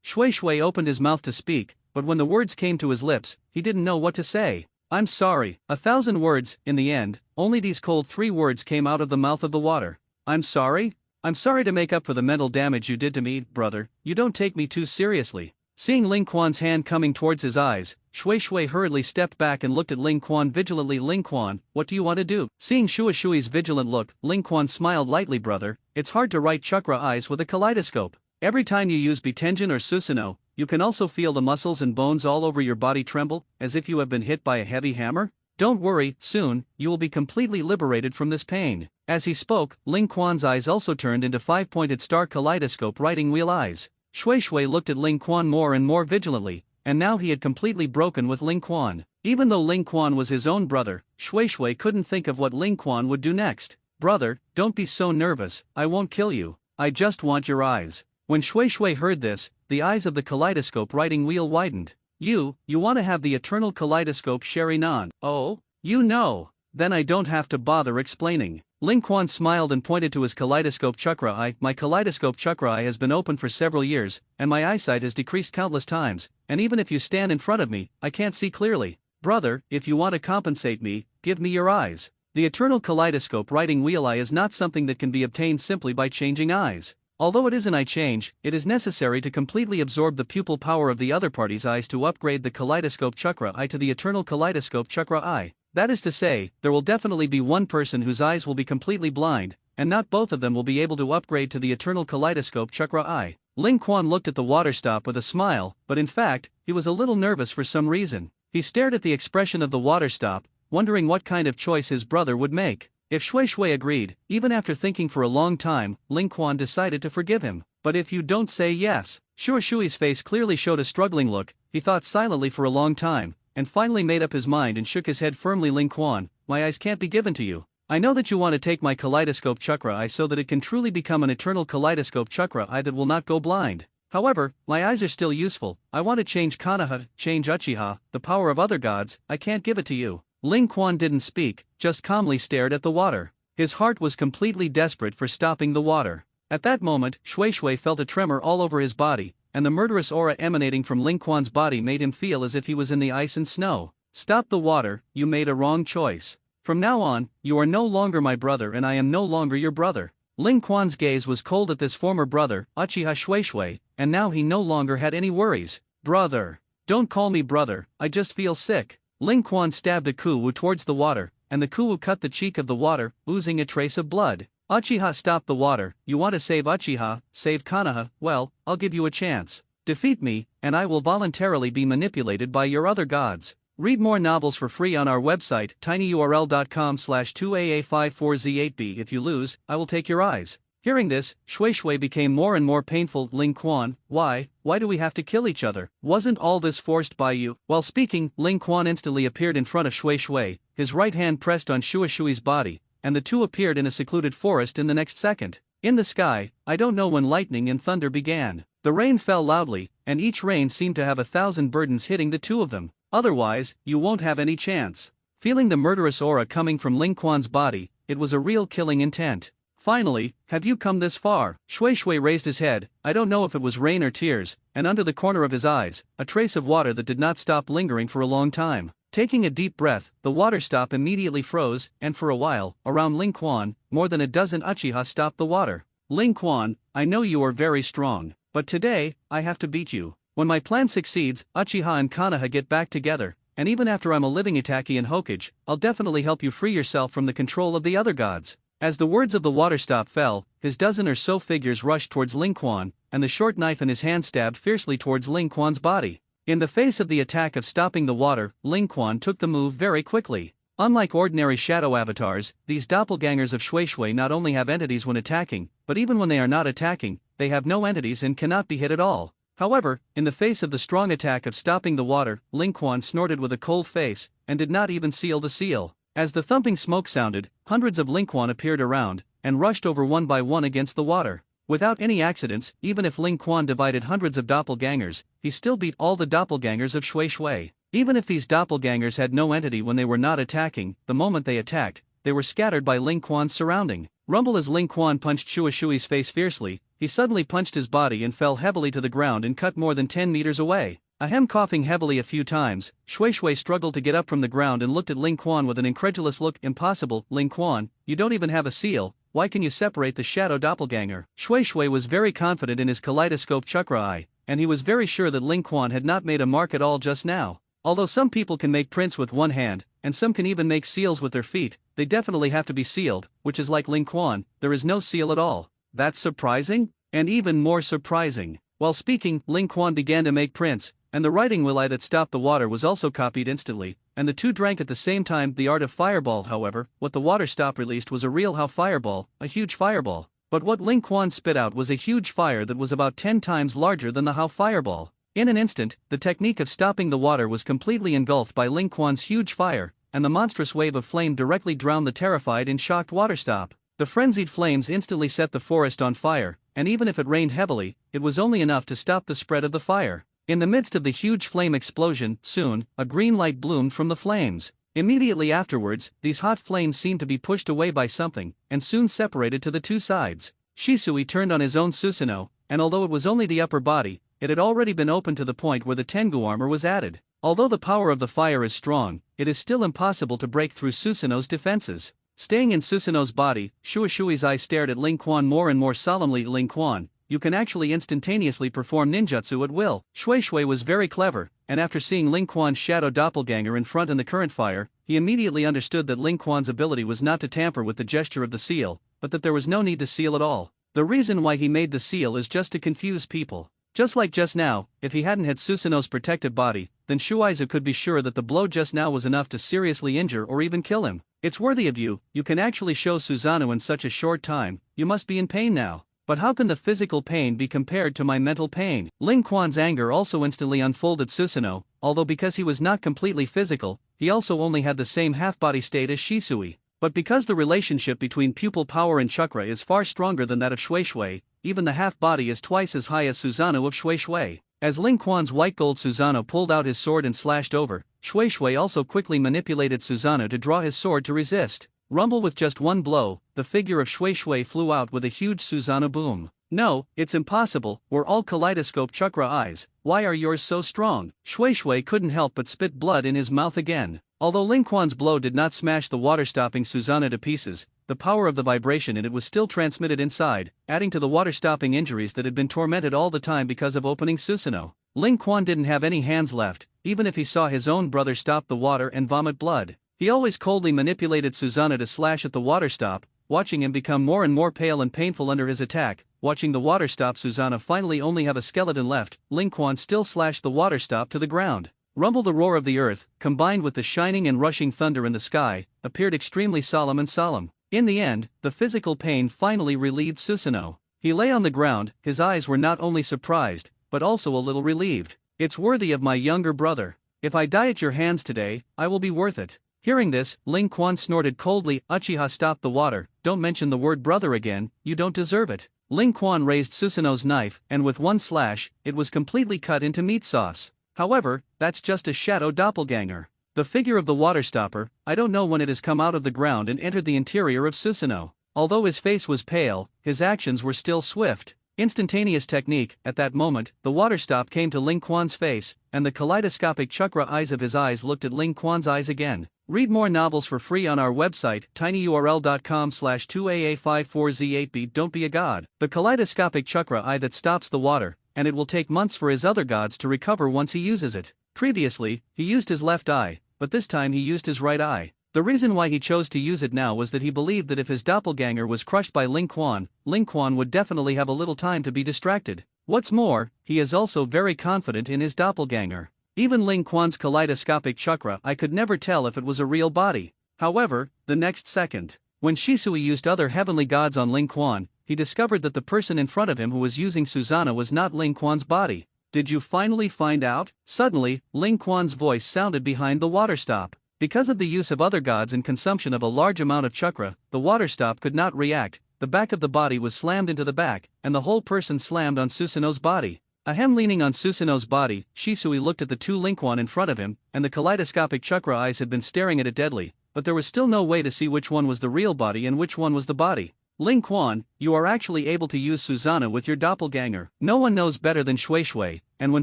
Shui Shui opened his mouth to speak, but when the words came to his lips, he didn't know what to say. I'm sorry. 1,000 words, in the end, only these cold 3 words came out of the mouth of the water. I'm sorry? I'm sorry to make up for the mental damage you did to me, brother, you don't take me too seriously. Seeing Ling Quan's hand coming towards his eyes, Shui Shui hurriedly stepped back and looked at Ling Quan vigilantly. Ling Quan, what do you want to do? Seeing Shui Shui's vigilant look, Ling Quan smiled lightly. Brother, it's hard to write chakra eyes with a kaleidoscope. Every time you use Bitenjin or Susanoo, you can also feel the muscles and bones all over your body tremble, as if you have been hit by a heavy hammer. Don't worry, soon, you will be completely liberated from this pain. As he spoke, Ling Quan's eyes also turned into five-pointed star kaleidoscope writing wheel eyes. Shui Shui looked at Ling Quan more and more vigilantly, and now he had completely broken with Ling Quan. Even though Ling Quan was his own brother, Shui Shui couldn't think of what Ling Quan would do next. Brother, don't be so nervous, I won't kill you, I just want your eyes. When Shui Shui heard this, the eyes of the kaleidoscope writing wheel widened. You want to have the eternal kaleidoscope Sherry Nan? Oh? You know. Then I don't have to bother explaining. Ling Quan smiled and pointed to his kaleidoscope chakra eye. My kaleidoscope chakra eye has been open for several years, and my eyesight has decreased countless times, and even if you stand in front of me, I can't see clearly. Brother, if you want to compensate me, give me your eyes. The eternal kaleidoscope writing wheel eye is not something that can be obtained simply by changing eyes. Although it is an eye change, it is necessary to completely absorb the pupil power of the other party's eyes to upgrade the kaleidoscope chakra eye to the eternal kaleidoscope chakra eye. That is to say, there will definitely be one person whose eyes will be completely blind, and not both of them will be able to upgrade to the eternal kaleidoscope chakra eye. Ling Quan looked at the water stop with a smile, but in fact, he was a little nervous for some reason. He stared at the expression of the water stop, wondering what kind of choice his brother would make. If Shui Shui agreed, even after thinking for a long time, Ling Quan decided to forgive him. But if you don't say yes? Shui Shui's face clearly showed a struggling look. He thought silently for a long time, and finally made up his mind and shook his head firmly. Ling Quan, my eyes can't be given to you. I know that you want to take my kaleidoscope chakra eye so that it can truly become an eternal kaleidoscope chakra eye that will not go blind. However, my eyes are still useful. I want to change Konoha, change Uchiha, the power of other gods. I can't give it to you. Ling Quan didn't speak, just calmly stared at the water. His heart was completely desperate for stopping the water. At that moment, Shui Shui felt a tremor all over his body, and the murderous aura emanating from Ling Quan's body made him feel as if he was in the ice and snow. Stop the water, you made a wrong choice. From now on, you are no longer my brother and I am no longer your brother. Ling Quan's gaze was cold at this former brother, Uchiha Shui Shui, and now he no longer had any worries. Brother. Don't call me brother, I just feel sick. Ling Quan stabbed a kuwu towards the water, and the kuwu cut the cheek of the water, oozing a trace of blood. Uchiha, stop the water. You want to save Uchiha, save Konoha? Well, I'll give you a chance. Defeat me, and I will voluntarily be manipulated by your other gods. Read more novels for free on our website, tinyurl.com/2aa54z8b. If you lose, I will take your eyes. Hearing this, Shui Shui became more and more painful. Ling Quan, why do we have to kill each other? Wasn't all this forced by you? While speaking, Ling Quan instantly appeared in front of Shui Shui, his right hand pressed on Shui Shui's body, and the two appeared in a secluded forest in the next second. In the sky, I don't know when lightning and thunder began. The rain fell loudly, and each rain seemed to have 1,000 burdens hitting the two of them. Otherwise, you won't have any chance. Feeling the murderous aura coming from Ling Quan's body, it was a real killing intent. Finally, have you come this far? Shui Shui raised his head. I don't know if it was rain or tears, and under the corner of his eyes, a trace of water that did not stop lingering for a long time. Taking a deep breath, the water stop immediately froze, and for a while, around Ling Quan, more than a dozen Uchiha stopped the water. Ling Quan, I know you are very strong, but today, I have to beat you. When my plan succeeds, Uchiha and Konoha get back together, and even after I'm a living Itaki in Hokage, I'll definitely help you free yourself from the control of the other gods. As the words of the water stop fell, his dozen or so figures rushed towards Ling Quan, and the short knife in his hand stabbed fiercely towards Ling Quan's body. In the face of the attack of stopping the water, Ling Quan took the move very quickly. Unlike ordinary shadow avatars, these doppelgangers of Shui Shui not only have entities when attacking, but even when they are not attacking, they have no entities and cannot be hit at all. However, in the face of the strong attack of stopping the water, Ling Quan snorted with a cold face, and did not even seal the seal. As the thumping smoke sounded, hundreds of Ling Quan appeared around, and rushed over one by one against the water. Without any accidents, even if Ling Quan divided hundreds of doppelgangers, he still beat all the doppelgangers of Shui Shui. Even if these doppelgangers had no entity when they were not attacking, the moment they attacked, they were scattered by Ling Quan's surrounding. Rumble as Ling Quan punched Shui Shui's face fiercely, he suddenly punched his body and fell heavily to the ground and cut more than 10 meters away. Ahem, coughing heavily a few times, Shui Shui struggled to get up from the ground and looked at Ling Quan with an incredulous look. Impossible, Ling Quan, you don't even have a seal. why can you separate the shadow doppelganger? Shui Shui was very confident in his kaleidoscope chakra eye, and he was very sure that Ling Quan had not made a mark at all just now. Although some people can make prints with one hand, and some can even make seals with their feet, they definitely have to be sealed, which is like Ling Quan, there is no seal at all. That's surprising? And even more surprising. While speaking, Ling Quan began to make prints, and the writing will I that stopped the water was also copied instantly, and the two drank at the same time. The art of fireball, however, what the water stop released was a real how fireball, a huge fireball. But what Ling Quan spit out was a huge fire that was about 10 times larger than the how fireball. In an instant, the technique of stopping the water was completely engulfed by Ling Quan's huge fire, and the monstrous wave of flame directly drowned the terrified and shocked water stop. The frenzied flames instantly set the forest on fire, and even if it rained heavily, it was only enough to stop the spread of the fire. In the midst of the huge flame explosion, soon, a green light bloomed from the flames. Immediately afterwards, these hot flames seemed to be pushed away by something, and soon separated to the two sides. Shisui turned on his own Susanoo, and although it was only the upper body, it had already been opened to the point where the Tengu armor was added. Although the power of the fire is strong, it is still impossible to break through Susanoo's defenses. Staying in Susanoo's body, Shui Shui's eyes stared at Ling Quan more and more solemnly. Ling Quan, you can actually instantaneously perform ninjutsu at will. Shui Shui was very clever, and after seeing Ling Quan's shadow doppelganger in front in the current fire, he immediately understood that Ling Quan's ability was not to tamper with the gesture of the seal, but that there was no need to seal at all. The reason why he made the seal is just to confuse people. Just like just now, if he hadn't had Susanoo's protective body, then Shuizu could be sure that the blow just now was enough to seriously injure or even kill him. It's worthy of you, you can actually show Susanoo in such a short time, you must be in pain now. But how can the physical pain be compared to my mental pain? Ling Quan's anger also instantly unfolded Susanoo, although because he was not completely physical, he also only had the same half-body state as Shisui. But because the relationship between pupil power and chakra is far stronger than that of Shui Shui, even the half-body is twice as high as Susanoo of Shui Shui. As Ling Quan's white gold Susanoo pulled out his sword and slashed over, Shui Shui also quickly manipulated Susanoo to draw his sword to resist. Rumble with just one blow, the figure of Shui Shui flew out with a huge Susanoo boom. No, it's impossible, we're all kaleidoscope chakra eyes, why are yours so strong? Shui Shui couldn't help but spit blood in his mouth again. Although Ling Quan's blow did not smash the water-stopping Susanoo to pieces, the power of the vibration in it was still transmitted inside, adding to the water-stopping injuries that had been tormented all the time because of opening Susanoo. Ling Quan didn't have any hands left, even if he saw his own brother stop the water and vomit blood. He always coldly manipulated Susanoo to slash at the water stop, watching him become more and more pale and painful under his attack. Watching the water stop Susanoo finally only have a skeleton left, Ling Quan still slashed the water stop to the ground. Rumble, the roar of the earth, combined with the shining and rushing thunder in the sky, appeared extremely solemn and solemn. In the end, the physical pain finally relieved Susanoo. He lay on the ground, his eyes were not only surprised, but also a little relieved. It's worthy of my younger brother. If I die at your hands today, I will be worth it. Hearing this, Ling Quan snorted coldly. Uchiha, stop the water, don't mention the word brother again, you don't deserve it. Ling Quan raised Susanoo's knife, and with one slash, it was completely cut into meat sauce. However, that's just a shadow doppelganger. The figure of the water stopper, I don't know when it has come out of the ground and entered the interior of Susanoo. Although his face was pale, his actions were still swift. Instantaneous technique, at that moment, the water stop came to Ling Quan's face, and the kaleidoscopic chakra eyes of his eyes looked at Ling Quan's eyes again. Read more novels for free on our website, tinyurl.com/2aa54z8b. Don't be a god. The kaleidoscopic chakra eye that stops the water, and it will take months for his other gods to recover once he uses it. Previously, he used his left eye, but this time he used his right eye. The reason why he chose to use it now was that he believed that if his doppelganger was crushed by Ling Quan would definitely have a little time to be distracted. What's more, he is also very confident in his doppelganger. Even Ling Quan's kaleidoscopic chakra I could never tell if it was a real body. However, the next second, when Shisui used other heavenly gods on Ling Quan, he discovered that the person in front of him who was using Susanoo was not Ling Quan's body. Did you finally find out? Suddenly, Ling Quan's voice sounded behind the water stop. Because of the use of other gods and consumption of a large amount of chakra, the water stop could not react, the back of the body was slammed into the back, and the whole person slammed on Susanoo's body. Ahem, leaning on Susanoo's body, Shisui looked at the two Ling Quan in front of him, and the kaleidoscopic chakra eyes had been staring at it deadly, but there was still no way to see which one was the real body and which one was the body. Ling Quan, you are actually able to use Susanoo with your doppelganger. No one knows better than Shui Shui, and when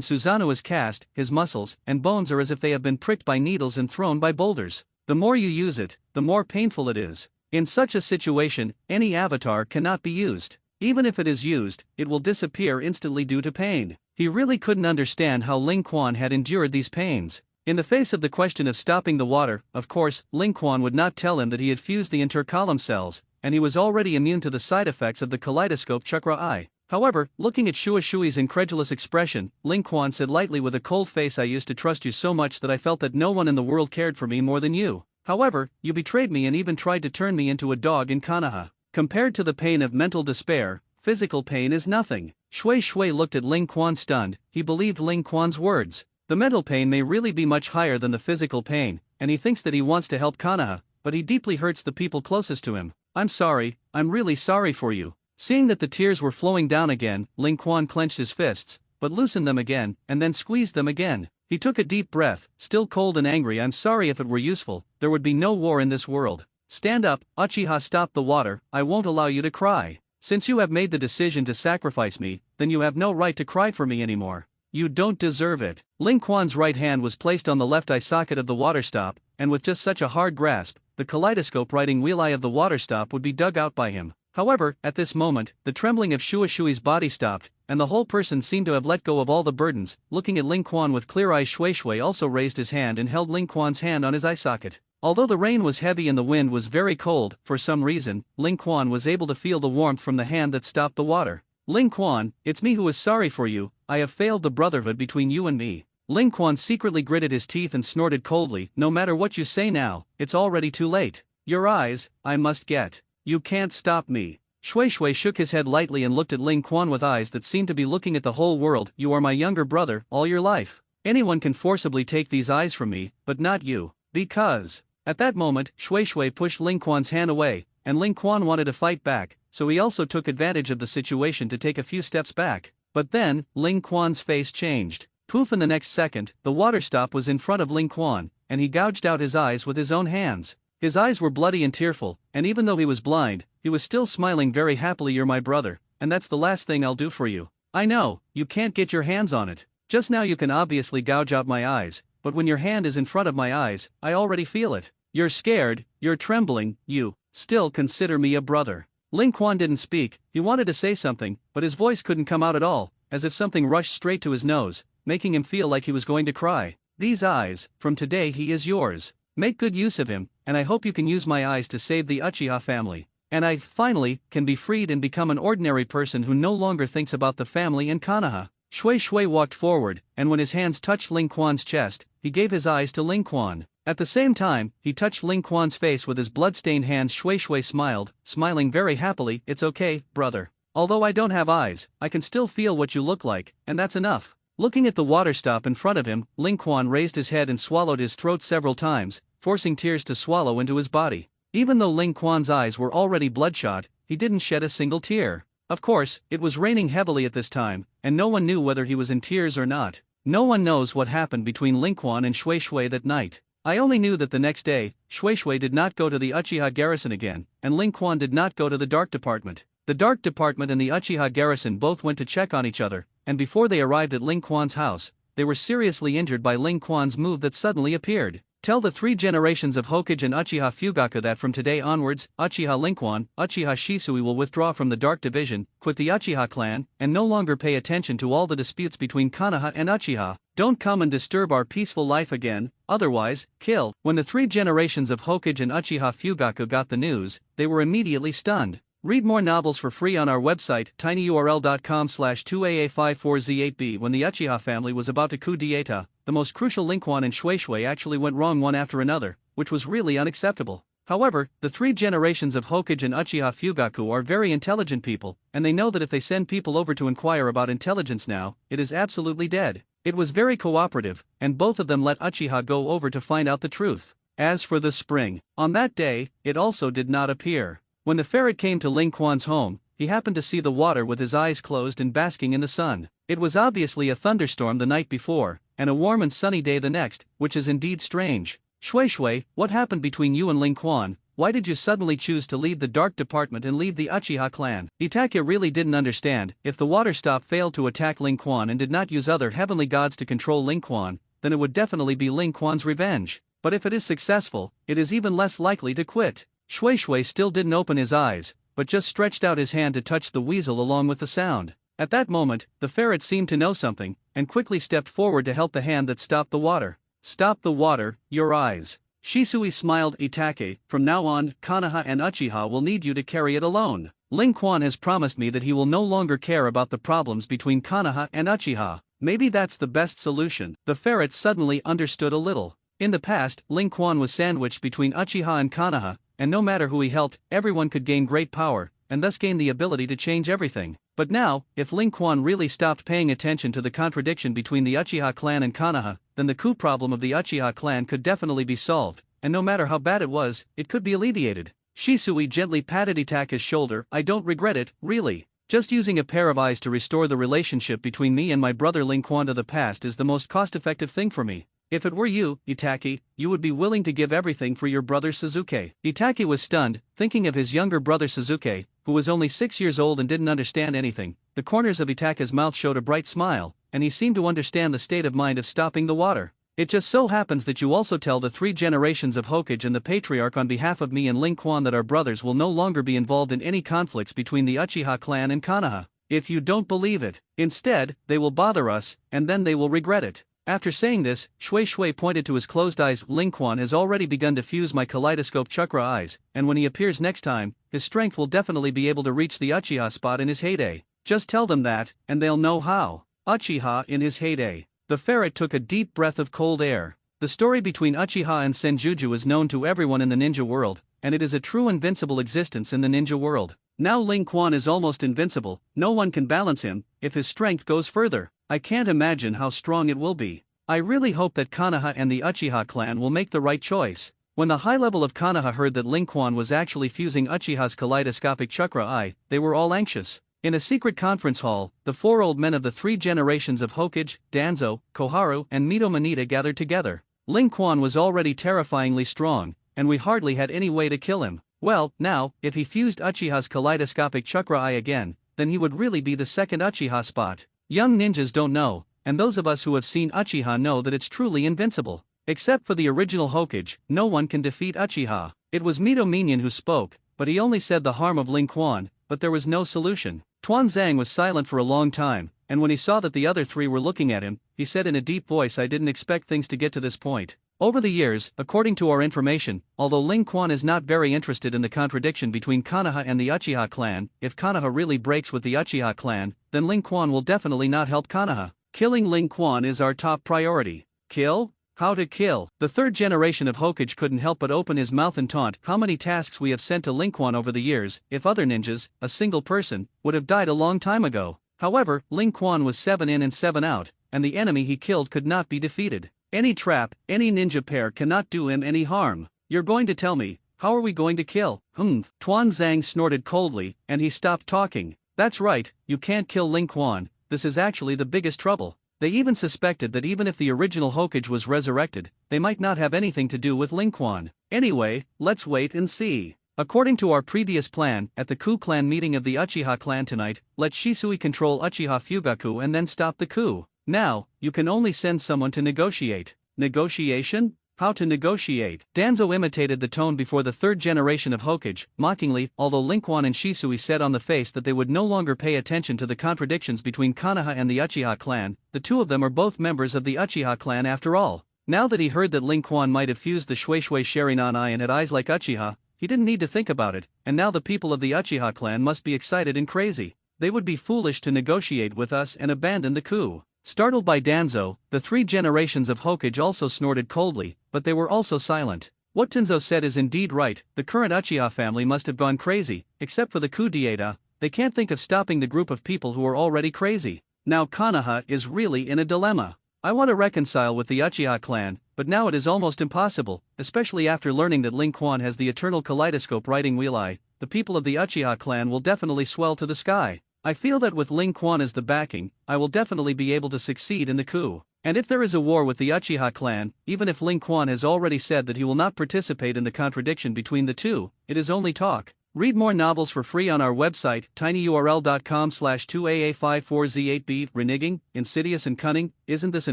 Susanoo is cast, his muscles and bones are as if they have been pricked by needles and thrown by boulders. The more you use it, the more painful it is. In such a situation, any avatar cannot be used. Even if it is used, it will disappear instantly due to pain. He really couldn't understand how Ling Quan had endured these pains. In the face of the question of stopping the water, of course, Ling Quan would not tell him that he had fused the intercolumn cells, and he was already immune to the side effects of the kaleidoscope chakra eye. However, looking at Shui's incredulous expression, Ling Quan said lightly with a cold face, I used to trust you so much that I felt that no one in the world cared for me more than you. However, you betrayed me and even tried to turn me into a dog in Konoha. Compared to the pain of mental despair, physical pain is nothing. Shui looked at Ling Quan stunned. He believed Ling Quan's words. The mental pain may really be much higher than the physical pain, and he thinks that he wants to help Konoha, but he deeply hurts the people closest to him. I'm sorry, I'm really sorry for you. Seeing that the tears were flowing down again, Ling Quan clenched his fists, but loosened them again, and then squeezed them again. He took a deep breath, still cold and angry. I'm sorry. If it were useful, there would be no war in this world. Stand up, Uchiha, stop the water. I won't allow you to cry. Since you have made the decision to sacrifice me, then you have no right to cry for me anymore. You don't deserve it. Ling Quan's right hand was placed on the left eye socket of the water stop, and with just such a hard grasp, the kaleidoscope writing wheel eye of the water stop would be dug out by him. However, at this moment, the trembling of Shui's body stopped, and the whole person seemed to have let go of all the burdens. Looking at Ling Quan with clear eyes, Shui also raised his hand and held Ling Quan's hand on his eye socket. Although the rain was heavy and the wind was very cold, for some reason, Ling Quan was able to feel the warmth from the hand that stopped the water. Ling Quan, it's me who is sorry for you. I have failed the brotherhood between you and me. Ling Quan secretly gritted his teeth and snorted coldly. No matter what you say now, it's already too late. Your eyes, I must get. You can't stop me. Shui shook his head lightly and looked at Ling Quan with eyes that seemed to be looking at the whole world. You are my younger brother, all your life. Anyone can forcibly take these eyes from me, but not you. Because. At that moment, Shui pushed Ling Quan's hand away, and Ling Quan wanted to fight back, so he also took advantage of the situation to take a few steps back. But then, Ling Quan's face changed. Poof! In the next second, the water stop was in front of Ling Quan, and he gouged out his eyes with his own hands. His eyes were bloody and tearful, and even though he was blind, he was still smiling very happily. You're my brother, and that's the last thing I'll do for you. I know, you can't get your hands on it. Just now you can obviously gouge out my eyes, but when your hand is in front of my eyes, I already feel it. You're scared, you're trembling, you still consider me a brother. Ling Quan didn't speak. He wanted to say something, but his voice couldn't come out at all, as if something rushed straight to his nose, making him feel like he was going to cry. These eyes, from today he is yours. Make good use of him, and I hope you can use my eyes to save the Uchiha family. And I, finally, can be freed and become an ordinary person who no longer thinks about the family and Konoha. Shui walked forward, and when his hands touched Ling Quan's chest, he gave his eyes to Ling Quan. At the same time, he touched Ling Quan's face with his blood-stained hands. Shui smiled, smiling very happily. It's okay, brother. Although I don't have eyes, I can still feel what you look like, and that's enough. Looking at the water stop in front of him, Ling Quan raised his head and swallowed his throat several times, forcing tears to swallow into his body. Even though Ling Quan's eyes were already bloodshot, he didn't shed a single tear. Of course, it was raining heavily at this time, and no one knew whether he was in tears or not. No one knows what happened between Ling Quan and Shui that night. I only knew that the next day, Shui did not go to the Uchiha garrison again, and Ling Quan did not go to the Dark Department. The Dark Department and the Uchiha garrison both went to check on each other, and before they arrived at Ling Quan's house, they were seriously injured by Ling Quan's move that suddenly appeared. Tell the 3 generations of Hokage and Uchiha Fugaku that from today onwards, Uchiha Ling Quan, Uchiha Shisui will withdraw from the Dark Division, quit the Uchiha clan, and no longer pay attention to all the disputes between Konoha and Uchiha. Don't come and disturb our peaceful life again, otherwise, kill. When the 3 generations of Hokage and Uchiha Fugaku got the news, they were immediately stunned. Read more novels for free on our website, tinyurl.com/2aa54z8b. When the Uchiha family was about to coup d'etat, the most crucial Ling Quan and Shui actually went wrong one after another, which was really unacceptable. However, the 3 generations of Hokage and Uchiha Fugaku are very intelligent people, and they know that if they send people over to inquire about intelligence now, it is absolutely dead. It was very cooperative, and both of them let Uchiha go over to find out the truth. As for the spring, on that day, it also did not appear. When the ferret came to Ling Quan's home, he happened to see the water with his eyes closed and basking in the sun. It was obviously a thunderstorm the night before, and a warm and sunny day the next, which is indeed strange. Shui, what happened between you and Ling Quan? Why did you suddenly choose to leave the Dark Department and leave the Uchiha clan? Itachi really didn't understand. If the water stop failed to attack Ling Quan and did not use other heavenly gods to control Ling Quan, then it would definitely be Ling Quan's revenge. But if it is successful, it is even less likely to quit. Shui Shui still didn't open his eyes, but just stretched out his hand to touch the weasel along with the sound. At that moment, the ferret seemed to know something, and quickly stepped forward to help the hand that stopped the water. Stop the water, your eyes. Shisui smiled. Itake, from now on, Konoha and Uchiha will need you to carry it alone. Ling Quan has promised me that he will no longer care about the problems between Konoha and Uchiha. Maybe that's the best solution. The ferret suddenly understood a little. In the past, Ling Quan was sandwiched between Uchiha and Konoha, and no matter who he helped, everyone could gain great power, and thus gain the ability to change everything. But now, if Ling Quan really stopped paying attention to the contradiction between the Uchiha clan and Konoha, then the coup problem of the Uchiha clan could definitely be solved, and no matter how bad it was, it could be alleviated. Shisui gently patted Itake's shoulder. I don't regret it, really. Just using a pair of eyes to restore the relationship between me and my brother Ling Quan to the past is the most cost-effective thing for me. If it were you, Itake, you would be willing to give everything for your brother Suzuki. Itake was stunned, thinking of his younger brother Suzuki, who was only 6 years old and didn't understand anything. The corners of Itake's mouth showed a bright smile, and he seemed to understand the state of mind of stopping the water. It just so happens that you also tell the 3 generations of Hokage and the Patriarch on behalf of me and Ling Quan that our brothers will no longer be involved in any conflicts between the Uchiha clan and Konoha. If you don't believe it, instead, they will bother us, and then they will regret it. After saying this, Shui Shui pointed to his closed eyes. Ling Quan has already begun to fuse my kaleidoscope chakra eyes, and when he appears next time, his strength will definitely be able to reach the Uchiha spot in his heyday. Just tell them that, and they'll know how. Uchiha in his heyday. The ferret took a deep breath of cold air. The story between Uchiha and Senjuju is known to everyone in the ninja world, and it is a true invincible existence in the ninja world. Now Ling Quan is almost invincible, no one can balance him, if his strength goes further. I can't imagine how strong it will be. I really hope that Konoha and the Uchiha clan will make the right choice. When the high level of Konoha heard that Ling Quan was actually fusing Uchiha's kaleidoscopic chakra eye, they were all anxious. In a secret conference hall, the 4 old men of the 3 generations of Hokage, Danzo, Koharu, and Mito Manita gathered together. Ling Quan was already terrifyingly strong, and we hardly had any way to kill him. Well, now, if he fused Uchiha's kaleidoscopic chakra eye again, then he would really be the second Uchiha spot. Young ninjas don't know, and those of us who have seen Uchiha know that it's truly invincible. Except for the original Hokage, no one can defeat Uchiha. It was Mito Minion who spoke, but he only said the harm of Ling Quan, but there was no solution. Tuan Zhang was silent for a long time, and when he saw that the other 3 were looking at him, he said in a deep voice, I didn't expect things to get to this point. Over the years, according to our information, although Ling Quan is not very interested in the contradiction between Konoha and the Uchiha clan, if Konoha really breaks with the Uchiha clan, then Ling Quan will definitely not help Konoha. Killing Ling Quan is our top priority. Kill? How to kill? The 3rd generation of Hokage couldn't help but open his mouth and taunt how many tasks we have sent to Ling Quan over the years. If other ninjas, a single person, would have died a long time ago. However, Ling Quan was 7 in and 7 out, and the enemy he killed could not be defeated. Any trap, any ninja pair cannot do him any harm. You're going to tell me, how are we going to kill? Tuan Zhang snorted coldly, and he stopped talking. That's right, you can't kill Ling Quan, this is actually the biggest trouble. They even suspected that even if the original Hokage was resurrected, they might not have anything to do with Ling Quan. Anyway, let's wait and see. According to our previous plan, at the coup clan meeting of the Uchiha clan tonight, let Shisui control Uchiha Fugaku and then stop the coup. Now, you can only send someone to negotiate. Negotiation? How to negotiate? Danzo imitated the tone before the 3rd generation of Hokage, mockingly, although Ling Quan and Shisui said on the face that they would no longer pay attention to the contradictions between Konoha and the Uchiha clan. The 2 of them are both members of the Uchiha clan after all. Now that he heard that Ling Quan might have fused the Shui Shui Sharingan eye and had eyes like Uchiha, he didn't need to think about it, and now the people of the Uchiha clan must be excited and crazy. They would be foolish to negotiate with us and abandon the coup. Startled by Danzo, the 3 generations of Hokage also snorted coldly, but they were also silent. What Tenzo said is indeed right, the current Uchiha family must have gone crazy, except for the coup d'etat, they can't think of stopping the group of people who are already crazy. Now Konoha is really in a dilemma. I want to reconcile with the Uchiha clan, but now it is almost impossible, especially after learning that Ling Quan has the eternal kaleidoscope riding wheel eye. The people of the Uchiha clan will definitely swell to the sky. I feel that with Ling Quan as the backing, I will definitely be able to succeed in the coup. And if there is a war with the Uchiha clan, even if Ling Quan has already said that he will not participate in the contradiction between the 2, it is only talk. Read more novels for free on our website, tinyurl.com/2AA54Z8B. Reneging, insidious and cunning, isn't this a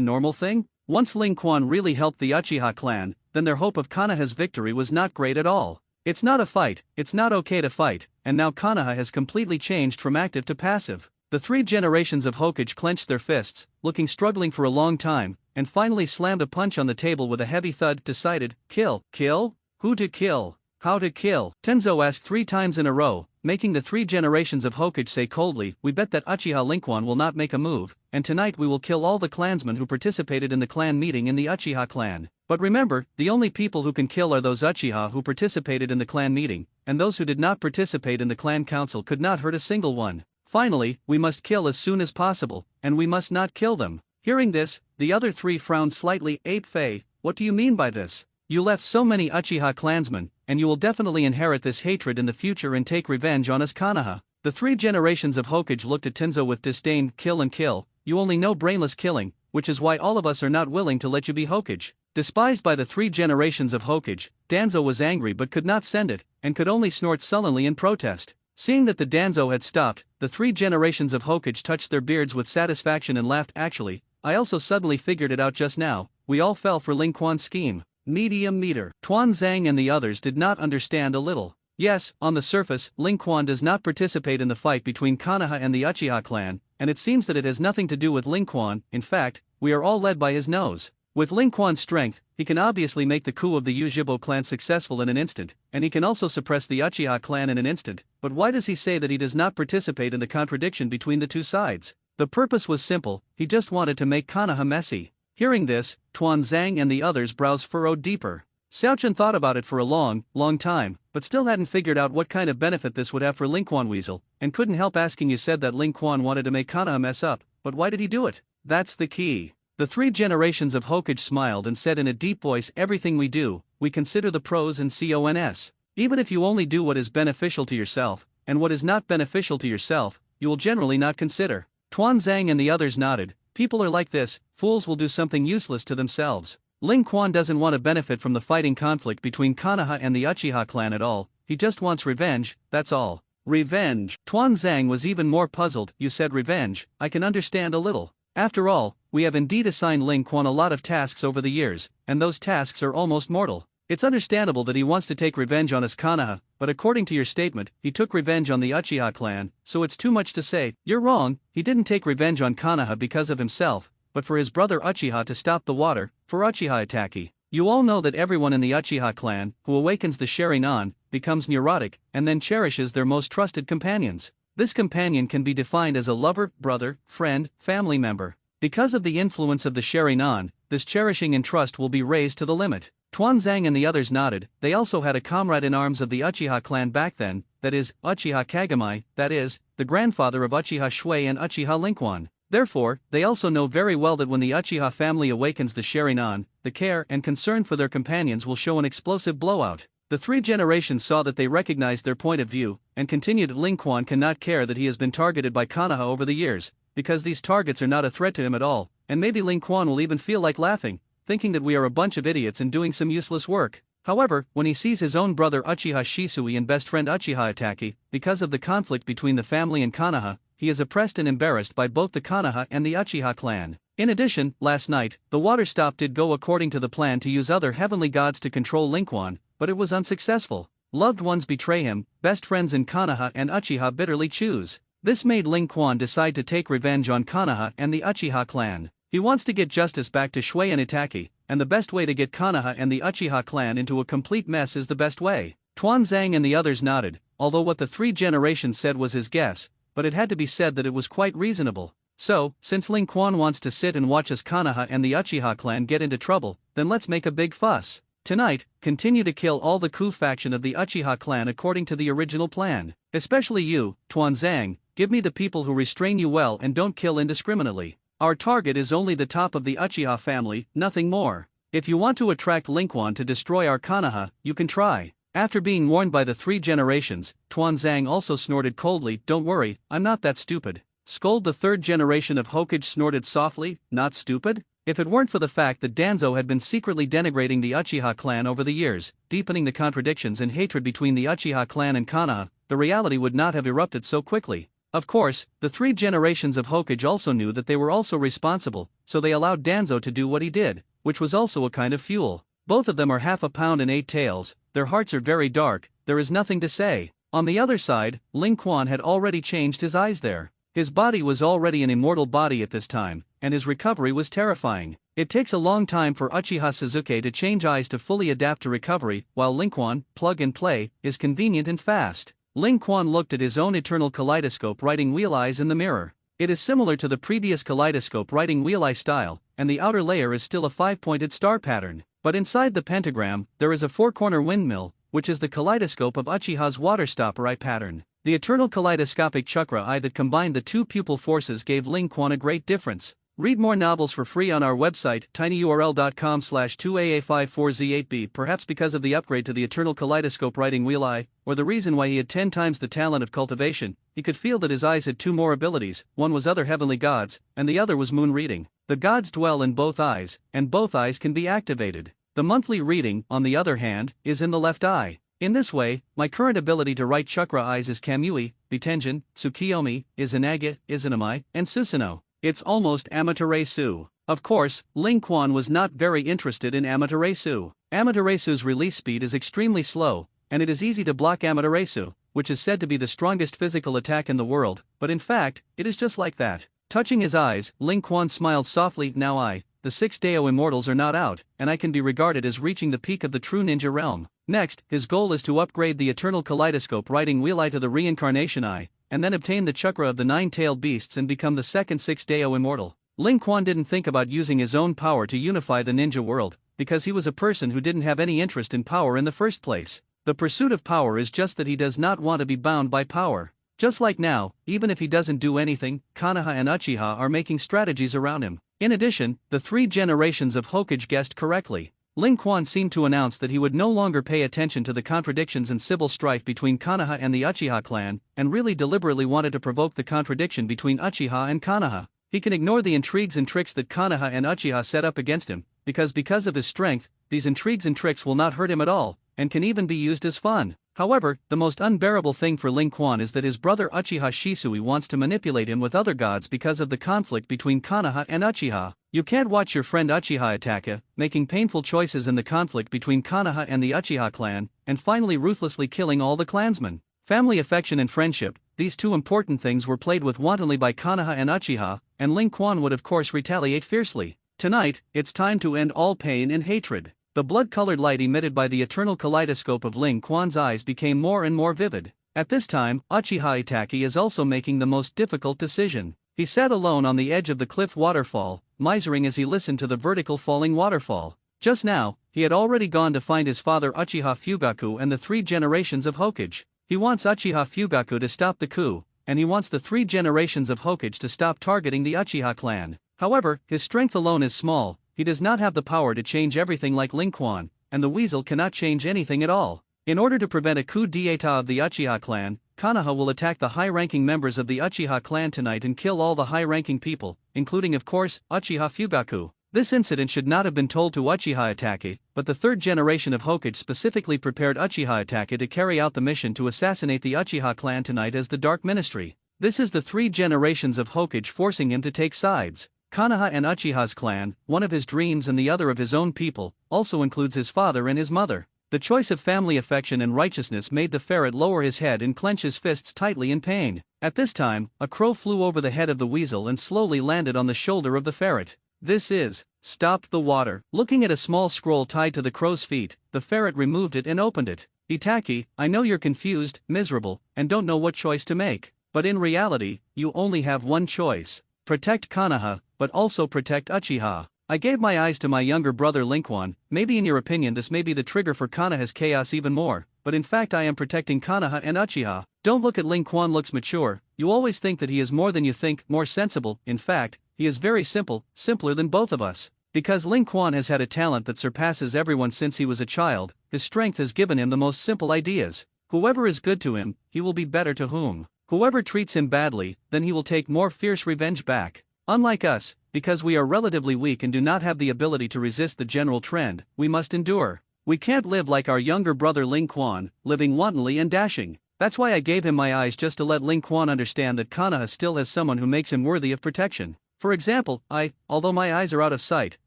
normal thing? Once Ling Quan really helped the Uchiha clan, then their hope of Konoha's victory was not great at all. It's not a fight, it's not okay to fight, and now Konoha has completely changed from active to passive. The three generations of Hokage clenched their fists, looking struggling for a long time, and finally slammed a punch on the table with a heavy thud. Decided, kill, kill? Who to kill? How to kill? Tenzo asked 3 times in a row, making the 3 generations of Hokage say coldly, we bet that Uchiha Linkwon will not make a move, and tonight we will kill all the clansmen who participated in the clan meeting in the Uchiha clan. But remember, the only people who can kill are those Uchiha who participated in the clan meeting, and those who did not participate in the clan council could not hurt a single one. Finally, we must kill as soon as possible, and we must not kill them. Hearing this, the other 3 frowned slightly. Ape Fei, what do you mean by this? You left so many Uchiha clansmen, and you will definitely inherit this hatred in the future and take revenge on us Konoha. The 3 generations of Hokage looked at Tenzo with disdain. Kill and kill, you only know brainless killing, which is why all of us are not willing to let you be Hokage. Despised by the 3 generations of Hokage, Danzo was angry but could not send it, and could only snort sullenly in protest. Seeing that the Danzo had stopped, the 3 generations of Hokage touched their beards with satisfaction and laughed. Actually, I also suddenly figured it out just now, we all fell for Linkwon's scheme. Medium meter. Tuan Zhang and the others did not understand a little. Yes, on the surface, Linkwon does not participate in the fight between Konoha and the Uchiha clan, and it seems that it has nothing to do with Linkwon. In fact, we are all led by his nose. With Linkwon's strength, he can obviously make the coup of the Ujibo clan successful in an instant, and he can also suppress the Uchiha clan in an instant. But why does he say that he does not participate in the contradiction between the 2 sides? The purpose was simple, he just wanted to make Konoha messy. Hearing this, Tuan Zhang and the others' brows furrowed deeper. Xiaochen thought about it for a long time, but still hadn't figured out what kind of benefit this would have for Linkwon Weasel, and couldn't help asking. You said that Linkwon wanted to make Konoha mess up, but why did he do it? That's the key. The 3 generations of Hokage smiled and said in a deep voice, everything we do, we consider the pros and cons. Even if you only do what is beneficial to yourself, and what is not beneficial to yourself, you will generally not consider. Tuan Zhang and the others nodded. People are like this, fools will do something useless to themselves. Linkwon doesn't want to benefit from the fighting conflict between Konoha and the Uchiha clan at all, he just wants revenge, that's all. Revenge. Tuan Zhang was even more puzzled. You said revenge, I can understand a little. After all, we have indeed assigned Linkwon a lot of tasks over the years, and those tasks are almost mortal. It's understandable that he wants to take revenge on us Konoha, but according to your statement, he took revenge on the Uchiha clan, so it's too much to say. You're wrong, he didn't take revenge on Konoha because of himself, but for his brother Uchiha to stop the water, for Uchiha Itaki. You all know that everyone in the Uchiha clan, who awakens the Sharingan, becomes neurotic, and then cherishes their most trusted companions. This companion can be defined as a lover, brother, friend, family member. Because of the influence of the Sharingan, this cherishing and trust will be raised to the limit. Tuan Zhang and the others nodded. They also had a comrade in arms of the Uchiha clan back then, that is, Uchiha Kagami, that is, the grandfather of Uchiha Shui and Uchiha Linkwon. Therefore, they also know very well that when the Uchiha family awakens the Sharingan, the care and concern for their companions will show an explosive blowout. The 3 generations saw that. They recognized their point of view, and continued. Linkwon cannot care that he has been targeted by Konoha over the years, because these targets are not a threat to him at all, and maybe Linkwon will even feel like laughing, thinking that we are a bunch of idiots and doing some useless work. However, when he sees his own brother Uchiha Shisui and best friend Uchiha Itaki, because of the conflict between the family and Konoha, he is oppressed and embarrassed by both the Konoha and the Uchiha clan. In addition, last night, the water stop did go according to the plan to use other heavenly gods to control Linkwon, but it was unsuccessful. Loved ones betray him, best friends in Konoha and Uchiha bitterly choose. This made Linkwon decide to take revenge on Konoha and the Uchiha clan. He wants to get justice back to Shui and Itaki, and the best way to get Konoha and the Uchiha clan into a complete mess is the best way. Tuan Zhang and the others nodded, although what the 3 generations said was his guess, but it had to be said that it was quite reasonable. So, since Linkwon wants to sit and watch us Konoha and the Uchiha clan get into trouble, then let's make a big fuss. Tonight, continue to kill all the Ku faction of the Uchiha clan according to the original plan. Especially you, Tuan Zhang, give me the people who restrain you well and don't kill indiscriminately. Our target is only the top of the Uchiha family, nothing more. If you want to attract Linkwon to destroy our Konoha, you can try. After being warned by the 3 generations, Tuan Zhang also snorted coldly. Don't worry, I'm not that stupid. Scold. The 3rd generation of Hokage snorted softly. Not stupid? If it weren't for the fact that Danzo had been secretly denigrating the Uchiha clan over the years, deepening the contradictions and hatred between the Uchiha clan and Konoha, the reality would not have erupted so quickly. Of course, the 3 generations of Hokage also knew that they were also responsible, so they allowed Danzo to do what he did, which was also a kind of fuel. Both of them are half a pound and 8 taels, their hearts are very dark, there is nothing to say. On the other side, Ling Quan had already changed his eyes there. His body was already an immortal body at this time, and his recovery was terrifying. It takes a long time for Uchiha Sasuke to change eyes to fully adapt to recovery, while Ling Quan, plug and play, is convenient and fast. Ling Quan looked at his own eternal kaleidoscope writing wheel eyes in the mirror. It is similar to the previous kaleidoscope writing wheel eye style, and the outer layer is still a 5-pointed star pattern. But inside the pentagram, there is a 4-corner windmill, which is the kaleidoscope of Uchiha's water stopper eye pattern. The eternal kaleidoscopic chakra eye that combined the two pupil forces gave Ling Quan a great difference. Read more novels for free on our website, tinyurl.com/2aa54z8b. Perhaps because of the upgrade to the eternal kaleidoscope writing wheel eye, or the reason why he had 10 times the talent of cultivation, he could feel that his eyes had 2 more abilities, one was other heavenly gods, and the other was moon reading. The gods dwell in both eyes, and both eyes can be activated. The monthly reading, on the other hand, is in the left eye. In this way, my current ability to write chakra eyes is Kamui, Bitenjin, Tsukiyomi, Izanagi, Izanami, and Susanoo. It's almost Amaterasu. Of course, Ling Quan was not very interested in Amaterasu. Amaterasu's release speed is extremely slow, and it is easy to block Amaterasu, which is said to be the strongest physical attack in the world, but in fact, it is just like that. Touching his eyes, Ling Quan smiled softly. Now the 6 Dao Immortals are not out, and I can be regarded as reaching the peak of the true ninja realm. Next, his goal is to upgrade the eternal kaleidoscope writing wheel eye to the reincarnation eye, and then obtain the chakra of the 9-tailed beasts and become the second 6 Dao Immortal. Ling Quan didn't think about using his own power to unify the ninja world, because he was a person who didn't have any interest in power in the first place. The pursuit of power is just that he does not want to be bound by power. Just like now, even if he doesn't do anything, Konoha and Uchiha are making strategies around him. In addition, the 3 generations of Hokage guessed correctly. Ling Quan seemed to announce that he would no longer pay attention to the contradictions and civil strife between Konoha and the Uchiha clan, and really deliberately wanted to provoke the contradiction between Uchiha and Konoha. He can ignore the intrigues and tricks that Konoha and Uchiha set up against him, because of his strength, these intrigues and tricks will not hurt him at all, and can even be used as fun. However, the most unbearable thing for Ling Quan is that his brother Uchiha Shisui wants to manipulate him with other gods because of the conflict between Konoha and Uchiha. You can't watch your friend Uchiha attack you, making painful choices in the conflict between Konoha and the Uchiha clan, and finally ruthlessly killing all the clansmen. Family affection and friendship, these 2 important things were played with wantonly by Konoha and Uchiha, and Ling Quan would of course retaliate fiercely. Tonight, it's time to end all pain and hatred. The blood-colored light emitted by the eternal kaleidoscope of Ling Quan's eyes became more and more vivid. At this time, Uchiha Itachi is also making the most difficult decision. He sat alone on the edge of the cliff waterfall, misering as he listened to the vertical falling waterfall. Just now, he had already gone to find his father Uchiha Fugaku and the 3 generations of Hokage. He wants Uchiha Fugaku to stop the coup, and he wants the 3 generations of Hokage to stop targeting the Uchiha clan. However, his strength alone is small. He does not have the power to change everything like Ling Quan, and the weasel cannot change anything at all. In order to prevent a coup d'état of the Uchiha clan, Konoha will attack the high-ranking members of the Uchiha clan tonight and kill all the high-ranking people, including of course, Uchiha Fugaku. This incident should not have been told to Uchiha Itachi, but the 3rd generation of Hokage specifically prepared Uchiha Itachi to carry out the mission to assassinate the Uchiha clan tonight as the Dark Ministry. This is the 3 generations of Hokage forcing him to take sides. Konoha and Uchiha's clan, one of his dreams and the other of his own people, also includes his father and his mother. The choice of family affection and righteousness made the ferret lower his head and clench his fists tightly in pain. At this time, a crow flew over the head of the weasel and slowly landed on the shoulder of the ferret. This is, stop the water. Looking at a small scroll tied to the crow's feet, the ferret removed it and opened it. Itachi, I know you're confused, miserable, and don't know what choice to make. But in reality, you only have one choice. Protect Konoha, but also protect Uchiha. I gave my eyes to my younger brother Ling Quan. Maybe in your opinion this may be the trigger for Konoha's chaos even more, but in fact I am protecting Konoha and Uchiha. Don't look at Ling Quan looks mature, you always think that he is more than you think, more sensible. In fact, he is very simple, simpler than both of us. Because Ling Quan has had a talent that surpasses everyone since he was a child, his strength has given him the most simple ideas. Whoever is good to him, he will be better to whom. Whoever treats him badly, then he will take more fierce revenge back. Unlike us, because we are relatively weak and do not have the ability to resist the general trend, we must endure. We can't live like our younger brother Ling Quan, living wantonly and dashing. That's why I gave him my eyes, just to let Ling Quan understand that Konoha still has someone who makes him worthy of protection. For example, although my eyes are out of sight,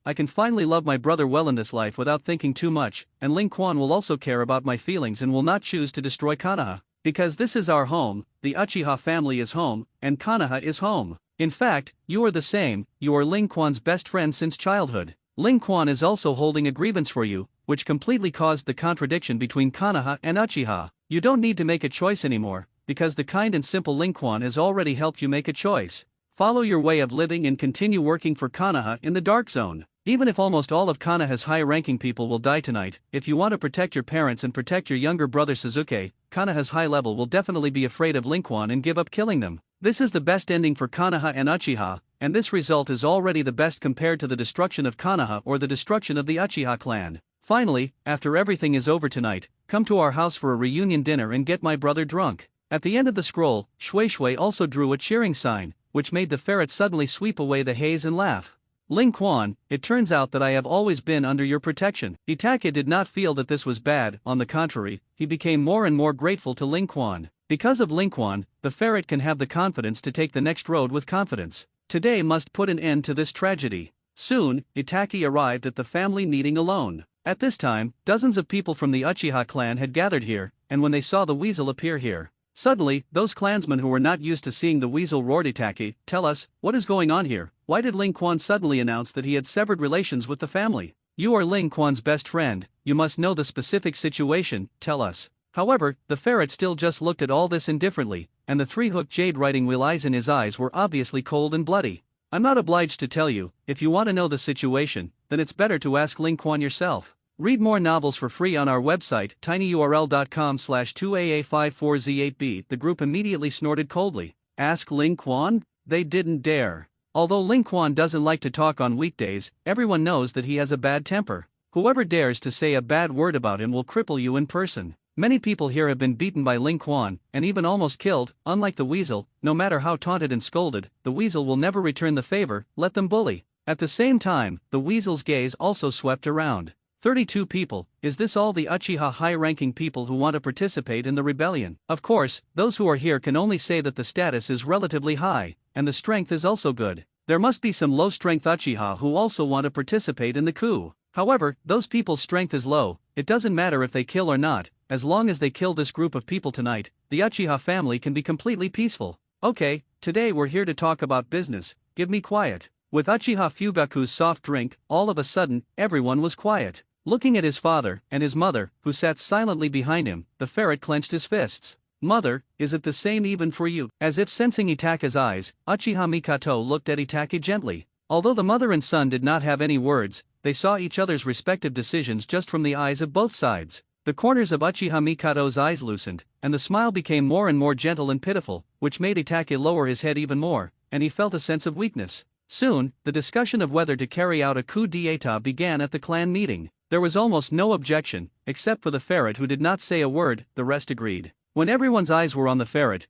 I can finally love my brother well in this life without thinking too much, and Ling Quan will also care about my feelings and will not choose to destroy Konoha. Because this is our home, the Uchiha family is home, and Konoha is home. In fact, you are the same, you are Ling Quan's best friend since childhood. Ling Quan is also holding a grievance for you, which completely caused the contradiction between Konoha and Uchiha. You don't need to make a choice anymore, because the kind and simple Ling Quan has already helped you make a choice. Follow your way of living and continue working for Konoha in the Dark Zone. Even if almost all of Konoha's high-ranking people will die tonight, if you want to protect your parents and protect your younger brother Sasuke, Konoha's high level will definitely be afraid of Ling Quan and give up killing them. This is the best ending for Konoha and Uchiha, and this result is already the best compared to the destruction of Konoha or the destruction of the Uchiha clan. Finally, after everything is over tonight, come to our house for a reunion dinner and get my brother drunk. At the end of the scroll, Shui Shui also drew a cheering sign, which made the ferret suddenly sweep away the haze and laugh. Ling Quan, it turns out that I have always been under your protection. Itachi did not feel that this was bad, on the contrary, he became more and more grateful to Ling Quan. Because of Ling Quan, the ferret can have the confidence to take the next road with confidence. Today must put an end to this tragedy. Soon, Itachi arrived at the family meeting alone. At this time, dozens of people from the Uchiha clan had gathered here, and when they saw the weasel appear here, suddenly, those clansmen who were not used to seeing the weasel roared, "Itachi, tell us, what is going on here? Why did Ling Quan suddenly announce that he had severed relations with the family? You are Ling Quan's best friend, you must know the specific situation, tell us." However, the ferret still just looked at all this indifferently, and the three-hooked jade writing wheel eyes in his eyes were obviously cold and bloody. I'm not obliged to tell you, if you want to know the situation, then it's better to ask Ling Quan yourself. Read more novels for free on our website, tinyurl.com/2AA54Z8B. The group immediately snorted coldly. Ask Ling Quan? They didn't dare. Although Ling Quan doesn't like to talk on weekdays, everyone knows that he has a bad temper. Whoever dares to say a bad word about him will cripple you in person. Many people here have been beaten by Ling Quan, and even almost killed. Unlike the weasel, no matter how taunted and scolded, the weasel will never return the favor, let them bully. At the same time, the weasel's gaze also swept around. 32 people, is this all the Uchiha high-ranking people who want to participate in the rebellion? Of course, those who are here can only say that the status is relatively high, and the strength is also good. There must be some low-strength Uchiha who also want to participate in the coup. However, those people's strength is low, it doesn't matter if they kill or not, as long as they kill this group of people tonight, the Uchiha family can be completely peaceful. Okay, today we're here to talk about business, give me quiet. With Uchiha Fugaku's soft drink, all of a sudden, everyone was quiet. Looking at his father and his mother, who sat silently behind him, the ferret clenched his fists. Mother, is it the same even for you? As if sensing Itachi's eyes, Uchiha Mikato looked at Itachi gently. Although the mother and son did not have any words, they saw each other's respective decisions just from the eyes of both sides. The corners of Uchiha Mikato's eyes loosened, and the smile became more and more gentle and pitiful, which made Itachi lower his head even more, and he felt a sense of weakness. Soon, the discussion of whether to carry out a coup d'état began at the clan meeting. There was almost no objection, except for the ferret who did not say a word, the rest agreed. When everyone's eyes were on the ferret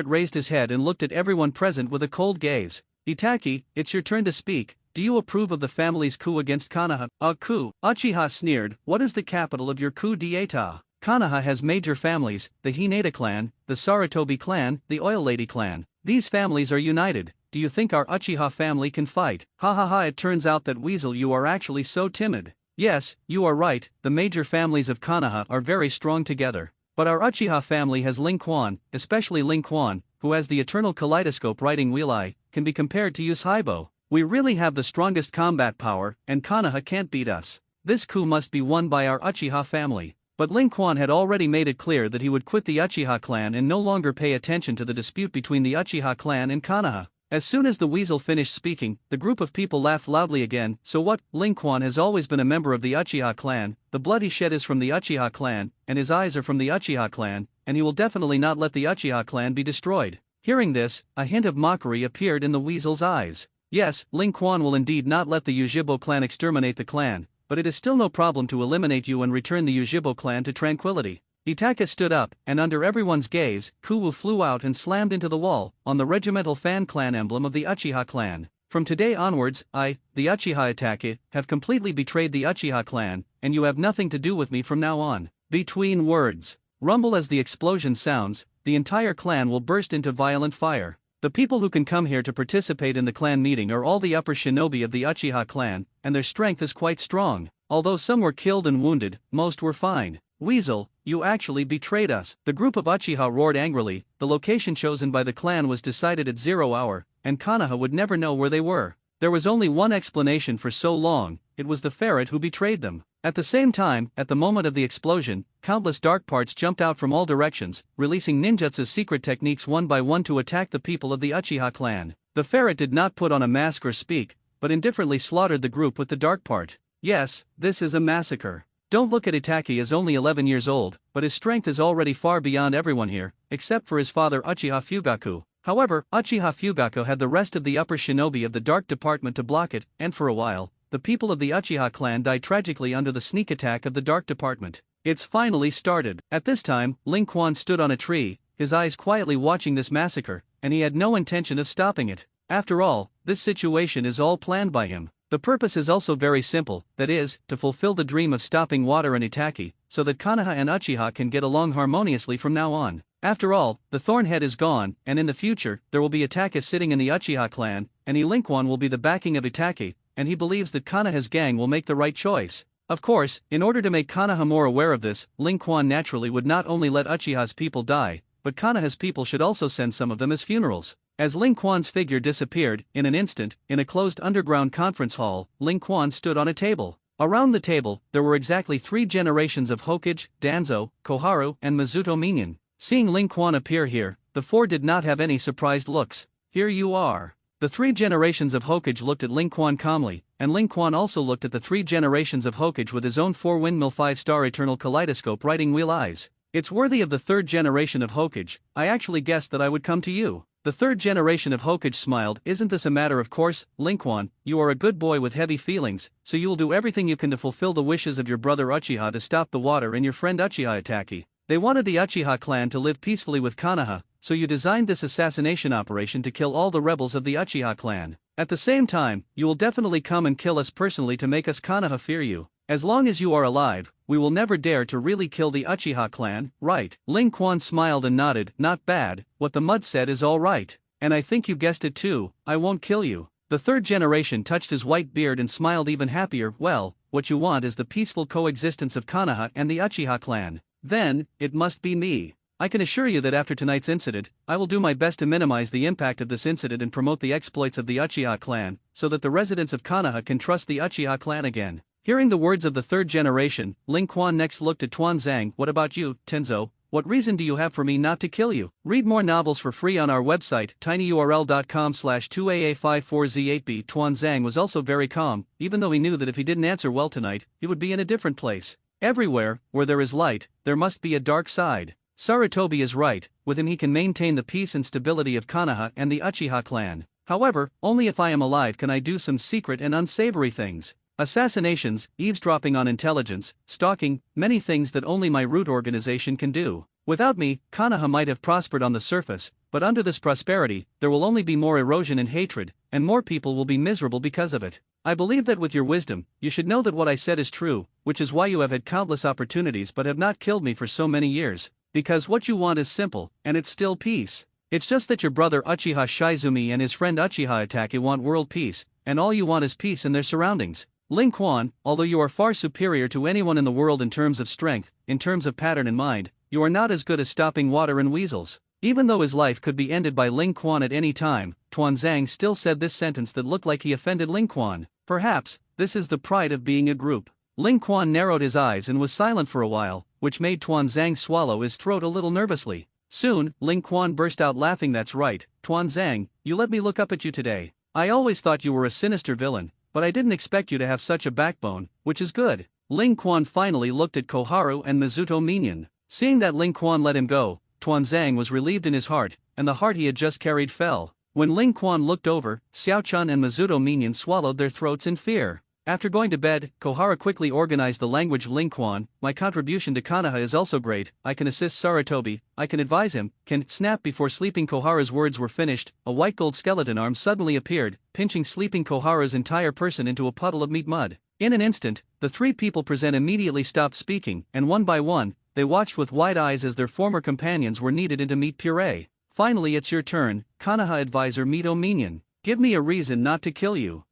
raised his head and looked at everyone present with a cold gaze. Itachi, it's your turn to speak, do you approve of the family's coup against Konoha? A coup? Uchiha sneered, what is the capital of your coup d'état? Konoha has major families, the Hinata clan, the Sarutobi clan, the Oil Lady clan. These families are united. Do you think our Uchiha family can fight? Ha ha ha, it turns out that Weasel you are actually so timid. Yes, you are right, the major families of Konoha are very strong together. But our Uchiha family has Ling Quan, especially Ling Quan, who has the eternal kaleidoscope riding wheel eye, can be compared to Uchiha. We really have the strongest combat power, and Konoha can't beat us. This coup must be won by our Uchiha family. But Ling Quan had already made it clear that he would quit the Uchiha clan and no longer pay attention to the dispute between the Uchiha clan and Konoha. As soon as the weasel finished speaking, the group of people laughed loudly again. So what? Ling Quan has always been a member of the Uchiha clan, the blood he shed is from the Uchiha clan, and his eyes are from the Uchiha clan, and he will definitely not let the Uchiha clan be destroyed. Hearing this, a hint of mockery appeared in the weasel's eyes. Yes, Ling Quan will indeed not let the Uchiha clan exterminate the clan, but it is still no problem to eliminate you and return the Uchiha clan to tranquility. Itachi stood up, and under everyone's gaze, Kuwu flew out and slammed into the wall, on the regimental fan clan emblem of the Uchiha clan. From today onwards, I, the Uchiha Itachi, have completely betrayed the Uchiha clan, and you have nothing to do with me from now on. Between words. Rumble as the explosion sounds, the entire clan will burst into violent fire. The people who can come here to participate in the clan meeting are all the upper shinobi of the Uchiha clan, and their strength is quite strong. Although some were killed and wounded, most were fine. Weasel, you actually betrayed us. The group of Uchiha roared angrily. The location chosen by the clan was decided at 0 hour, and Konoha would never know where they were. There was only one explanation for so long: it was the ferret who betrayed them. At the same time, at the moment of the explosion, countless dark parts jumped out from all directions, releasing ninjutsu's secret techniques one by one to attack the people of the Uchiha clan. The ferret did not put on a mask or speak, but indifferently slaughtered the group with the dark part. Yes, this is a massacre. Don't look at Itaki as only 11 years old, but his strength is already far beyond everyone here, except for his father Uchiha Fugaku. However, Uchiha Fugaku had the rest of the upper shinobi of the dark department to block it, and for a while, the people of the Uchiha clan died tragically under the sneak attack of the dark department. It's finally started. At this time, Ling Quan stood on a tree, his eyes quietly watching this massacre, and he had no intention of stopping it. After all, this situation is all planned by him. The purpose is also very simple, that is, to fulfill the dream of stopping water and Itaki, so that Konoha and Uchiha can get along harmoniously from now on. After all, the Thornhead is gone, and in the future, there will be Itaki sitting in the Uchiha clan, and Ling Quan will be the backing of Itaki, and he believes that Konoha's gang will make the right choice. Of course, in order to make Konoha more aware of this, Ling Quan naturally would not only let Uchiha's people die, but Konoha's people should also send some of them as funerals. As Ling Quan's figure disappeared, in an instant, in a closed underground conference hall, Ling Quan stood on a table. Around the table, there were exactly 3 generations of Hokage, Danzo, Koharu, and Mizuto minion. Seeing Ling Quan appear here, the 4 did not have any surprised looks. Here you are. The 3 generations of Hokage looked at Ling Quan calmly, and Ling Quan also looked at the 3 generations of Hokage with his own 4-windmill 5-star eternal kaleidoscope riding wheel eyes. It's worthy of the 3rd generation of Hokage. I actually guessed that I would come to you. The 3rd generation of Hokage smiled. Isn't this a matter of course, Ling Quan? You are a good boy with heavy feelings, so you will do everything you can to fulfill the wishes of your brother Uchiha to stop the water and your friend Uchiha Itaki. They wanted the Uchiha clan to live peacefully with Konoha, so you designed this assassination operation to kill all the rebels of the Uchiha clan. At the same time, you will definitely come and kill us personally to make us Konoha fear you. As long as you are alive, we will never dare to really kill the Uchiha clan, right? Ling Quan smiled and nodded. Not bad, what the mud said is all right. And I think you guessed it too, I won't kill you. The 3rd generation touched his white beard and smiled even happier. Well, what you want is the peaceful coexistence of Konoha and the Uchiha clan. Then, it must be me. I can assure you that after tonight's incident, I will do my best to minimize the impact of this incident and promote the exploits of the Uchiha clan, so that the residents of Konoha can trust the Uchiha clan again. Hearing the words of the 3rd generation, Ling Quan next looked at Tuanzang. What about you, Tenzo? What reason do you have for me not to kill you? Read more novels for free on our website, tinyurl.com/2aa54z8b. Tuanzang was also very calm, even though he knew that if he didn't answer well tonight, he would be in a different place. Everywhere, where there is light, there must be a dark side. Sarutobi is right, with him he can maintain the peace and stability of Konoha and the Uchiha clan. However, only if I am alive can I do some secret and unsavory things. Assassinations, eavesdropping on intelligence, stalking, many things that only my root organization can do. Without me, Konoha might have prospered on the surface, but under this prosperity, there will only be more erosion and hatred, and more people will be miserable because of it. I believe that with your wisdom, you should know that what I said is true, which is why you have had countless opportunities but have not killed me for so many years. Because what you want is simple, and it's still peace. It's just that your brother Uchiha Shizumi and his friend Uchiha Itaki want world peace, and all you want is peace in their surroundings. Ling Quan, although you are far superior to anyone in the world in terms of strength, in terms of pattern and mind, you are not as good as stopping water and weasels. Even though his life could be ended by Ling Quan at any time, Tuanzang still said this sentence that looked like he offended Ling Quan. Perhaps, this is the pride of being a group. Ling Quan narrowed his eyes and was silent for a while, which made Tuanzang swallow his throat a little nervously. Soon, Ling Quan burst out laughing. That's right, Tuanzang, you let me look up at you today. I always thought you were a sinister villain, but I didn't expect you to have such a backbone, which is good. Ling Quan finally looked at Koharu and Mizuto minion. Seeing that Ling Quan let him go, Tuanzang was relieved in his heart, and the heart he had just carried fell. When Ling Quan looked over, Xiaochun and Mizuto minion swallowed their throats in fear. After going to bed, Koharu quickly organized the language. Ling Quan, my contribution to Konoha is also great. I can assist Sarutobi, I can advise him, can snap. Before sleeping. Koharu's words were finished, a white gold skeleton arm suddenly appeared, pinching sleeping Koharu's entire person into a puddle of meat mud. In an instant, the 3 people present immediately stopped speaking, and one by one, they watched with wide eyes as their former companions were kneaded into meat puree. Finally it's your turn, Konoha advisor Mito Minion. Give me a reason not to kill you.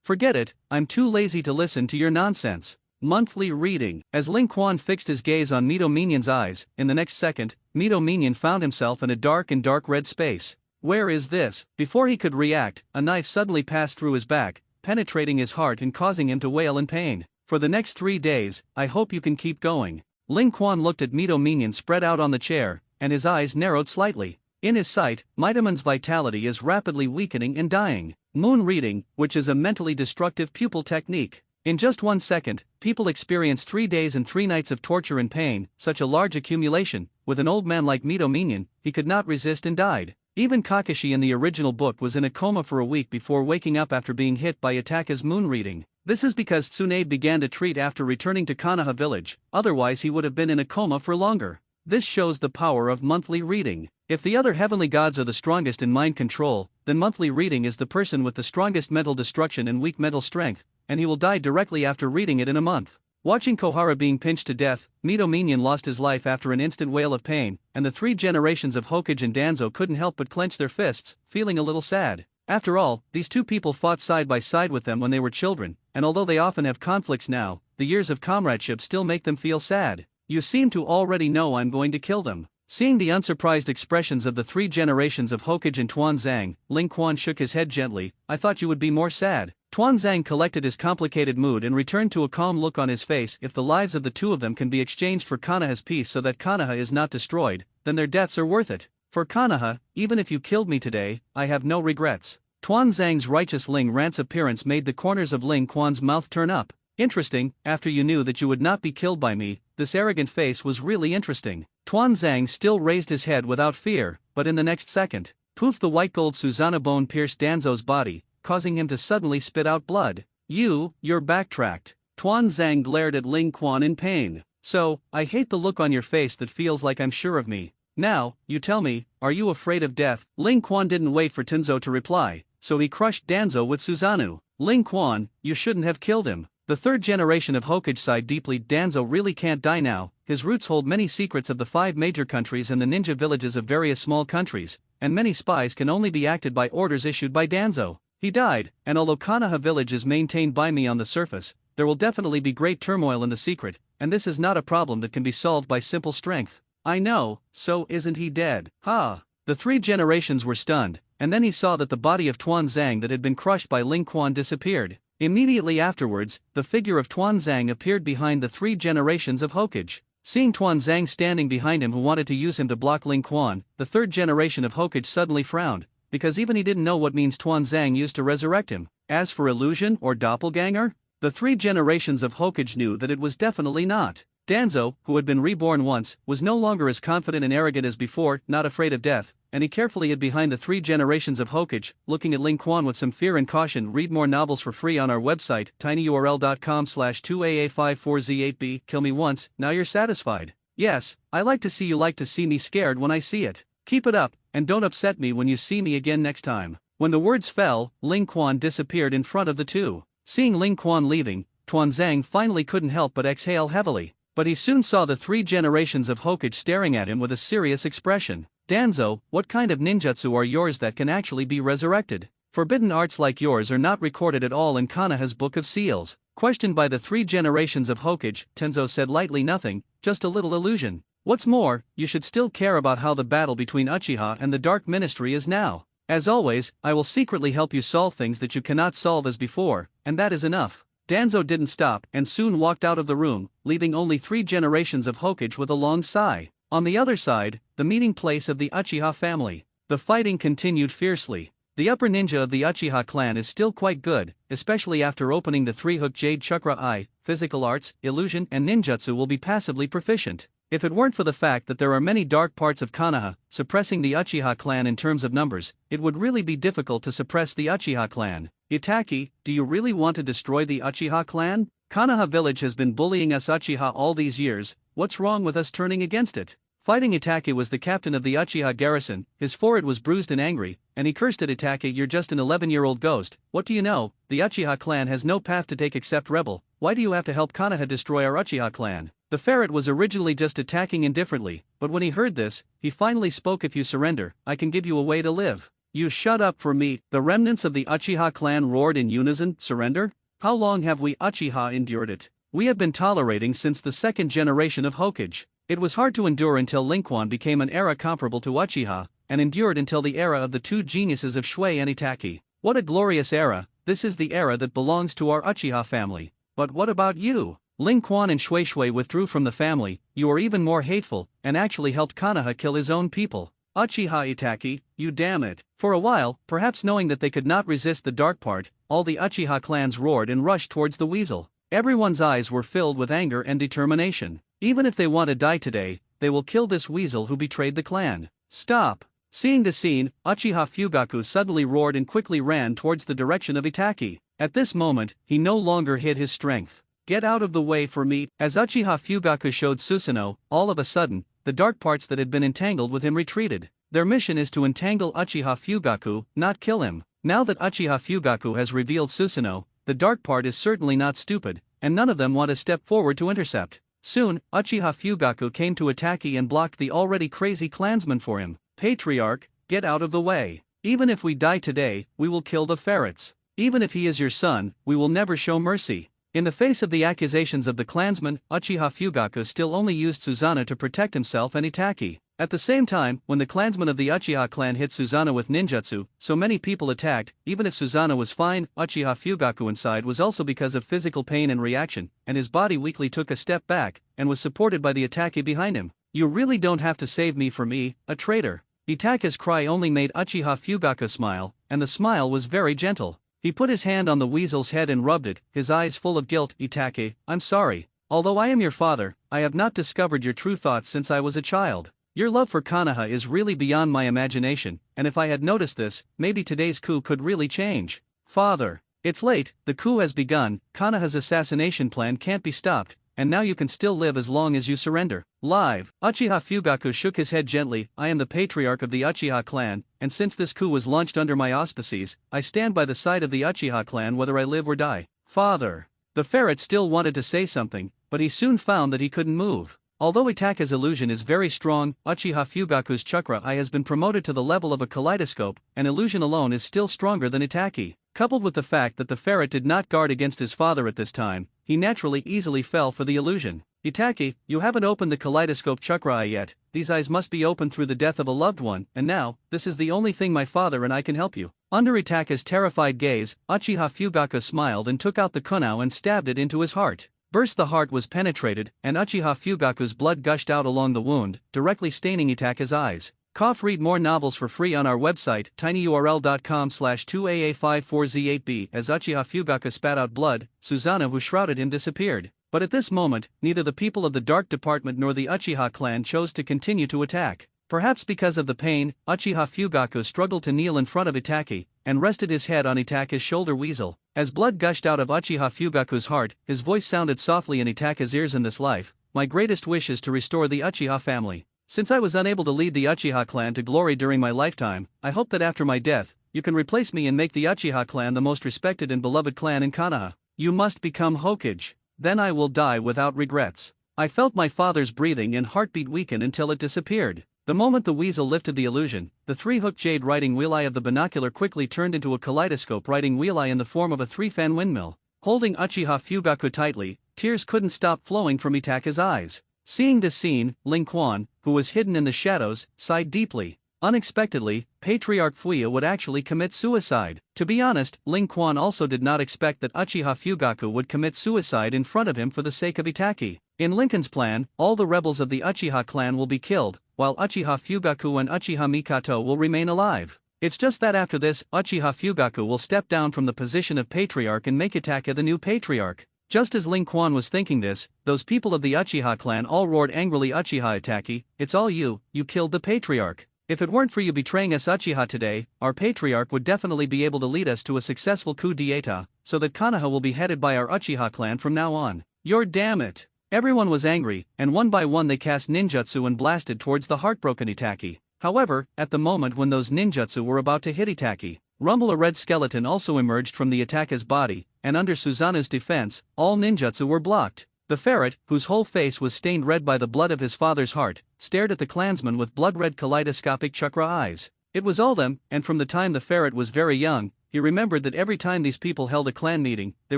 Forget it, I'm too lazy to listen to your nonsense. Monthly reading. As Ling Quan fixed his gaze on Mito Minion's eyes, in the next second, Mito Minion found himself in a dark red space. Where is this? Before he could react, a knife suddenly passed through his back, penetrating his heart and causing him to wail in pain. For the next 3 days, I hope you can keep going. Ling Quan looked at Mito Minion spread out on the chair, and his eyes narrowed slightly. In his sight, Mitoman's vitality is rapidly weakening and dying. Moon reading, which is a mentally destructive pupil technique. In just 1 second, people experience 3 days and 3 nights of torture and pain. Such a large accumulation, with an old man like Mito Minion, he could not resist and died. Even Kakashi in the original book was in a coma for a week before waking up after being hit by Itaka's moon reading. This is because Tsunade began to treat after returning to Konoha village, otherwise he would have been in a coma for longer. This shows the power of monthly reading. If the other heavenly gods are the strongest in mind control, then monthly reading is the person with the strongest mental destruction and weak mental strength, and he will die directly after reading it in a month. Watching Kohara being pinched to death, Mito Minion lost his life after an instant wail of pain, and the 3 generations of Hokage and Danzo couldn't help but clench their fists, feeling a little sad. After all, these 2 people fought side by side with them when they were children, and although they often have conflicts now, the years of comradeship still make them feel sad. You seem to already know I'm going to kill them. Seeing the unsurprised expressions of the 3 generations of Hokage and Tuanzang, Ling Quan shook his head gently. I thought you would be more sad. Tuanzang collected his complicated mood and returned to a calm look on his face. If the lives of the 2 of them can be exchanged for Konoha's peace so that Konoha is not destroyed, then their deaths are worth it. For Konoha, even if you killed me today, I have no regrets. Tuanzang's righteous Ling Rant's appearance made the corners of Ling Quan's mouth turn up. Interesting, after you knew that you would not be killed by me, this arrogant face was really interesting. Tuanzang still raised his head without fear, but in the next second, poof, the white gold Susanoo bone pierced Danzo's body, causing him to suddenly spit out blood. You're backtracked. Tuanzang glared at Ling Quan in pain. So, I hate the look on your face that feels like I'm sure of me. Now, you tell me, are you afraid of death? Ling Quan didn't wait for Tenzo to reply, so he crushed Danzo with Susanoo. Ling Quan, you shouldn't have killed him. The 3rd generation of Hokage sighed deeply. Danzo really can't die now. His roots hold many secrets of the 5 major countries and the ninja villages of various small countries, and many spies can only be acted by orders issued by Danzo. He died, and although Konoha village is maintained by me on the surface, there will definitely be great turmoil in the secret, and this is not a problem that can be solved by simple strength. I know, so isn't he dead? Ha! The 3 generations were stunned, and then he saw that the body of Tuanzang that had been crushed by Ling Quan disappeared. Immediately afterwards, the figure of Tuanzang appeared behind the 3 generations of Hokage. Seeing Tuanzang standing behind him who wanted to use him to block Ling Quan, the 3rd generation of Hokage suddenly frowned, because even he didn't know what means Tuanzang used to resurrect him. As for illusion or doppelganger, the 3 generations of Hokage knew that it was definitely not. Danzo, who had been reborn once, was no longer as confident and arrogant as before, not afraid of death, and he carefully hid behind the 3 generations of Hokage, looking at Ling Quan with some fear and caution. Read more novels for free on our website, tinyurl.com/2aa54z8b. Kill me once, now you're satisfied. Yes, I like to see you like to see me scared when I see it. Keep it up, and don't upset me when you see me again next time. When the words fell, Ling Quan disappeared in front of the 2. Seeing Ling Quan leaving, Tuanzang finally couldn't help but exhale heavily. But he soon saw the 3 generations of Hokage staring at him with a serious expression. Danzo, what kind of ninjutsu are yours that can actually be resurrected? Forbidden arts like yours are not recorded at all in Konoha's Book of Seals. Questioned by the 3 generations of Hokage, Tenzo said lightly, nothing, just a little illusion. What's more, you should still care about how the battle between Uchiha and the Dark Ministry is now. As always, I will secretly help you solve things that you cannot solve as before, and that is enough. Danzo didn't stop and soon walked out of the room, leaving only 3 generations of Hokage with a long sigh. On the other side, the meeting place of the Uchiha family. The fighting continued fiercely. The upper ninja of the Uchiha clan is still quite good, especially after opening the 3-hook Jade Chakra Eye. Physical arts, illusion and ninjutsu will be passively proficient. If it weren't for the fact that there are many dark parts of Konoha, suppressing the Uchiha clan in terms of numbers, it would really be difficult to suppress the Uchiha clan. Itaki, do you really want to destroy the Uchiha clan? Konoha village has been bullying us Uchiha all these years, what's wrong with us turning against it? Fighting Itake was the captain of the Uchiha garrison, his forehead was bruised and angry, and he cursed at Itake, you're just an 11-year-old ghost, what do you know, the Uchiha clan has no path to take except rebel, why do you have to help Konoha destroy our Uchiha clan? The ferret was originally just attacking indifferently, but when he heard this, he finally spoke. If you surrender, I can give you a way to live. You shut up for me. The remnants of the Uchiha clan roared in unison. Surrender? How long have we Uchiha endured it? We have been tolerating since the second generation of Hokage. It was hard to endure until Lin became an era comparable to Uchiha, and endured until the era of the two geniuses of Shui and Itachi. What a glorious era! This is the era that belongs to our Uchiha family. But what about you? Lin Quan and Shui Shui withdrew from the family. You are even more hateful, and actually helped Konoha kill his own people. Uchiha Itachi, you damn it. For a while, perhaps knowing that they could not resist the dark part, all the Uchiha clans roared and rushed towards the weasel. Everyone's eyes were filled with anger and determination. Even if they want to die today, they will kill this weasel who betrayed the clan. Stop! Seeing the scene, Uchiha Fugaku suddenly roared and quickly ran towards the direction of Itachi. At this moment, he no longer hid his strength. Get out of the way for me! As Uchiha Fugaku showed Susanoo, all of a sudden, the dark parts that had been entangled with him retreated. Their mission is to entangle Uchiha Fugaku, not kill him. Now that Uchiha Fugaku has revealed Susanoo, the dark part is certainly not stupid, and none of them want to step forward to intercept. Soon, Uchiha Fugaku came to Itachi and blocked the already crazy clansman for him. Patriarch, get out of the way. Even if we die today, we will kill the ferrets. Even if he is your son, we will never show mercy. In the face of the accusations of the clansman, Uchiha Fugaku still only used Susanoo to protect himself and Itachi. At the same time, when the clansman of the Uchiha clan hit Susanoo with ninjutsu, so many people attacked. Even if Susanoo was fine, Uchiha Fugaku inside was also because of physical pain and reaction, and his body weakly took a step back, and was supported by the Itachi behind him. You really don't have to save me for me, a traitor. Itachi's cry only made Uchiha Fugaku smile, and the smile was very gentle. He put his hand on the weasel's head and rubbed it, his eyes full of guilt. Itachi, I'm sorry. Although I am your father, I have not discovered your true thoughts since I was a child. Your love for Konoha is really beyond my imagination, and if I had noticed this, maybe today's coup could really change. Father, it's late, the coup has begun, Konoha's assassination plan can't be stopped, and now you can still live as long as you surrender. Live, Uchiha Fugaku shook his head gently. I am the patriarch of the Uchiha clan, and since this coup was launched under my auspices, I stand by the side of the Uchiha clan whether I live or die. Father. The ferret still wanted to say something, but he soon found that he couldn't move. Although Itachi's illusion is very strong, Uchiha Fugaku's chakra eye has been promoted to the level of a kaleidoscope, and illusion alone is still stronger than Itachi. Coupled with the fact that the ferret did not guard against his father at this time, he naturally easily fell for the illusion. Itachi, you haven't opened the kaleidoscope chakra eye yet. These eyes must be opened through the death of a loved one, and now, this is the only thing my father and I can help you. Under Itachi's terrified gaze, Uchiha Fugaku smiled and took out the kunao and stabbed it into his heart. Burst the heart was penetrated, and Uchiha Fugaku's blood gushed out along the wound, directly staining Itachi's eyes. Read more novels for free on our website, tinyurl.com/2aa54z8b. As Uchiha Fugaku spat out blood, Susanoo who shrouded him disappeared. But at this moment, neither the people of the Dark Department nor the Uchiha clan chose to continue to attack. Perhaps because of the pain, Uchiha Fugaku struggled to kneel in front of Itachi, and rested his head on Itachi's shoulder. Weasel. As blood gushed out of Uchiha Fugaku's heart, his voice sounded softly in Itachi's ears. In this life, my greatest wish is to restore the Uchiha family. Since I was unable to lead the Uchiha clan to glory during my lifetime, I hope that after my death, you can replace me and make the Uchiha clan the most respected and beloved clan in Konoha. You must become Hokage. Then I will die without regrets. I felt my father's breathing and heartbeat weaken until it disappeared. The moment the weasel lifted the illusion, the three-hooked jade writing wheel eye of the binocular quickly turned into a kaleidoscope writing wheel eye in the form of a three-fan windmill. Holding Uchiha Fugaku tightly, tears couldn't stop flowing from Itachi's eyes. Seeing this scene, Lin Quan, who was hidden in the shadows, sighed deeply. Unexpectedly, Patriarch Fuya would actually commit suicide. To be honest, Lin Quan also did not expect that Uchiha Fugaku would commit suicide in front of him for the sake of Itachi. In Lincoln's plan, all the rebels of the Uchiha clan will be killed, while Uchiha Fugaku and Uchiha Mikoto will remain alive. It's just that after this, Uchiha Fugaku will step down from the position of Patriarch and make Itachi the new Patriarch. Just as Lin Quan was thinking this, those people of the Uchiha clan all roared angrily. Uchiha Itachi, it's all you killed the Patriarch. If it weren't for you betraying us Uchiha today, our Patriarch would definitely be able to lead us to a successful coup d'etat, so that Konoha will be headed by our Uchiha clan from now on. You're damn it. Everyone was angry, and one by one they cast ninjutsu and blasted towards the heartbroken Itachi. However, at the moment when those ninjutsu were about to hit Itachi, Rumble, a red skeleton, also emerged from the Itachi's body, and under Susanoo's defense, all ninjutsu were blocked. The ferret, whose whole face was stained red by the blood of his father's heart, stared at the clansman with blood-red kaleidoscopic chakra eyes. It was all them, and from the time the ferret was very young, he remembered that every time these people held a clan meeting, they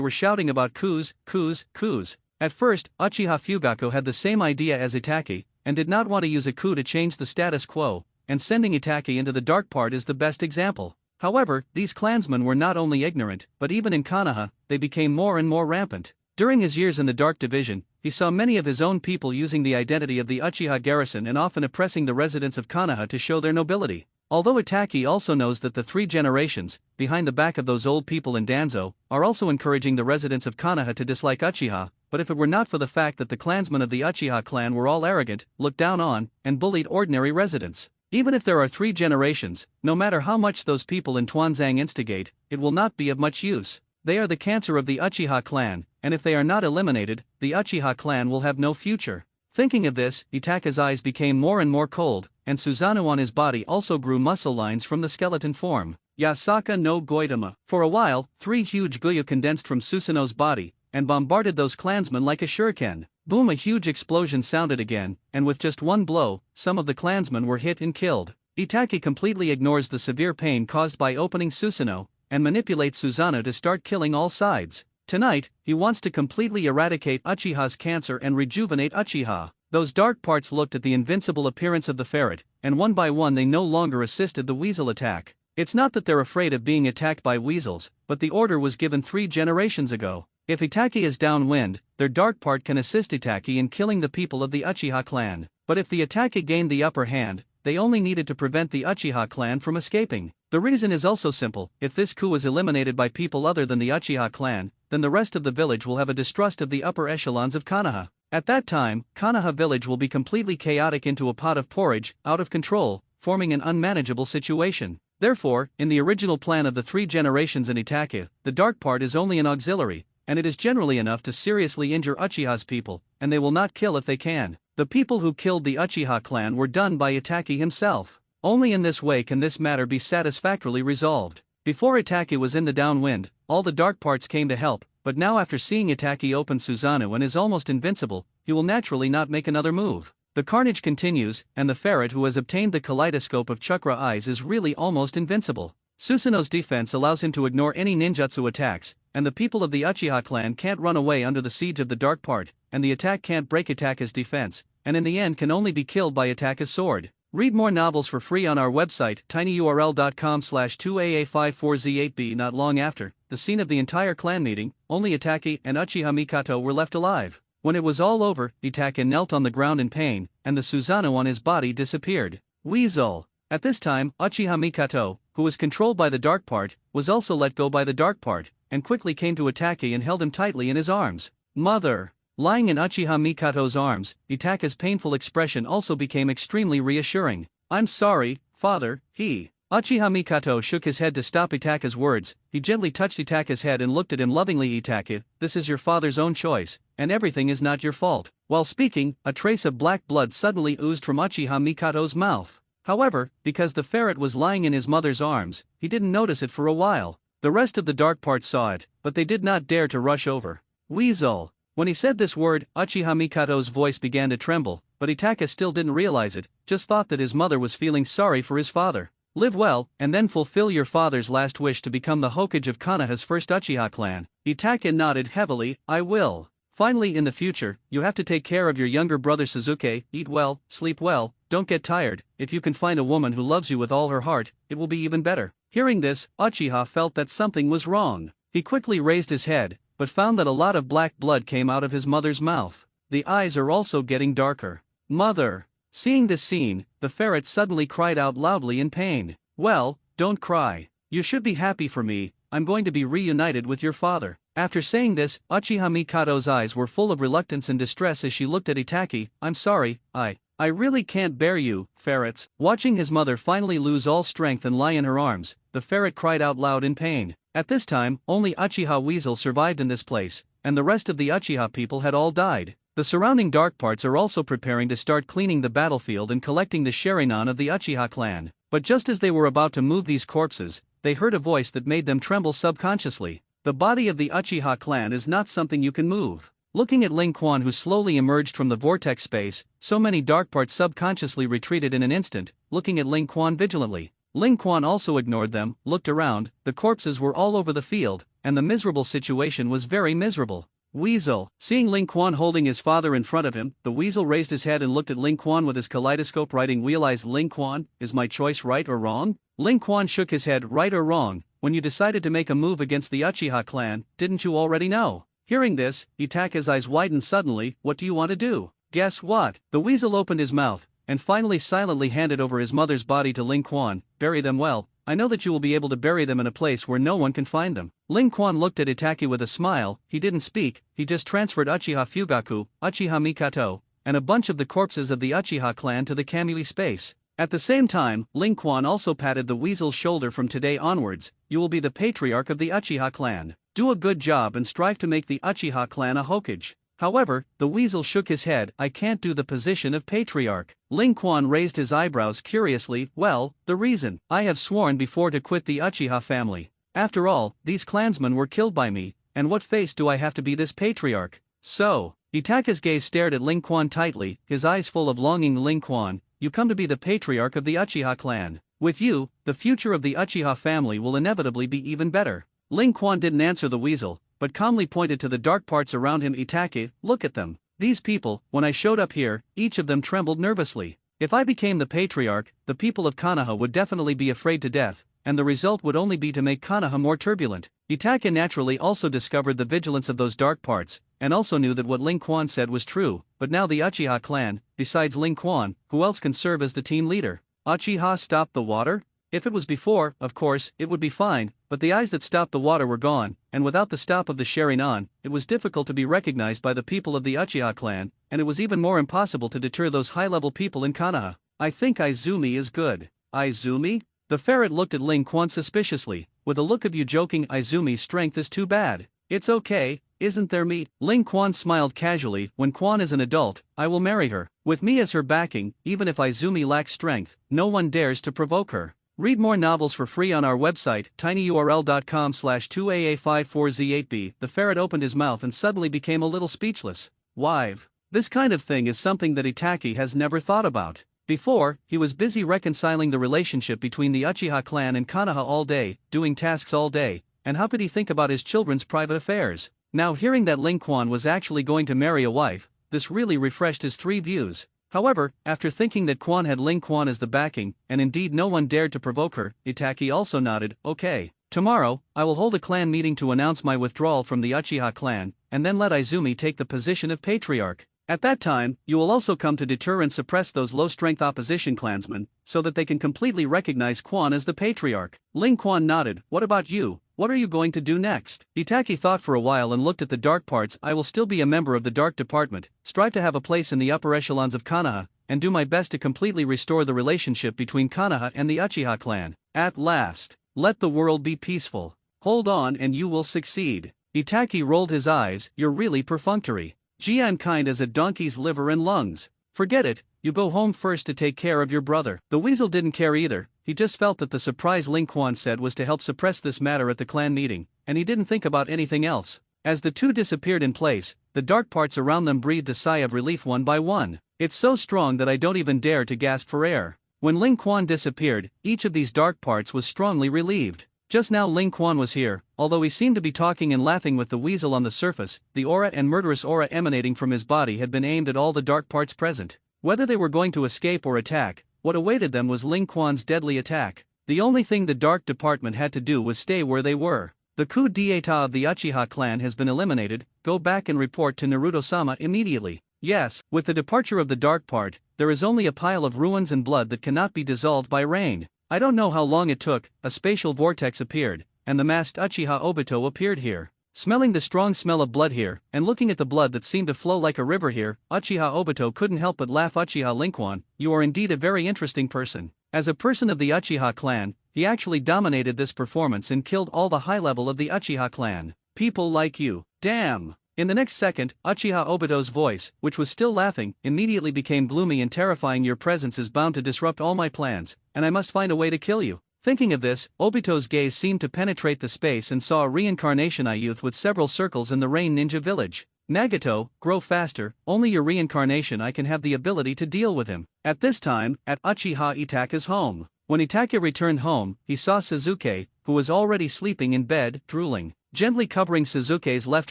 were shouting about coups, coups, coups. At first, Uchiha Fugaku had the same idea as Itachi, and did not want to use a coup to change the status quo, and sending Itachi into the dark part is the best example. However, these clansmen were not only ignorant, but even in Konoha, they became more and more rampant. During his years in the Dark Division, he saw many of his own people using the identity of the Uchiha garrison and often oppressing the residents of Konoha to show their nobility. Although Itachi also knows that the 3 generations, behind the back of those old people in Danzo, are also encouraging the residents of Konoha to dislike Uchiha, but if it were not for the fact that the clansmen of the Uchiha clan were all arrogant, looked down on, and bullied ordinary residents. Even if there are 3 generations, no matter how much those people in Tuanzang instigate, it will not be of much use. They are the cancer of the Uchiha clan, and if they are not eliminated, the Uchiha clan will have no future. Thinking of this, Itachi's eyes became more and more cold, and Susanoo on his body also grew muscle lines from the skeleton form. Yasaka no Goitama. For a while, 3 huge Guyu condensed from Susanoo's body, and bombarded those clansmen like a shuriken. Boom! A huge explosion sounded again, and with just one blow, some of the clansmen were hit and killed. Itachi completely ignores the severe pain caused by opening Susanoo, and manipulates Susanoo to start killing all sides. Tonight, he wants to completely eradicate Uchiha's cancer and rejuvenate Uchiha. Those dark parts looked at the invincible appearance of the ferret, and one by one they no longer assisted the weasel attack. It's not that they're afraid of being attacked by weasels, but the order was given 3 generations ago. If Itachi is downwind, their dark part can assist Itachi in killing the people of the Uchiha clan. But if the Itachi gained the upper hand, they only needed to prevent the Uchiha clan from escaping. The reason is also simple: if this coup is eliminated by people other than the Uchiha clan, then the rest of the village will have a distrust of the upper echelons of Konoha. At that time, Konoha village will be completely chaotic into a pot of porridge, out of control, forming an unmanageable situation. Therefore, in the original plan of the 3 generations in Itachi, the dark part is only an auxiliary, and it is generally enough to seriously injure Uchiha's people, and they will not kill if they can. The people who killed the Uchiha clan were done by Itachi himself. Only in this way can this matter be satisfactorily resolved. Before Itachi was in the downwind, all the dark parts came to help, but now after seeing Itachi open Susanoo and is almost invincible, he will naturally not make another move. The carnage continues, and the ferret who has obtained the kaleidoscope of chakra eyes is really almost invincible. Susanoo's defense allows him to ignore any ninjutsu attacks, and the people of the Uchiha clan can't run away under the siege of the dark part, and the attack can't break Itachi's defense, and in the end can only be killed by Itachi's sword. Read more novels for free on our website tinyurl.com/2AA54Z8B. Not long after the scene of the entire clan meeting, only Itachi and Uchiha Mikoto were left alive. When it was all over, Itachi knelt on the ground in pain, and the Susanoo on his body disappeared. Weasel. At this time, Uchiha Mikoto, who was controlled by the dark part, was also let go by the dark part, and quickly came to Itachi and held him tightly in his arms. Mother. Lying in Uchiha Mikoto's arms, Itachi's painful expression also became extremely reassuring. I'm sorry, father, Uchiha Mikoto shook his head to stop Itachi's words. He gently touched Itachi's head and looked at him lovingly. Itachi, this is your father's own choice, and everything is not your fault. While speaking, a trace of black blood suddenly oozed from Uchiha Mikoto's mouth. However, because the ferret was lying in his mother's arms, he didn't notice it for a while. The rest of the dark part saw it, but they did not dare to rush over. Weasel. When he said this word, Uchiha Mikoto's voice began to tremble, but Itachi still didn't realize it, just thought that his mother was feeling sorry for his father. Live well, and then fulfill your father's last wish to become the Hokage of Konoha's first Uchiha clan. Itachi nodded heavily. I will. Finally, in the future, you have to take care of your younger brother Suzuki, eat well, sleep well, don't get tired. If you can find a woman who loves you with all her heart, it will be even better. Hearing this, Uchiha felt that something was wrong. He quickly raised his head, but found that a lot of black blood came out of his mother's mouth. The eyes are also getting darker. Mother. Seeing this scene, the ferret suddenly cried out loudly in pain. Well, don't cry. You should be happy for me, I'm going to be reunited with your father. After saying this, Uchiha Mikoto's eyes were full of reluctance and distress as she looked at Itachi. I'm sorry, I really can't bear you, ferrets. Watching his mother finally lose all strength and lie in her arms, the ferret cried out loud in pain. At this time, only Uchiha Weasel survived in this place, and the rest of the Uchiha people had all died. The surrounding dark parts are also preparing to start cleaning the battlefield and collecting the Shurinan of the Uchiha clan. But just as they were about to move these corpses, they heard a voice that made them tremble subconsciously. The body of the Uchiha clan is not something you can move. Looking at Ling Quan, who slowly emerged from the vortex space, so many dark parts subconsciously retreated in an instant, looking at Ling Quan vigilantly. Ling Quan also ignored them, looked around, the corpses were all over the field, and the miserable situation was very miserable. Weasel. Seeing Ling Quan holding his father in front of him, the weasel raised his head and looked at Ling Quan with his kaleidoscope writing realized Ling Quan, is my choice right or wrong? Ling Quan shook his head right or wrong, when you decided to make a move against the Uchiha clan, didn't you already know? Hearing this, Itaka's eyes widened suddenly, what do you want to do? Guess what? The weasel opened his mouth, and finally silently handed over his mother's body to Ling Quan, bury them well. I know that you will be able to bury them in a place where no one can find them. Ling Quan looked at Itaki with a smile, he didn't speak, he just transferred Uchiha Fugaku, Uchiha Mikato, and a bunch of the corpses of the Uchiha clan to the Kamui space. At the same time, Ling Quan also patted the weasel's shoulder. From today onwards, you will be the patriarch of the Uchiha clan. Do a good job and strive to make the Uchiha clan a Hokage. However, the weasel shook his head, I can't do the position of patriarch. Ling Quan raised his eyebrows curiously, well, the reason? I have sworn before to quit the Uchiha family. After all, these clansmen were killed by me, and what face do I have to be this patriarch? So, Itaka's gaze stared at Ling Quan tightly, his eyes full of longing. Ling Quan, you come to be the patriarch of the Uchiha clan. With you, the future of the Uchiha family will inevitably be even better. Ling Quan didn't answer the weasel, but calmly pointed to the dark parts around him. Itake, look at them. These people, when I showed up here, each of them trembled nervously. If I became the patriarch, the people of Konoha would definitely be afraid to death, and the result would only be to make Konoha more turbulent. Itake naturally also discovered the vigilance of those dark parts, and also knew that what Ling Quan said was true, but now the Uchiha clan, besides Ling Quan, who else can serve as the team leader? Uchiha stopped the water? If it was before, of course, it would be fine, but the eyes that stopped the water were gone, and without the stop of the Sharingan, it was difficult to be recognized by the people of the Uchiha clan, and it was even more impossible to deter those high-level people in Konoha. I think Izumi is good. Izumi? The ferret looked at Ling Quan suspiciously, with a look of you joking. Izumi's strength is too bad. It's okay, isn't there meat? Ling Quan smiled casually, when Quan is an adult, I will marry her. With me as her backing, even if Izumi lacks strength, no one dares to provoke her. Read more novels for free on our website, tinyurl.com/2aa54z8b. The ferret opened his mouth and suddenly became a little speechless. Wive. This kind of thing is something that Itaki has never thought about. Before, he was busy reconciling the relationship between the Uchiha clan and Konoha all day, doing tasks all day, and how could he think about his children's private affairs? Now hearing that Ling Quan was actually going to marry a wife, this really refreshed his three views. However, after thinking that Quan had Ling Quan as the backing, and indeed no one dared to provoke her, Itaki also nodded, okay. Tomorrow, I will hold a clan meeting to announce my withdrawal from the Uchiha clan, and then let Izumi take the position of patriarch. At that time, you will also come to deter and suppress those low-strength opposition clansmen, so that they can completely recognize Quan as the patriarch. Ling Quan nodded, what about you? What are you going to do next? Itaki thought for a while and looked at the dark parts. I will still be a member of the dark department, strive to have a place in the upper echelons of Konoha, and do my best to completely restore the relationship between Konoha and the Uchiha clan. At last, let the world be peaceful. Hold on and you will succeed. Itaki rolled his eyes, you're really perfunctory. Gee, I'm kind as a donkey's liver and lungs. Forget it, you go home first to take care of your brother. The weasel didn't care either, he just felt that the surprise Ling Quan said was to help suppress this matter at the clan meeting, and he didn't think about anything else. As the two disappeared in place, the dark parts around them breathed a sigh of relief one by one. It's so strong that I don't even dare to gasp for air. When Ling Quan disappeared, each of these dark parts was strongly relieved. Just now Ling Quan was here, although he seemed to be talking and laughing with the weasel on the surface, the aura and murderous aura emanating from his body had been aimed at all the dark parts present. Whether they were going to escape or attack, what awaited them was Ling Quan's deadly attack. The only thing the dark department had to do was stay where they were. The coup d'état of the Uchiha clan has been eliminated, go back and report to Naruto-sama immediately. Yes, with the departure of the dark part, there is only a pile of ruins and blood that cannot be dissolved by rain. I don't know how long it took, a spatial vortex appeared, and the masked Uchiha Obito appeared here. Smelling the strong smell of blood here, and looking at the blood that seemed to flow like a river here, Uchiha Obito couldn't help but laugh. Uchiha Ling Quan, you are indeed a very interesting person. As a person of the Uchiha clan, he actually dominated this performance and killed all the high level of the Uchiha clan. People like you. Damn! In the next second, Uchiha Obito's voice, which was still laughing, immediately became gloomy and terrifying. Your presence is bound to disrupt all my plans, and I must find a way to kill you. Thinking of this, Obito's gaze seemed to penetrate the space and saw a reincarnation youth with several circles in the Rain Ninja village. Nagato, grow faster, only your reincarnation I can have the ability to deal with him. At this time, at Uchiha Itaka's home. When Itaka returned home, he saw Sasuke, who was already sleeping in bed, drooling. Gently covering Sasuke's left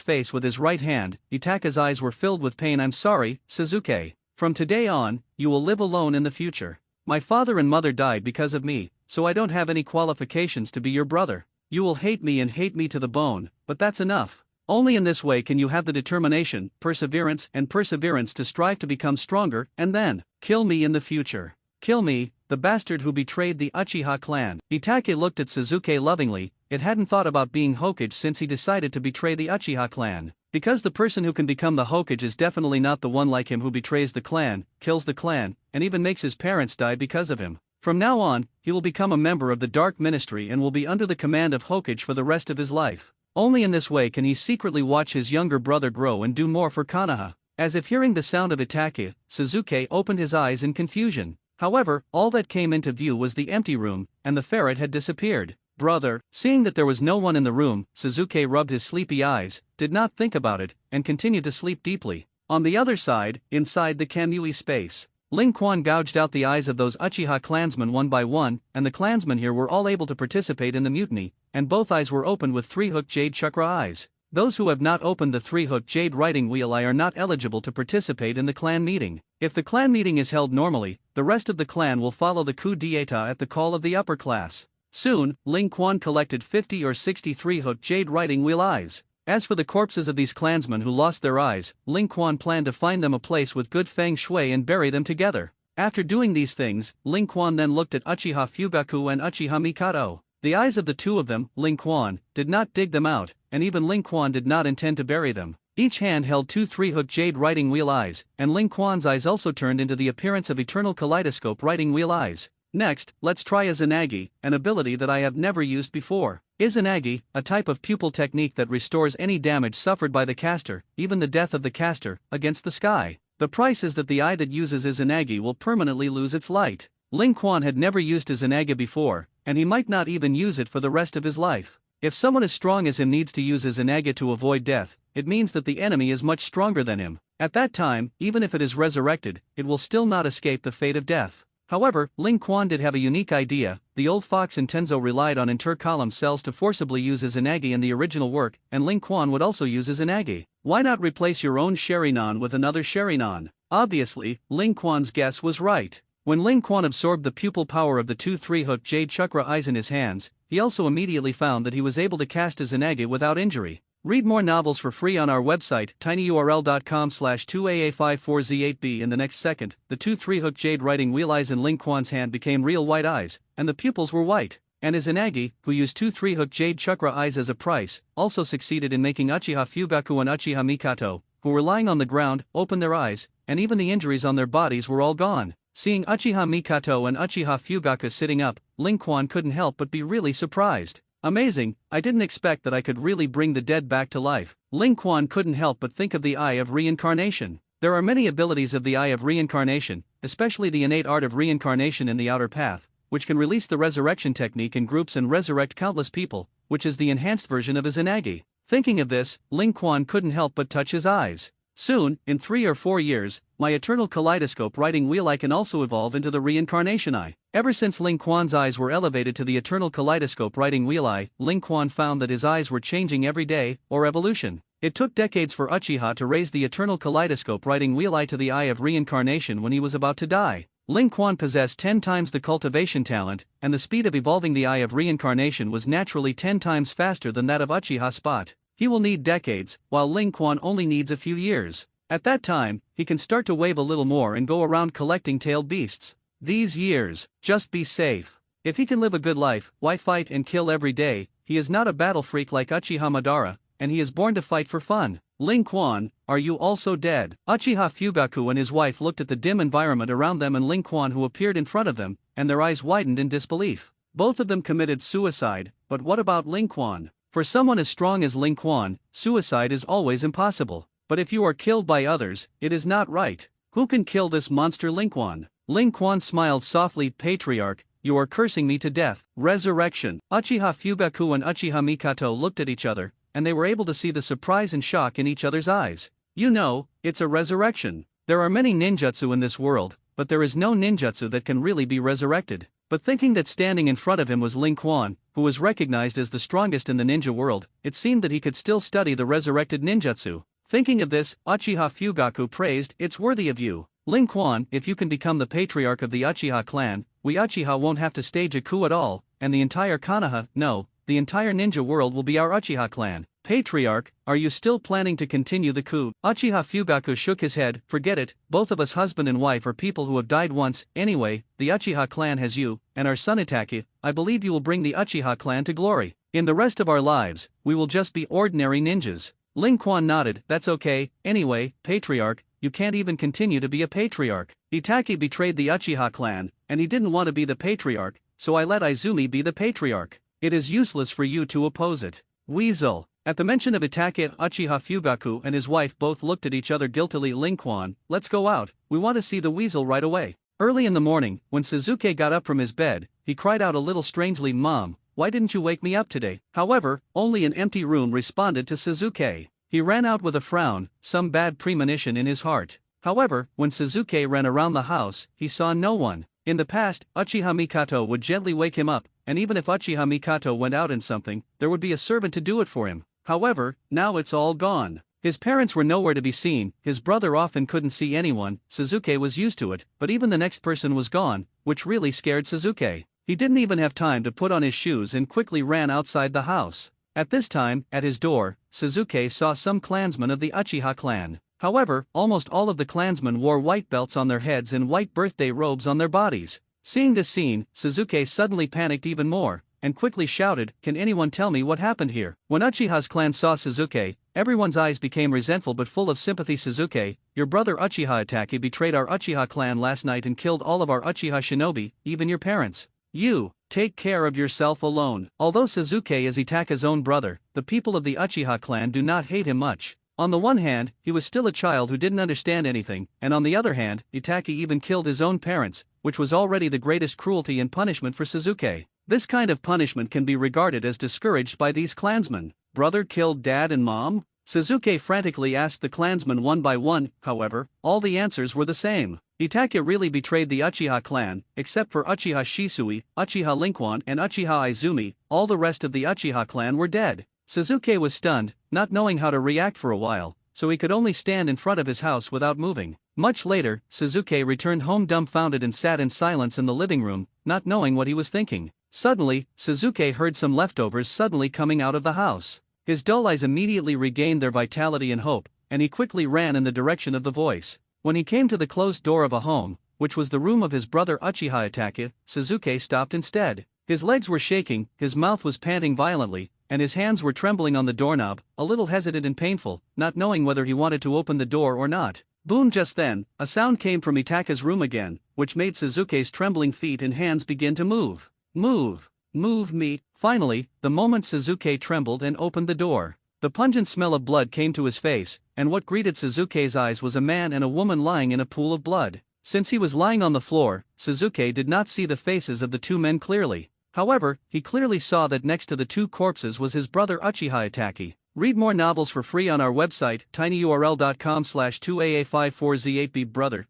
face with his right hand, Itaka's eyes were filled with pain. I'm sorry, Sasuke. From today on, you will live alone in the future. My father and mother died because of me, so I don't have any qualifications to be your brother. You will hate me and hate me to the bone, but that's enough. Only in this way can you have the determination, perseverance to strive to become stronger, and then, kill me in the future. Kill me, the bastard who betrayed the Uchiha clan. Itake looked at Sasuke lovingly. It hadn't thought about being Hokage since he decided to betray the Uchiha clan. Because the person who can become the Hokage is definitely not the one like him who betrays the clan, kills the clan, and even makes his parents die because of him. From now on, he will become a member of the Dark Ministry and will be under the command of Hokage for the rest of his life. Only in this way can he secretly watch his younger brother grow and do more for Konoha. As if hearing the sound of Itake, Sasuke opened his eyes in confusion. However, all that came into view was the empty room, and the ferret had disappeared. Brother, seeing that there was no one in the room, Sasuke rubbed his sleepy eyes, did not think about it, and continued to sleep deeply. On the other side, inside the Kamui space, Ling Quan gouged out the eyes of those Uchiha clansmen one by one, and the clansmen here were all able to participate in the mutiny, and both eyes were opened with three-hooked jade chakra eyes. Those who have not opened the three-hooked jade writing wheel eye are not eligible to participate in the clan meeting. If the clan meeting is held normally, the rest of the clan will follow the coup d'etat at the call of the upper class. Soon, Ling Quan collected 50 or 60 three-hooked jade writing wheel eyes. As for the corpses of these clansmen who lost their eyes, Ling Quan planned to find them a place with good feng shui and bury them together. After doing these things, Ling Quan then looked at Uchiha Fugaku and Uchiha Mikato. The eyes of the two of them, Ling Quan, did not dig them out, and even Ling Quan did not intend to bury them. Each hand held two three-hooked jade writing wheel eyes, and Ling Quan's eyes also turned into the appearance of eternal kaleidoscope writing wheel eyes. Next, let's try Izanagi, an ability that I have never used before. Izanagi, a type of pupil technique that restores any damage suffered by the caster, even the death of the caster, against the sky. The price is that the eye that uses Izanagi will permanently lose its light. Ling Quan had never used Izanagi before, and he might not even use it for the rest of his life. If someone as strong as him needs to use Izanagi to avoid death, it means that the enemy is much stronger than him. At that time, even if it is resurrected, it will still not escape the fate of death. However, Ling Quan did have a unique idea. The old fox in Tenzo relied on inter-column cells to forcibly use Izanagi in the original work, and Ling Quan would also use Izanagi. Why not replace your own Sharingan with another Sharingan? Obviously, Ling Quan's guess was right. When Ling Quan absorbed the pupil power of the two three-hooked jade chakra eyes in his hands, he also immediately found that he was able to cast Izanagi without injury. Read more novels for free on our website, tinyurl.com/2aa54z8b. In the next second, the two three-hooked jade writing wheel eyes in Ling Quan's hand became real white eyes, and the pupils were white. And Izanagi, who used two three-hooked jade chakra eyes as a price, also succeeded in making Uchiha Fugaku and Uchiha Mikato, who were lying on the ground, open their eyes, and even the injuries on their bodies were all gone. Seeing Uchiha Mikato and Uchiha Fugaku sitting up, Ling Quan couldn't help but be really surprised. Amazing, I didn't expect that I could really bring the dead back to life. Ling Quan couldn't help but think of the Eye of Reincarnation. There are many abilities of the Eye of Reincarnation, especially the innate art of reincarnation in the Outer Path, which can release the resurrection technique in groups and resurrect countless people, which is the enhanced version of Izanagi. Thinking of this, Ling Quan couldn't help but touch his eyes. Soon, in 3 or 4 years, my eternal kaleidoscope writing wheel eye can also evolve into the reincarnation eye. Ever since Ling Quan's eyes were elevated to the eternal kaleidoscope writing wheel eye, Ling Quan found that his eyes were changing every day, or evolution. It took decades for Uchiha to raise the eternal kaleidoscope writing wheel eye to the eye of reincarnation when he was about to die. Ling Quan possessed 10 times the cultivation talent, and the speed of evolving the eye of reincarnation was naturally 10 times faster than that of Uchiha Spot. He will need decades, while Ling Quan only needs a few years. At that time, he can start to wave a little more and go around collecting tailed beasts. These years, just be safe. If he can live a good life, why fight and kill every day? He is not a battle freak like Uchiha Madara, and he is born to fight for fun. Ling Quan, are you also dead? Uchiha Fugaku and his wife looked at the dim environment around them and Ling Quan who appeared in front of them, and their eyes widened in disbelief. Both of them committed suicide, but what about Ling Quan? For someone as strong as Ling Quan, suicide is always impossible. But if you are killed by others, it is not right. Who can kill this monster Ling Quan? Ling Quan smiled softly. Patriarch, you are cursing me to death. Resurrection. Uchiha Fugaku and Uchiha Mikato looked at each other, and they were able to see the surprise and shock in each other's eyes. You know, it's a resurrection. There are many ninjutsu in this world, but there is no ninjutsu that can really be resurrected. But thinking that standing in front of him was Ling Quan, who was recognized as the strongest in the ninja world, it seemed that he could still study the resurrected ninjutsu. Thinking of this, Uchiha Fugaku praised, "It's worthy of you, Ling Quan. If you can become the patriarch of the Uchiha clan, we Uchiha won't have to stage a coup at all, and the entire Konoha, no, the entire ninja world will be our Uchiha clan." Patriarch, are you still planning to continue the coup? Uchiha Fugaku shook his head. Forget it, both of us husband and wife are people who have died once. Anyway, the Uchiha clan has you, and our son Itachi. I believe you will bring the Uchiha clan to glory. In the rest of our lives, we will just be ordinary ninjas. Ling Quan nodded. That's okay. Anyway, Patriarch, you can't even continue to be a patriarch. Itachi betrayed the Uchiha clan, and he didn't want to be the patriarch, so I let Izumi be the patriarch. It is useless for you to oppose it. Weasel. At the mention of Itachi, Uchiha Fugaku and his wife both looked at each other guiltily. Ling Quan, let's go out, we want to see the weasel right away. Early in the morning, when Suzuki got up from his bed, he cried out a little strangely, "Mom, why didn't you wake me up today?" However, only an empty room responded to Suzuki. He ran out with a frown, some bad premonition in his heart. However, when Suzuki ran around the house, he saw no one. In the past, Uchiha Mikoto would gently wake him up, and even if Uchiha Mikoto went out in something, there would be a servant to do it for him. However, now it's all gone. His parents were nowhere to be seen, his brother often couldn't see anyone. Suzuki was used to it, but even the next person was gone, which really scared Suzuki. He didn't even have time to put on his shoes and quickly ran outside the house. At this time, at his door, Suzuki saw some clansmen of the Uchiha clan. However, almost all of the clansmen wore white belts on their heads and white birthday robes on their bodies. Seeing this scene, Suzuki suddenly panicked even more, and quickly shouted, "Can anyone tell me what happened here?" When Uchiha's clan saw Suzuki, everyone's eyes became resentful but full of sympathy. "Suzuki, your brother Uchiha Itachi betrayed our Uchiha clan last night and killed all of our Uchiha shinobi, even your parents. You, take care of yourself alone." Although Suzuki is Itachi's own brother, the people of the Uchiha clan do not hate him much. On the one hand, he was still a child who didn't understand anything, and on the other hand, Itachi even killed his own parents, which was already the greatest cruelty and punishment for Suzuki. This kind of punishment can be regarded as discouraged by these clansmen. "Brother killed dad and mom?" Suzuki frantically asked the clansmen one by one. However, all the answers were the same. Itachi really betrayed the Uchiha clan, except for Uchiha Shisui, Uchiha Ling Quan and Uchiha Izumi. All the rest of the Uchiha clan were dead. Suzuki was stunned, not knowing how to react for a while, so he could only stand in front of his house without moving. Much later, Suzuki returned home dumbfounded and sat in silence in the living room, not knowing what he was thinking. Suddenly, Suzuki heard some leftovers suddenly coming out of the house. His dull eyes immediately regained their vitality and hope, and he quickly ran in the direction of the voice. When he came to the closed door of a home, which was the room of his brother Uchiha Itachi, Suzuki stopped instead. His legs were shaking, his mouth was panting violently, and his hands were trembling on the doorknob, a little hesitant and painful, not knowing whether he wanted to open the door or not. Boom! Just then, a sound came from Itachi's room again, which made Suzuki's trembling feet and hands begin to move. "Move! Move me!" Finally, the moment Suzuki trembled and opened the door, the pungent smell of blood came to his face, and what greeted Suzuki's eyes was a man and a woman lying in a pool of blood. Since he was lying on the floor, Suzuki did not see the faces of the two men clearly. However, he clearly saw that next to the two corpses was his brother Uchiha Itachi. Read more novels for free on our website, tinyurl.com/2aa54z8b. Brother,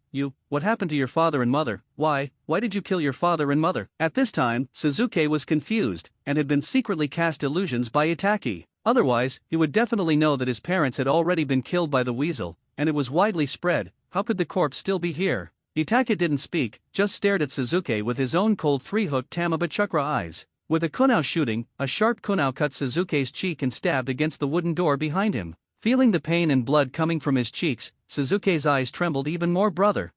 what happened to your father and mother? Why did you kill your father and mother? At this time, Suzuki was confused, and had been secretly cast illusions by Itachi. Otherwise, he would definitely know that his parents had already been killed by the weasel, and it was widely spread. How could the corpse still be here? Itachi didn't speak, just stared at Suzuki with his own cold three-hooked Tamaba chakra eyes. With a kunao shooting, a sharp kunao cut Suzuki's cheek and stabbed against the wooden door behind him. Feeling the pain and blood coming from his cheeks, Suzuki's eyes trembled even more. "Brother,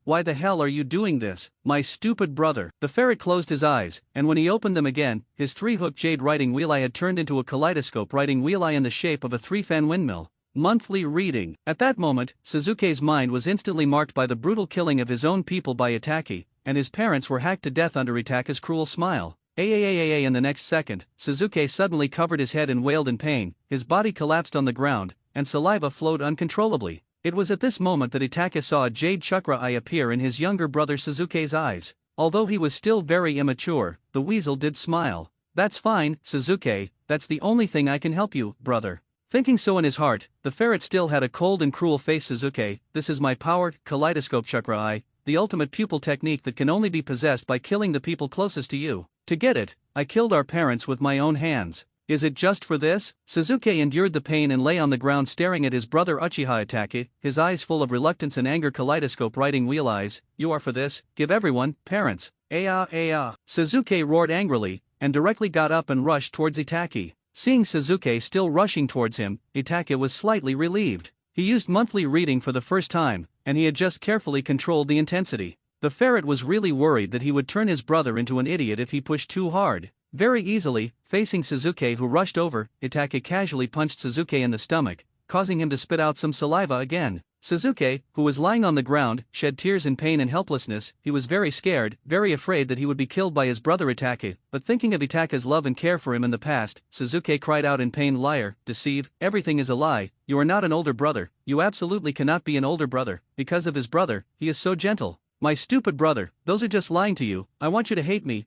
why the hell are you doing this, my stupid brother?" The ferret closed his eyes, and when he opened them again, his three-hooked jade writing wheel eye had turned into a kaleidoscope writing wheel eye in the shape of a three-fan windmill. Monthly reading. At that moment, Suzuki's mind was instantly marked by the brutal killing of his own people by Itachi, and his parents were hacked to death under Itachi's cruel smile. In the next second, Suzuki suddenly covered his head and wailed in pain, his body collapsed on the ground, and saliva flowed uncontrollably. It was at this moment that Itachi saw a jade chakra eye appear in his younger brother Suzuki's eyes. Although he was still very immature, the weasel did smile. "That's fine, Suzuki, that's the only thing I can help you, brother. Thinking so in his heart, the ferret still had a cold and cruel face. Sasuke, this is my powered, kaleidoscope chakra eye, the ultimate pupil technique that can only be possessed by killing the people closest to you. To get it, I killed our parents with my own hands. Is it just for this? Sasuke endured the pain and lay on the ground staring at his brother Uchiha attack, his eyes full of reluctance and anger. Kaleidoscope riding wheel eyes, you are for this, give everyone, parents. Aya. Sasuke roared angrily, and directly got up and rushed towards Itachi. Seeing Sasuke still rushing towards him, Itachi was slightly relieved. He used monthly reading for the first time, and he had just carefully controlled the intensity. The ferret was really worried that he would turn his brother into an idiot if he pushed too hard. Very easily, facing Sasuke who rushed over, Itachi casually punched Sasuke in the stomach, causing him to spit out some saliva again. Sasuke, who was lying on the ground, shed tears in pain and helplessness. He was very scared, very afraid that he would be killed by his brother Itachi, but thinking of Itachi's love and care for him in the past, Sasuke cried out in pain, liar, deceive, everything is a lie, you are not an older brother, you absolutely cannot be an older brother, because of his brother, he is so gentle. My stupid brother, those are just lying to you, I want you to hate me,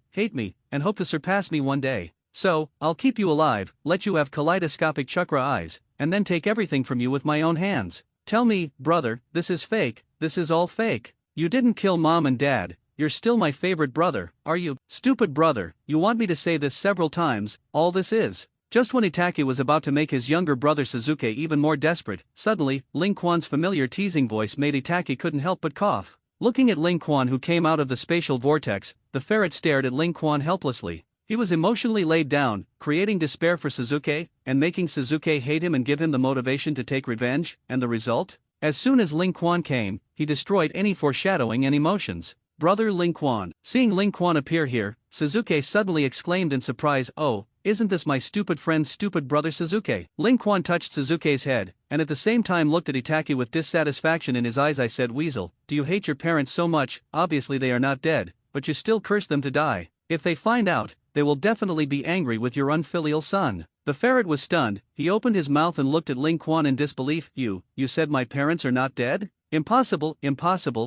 and hope to surpass me one day. So, I'll keep you alive, let you have kaleidoscopic chakra eyes, and then take everything from you with my own hands. Tell me, brother, this is fake, this is all fake. You didn't kill mom and dad, you're still my favorite brother, are you? Stupid brother, you want me to say this several times, all this is. Just when Itachi was about to make his younger brother Sasuke even more desperate, suddenly, Ling Quan's familiar teasing voice made Itachi couldn't help but cough. Looking at Ling Quan who came out of the spatial vortex, the ferret stared at Ling Quan helplessly. He was emotionally laid down, creating despair for Sasuke, and making Sasuke hate him and give him the motivation to take revenge, and the result? As soon as Ling Quan came, he destroyed any foreshadowing and emotions. Brother Ling Quan. Seeing Ling Quan appear here, Sasuke suddenly exclaimed in surprise, oh, isn't this my stupid friend's stupid brother Sasuke? Ling Quan touched Sasuke's head, and at the same time looked at Itachi with dissatisfaction in his eyes. I said, Weasel, do you hate your parents so much? Obviously they are not dead, but you still curse them to die. If they find out, they will definitely be angry with your unfilial son. The ferret was stunned, he opened his mouth and looked at Ling Quan in disbelief. You said my parents are not dead? Impossible,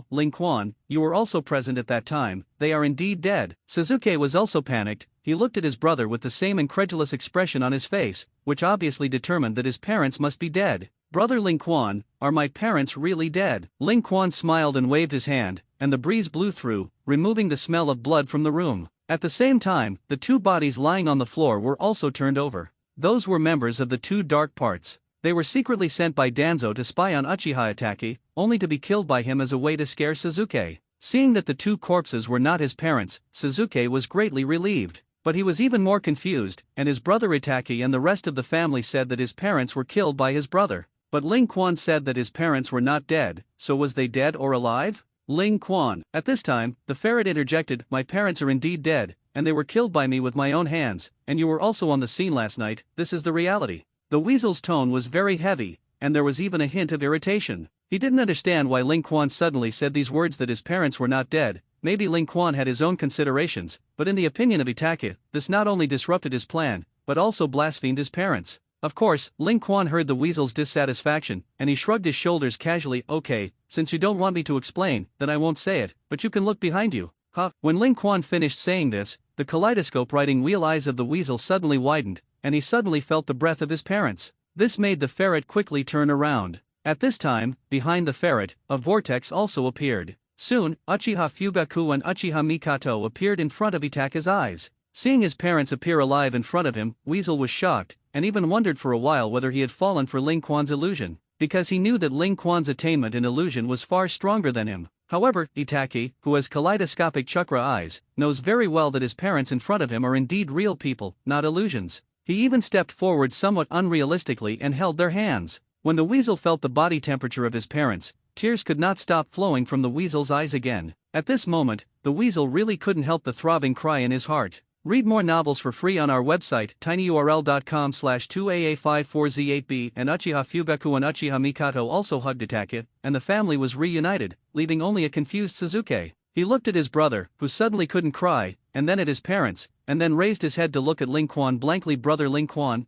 Ling Quan, you were also present at that time, they are indeed dead. Sasuke was also panicked, he looked at his brother with the same incredulous expression on his face, which obviously determined that his parents must be dead. Brother Ling Quan, are my parents really dead? Ling Quan smiled and waved his hand, and the breeze blew through, removing the smell of blood from the room. At the same time, the two bodies lying on the floor were also turned over. Those were members of the two dark parts. They were secretly sent by Danzo to spy on Uchiha Itachi, only to be killed by him as a way to scare Sasuke. Seeing that the two corpses were not his parents, Sasuke was greatly relieved. But he was even more confused, and his brother Itachi and the rest of the family said that his parents were killed by his brother. But Ling Quan said that his parents were not dead, so was they dead or alive? Ling Quan. At this time, the ferret interjected, my parents are indeed dead, and they were killed by me with my own hands, and you were also on the scene last night, this is the reality. The weasel's tone was very heavy, and there was even a hint of irritation. He didn't understand why Ling Quan suddenly said these words that his parents were not dead. Maybe Ling Quan had his own considerations, but in the opinion of Itachi, this not only disrupted his plan, but also blasphemed his parents. Of course, Ling Quan heard the weasel's dissatisfaction, and he shrugged his shoulders casually, okay, since you don't want me to explain, then I won't say it, but you can look behind you. Huh? When Ling Quan finished saying this, the kaleidoscope riding wheel eyes of the weasel suddenly widened, and he suddenly felt the breath of his parents. This made the ferret quickly turn around. At this time, behind the ferret, a vortex also appeared. Soon, Uchiha Fugaku and Uchiha Mikato appeared in front of Itachi's eyes. Seeing his parents appear alive in front of him, Weasel was shocked, and even wondered for a while whether he had fallen for Ling Quan's illusion, because he knew that Ling Quan's attainment in illusion was far stronger than him. However, Itachi, who has kaleidoscopic chakra eyes, knows very well that his parents in front of him are indeed real people, not illusions. He even stepped forward somewhat unrealistically and held their hands. When the weasel felt the body temperature of his parents, tears could not stop flowing from the weasel's eyes again. At this moment, the weasel really couldn't help the throbbing cry in his heart. Read more novels for free on our website tinyurl.com/2aa54z8b. And Uchiha Fugaku and Uchiha Mikato also hugged Itachi, and the family was reunited, leaving only a confused Sasuke. He looked at his brother, who suddenly couldn't cry, and then at his parents, and then raised his head to look at Ling Quan blankly. Brother Ling Quan,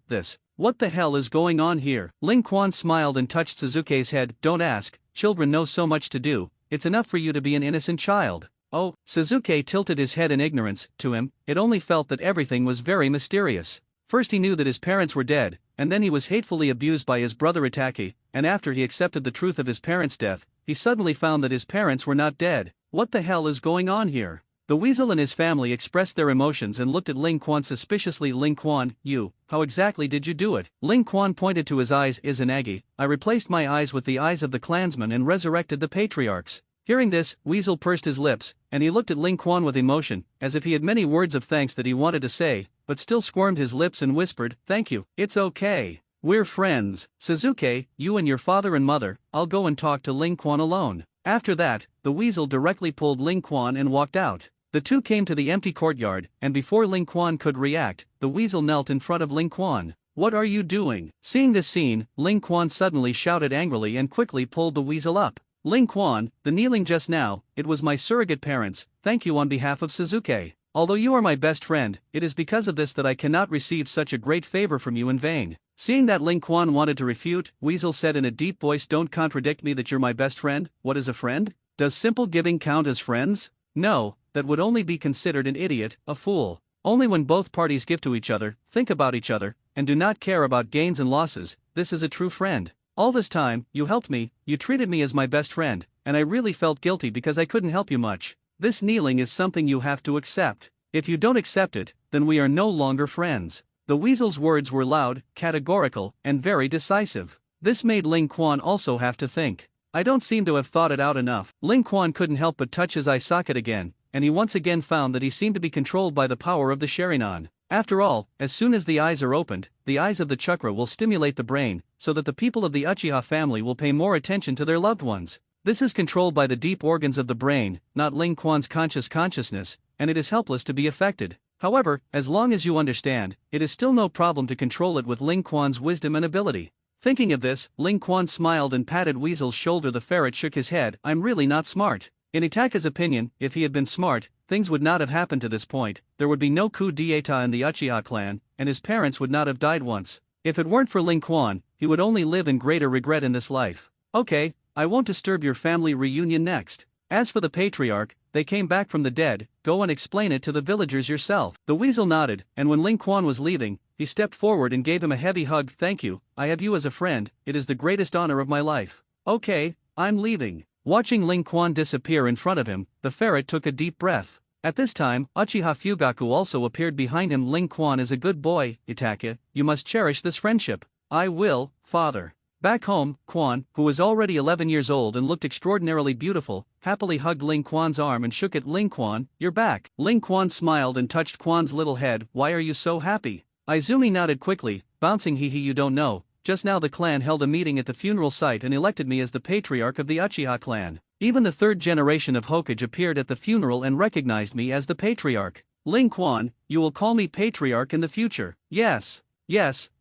what the hell is going on here? Ling Quan smiled and touched Sasuke's head. Don't ask, children know so much to do, it's enough for you to be an innocent child. Oh, Sasuke tilted his head in ignorance. To him, it only felt that everything was very mysterious. First he knew that his parents were dead, and then he was hatefully abused by his brother Itachi, and after he accepted the truth of his parents' death, he suddenly found that his parents were not dead. What the hell is going on here? The weasel and his family expressed their emotions and looked at Ling Quan suspiciously. Ling Quan, how exactly did you do it? Ling Quan pointed to his eyes. Izanagi, I replaced my eyes with the eyes of the clansmen and resurrected the patriarchs. Hearing this, Weasel pursed his lips, and he looked at Ling Quan with emotion, as if he had many words of thanks that he wanted to say, but still squirmed his lips and whispered, thank you, it's okay. We're friends. Suzuki, you and your father and mother, I'll go and talk to Ling Quan alone. After that, the weasel directly pulled Ling Quan and walked out. The two came to the empty courtyard, and before Ling Quan could react, the weasel knelt in front of Ling Quan. What are you doing? Seeing this scene, Ling Quan suddenly shouted angrily and quickly pulled the weasel up. Ling Quan, the kneeling just now, it was my surrogate parents, thank you on behalf of Suzuki. Although you are my best friend, it is because of this that I cannot receive such a great favor from you in vain. Seeing that Ling Quan wanted to refute, Weasel said in a deep voice, don't contradict me that you're my best friend. What is a friend? Does simple giving count as friends? No, that would only be considered an idiot, a fool. Only when both parties give to each other, think about each other, and do not care about gains and losses, this is a true friend. All this time, you helped me, you treated me as my best friend, and I really felt guilty because I couldn't help you much. This kneeling is something you have to accept. If you don't accept it, then we are no longer friends. The weasel's words were loud, categorical, and very decisive. This made Ling Quan also have to think. I don't seem to have thought it out enough. Ling Quan couldn't help but touch his eye socket again, and he once again found that he seemed to be controlled by the power of the Sharingan. After all, as soon as the eyes are opened, the eyes of the chakra will stimulate the brain, so that the people of the Uchiha family will pay more attention to their loved ones. This is controlled by the deep organs of the brain, not Ling Quan's consciousness, and it is helpless to be affected. However, as long as you understand, it is still no problem to control it with Ling Quan's wisdom and ability. Thinking of this, Ling Quan smiled and patted Weasel's shoulder. The ferret shook his head. I'm really not smart. In Itaka's opinion, if he had been smart, things would not have happened to this point, there would be no coup d'état in the Uchiha clan, and his parents would not have died once. If it weren't for Ling Quan, he would only live in greater regret in this life. Okay, I won't disturb your family reunion next. As for the patriarch, they came back from the dead, go and explain it to the villagers yourself. The weasel nodded, and when Ling Quan was leaving, he stepped forward and gave him a heavy hug. Thank you, I have you as a friend, it is the greatest honor of my life. Okay, I'm leaving. Watching Ling Quan disappear in front of him, the ferret took a deep breath. At this time, Uchiha Fugaku also appeared behind him. Ling Quan is a good boy, Itaka, you must cherish this friendship. I will, father. Back home, Quan, who was already 11 years old and looked extraordinarily beautiful, happily hugged Ling Quan's arm and shook it. Ling Quan, you're back. Ling Quan smiled and touched Quan's little head. Why are you so happy? Izumi nodded quickly, bouncing. You don't know. Just now the clan held a meeting at the funeral site and elected me as the patriarch of the Uchiha clan. Even the third generation of Hokage appeared at the funeral and recognized me as the patriarch. Ling Quan, you will call me patriarch in the future. Yes,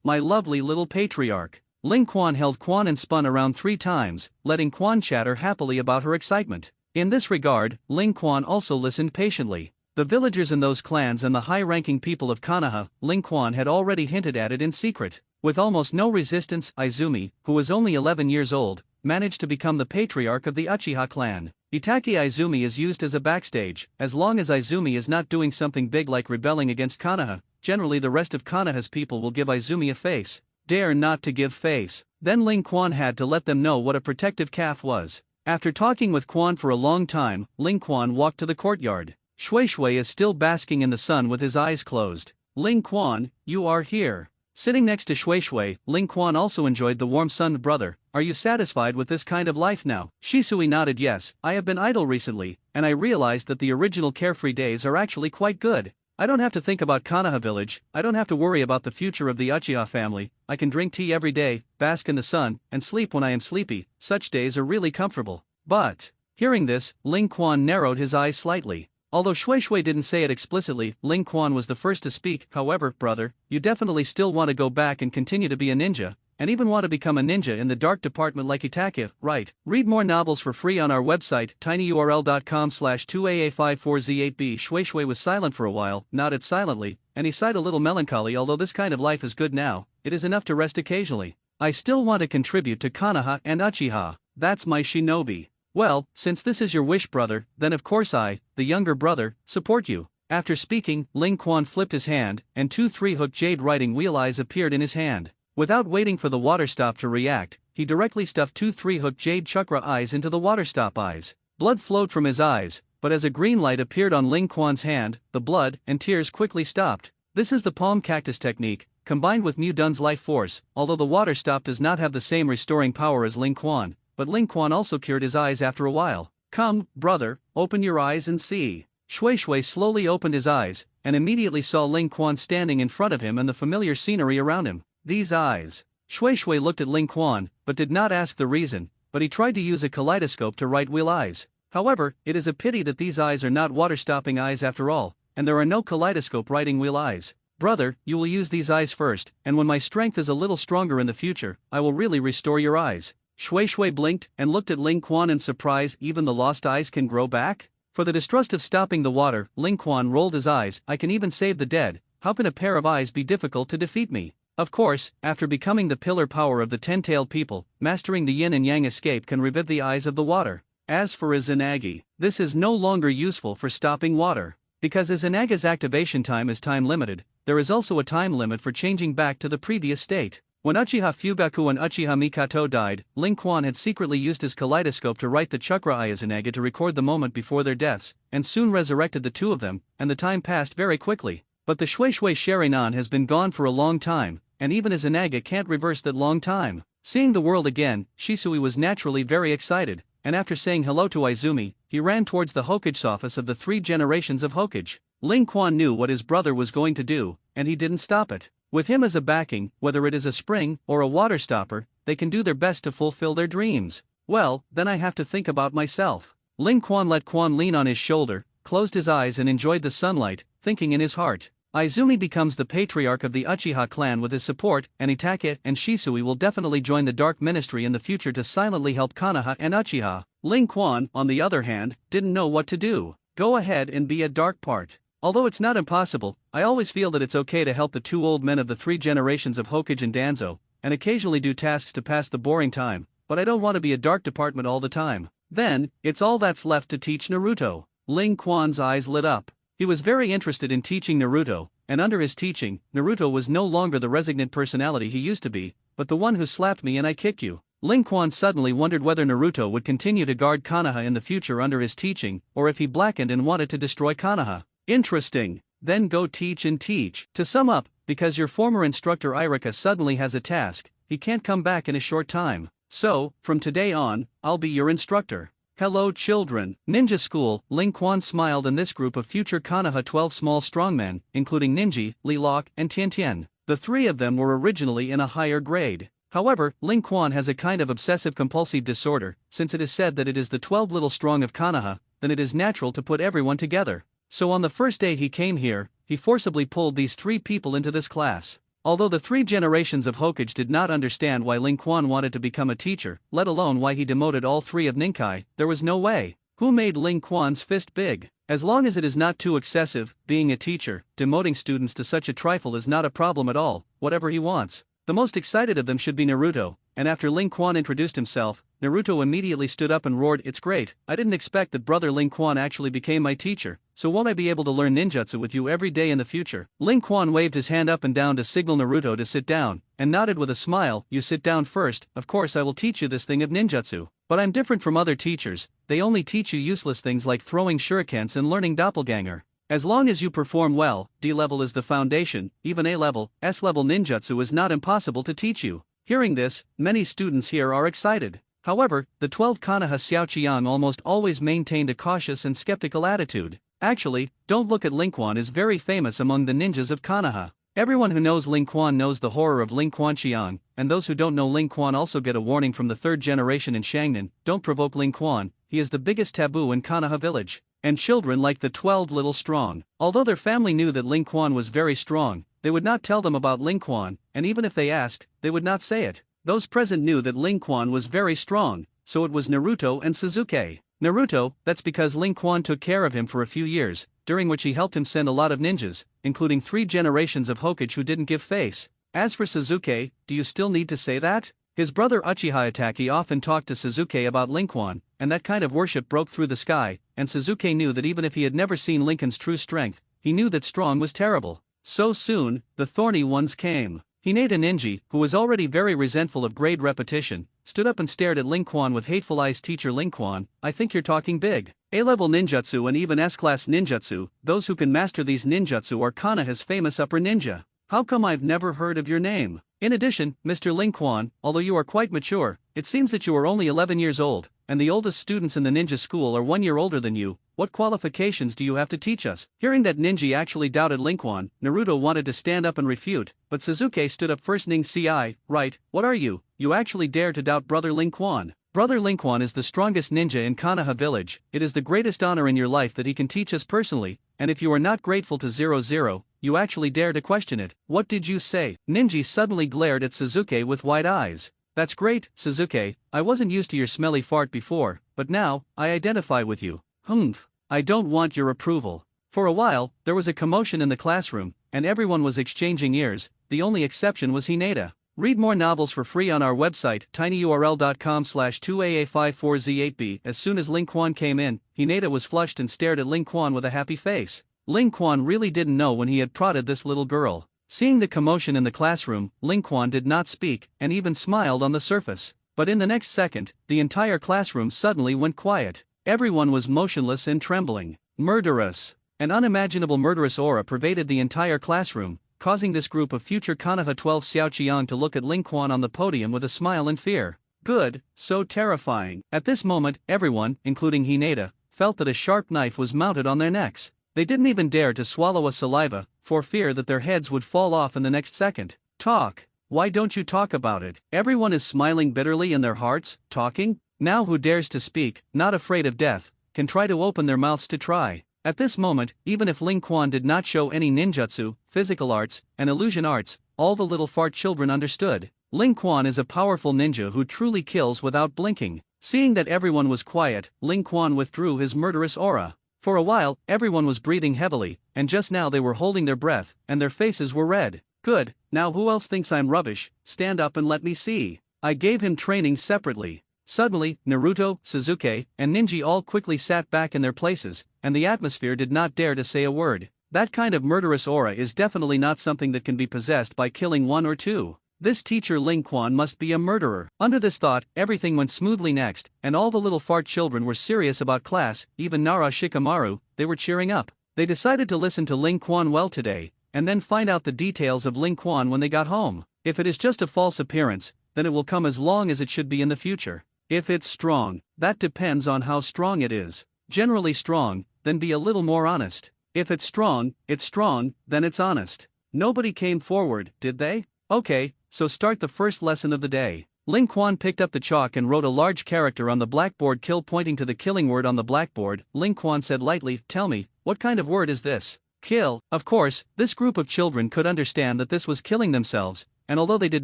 my lovely little patriarch. Ling Quan held Quan and spun around 3 times, letting Quan chatter happily about her excitement. In this regard, Ling Quan also listened patiently. The villagers in those clans and the high-ranking people of Konoha, Ling Quan had already hinted at it in secret. With almost no resistance, Izumi, who was only 11 years old, managed to become the patriarch of the Uchiha clan. Itaki Izumi is used as a backstage. As long as Izumi is not doing something big like rebelling against Konoha, generally the rest of Konoha's people will give Izumi a face. Dare not to give face. Then Ling Quan had to let them know what a protective calf was. After talking with Quan for a long time, Ling Quan walked to the courtyard. Shui Shui is still basking in the sun with his eyes closed. Ling Quan, you are here. Sitting next to Shui Shui, Ling Quan also enjoyed the warm sun. Brother, are you satisfied with this kind of life now? Shisui nodded. Yes, I have been idle recently, and I realized that the original carefree days are actually quite good. I don't have to think about Konoha village, I don't have to worry about the future of the Uchiha family, I can drink tea every day, bask in the sun, and sleep when I am sleepy. Such days are really comfortable. But, hearing this, Ling Quan narrowed his eyes slightly. Although Shui Shui didn't say it explicitly, Ling Quan was the first to speak. However, brother, you definitely still want to go back and continue to be a ninja, and even want to become a ninja in the dark department like Itaka, right? Read more novels for free on our website, tinyurl.com/2aa54z8b. Shui Shui was silent for a while, nodded silently, and he sighed a little melancholy. Although this kind of life is good now, it is enough to rest occasionally. I still want to contribute to Konoha and Uchiha. That's my shinobi. Well, since this is your wish, brother, then of course I, the younger brother, support you. After speaking, Ling Quan flipped his hand, and two three-hook jade writing wheel eyes appeared in his hand. Without waiting for the water stop to react, he directly stuffed two three-hook jade chakra eyes into the water stop eyes. Blood flowed from his eyes, but as a green light appeared on Ling Quan's hand, the blood and tears quickly stopped. This is the palm cactus technique, combined with Mu Dun's life force. Although the water stop does not have the same restoring power as Ling Quan, but Ling Quan also cured his eyes after a while. Come, brother, open your eyes and see. Shui Shui slowly opened his eyes, and immediately saw Ling Quan standing in front of him and the familiar scenery around him. These eyes. Shui Shui looked at Ling Quan, but did not ask the reason, but he tried to use a kaleidoscope to write wheel eyes. However, it is a pity that these eyes are not water-stopping eyes after all, and there are no kaleidoscope writing wheel eyes. Brother, you will use these eyes first, and when my strength is a little stronger in the future, I will really restore your eyes. Shui Shui blinked and looked at Ling Quan in surprise. Even the lost eyes can grow back? For the distrust of stopping the water, Ling Quan rolled his eyes. I can even save the dead. How can a pair of eyes be difficult to defeat me? Of course, after becoming the pillar power of the ten-tailed people, mastering the yin and yang escape can revive the eyes of the water. As for Izanagi, this is no longer useful for stopping water. Because Izanaga's activation time is time-limited, there is also a time limit for changing back to the previous state. When Uchiha Fugaku and Uchiha Mikato died, Ling Quan had secretly used his kaleidoscope to write the chakra eye Izanaga to record the moment before their deaths, and soon resurrected the two of them, and the time passed very quickly. But the Shui Shui Sharinan has been gone for a long time, and even Izanaga can't reverse that long time. Seeing the world again, Shisui was naturally very excited, and after saying hello to Izumi, he ran towards the Hokage's office of the three generations of Hokage. Ling Quan knew what his brother was going to do, and he didn't stop it. With him as a backing, whether it is a spring or a water stopper, they can do their best to fulfill their dreams. Well, then I have to think about myself. Ling Quan let Quan lean on his shoulder, closed his eyes and enjoyed the sunlight, thinking in his heart. Izumi becomes the patriarch of the Uchiha clan with his support, and Itachi and Shisui will definitely join the Dark Ministry in the future to silently help Konoha and Uchiha. Ling Quan, on the other hand, didn't know what to do. Go ahead and be a dark part. Although it's not impossible, I always feel that it's okay to help the two old men of the three generations of Hokage and Danzo, and occasionally do tasks to pass the boring time, but I don't want to be a dark department all the time. Then, it's all that's left to teach Naruto. Ling Quan's eyes lit up. He was very interested in teaching Naruto, and under his teaching, Naruto was no longer the resignant personality he used to be, but the one who slapped me and I kicked you. Ling Quan suddenly wondered whether Naruto would continue to guard Konoha in the future under his teaching, or if he blackened and wanted to destroy Konoha. Interesting. Then go teach and teach. To sum up, because your former instructor Irika suddenly has a task, he can't come back in a short time. So, from today on, I'll be your instructor. Hello children. Ninja school. Ling Quan smiled and this group of future Konoha 12 small strongmen, including Ninji, Li Lok, and Tian Tian. The three of them were originally in a higher grade. However, Ling Quan has a kind of obsessive-compulsive disorder. Since it is said that it is the 12 little strong of Konoha, then it is natural to put everyone together. So on the first day he came here, he forcibly pulled these three people into this class. Although the three generations of Hokage did not understand why Ling Quan wanted to become a teacher, let alone why he demoted all three of Ninkai, there was no way. Who made Ling Quan's fist big? As long as it is not too excessive, being a teacher, demoting students to such a trifle is not a problem at all, whatever he wants. The most excited of them should be Naruto, and after Ling Quan introduced himself, Naruto immediately stood up and roared, "It's great, I didn't expect that brother Ling Quan actually became my teacher, so won't I be able to learn ninjutsu with you every day in the future?" Ling Quan waved his hand up and down to signal Naruto to sit down, and nodded with a smile, "You sit down first, of course I will teach you this thing of ninjutsu. But I'm different from other teachers, they only teach you useless things like throwing shurikens and learning doppelganger. As long as you perform well, D level is the foundation, even A level, S level ninjutsu is not impossible to teach you." Hearing this, many students here are excited. However, the 12 Konoha Xiaoqiang almost always maintained a cautious and skeptical attitude. Actually, don't look at Ling Quan is very famous among the ninjas of Konoha. Everyone who knows Ling Quan knows the horror of Ling Quanqiang, and those who don't know Ling Quan also get a warning from the third generation in Shangnan, don't provoke Ling Quan, he is the biggest taboo in Konoha village. And children like the 12 little strong. Although their family knew that Ling Quan was very strong, they would not tell them about Ling Quan, and even if they asked, they would not say it. Those present knew that Ling Quan was very strong, so it was Naruto and Sasuke. Naruto, that's because Ling Quan took care of him for a few years, during which he helped him send a lot of ninjas, including 3 generations of Hokage who didn't give face. As for Sasuke, do you still need to say that? His brother Uchiha Itachi often talked to Sasuke about Ling Quan, and that kind of worship broke through the sky, and Sasuke knew that even if he had never seen Lincoln's true strength, he knew that strong was terrible. So soon, the thorny ones came. Hinata Ninja, who was already very resentful of grade repetition, stood up and stared at Ling Quan with hateful eyes. Teacher Ling Quan, I think you're talking big. A-level ninjutsu and even S-class ninjutsu, those who can master these ninjutsu are Konoha's famous upper ninja. How come I've never heard of your name? In addition, Mr. Ling Quan, although you are quite mature, it seems that you are only 11 years old, and the oldest students in the ninja school are 1 year older than you. What qualifications do you have to teach us? Hearing that Ninja actually doubted Ling Quan, Naruto wanted to stand up and refute, but Sasuke stood up first. Ning Ci, right, what are you? You actually dare to doubt Brother Ling Quan? Brother Ling Quan is the strongest ninja in Konoha village. It is the greatest honor in your life that he can teach us personally, and if you are not grateful to 00, you actually dare to question it. What did you say? Ninja suddenly glared at Sasuke with wide eyes. That's great, Sasuke, I wasn't used to your smelly fart before, but now, I identify with you. Humph. I don't want your approval. For a while, there was a commotion in the classroom, and everyone was exchanging ears. The only exception was Hinata. Read more novels for free on our website, tinyurl.com/2aa54z8b. As soon as Ling Quan came in, Hinata was flushed and stared at Ling Quan with a happy face. Ling Quan really didn't know when he had prodded this little girl. Seeing the commotion in the classroom, Ling Quan did not speak, and even smiled on the surface. But in the next second, the entire classroom suddenly went quiet. Everyone was motionless and trembling. Murderous. An unimaginable murderous aura pervaded the entire classroom, causing this group of future Konoha 12 Xiaoqiang to look at Ling Quan on the podium with a smile and fear. Good, so terrifying. At this moment, everyone, including Hinata, felt that a sharp knife was mounted on their necks. They didn't even dare to swallow a saliva, for fear that their heads would fall off in the next second. Talk. Why don't you talk about it? Everyone is smiling bitterly in their hearts, talking? Now who dares to speak, not afraid of death, can try to open their mouths to try. At this moment, even if Ling Quan did not show any ninjutsu, physical arts, and illusion arts, all the little fart children understood. Ling Quan is a powerful ninja who truly kills without blinking. Seeing that everyone was quiet, Ling Quan withdrew his murderous aura. For a while, everyone was breathing heavily, and just now they were holding their breath, and their faces were red. Good, now who else thinks I'm rubbish? Stand up and let me see. I gave him training separately. Suddenly, Naruto, Sasuke, and Ninja all quickly sat back in their places, and the atmosphere did not dare to say a word. That kind of murderous aura is definitely not something that can be possessed by killing one or two. This teacher Ling Quan must be a murderer. Under this thought, everything went smoothly next, and all the little fart children were serious about class. Even Nara Shikamaru, they were cheering up. They decided to listen to Ling Quan well today, and then find out the details of Ling Quan when they got home. If it is just a false appearance, then it will come as long as it should be in the future. If it's strong, that depends on how strong it is. Generally strong, then be a little more honest. If it's strong, then it's honest. Nobody came forward, did they? Okay, so start the first lesson of the day. Ling Quan picked up the chalk and wrote a large character on the blackboard. Kill. Pointing to the killing word on the blackboard, Ling Quan said lightly, tell me, what kind of word is this? Kill. Of course, this group of children could understand that this was killing themselves, and although they did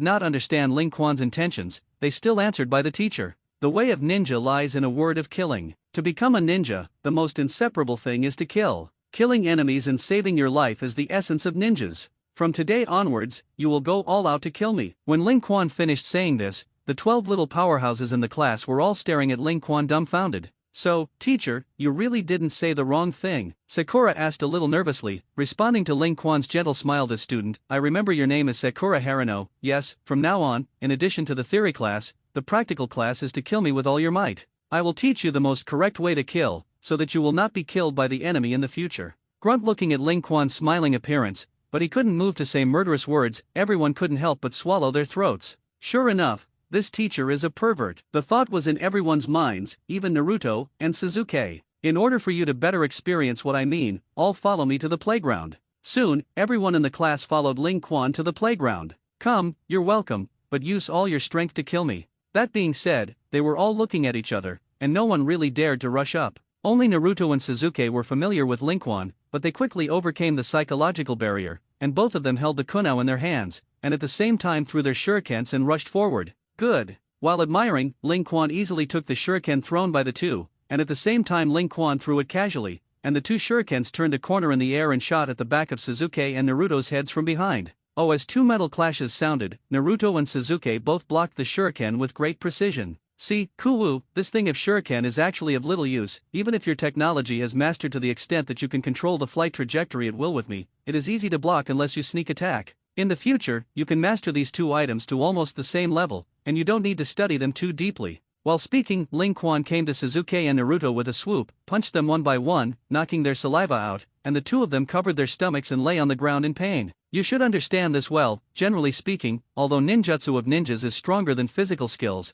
not understand Ling Quan's intentions, they still answered by the teacher. The way of ninja lies in a word of killing. To become a ninja, the most inseparable thing is to kill. Killing enemies and saving your life is the essence of ninjas. From today onwards, you will go all out to kill me. When Ling Quan finished saying this, the 12 little powerhouses in the class were all staring at Ling Quan dumbfounded. So, teacher, you really didn't say the wrong thing? Sakura asked a little nervously, responding to Ling Quan's gentle smile. This student, I remember your name is Sakura Harano. Yes, from now on, in addition to the theory class, the practical class is to kill me with all your might. I will teach you the most correct way to kill, so that you will not be killed by the enemy in the future. Grunt looking at Ling Quan's smiling appearance, but he couldn't move to say murderous words. Everyone couldn't help but swallow their throats. Sure enough, this teacher is a pervert. The thought was in everyone's minds, even Naruto and Sasuke. In order for you to better experience what I mean, all follow me to the playground. Soon, everyone in the class followed Ling Quan to the playground. Come, you're welcome, but use all your strength to kill me. That being said, they were all looking at each other, and no one really dared to rush up. Only Naruto and Sasuke were familiar with Ling Quan, but they quickly overcame the psychological barrier, and both of them held the kunao in their hands, and at the same time threw their shurikens and rushed forward. Good. While admiring, Ling Quan easily took the shuriken thrown by the two, and at the same time Ling Quan threw it casually, and the two shurikens turned a corner in the air and shot at the back of Sasuke and Naruto's heads from behind. Oh, as two metal clashes sounded, Naruto and Sasuke both blocked the shuriken with great precision. See, Kuwu, this thing of shuriken is actually of little use. Even if your technology has mastered to the extent that you can control the flight trajectory at will with me, it is easy to block unless you sneak attack. In the future, you can master these two items to almost the same level, and you don't need to study them too deeply. While speaking, Ling Quan came to Sasuke and Naruto with a swoop, punched them one by one, knocking their saliva out, and the two of them covered their stomachs and lay on the ground in pain. You should understand this well. Generally speaking, although ninjutsu of ninjas is stronger than physical skills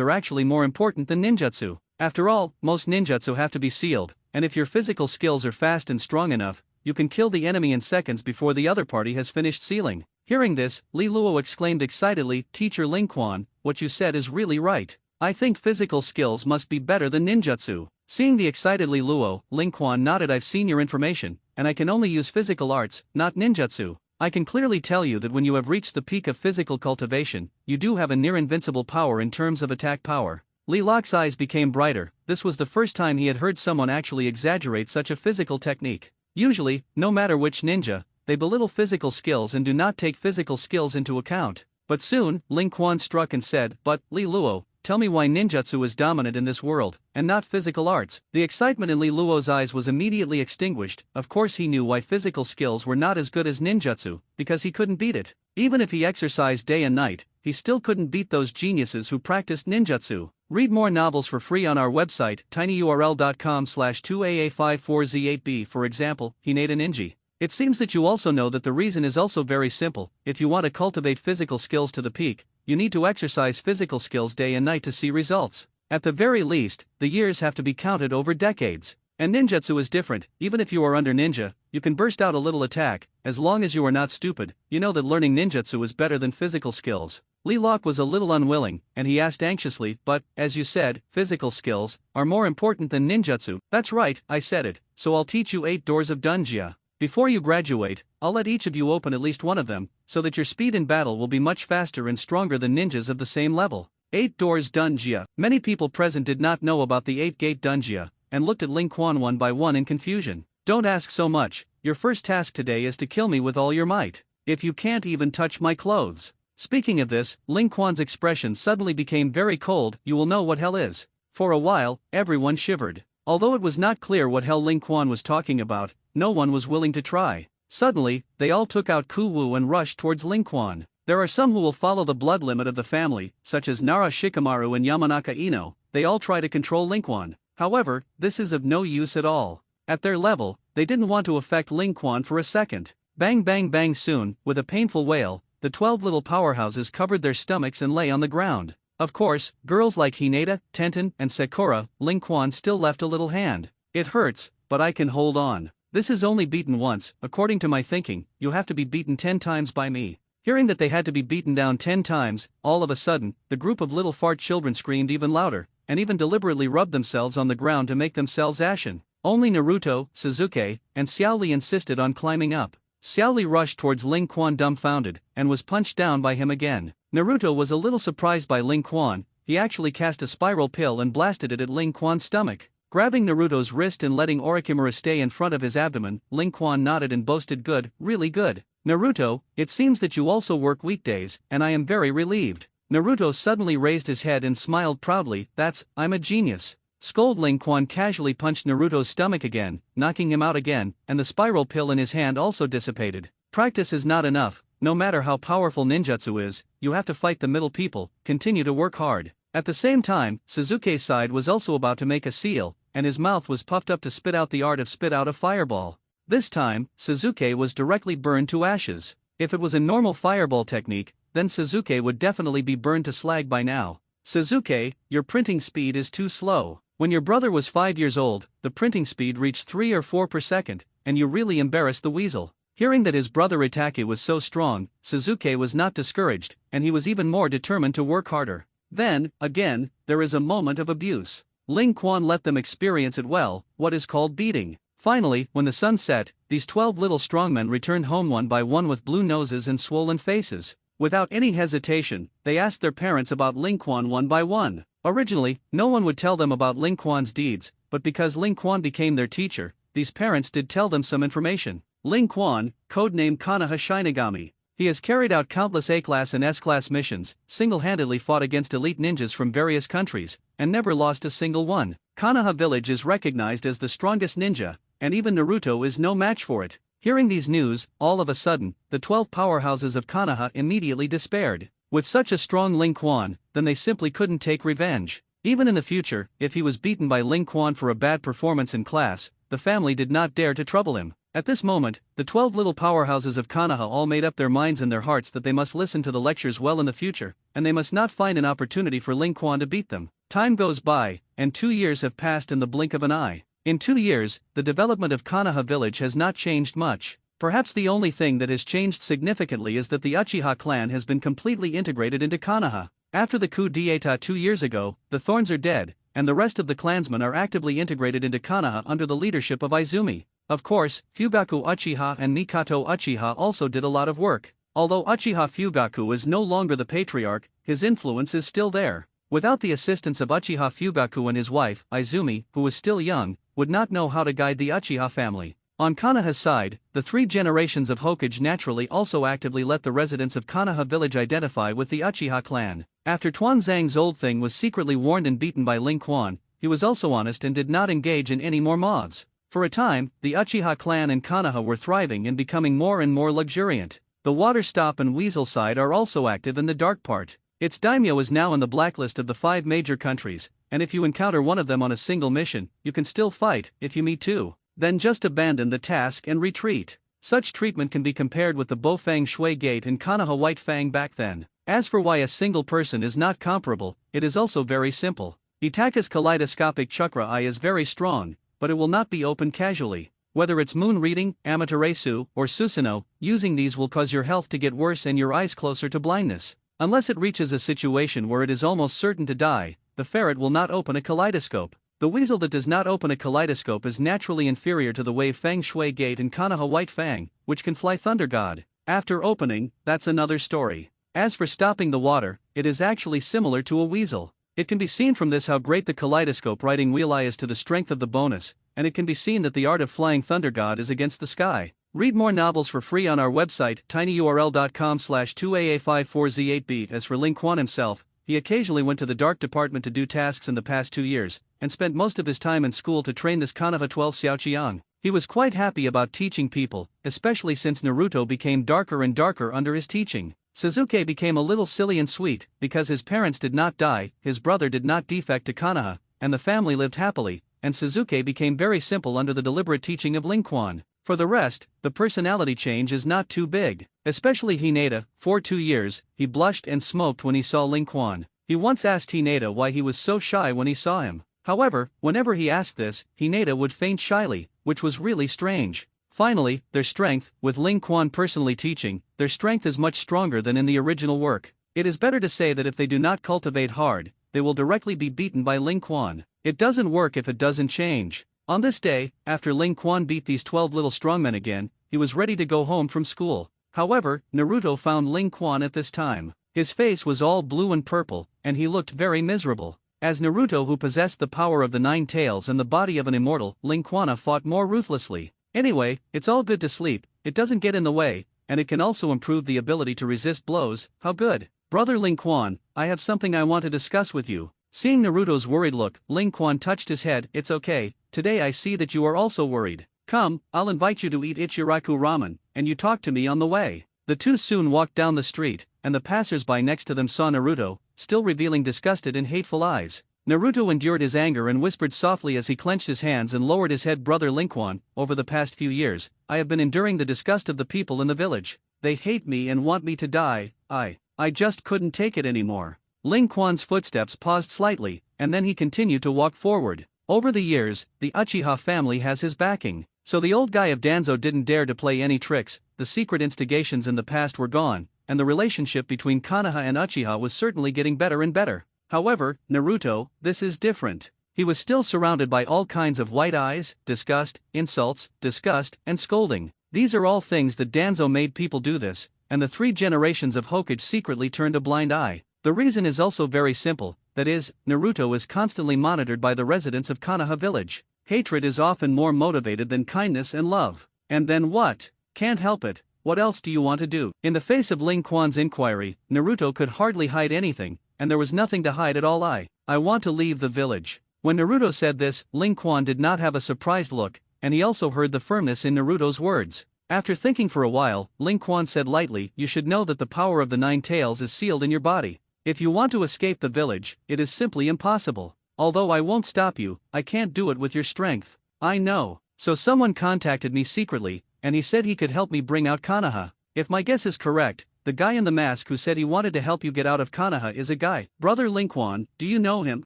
are actually more important than ninjutsu. After all, most ninjutsu have to be sealed, and if your physical skills are fast and strong enough, you can kill the enemy in seconds before the other party has finished sealing. Hearing this, Li Luo exclaimed excitedly, "Teacher Ling Quan, what you said is really right. I think physical skills must be better than ninjutsu." Seeing the excited Li Luo, Ling Quan nodded. "I've seen your information, and I can only use physical arts, not ninjutsu. I can clearly tell you that when you have reached the peak of physical cultivation, you do have a near-invincible power in terms of attack power." Li Locke's eyes became brighter. This was the first time he had heard someone actually exaggerate such a physical technique. Usually, no matter which ninja, they belittle physical skills and do not take physical skills into account. But soon, Ling Quan struck and said, "But, Li Luo, tell me why ninjutsu is dominant in this world, and not physical arts." The excitement in Li Luo's eyes was immediately extinguished. Of course he knew why physical skills were not as good as ninjutsu, because he couldn't beat it. Even if he exercised day and night, he still couldn't beat those geniuses who practiced ninjutsu. Read more novels for free on our website, tinyurl.com/2aa54z8b. For example, Hinata Ninja. It seems that you also know that the reason is also very simple. If you want to cultivate physical skills to the peak, you need to exercise physical skills day and night to see results. At the very least, the years have to be counted over decades. And ninjutsu is different. Even if you are under ninja, you can burst out a little attack. As long as you are not stupid, you know that learning ninjutsu is better than physical skills. Li Locke was a little unwilling, and he asked anxiously, "But, as you said, physical skills are more important than ninjutsu." "That's right, I said it, so I'll teach you 8 doors of Dunjia. Before you graduate, I'll let each of you open at least one of them, so that your speed in battle will be much faster and stronger than ninjas of the same level." 8 doors Dunjia. Many people present did not know about the 8-gate Dunjia, and looked at Ling Quan one by one in confusion. "Don't ask so much. Your first task today is to kill me with all your might. If you can't even touch my clothes." Speaking of this, Ling Quan's expression suddenly became very cold. "You will know what hell is." For a while, everyone shivered. Although it was not clear what hell Ling Quan was talking about, no one was willing to try. Suddenly, they all took out Kuwu and rushed towards Ling Quan. There are some who will follow the blood limit of the family, such as Nara Shikamaru and Yamanaka Ino. They all try to control Ling Quan. However, this is of no use at all. At their level, they didn't want to affect Ling Quan for a second. Bang bang bang. Soon, with a painful wail, the 12 little powerhouses covered their stomachs and lay on the ground. Of course, girls like Hinata, Tenten, and Sakura, Ling Quan still left a little hand. "It hurts, but I can hold on. This is only beaten once. According to my thinking, you have to be beaten 10 times by me." Hearing that they had to be beaten down 10 times, all of a sudden, the group of little fart children screamed even louder, and even deliberately rubbed themselves on the ground to make themselves ashen. Only Naruto, Sasuke, and Xiaoli insisted on climbing up. Xiaoli rushed towards Ling Quan dumbfounded, and was punched down by him again. Naruto was a little surprised by Ling Quan. He actually cast a spiral pill and blasted it at Ling Quan's stomach. Grabbing Naruto's wrist and letting Orochimaru stay in front of his abdomen, Ling Quan nodded and boasted, "Good, really good. Naruto, it seems that you also work weekdays, and I am very relieved." Naruto suddenly raised his head and smiled proudly. "I'm a genius." Scold Ling Quan casually punched Naruto's stomach again, knocking him out again, and the spiral pill in his hand also dissipated. Practice is not enough. No matter how powerful ninjutsu is, you have to fight the middle people. Continue to work hard. At the same time, Sasuke's side was also about to make a seal, and his mouth was puffed up to spit out the art of spit out a fireball. This time, Sasuke was directly burned to ashes. If it was a normal fireball technique, then Sasuke would definitely be burned to slag by now. "Sasuke, your printing speed is too slow. When your brother was 5 years old, the printing speed reached 3 or 4 per second, and you really embarrassed the weasel." Hearing that his brother Itachi was so strong, Sasuke was not discouraged, and he was even more determined to work harder. Then, again, there is a moment of abuse. Ling Quan let them experience it well, what is called beating. Finally, when the sun set, these 12 little strongmen returned home one by one with blue noses and swollen faces. Without any hesitation, they asked their parents about Ling Quan one by one. Originally, no one would tell them about Ling Quan's deeds, but because Ling Quan became their teacher, these parents did tell them some information. Ling Quan, codenamed Konoha Shinigami. He has carried out countless A-class and S-class missions, single-handedly fought against elite ninjas from various countries, and never lost a single one. Konoha village is recognized as the strongest ninja, and even Naruto is no match for it. Hearing these news, all of a sudden, the 12 powerhouses of Konoha immediately despaired. With such a strong Ling Quan, then they simply couldn't take revenge. Even in the future, if he was beaten by Ling Quan for a bad performance in class, the family did not dare to trouble him. At this moment, the 12 little powerhouses of Konoha all made up their minds and their hearts that they must listen to the lectures well in the future, and they must not find an opportunity for Ling Quan to beat them. Time goes by, and 2 years have passed in the blink of an eye. In 2 years, the development of Konoha village has not changed much. Perhaps the only thing that has changed significantly is that the Uchiha clan has been completely integrated into Konoha. After the coup d'état 2 years ago, the Thorns are dead, and the rest of the clansmen are actively integrated into Konoha under the leadership of Izumi. Of course, Fugaku Uchiha and Mikoto Uchiha also did a lot of work. Although Uchiha Fugaku is no longer the patriarch, his influence is still there. Without the assistance of Uchiha Fugaku and his wife, Izumi, who was still young, would not know how to guide the Uchiha family. On Konoha's side, the 3 generations of Hokage naturally also actively let the residents of Konoha village identify with the Uchiha clan. After Tuanzang's old thing was secretly warned and beaten by Ling Quan, he was also honest and did not engage in any more mods. For a time, the Uchiha clan and Konoha were thriving and becoming more and more luxuriant. The Water Stop and Weasel side are also active in the dark part. Its daimyo is now in the blacklist of the 5 major countries, and if you encounter one of them on a single mission, you can still fight. If you meet 2, then just abandon the task and retreat. Such treatment can be compared with the Bofang Shui Gate and Konoha White Fang back then. As for why a single person is not comparable, it is also very simple. Itaka's kaleidoscopic chakra eye is very strong, but it will not be opened casually. Whether it's moon reading, Amaterasu, or Susanoo, using these will cause your health to get worse and your eyes closer to blindness. Unless it reaches a situation where it is almost certain to die, the ferret will not open a kaleidoscope. The weasel that does not open a kaleidoscope is naturally inferior to the Wave Feng Shui Gate and Konoha White Fang, which can fly Thunder God. After opening, that's another story. As for stopping the water, it is actually similar to a weasel. It can be seen from this how great the kaleidoscope riding wheel eye is to the strength of the bonus, and it can be seen that the art of flying Thunder God is against the sky. Read more novels for free on our website, tinyurl.com/2aa54z8b. As for Ling Quan himself, he occasionally went to the dark department to do tasks in the past 2 years, and spent most of his time in school to train this Konoha 12 Xiaoqiang. He was quite happy about teaching people, especially since Naruto became darker and darker under his teaching. Sasuke became a little silly and sweet, because his parents did not die, his brother did not defect to Konoha, and the family lived happily, and Sasuke became very simple under the deliberate teaching of Ling Quan. For the rest, the personality change is not too big. Especially Hinata. For 2 years, he blushed and smoked when he saw Ling Quan. He once asked Hinata why he was so shy when he saw him. However, whenever he asked this, Hinata would faint shyly, which was really strange. Finally, their strength, with Ling Quan personally teaching, their strength is much stronger than in the original work. It is better to say that if they do not cultivate hard, they will directly be beaten by Ling Quan. It doesn't work if it doesn't change. On this day, after Ling Quan beat these 12 little strongmen again, he was ready to go home from school. However, Naruto found Ling Quan at this time. His face was all blue and purple, and he looked very miserable. As Naruto, who possessed the power of the 9 tails and the body of an immortal, Ling Quan fought more ruthlessly. Anyway, it's all good to sleep, it doesn't get in the way, and it can also improve the ability to resist blows. How good. Brother Ling Quan, I have something I want to discuss with you. Seeing Naruto's worried look, Ling Quan touched his head. It's okay, today I see that you are also worried. Come, I'll invite you to eat Ichiraku ramen, and you talk to me on the way. The two soon walked down the street, and the passers-by next to them saw Naruto, still revealing disgusted and hateful eyes. Naruto endured his anger and whispered softly as he clenched his hands and lowered his head. Brother Ling Quan, over the past few years, I have been enduring the disgust of the people in the village. They hate me and want me to die. I just couldn't take it anymore. Ling Quan's footsteps paused slightly, and then he continued to walk forward. Over the years, the Uchiha family has his backing, so the old guy of Danzo didn't dare to play any tricks. The secret instigations in the past were gone, and the relationship between Konoha and Uchiha was certainly getting better and better. However, Naruto, this is different. He was still surrounded by all kinds of white eyes, disgust, insults, disgust, and scolding. These are all things that Danzo made people do this, and the 3 generations of Hokage secretly turned a blind eye. The reason is also very simple, that is, Naruto is constantly monitored by the residents of Konoha village. Hatred is often more motivated than kindness and love. And then what? Can't help it, What else do you want to do? In the face of Ling Quan's inquiry, Naruto could hardly hide anything, and there was nothing to hide at all. I want to leave the village. When Naruto said this, Ling Quan did not have a surprised look, and he also heard the firmness in Naruto's words. After thinking for a while, Ling Quan said lightly, you should know that the power of the nine tails is sealed in your body. If you want to escape the village, it is simply impossible. Although I won't stop you, I can't do it with your strength. I know. So someone contacted me secretly, and he said he could help me bring out Konoha. If my guess is correct, the guy in the mask who said he wanted to help you get out of Konoha is a guy. Brother Ling Quan, do you know him?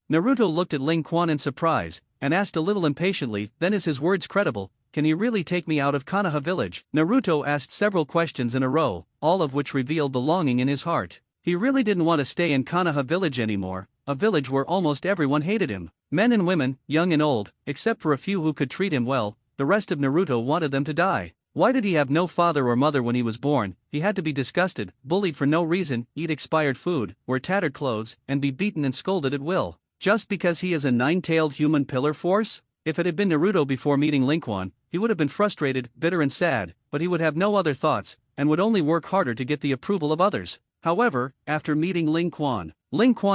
Naruto looked at Ling Quan in surprise, and asked a little impatiently, then is his words credible? Can he really take me out of Konoha village? Naruto asked several questions in a row, all of which revealed the longing in his heart. He really didn't want to stay in Konoha village anymore, a village where almost everyone hated him. Men and women, young and old, except for a few who could treat him well, the rest of Naruto wanted them to die. Why did he have no father or mother when he was born? He had to be disgusted, bullied for no reason, eat expired food, wear tattered clothes, and be beaten and scolded at will. Just because he is a nine-tailed human pillar force? If it had been Naruto before meeting Ling Quan, he would have been frustrated, bitter and sad, but he would have no other thoughts, and would only work harder to get the approval of others. However, after meeting Ling Quan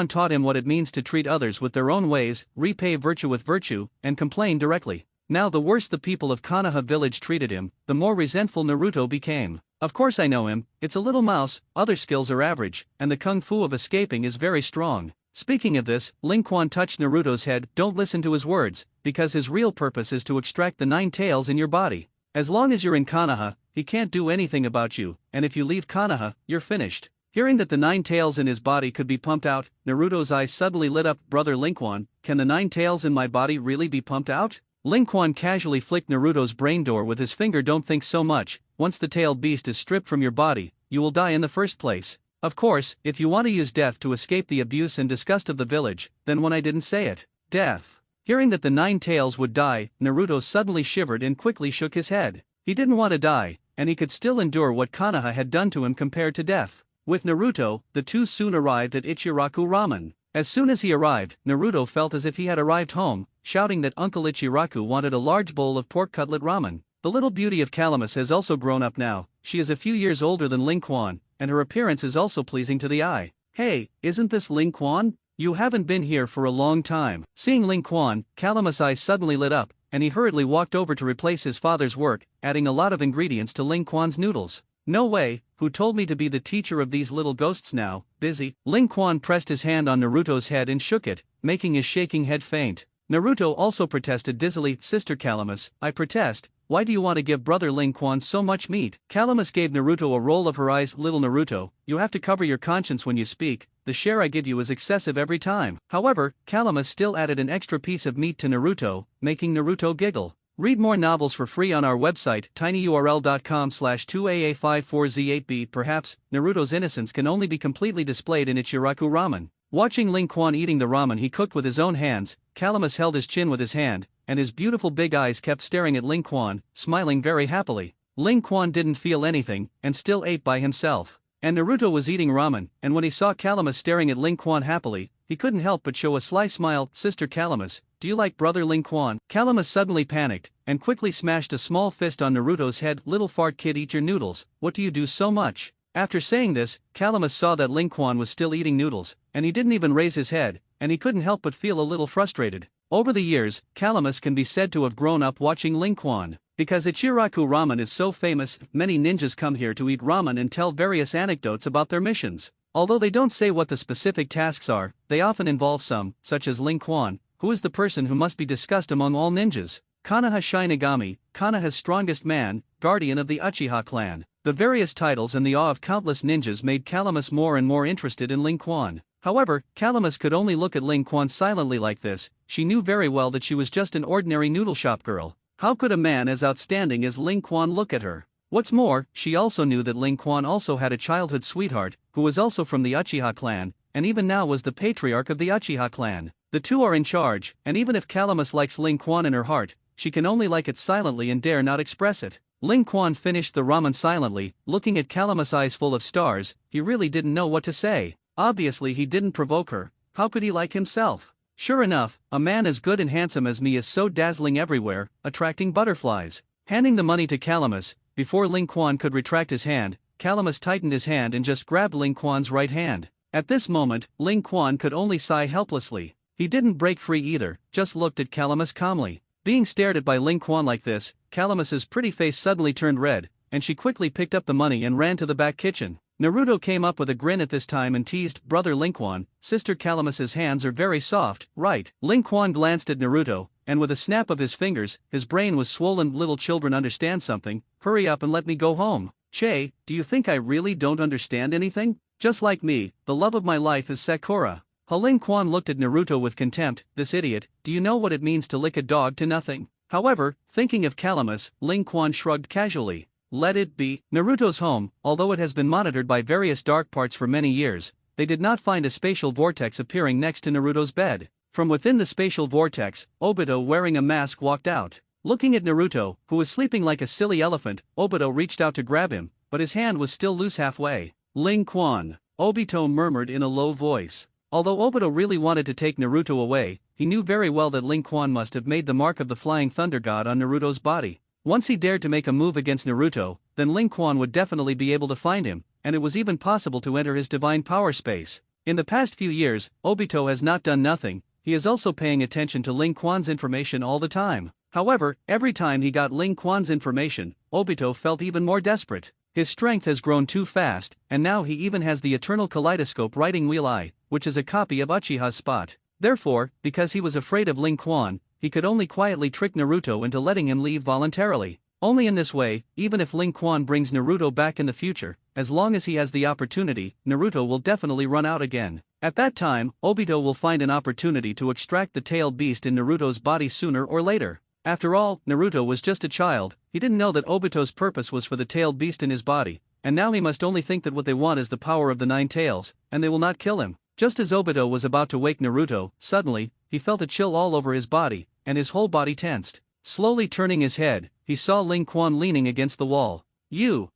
taught him what it means to treat others with their own ways, repay virtue with virtue, and complain directly. Now the worse the people of Konoha village treated him, the more resentful Naruto became. Of course I know him, it's a little mouse, other skills are average, and the kung fu of escaping is very strong. Speaking of this, Ling Quan touched Naruto's head, don't listen to his words, because his real purpose is to extract the nine tails in your body. As long as you're in Konoha, he can't do anything about you, and if you leave Konoha, you're finished. Hearing that the nine tails in his body could be pumped out, Naruto's eyes suddenly lit up. Brother Ling Quan, can the nine tails in my body really be pumped out? Ling Quan casually flicked Naruto's brain door with his finger. Don't think so much, once the tailed beast is stripped from your body, you will die in the first place. Of course, if you want to use death to escape the abuse and disgust of the village, then when I didn't say it. Death. Hearing that the nine tails would die, Naruto suddenly shivered and quickly shook his head. He didn't want to die, and he could still endure what Konoha had done to him compared to death. With Naruto, the two soon arrived at Ichiraku Ramen. As soon as he arrived, Naruto felt as if he had arrived home, shouting that Uncle Ichiraku wanted a large bowl of pork cutlet ramen. The little beauty of Calamus has also grown up now. She is a few years older than Ling Quan, and her appearance is also pleasing to the eye. Hey, isn't this Ling Quan? You haven't been here for a long time. Seeing Ling Quan, Calamus' eyes suddenly lit up, and he hurriedly walked over to replace his father's work, adding a lot of ingredients to Ling Quan's noodles. No way, who told me to be the teacher of these little ghosts now? Busy. Ling Quan pressed his hand on Naruto's head and shook it, making his shaking head faint. Naruto also protested dizzily. Sister Calamus, I protest, why do you want to give brother Ling Quan so much meat? Calamus gave Naruto a roll of her eyes. Little Naruto, you have to cover your conscience when you speak, the share I give you is excessive every time. However, Calamus still added an extra piece of meat to Naruto, making Naruto giggle. Read more novels for free on our website, tinyurl.com/2aa54z8b. Perhaps, Naruto's innocence can only be completely displayed in Ichiraku Ramen. Watching Ling Quan eating the ramen he cooked with his own hands, Calamus held his chin with his hand, and his beautiful big eyes kept staring at Ling Quan, smiling very happily. Ling Quan didn't feel anything, and still ate by himself. And Naruto was eating ramen, and when he saw Calamus staring at Ling Quan happily, he couldn't help but show a sly smile. Sister Calamus, do you like brother Ling Quan? Calamus suddenly panicked, and quickly smashed a small fist on Naruto's head. Little fart kid, eat your noodles, what do you do so much? After saying this, Calamus saw that Ling Quan was still eating noodles, and he didn't even raise his head, and he couldn't help but feel a little frustrated. Over the years, Calamus can be said to have grown up watching Ling Quan. Because Ichiraku Ramen is so famous, many ninjas come here to eat ramen and tell various anecdotes about their missions. Although they don't say what the specific tasks are, they often involve some, such as Ling Quan, who is the person who must be discussed among all ninjas. Konoha Shinigami, Konoha's strongest man, guardian of the Uchiha clan. The various titles and the awe of countless ninjas made Calamus more and more interested in Ling Quan. However, Calamus could only look at Ling Quan silently like this. She knew very well that she was just an ordinary noodle shop girl. How could a man as outstanding as Ling Quan look at her? What's more, she also knew that Ling Quan also had a childhood sweetheart, who was also from the Uchiha clan, and even now was the patriarch of the Uchiha clan. The two are in charge, and even if Calamus likes Ling Quan in her heart, she can only like it silently and dare not express it. Ling Quan finished the ramen silently, looking at Calamus' eyes full of stars. He really didn't know what to say. Obviously he didn't provoke her. How could he like himself? Sure enough, a man as good and handsome as me is so dazzling everywhere, attracting butterflies. Handing the money to Calamus, before Ling Quan could retract his hand, Calamus tightened his hand and just grabbed Ling Quan's right hand. At this moment, Ling Quan could only sigh helplessly. He didn't break free either, just looked at Calamus calmly. Being stared at by Ling Quan like this, Calamus's pretty face suddenly turned red, and she quickly picked up the money and ran to the back kitchen. Naruto came up with a grin at this time and teased, "Brother Ling Quan, Sister Calamus's hands are very soft, right?" Ling Quan glanced at Naruto, and with a snap of his fingers, his brain was swollen. "Little children understand something, hurry up and let me go home." "Che, do you think I really don't understand anything? Just like me, the love of my life is Sakura." Ling Quan looked at Naruto with contempt. "This idiot, do you know what it means to lick a dog to nothing?" However, thinking of Calamus, Ling Quan shrugged casually. Let it be. Naruto's home, although it has been monitored by various dark parts for many years, they did not find a spatial vortex appearing next to Naruto's bed. From within the spatial vortex, Obito wearing a mask walked out. Looking at Naruto, who was sleeping like a silly elephant, Obito reached out to grab him, but his hand was still loose halfway. "Ling Quan," Obito murmured in a low voice. Although Obito really wanted to take Naruto away, he knew very well that Ling Quan must have made the mark of the Flying Thunder God on Naruto's body. Once he dared to make a move against Naruto, then Ling Quan would definitely be able to find him, and it was even possible to enter his divine power space. In the past few years, Obito has not done nothing, he is also paying attention to Ling Quan's information all the time. However, every time he got Ling Quan's information, Obito felt even more desperate. His strength has grown too fast, and now he even has the Eternal Kaleidoscope Writing Wheel Eye, which is a copy of Uchiha's spot. Therefore, because he was afraid of Ling Quan, he could only quietly trick Naruto into letting him leave voluntarily. Only in this way, even if Ling Quan brings Naruto back in the future, as long as he has the opportunity, Naruto will definitely run out again. At that time, Obito will find an opportunity to extract the tailed beast in Naruto's body sooner or later. After all, Naruto was just a child, he didn't know that Obito's purpose was for the tailed beast in his body, and now he must only think that what they want is the power of the 9 tails, and they will not kill him. Just as Obito was about to wake Naruto, suddenly, he felt a chill all over his body, and his whole body tensed. Slowly turning his head, he saw Ling Quan leaning against the wall.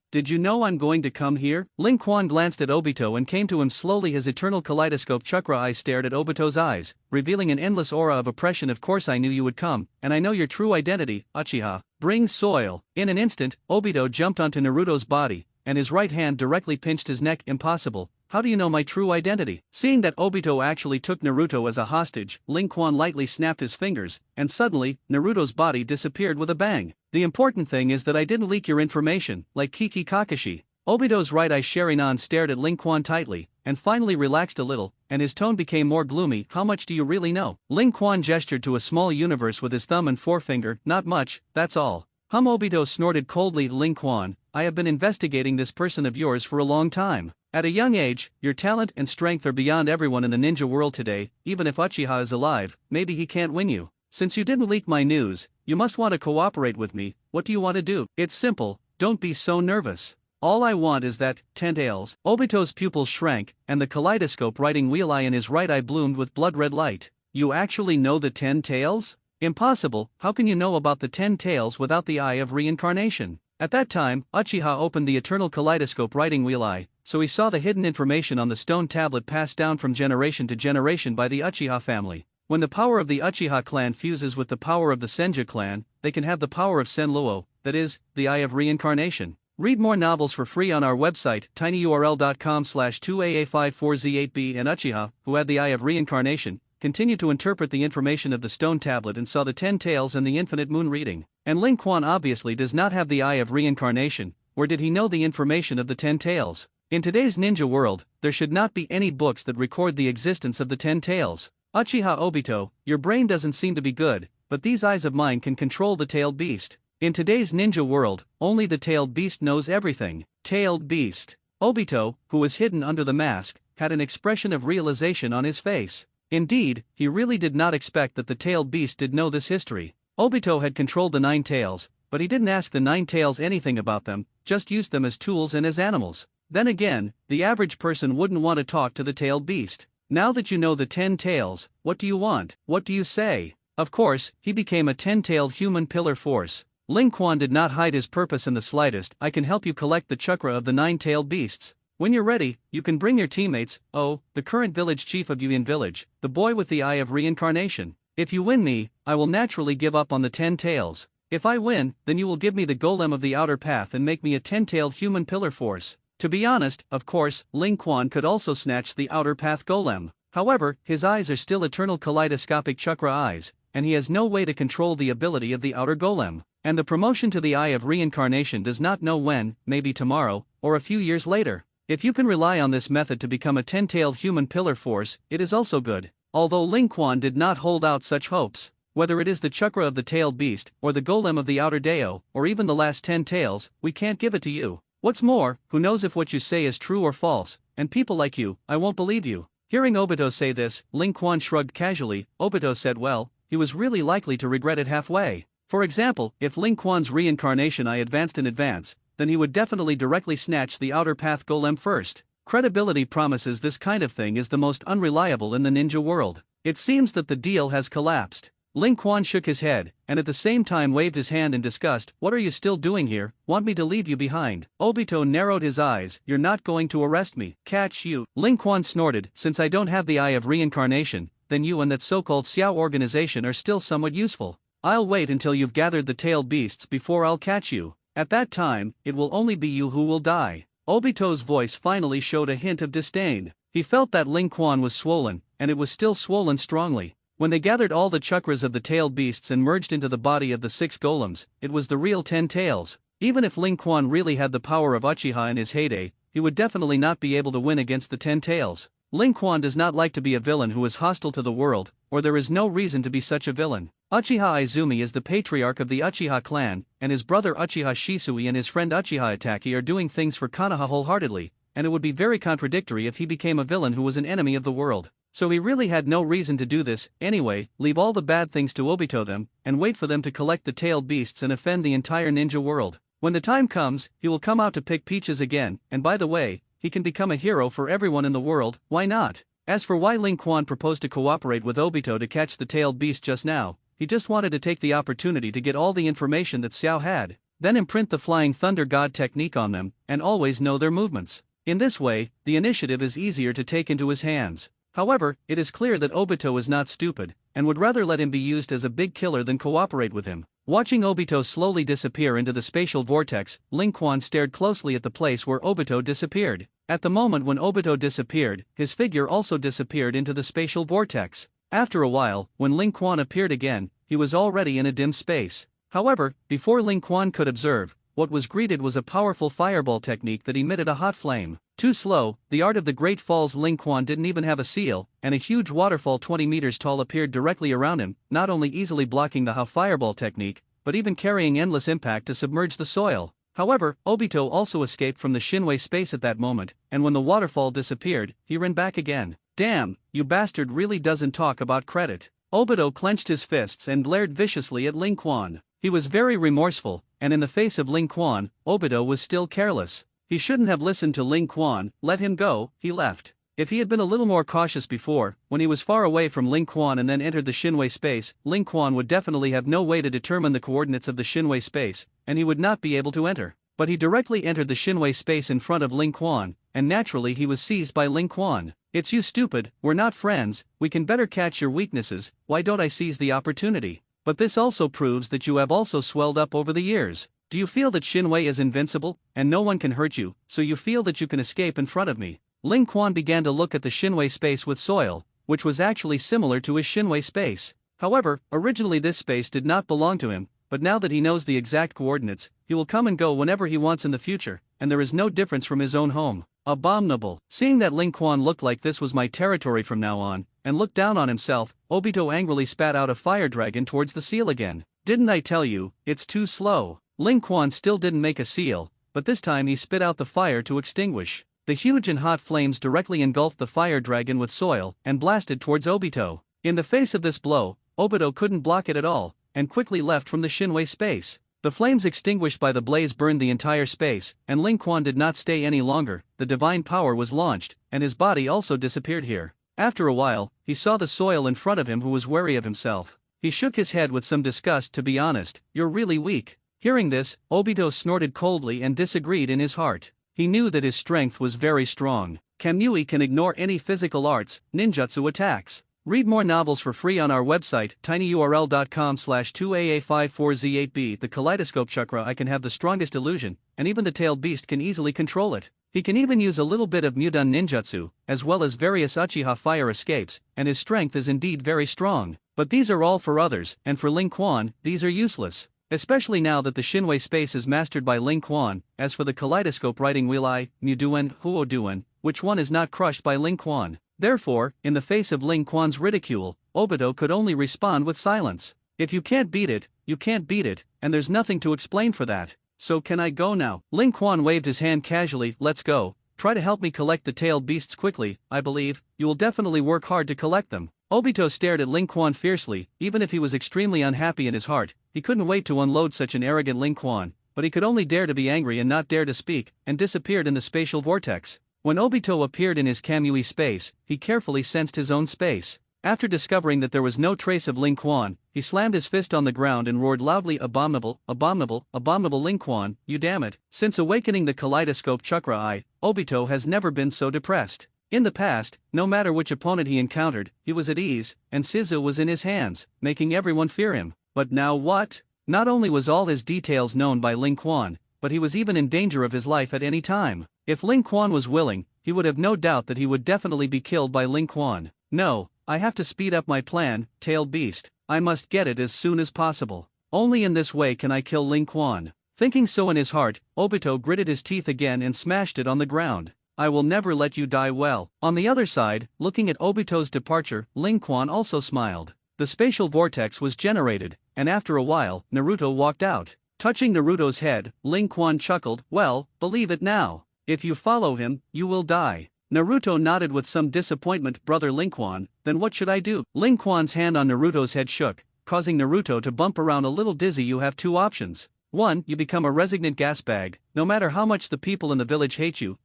Did you know I'm going to come here?" Ling Quan glanced at Obito and came to him slowly. His eternal kaleidoscope chakra eyes stared at Obito's eyes, revealing an endless aura of oppression. "Of course I knew you would come, and I know your true identity, Uchiha. Bring soil." In an instant, Obito jumped onto Naruto's body, and his right hand directly pinched his neck. "Impossible. How do you know my true identity?" Seeing that Obito actually took Naruto as a hostage, Ling Quan lightly snapped his fingers, and suddenly, Naruto's body disappeared with a bang. "The important thing is that I didn't leak your information, like Kiki Kakashi." Obito's right eye Sharingan stared at Ling Quan tightly, and finally relaxed a little, and his tone became more gloomy. "How much do you really know?" Ling Quan gestured to a small universe with his thumb and forefinger. "Not much, that's all." Obito snorted coldly. "Ling Quan, I have been investigating this person of yours for a long time. At a young age, your talent and strength are beyond everyone in the ninja world today. Even if Uchiha is alive, maybe he can't win you. Since you didn't leak my news, you must want to cooperate with me. What do you want to do?" "It's simple, don't be so nervous. All I want is that 10 tails." Obito's pupils shrank, and the kaleidoscope writing wheel eye in his right eye bloomed with blood-red light. "You actually know the 10 tails? Impossible. How can you know about the 10 tails without the eye of reincarnation?" At that time, Uchiha opened the eternal kaleidoscope writing wheel eye, so he saw the hidden information on the stone tablet passed down from generation to generation by the Uchiha family. When the power of the Uchiha clan fuses with the power of the Senju clan, they can have the power of Senluo, that is, the eye of reincarnation. Read more novels for free on our website, tinyurl.com/2aa54z8b. And Uchiha, who had the eye of reincarnation, continued to interpret the information of the stone tablet and saw the 10 tails and the infinite moon reading. And Ling Quan obviously does not have the eye of reincarnation, or did he know the information of the 10 tails? In today's ninja world, there should not be any books that record the existence of the 10 tails. Uchiha Obito, your brain doesn't seem to be good, but these eyes of mine can control the tailed beast. In today's ninja world, only the tailed beast knows everything. Tailed beast. Obito, who was hidden under the mask, had an expression of realization on his face. Indeed, he really did not expect that the tailed beast did know this history. Obito had controlled the 9 tails, but he didn't ask the 9 tails anything about them, just used them as tools and as animals. Then again, the average person wouldn't want to talk to the tailed beast. Now that you know the 10 tails, what do you want? What do you say? Of course, he became a 10-tailed human pillar force. Ling Quan did not hide his purpose in the slightest. "I can help you collect the chakra of the 9-tailed beasts. When you're ready, you can bring your teammates. Oh, the current village chief of Yuan village, the boy with the eye of reincarnation. If you win me, I will naturally give up on the 10 tails. If I win, then you will give me the golem of the outer path and make me a 10-tailed human pillar force. To be honest, of course, Ling Quan could also snatch the outer path golem. However, his eyes are still eternal kaleidoscopic chakra eyes, and he has no way to control the ability of the outer golem. And the promotion to the Eye of Reincarnation does not know when, maybe tomorrow, or a few years later. If you can rely on this method to become a 10-tailed human pillar force, it is also good. Although Ling Quan did not hold out such hopes, whether it is the chakra of the tailed beast, or the golem of the outer Dao, or even the last 10 tails, we can't give it to you. What's more, who knows if what you say is true or false, and people like you, I won't believe you. Hearing Obito say this, Ling Quan shrugged casually. Obito said well, he was really likely to regret it halfway. For example, if Ling Quan's reincarnation I advanced in advance, then he would definitely directly snatch the outer path golem first. Credibility promises this kind of thing is the most unreliable in the ninja world. It seems that the deal has collapsed. Ling Quan shook his head, and at the same time waved his hand in disgust. What are you still doing here? Want me to leave you behind? Obito narrowed his eyes. You're not going to arrest me. Catch you. Ling Quan snorted. Since I don't have the Eye of Reincarnation, then you and that so-called Xiao organization are still somewhat useful. I'll wait until you've gathered the tailed beasts before I'll catch you. At that time, it will only be you who will die. Obito's voice finally showed a hint of disdain. He felt that Ling Quan was swollen, and it was still swollen strongly. When they gathered all the chakras of the tailed beasts and merged into the body of the 6 golems, it was the real 10 tails. Even if Ling Quan really had the power of Uchiha in his heyday, he would definitely not be able to win against the 10 tails. Ling Quan does not like to be a villain who is hostile to the world, or there is no reason to be such a villain. Uchiha Izumi is the patriarch of the Uchiha clan, and his brother Uchiha Shisui and his friend Uchiha Itachi are doing things for Konoha wholeheartedly, and it would be very contradictory if he became a villain who was an enemy of the world. So he really had no reason to do this. Anyway, leave all the bad things to Obito them, and wait for them to collect the tailed beasts and offend the entire ninja world. When the time comes, he will come out to pick peaches again, and by the way, he can become a hero for everyone in the world, why not? As for why Ling Quan proposed to cooperate with Obito to catch the tailed beast just now, he just wanted to take the opportunity to get all the information that Xiao had, then imprint the Flying Thunder God technique on them, and always know their movements. In this way, the initiative is easier to take into his hands. However, it is clear that Obito is not stupid, and would rather let him be used as a big killer than cooperate with him. Watching Obito slowly disappear into the spatial vortex, Ling Quan stared closely at the place where Obito disappeared. At the moment when Obito disappeared, his figure also disappeared into the spatial vortex. After a while, when Ling Quan appeared again, he was already in a dim space. However, before Ling Quan could observe, what was greeted was a powerful fireball technique that emitted a hot flame. Too slow, the art of the Great Falls. Ling Quan didn't even have a seal, and a huge waterfall 20 meters tall appeared directly around him, not only easily blocking the fireball technique, but even carrying endless impact to submerge the soil. However, Obito also escaped from the Shinwei space at that moment, and when the waterfall disappeared, he ran back again. Damn, you bastard really doesn't talk about credit. Obito clenched his fists and glared viciously at Ling Quan. He was very remorseful, and in the face of Ling Quan, Obito was still careless. He shouldn't have listened to Ling Quan. Let him go. He left. If he had been a little more cautious before, when he was far away from Ling Quan and then entered the Shinwei space, Ling Quan would definitely have no way to determine the coordinates of the Shinwei space, and he would not be able to enter. But he directly entered the Shinwei space in front of Ling Quan, and naturally he was seized by Ling Quan. It's you stupid, we're not friends, we can better catch your weaknesses, why don't I seize the opportunity? But this also proves that you have also swelled up over the years. Do you feel that Shinwei is invincible, and no one can hurt you, so you feel that you can escape in front of me? Ling Quan began to look at the Shinwei space with soil, which was actually similar to his Shinwei space. However, originally this space did not belong to him, but now that he knows the exact coordinates, he will come and go whenever he wants in the future, and there is no difference from his own home. Abominable. Seeing that Ling Quan looked like this was my territory from now on, and looked down on himself, Obito angrily spat out a fire dragon towards the seal again. Didn't I tell you, it's too slow. Ling Quan still didn't make a seal, but this time he spit out the fire to extinguish. The huge and hot flames directly engulfed the fire dragon with soil and blasted towards Obito. In the face of this blow, Obito couldn't block it at all, and quickly left from the Shinwei space. The flames extinguished by the blaze burned the entire space, and Ling Quan did not stay any longer. The divine power was launched, and his body also disappeared here. After a while, he saw the soil in front of him who was wary of himself. He shook his head with some disgust. To be honest, you're really weak. Hearing this, Obito snorted coldly and disagreed in his heart. He knew that his strength was very strong. Kamui can ignore any physical arts, ninjutsu attacks. Read more novels for free on our website, tinyurl.com/2aa54z8b. The kaleidoscope chakra I can have the strongest illusion, and even the tailed beast can easily control it. He can even use a little bit of Mudun ninjutsu, as well as various Uchiha fire escapes, and his strength is indeed very strong. But these are all for others, and for Ling Quan, these are useless. Especially now that the Shinwei space is mastered by Ling Quan. As for the kaleidoscope riding wheel Muduen, Huoduen, which one is not crushed by Ling Quan? Therefore, in the face of Ling Quan's ridicule, Obito could only respond with silence. If you can't beat it, you can't beat it, and there's nothing to explain for that. So can I go now? Ling Quan waved his hand casually. Let's go. Try to help me collect the tailed beasts quickly. I believe you will definitely work hard to collect them. Obito stared at Ling Quan fiercely. Even if he was extremely unhappy in his heart, he couldn't wait to unload such an arrogant Ling Quan, but he could only dare to be angry and not dare to speak, and disappeared in the spatial vortex. When Obito appeared in his Kamui space, he carefully sensed his own space. After discovering that there was no trace of Ling Quan, he slammed his fist on the ground and roared loudly, "Abominable, abominable, abominable Ling Quan, you damn it." Since awakening the kaleidoscope chakra Obito has never been so depressed. In the past, no matter which opponent he encountered, he was at ease, and Shizu was in his hands, making everyone fear him. But now what? Not only was all his details known by Ling Quan, but he was even in danger of his life at any time. If Ling Quan was willing, he would have no doubt that he would definitely be killed by Ling Quan. No, I have to speed up my plan, tailed beast. I must get it as soon as possible. Only in this way can I kill Ling Quan. Thinking so in his heart, Obito gritted his teeth again and smashed it on the ground. I will never let you die well. On the other side, looking at Obito's departure, Ling Quan also smiled. The spatial vortex was generated, and after a while, Naruto walked out. Touching Naruto's head, Ling Quan chuckled. Well, believe it now. If you follow him, you will die. Naruto nodded with some disappointment. Brother Ling Quan, then what should I do? Ling Quan's hand on Naruto's head shook, causing Naruto to bump around a little dizzy. You have two options. 1. You become a resignant gas bag. No matter how much the people in the village hate you,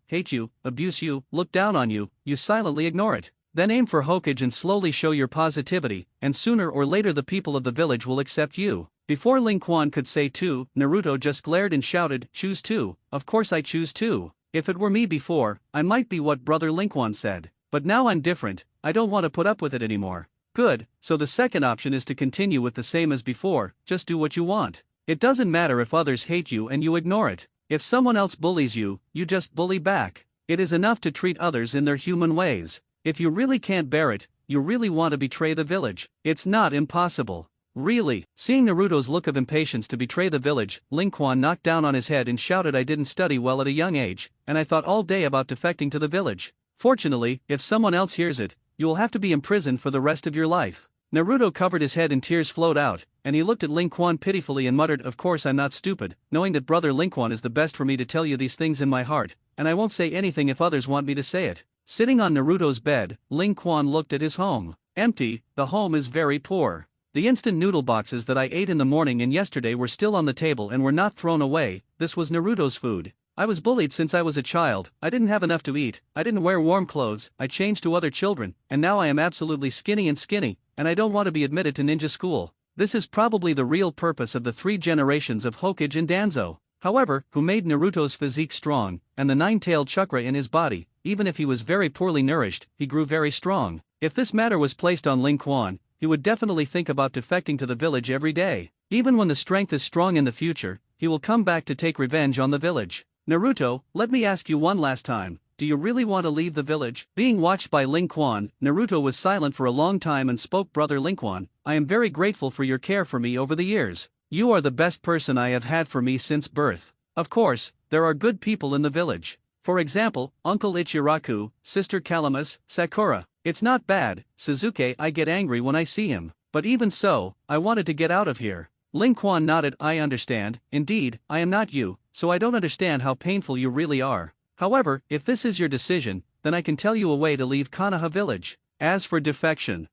abuse you, look down on you, you silently ignore it. Then aim for Hokage and slowly show your positivity, and sooner or later the people of the village will accept you. Before Ling Quan could say 2, Naruto just glared and shouted, choose 2. Of course I choose 2. If it were me before, I might be what Brother Ling Quan said. But now I'm different, I don't want to put up with it anymore. Good, so the second option is to continue with the same as before, just do what you want. It doesn't matter if others hate you and you ignore it. If someone else bullies you, you just bully back. It is enough to treat others in their human ways. If you really can't bear it, you really want to betray the village. It's not impossible. Really. Seeing Naruto's look of impatience to betray the village, Ling Quan knocked down on his head and shouted, I didn't study well at a young age, and I thought all day about defecting to the village. Fortunately, if someone else hears it, you will have to be imprisoned for the rest of your life. Naruto covered his head and tears flowed out, and he looked at Ling Quan pitifully and muttered, of course I'm not stupid, knowing that Brother Ling Quan is the best for me to tell you these things in my heart, and I won't say anything if others want me to say it. Sitting on Naruto's bed, Ling Quan looked at his home. Empty, the home is very poor. The instant noodle boxes that I ate in the morning and yesterday were still on the table and were not thrown away. This was Naruto's food. I was bullied since I was a child, I didn't have enough to eat, I didn't wear warm clothes, I changed to other children, and now I am absolutely skinny, and I don't want to be admitted to ninja school. This is probably the real purpose of the 3 generations of Hokage and Danzo. However, who made Naruto's physique strong, and the 9-tailed chakra in his body. Even if he was very poorly nourished, he grew very strong. If this matter was placed on Ling Quan, he would definitely think about defecting to the village every day. Even when the strength is strong in the future, he will come back to take revenge on the village. Naruto, let me ask you one last time, do you really want to leave the village? Being watched by Ling Quan, Naruto was silent for a long time and spoke. Brother Ling Quan, I am very grateful for your care for me over the years. You are the best person I have had for me since birth. Of course, there are good people in the village. For example, Uncle Ichiraku, Sister Kalamas, Sakura. It's not bad, Suzuki. I get angry when I see him. But even so, I wanted to get out of here. Ling Quan nodded. I understand. Indeed, I am not you, so I don't understand how painful you really are. However, if this is your decision, then I can tell you a way to leave Konoha village. As for defection,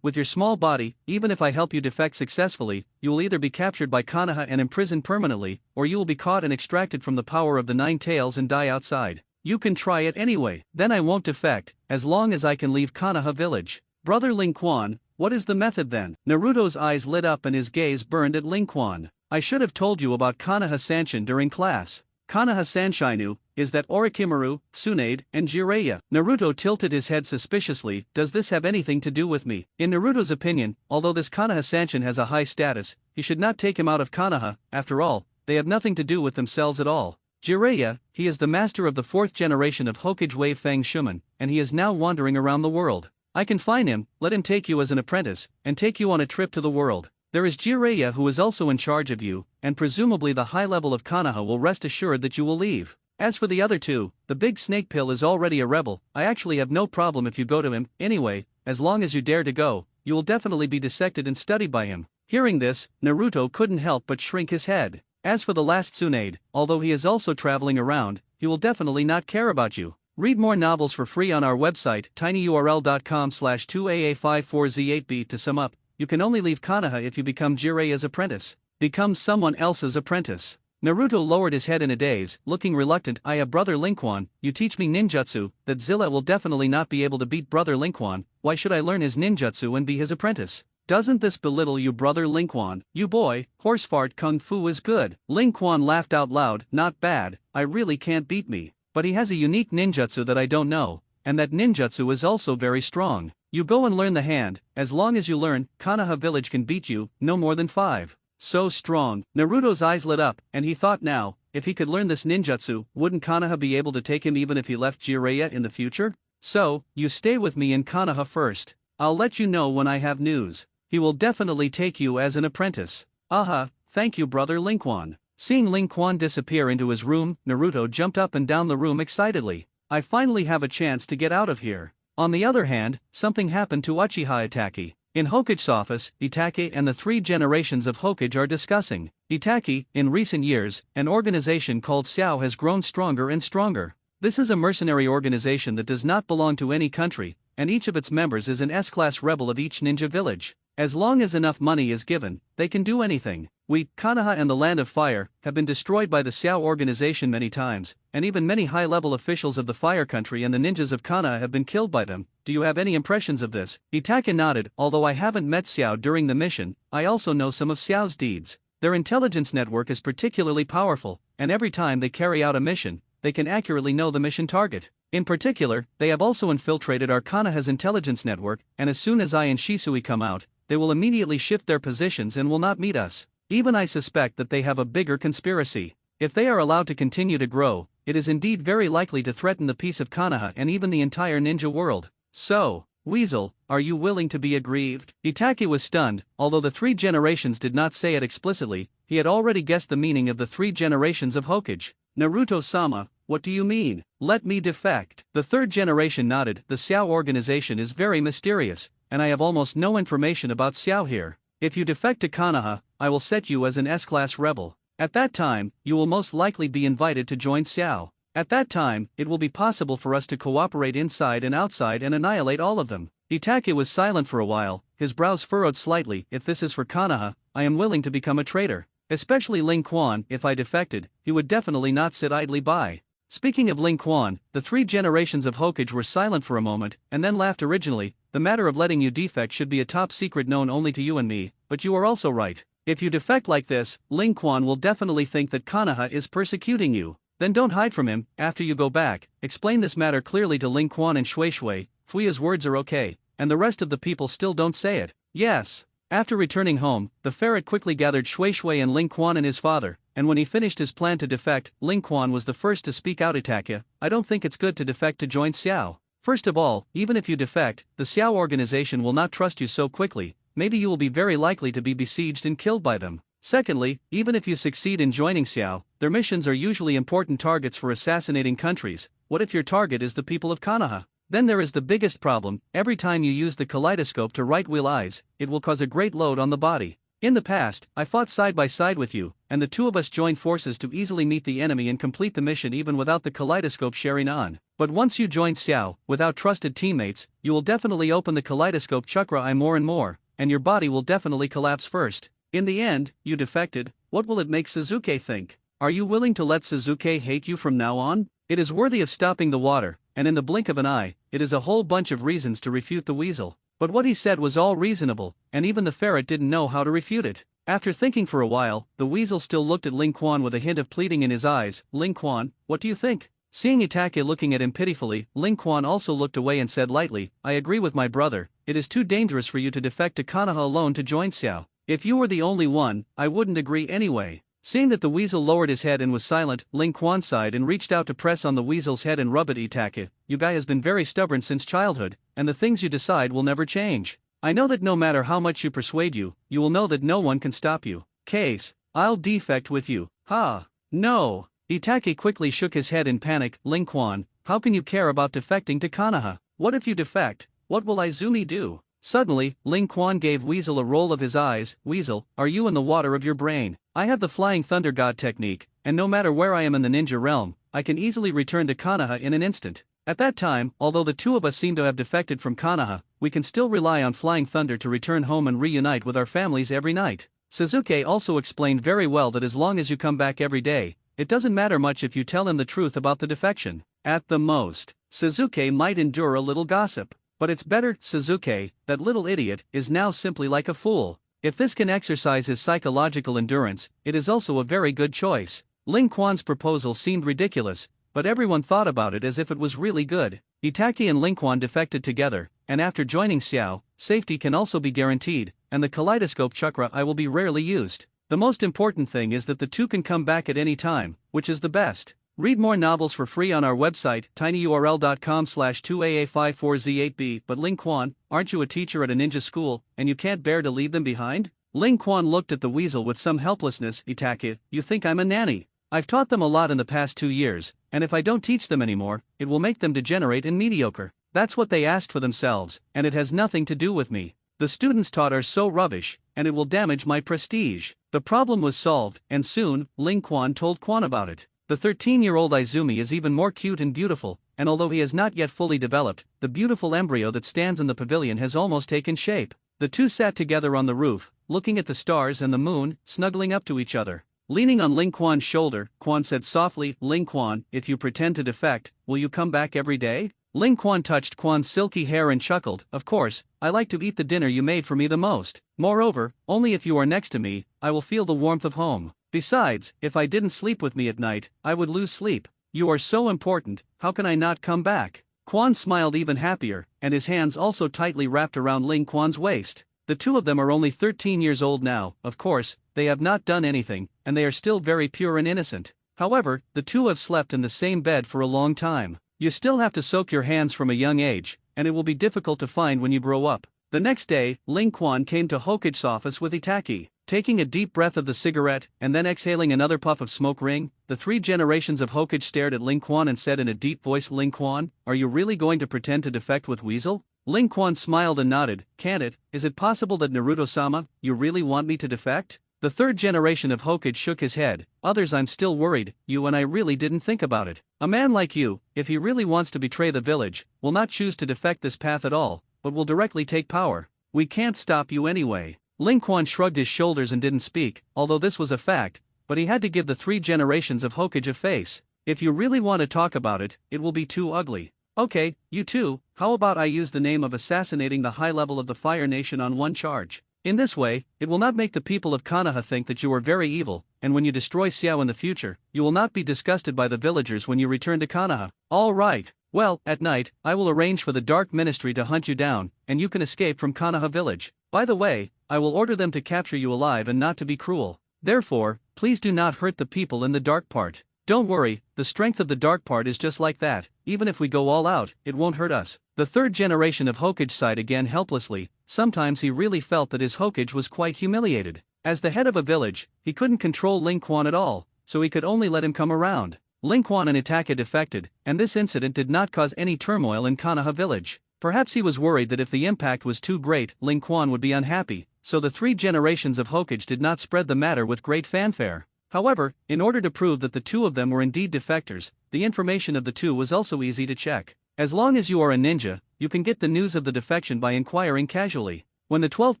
with your small body, even if I help you defect successfully, you will either be captured by Konoha and imprisoned permanently, or you will be caught and extracted from the power of the 9 tails and die outside. You can try it anyway. Then I won't defect, as long as I can leave Konoha village. Brother Ling Quan, what is the method then? Naruto's eyes lit up and his gaze burned at Ling Quan. I should have told you about Konoha Sanshin during class. Konoha Sanshinu, is that Orochimaru, Tsunade, and Jiraiya? Naruto tilted his head suspiciously. Does this have anything to do with me? In Naruto's opinion, although this Konoha Sanshin has a high status, he should not take him out of Konoha. After all, they have nothing to do with themselves at all. Jiraiya, he is the master of the 4th generation of Hokage Wave Fang Shuman, and he is now wandering around the world. I can find him, let him take you as an apprentice, and take you on a trip to the world. There is Jiraiya who is also in charge of you, and presumably the high level of Konoha will rest assured that you will leave. As for the other two, the big snake pill is already a rebel. I actually have no problem if you go to him. Anyway, as long as you dare to go, you will definitely be dissected and studied by him. Hearing this, Naruto couldn't help but shrink his head. As for the last Tsunade, although he is also traveling around, he will definitely not care about you. Read more novels for free on our website tinyurl.com/2aa54z8b. To sum up, you can only leave Konoha if you become Jiraiya's apprentice. Become someone else's apprentice. Naruto lowered his head in a daze, looking reluctant. Brother Linquan, you teach me ninjutsu. That Zilla will definitely not be able to beat brother Linquan. Why should I learn his ninjutsu and be his apprentice? Doesn't this belittle you, brother Linquan? You boy, horse fart kung fu is good. Linquan laughed out loud. Not bad, I really can't beat me. But he has a unique ninjutsu that I don't know, and that ninjutsu is also very strong. You go and learn the hand. As long as you learn, Konoha village can beat you, no more than 5. So strong. Naruto's eyes lit up, and he thought now, if he could learn this ninjutsu, wouldn't Konoha be able to take him even if he left Jiraiya in the future? So, you stay with me in Konoha first. I'll let you know when I have news. He will definitely take you as an apprentice. Aha, thank you, brother Linquan. Seeing Linquan disappear into his room, Naruto jumped up and down the room excitedly. I finally have a chance to get out of here. On the other hand, something happened to Uchiha Itachi. In Hokage's office, Itachi and the 3 generations of Hokage are discussing. Itachi, in recent years, an organization called Xiao has grown stronger and stronger. This is a mercenary organization that does not belong to any country, and each of its members is an S-class rebel of each ninja village. As long as enough money is given, they can do anything. We, Konoha and the Land of Fire, have been destroyed by the Xiao organization many times, and even many high-level officials of the Fire Country and the ninjas of Konoha have been killed by them. Do you have any impressions of this? Itachi nodded. Although I haven't met Xiao during the mission, I also know some of Xiao's deeds. Their intelligence network is particularly powerful, and every time they carry out a mission, they can accurately know the mission target. In particular, they have also infiltrated our Konoha's intelligence network, and as soon as I and Shisui come out, they will immediately shift their positions and will not meet us. Even I suspect that they have a bigger conspiracy. If they are allowed to continue to grow, it is indeed very likely to threaten the peace of Konoha and even the entire ninja world. So, Weasel, are you willing to be aggrieved? Itachi was stunned. Although the 3 generations did not say it explicitly, he had already guessed the meaning of the 3 generations of Hokage. Naruto-sama, what do you mean? Let me defect. The 3rd generation nodded. The Xiao organization is very mysterious, and I have almost no information about Xiao here. If you defect to Konoha, I will set you as an S-class rebel. At that time, you will most likely be invited to join Xiao. At that time, it will be possible for us to cooperate inside and outside and annihilate all of them. Itachi was silent for a while, his brows furrowed slightly. If this is for Konoha, I am willing to become a traitor. Especially Linquan. If I defected, he would definitely not sit idly by. Speaking of Linquan, the 3 generations of Hokage were silent for a moment, and then laughed originally. The matter of letting you defect should be a top secret known only to you and me, but you are also right. If you defect like this, Linquan will definitely think that Konoha is persecuting you. Then don't hide from him. After you go back, explain this matter clearly to Linquan and Shui Shui. Fuya's words are okay, and the rest of the people still don't say it. Yes. After returning home, the ferret quickly gathered Shui Shui and Linquan and his father, and when he finished his plan to defect, Linquan was the first to speak out. Itachi, I don't think it's good to defect to join Xiao. First of all, even if you defect, the Xiao organization will not trust you so quickly. Maybe you will be very likely to be besieged and killed by them. Secondly, even if you succeed in joining Xiao, their missions are usually important targets for assassinating countries. What if your target is the people of Konoha? Then there is the biggest problem. Every time you use the kaleidoscope to right-wheel eyes, it will cause a great load on the body. In the past, I fought side by side with you, and the 2 of us joined forces to easily meet the enemy and complete the mission even without the kaleidoscope sharing on. But once you join Xiao, without trusted teammates, you will definitely open the kaleidoscope chakra eye more and more, and your body will definitely collapse first. In the end, you defected. What will it make Sasuke think? Are you willing to let Sasuke hate you from now on? It is worthy of stopping the water, and in the blink of an eye, it is a whole bunch of reasons to refute the weasel. But what he said was all reasonable, and even the ferret didn't know how to refute it. After thinking for a while, the weasel still looked at Ling Quan with a hint of pleading in his eyes. Ling Quan, what do you think? Seeing Itachi looking at him pitifully, Ling Quan also looked away and said lightly, I agree with my brother, it is too dangerous for you to defect to Konoha alone to join Xiao. If you were the only one, I wouldn't agree anyway. Seeing that the weasel lowered his head and was silent, Ling Quan sighed and reached out to press on the weasel's head and rub it. Itachi, you guy has been very stubborn since childhood, and the things you decide will never change. I know that no matter how much you persuade you will know that no one can stop you. Case, I'll defect with you. Ha! No! Itachi quickly shook his head in panic. Ling Quan, how can you care about defecting to Konoha? What if you defect? What will Izumi do? Suddenly, Ling Quan gave Weasel a roll of his eyes. Weasel, are you in the water of your brain? I have the Flying Thunder God technique, and no matter where I am in the ninja realm, I can easily return to Konoha in an instant. At that time, although the two of us seem to have defected from Konoha, we can still rely on Flying Thunder to return home and reunite with our families every night. Suzuki also explained very well that as long as you come back every day, it doesn't matter much if you tell him the truth about the defection. At the most, Suzuki might endure a little gossip. But it's better. Suzuki, that little idiot, is now simply like a fool. If this can exercise his psychological endurance, it is also a very good choice. Ling Quan's proposal seemed ridiculous, but everyone thought about it as if it was really good. Itachi and Ling Quan defected together, and after joining Xiao, safety can also be guaranteed, and the kaleidoscope chakra I will be rarely used. The most important thing is that the two can come back at any time, which is the best. Read more novels for free on our website, tinyurl.com/2aa54z8b. But Ling Quan, aren't you a teacher at a ninja school, and you can't bear to leave them behind? Ling Quan looked at the weasel with some helplessness. Itachi, you think I'm a nanny? I've taught them a lot in the past 2 years, and if I don't teach them anymore, it will make them degenerate and mediocre. That's what they asked for themselves, and it has nothing to do with me. The students taught are so rubbish, and it will damage my prestige. The problem was solved, and soon, Ling Quan told Quan about it. The 13-year-old Izumi is even more cute and beautiful, and although he has not yet fully developed, the beautiful embryo that stands in the pavilion has almost taken shape. The two sat together on the roof, looking at the stars and the moon, snuggling up to each other. Leaning on Ling Quan's shoulder, Quan said softly, Ling Quan, if you pretend to defect, will you come back every day? Ling Quan touched Quan's silky hair and chuckled, of course, I like to eat the dinner you made for me the most. Moreover, only if you are next to me, I will feel the warmth of home. Besides, if I didn't sleep with me at night, I would lose sleep. You are so important, how can I not come back? Quan smiled even happier, and his hands also tightly wrapped around Ling Quan's waist. The two of them are only 13 years old now, of course, they have not done anything, and they are still very pure and innocent. However, the two have slept in the same bed for a long time. You still have to soak your hands from a young age, and it will be difficult to find when you grow up. The next day, Ling Quan came to Hokage's office with Itachi. Taking a deep breath of the cigarette, and then exhaling another puff of smoke ring, the 3 generations of Hokage stared at Ling Quan and said in a deep voice, Ling Quan, are you really going to pretend to defect with Weasel? Ling Quan smiled and nodded, can't it? Is it possible that Naruto-sama, you really want me to defect? The 3rd generation of Hokage shook his head, others I'm still worried, you and I really didn't think about it. A man like you, if he really wants to betray the village, will not choose to defect this path at all, but will directly take power. We can't stop you anyway. Ling Quan shrugged his shoulders and didn't speak, although this was a fact, but he had to give the 3 generations of Hokage a face. If you really want to talk about it, it will be too ugly. Okay, you two, how about I use the name of assassinating the high level of the Fire Nation on one charge? In this way, it will not make the people of Konoha think that you are very evil, and when you destroy Xiao in the future, you will not be disgusted by the villagers when you return to Konoha. All right, well, at night, I will arrange for the Dark Ministry to hunt you down, and you can escape from Konoha village. By the way, I will order them to capture you alive and not to be cruel. Therefore, please do not hurt the people in the dark part. Don't worry, the strength of the dark part is just like that, even if we go all out, it won't hurt us. The 3rd generation of Hokage sighed again helplessly. Sometimes he really felt that his Hokage was quite humiliated. As the head of a village, he couldn't control Ling Quan at all, so he could only let him come around. Ling Quan and Itachi defected, and this incident did not cause any turmoil in Konoha village. Perhaps he was worried that if the impact was too great, Ling Quan would be unhappy, so the 3 generations of Hokage did not spread the matter with great fanfare. However, in order to prove that the two of them were indeed defectors, the information of the two was also easy to check. As long as you are a ninja, you can get the news of the defection by inquiring casually. When the 12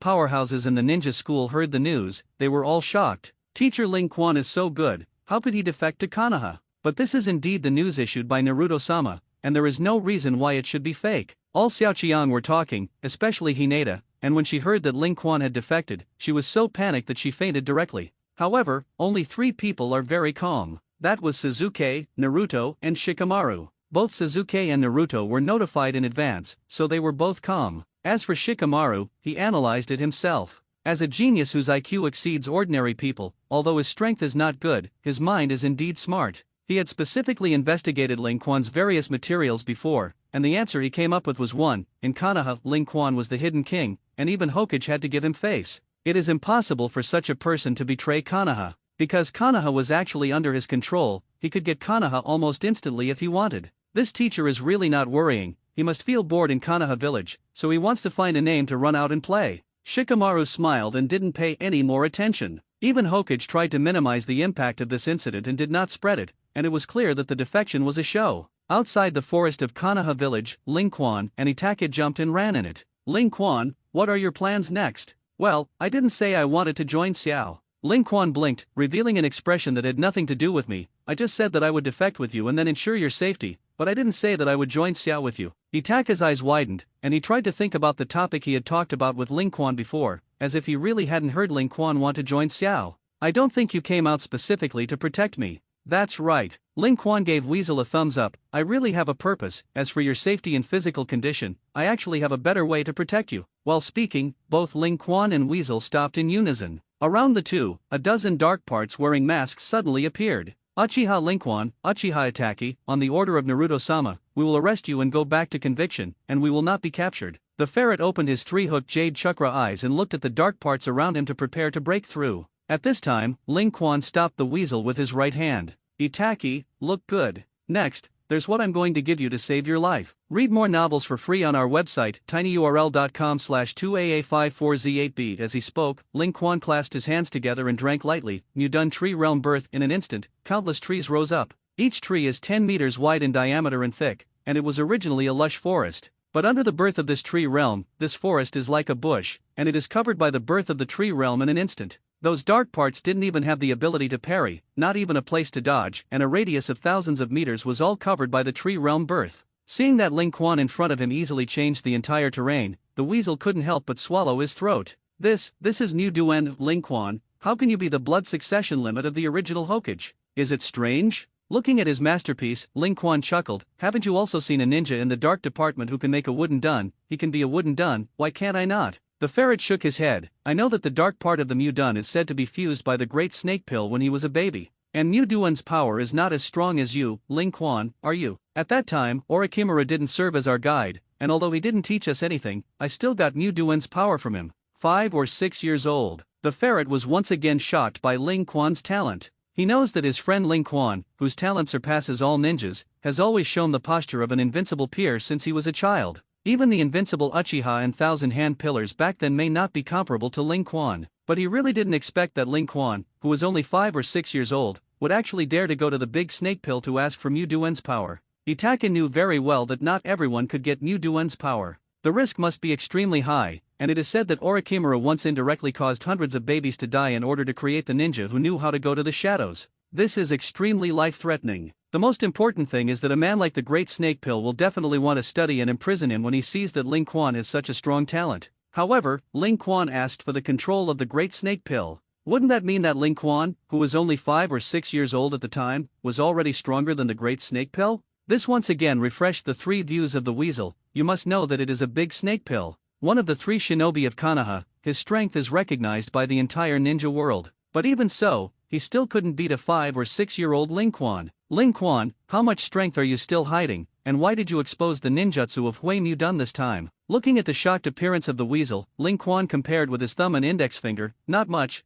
powerhouses in the ninja school heard the news, they were all shocked. Teacher Ling Quan is so good, how could he defect to Konoha? But this is indeed the news issued by Naruto-sama, and there is no reason why it should be fake. All Xiaoqiang were talking, especially Hinata, and when she heard that Ling Quan had defected, she was so panicked that she fainted directly. However, only 3 people are very calm. That was Sasuke, Naruto, and Shikamaru. Both Sasuke and Naruto were notified in advance, so they were both calm. As for Shikamaru, he analyzed it himself. As a genius whose IQ exceeds ordinary people, although his strength is not good, his mind is indeed smart. He had specifically investigated Ling Quan's various materials before, and the answer he came up with was 1. In Konoha, Ling Quan was the hidden king, and even Hokage had to give him face. It is impossible for such a person to betray Konoha. Because Konoha was actually under his control, he could get Konoha almost instantly if he wanted. This teacher is really not worrying, he must feel bored in Konoha village, so he wants to find a name to run out and play. Shikamaru smiled and didn't pay any more attention. Even Hokage tried to minimize the impact of this incident and did not spread it, and it was clear that the defection was a show. Outside the forest of Konoha village, Ling Quan and Itachi jumped and ran in it. Ling Quan, what are your plans next? Well, I didn't say I wanted to join Xiao. Ling Quan blinked, revealing an expression that had nothing to do with me. I just said that I would defect with you and then ensure your safety, but I didn't say that I would join Xiao with you. Itachi's eyes widened, and he tried to think about the topic he had talked about with Ling Quan before, as if he really hadn't heard Ling Quan want to join Xiao. I don't think you came out specifically to protect me. That's right. Ling Quan gave Weasel a thumbs up. I really have a purpose. As for your safety and physical condition, I actually have a better way to protect you. While speaking, both Ling Quan and Weasel stopped in unison. Around the two, a dozen dark parts wearing masks suddenly appeared. Uchiha Ling Quan, Uchiha Itachi, on the order of Naruto-sama, we will arrest you and go back to conviction, and we will not be captured. The ferret opened his 3-hooked jade chakra eyes and looked at the dark parts around him to prepare to break through. At this time, Ling Quan stopped the weasel with his right hand. Itachi, look good. Next, there's what I'm going to give you to save your life. Read more novels for free on our website, tinyurl.com/2aa54z8b. As he spoke, Ling Quan clasped his hands together and drank lightly. Mudun tree realm birth. In an instant, countless trees rose up. Each tree is 10 meters wide in diameter and thick, and it was originally a lush forest. But under the birth of this tree realm, this forest is like a bush, and it is covered by the birth of the tree realm in an instant. Those dark parts didn't even have the ability to parry, not even a place to dodge, and a radius of thousands of meters was all covered by the tree realm birth. Seeing that Ling Quan in front of him easily changed the entire terrain, the weasel couldn't help but swallow his throat. This is New Duen, Ling Quan. How can you be the blood succession limit of the original Hokage? Is it strange? Looking at his masterpiece, Ling Quan chuckled. Haven't you also seen a ninja in the dark department who can make a wooden dun? He can be a wooden dun, why can't I not? The ferret shook his head. I know that the dark part of the Mudun is said to be fused by the great snake pill when he was a baby. And Muduan's power is not as strong as you, Ling Quan, are you? At that time, Orochimaru didn't serve as our guide, and although he didn't teach us anything, I still got Muduan's power from him. 5 or 6 years old. The ferret was once again shocked by Ling Quan's talent. He knows that his friend Ling Quan, whose talent surpasses all ninjas, has always shown the posture of an invincible peer since he was a child. Even the invincible Uchiha and Thousand Hand Pillars back then may not be comparable to Ling Quan, but he really didn't expect that Ling Quan, who was only 5 or 6 years old, would actually dare to go to the big snake pill to ask for Muduen's power. Itachi knew very well that not everyone could get Muduen's power. The risk must be extremely high, and it is said that Orochimaru once indirectly caused hundreds of babies to die in order to create the ninja who knew how to go to the shadows. This is extremely life-threatening. The most important thing is that a man like the Great Snake Pill will definitely want to study and imprison him when he sees that Ling Quan has such a strong talent. However, Ling Quan asked for the control of the Great Snake Pill. Wouldn't that mean that Ling Quan, who was only 5 or 6 years old at the time, was already stronger than the Great Snake Pill? This once again refreshed the 3 views of the weasel. You must know that it is a big snake pill. One of the 3 shinobi of Konoha, his strength is recognized by the entire ninja world. But even so, he still couldn't beat a 5 or 6-year-old Ling Quan. Ling Quan, how much strength are you still hiding, and why did you expose the ninjutsu of Hui Mudun this time? Looking at the shocked appearance of the weasel, Ling Quan compared with his thumb and index finger. Not much,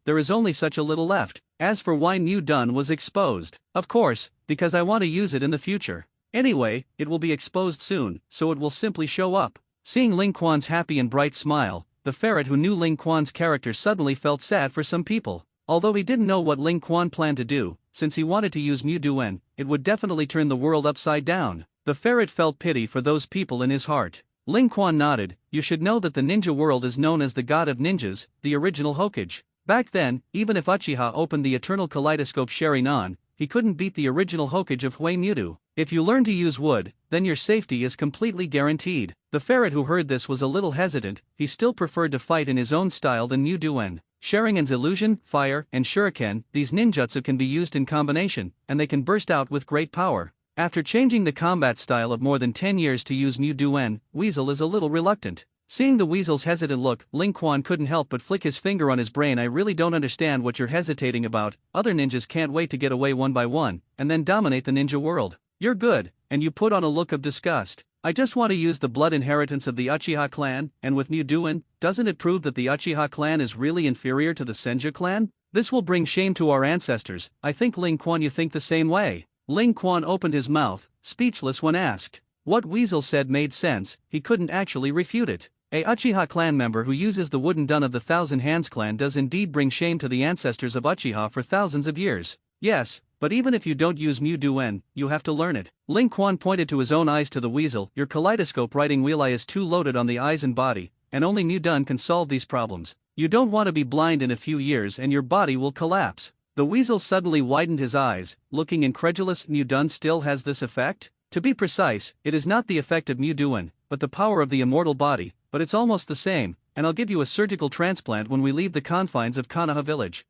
there is only such a little left. As for why Mudun was exposed, of course, because I want to use it in the future. Anyway, it will be exposed soon, so it will simply show up. Seeing Ling Quan's happy and bright smile, the ferret who knew Ling Quan's character suddenly felt sad for some people. Although he didn't know what Ling Quan planned to do, since he wanted to use Muduen, it would definitely turn the world upside down. The ferret felt pity for those people in his heart. Ling Quan nodded. You should know that the ninja world is known as the god of ninjas, the original Hokage. Back then, even if Uchiha opened the eternal kaleidoscope Sharingan, he couldn't beat the original Hokage of Hui Mudu. If you learn to use wood, then then your safety is completely guaranteed. The ferret who heard this was a little hesitant. He still preferred to fight in his own style than Muduen. Sharingan's illusion, fire, and shuriken, these ninjutsu can be used in combination, and they can burst out with great power. After changing the combat style of more than 10 years to use Muduen, Weasel is a little reluctant. Seeing the weasel's hesitant look, Ling Quan couldn't help but flick his finger on his brain. I really don't understand what you're hesitating about. Other ninjas can't wait to get away one by one, and then dominate the ninja world. You're good, and you put on a look of disgust. I just want to use the blood inheritance of the Uchiha clan, and with Muduen, doesn't it prove that the Uchiha clan is really inferior to the Senju clan? This will bring shame to our ancestors. I think Ling Quan you think the same way. Ling Quan opened his mouth, speechless when asked. What Weasel said made sense, he couldn't actually refute it. A Uchiha clan member who uses the wooden dun of the Thousand Hands clan does indeed bring shame to the ancestors of Uchiha for thousands of years. Yes, but even if you don't use Muduen, you have to learn it. Ling Quan pointed to his own eyes to the weasel. Your kaleidoscope writing wheel eye is too loaded on the eyes and body, and only Mudun can solve these problems. You don't want to be blind in a few years and your body will collapse. The weasel suddenly widened his eyes, looking incredulous. Mudun still has this effect? To be precise, it is not the effect of Muduen, but the power of the immortal body, but it's almost the same, and I'll give you a surgical transplant when we leave the confines of Konoha village.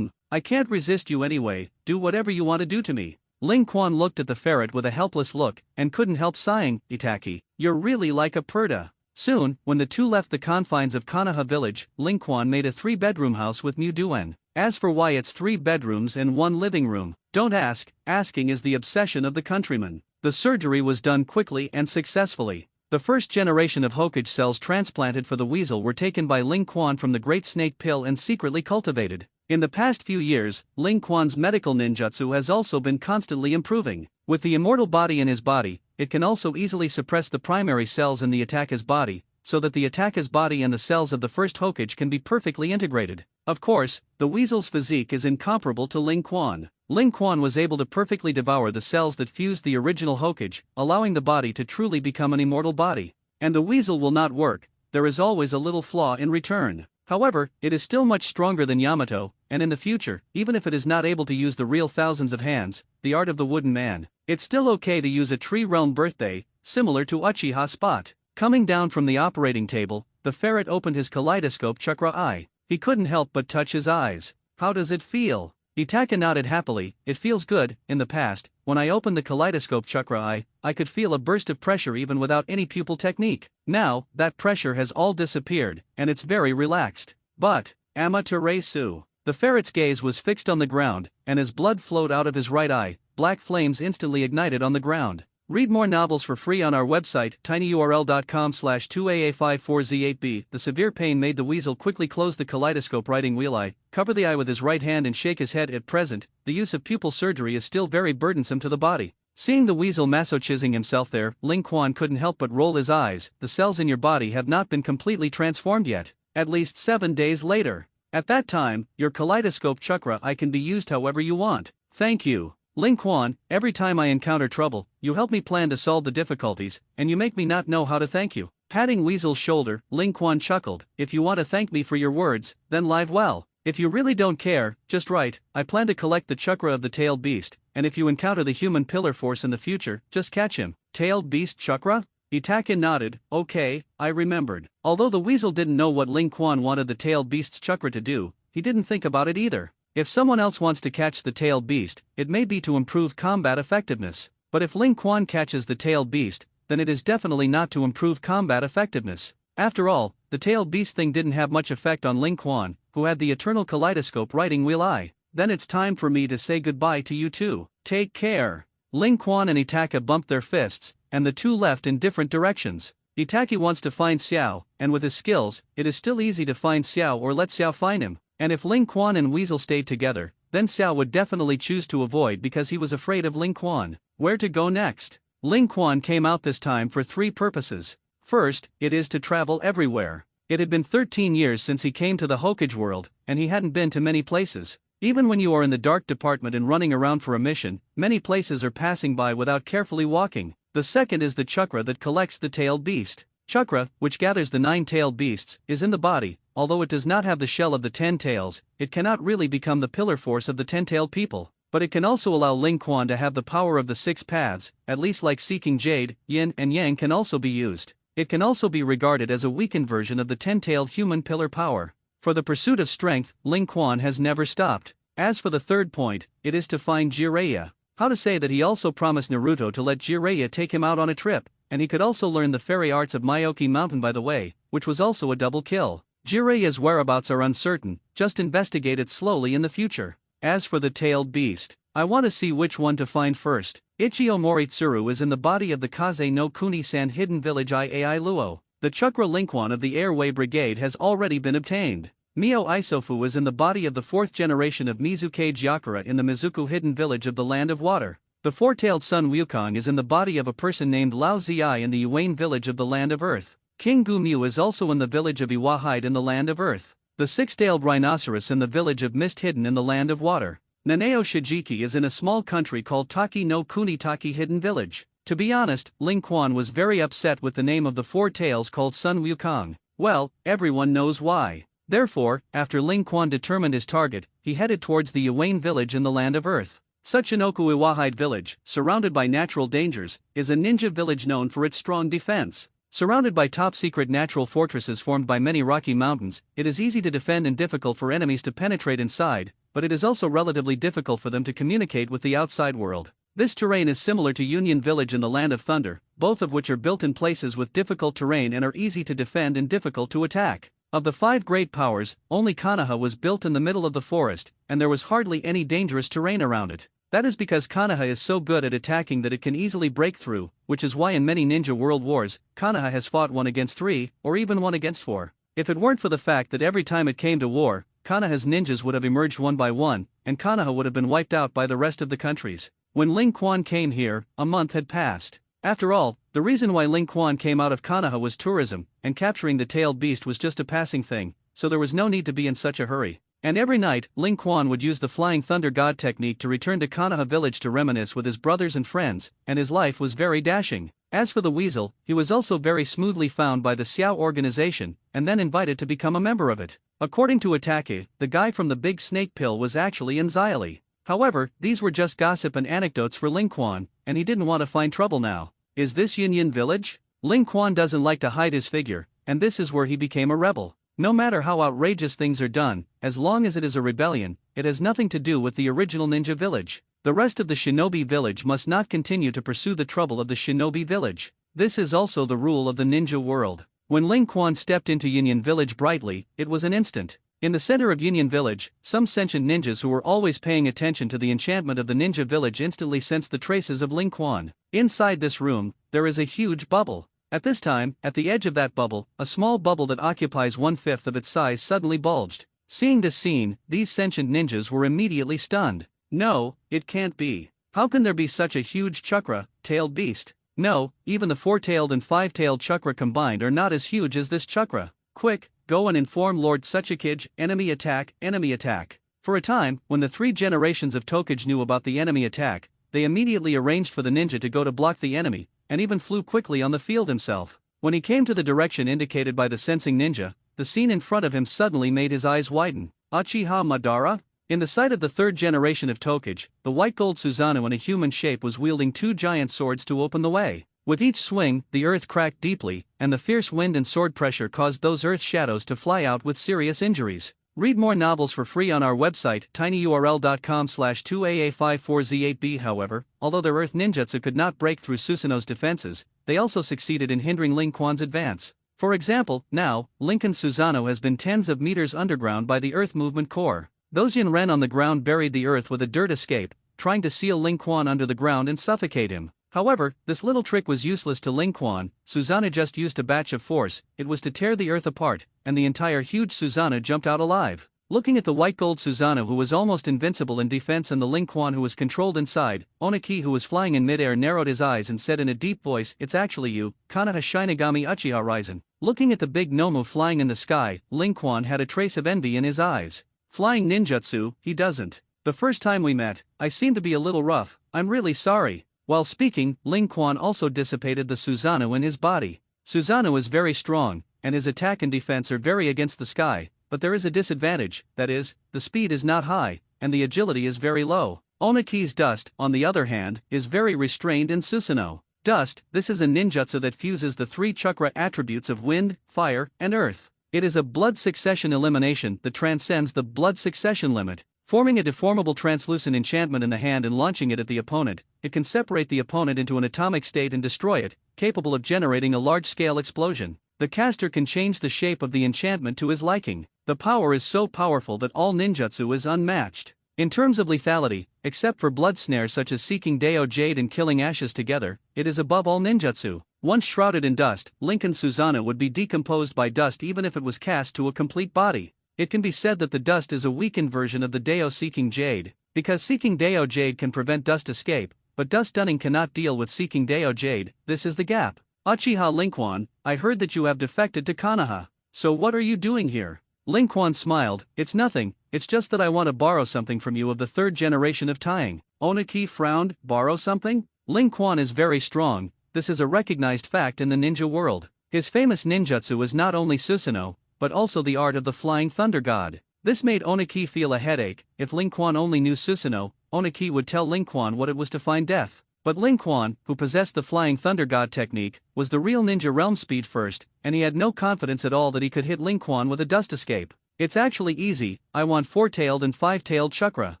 I can't resist you anyway, do whatever you want to do to me. Ling Quan looked at the ferret with a helpless look, and couldn't help sighing. Itaki, you're really like a Purda. Soon, when the two left the confines of Konoha village, Ling Quan made a 3-bedroom house with Muduen. As for why it's 3 bedrooms and 1 living room, don't ask, asking is the obsession of the countryman. The surgery was done quickly and successfully. The first generation of Hokage cells transplanted for the weasel were taken by Ling Quan from the Great Snake Pill and secretly cultivated. In the past few years, Ling Quan's medical ninjutsu has also been constantly improving. With the immortal body in his body, it can also easily suppress the primary cells in the attacker's body, so that the attacker's body and the cells of the first Hokage can be perfectly integrated. Of course, the weasel's physique is incomparable to Ling Quan. Ling Quan was able to perfectly devour the cells that fused the original Hokage, allowing the body to truly become an immortal body. And the weasel will not work, there is always a little flaw in return. However, it is still much stronger than Yamato, and in the future, even if it is not able to use the real thousands of hands, the art of the wooden man, it's still okay to use a tree realm birthday, similar to Uchiha Spot. Coming down from the operating table, the ferret opened his kaleidoscope chakra eye. He couldn't help but touch his eyes. How does it feel? Itaka nodded happily. It feels good. In the past, when I opened the kaleidoscope chakra eye, I could feel a burst of pressure even without any pupil technique. Now, that pressure has all disappeared, and it's very relaxed. But, Amaterasu. The ferret's gaze was fixed on the ground, and as blood flowed out of his right eye, black flames instantly ignited on the ground. Read more novels for free on our website, tinyurl.com/2aa54z8b. The severe pain made the weasel quickly close the kaleidoscope writing wheel eye, cover the eye with his right hand and shake his head. At present, the use of pupil surgery is still very burdensome to the body. Seeing the weasel massaging himself there, Ling Quan couldn't help but roll his eyes. The cells in your body have not been completely transformed yet. At least 7 days later. At that time, your kaleidoscope chakra eye can be used however you want. Thank you. Ling Quan, every time I encounter trouble, you help me plan to solve the difficulties, and you make me not know how to thank you. Patting Weasel's shoulder, Ling Quan chuckled. If you want to thank me for your words, then live well. If you really don't care, just write, I plan to collect the chakra of the tailed beast, and if you encounter the human pillar force in the future, just catch him. Tailed beast chakra? Itaka nodded. Okay, I remembered. Although the weasel didn't know what Ling Quan wanted the tailed beast's chakra to do, he didn't think about it either. If someone else wants to catch the tailed beast, it may be to improve combat effectiveness. But if Ling Quan catches the tailed beast, then it is definitely not to improve combat effectiveness. After all, the tailed beast thing didn't have much effect on Ling Quan, who had the eternal kaleidoscope writing wheel eye. Then it's time for me to say goodbye to you too. Take care. Ling Quan and Itaka bumped their fists, and the two left in different directions. Itaki wants to find Xiao, and with his skills, it is still easy to find Xiao or let Xiao find him. And if Ling Quan and Weasel stayed together, then Xiao would definitely choose to avoid because he was afraid of Ling Quan. Where to go next? Ling Quan came out this time for 3 purposes. First, it is to travel everywhere. It had been 13 years since he came to the Hokage world, and he hadn't been to many places. Even when you are in the dark department and running around for a mission, many places are passing by without carefully walking. The second is the chakra that collects the tailed beast. Chakra, which gathers the 9 tailed beasts, is in the body. Although it does not have the shell of the 10 tails, it cannot really become the pillar force of the 10-tailed people. but it can also allow Ling Quan to have the power of the six paths, at least like seeking jade, yin and yang can also be used. It can also be regarded as a weakened version of the 10-tailed human pillar power. For the pursuit of strength, Ling Quan has never stopped. As for the third point, it is to find Jiraiya. How to say that he also promised Naruto to let Jiraiya take him out on a trip, and he could also learn the fairy arts of Myoki Mountain by the way, which was also a double kill. Jiraiya's whereabouts are uncertain, just investigate it slowly in the future. As for the tailed beast, I want to see which one to find first. Ichio Moritsuru is in the body of the Kaze no Kuni-san hidden village Iai Luo. The Chakra Linkwan of the Airway Brigade has already been obtained. Mio Isofu is in the body of the fourth generation of Mizuke Gyakura in the Mizuku hidden village of the Land of Water. The four-tailed Sun Wukong is in the body of a person named Lao Ziai in the Yuan village of the Land of Earth. King Gu Mu is also in the village of Iwahide in the Land of Earth. The six-tailed rhinoceros in the village of Mist hidden in the Land of Water. Nanao Shijiki is in a small country called Taki no Kunitaki hidden village. To be honest, Ling Quan was very upset with the name of the four tails called Sun Wukong. Well, everyone knows why. Therefore, after Ling Quan determined his target, he headed towards the Yuan village in the Land of Earth. Tsuchinoku Iwahide village, surrounded by natural dangers, is a ninja village known for its strong defense. Surrounded by top-secret natural fortresses formed by many rocky mountains, it is easy to defend and difficult for enemies to penetrate inside, but it is also relatively difficult for them to communicate with the outside world. This terrain is similar to Union Village in the Land of Thunder, both of which are built in places with difficult terrain and are easy to defend and difficult to attack. Of the five great powers, only Konoha was built in the middle of the forest, and there was hardly any dangerous terrain around it. That is because Konoha is so good at attacking that it can easily break through, which is why in many ninja world wars, Konoha has fought 1 against 3, or even 1 against 4. If it weren't for the fact that every time it came to war, Konoha's ninjas would have emerged one by one, and Konoha would have been wiped out by the rest of the countries. When Ling Quan came here, a month had passed. After all, the reason why Ling Quan came out of Konoha was tourism, and capturing the tailed beast was just a passing thing, so there was no need to be in such a hurry. And every night, Ling Quan would use the Flying Thunder God technique to return to Konoha village to reminisce with his brothers and friends, and his life was very dashing. As for the weasel, he was also very smoothly found by the Xiao organization, and then invited to become a member of it. According to Atake, the guy from the big snake pill was actually Enziali. However, these were just gossip and anecdotes for Ling Quan, and he didn't want to find trouble now. Is this Union Village? Ling Quan doesn't like to hide his figure, and this is where he became a rebel. No matter how outrageous things are done, as long as it is a rebellion, it has nothing to do with the original ninja village. The rest of the shinobi village must not continue to pursue the trouble of the shinobi village. This is also the rule of the ninja world. When Ling Quan stepped into Union Village brightly, it was an instant. In the center of Union Village, some sentient ninjas who were always paying attention to the enchantment of the ninja village instantly sensed the traces of Ling Quan. Inside this room, there is a huge bubble. At this time, at the edge of that bubble, a small bubble that occupies 1/5 of its size suddenly bulged. Seeing this scene, these sentient ninjas were immediately stunned. No, it can't be. How can there be such a huge chakra-tailed beast? No, even the 4-tailed and 5-tailed chakra combined are not as huge as this chakra. Quick, go and inform Lord Tsuchikage, enemy attack, enemy attack. For a time, when the 3 generations of Tokage knew about the enemy attack, they immediately arranged for the ninja to go to block the enemy, and even flew quickly on the field himself. When he came to the direction indicated by the sensing ninja, the scene in front of him suddenly made his eyes widen. Uchiha Madara? In the sight of the 3rd generation of Tokage, the white gold Susanoo in a human shape was wielding 2 giant swords to open the way. With each swing, the earth cracked deeply, and the fierce wind and sword pressure caused those earth shadows to fly out with serious injuries. Read more novels for free on our website tinyurl.com/2aa54z8b. However, although their earth ninjutsu could not break through Susanoo's defenses, they also succeeded in hindering Ling Quan's advance. For example, now, Lincoln's Susanoo has been tens of meters underground by the Earth Movement Corps. Those Yin-Ren on the ground buried the earth with a dirt escape, trying to seal Ling Quan under the ground and suffocate him. However, this little trick was useless to Ling Quan. Susanoo just used a batch of force, it was to tear the earth apart, and the entire huge Susanoo jumped out alive. Looking at the white gold Susanoo who was almost invincible in defense and the Ling Quan who was controlled inside, Oniki who was flying in midair narrowed his eyes and said in a deep voice, "It's actually you, Konoha Shinigami Uchiha Raizen." Looking at the big Nomu flying in the sky, Ling Quan had a trace of envy in his eyes. Flying ninjutsu, he doesn't. The first time we met, I seemed to be a little rough, I'm really sorry. While speaking, Ling Quan also dissipated the Susanoo in his body. Susanoo is very strong, and his attack and defense are very against the sky, but there is a disadvantage, that is, the speed is not high, and the agility is very low. Onaki's dust, on the other hand, is very restrained in Susanoo. Dust, this is a ninjutsu that fuses the 3 chakra attributes of wind, fire, and earth. It is a blood succession elimination that transcends the blood succession limit. Forming a deformable translucent enchantment in the hand and launching it at the opponent, it can separate the opponent into an atomic state and destroy it, capable of generating a large-scale explosion. The caster can change the shape of the enchantment to his liking. The power is so powerful that all ninjutsu is unmatched. In terms of lethality, except for blood snares such as seeking Dao Jade and killing ashes together, it is above all ninjutsu. Once shrouded in dust, Lincoln's Susanoo would be decomposed by dust even if it was cast to a complete body. It can be said that the dust is a weakened version of the Dao Seeking Jade, because Seeking Dao Jade can prevent dust escape, but dust stunning cannot deal with Seeking Dao Jade. This is the gap. Uchiha Linkwon, I heard that you have defected to Konoha. So what are you doing here? Linkwon smiled, it's nothing, it's just that I want to borrow something from you of the 3rd generation of tying. Onaki frowned, borrow something? Linkwon is very strong, this is a recognized fact in the ninja world. His famous ninjutsu is not only Susanoo, but also the art of the Flying Thunder God. This made Onaki feel a headache. If Linkwon only knew Susanoo, Onaki would tell Linkwon what it was to find death. But Linkwon, who possessed the Flying Thunder God technique, was the real ninja realm speed first, and he had no confidence at all that he could hit Linkwon with a dust escape. It's actually easy, I want 4-tailed and 5-tailed chakra.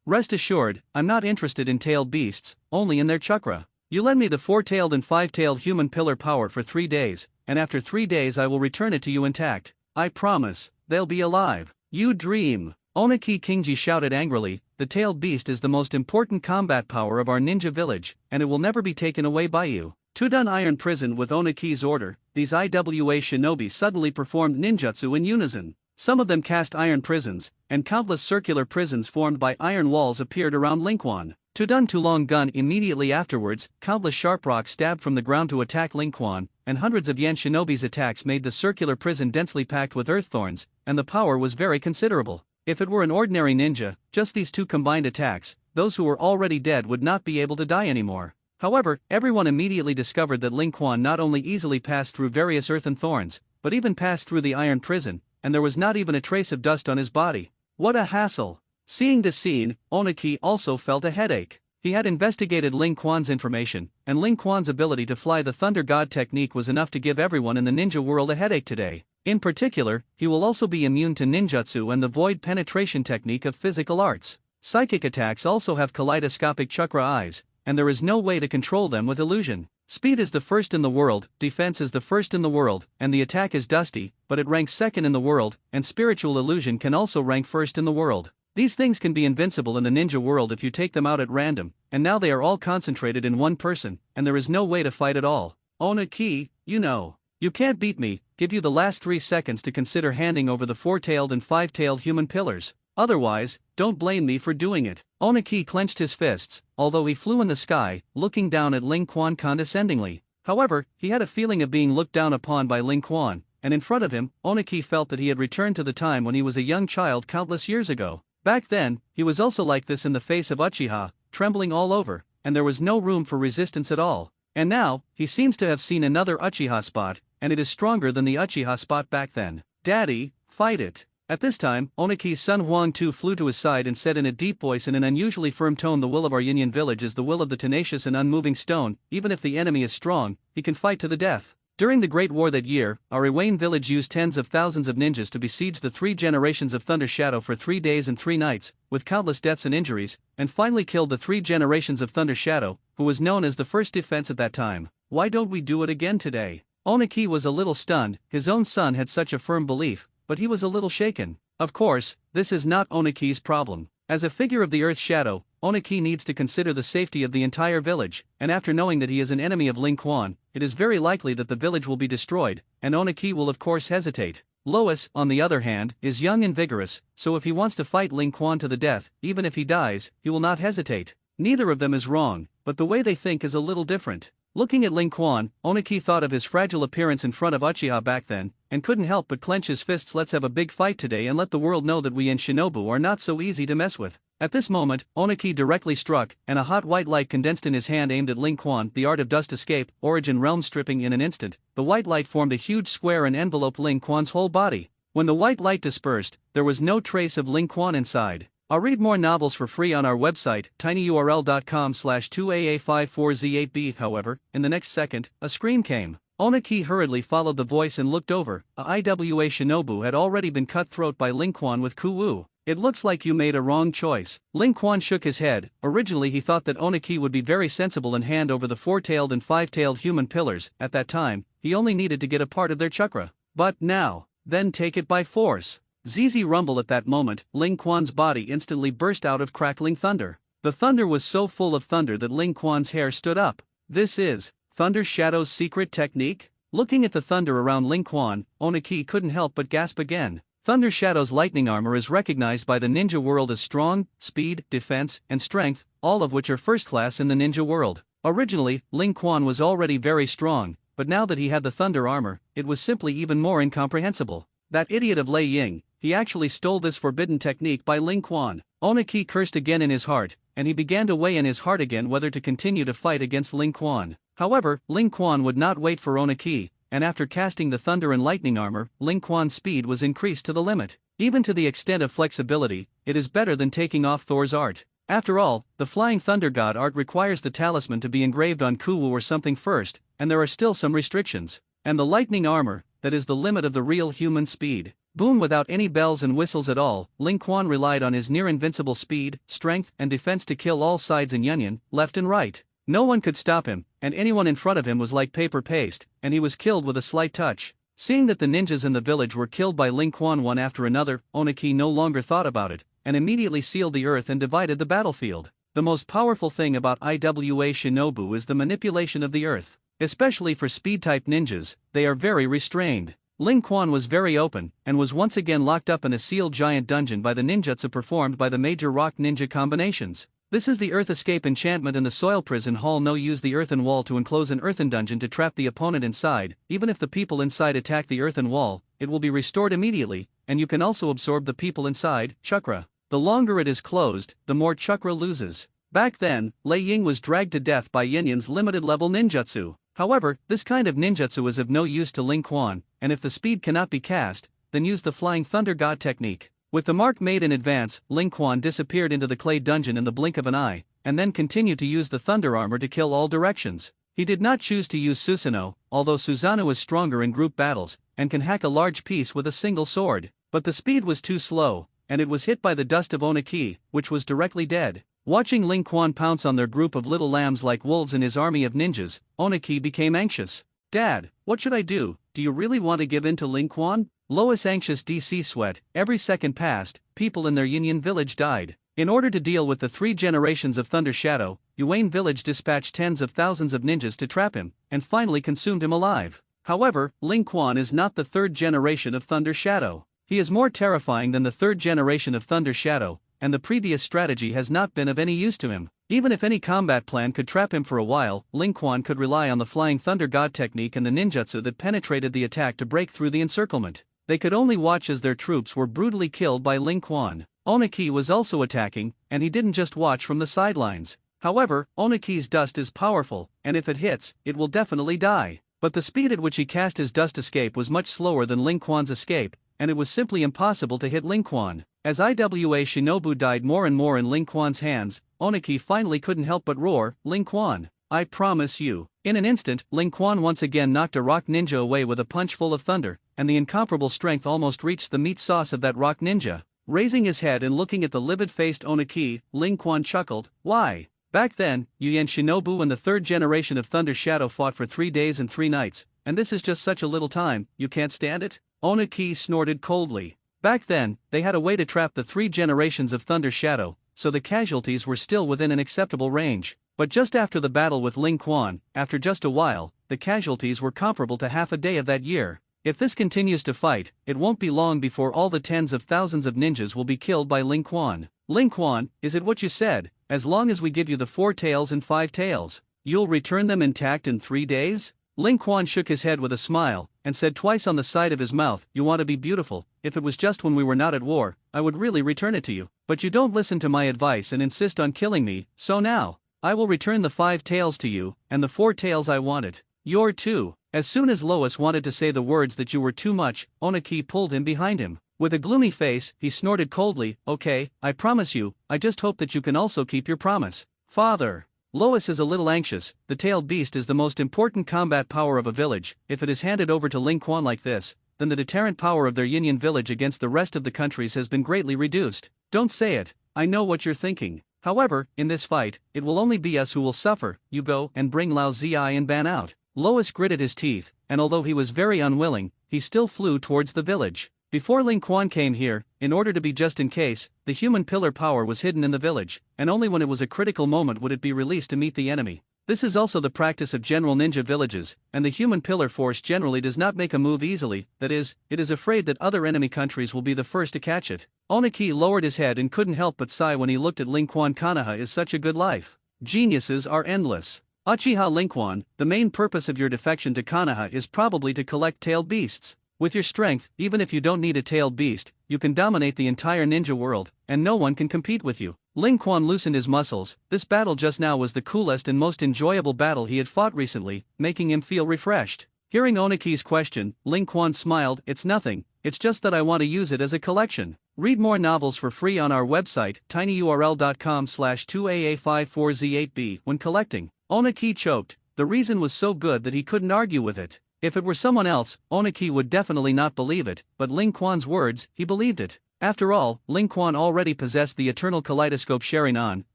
Rest assured, I'm not interested in tailed beasts, only in their chakra. You lend me the 4-tailed and 5-tailed human pillar power for 3 days, and after 3 days I will return it to you intact. I promise, they'll be alive. You dream. Onaki Kingji shouted angrily, the tailed beast is the most important combat power of our ninja village, and it will never be taken away by you. Tudun Iron Prison with Onaki's order, these IWA shinobi suddenly performed ninjutsu in unison. Some of them cast iron prisons, and countless circular prisons formed by iron walls appeared around Linkwon. Tudun Tulong Gun immediately afterwards, countless sharp rocks stabbed from the ground to attack Linkwon, and hundreds of Yan shinobi's attacks made the circular prison densely packed with earth thorns, and the power was very considerable. If it were an ordinary ninja, just these 2 combined attacks, those who were already dead would not be able to die anymore. However, everyone immediately discovered that Linkwon not only easily passed through various earthen thorns, but even passed through the iron prison, and there was not even a trace of dust on his body. What a hassle! Seeing this scene, Onaki also felt a headache. He had investigated Linkwon's information, and Linkwon's ability to fly the Thunder God technique was enough to give everyone in the ninja world a headache today. In particular, he will also be immune to ninjutsu and the void penetration technique of physical arts. Psychic attacks also have kaleidoscopic chakra eyes, and there is no way to control them with illusion. Speed is the first in the world, defense is the first in the world, and the attack is dusty, but it ranks second in the world, and spiritual illusion can also rank first in the world. These things can be invincible in the ninja world if you take them out at random, and now they are all concentrated in one person, and there is no way to fight at all. Onaki, you know. You can't beat me, give you the last 3 seconds to consider handing over the 4-tailed and 5-tailed human pillars. Otherwise, don't blame me for doing it. Onaki clenched his fists, although he flew in the sky, looking down at Linkwon condescendingly. However, he had a feeling of being looked down upon by Linkwon, and in front of him, Onaki felt that he had returned to the time when he was a young child countless years ago. Back then, he was also like this in the face of Uchiha, trembling all over, and there was no room for resistance at all. And now, he seems to have seen another Uchiha spot, and it is stronger than the Uchiha spot back then. Daddy, fight it. At this time, Onaki's son Huang Tu flew to his side and said in a deep voice and an unusually firm tone, the will of our Yinyan village is the will of the tenacious and unmoving stone. Even if the enemy is strong, he can fight to the death. During the Great War that year, our Iwane village used tens of thousands of ninjas to besiege the 3 generations of Thunder Shadow for 3 days and 3 nights, with countless deaths and injuries, and finally killed the 3 generations of Thunder Shadow, who was known as the first defense at that time. Why don't we do it again today? Onaki was a little stunned. His own son had such a firm belief, but he was a little shaken. Of course, this is not Onaki's problem. As a figure of the Earth Shadow, Onaki needs to consider the safety of the entire village, and after knowing that he is an enemy of Linkwon, it is very likely that the village will be destroyed, and Onaki will of course hesitate. Lois, on the other hand, is young and vigorous, so if he wants to fight Linkwon to the death, even if he dies, he will not hesitate. Neither of them is wrong, but the way they think is a little different. Looking at Linkwon, Onaki thought of his fragile appearance in front of Uchiha back then, and couldn't help but clench his fists. Let's have a big fight today and let the world know that we in Shinobu are not so easy to mess with. At this moment, Onaki directly struck, and a hot white light condensed in his hand aimed at Linkwon. The art of dust escape, origin realm stripping. In an instant, the white light formed a huge square and enveloped Linkwon's whole body. When the white light dispersed, there was no trace of Linkwon inside. I'll read more novels for free on our website, tinyurl.com/2aa54z8b. However, in the next second, a scream came. Oniki hurriedly followed the voice and looked over. A IWA Shinobu had already been cut throat by Ling Quan with Kuwu. It looks like you made a wrong choice. Ling Quan shook his head. Originally he thought that Oniki would be very sensible and hand over the four-tailed and five-tailed human pillars. At that time, he only needed to get a part of their chakra. But now, then take it by force. ZZ rumbled at that moment. Ling Quan's body instantly burst out of crackling thunder. The thunder was so full of thunder that Ling Quan's hair stood up. This is Thunder Shadow's secret technique? Looking at the thunder around Ling Quan, Oniki couldn't help but gasp again. Thunder Shadow's lightning armor is recognized by the ninja world as strong, speed, defense, and strength, all of which are first class in the ninja world. Originally, Ling Quan was already very strong, but now that he had the thunder armor, it was simply even more incomprehensible. That idiot of Lei Ying, he actually stole this forbidden technique by Ling Quan. Oniki cursed again in his heart, and he began to weigh in his heart again whether to continue to fight against Ling Quan. However, Ling Quan would not wait for Oniki, and after casting the thunder and lightning armor, Ling Quan's speed was increased to the limit. Even to the extent of flexibility, it is better than taking off Thor's art. After all, the Flying Thunder God art requires the talisman to be engraved on Kuwu or something first, and there are still some restrictions. And the lightning armor, that is the limit of the real human speed. Boom! Without any bells and whistles at all, Ling Quan relied on his near-invincible speed, strength, and defense to kill all sides in Yunyan, left and right. No one could stop him, and anyone in front of him was like paper paste, and he was killed with a slight touch. Seeing that the ninjas in the village were killed by Ling Quan one after another, Oniki no longer thought about it, and immediately sealed the earth and divided the battlefield. The most powerful thing about IWA Shinobu is the manipulation of the earth. Especially for speed-type ninjas, they are very restrained. Ling Quan was very open, and was once again locked up in a sealed giant dungeon by the ninjutsu performed by the major rock ninja combinations. This is the earth escape enchantment in the soil prison hall. No, use the earthen wall to enclose an earthen dungeon to trap the opponent inside. Even if the people inside attack the earthen wall, it will be restored immediately, and you can also absorb the people inside, chakra. The longer it is closed, the more chakra loses. Back then, Lei Ying was dragged to death by Yinyan's limited-level ninjutsu. However, this kind of ninjutsu is of no use to Ling Quan, and if the speed cannot be cast, then use the Flying Thunder God technique. With the mark made in advance, Ling Quan disappeared into the clay dungeon in the blink of an eye, and then continued to use the thunder armor to kill all directions. He did not choose to use Susanoo, although Susanoo is stronger in group battles, and can hack a large piece with a single sword. But the speed was too slow, and it was hit by the dust of Oniki, which was directly dead. Watching Ling Quan pounce on their group of little lambs like wolves in his army of ninjas, Oniki became anxious. Dad, what should I do? Do you really want to give in to Ling Quan? Lois anxious DC sweat. Every second passed, people in their Yinyan village died. In order to deal with the 3 generations of Thunder Shadow, Yuan village dispatched tens of thousands of ninjas to trap him, and finally consumed him alive. However, Ling Quan is not the 3rd generation of Thunder Shadow. He is more terrifying than the 3rd generation of Thunder Shadow, and the previous strategy has not been of any use to him. Even if any combat plan could trap him for a while, Ling Quan could rely on the Flying Thunder God technique and the ninjutsu that penetrated the attack to break through the encirclement. They could only watch as their troops were brutally killed by Ling Quan. Oniki was also attacking, and he didn't just watch from the sidelines. However, Oniki's dust is powerful, and if it hits, it will definitely die. But the speed at which he cast his dust escape was much slower than Ling Quan's escape, and it was simply impossible to hit Ling Quan. As IWA Shinobu died more and more in Ling Quan's hands, Oniki finally couldn't help but roar, "Ling Quan, I promise you." In an instant, Ling Quan once again knocked a rock ninja away with a punch full of thunder, and the incomparable strength almost reached the meat sauce of that rock ninja. Raising his head and looking at the livid-faced Oniki, Ling Quan chuckled, "Why? Back then, Yuan Shinobu and the 3rd generation of Thunder Shadow fought for 3 days and 3 nights, and this is just such a little time, you can't stand it?" Oniki snorted coldly. Back then, they had a way to trap the 3 generations of Thunder Shadow, so the casualties were still within an acceptable range. But just after the battle with Ling Quan, after just a while, the casualties were comparable to half a day of that year. If this continues to fight, it won't be long before all the tens of thousands of ninjas will be killed by Ling Quan. Ling Quan, is it what you said? As long as we give you the 4 tails and 5 tails, you'll return them intact in 3 days? Ling Quan shook his head with a smile, and said twice on the side of his mouth, "You want to be beautiful. If it was just when we were not at war, I would really return it to you. But you don't listen to my advice and insist on killing me, so now, I will return the 5 tails to you, and the 4 tails I wanted. You're too." As soon as Lois wanted to say the words that you were too much, Oniki pulled him behind him. With a gloomy face, he snorted coldly, "Okay, I promise you, I just hope that you can also keep your promise." Father. Lois is a little anxious. The tailed beast is the most important combat power of a village. If it is handed over to Ling Quan like this, then the deterrent power of their Yin village against the rest of the countries has been greatly reduced. Don't say it, I know what you're thinking. However, in this fight, it will only be us who will suffer. You go and bring Lao Ziai and Ban out. Lois gritted his teeth, and although he was very unwilling, he still flew towards the village. Before Ling Quan came here, in order to be just in case, the human pillar power was hidden in the village, and only when it was a critical moment would it be released to meet the enemy. This is also the practice of general ninja villages, and the human pillar force generally does not make a move easily, that is, it is afraid that other enemy countries will be the first to catch it. Oniki lowered his head and couldn't help but sigh when he looked at Ling Quan. Konoha is such a good life. Geniuses are endless. Uchiha Ling Quan, the main purpose of your defection to Konoha is probably to collect tailed beasts. With your strength, even if you don't need a tailed beast, you can dominate the entire ninja world, and no one can compete with you. Ling Quan loosened his muscles. This battle just now was the coolest and most enjoyable battle he had fought recently, making him feel refreshed. Hearing Oniki's question, Ling Quan smiled, "It's nothing, it's just that I want to use it as a collection." Read more novels for free on our website, tinyurl.com/2aa54z8b. When collecting, Oniki choked. The reason was so good that he couldn't argue with it. If it were someone else, Oniki would definitely not believe it, but Ling Quan's words, he believed it. After all, Ling Quan already possessed the eternal kaleidoscope Sharingan,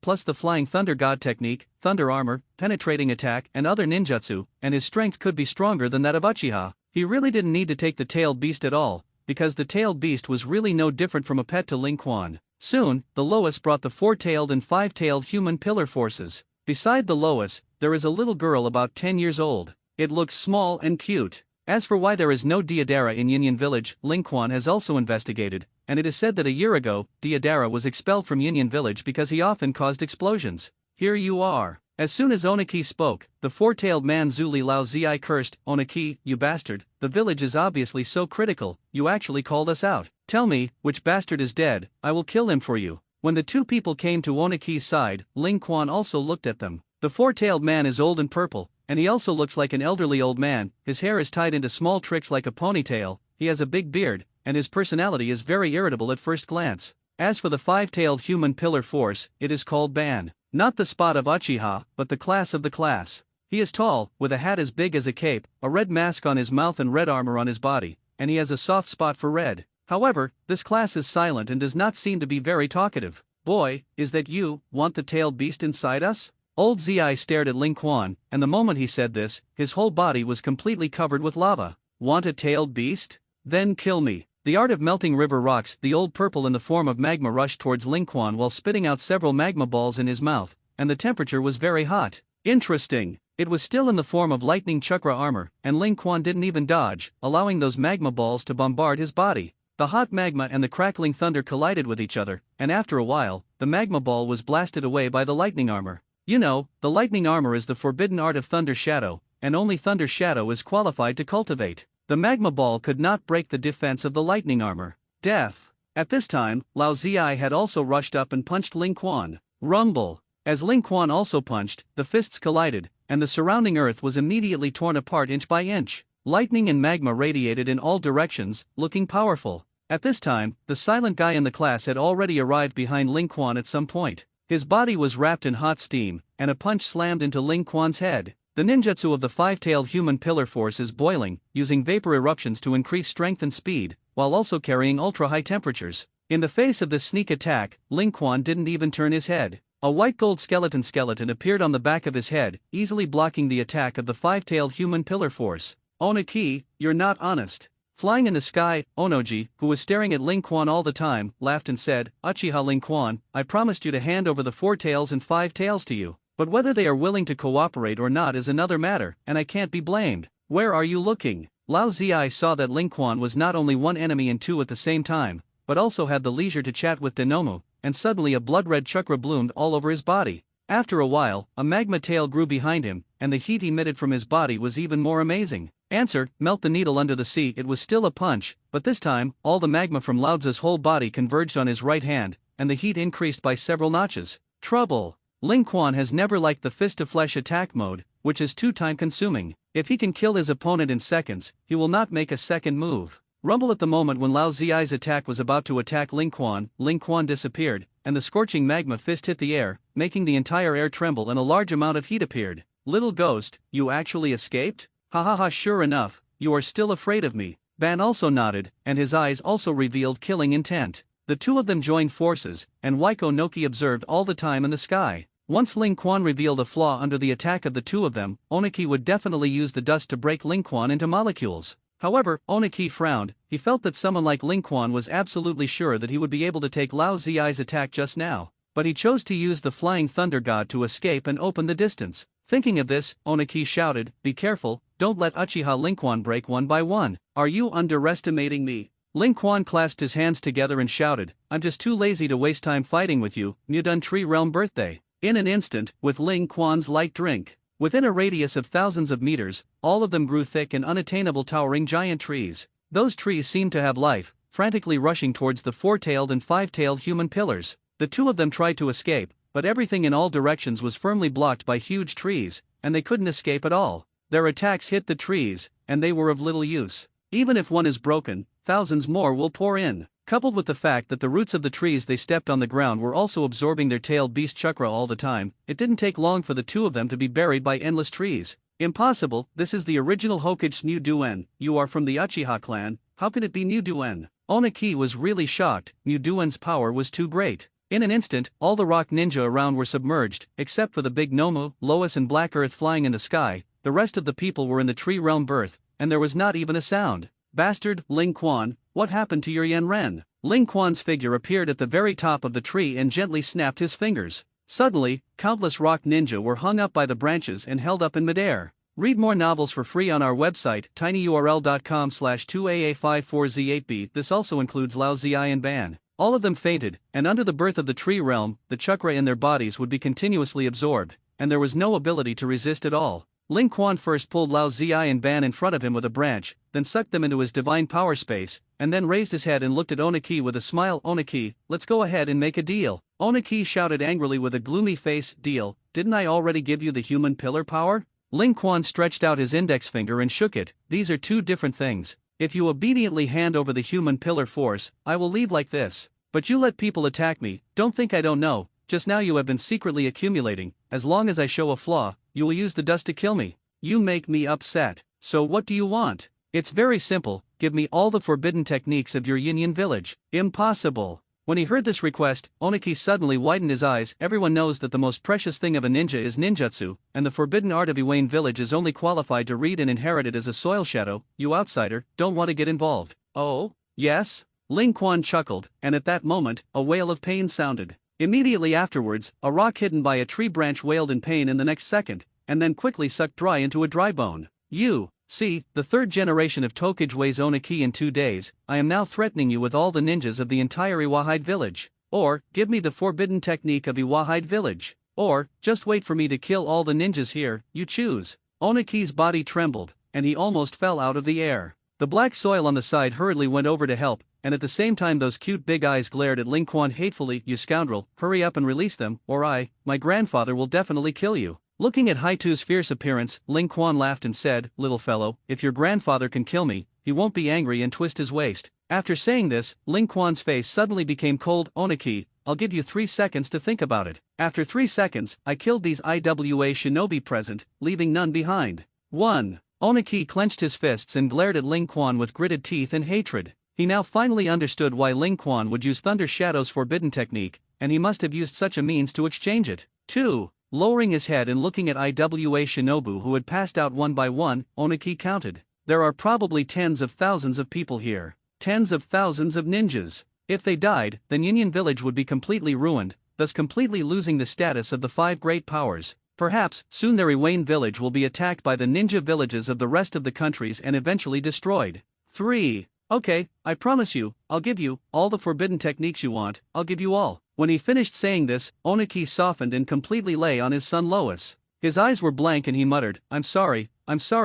plus the flying thunder god technique, thunder armor, penetrating attack, and other ninjutsu, and his strength could be stronger than that of Uchiha. He really didn't need to take the tailed beast at all, because the tailed beast was really no different from a pet to Ling Quan. Soon, the Lois brought the 4-tailed and 5-tailed human pillar forces. Beside the Lois, there is a little girl about 10 years old. It looks small and cute. As for why there is no Deodara in Yin village, Ling Quan has also investigated, and it is said that a year ago, Deodara was expelled from Yin village because he often caused explosions. Here you are. As soon as Oniki spoke, the 4-tailed man Zuli Lao Zi cursed, "Oniki, you bastard, the village is obviously so critical, you actually called us out. Tell me, which bastard is dead, I will kill him for you." When the two people came to Oniki's side, Ling Quan also looked at them. The 4-tailed man is old and purple, and he also looks like an elderly old man. His hair is tied into small tricks like a ponytail, he has a big beard, and his personality is very irritable at first glance. As for the 5-tailed human pillar force, it is called Ban. Not the spot of Uchiha, but the class of the class. He is tall, with a hat as big as a cape, a red mask on his mouth and red armor on his body, and he has a soft spot for red. However, this class is silent and does not seem to be very talkative. "Boy, is that you, want the tailed beast inside us?" Old Zi stared at Ling Quan, and the moment he said this, his whole body was completely covered with lava. "Want a tailed beast? Then kill me." The art of melting river rocks, the old purple in the form of magma rushed towards Ling Quan while spitting out several magma balls in his mouth, and the temperature was very hot. Interesting. It was still in the form of lightning chakra armor, and Ling Quan didn't even dodge, allowing those magma balls to bombard his body. The hot magma and the crackling thunder collided with each other, and after a while, the magma ball was blasted away by the lightning armor. You know, the lightning armor is the forbidden art of Thunder Shadow, and only Thunder Shadow is qualified to cultivate. The magma ball could not break the defense of the lightning armor. Death. At this time, Lao Ziai had also rushed up and punched Ling Quan. Rumble. As Ling Quan also punched, the fists collided, and the surrounding earth was immediately torn apart inch by inch. Lightning and magma radiated in all directions, looking powerful. At this time, the silent guy in the class had already arrived behind Ling Quan at some point. His body was wrapped in hot steam, and a punch slammed into Ling Quan's head. The ninjutsu of the 5-tailed human pillar force is boiling, using vapor eruptions to increase strength and speed, while also carrying ultra-high temperatures. In the face of this sneak attack, Ling Quan didn't even turn his head. A white gold skeleton appeared on the back of his head, easily blocking the attack of the 5-tailed human pillar force. "Oniki, you're not honest." Flying in the sky, Onoji, who was staring at Ling Quan all the time, laughed and said, "Uchiha Ling Quan, I promised you to hand over the 4 tails and 5 tails to you. But whether they are willing to cooperate or not is another matter, and I can't be blamed. Where are you looking?" Lao Ziai saw that Ling Quan was not only one enemy and two at the same time, but also had the leisure to chat with Denomu, and suddenly a blood-red chakra bloomed all over his body. After a while, a magma tail grew behind him, and the heat emitted from his body was even more amazing. Answer, melt the needle under the sea. It was still a punch, but this time, all the magma from Laozi's whole body converged on his right hand, and the heat increased by several notches. Trouble. Ling Quan has never liked the fist-to-flesh attack mode, which is too time-consuming. If he can kill his opponent in seconds, he will not make a second move. Rumble at the moment when Lao Zi's attack was about to attack Ling Quan disappeared, and the scorching magma fist hit the air, making the entire air tremble and a large amount of heat appeared. Little ghost, you actually escaped? Ha ha ha, sure enough, you are still afraid of me. Ban also nodded, and his eyes also revealed killing intent. The two of them joined forces, and Waiko Noki observed all the time in the sky. Once Ling Quan revealed a flaw under the attack of the two of them, Oniki would definitely use the dust to break Ling Quan into molecules. However, Oniki frowned. He felt that someone like Ling Quan was absolutely sure that he would be able to take Lao Zi's attack just now, but he chose to use the Flying Thunder God to escape and open the distance. Thinking of this, Oniki shouted, "Be careful, don't let Uchiha Ling Quan break one by one. Are you underestimating me?" Ling Quan clasped his hands together and shouted, "I'm just too lazy to waste time fighting with you, Mudun Tree Realm Birthday." In an instant, with Ling Quan's light drink, within a radius of thousands of meters, all of them grew thick and unattainable towering giant trees. Those trees seemed to have life, frantically rushing towards the four-tailed and five-tailed human pillars. The two of them tried to escape, but everything in all directions was firmly blocked by huge trees, and they couldn't escape at all. Their attacks hit the trees, and they were of little use. Even if one is broken, thousands more will pour in. Coupled with the fact that the roots of the trees they stepped on the ground were also absorbing their tailed beast chakra all the time, it didn't take long for the two of them to be buried by endless trees. Impossible, this is the original Hokage Mu Duen. You are from the Uchiha clan, how could it be Mu Duen? Oniki was really shocked. Mu Duen's power was too great. In an instant, all the rock ninja around were submerged, except for the big Nomu, Lois and Black Earth flying in the sky. The rest of the people were in the tree realm birth, and there was not even a sound. Bastard, Ling Quan, what happened to your Yen Ren? Ling Quan's figure appeared at the very top of the tree and gently snapped his fingers. Suddenly, countless rock ninja were hung up by the branches and held up in midair. Read more novels for free on our website, tinyurl.com/2aa54z8b. This also includes Lao Zi and Ban. All of them fainted, and under the birth of the tree realm, the chakra in their bodies would be continuously absorbed, and there was no ability to resist at all. Ling Quan first pulled Lao Zi and Ban in front of him with a branch, then sucked them into his divine power space, and then raised his head and looked at Oniki with a smile. "Oniki, let's go ahead and make a deal." Oniki shouted angrily with a gloomy face, "Deal? Didn't I already give you the human pillar power?" Ling Quan stretched out his index finger and shook it. "These are two different things. If you obediently hand over the human pillar force, I will leave like this. But you let people attack me, don't think I don't know. Just now you have been secretly accumulating. As long as I show a flaw, you will use the dust to kill me. You make me upset. So what do you want? It's very simple, give me all the forbidden techniques of your Yin village." "Impossible." When he heard this request, Oniki suddenly widened his eyes. Everyone knows that the most precious thing of a ninja is ninjutsu, and the forbidden art of Iwayne village is only qualified to read and inherit it as a soil shadow. You outsider, don't want to get involved. "Oh? Yes?" Ling Quan chuckled, and at that moment, a wail of pain sounded. Immediately afterwards, a rock hidden by a tree branch wailed in pain in the next second, and then quickly sucked dry into a dry bone. "You, see, the third generation of Tokage weighs Oniki in 2 days. I am now threatening you with all the ninjas of the entire Iwahide village. Or, give me the forbidden technique of Iwahide village. Or, just wait for me to kill all the ninjas here, you choose." Oniki's body trembled, and he almost fell out of the air. The black soil on the side hurriedly went over to help, and at the same time those cute big eyes glared at Ling Quan hatefully. "You scoundrel, hurry up and release them, or my grandfather will definitely kill you." Looking at Haitu's fierce appearance, Ling Quan laughed and said, "Little fellow, if your grandfather can kill me, he won't be angry and twist his waist." After saying this, Ling Quan's face suddenly became cold. "Oniki, I'll give you 3 seconds to think about it. After 3 seconds, I killed these IWA shinobi present, leaving none behind. 1. Oniki clenched his fists and glared at Ling Quan with gritted teeth and hatred. He now finally understood why Ling Quan would use Thunder Shadow's forbidden technique, and he must have used such a means to exchange it. 2. Lowering his head and looking at IWA shinobu who had passed out one by one, Oniki counted. "There are probably tens of thousands of people here. Tens of thousands of ninjas. If they died, then Yin village would be completely ruined, thus completely losing the status of the 5 great powers. Perhaps, soon their Iwayne village will be attacked by the ninja villages of the rest of the countries and eventually destroyed. 3. Okay, I promise you, I'll give you all the forbidden techniques you want, I'll give you all." When he finished saying this, Oniki softened and completely lay on his son Lois. His eyes were blank and he muttered, I'm sorry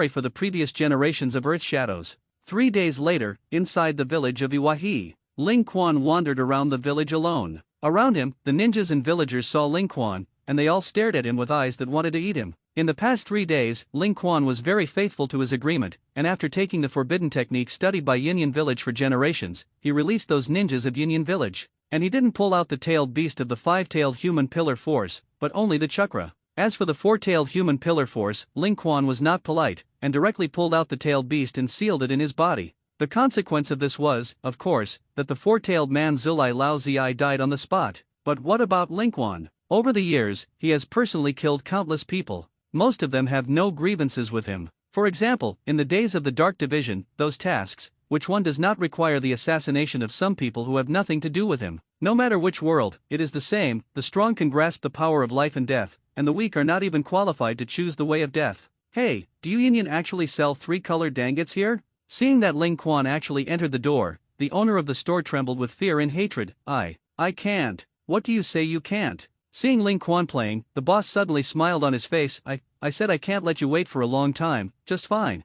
for the previous generations of Earth Shadows." 3 days later, inside the village of Iwahi, Ling Quan wandered around the village alone. Around him, the ninjas and villagers saw Ling Quan, and they all stared at him with eyes that wanted to eat him. In the past 3 days, Ling Quan was very faithful to his agreement, and after taking the forbidden technique studied by Yinyan Village for generations, he released those ninjas of Yinyan Village. And he didn't pull out the tailed beast of the 5-tailed human pillar force, but only the chakra. As for the 4-tailed human pillar force, Ling Quan was not polite, and directly pulled out the tailed beast and sealed it in his body. The consequence of this was, of course, that the 4-tailed man Zulai Lao Zi died on the spot. But what about Ling Quan? Over the years, he has personally killed countless people. Most of them have no grievances with him. For example, in the days of the Dark Division, those tasks, which one does not require the assassination of some people who have nothing to do with him. No matter which world, it is the same, the strong can grasp the power of life and death, and the weak are not even qualified to choose the way of death. Hey, do you Yinyan actually sell 3-colored danggits here? Seeing that Ling Quan actually entered the door, the owner of the store trembled with fear and hatred. I can't. What do you say you can't? Seeing Ling Quan playing, the boss suddenly smiled on his face. I said I can't let you wait for a long time, just fine.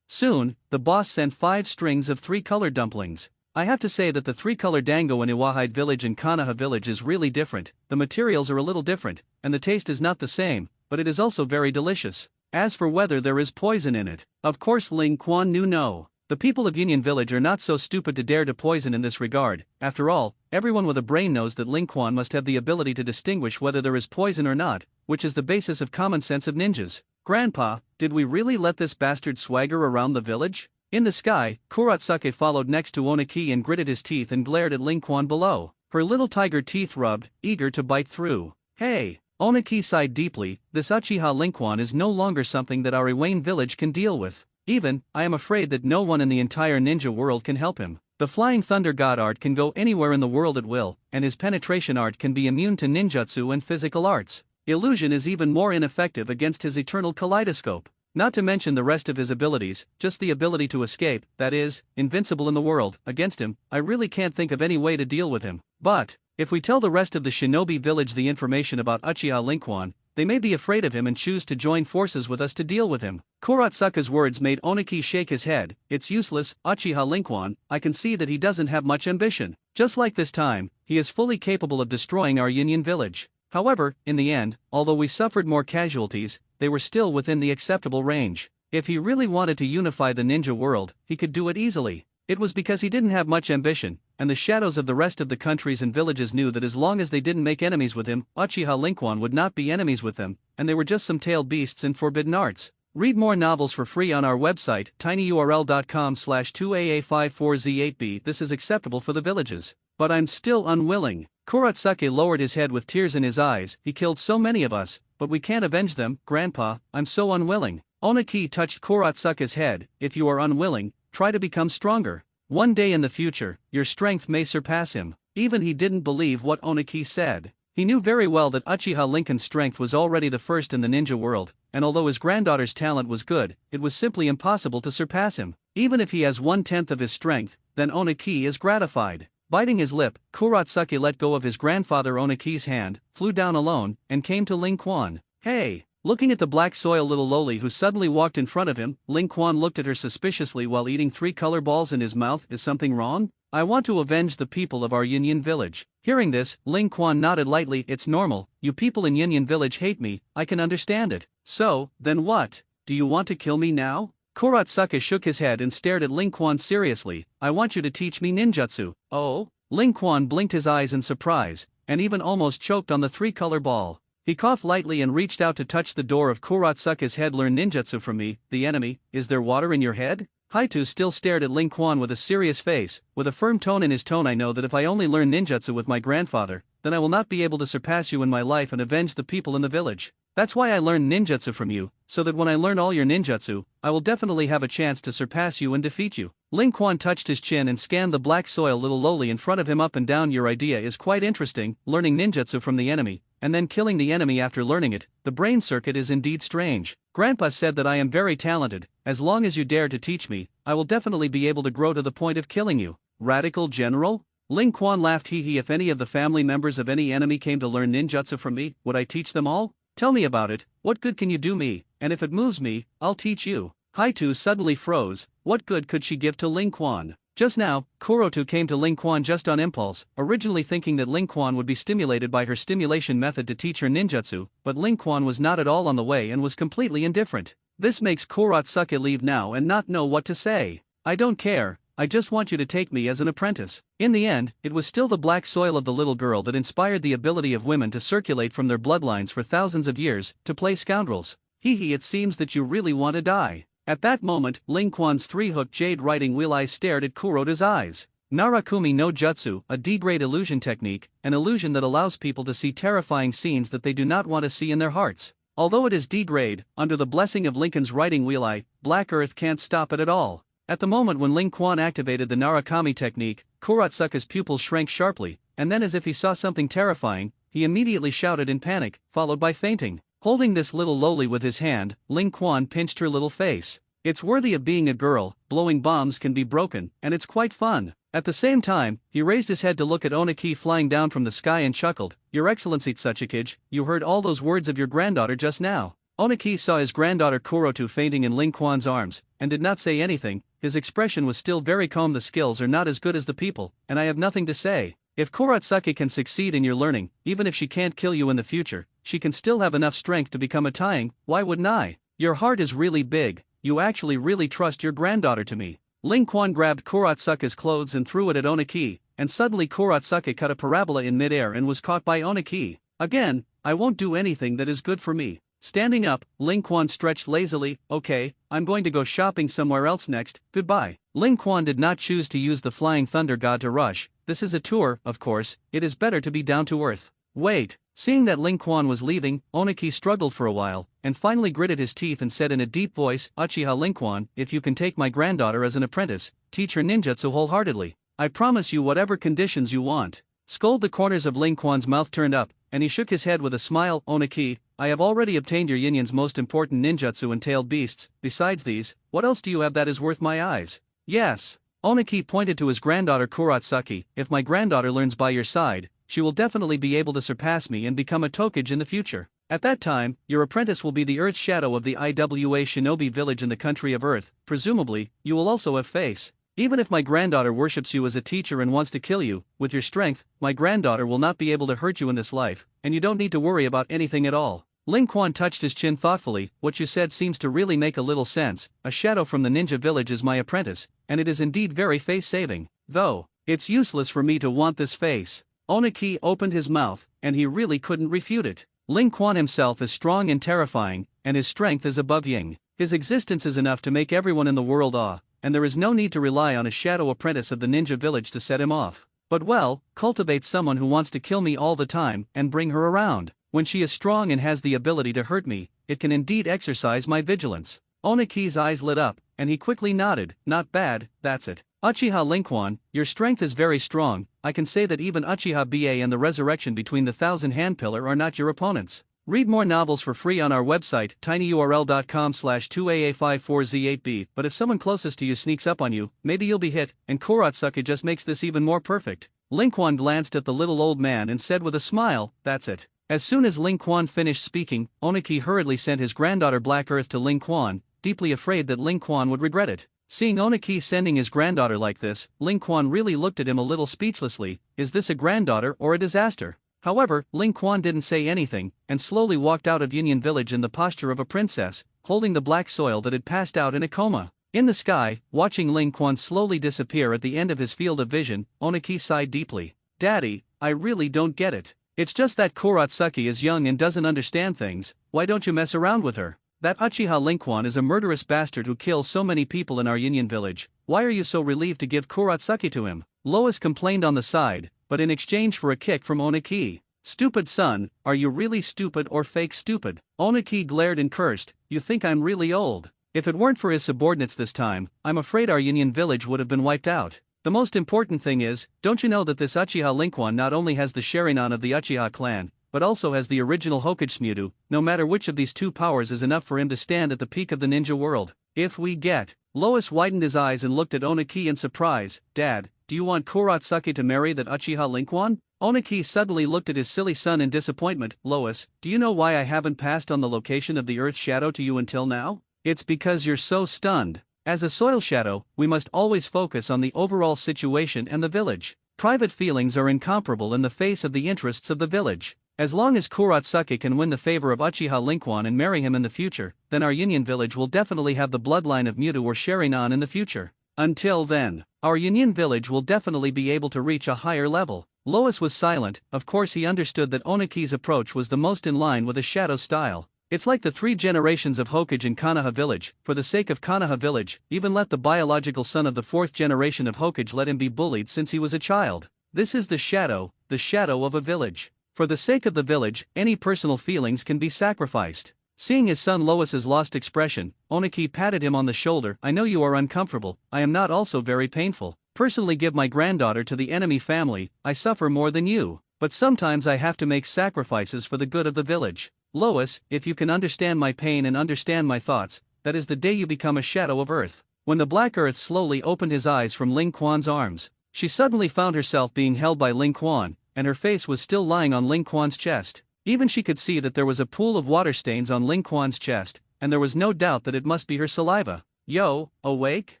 Soon, the boss sent 5 strings of 3-colored dumplings. I have to say that the 3-color dango in Iwahide village and Kanaha village is really different. The materials are a little different, and the taste is not the same, but it is also very delicious. As for whether there is poison in it, of course Ling Quan knew no. The people of Yinyan village are not so stupid to dare to poison in this regard. After all, everyone with a brain knows that Ling Quan must have the ability to distinguish whether there is poison or not, which is the basis of common sense of ninjas. Grandpa, did we really let this bastard swagger around the village? In the sky, Kurotsuke followed next to Oniki and gritted his teeth and glared at Ling Quan below. Her little tiger teeth rubbed, eager to bite through. Hey! Oniki sighed deeply. This Uchiha Ling Quan is no longer something that our Iwayne village can deal with. Even, I am afraid that no one in the entire ninja world can help him. The Flying Thunder God art can go anywhere in the world at will, and his penetration art can be immune to ninjutsu and physical arts. Illusion is even more ineffective against his eternal kaleidoscope. Not to mention the rest of his abilities, just the ability to escape, that is, invincible in the world. Against him, I really can't think of any way to deal with him. But, if we tell the rest of the shinobi village the information about Uchiha Ling Quan, they may be afraid of him and choose to join forces with us to deal with him. Kurotsuke's words made Oniki shake his head. It's useless, Uchiha Ling Quan, I can see that he doesn't have much ambition. Just like this time, he is fully capable of destroying our Yinyan village. However, in the end, although we suffered more casualties, they were still within the acceptable range. If he really wanted to unify the ninja world, he could do it easily. It was because he didn't have much ambition, and the shadows of the rest of the countries and villages knew that as long as they didn't make enemies with him, Uchiha Ling Quan would not be enemies with them, and they were just some tailed beasts in forbidden arts. Read more novels for free on our website, tinyurl.com/2aa54z8b. This is acceptable for the villages. But I'm still unwilling. Kurotsuke lowered his head with tears in his eyes. He killed so many of us, but we can't avenge them, Grandpa, I'm so unwilling. Oniki touched Kurotsuke's head. If you are unwilling, try to become stronger. One day in the future, your strength may surpass him. Even he didn't believe what Oniki said. He knew very well that Uchiha Lincoln's strength was already the first in the ninja world, and although his granddaughter's talent was good, it was simply impossible to surpass him. Even if he has 1/10 of his strength, then Oniki is gratified. Biting his lip, Kurotsuke let go of his grandfather Oniki's hand, flew down alone, and came to Ling Quan. Hey! Looking at the black soil little loli who suddenly walked in front of him, Ling Quan looked at her suspiciously while eating 3 color balls in his mouth. Is something wrong? I want to avenge the people of our Yinyan village. Hearing this, Ling Quan nodded lightly. It's normal, you people in Yinyan village hate me, I can understand it. So, then what? Do you want to kill me now? Kurotsuke shook his head and stared at Ling Quan seriously. I want you to teach me ninjutsu. Oh? Ling Quan blinked his eyes in surprise, and even almost choked on the 3-color ball. He coughed lightly and reached out to touch the door of Kurotsuke's head. Learn ninjutsu from me, the enemy. Is there water in your head? Haitu still stared at Ling Quan with a serious face, with a firm tone in his tone. I know that if I only learn ninjutsu with my grandfather, then I will not be able to surpass you in my life and avenge the people in the village. That's why I learned ninjutsu from you, so that when I learn all your ninjutsu, I will definitely have a chance to surpass you and defeat you. Ling Quan touched his chin and scanned the black soil little loli in front of him up and down. Your idea is quite interesting, learning ninjutsu from the enemy, and then killing the enemy after learning it. The brain circuit is indeed strange. Grandpa said that I am very talented. As long as you dare to teach me, I will definitely be able to grow to the point of killing you. Radical General? Ling Quan laughed. Hee. If any of the family members of any enemy came to learn ninjutsu from me, would I teach them all? Tell me about it. What good can you do me? And if it moves me, I'll teach you. Haitu suddenly froze. What good could she give to Ling Quan? Just now, Kurotu came to Ling Quan just on impulse, originally thinking that Ling Quan would be stimulated by her stimulation method to teach her ninjutsu, but Ling Quan was not at all on the way and was completely indifferent. This makes Kurotsuke leave now and not know what to say. I don't care, I just want you to take me as an apprentice. In the end, it was still the black soil of the little girl that inspired the ability of women to circulate from their bloodlines for thousands of years, to play scoundrels. Hee, it seems that you really want to die. At that moment, Ling Quan's three-hooked jade riding wheel eyes stared at Kurotu's eyes. Narakumi no Jutsu, a D-grade illusion technique, an illusion that allows people to see terrifying scenes that they do not want to see in their hearts. Although it is D-grade, under the blessing of Lincoln's riding wheel eye, Black Earth can't stop it at all. At the moment when Ling Quan activated the Narakami technique, Kurotsuke's pupils shrank sharply, and then as if he saw something terrifying, he immediately shouted in panic, followed by fainting. Holding this little loli with his hand, Ling Quan pinched her little face. It's worthy of being a girl, blowing bombs can be broken, and it's quite fun. At the same time, he raised his head to look at Oniki flying down from the sky and chuckled, Your Excellency Tsukikage, you heard all those words of your granddaughter just now. Oniki saw his granddaughter Kurotu fainting in Ling Quan's arms, and did not say anything. His expression was still very calm. The skills are not as good as the people, and I have nothing to say. If Kurotsuke can succeed in your learning, even if she can't kill you in the future, she can still have enough strength to become a Taing, why wouldn't I? Your heart is really big, you actually really trust your granddaughter to me. Ling Quan grabbed Kurotsuke's clothes and threw it at Oniki, and suddenly Kurotsuke cut a parabola in midair and was caught by Oniki. Again, I won't do anything that is good for me. Standing up, Ling Quan stretched lazily, okay, I'm going to go shopping somewhere else next, goodbye. Ling Quan did not choose to use the Flying Thunder God to rush. This is a tour, of course, it is better to be down to earth. Wait. Seeing that Ling Quan was leaving, Oniki struggled for a while, and finally gritted his teeth and said in a deep voice, Uchiha Ling Quan, if you can take my granddaughter as an apprentice, teach her ninjutsu wholeheartedly. I promise you whatever conditions you want. Scold. The corners of Ling Quan's mouth turned up, and he shook his head with a smile. Oniki, I have already obtained your Yinyan's most important ninjutsu and tailed beasts. Besides these, what else do you have that is worth my eyes? Yes. Oniki pointed to his granddaughter Kurotsuke, if my granddaughter learns by your side, she will definitely be able to surpass me and become a Tokage in the future. At that time, your apprentice will be the Earth Shadow of the IWA Shinobi village in the country of Earth. Presumably, you will also have face. Even if my granddaughter worships you as a teacher and wants to kill you, with your strength, my granddaughter will not be able to hurt you in this life, and you don't need to worry about anything at all. Ling Quan touched his chin thoughtfully. What you said seems to really make a little sense. A shadow from the ninja village is my apprentice, and it is indeed very face-saving. Though, it's useless for me to want this face. Oniki opened his mouth, and he really couldn't refute it. Ling Quan himself is strong and terrifying, and his strength is above Ying. His existence is enough to make everyone in the world awe, and there is no need to rely on a shadow apprentice of the ninja village to set him off. But well, cultivate someone who wants to kill me all the time and bring her around. When she is strong and has the ability to hurt me, it can indeed exercise my vigilance. Oniki's eyes lit up, and he quickly nodded. Not bad, that's it. Uchiha Ling Quan, your strength is very strong. I can say that even Uchiha BA and the resurrection between the Thousand Hand Pillar are not your opponents. Read more novels for free on our website, tinyurl.com/2AA54Z8B. But if someone closest to you sneaks up on you, maybe you'll be hit, and Kurotsuke just makes this even more perfect. Ling Quan glanced at the little old man and said with a smile, that's it. As soon as Ling Quan finished speaking, Oniki hurriedly sent his granddaughter Black Earth to Ling Quan, deeply afraid that Ling Quan would regret it. Seeing Oniki sending his granddaughter like this, Ling Quan really looked at him a little speechlessly. Is this a granddaughter or a disaster? However, Ling Quan didn't say anything, and slowly walked out of Yinyan village in the posture of a princess, holding the black soil that had passed out in a coma. In the sky, watching Ling Quan slowly disappear at the end of his field of vision, Oniki sighed deeply. Daddy, I really don't get it. It's just that Kurotsuke is young and doesn't understand things. Why don't you mess around with her? That Uchiha Ling Quan is a murderous bastard who kills so many people in our Yinyan village. Why are you so relieved to give Kurotsuke to him? Lois complained on the side, but in exchange for a kick from Oniki. Stupid son, are you really stupid or fake stupid? Oniki glared and cursed. You think I'm really old? If it weren't for his subordinates this time, I'm afraid our Yinyan village would have been wiped out. The most important thing is, don't you know that this Uchiha Ling Quan not only has the Sharingan of the Uchiha clan, but also has the original Hokage Smudo. No matter which of these two powers is enough for him to stand at the peak of the ninja world. If we get. Lois widened his eyes and looked at Oniki in surprise. Dad, do you want Kurotsuke to marry that Uchiha Ling Quan? Oniki suddenly looked at his silly son in disappointment. Lois, do you know why I haven't passed on the location of the Earth Shadow to you until now? It's because you're so stunned. As a soil shadow, we must always focus on the overall situation and the village. Private feelings are incomparable in the face of the interests of the village. As long as Kurotsuke can win the favor of Uchiha Linkwon and marry him in the future, then our Union village will definitely have the bloodline of Mewtwo or Sharingan in the future. Until then, our Union village will definitely be able to reach a higher level. Lois was silent. Of course he understood that Oniki's approach was the most in line with a shadow style. It's like the 3 generations of Hokage in Konoha village. For the sake of Konoha village, even let the biological son of the 4th generation of Hokage let him be bullied since he was a child. This is the shadow of a village. For the sake of the village, any personal feelings can be sacrificed. Seeing his son Lois's lost expression, Oniki patted him on the shoulder. I know you are uncomfortable, I am not also very painful. Personally give my granddaughter to the enemy family, I suffer more than you. But sometimes I have to make sacrifices for the good of the village. Lois, if you can understand my pain and understand my thoughts, that is the day you become a shadow of earth. When the Black Earth slowly opened his eyes from Ling Quan's arms, she suddenly found herself being held by Ling Quan, and her face was still lying on Ling Quan's chest. Even she could see that there was a pool of water stains on Ling Quan's chest, and there was no doubt that it must be her saliva. Yo, awake?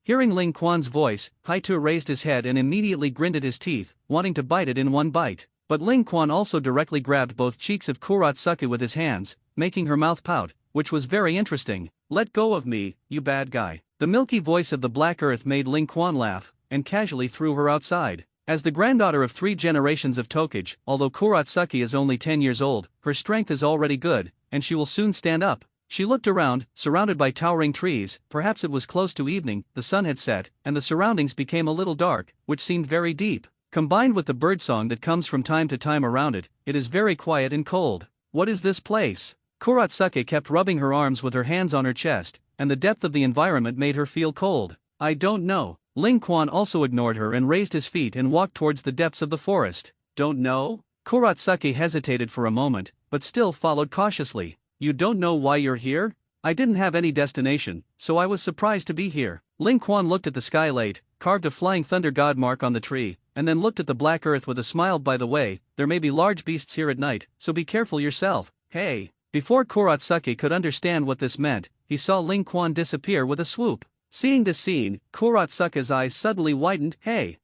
Hearing Ling Quan's voice, Haitu raised his head and immediately grinned at his teeth, wanting to bite it in one bite. But Ling Quan also directly grabbed both cheeks of Kurotsuke with his hands, making her mouth pout, which was very interesting. Let go of me, you bad guy. The milky voice of the Black Earth made Ling Quan laugh, and casually threw her outside. As the granddaughter of 3 generations of Tokage, although Kurotsuke is only 10 years old, her strength is already good, and she will soon stand up. She looked around, surrounded by towering trees. Perhaps it was close to evening, the sun had set, and the surroundings became a little dark, which seemed very deep. Combined with the birdsong that comes from time to time around it, it is very quiet and cold. What is this place? Kurotsuke kept rubbing her arms with her hands on her chest, and the depth of the environment made her feel cold. I don't know. Ling Quan also ignored her and raised his feet and walked towards the depths of the forest. Don't know? Kurotsuke hesitated for a moment, but still followed cautiously. You don't know why you're here? I didn't have any destination, so I was surprised to be here. Ling Quan looked at the sky late, carved a flying thunder god mark on the tree, and then looked at the Black Earth with a smile. By the way, there may be large beasts here at night, so be careful yourself. Hey! Before Kurotsuke could understand what this meant, he saw Ling Quan disappear with a swoop. Seeing this scene, Kurotsuke's eyes suddenly widened. Hey,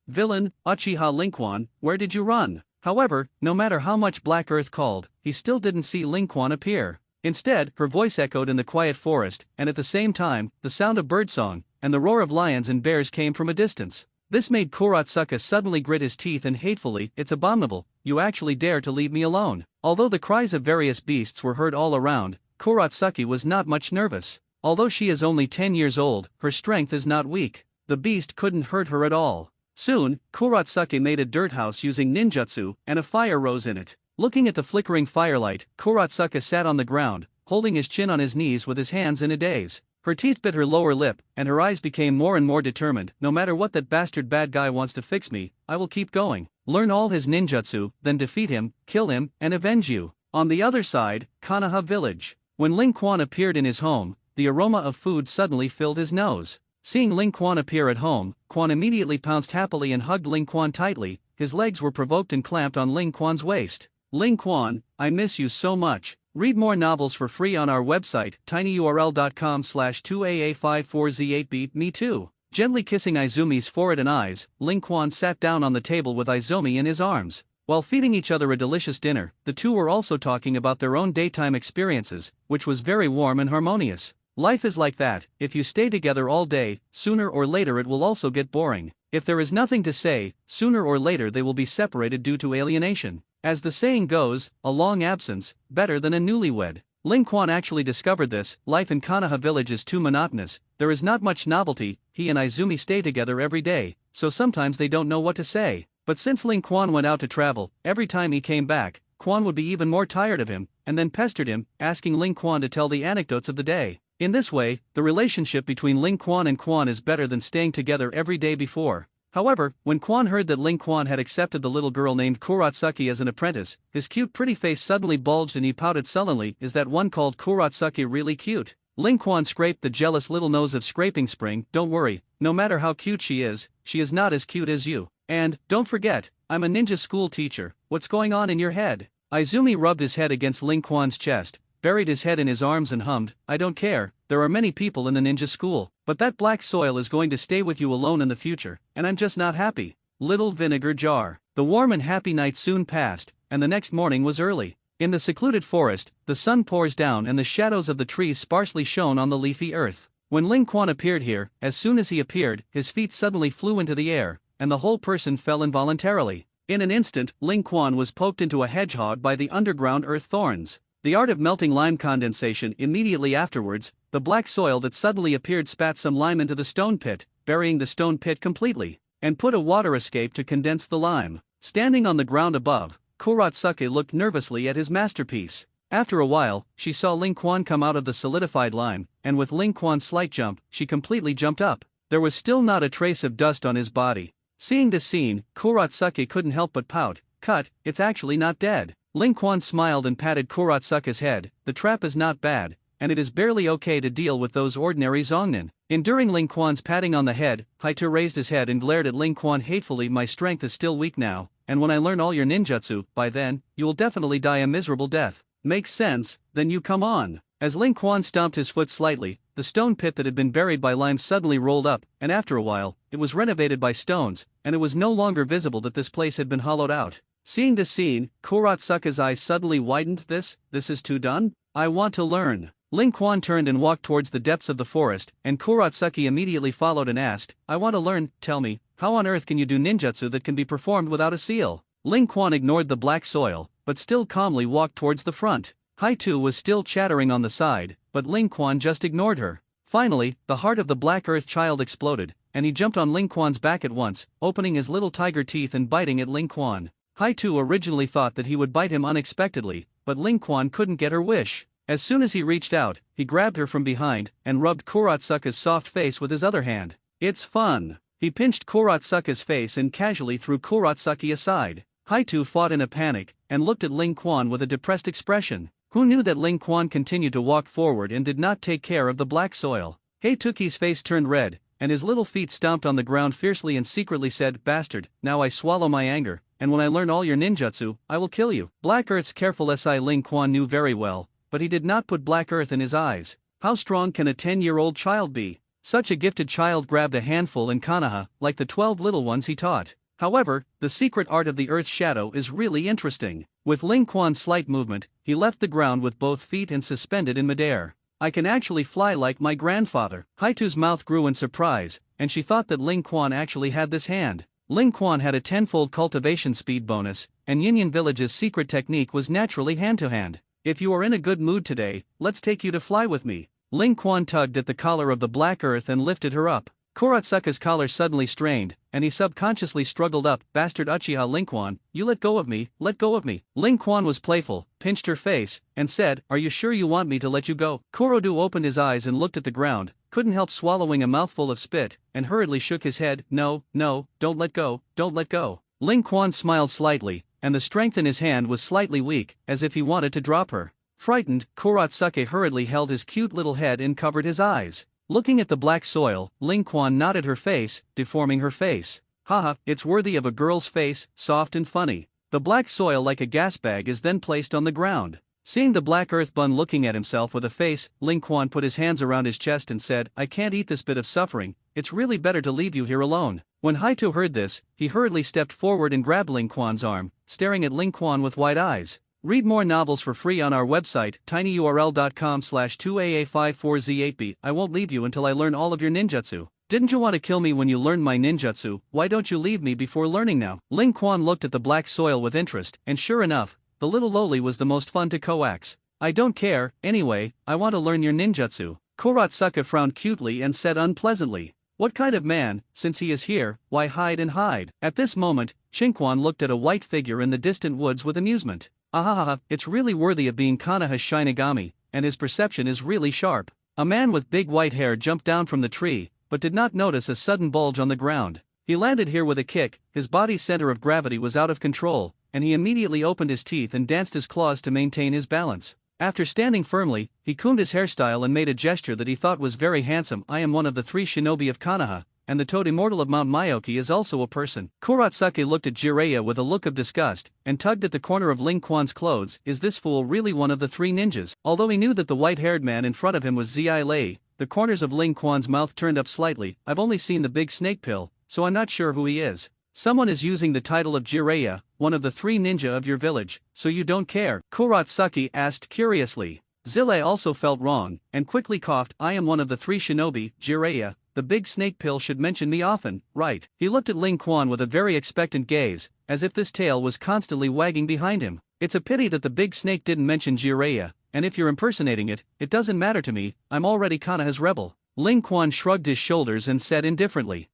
villain, Uchiha Linkwon, where did you run? However, no matter how much Black Earth called, he still didn't see Linkwon appear. Instead, her voice echoed in the quiet forest, and at the same time, the sound of birdsong and the roar of lions and bears came from a distance. This made Kurotsuke suddenly grit his teeth and hatefully, it's abominable, you actually dare to leave me alone. Although the cries of various beasts were heard all around, Kurotsuke was not much nervous. Although she is only 10 years old, her strength is not weak. The beast couldn't hurt her at all. Soon, Kurotsuke made a dirt house using ninjutsu, and a fire rose in it. Looking at the flickering firelight, Kurotsuke sat on the ground, holding his chin on his knees with his hands in a daze. Her teeth bit her lower lip, and her eyes became more and more determined. No matter what that bastard bad guy wants to fix me, I will keep going. Learn all his ninjutsu, then defeat him, kill him, and avenge you. On the other side, Konoha village. When Ling Quan appeared in his home, the aroma of food suddenly filled his nose. Seeing Ling Quan appear at home, Quan immediately pounced happily and hugged Ling Quan tightly. His legs were provoked and clamped on Ling Quan's waist. Ling Quan, I miss you so much. Read more novels for free on our website, tinyurl.com/2aa54z8beat me too. Gently kissing Izumi's forehead and eyes, Ling Quan sat down on the table with Izumi in his arms. While feeding each other a delicious dinner, the two were also talking about their own daytime experiences, which was very warm and harmonious. Life is like that, if you stay together all day, sooner or later it will also get boring. If there is nothing to say, sooner or later they will be separated due to alienation. As the saying goes, a long absence, better than a newlywed. Ling Quan actually discovered this. Life in Konoha village is too monotonous, there is not much novelty. He and Izumi stay together every day, so sometimes they don't know what to say. But since Ling Quan went out to travel, every time he came back, Quan would be even more tired of him, and then pestered him, asking Ling Quan to tell the anecdotes of the day. In this way, the relationship between Ling Quan and Quan is better than staying together every day before. However, when Quan heard that Ling Quan had accepted the little girl named Kurotsuke as an apprentice, his cute pretty face suddenly bulged and he pouted sullenly. Is that one called Kurotsuke really cute? Ling Quan scraped the jealous little nose of Scraping Spring. Don't worry, no matter how cute she is not as cute as you. And, don't forget, I'm a ninja school teacher. What's going on in your head? Izumi rubbed his head against Ling Quan's chest, buried his head in his arms and hummed, I don't care, there are many people in the ninja school, but that black soil is going to stay with you alone in the future, and I'm just not happy. Little vinegar jar. The warm and happy night soon passed, and the next morning was early. In the secluded forest, the sun pours down and the shadows of the trees sparsely shone on the leafy earth. When Ling Quan appeared here, as soon as he appeared, his feet suddenly flew into the air, and the whole person fell involuntarily. In an instant, Ling Quan was poked into a hedgehog by the underground earth thorns. The art of melting lime condensation. Immediately afterwards, the black soil that suddenly appeared spat some lime into the stone pit, burying the stone pit completely, and put a water escape to condense the lime. Standing on the ground above, Kurotsuke looked nervously at his masterpiece. After a while, she saw Ling Quan come out of the solidified lime, and with Ling Quan's slight jump, she completely jumped up. There was still not a trace of dust on his body. Seeing this scene, Kurotsuke couldn't help but pout. Cut, it's actually not dead. Ling Quan smiled and patted Kurotsuke's head. The trap is not bad, and it is barely okay to deal with those ordinary zongnin. Enduring Ling Quan's patting on the head, Haito raised his head and glared at Ling Quan hatefully. My strength is still weak now, and when I learn all your ninjutsu, by then, you will definitely die a miserable death. Makes sense, then you come on. As Ling Quan stomped his foot slightly, the stone pit that had been buried by lime suddenly rolled up, and after a while, it was renovated by stones, and it was no longer visible that this place had been hollowed out. Seeing this scene, Kurotsuke's eyes suddenly widened. This is too done? I want to learn. Ling Quan turned and walked towards the depths of the forest, and Kurotsuke immediately followed and asked, I want to learn, tell me, how on earth can you do ninjutsu that can be performed without a seal? Ling Quan ignored the black soil, but still calmly walked towards the front. Haitu was still chattering on the side, but Ling Quan just ignored her. Finally, the heart of the black earth child exploded, and he jumped on Ling Quan's back at once, opening his little tiger teeth and biting at Ling Quan. Haitu originally thought that he would bite him unexpectedly, but Ling Quan couldn't get her wish. As soon as he reached out, he grabbed her from behind and rubbed Kurotsuke's soft face with his other hand. It's fun. He pinched Kurotsuke's face and casually threw Kurotsuke aside. Haitu fought in a panic and looked at Ling Quan with a depressed expression. Who knew that Ling Quan continued to walk forward and did not take care of the black soil? Heituki's face turned red, and his little feet stomped on the ground fiercely and secretly said, Bastard, now I swallow my anger, and when I learn all your ninjutsu, I will kill you. Black Earth's careful Si Ling Quan knew very well, but he did not put black earth in his eyes. How strong can a 10-year-old child be? Such a gifted child grabbed a handful in Konoha, like the 12 little ones he taught. However, the secret art of the earth's shadow is really interesting. With Ling Quan's slight movement, he left the ground with both feet and suspended in midair. I can actually fly like my grandfather. Haitu's mouth grew in surprise, and she thought that Ling Quan actually had this hand. Ling Quan had a 10-fold cultivation speed bonus, and Yinyan Village's secret technique was naturally hand-to-hand. If you are in a good mood today, let's take you to fly with me. Ling Quan tugged at the collar of the black earth and lifted her up. Kurotsuke's collar suddenly strained, and he subconsciously struggled up. Bastard Uchiha Ling Quan, you let go of me, let go of me. Ling Quan was playful, pinched her face, and said, Are you sure you want me to let you go? Kurodu opened his eyes and looked at the ground, couldn't help swallowing a mouthful of spit, and hurriedly shook his head. No, don't let go, don't let go. Ling Quan smiled slightly, and the strength in his hand was slightly weak, as if he wanted to drop her. Frightened, Kurotsuke hurriedly held his cute little head and covered his eyes. Looking at the black soil, Ling Quan nodded her face, deforming her face. Haha, it's worthy of a girl's face, soft and funny. The black soil like a gas bag is then placed on the ground. Seeing the black earth bun looking at himself with a face, Ling Quan put his hands around his chest and said, I can't eat this bit of suffering, it's really better to leave you here alone. When Haito heard this, he hurriedly stepped forward and grabbed Ling Quan's arm, staring at Ling Quan with wide eyes. Read more novels for free on our website, tinyurl.com/2aa54z8b. I won't leave you until I learn all of your ninjutsu. Didn't you want to kill me when you learned my ninjutsu? Why don't you leave me before learning now? Ling Quan looked at the black soil with interest, and sure enough, the little loli was the most fun to coax. I don't care, anyway, I want to learn your ninjutsu. Kurotsuke frowned cutely and said unpleasantly, What kind of man, since he is here, why hide and hide? At this moment, Chinquan looked at a white figure in the distant woods with amusement. Ahaha, it's really worthy of being Konoha's Shinigami, and his perception is really sharp. A man with big white hair jumped down from the tree, but did not notice a sudden bulge on the ground. He landed here with a kick, his body's center of gravity was out of control, and he immediately opened his teeth and danced his claws to maintain his balance. After standing firmly, he combed his hairstyle and made a gesture that he thought was very handsome. I am one of the 3 shinobi of Konoha, and the toad immortal of Mount Myoki is also a person. Kurotsuke looked at Jiraiya with a look of disgust, and tugged at the corner of Ling Quan's clothes. Is this fool really one of the three ninjas? Although he knew that the white-haired man in front of him was Zi Lei, the corners of Ling Quan's mouth turned up slightly. I've only seen the big snake pill, so I'm not sure who he is. Someone is using the title of Jiraiya, one of the three ninja of your village, so you don't care? Kurotsuke asked curiously. Zile also felt wrong, and quickly coughed. I am one of the three shinobi, Jiraiya. The big snake pill should mention me often, right? He looked at Ling Quan with a very expectant gaze, as if this tail was constantly wagging behind him. It's a pity that the big snake didn't mention Jiraiya, and if you're impersonating it, it doesn't matter to me, I'm already Konoha's rebel. Ling Quan shrugged his shoulders and said indifferently,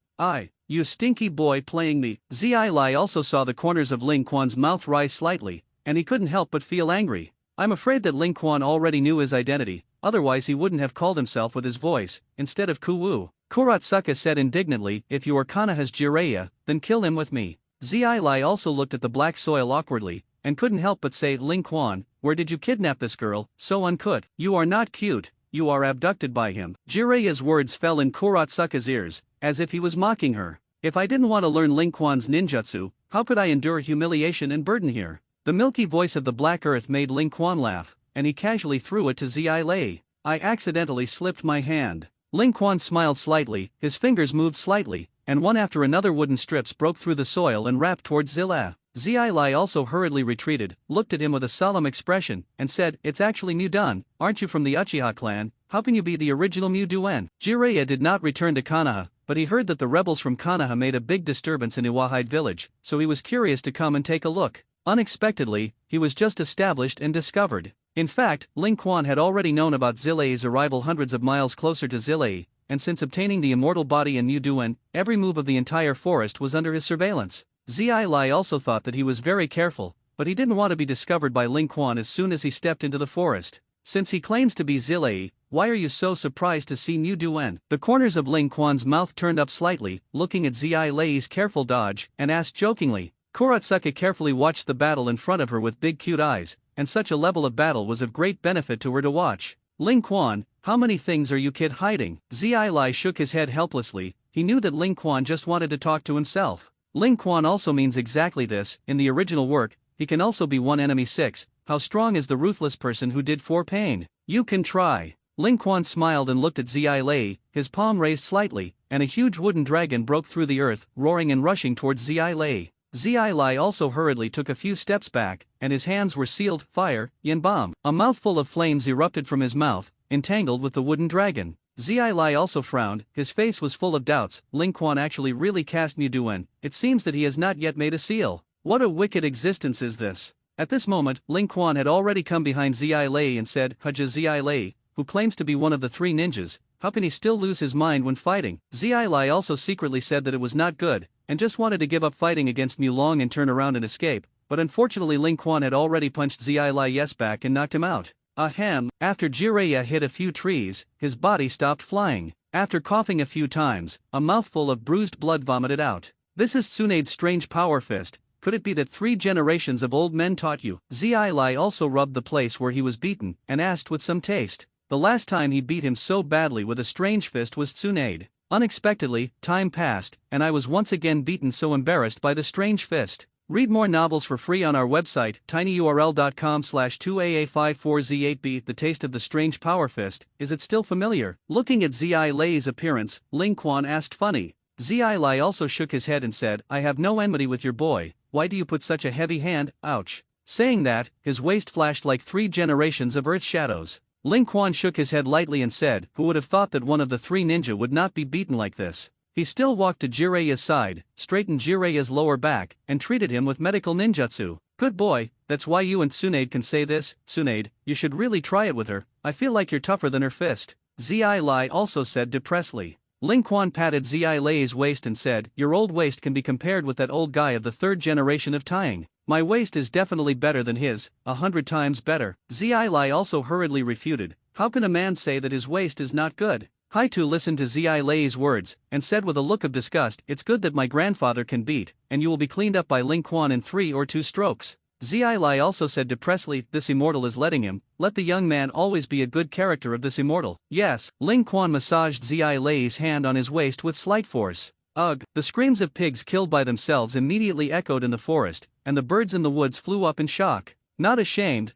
you stinky boy playing me. Zi Lai also saw the corners of Ling Quan's mouth rise slightly, and he couldn't help but feel angry. I'm afraid that Ling Quan already knew his identity, otherwise he wouldn't have called himself with his voice, instead of Kuwu. Kurotsuke said indignantly, if you are Konoha's Jiraiya, then kill him with me. Zi Lai also looked at the black soil awkwardly, and couldn't help but say, Ling Quan, where did you kidnap this girl? So uncut. You are not cute, you are abducted by him. Jiraiya's words fell in Kurotsuke's ears, as if he was mocking her. If I didn't want to learn Ling Quan's ninjutsu, how could I endure humiliation and burden here? The milky voice of the black earth made Ling Quan laugh, and he casually threw it to Zi Lei. I accidentally slipped my hand. Ling Quan smiled slightly, his fingers moved slightly, and one after another wooden strips broke through the soil and wrapped towards Zile. Zi Lei also hurriedly retreated, looked at him with a solemn expression, and said, it's actually Mu Dun, aren't you from the Uchiha clan? How can you be the original Mu Duen? Jiraiya did not return to Konoha, but he heard that the rebels from Konoha made a big disturbance in Iwahide village, so he was curious to come and take a look. Unexpectedly, he was just established and discovered. In fact, Ling Quan had already known about Zilei's arrival hundreds of miles closer to Zilei, and since obtaining the immortal body in Mu Duen, every move of the entire forest was under his surveillance. Zi Lai also thought that he was very careful, but he didn't want to be discovered by Ling Quan as soon as he stepped into the forest. Since he claims to be Zilei, why are you so surprised to see Mu Duen? The corners of Ling Quan's mouth turned up slightly, looking at Zi Lei's careful dodge, and asked jokingly. Kurotsuke carefully watched the battle in front of her with big cute eyes, and such a level of battle was of great benefit to her to watch. Ling Quan, how many things are you kid hiding? Zi Lai shook his head helplessly. He knew that Ling Quan just wanted to talk to himself. Ling Quan also means exactly this. In the original work, he can also be one enemy 6. How strong is the ruthless person who did 4 pain? You can try. Ling Quan smiled and looked at Zi Lai, his palm raised slightly, and a huge wooden dragon broke through the earth, roaring and rushing towards Zi Lai. Zi Lai also hurriedly took a few steps back, and his hands were sealed. Fire, yin bomb. A mouthful of flames erupted from his mouth, entangled with the wooden dragon. Zi Lai also frowned, his face was full of doubts. Ling Quan actually really cast Mu Duen. It seems that he has not yet made a seal. What a wicked existence is this? At this moment, Ling Quan had already come behind Zi Lai and said, Haja Zi Lai, who claims to be one of the 3 ninjas, how can he still lose his mind when fighting? Zi Lai also secretly said that it was not good, and just wanted to give up fighting against Mu Long and turn around and escape, but unfortunately Ling Quan had already punched Zi Lai's back and knocked him out. Ahem. After Jiraiya hit a few trees, his body stopped flying. After coughing a few times, a mouthful of bruised blood vomited out. This is Tsunade's strange power fist. Could it be that 3 generations of old men taught you? Zi Lai also rubbed the place where he was beaten, and asked with some taste. The last time he beat him so badly with a strange fist was Tsunade. Unexpectedly, time passed, and I was once again beaten so embarrassed by the strange fist. Read more novels for free on our website, tinyurl.com/2aa54z8b. The taste of the strange power fist, is it still familiar? Looking at Zi Lai's appearance, Ling Quan asked funny. Zi Lai also shook his head and said, I have no enmity with your boy, why do you put such a heavy hand, ouch. Saying that, his waist flashed like 3 generations of earth shadows. Ling Quan shook his head lightly and said, who would have thought that one of the 3 ninja would not be beaten like this? He still walked to Jiraiya's side, straightened Jiraiya's lower back, and treated him with medical ninjutsu. Good boy, that's why you and Tsunade can say this. Tsunade, you should really try it with her, I feel like you're tougher than her fist. Zi Lai also said depressedly. Ling Quan patted Zi Lai's waist and said, your old waist can be compared with that old guy of the 3rd generation of tying. My waist is definitely better than his, 100 times better. Zi Lai also hurriedly refuted, how can a man say that his waist is not good? Haitu listened to Zi Lai's words, and said with a look of disgust, it's good that my grandfather can beat, and you will be cleaned up by Ling Quan in 3 or 2 strokes. Zi Lai also said depressedly, this immortal is letting him, let the young man always be a good character of this immortal. Yes, Ling Quan massaged Zai Lei's hand on his waist with slight force. Ugh, the screams of pigs killed by themselves immediately echoed in the forest, and the birds in the woods flew up in shock. Not ashamed,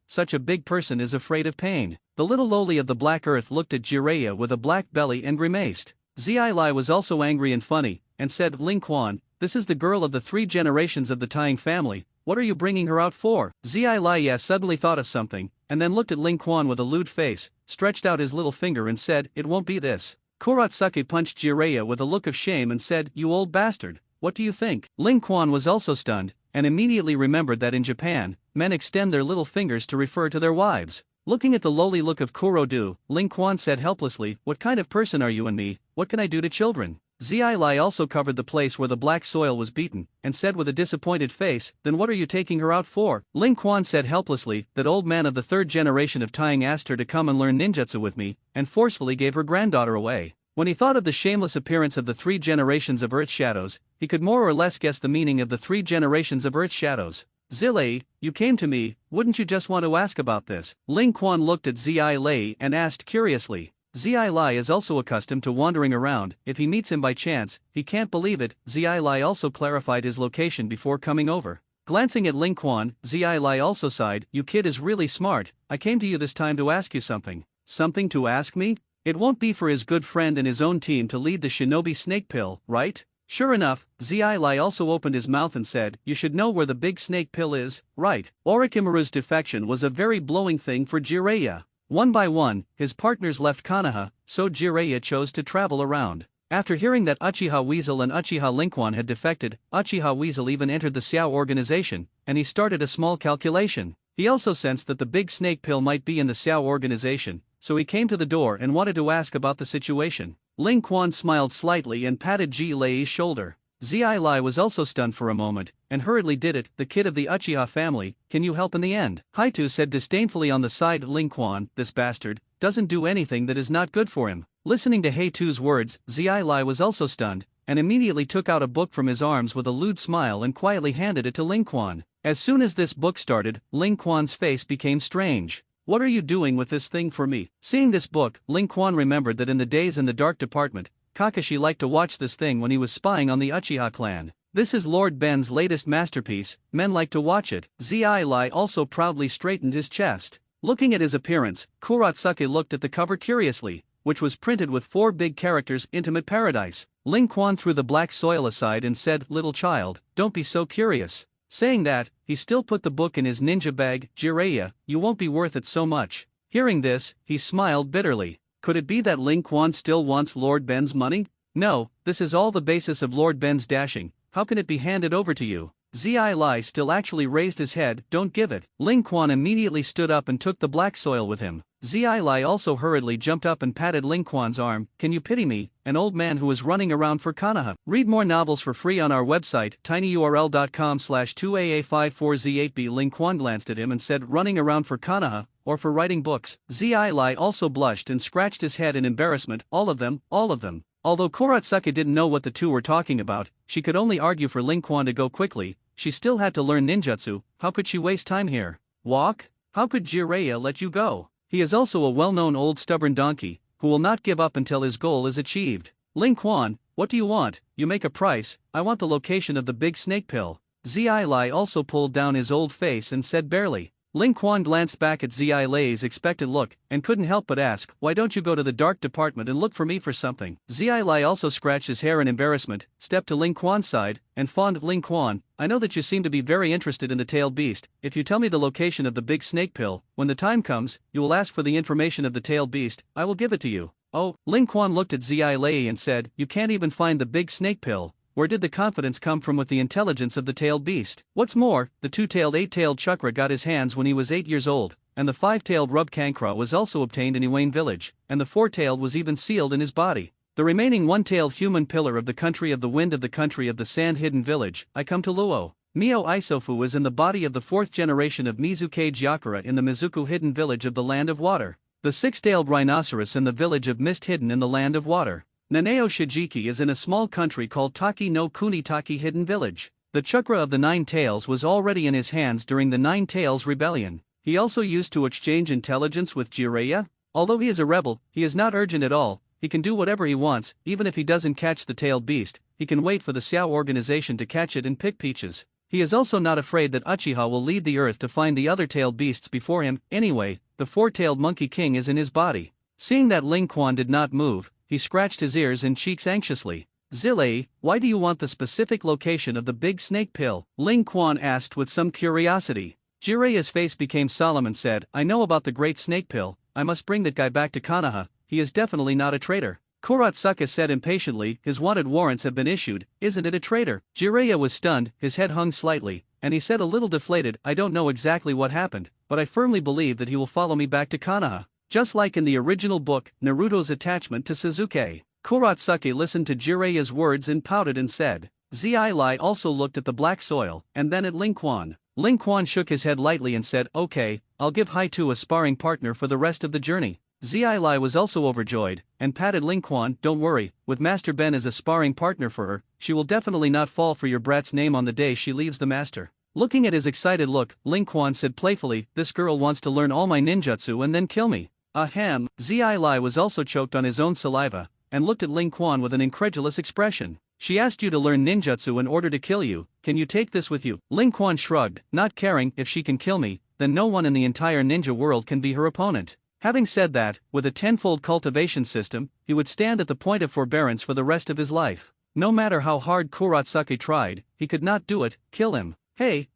such a big person is afraid of pain. The little lowly of the black earth looked at Jiraiya with a black belly and grimaced. Zai Lai was also angry and funny, and said, Ling Quan, this is the girl of the 3 generations of the Tying family, what are you bringing her out for? Zai Lai suddenly thought of something, and then looked at Ling Quan with a lewd face, stretched out his little finger and said, it won't be this. Kurotsuke punched Jiraiya with a look of shame and said, you old bastard, what do you think? Ling Quan was also stunned, and immediately remembered that in Japan, men extend their little fingers to refer to their wives. Looking at the lowly look of Kurodu, Ling Quan said helplessly, what kind of person are you and me, what can I do to children? Zai Lai also covered the place where the black soil was beaten, and said with a disappointed face, then what are you taking her out for? Ling Quan said helplessly, that old man of the 3rd generation of Tying asked her to come and learn ninjutsu with me, and forcefully gave her granddaughter away. When he thought of the shameless appearance of the 3 generations of Earth Shadows, he could more or less guess the meaning of the 3 generations of Earth Shadows. Zilei, you came to me, wouldn't you just want to ask about this? Ling Quan looked at Zai Lai and asked curiously. Zai Lai is also accustomed to wandering around, if he meets him by chance, he can't believe it. Zai Lai also clarified his location before coming over. Glancing at Ling Quan, Zai Lai also sighed, you kid is really smart, I came to you this time to ask you something. Something to ask me? It won't be for his good friend and his own team to lead the shinobi snake pill, right? Sure enough, Zai Lai also opened his mouth and said, you should know where the big snake pill is, right? Orochimaru's defection was a very blowing thing for Jiraiya. One by one, his partners left Konoha, so Jiraiya chose to travel around. After hearing that Uchiha Weasel and Uchiha Linquan had defected, Uchiha Weasel even entered the Xiao organization, and he started a small calculation. He also sensed that the big snake pill might be in the Xiao organization, so he came to the door and wanted to ask about the situation. Ling Quan smiled slightly and patted Ji Lei's shoulder. Zai Lai was also stunned for a moment, and hurriedly did it, the kid of the Uchiha family, can you help in the end? Haitu said disdainfully on the side, Ling Quan, this bastard, doesn't do anything that is not good for him. Listening to Haitu's words, Zai Lai was also stunned, and immediately took out a book from his arms with a lewd smile and quietly handed it to Ling Quan. As soon as this book started, Ling Quan's face became strange. What are you doing with this thing for me? Seeing this book, Ling Quan remembered that in the days in the dark department, Kakashi liked to watch this thing when he was spying on the Uchiha clan. This is Lord Ben's latest masterpiece, men like to watch it. Zai Lai also proudly straightened his chest. Looking at his appearance, Kurotsuke looked at the cover curiously, which was printed with 4 big characters, Intimate Paradise. Ling Quan threw the black soil aside and said, little child, don't be so curious. Saying that, he still put the book in his ninja bag. Jiraiya, you won't be worth it so much. Hearing this, he smiled bitterly. Could it be that Ling Quan still wants Lord Ben's money? No, this is all the basis of Lord Ben's dashing, how can it be handed over to you? Zai Lai still actually raised his head, don't give it. Ling Quan immediately stood up and took the black soil with him. Zai Lai also hurriedly jumped up and patted Ling Quan's arm, can you pity me, an old man who is running around for Konoha? Read more novels for free on our website, tinyurl.com/2aa54z8b. Ling Quan glanced at him and said, running around for Konoha, or for writing books? Zai Lai also blushed and scratched his head in embarrassment, all of them, all of them. Although Kurotsuke didn't know what the two were talking about, she could only argue for Ling Quan to go quickly. She still had to learn ninjutsu, how could she waste time here? Walk? How could Jiraiya let you go? He is also a well-known old stubborn donkey, who will not give up until his goal is achieved. Ling Quan, what do you want? You make a price, I want the location of the big snake pill. Zai Lai also pulled down his old face and said barely. Ling Quan glanced back at Zai Lai's expected look, and couldn't help but ask, why don't you go to the dark department and look for me for something? Zai Lai also scratched his hair in embarrassment, stepped to Ling Quan's side, and fawned. Ling Quan, I know that you seem to be very interested in the tailed beast. If you tell me the location of the big snake pill, when the time comes, you will ask for the information of the tailed beast, I will give it to you. Oh, Ling Quan looked at Zai Lai and said, you can't even find the big snake pill. Where did the confidence come from with the intelligence of the tailed beast? What's more, the 2-tailed 8-tailed chakra got his hands when he was 8 years old, and the 5-tailed rub kankra was also obtained in Iwayne village, and the 4-tailed was even sealed in his body. The remaining 1-tailed human pillar of the country of the wind of the country of the sand hidden village, I come to Luo. Mio Isofu is in the body of the 4th generation of Mizukage Yakura in the Mizuku hidden village of the land of water. The 6-tailed rhinoceros in the village of mist hidden in the land of water. Nanao Shijiki is in a small country called Taki no Kunitaki hidden village. The chakra of the 9 tails was already in his hands during the 9 tails rebellion. he also used to exchange intelligence with Jiraiya? Although he is a rebel, he is not urgent at all. He can do whatever he wants, even if he doesn't catch the tailed beast, he can wait for the Xiao organization to catch it and pick peaches. He is also not afraid that Uchiha will lead the earth to find the other tailed beasts before him. Anyway, the four-tailed monkey king is in his body. Seeing that Ling Quan did not move, he scratched his ears and cheeks anxiously. Zilei, why do you want the specific location of the big snake pill? Ling Quan asked with some curiosity. Jiraiya's face became solemn and said, I know about the great snake pill, I must bring that guy back to Konoha, he is definitely not a traitor. Kurotsuka said impatiently, his wanted warrants have been issued, isn't it a traitor? Jiraiya was stunned, his head hung slightly, and he said a little deflated, I don't know exactly what happened, but I firmly believe that he will follow me back to Konoha. Just like in the original book, Naruto's attachment to Sasuke. Kurotsuka listened to Jiraiya's words and pouted and said. Zilei also looked at the black soil, and then at Ling Quan. Ling Quan shook his head lightly and said, okay, I'll give Hai-Tu a sparring partner for the rest of the journey. Zilei was also overjoyed, and patted Ling Quan, don't worry, with Master Ben as a sparring partner for her, she will definitely not fall for your brat's name on the day she leaves the master. Looking at his excited look, Ling Quan said playfully, this girl wants to learn all my ninjutsu and then kill me. Ahem. Zilei was also choked on his own saliva, and looked at Ling Quan with an incredulous expression. She asked you to learn ninjutsu in order to kill you, can you take this with you? Ling Quan shrugged, not caring, if she can kill me, then no one in the entire ninja world can be her opponent. Having said that, with a tenfold cultivation system, he would stand at the point of forbearance for the rest of his life. No matter how hard Kurotsuka tried, he could not do it, kill him. Hey,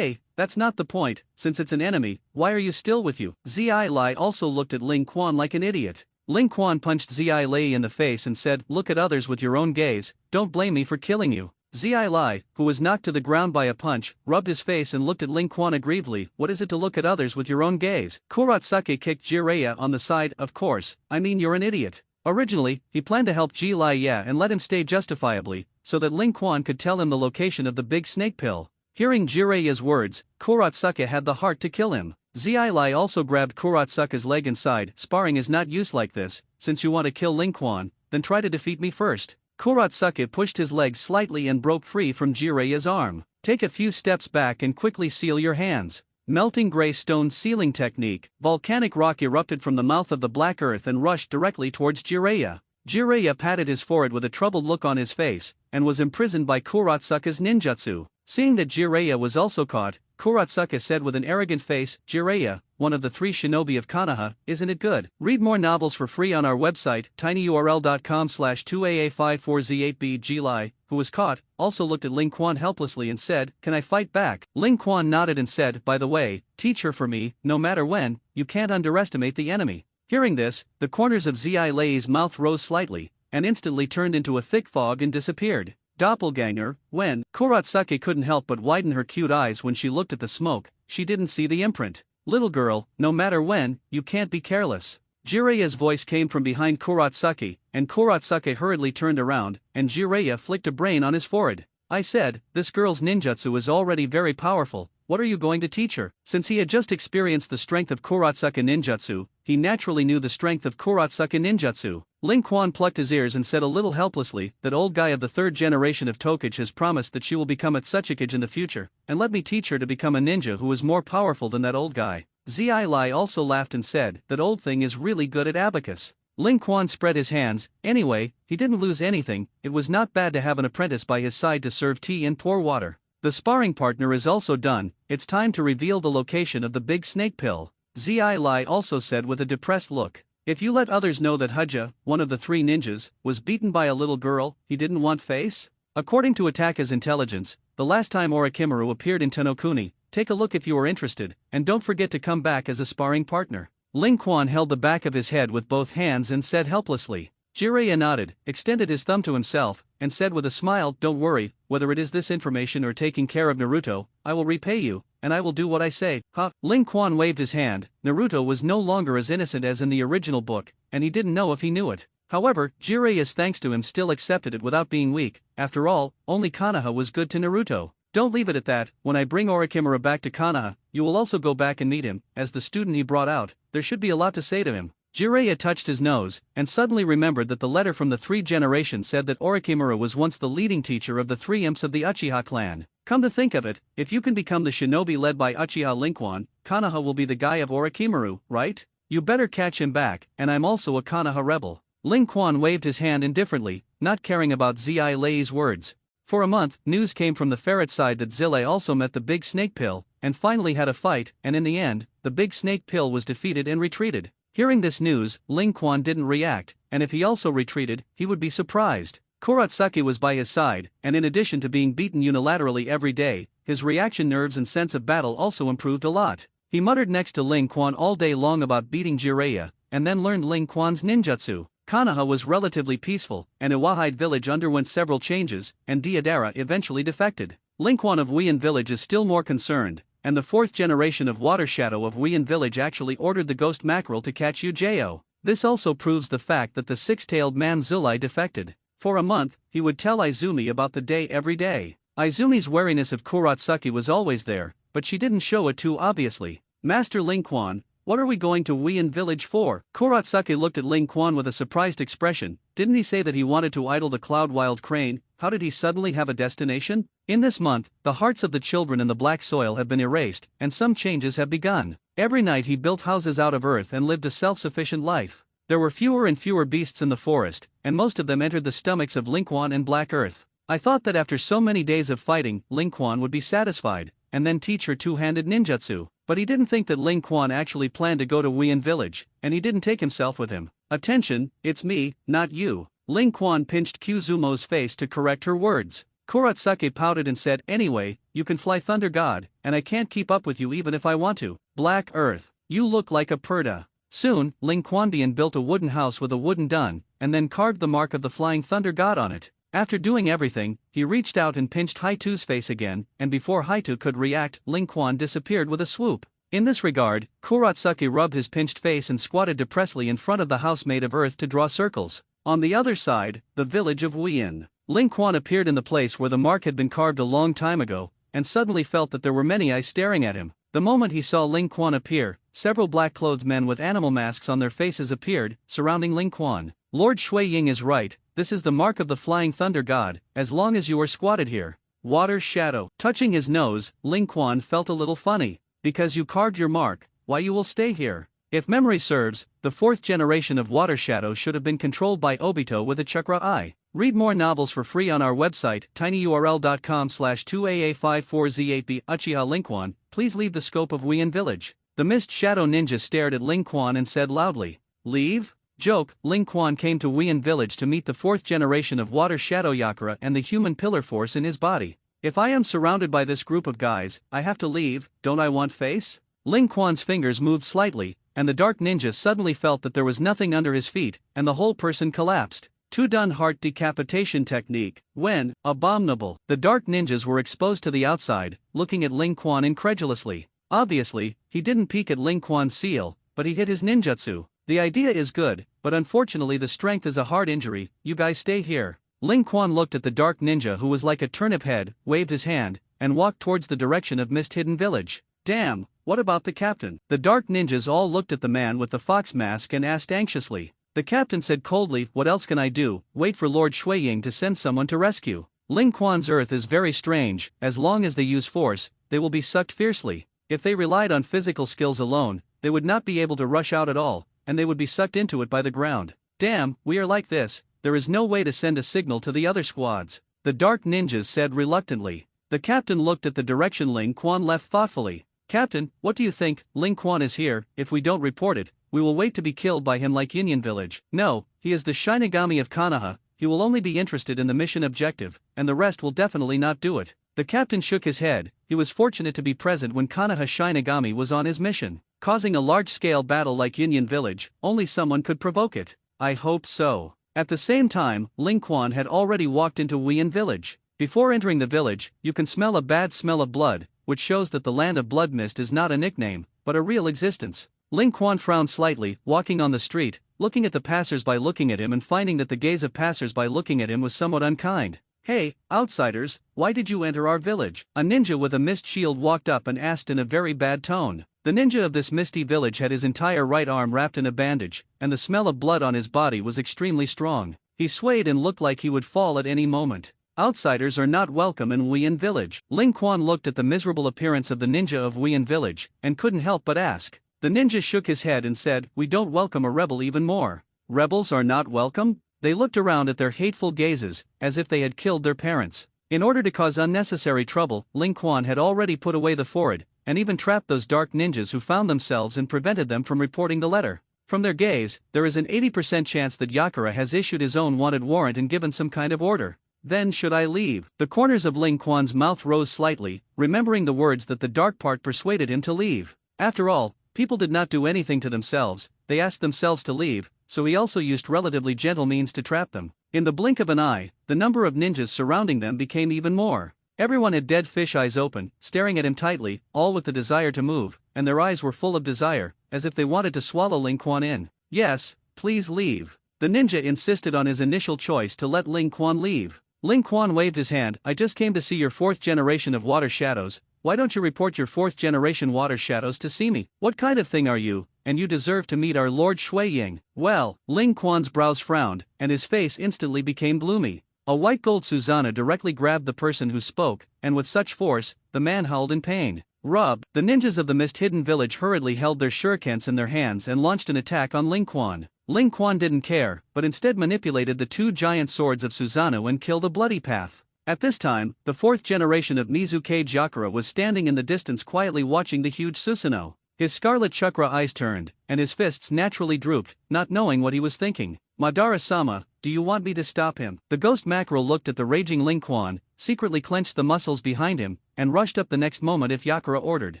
that's not the point, since it's an enemy, why are you still with you? Zilei also looked at Ling Quan like an idiot. Ling Quan punched Zilei in the face and said, look at others with your own gaze, don't blame me for killing you. Zilei, who was knocked to the ground by a punch, rubbed his face and looked at Ling Quan aggrievedly, what is it to look at others with your own gaze? Kurotsuka kicked Jiraiya on the side, of course, I mean you're an idiot. Originally, he planned to help Jiraiya and let him stay justifiably, so that Ling Quan could tell him the location of the big snake pill. Hearing Jiraiya's words, Kurotsuka had the heart to kill him. Zilei also grabbed Kurotsuka's leg and sighed, sparring is not used like this, since you want to kill Ling Quan, then try to defeat me first. Kurotsuka pushed his leg slightly and broke free from Jiraiya's arm. Take a few steps back and quickly seal your hands. Melting gray stone sealing technique, volcanic rock erupted from the mouth of the black earth and rushed directly towards Jiraiya. Jiraiya patted his forehead with a troubled look on his face, and was imprisoned by Kurotsuka's ninjutsu. Seeing that Jiraiya was also caught, Kurotsuka said with an arrogant face, Jiraiya, one of the 3 shinobi of Konoha, isn't it good? Read more novels for free on our website, tinyurl.com/2aa54z8b. Zilei, who was caught, also looked at Ling Quan helplessly and said, can I fight back? Ling Quan nodded and said, by the way, teach her for me, no matter when, you can't underestimate the enemy. Hearing this, the corners of Zilei's mouth rose slightly, and instantly turned into a thick fog and disappeared. Doppelganger, when Kurotsuka couldn't help but widen her cute eyes when she looked at the smoke, she didn't see the imprint. Little girl, no matter when, you can't be careless. Jiraiya's voice came from behind Kurotsuka, and Kurotsuka hurriedly turned around, and Jiraiya flicked a brain on his forehead. I said, this girl's ninjutsu is already very powerful, what are you going to teach her? Since he had just experienced the strength of Kurotsuka ninjutsu, he naturally knew the strength of Kurotsuka ninjutsu. Ling Quan plucked his ears and said a little helplessly, that old guy of the 3rd generation of Tokage has promised that she will become a Tsuchikage in the future, and let me teach her to become a ninja who is more powerful than that old guy. Zilei also laughed and said, that old thing is really good at abacus. Ling Quan spread his hands, anyway, he didn't lose anything, it was not bad to have an apprentice by his side to serve tea and pour water. The sparring partner is also done, it's time to reveal the location of the big snake pill. Zilei also said with a depressed look. If you let others know that Uchiha, one of the 3 ninjas, was beaten by a little girl, he didn't want face? According to Ataka's intelligence, the last time Orochimaru appeared in Tenokuni, take a look if you are interested, and don't forget to come back as a sparring partner. Ling Quan held the back of his head with both hands and said helplessly. Jiraiya nodded, extended his thumb to himself, and said with a smile, don't worry, whether it is this information or taking care of Naruto, I will repay you, and I will do what I say. Ha! Ling Quan waved his hand, Naruto was no longer as innocent as in the original book, and he didn't know if he knew it. However, Jiraiya's thanks to him still accepted it without being weak, after all, only Konoha was good to Naruto. Don't leave it at that, when I bring Orochimaru back to Konoha, you will also go back and meet him, as the student he brought out, there should be a lot to say to him. Jiraiya touched his nose, and suddenly remembered that the letter from the 3 generations said that Orochimaru was once the leading teacher of the 3 imps of the Uchiha clan. Come to think of it, if you can become the shinobi led by Uchiha Ling Quan, Konoha will be the guy of Orochimaru, right? You better catch him back, and I'm also a Konoha rebel. Ling Quan waved his hand indifferently, not caring about Zi Lei's words. For a month, news came from the ferret side that Zile also met the big snake pill, and finally had a fight, and in the end, the big snake pill was defeated and retreated. Hearing this news, Ling Quan didn't react, and if he also retreated, he would be surprised. Kurotsuki was by his side, and in addition to being beaten unilaterally every day, his reaction nerves and sense of battle also improved a lot. He muttered next to Ling Quan all day long about beating Jiraiya, and then learned Ling Quan's ninjutsu. Konoha was relatively peaceful, and Iwahide village underwent several changes, and Deidara eventually defected. Ling Quan of Weian village is still more concerned, and the fourth generation of Water Shadow of Weian village actually ordered the ghost mackerel to catch Ujeo. This also proves the fact that the six-tailed man Zulai defected. For a month, he would tell Izumi about the day every day. Izumi's wariness of Kurotsuki was always there, but she didn't show it too obviously. Master Ling Quan, what are we going to Weian village for? Kurotsuki looked at Ling Quan with a surprised expression. Didn't he say that he wanted to idle the Cloud Wild Crane? How did he suddenly have a destination? In this month, the hearts of the children in the black soil have been erased, and some changes have begun. Every night he built houses out of earth and lived a self-sufficient life. There were fewer and fewer beasts in the forest, and most of them entered the stomachs of Ling Quan and Black Earth. I thought that after so many days of fighting, Ling Quan would be satisfied, and then teach her two-handed ninjutsu. But he didn't think that Ling Quan actually planned to go to Weian village, and he didn't take himself with him. Attention, it's me, not you. Ling Quan pinched Kyuzumo's face to correct her words. Kurotsuki pouted and said, anyway, you can fly Thunder God, and I can't keep up with you even if I want to. Black Earth, you look like a Perda. Soon, Ling Quanbian built a wooden house with a wooden dun, and then carved the mark of the flying Thunder God on it. After doing everything, he reached out and pinched Haitu's face again, and before Haitu could react, Ling Quan disappeared with a swoop. In this regard, Kurotsuki rubbed his pinched face and squatted depressedly in front of the house made of earth to draw circles. On the other side, the village of Weian. Ling Quan appeared in the place where the mark had been carved a long time ago, and suddenly felt that there were many eyes staring at him. The moment he saw Ling Quan appear, several black-clothed men with animal masks on their faces appeared, surrounding Ling Quan. Lord Shui Ying is right, this is the mark of the Flying Thunder God, as long as you are squatted here. Water Shadow. Touching his nose, Ling Quan felt a little funny. Because you carved your mark, why you will stay here. If memory serves, the fourth generation of Water Shadow should have been controlled by Obito with a chakra eye. Read more novels for free on our website, tinyurl.com/2aa54z8b. Uchiha Ling Quan, please leave the scope of Weian village. The Mist Shadow Ninja stared at Ling Quan and said loudly, leave? Joke. Ling Quan came to Weian village to meet the fourth generation of Water Shadow Yakura and the human pillar force in his body. If I am surrounded by this group of guys, I have to leave, don't I want face? Ling Quan's fingers moved slightly, and the dark ninja suddenly felt that there was nothing under his feet, and the whole person collapsed. Two-dun heart decapitation technique. When, abominable. The dark ninjas were exposed to the outside, looking at Ling Quan incredulously. Obviously, he didn't peek at Ling Quan's seal, but he hit his ninjutsu. The idea is good, but unfortunately the strength is a hard injury, you guys stay here. Ling Quan looked at the dark ninja who was like a turnip head, waved his hand, and walked towards the direction of Mist Hidden Village. Damn, what about the captain? The dark ninjas all looked at the man with the fox mask and asked anxiously. The captain said coldly, what else can I do, wait for Lord Shuiying to send someone to rescue. Ling Quan's earth is very strange, as long as they use force, they will be sucked fiercely. If they relied on physical skills alone, they would not be able to rush out at all, and they would be sucked into it by the ground. Damn, we are like this. There is no way to send a signal to the other squads. The dark ninjas said reluctantly. The captain looked at the direction Ling Quan left thoughtfully. Captain, what do you think? Ling Quan is here. If we don't report it, we will wait to be killed by him like Union Village. No, he is the Shinigami of Konoha, he will only be interested in the mission objective, and the rest will definitely not do it. The captain shook his head. He was fortunate to be present when Konoha Shinigami was on his mission. Causing a large-scale battle like Union Village, only someone could provoke it. I hope so. At the same time, Ling Quan had already walked into Weian village. Before entering the village, you can smell a bad smell of blood, which shows that the land of blood mist is not a nickname, but a real existence. Ling Quan frowned slightly, walking on the street, looking at the passers-by looking at him and finding that the gaze of passers-by looking at him was somewhat unkind. Hey, outsiders, why did you enter our village? A ninja with a mist shield walked up and asked in a very bad tone. The ninja of this misty village had his entire right arm wrapped in a bandage, and the smell of blood on his body was extremely strong. He swayed and looked like he would fall at any moment. Outsiders are not welcome in Weian village. Ling Quan looked at the miserable appearance of the ninja of Weian village, and couldn't help but ask. The ninja shook his head and said, "We don't welcome a rebel even more." Rebels are not welcome? They looked around at their hateful gazes, as if they had killed their parents. In order to cause unnecessary trouble, Ling Quan had already put away the forward, and even trapped those dark ninjas who found themselves and prevented them from reporting the letter. From their gaze, there is an 80% chance that Yakura has issued his own wanted warrant and given some kind of order. Then should I leave? The corners of Ling Quan's mouth rose slightly, remembering the words that the dark part persuaded him to leave. After all, people did not do anything to themselves, they asked themselves to leave, so he also used relatively gentle means to trap them. In the blink of an eye, the number of ninjas surrounding them became even more. Everyone had dead fish eyes open, staring at him tightly, all with the desire to move, and their eyes were full of desire, as if they wanted to swallow Ling Quan in. Yes, please leave. The ninja insisted on his initial choice to let Ling Quan leave. Ling Quan waved his hand. "I just came to see your 4th generation of water shadows. Why don't you report your 4th generation water shadows to see me? What kind of thing are you? And you deserve to meet our Lord Shui Ying." Well, Ling Quan's brows frowned, and his face instantly became gloomy. A white gold Susanna directly grabbed the person who spoke, and with such force, the man howled in pain. Rub! The ninjas of the mist-hidden village hurriedly held their shurikens in their hands and launched an attack on Ling Quan. Ling Quan didn't care, but instead manipulated the 2 giant swords of Susanoo and killed a bloody path. At this time, the 4th generation of Mizuke Jakura was standing in the distance quietly watching the huge Susanoo. His scarlet chakra eyes turned, and his fists naturally drooped, not knowing what he was thinking. "Madara-sama, do you want me to stop him?" The ghost mackerel looked at the raging Ling Quan, secretly clenched the muscles behind him, and rushed up the next moment if Yakura ordered.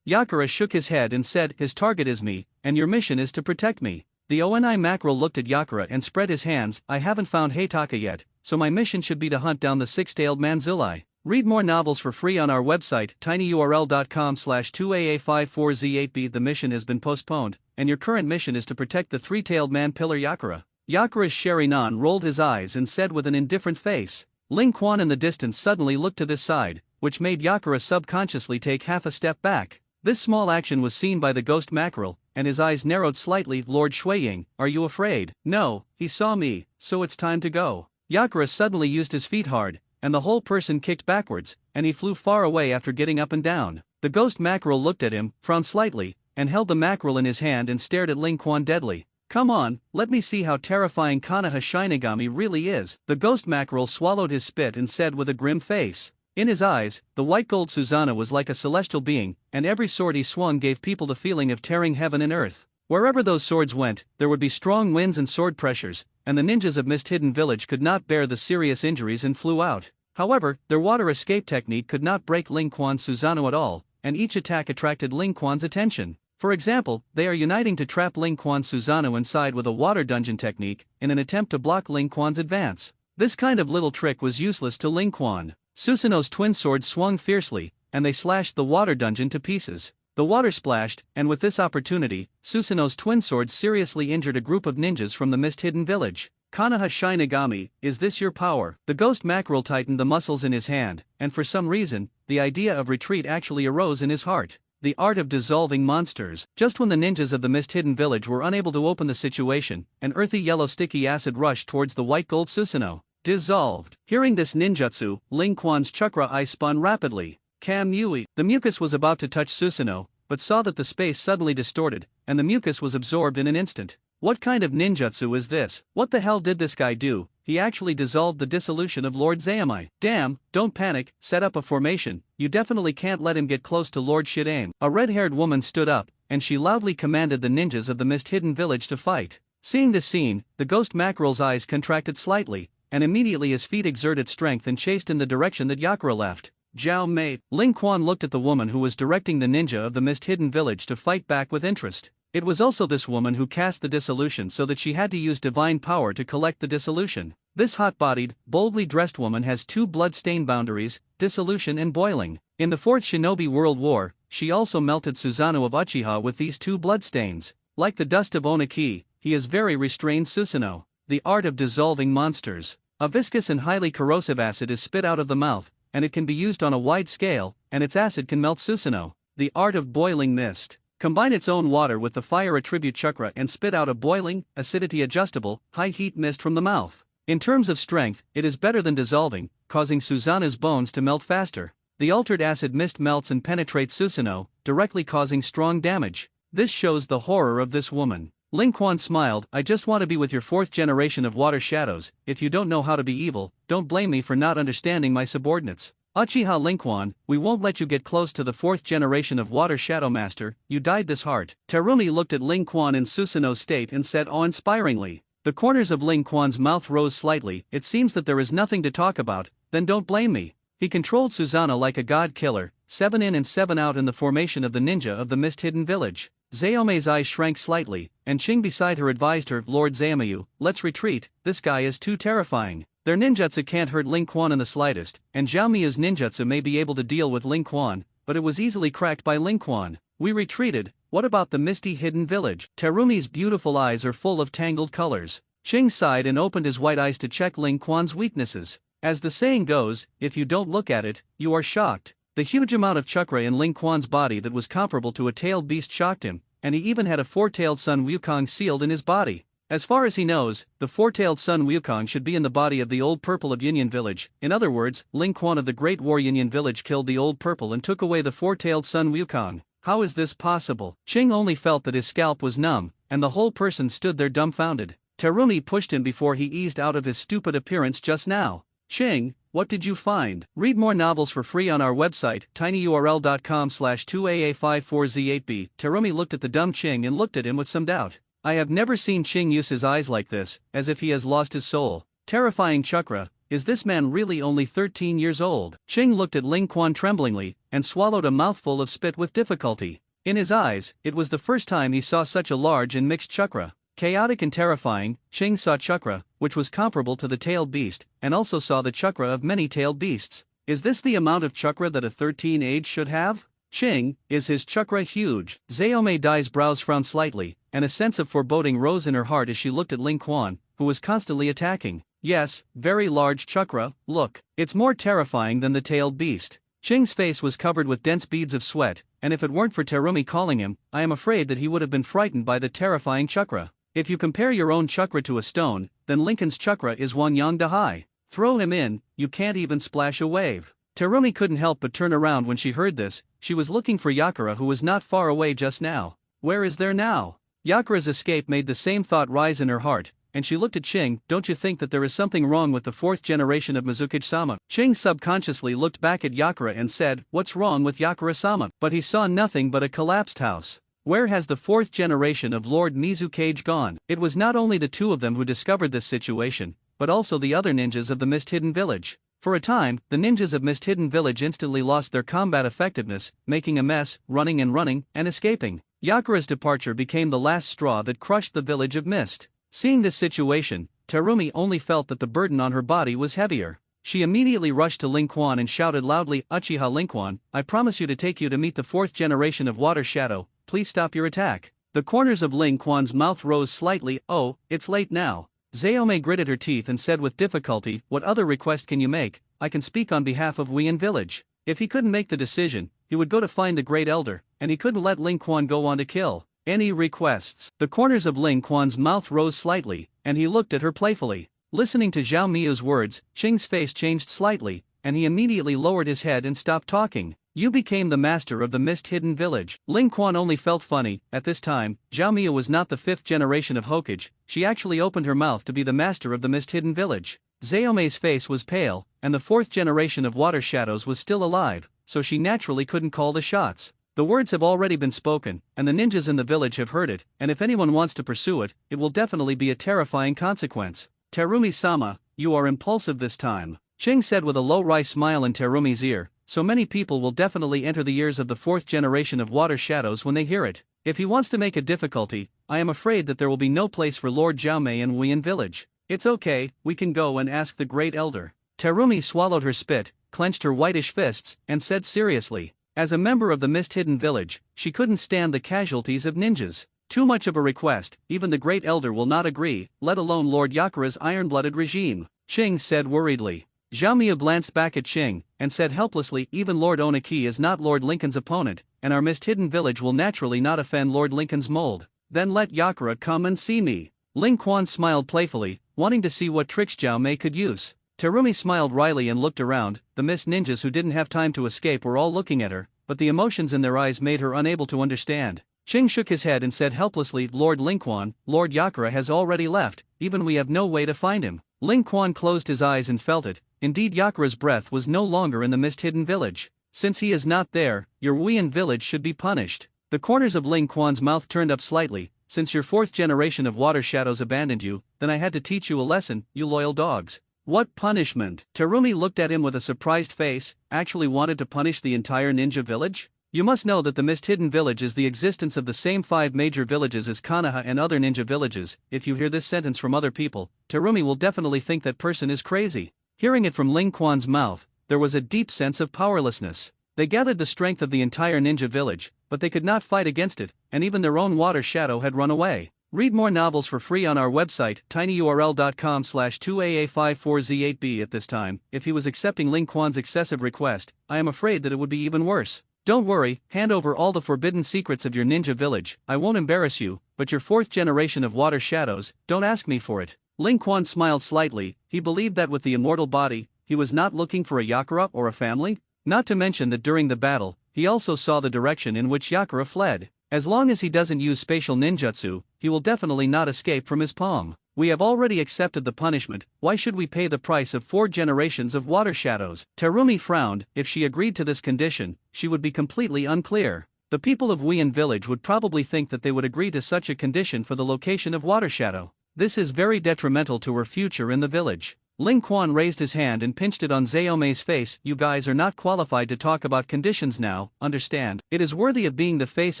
Yakura shook his head and said, "His target is me, and your mission is to protect me." The Oni mackerel looked at Yakura and spread his hands. "I haven't found Heitaka yet, so my mission should be to hunt down the 6-tailed manzuli. Read more novels for free on our website, tinyurl.com/2aa54z8b. The mission has been postponed, and your current mission is to protect the 3-tailed man pillar Yakura. Yakura's Sherinan rolled his eyes and said with an indifferent face. Ling Quan in the distance suddenly looked to this side, which made Yakura subconsciously take half a step back. This small action was seen by the ghost mackerel, and his eyes narrowed slightly. "Lord Shuiying, are you afraid?" "No, he saw me, so it's time to go." Yakura suddenly used his feet hard, and the whole person kicked backwards, and he flew far away after getting up and down. The ghost mackerel looked at him, frowned slightly, and held the mackerel in his hand and stared at Ling Quan deadly. "Come on, let me see how terrifying Konoha Shinigami really is." The ghost mackerel swallowed his spit and said with a grim face. In his eyes, the white gold Susanoo was like a celestial being, and every sword he swung gave people the feeling of tearing heaven and earth. Wherever those swords went, there would be strong winds and sword pressures, and the ninjas of Mist-Hidden Village could not bear the serious injuries and flew out. However, their water escape technique could not break Ling Quan's Susanoo at all, and each attack attracted Ling Quan's attention. For example, they are uniting to trap Ling Quan's Susanoo inside with a water dungeon technique, in an attempt to block Ling Quan's advance. This kind of little trick was useless to Ling Quan. Susanoo's twin swords swung fiercely, and they slashed the water dungeon to pieces. The water splashed, and with this opportunity, Susanoo's twin swords seriously injured a group of ninjas from the Mist-Hidden Village. "Konoha Shinigami, is this your power?" The ghost mackerel tightened the muscles in his hand, and for some reason, the idea of retreat actually arose in his heart. The art of dissolving monsters. Just when the ninjas of the Mist-Hidden Village were unable to open the situation, an earthy yellow sticky acid rushed towards the white gold Susanoo. Dissolved. Hearing this ninjutsu, Ling Quan's chakra eye spun rapidly. Kam Yui. The mucus was about to touch Susanoo, but saw that the space suddenly distorted, and the mucus was absorbed in an instant. What kind of ninjutsu is this? What the hell did this guy do? He actually dissolved the dissolution of Lord Zeamai. Damn, don't panic, set up a formation, you definitely can't let him get close to Lord Shidame. A red-haired woman stood up, and she loudly commanded the ninjas of the Mist-Hidden Village to fight. Seeing this scene, the ghost mackerel's eyes contracted slightly, and immediately his feet exerted strength and chased in the direction that Yakura left. Jiao Mei. Ling Quan looked at the woman who was directing the ninja of the Mist-Hidden Village to fight back with interest. It was also this woman who cast the dissolution, so that she had to use divine power to collect the dissolution. This hot-bodied, boldly dressed woman has 2 blood-stain boundaries, dissolution and boiling. In the 4th Shinobi World War, she also melted Susanoo of Uchiha with these 2 bloodstains. Like the dust of Oniki, he is very restrained Susanoo. The art of dissolving monsters. A viscous and highly corrosive acid is spit out of the mouth, and it can be used on a wide scale, and its acid can melt Susanoo. The art of boiling mist. Combine its own water with the fire attribute chakra and spit out a boiling, acidity adjustable, high heat mist from the mouth. In terms of strength, it is better than dissolving, causing Susanna's bones to melt faster. The altered acid mist melts and penetrates Susanoo, directly causing strong damage. This shows the horror of this woman. Ling Quan smiled. I just want to be with your fourth generation of water shadows. If you don't know how to be evil, don't blame me for not understanding my subordinates. Uchiha Ling Quan, we won't let you get close to the fourth generation of water shadow master, you dyed this heart. Terumi looked at Ling Quan in Susanoo's state and said awe-inspiringly. The corners of Ling Quan's mouth rose slightly. It seems that there is nothing to talk about, then don't blame me. He controlled Susanoo like a god killer, 7 in and 7 out in the formation of the ninja of the mist-hidden village. Zayome's eyes shrank slightly, and Ching beside her advised her, Lord Zameyu, let's retreat, this guy is too terrifying. Their ninjutsu can't hurt Ling Quan in the slightest, and Zhao Miyu's ninjutsu may be able to deal with Ling Quan, but it was easily cracked by Ling Quan. We retreated. What about the misty hidden village? Terumi's beautiful eyes are full of tangled colors. Ching sighed and opened his white eyes to check Ling Quan's weaknesses. As the saying goes, if you don't look at it, you are shocked. The huge amount of chakra in Ling Quan's body that was comparable to a tailed beast shocked him, and he even had a four-tailed Sun Wukong sealed in his body. As far as he knows, the four-tailed Sun Wukong should be in the body of the Old Purple of Yinyan Village. In other words, Ling Quan of the Great War Yinyan Village killed the Old Purple and took away the four-tailed Sun Wukong. How is this possible? Ching only felt that his scalp was numb, and the whole person stood there dumbfounded. Terumi pushed him before he eased out of his stupid appearance just now. Ching, what did you find? Read more novels for free on our website, tinyurl.com/2aa54z8b. Terumi looked at the dumb Ching and looked at him with some doubt. I have never seen Ching use his eyes like this, as if he has lost his soul. Terrifying chakra, is this man really only 13 years old? Ching looked at Ling Quan tremblingly, and swallowed a mouthful of spit with difficulty. In his eyes, it was the first time he saw such a large and mixed chakra. Chaotic and terrifying, Ching saw chakra, which was comparable to the tailed beast, and also saw the chakra of many tailed beasts. Is this the amount of chakra that a 13 age should have? Ching, is his chakra huge? Zayome Dai's brows frowned slightly, and a sense of foreboding rose in her heart as she looked at Ling Quan, who was constantly attacking. Yes, very large chakra, look, it's more terrifying than the tailed beast. Ching's face was covered with dense beads of sweat, and if it weren't for Terumi calling him, I am afraid that he would have been frightened by the terrifying chakra. If you compare your own chakra to a stone, then Lincoln's chakra is one yang da high. Throw him in, you can't even splash a wave. Terumi couldn't help but turn around when she heard this. She was looking for Yakura, who was not far away just now. Where is there now? Yakura's escape made the same thought rise in her heart, and she looked at Ching. Don't you think that there is something wrong with the fourth generation of Mizukage-sama? Ching subconsciously looked back at Yakura and said, what's wrong with Yakura-sama? But he saw nothing but a collapsed house. Where has the fourth generation of Lord Mizukage gone? It was not only the two of them who discovered this situation, but also the other ninjas of the Mist-Hidden Village. For a time, the ninjas of Mist-Hidden Village instantly lost their combat effectiveness, making a mess, running, and escaping. Yakura's departure became the last straw that crushed the village of Mist. Seeing this situation, Terumi only felt that the burden on her body was heavier. She immediately rushed to Ling Quan and shouted loudly, Uchiha Ling Quan, I promise you to take you to meet the fourth generation of Water Shadow. Please stop your attack. The corners of Ling Quan's mouth rose slightly. Oh, it's late now. Zayome gritted her teeth and said with difficulty, what other request can you make? I can speak on behalf of Wian Village. If he couldn't make the decision, he would go to find the Great Elder, and he couldn't let Ling Quan go on to kill. Any requests? The corners of Ling Quan's mouth rose slightly, and he looked at her playfully. Listening to Zhao Miyu's words, Ching's face changed slightly, and he immediately lowered his head and stopped talking. You became the master of the Mist-Hidden Village. Ling Quan only felt funny. At this time, Zhao Miyu was not the fifth generation of Hokage. She actually opened her mouth to be the master of the Mist-Hidden Village. Zayome's face was pale, and the fourth generation of Water Shadows was still alive, so she naturally couldn't call the shots. The words have already been spoken, and the ninjas in the village have heard it, and if anyone wants to pursue it, it will definitely be a terrifying consequence. Terumi-sama, you are impulsive this time. Ching said with a low-wry smile in Terumi's ear. So many people will definitely enter the ears of the fourth generation of Water Shadows when they hear it. If he wants to make a difficulty, I am afraid that there will be no place for Lord Jiaomei in Wian Village. It's okay, we can go and ask the Great Elder. Terumi swallowed her spit, clenched her whitish fists, and said seriously. As a member of the Mist-Hidden Village, she couldn't stand the casualties of ninjas. Too much of a request, even the Great Elder will not agree, let alone Lord Yakura's iron-blooded regime. Ching said worriedly. Zhao Miyu glanced back at Ching, and said helplessly, even Lord Onaki is not Lord Lincoln's opponent, and our Mist-Hidden Village will naturally not offend Lord Lincoln's mold. Then let Yakura come and see me. Ling Quan smiled playfully. wanting to see what tricks Zhao Mei could use. Terumi smiled wryly and looked around. The mist ninjas who didn't have time to escape were all looking at her, but the emotions in their eyes made her unable to understand. Ching shook his head and said helplessly, Lord Lingquan, Lord Yakura has already left, even we have no way to find him. Lingquan closed his eyes and felt it. Indeed, Yakura's breath was no longer in the mist-hidden village. Since he is not there, your Wuyan village should be punished. The corners of Lingquan's mouth turned up slightly. Since your fourth generation of water shadows abandoned you, then I had to teach you a lesson, you loyal dogs. What punishment? Terumi looked at him with a surprised face. Actually wanted to punish the entire ninja village? You must know that the mist-hidden village is the existence of the same 5 major villages as Konoha and other ninja villages. If you hear this sentence from other people, Terumi will definitely think that person is crazy. Hearing it from Lingquan's mouth, there was a deep sense of powerlessness. They gathered the strength of the entire ninja village, but they could not fight against it, and even their own water shadow had run away. Read more novels for free on our website, tinyurl.com/2aa54z8b. At this time, if he was accepting Lingquan's excessive request, I am afraid that it would be even worse. Don't worry, hand over all the forbidden secrets of your ninja village. I won't embarrass you, but your fourth generation of water shadows, don't ask me for it. Lingquan smiled slightly. He believed that with the immortal body, he was not looking for a Yakura or a family. Not to mention that during the battle, he also saw the direction in which Yakura fled. As long as he doesn't use spatial ninjutsu, he will definitely not escape from his palm. We have already accepted the punishment, why should we pay the price of 4 generations of water shadows? Terumi frowned. If she agreed to this condition, she would be completely unclear. The people of Wuyan village would probably think that they would agree to such a condition for the location of water shadow. This is very detrimental to her future in the village. Lingquan raised his hand and pinched it on Zaomei's face. You guys are not qualified to talk about conditions now, understand? It is worthy of being the face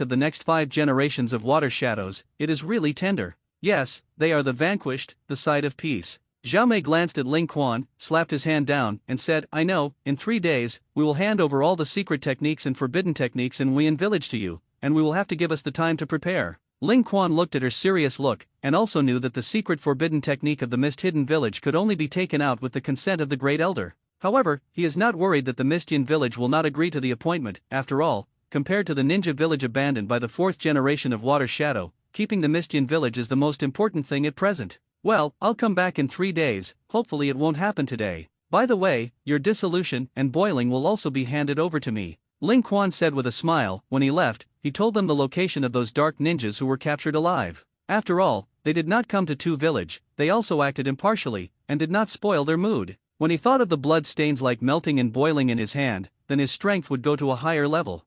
of the next 5 generations of water shadows. It is really tender. Yes, they are the vanquished, the side of peace. Zhao Mei glanced at Lingquan, slapped his hand down, and said, I know, in 3 days, we will hand over all the secret techniques and forbidden techniques in Wuyan village to you, and we will have to give us the time to prepare. Lingquan looked at her serious look, and also knew that the secret forbidden technique of the mist-hidden village could only be taken out with the consent of the Great Elder. However, he is not worried that the Mistian village will not agree to the appointment. After all, compared to the ninja village abandoned by the 4th generation of Water Shadow, keeping the Mistian village is the most important thing at present. Well, I'll come back in 3 days, hopefully it won't happen today. By the way, your dissolution and boiling will also be handed over to me. Lingquan said with a smile. When he left, he told them the location of those dark ninjas who were captured alive. After all, they did not come to Tu village, they also acted impartially, and did not spoil their mood. When he thought of the blood stains like melting and boiling in his hand, then his strength would go to a higher level.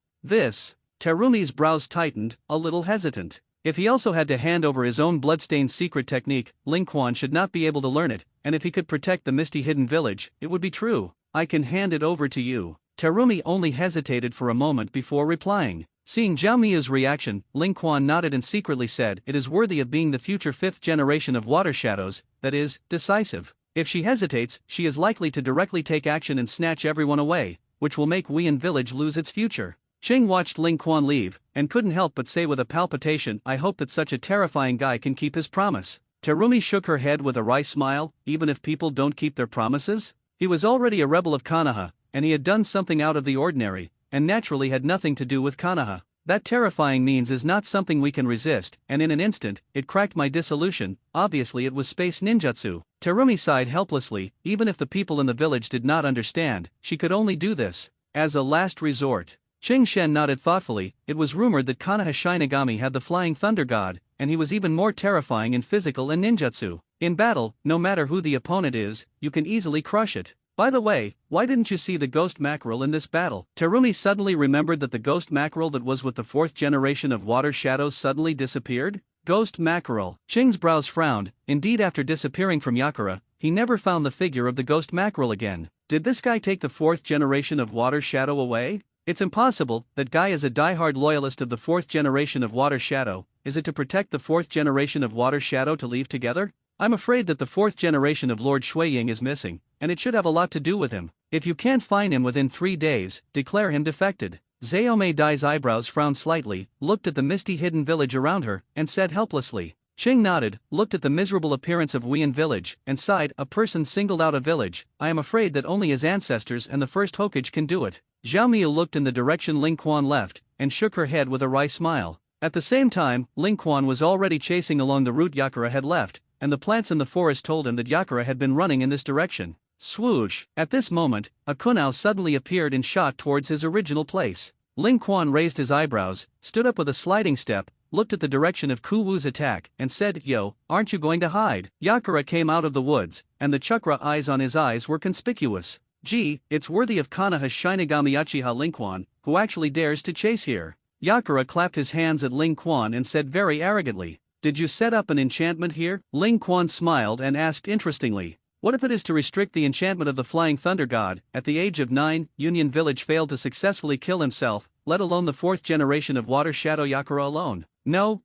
Terumi's brows tightened, a little hesitant. If he also had to hand over his own bloodstained secret technique, Lingquan should not be able to learn it, and if he could protect the misty hidden village, it would be true. I can hand it over to you. Terumi only hesitated for a moment before replying. Seeing Zhao Mei's reaction, Lingquan nodded and secretly said, it is worthy of being the future 5th generation of water shadows, that is, decisive. If she hesitates, she is likely to directly take action and snatch everyone away, which will make Wuyan village lose its future. Ching watched Lingquan leave, and couldn't help but say with a palpitation, I hope that such a terrifying guy can keep his promise. Terumi shook her head with a wry smile. Even if people don't keep their promises? He was already a rebel of Konoha, and he had done something out of the ordinary, and naturally had nothing to do with Konoha. That terrifying means is not something we can resist, and in an instant, it cracked my dissolution. Obviously it was space ninjutsu. Terumi sighed helplessly. Even if the people in the village did not understand, she could only do this as a last resort. Ching Shen nodded thoughtfully. It was rumored that Konoha Shinigami had the Flying Thunder God, and he was even more terrifying in physical and ninjutsu. In battle, no matter who the opponent is, you can easily crush it. By the way, why didn't you see the ghost mackerel in this battle? Terumi suddenly remembered that the ghost mackerel that was with the 4th generation of water shadows suddenly disappeared. Ghost mackerel. Ching's brows frowned. Indeed, after disappearing from Yakura, he never found the figure of the ghost mackerel again. Did this guy take the 4th generation of water shadow away? It's impossible. That guy is a diehard loyalist of the 4th generation of water shadow. Is it to protect the 4th generation of water shadow to leave together? I'm afraid that the 4th generation of Lord Shuiying is missing, and it should have a lot to do with him. If you can't find him within 3 days, declare him defected. Zaomei Dai's eyebrows frowned slightly, looked at the misty hidden village around her, and said helplessly. Ching nodded, looked at the miserable appearance of Wuyan village, and sighed. A person singled out a village. I am afraid that only his ancestors and the first Hokage can do it. Zhao Mei looked in the direction Lingquan left, and shook her head with a wry smile. At the same time, Lingquan was already chasing along the route Yakura had left, and the plants in the forest told him that Yakura had been running in this direction. Swoosh! At this moment, a kunao suddenly appeared and shot towards his original place. Ling Quan raised his eyebrows, stood up with a sliding step, looked at the direction of Ku Wu's attack, and said, "Yo, aren't you going to hide?" Yakura came out of the woods, and the chakra eyes on his eyes were conspicuous. Gee, it's worthy of Konoha's Shinigami Uchiha Ling Quan, who actually dares to chase here. Yakura clapped his hands at Ling Quan and said very arrogantly, "Did you set up an enchantment here?" Ling Quan smiled and asked interestingly, "What if it is to restrict the enchantment of the Flying Thunder God?" At the age of 9, Union Village failed to successfully kill himself, let alone the 4th generation of Water Shadow Yakura alone. No,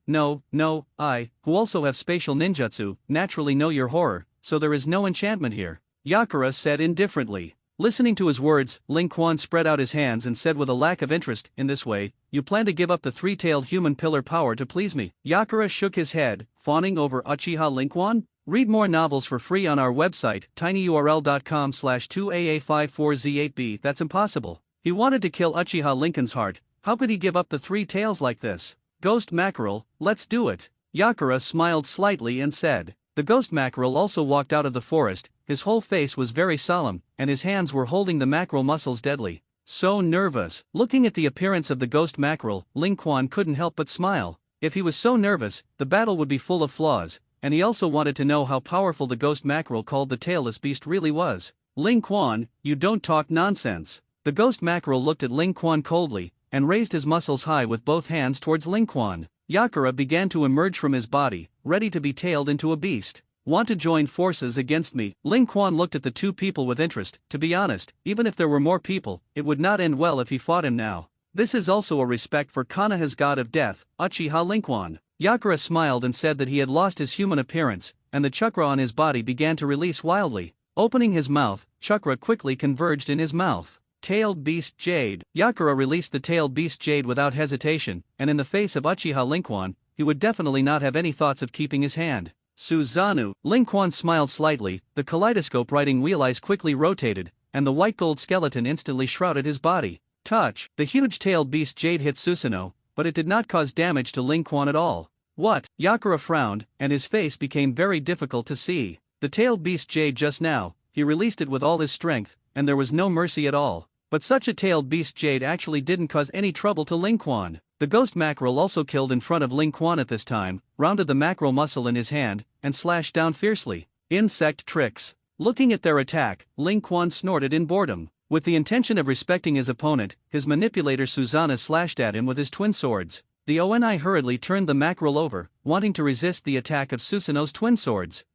I, who also have spatial ninjutsu, naturally know your horror, so there is no enchantment here. Yakura said indifferently. Listening to his words, Ling Quan spread out his hands and said with a lack of interest, "In this way, you plan to give up the 3-tailed human pillar power to please me?" Yakura shook his head, fawning over Uchiha Ling Quan. Read more novels for free on our website, tinyurl.com/2aa54z8b. That's impossible. He wanted to kill Uchiha Lincoln's heart. How could he give up the 3 tails like this? Ghost Mackerel, let's do it. Yakura smiled slightly and said. The ghost mackerel also walked out of the forest. His whole face was very solemn, and his hands were holding the mackerel muscles deadly. So nervous. Looking at the appearance of the ghost mackerel, Ling Quan couldn't help but smile. If he was so nervous, the battle would be full of flaws, and he also wanted to know how powerful the ghost mackerel called the tailless beast really was. Ling Quan, you don't talk nonsense. The ghost mackerel looked at Ling Quan coldly, and raised his muscles high with both hands towards Ling Quan. Yakura began to emerge from his body, ready to be tailed into a beast. Want to join forces against me? Ling Quan looked at the 2 people with interest. To be honest, even if there were more people, it would not end well if he fought him now. This is also a respect for Konoha's god of death, Uchiha Ling Quan. Yakura smiled and said that he had lost his human appearance, and the chakra on his body began to release wildly. Opening his mouth, chakra quickly converged in his mouth. Tailed Beast Jade. Yakura released the Tailed Beast Jade without hesitation, and in the face of Uchiha Ling Quan, he would definitely not have any thoughts of keeping his hand. Susanoo. Ling Quan smiled slightly, the kaleidoscope writing wheel eyes quickly rotated, and the white gold skeleton instantly shrouded his body. Touch. The huge Tailed Beast Jade hit Susanoo, but it did not cause damage to Ling Quan at all. What? Yakura frowned, and his face became very difficult to see. The Tailed Beast Jade just now, he released it with all his strength, and there was no mercy at all. But such a Tailed Beast Jade actually didn't cause any trouble to Ling Quan. The ghost mackerel also killed in front of Ling Quan at this time, rounded the mackerel muscle in his hand, and slashed down fiercely. Insect tricks. Looking at their attack, Ling Quan snorted in boredom. With the intention of respecting his opponent, his manipulator Susanoo slashed at him with his twin swords. The Oni hurriedly turned the mackerel over, wanting to resist the attack of Susanoo's twin swords.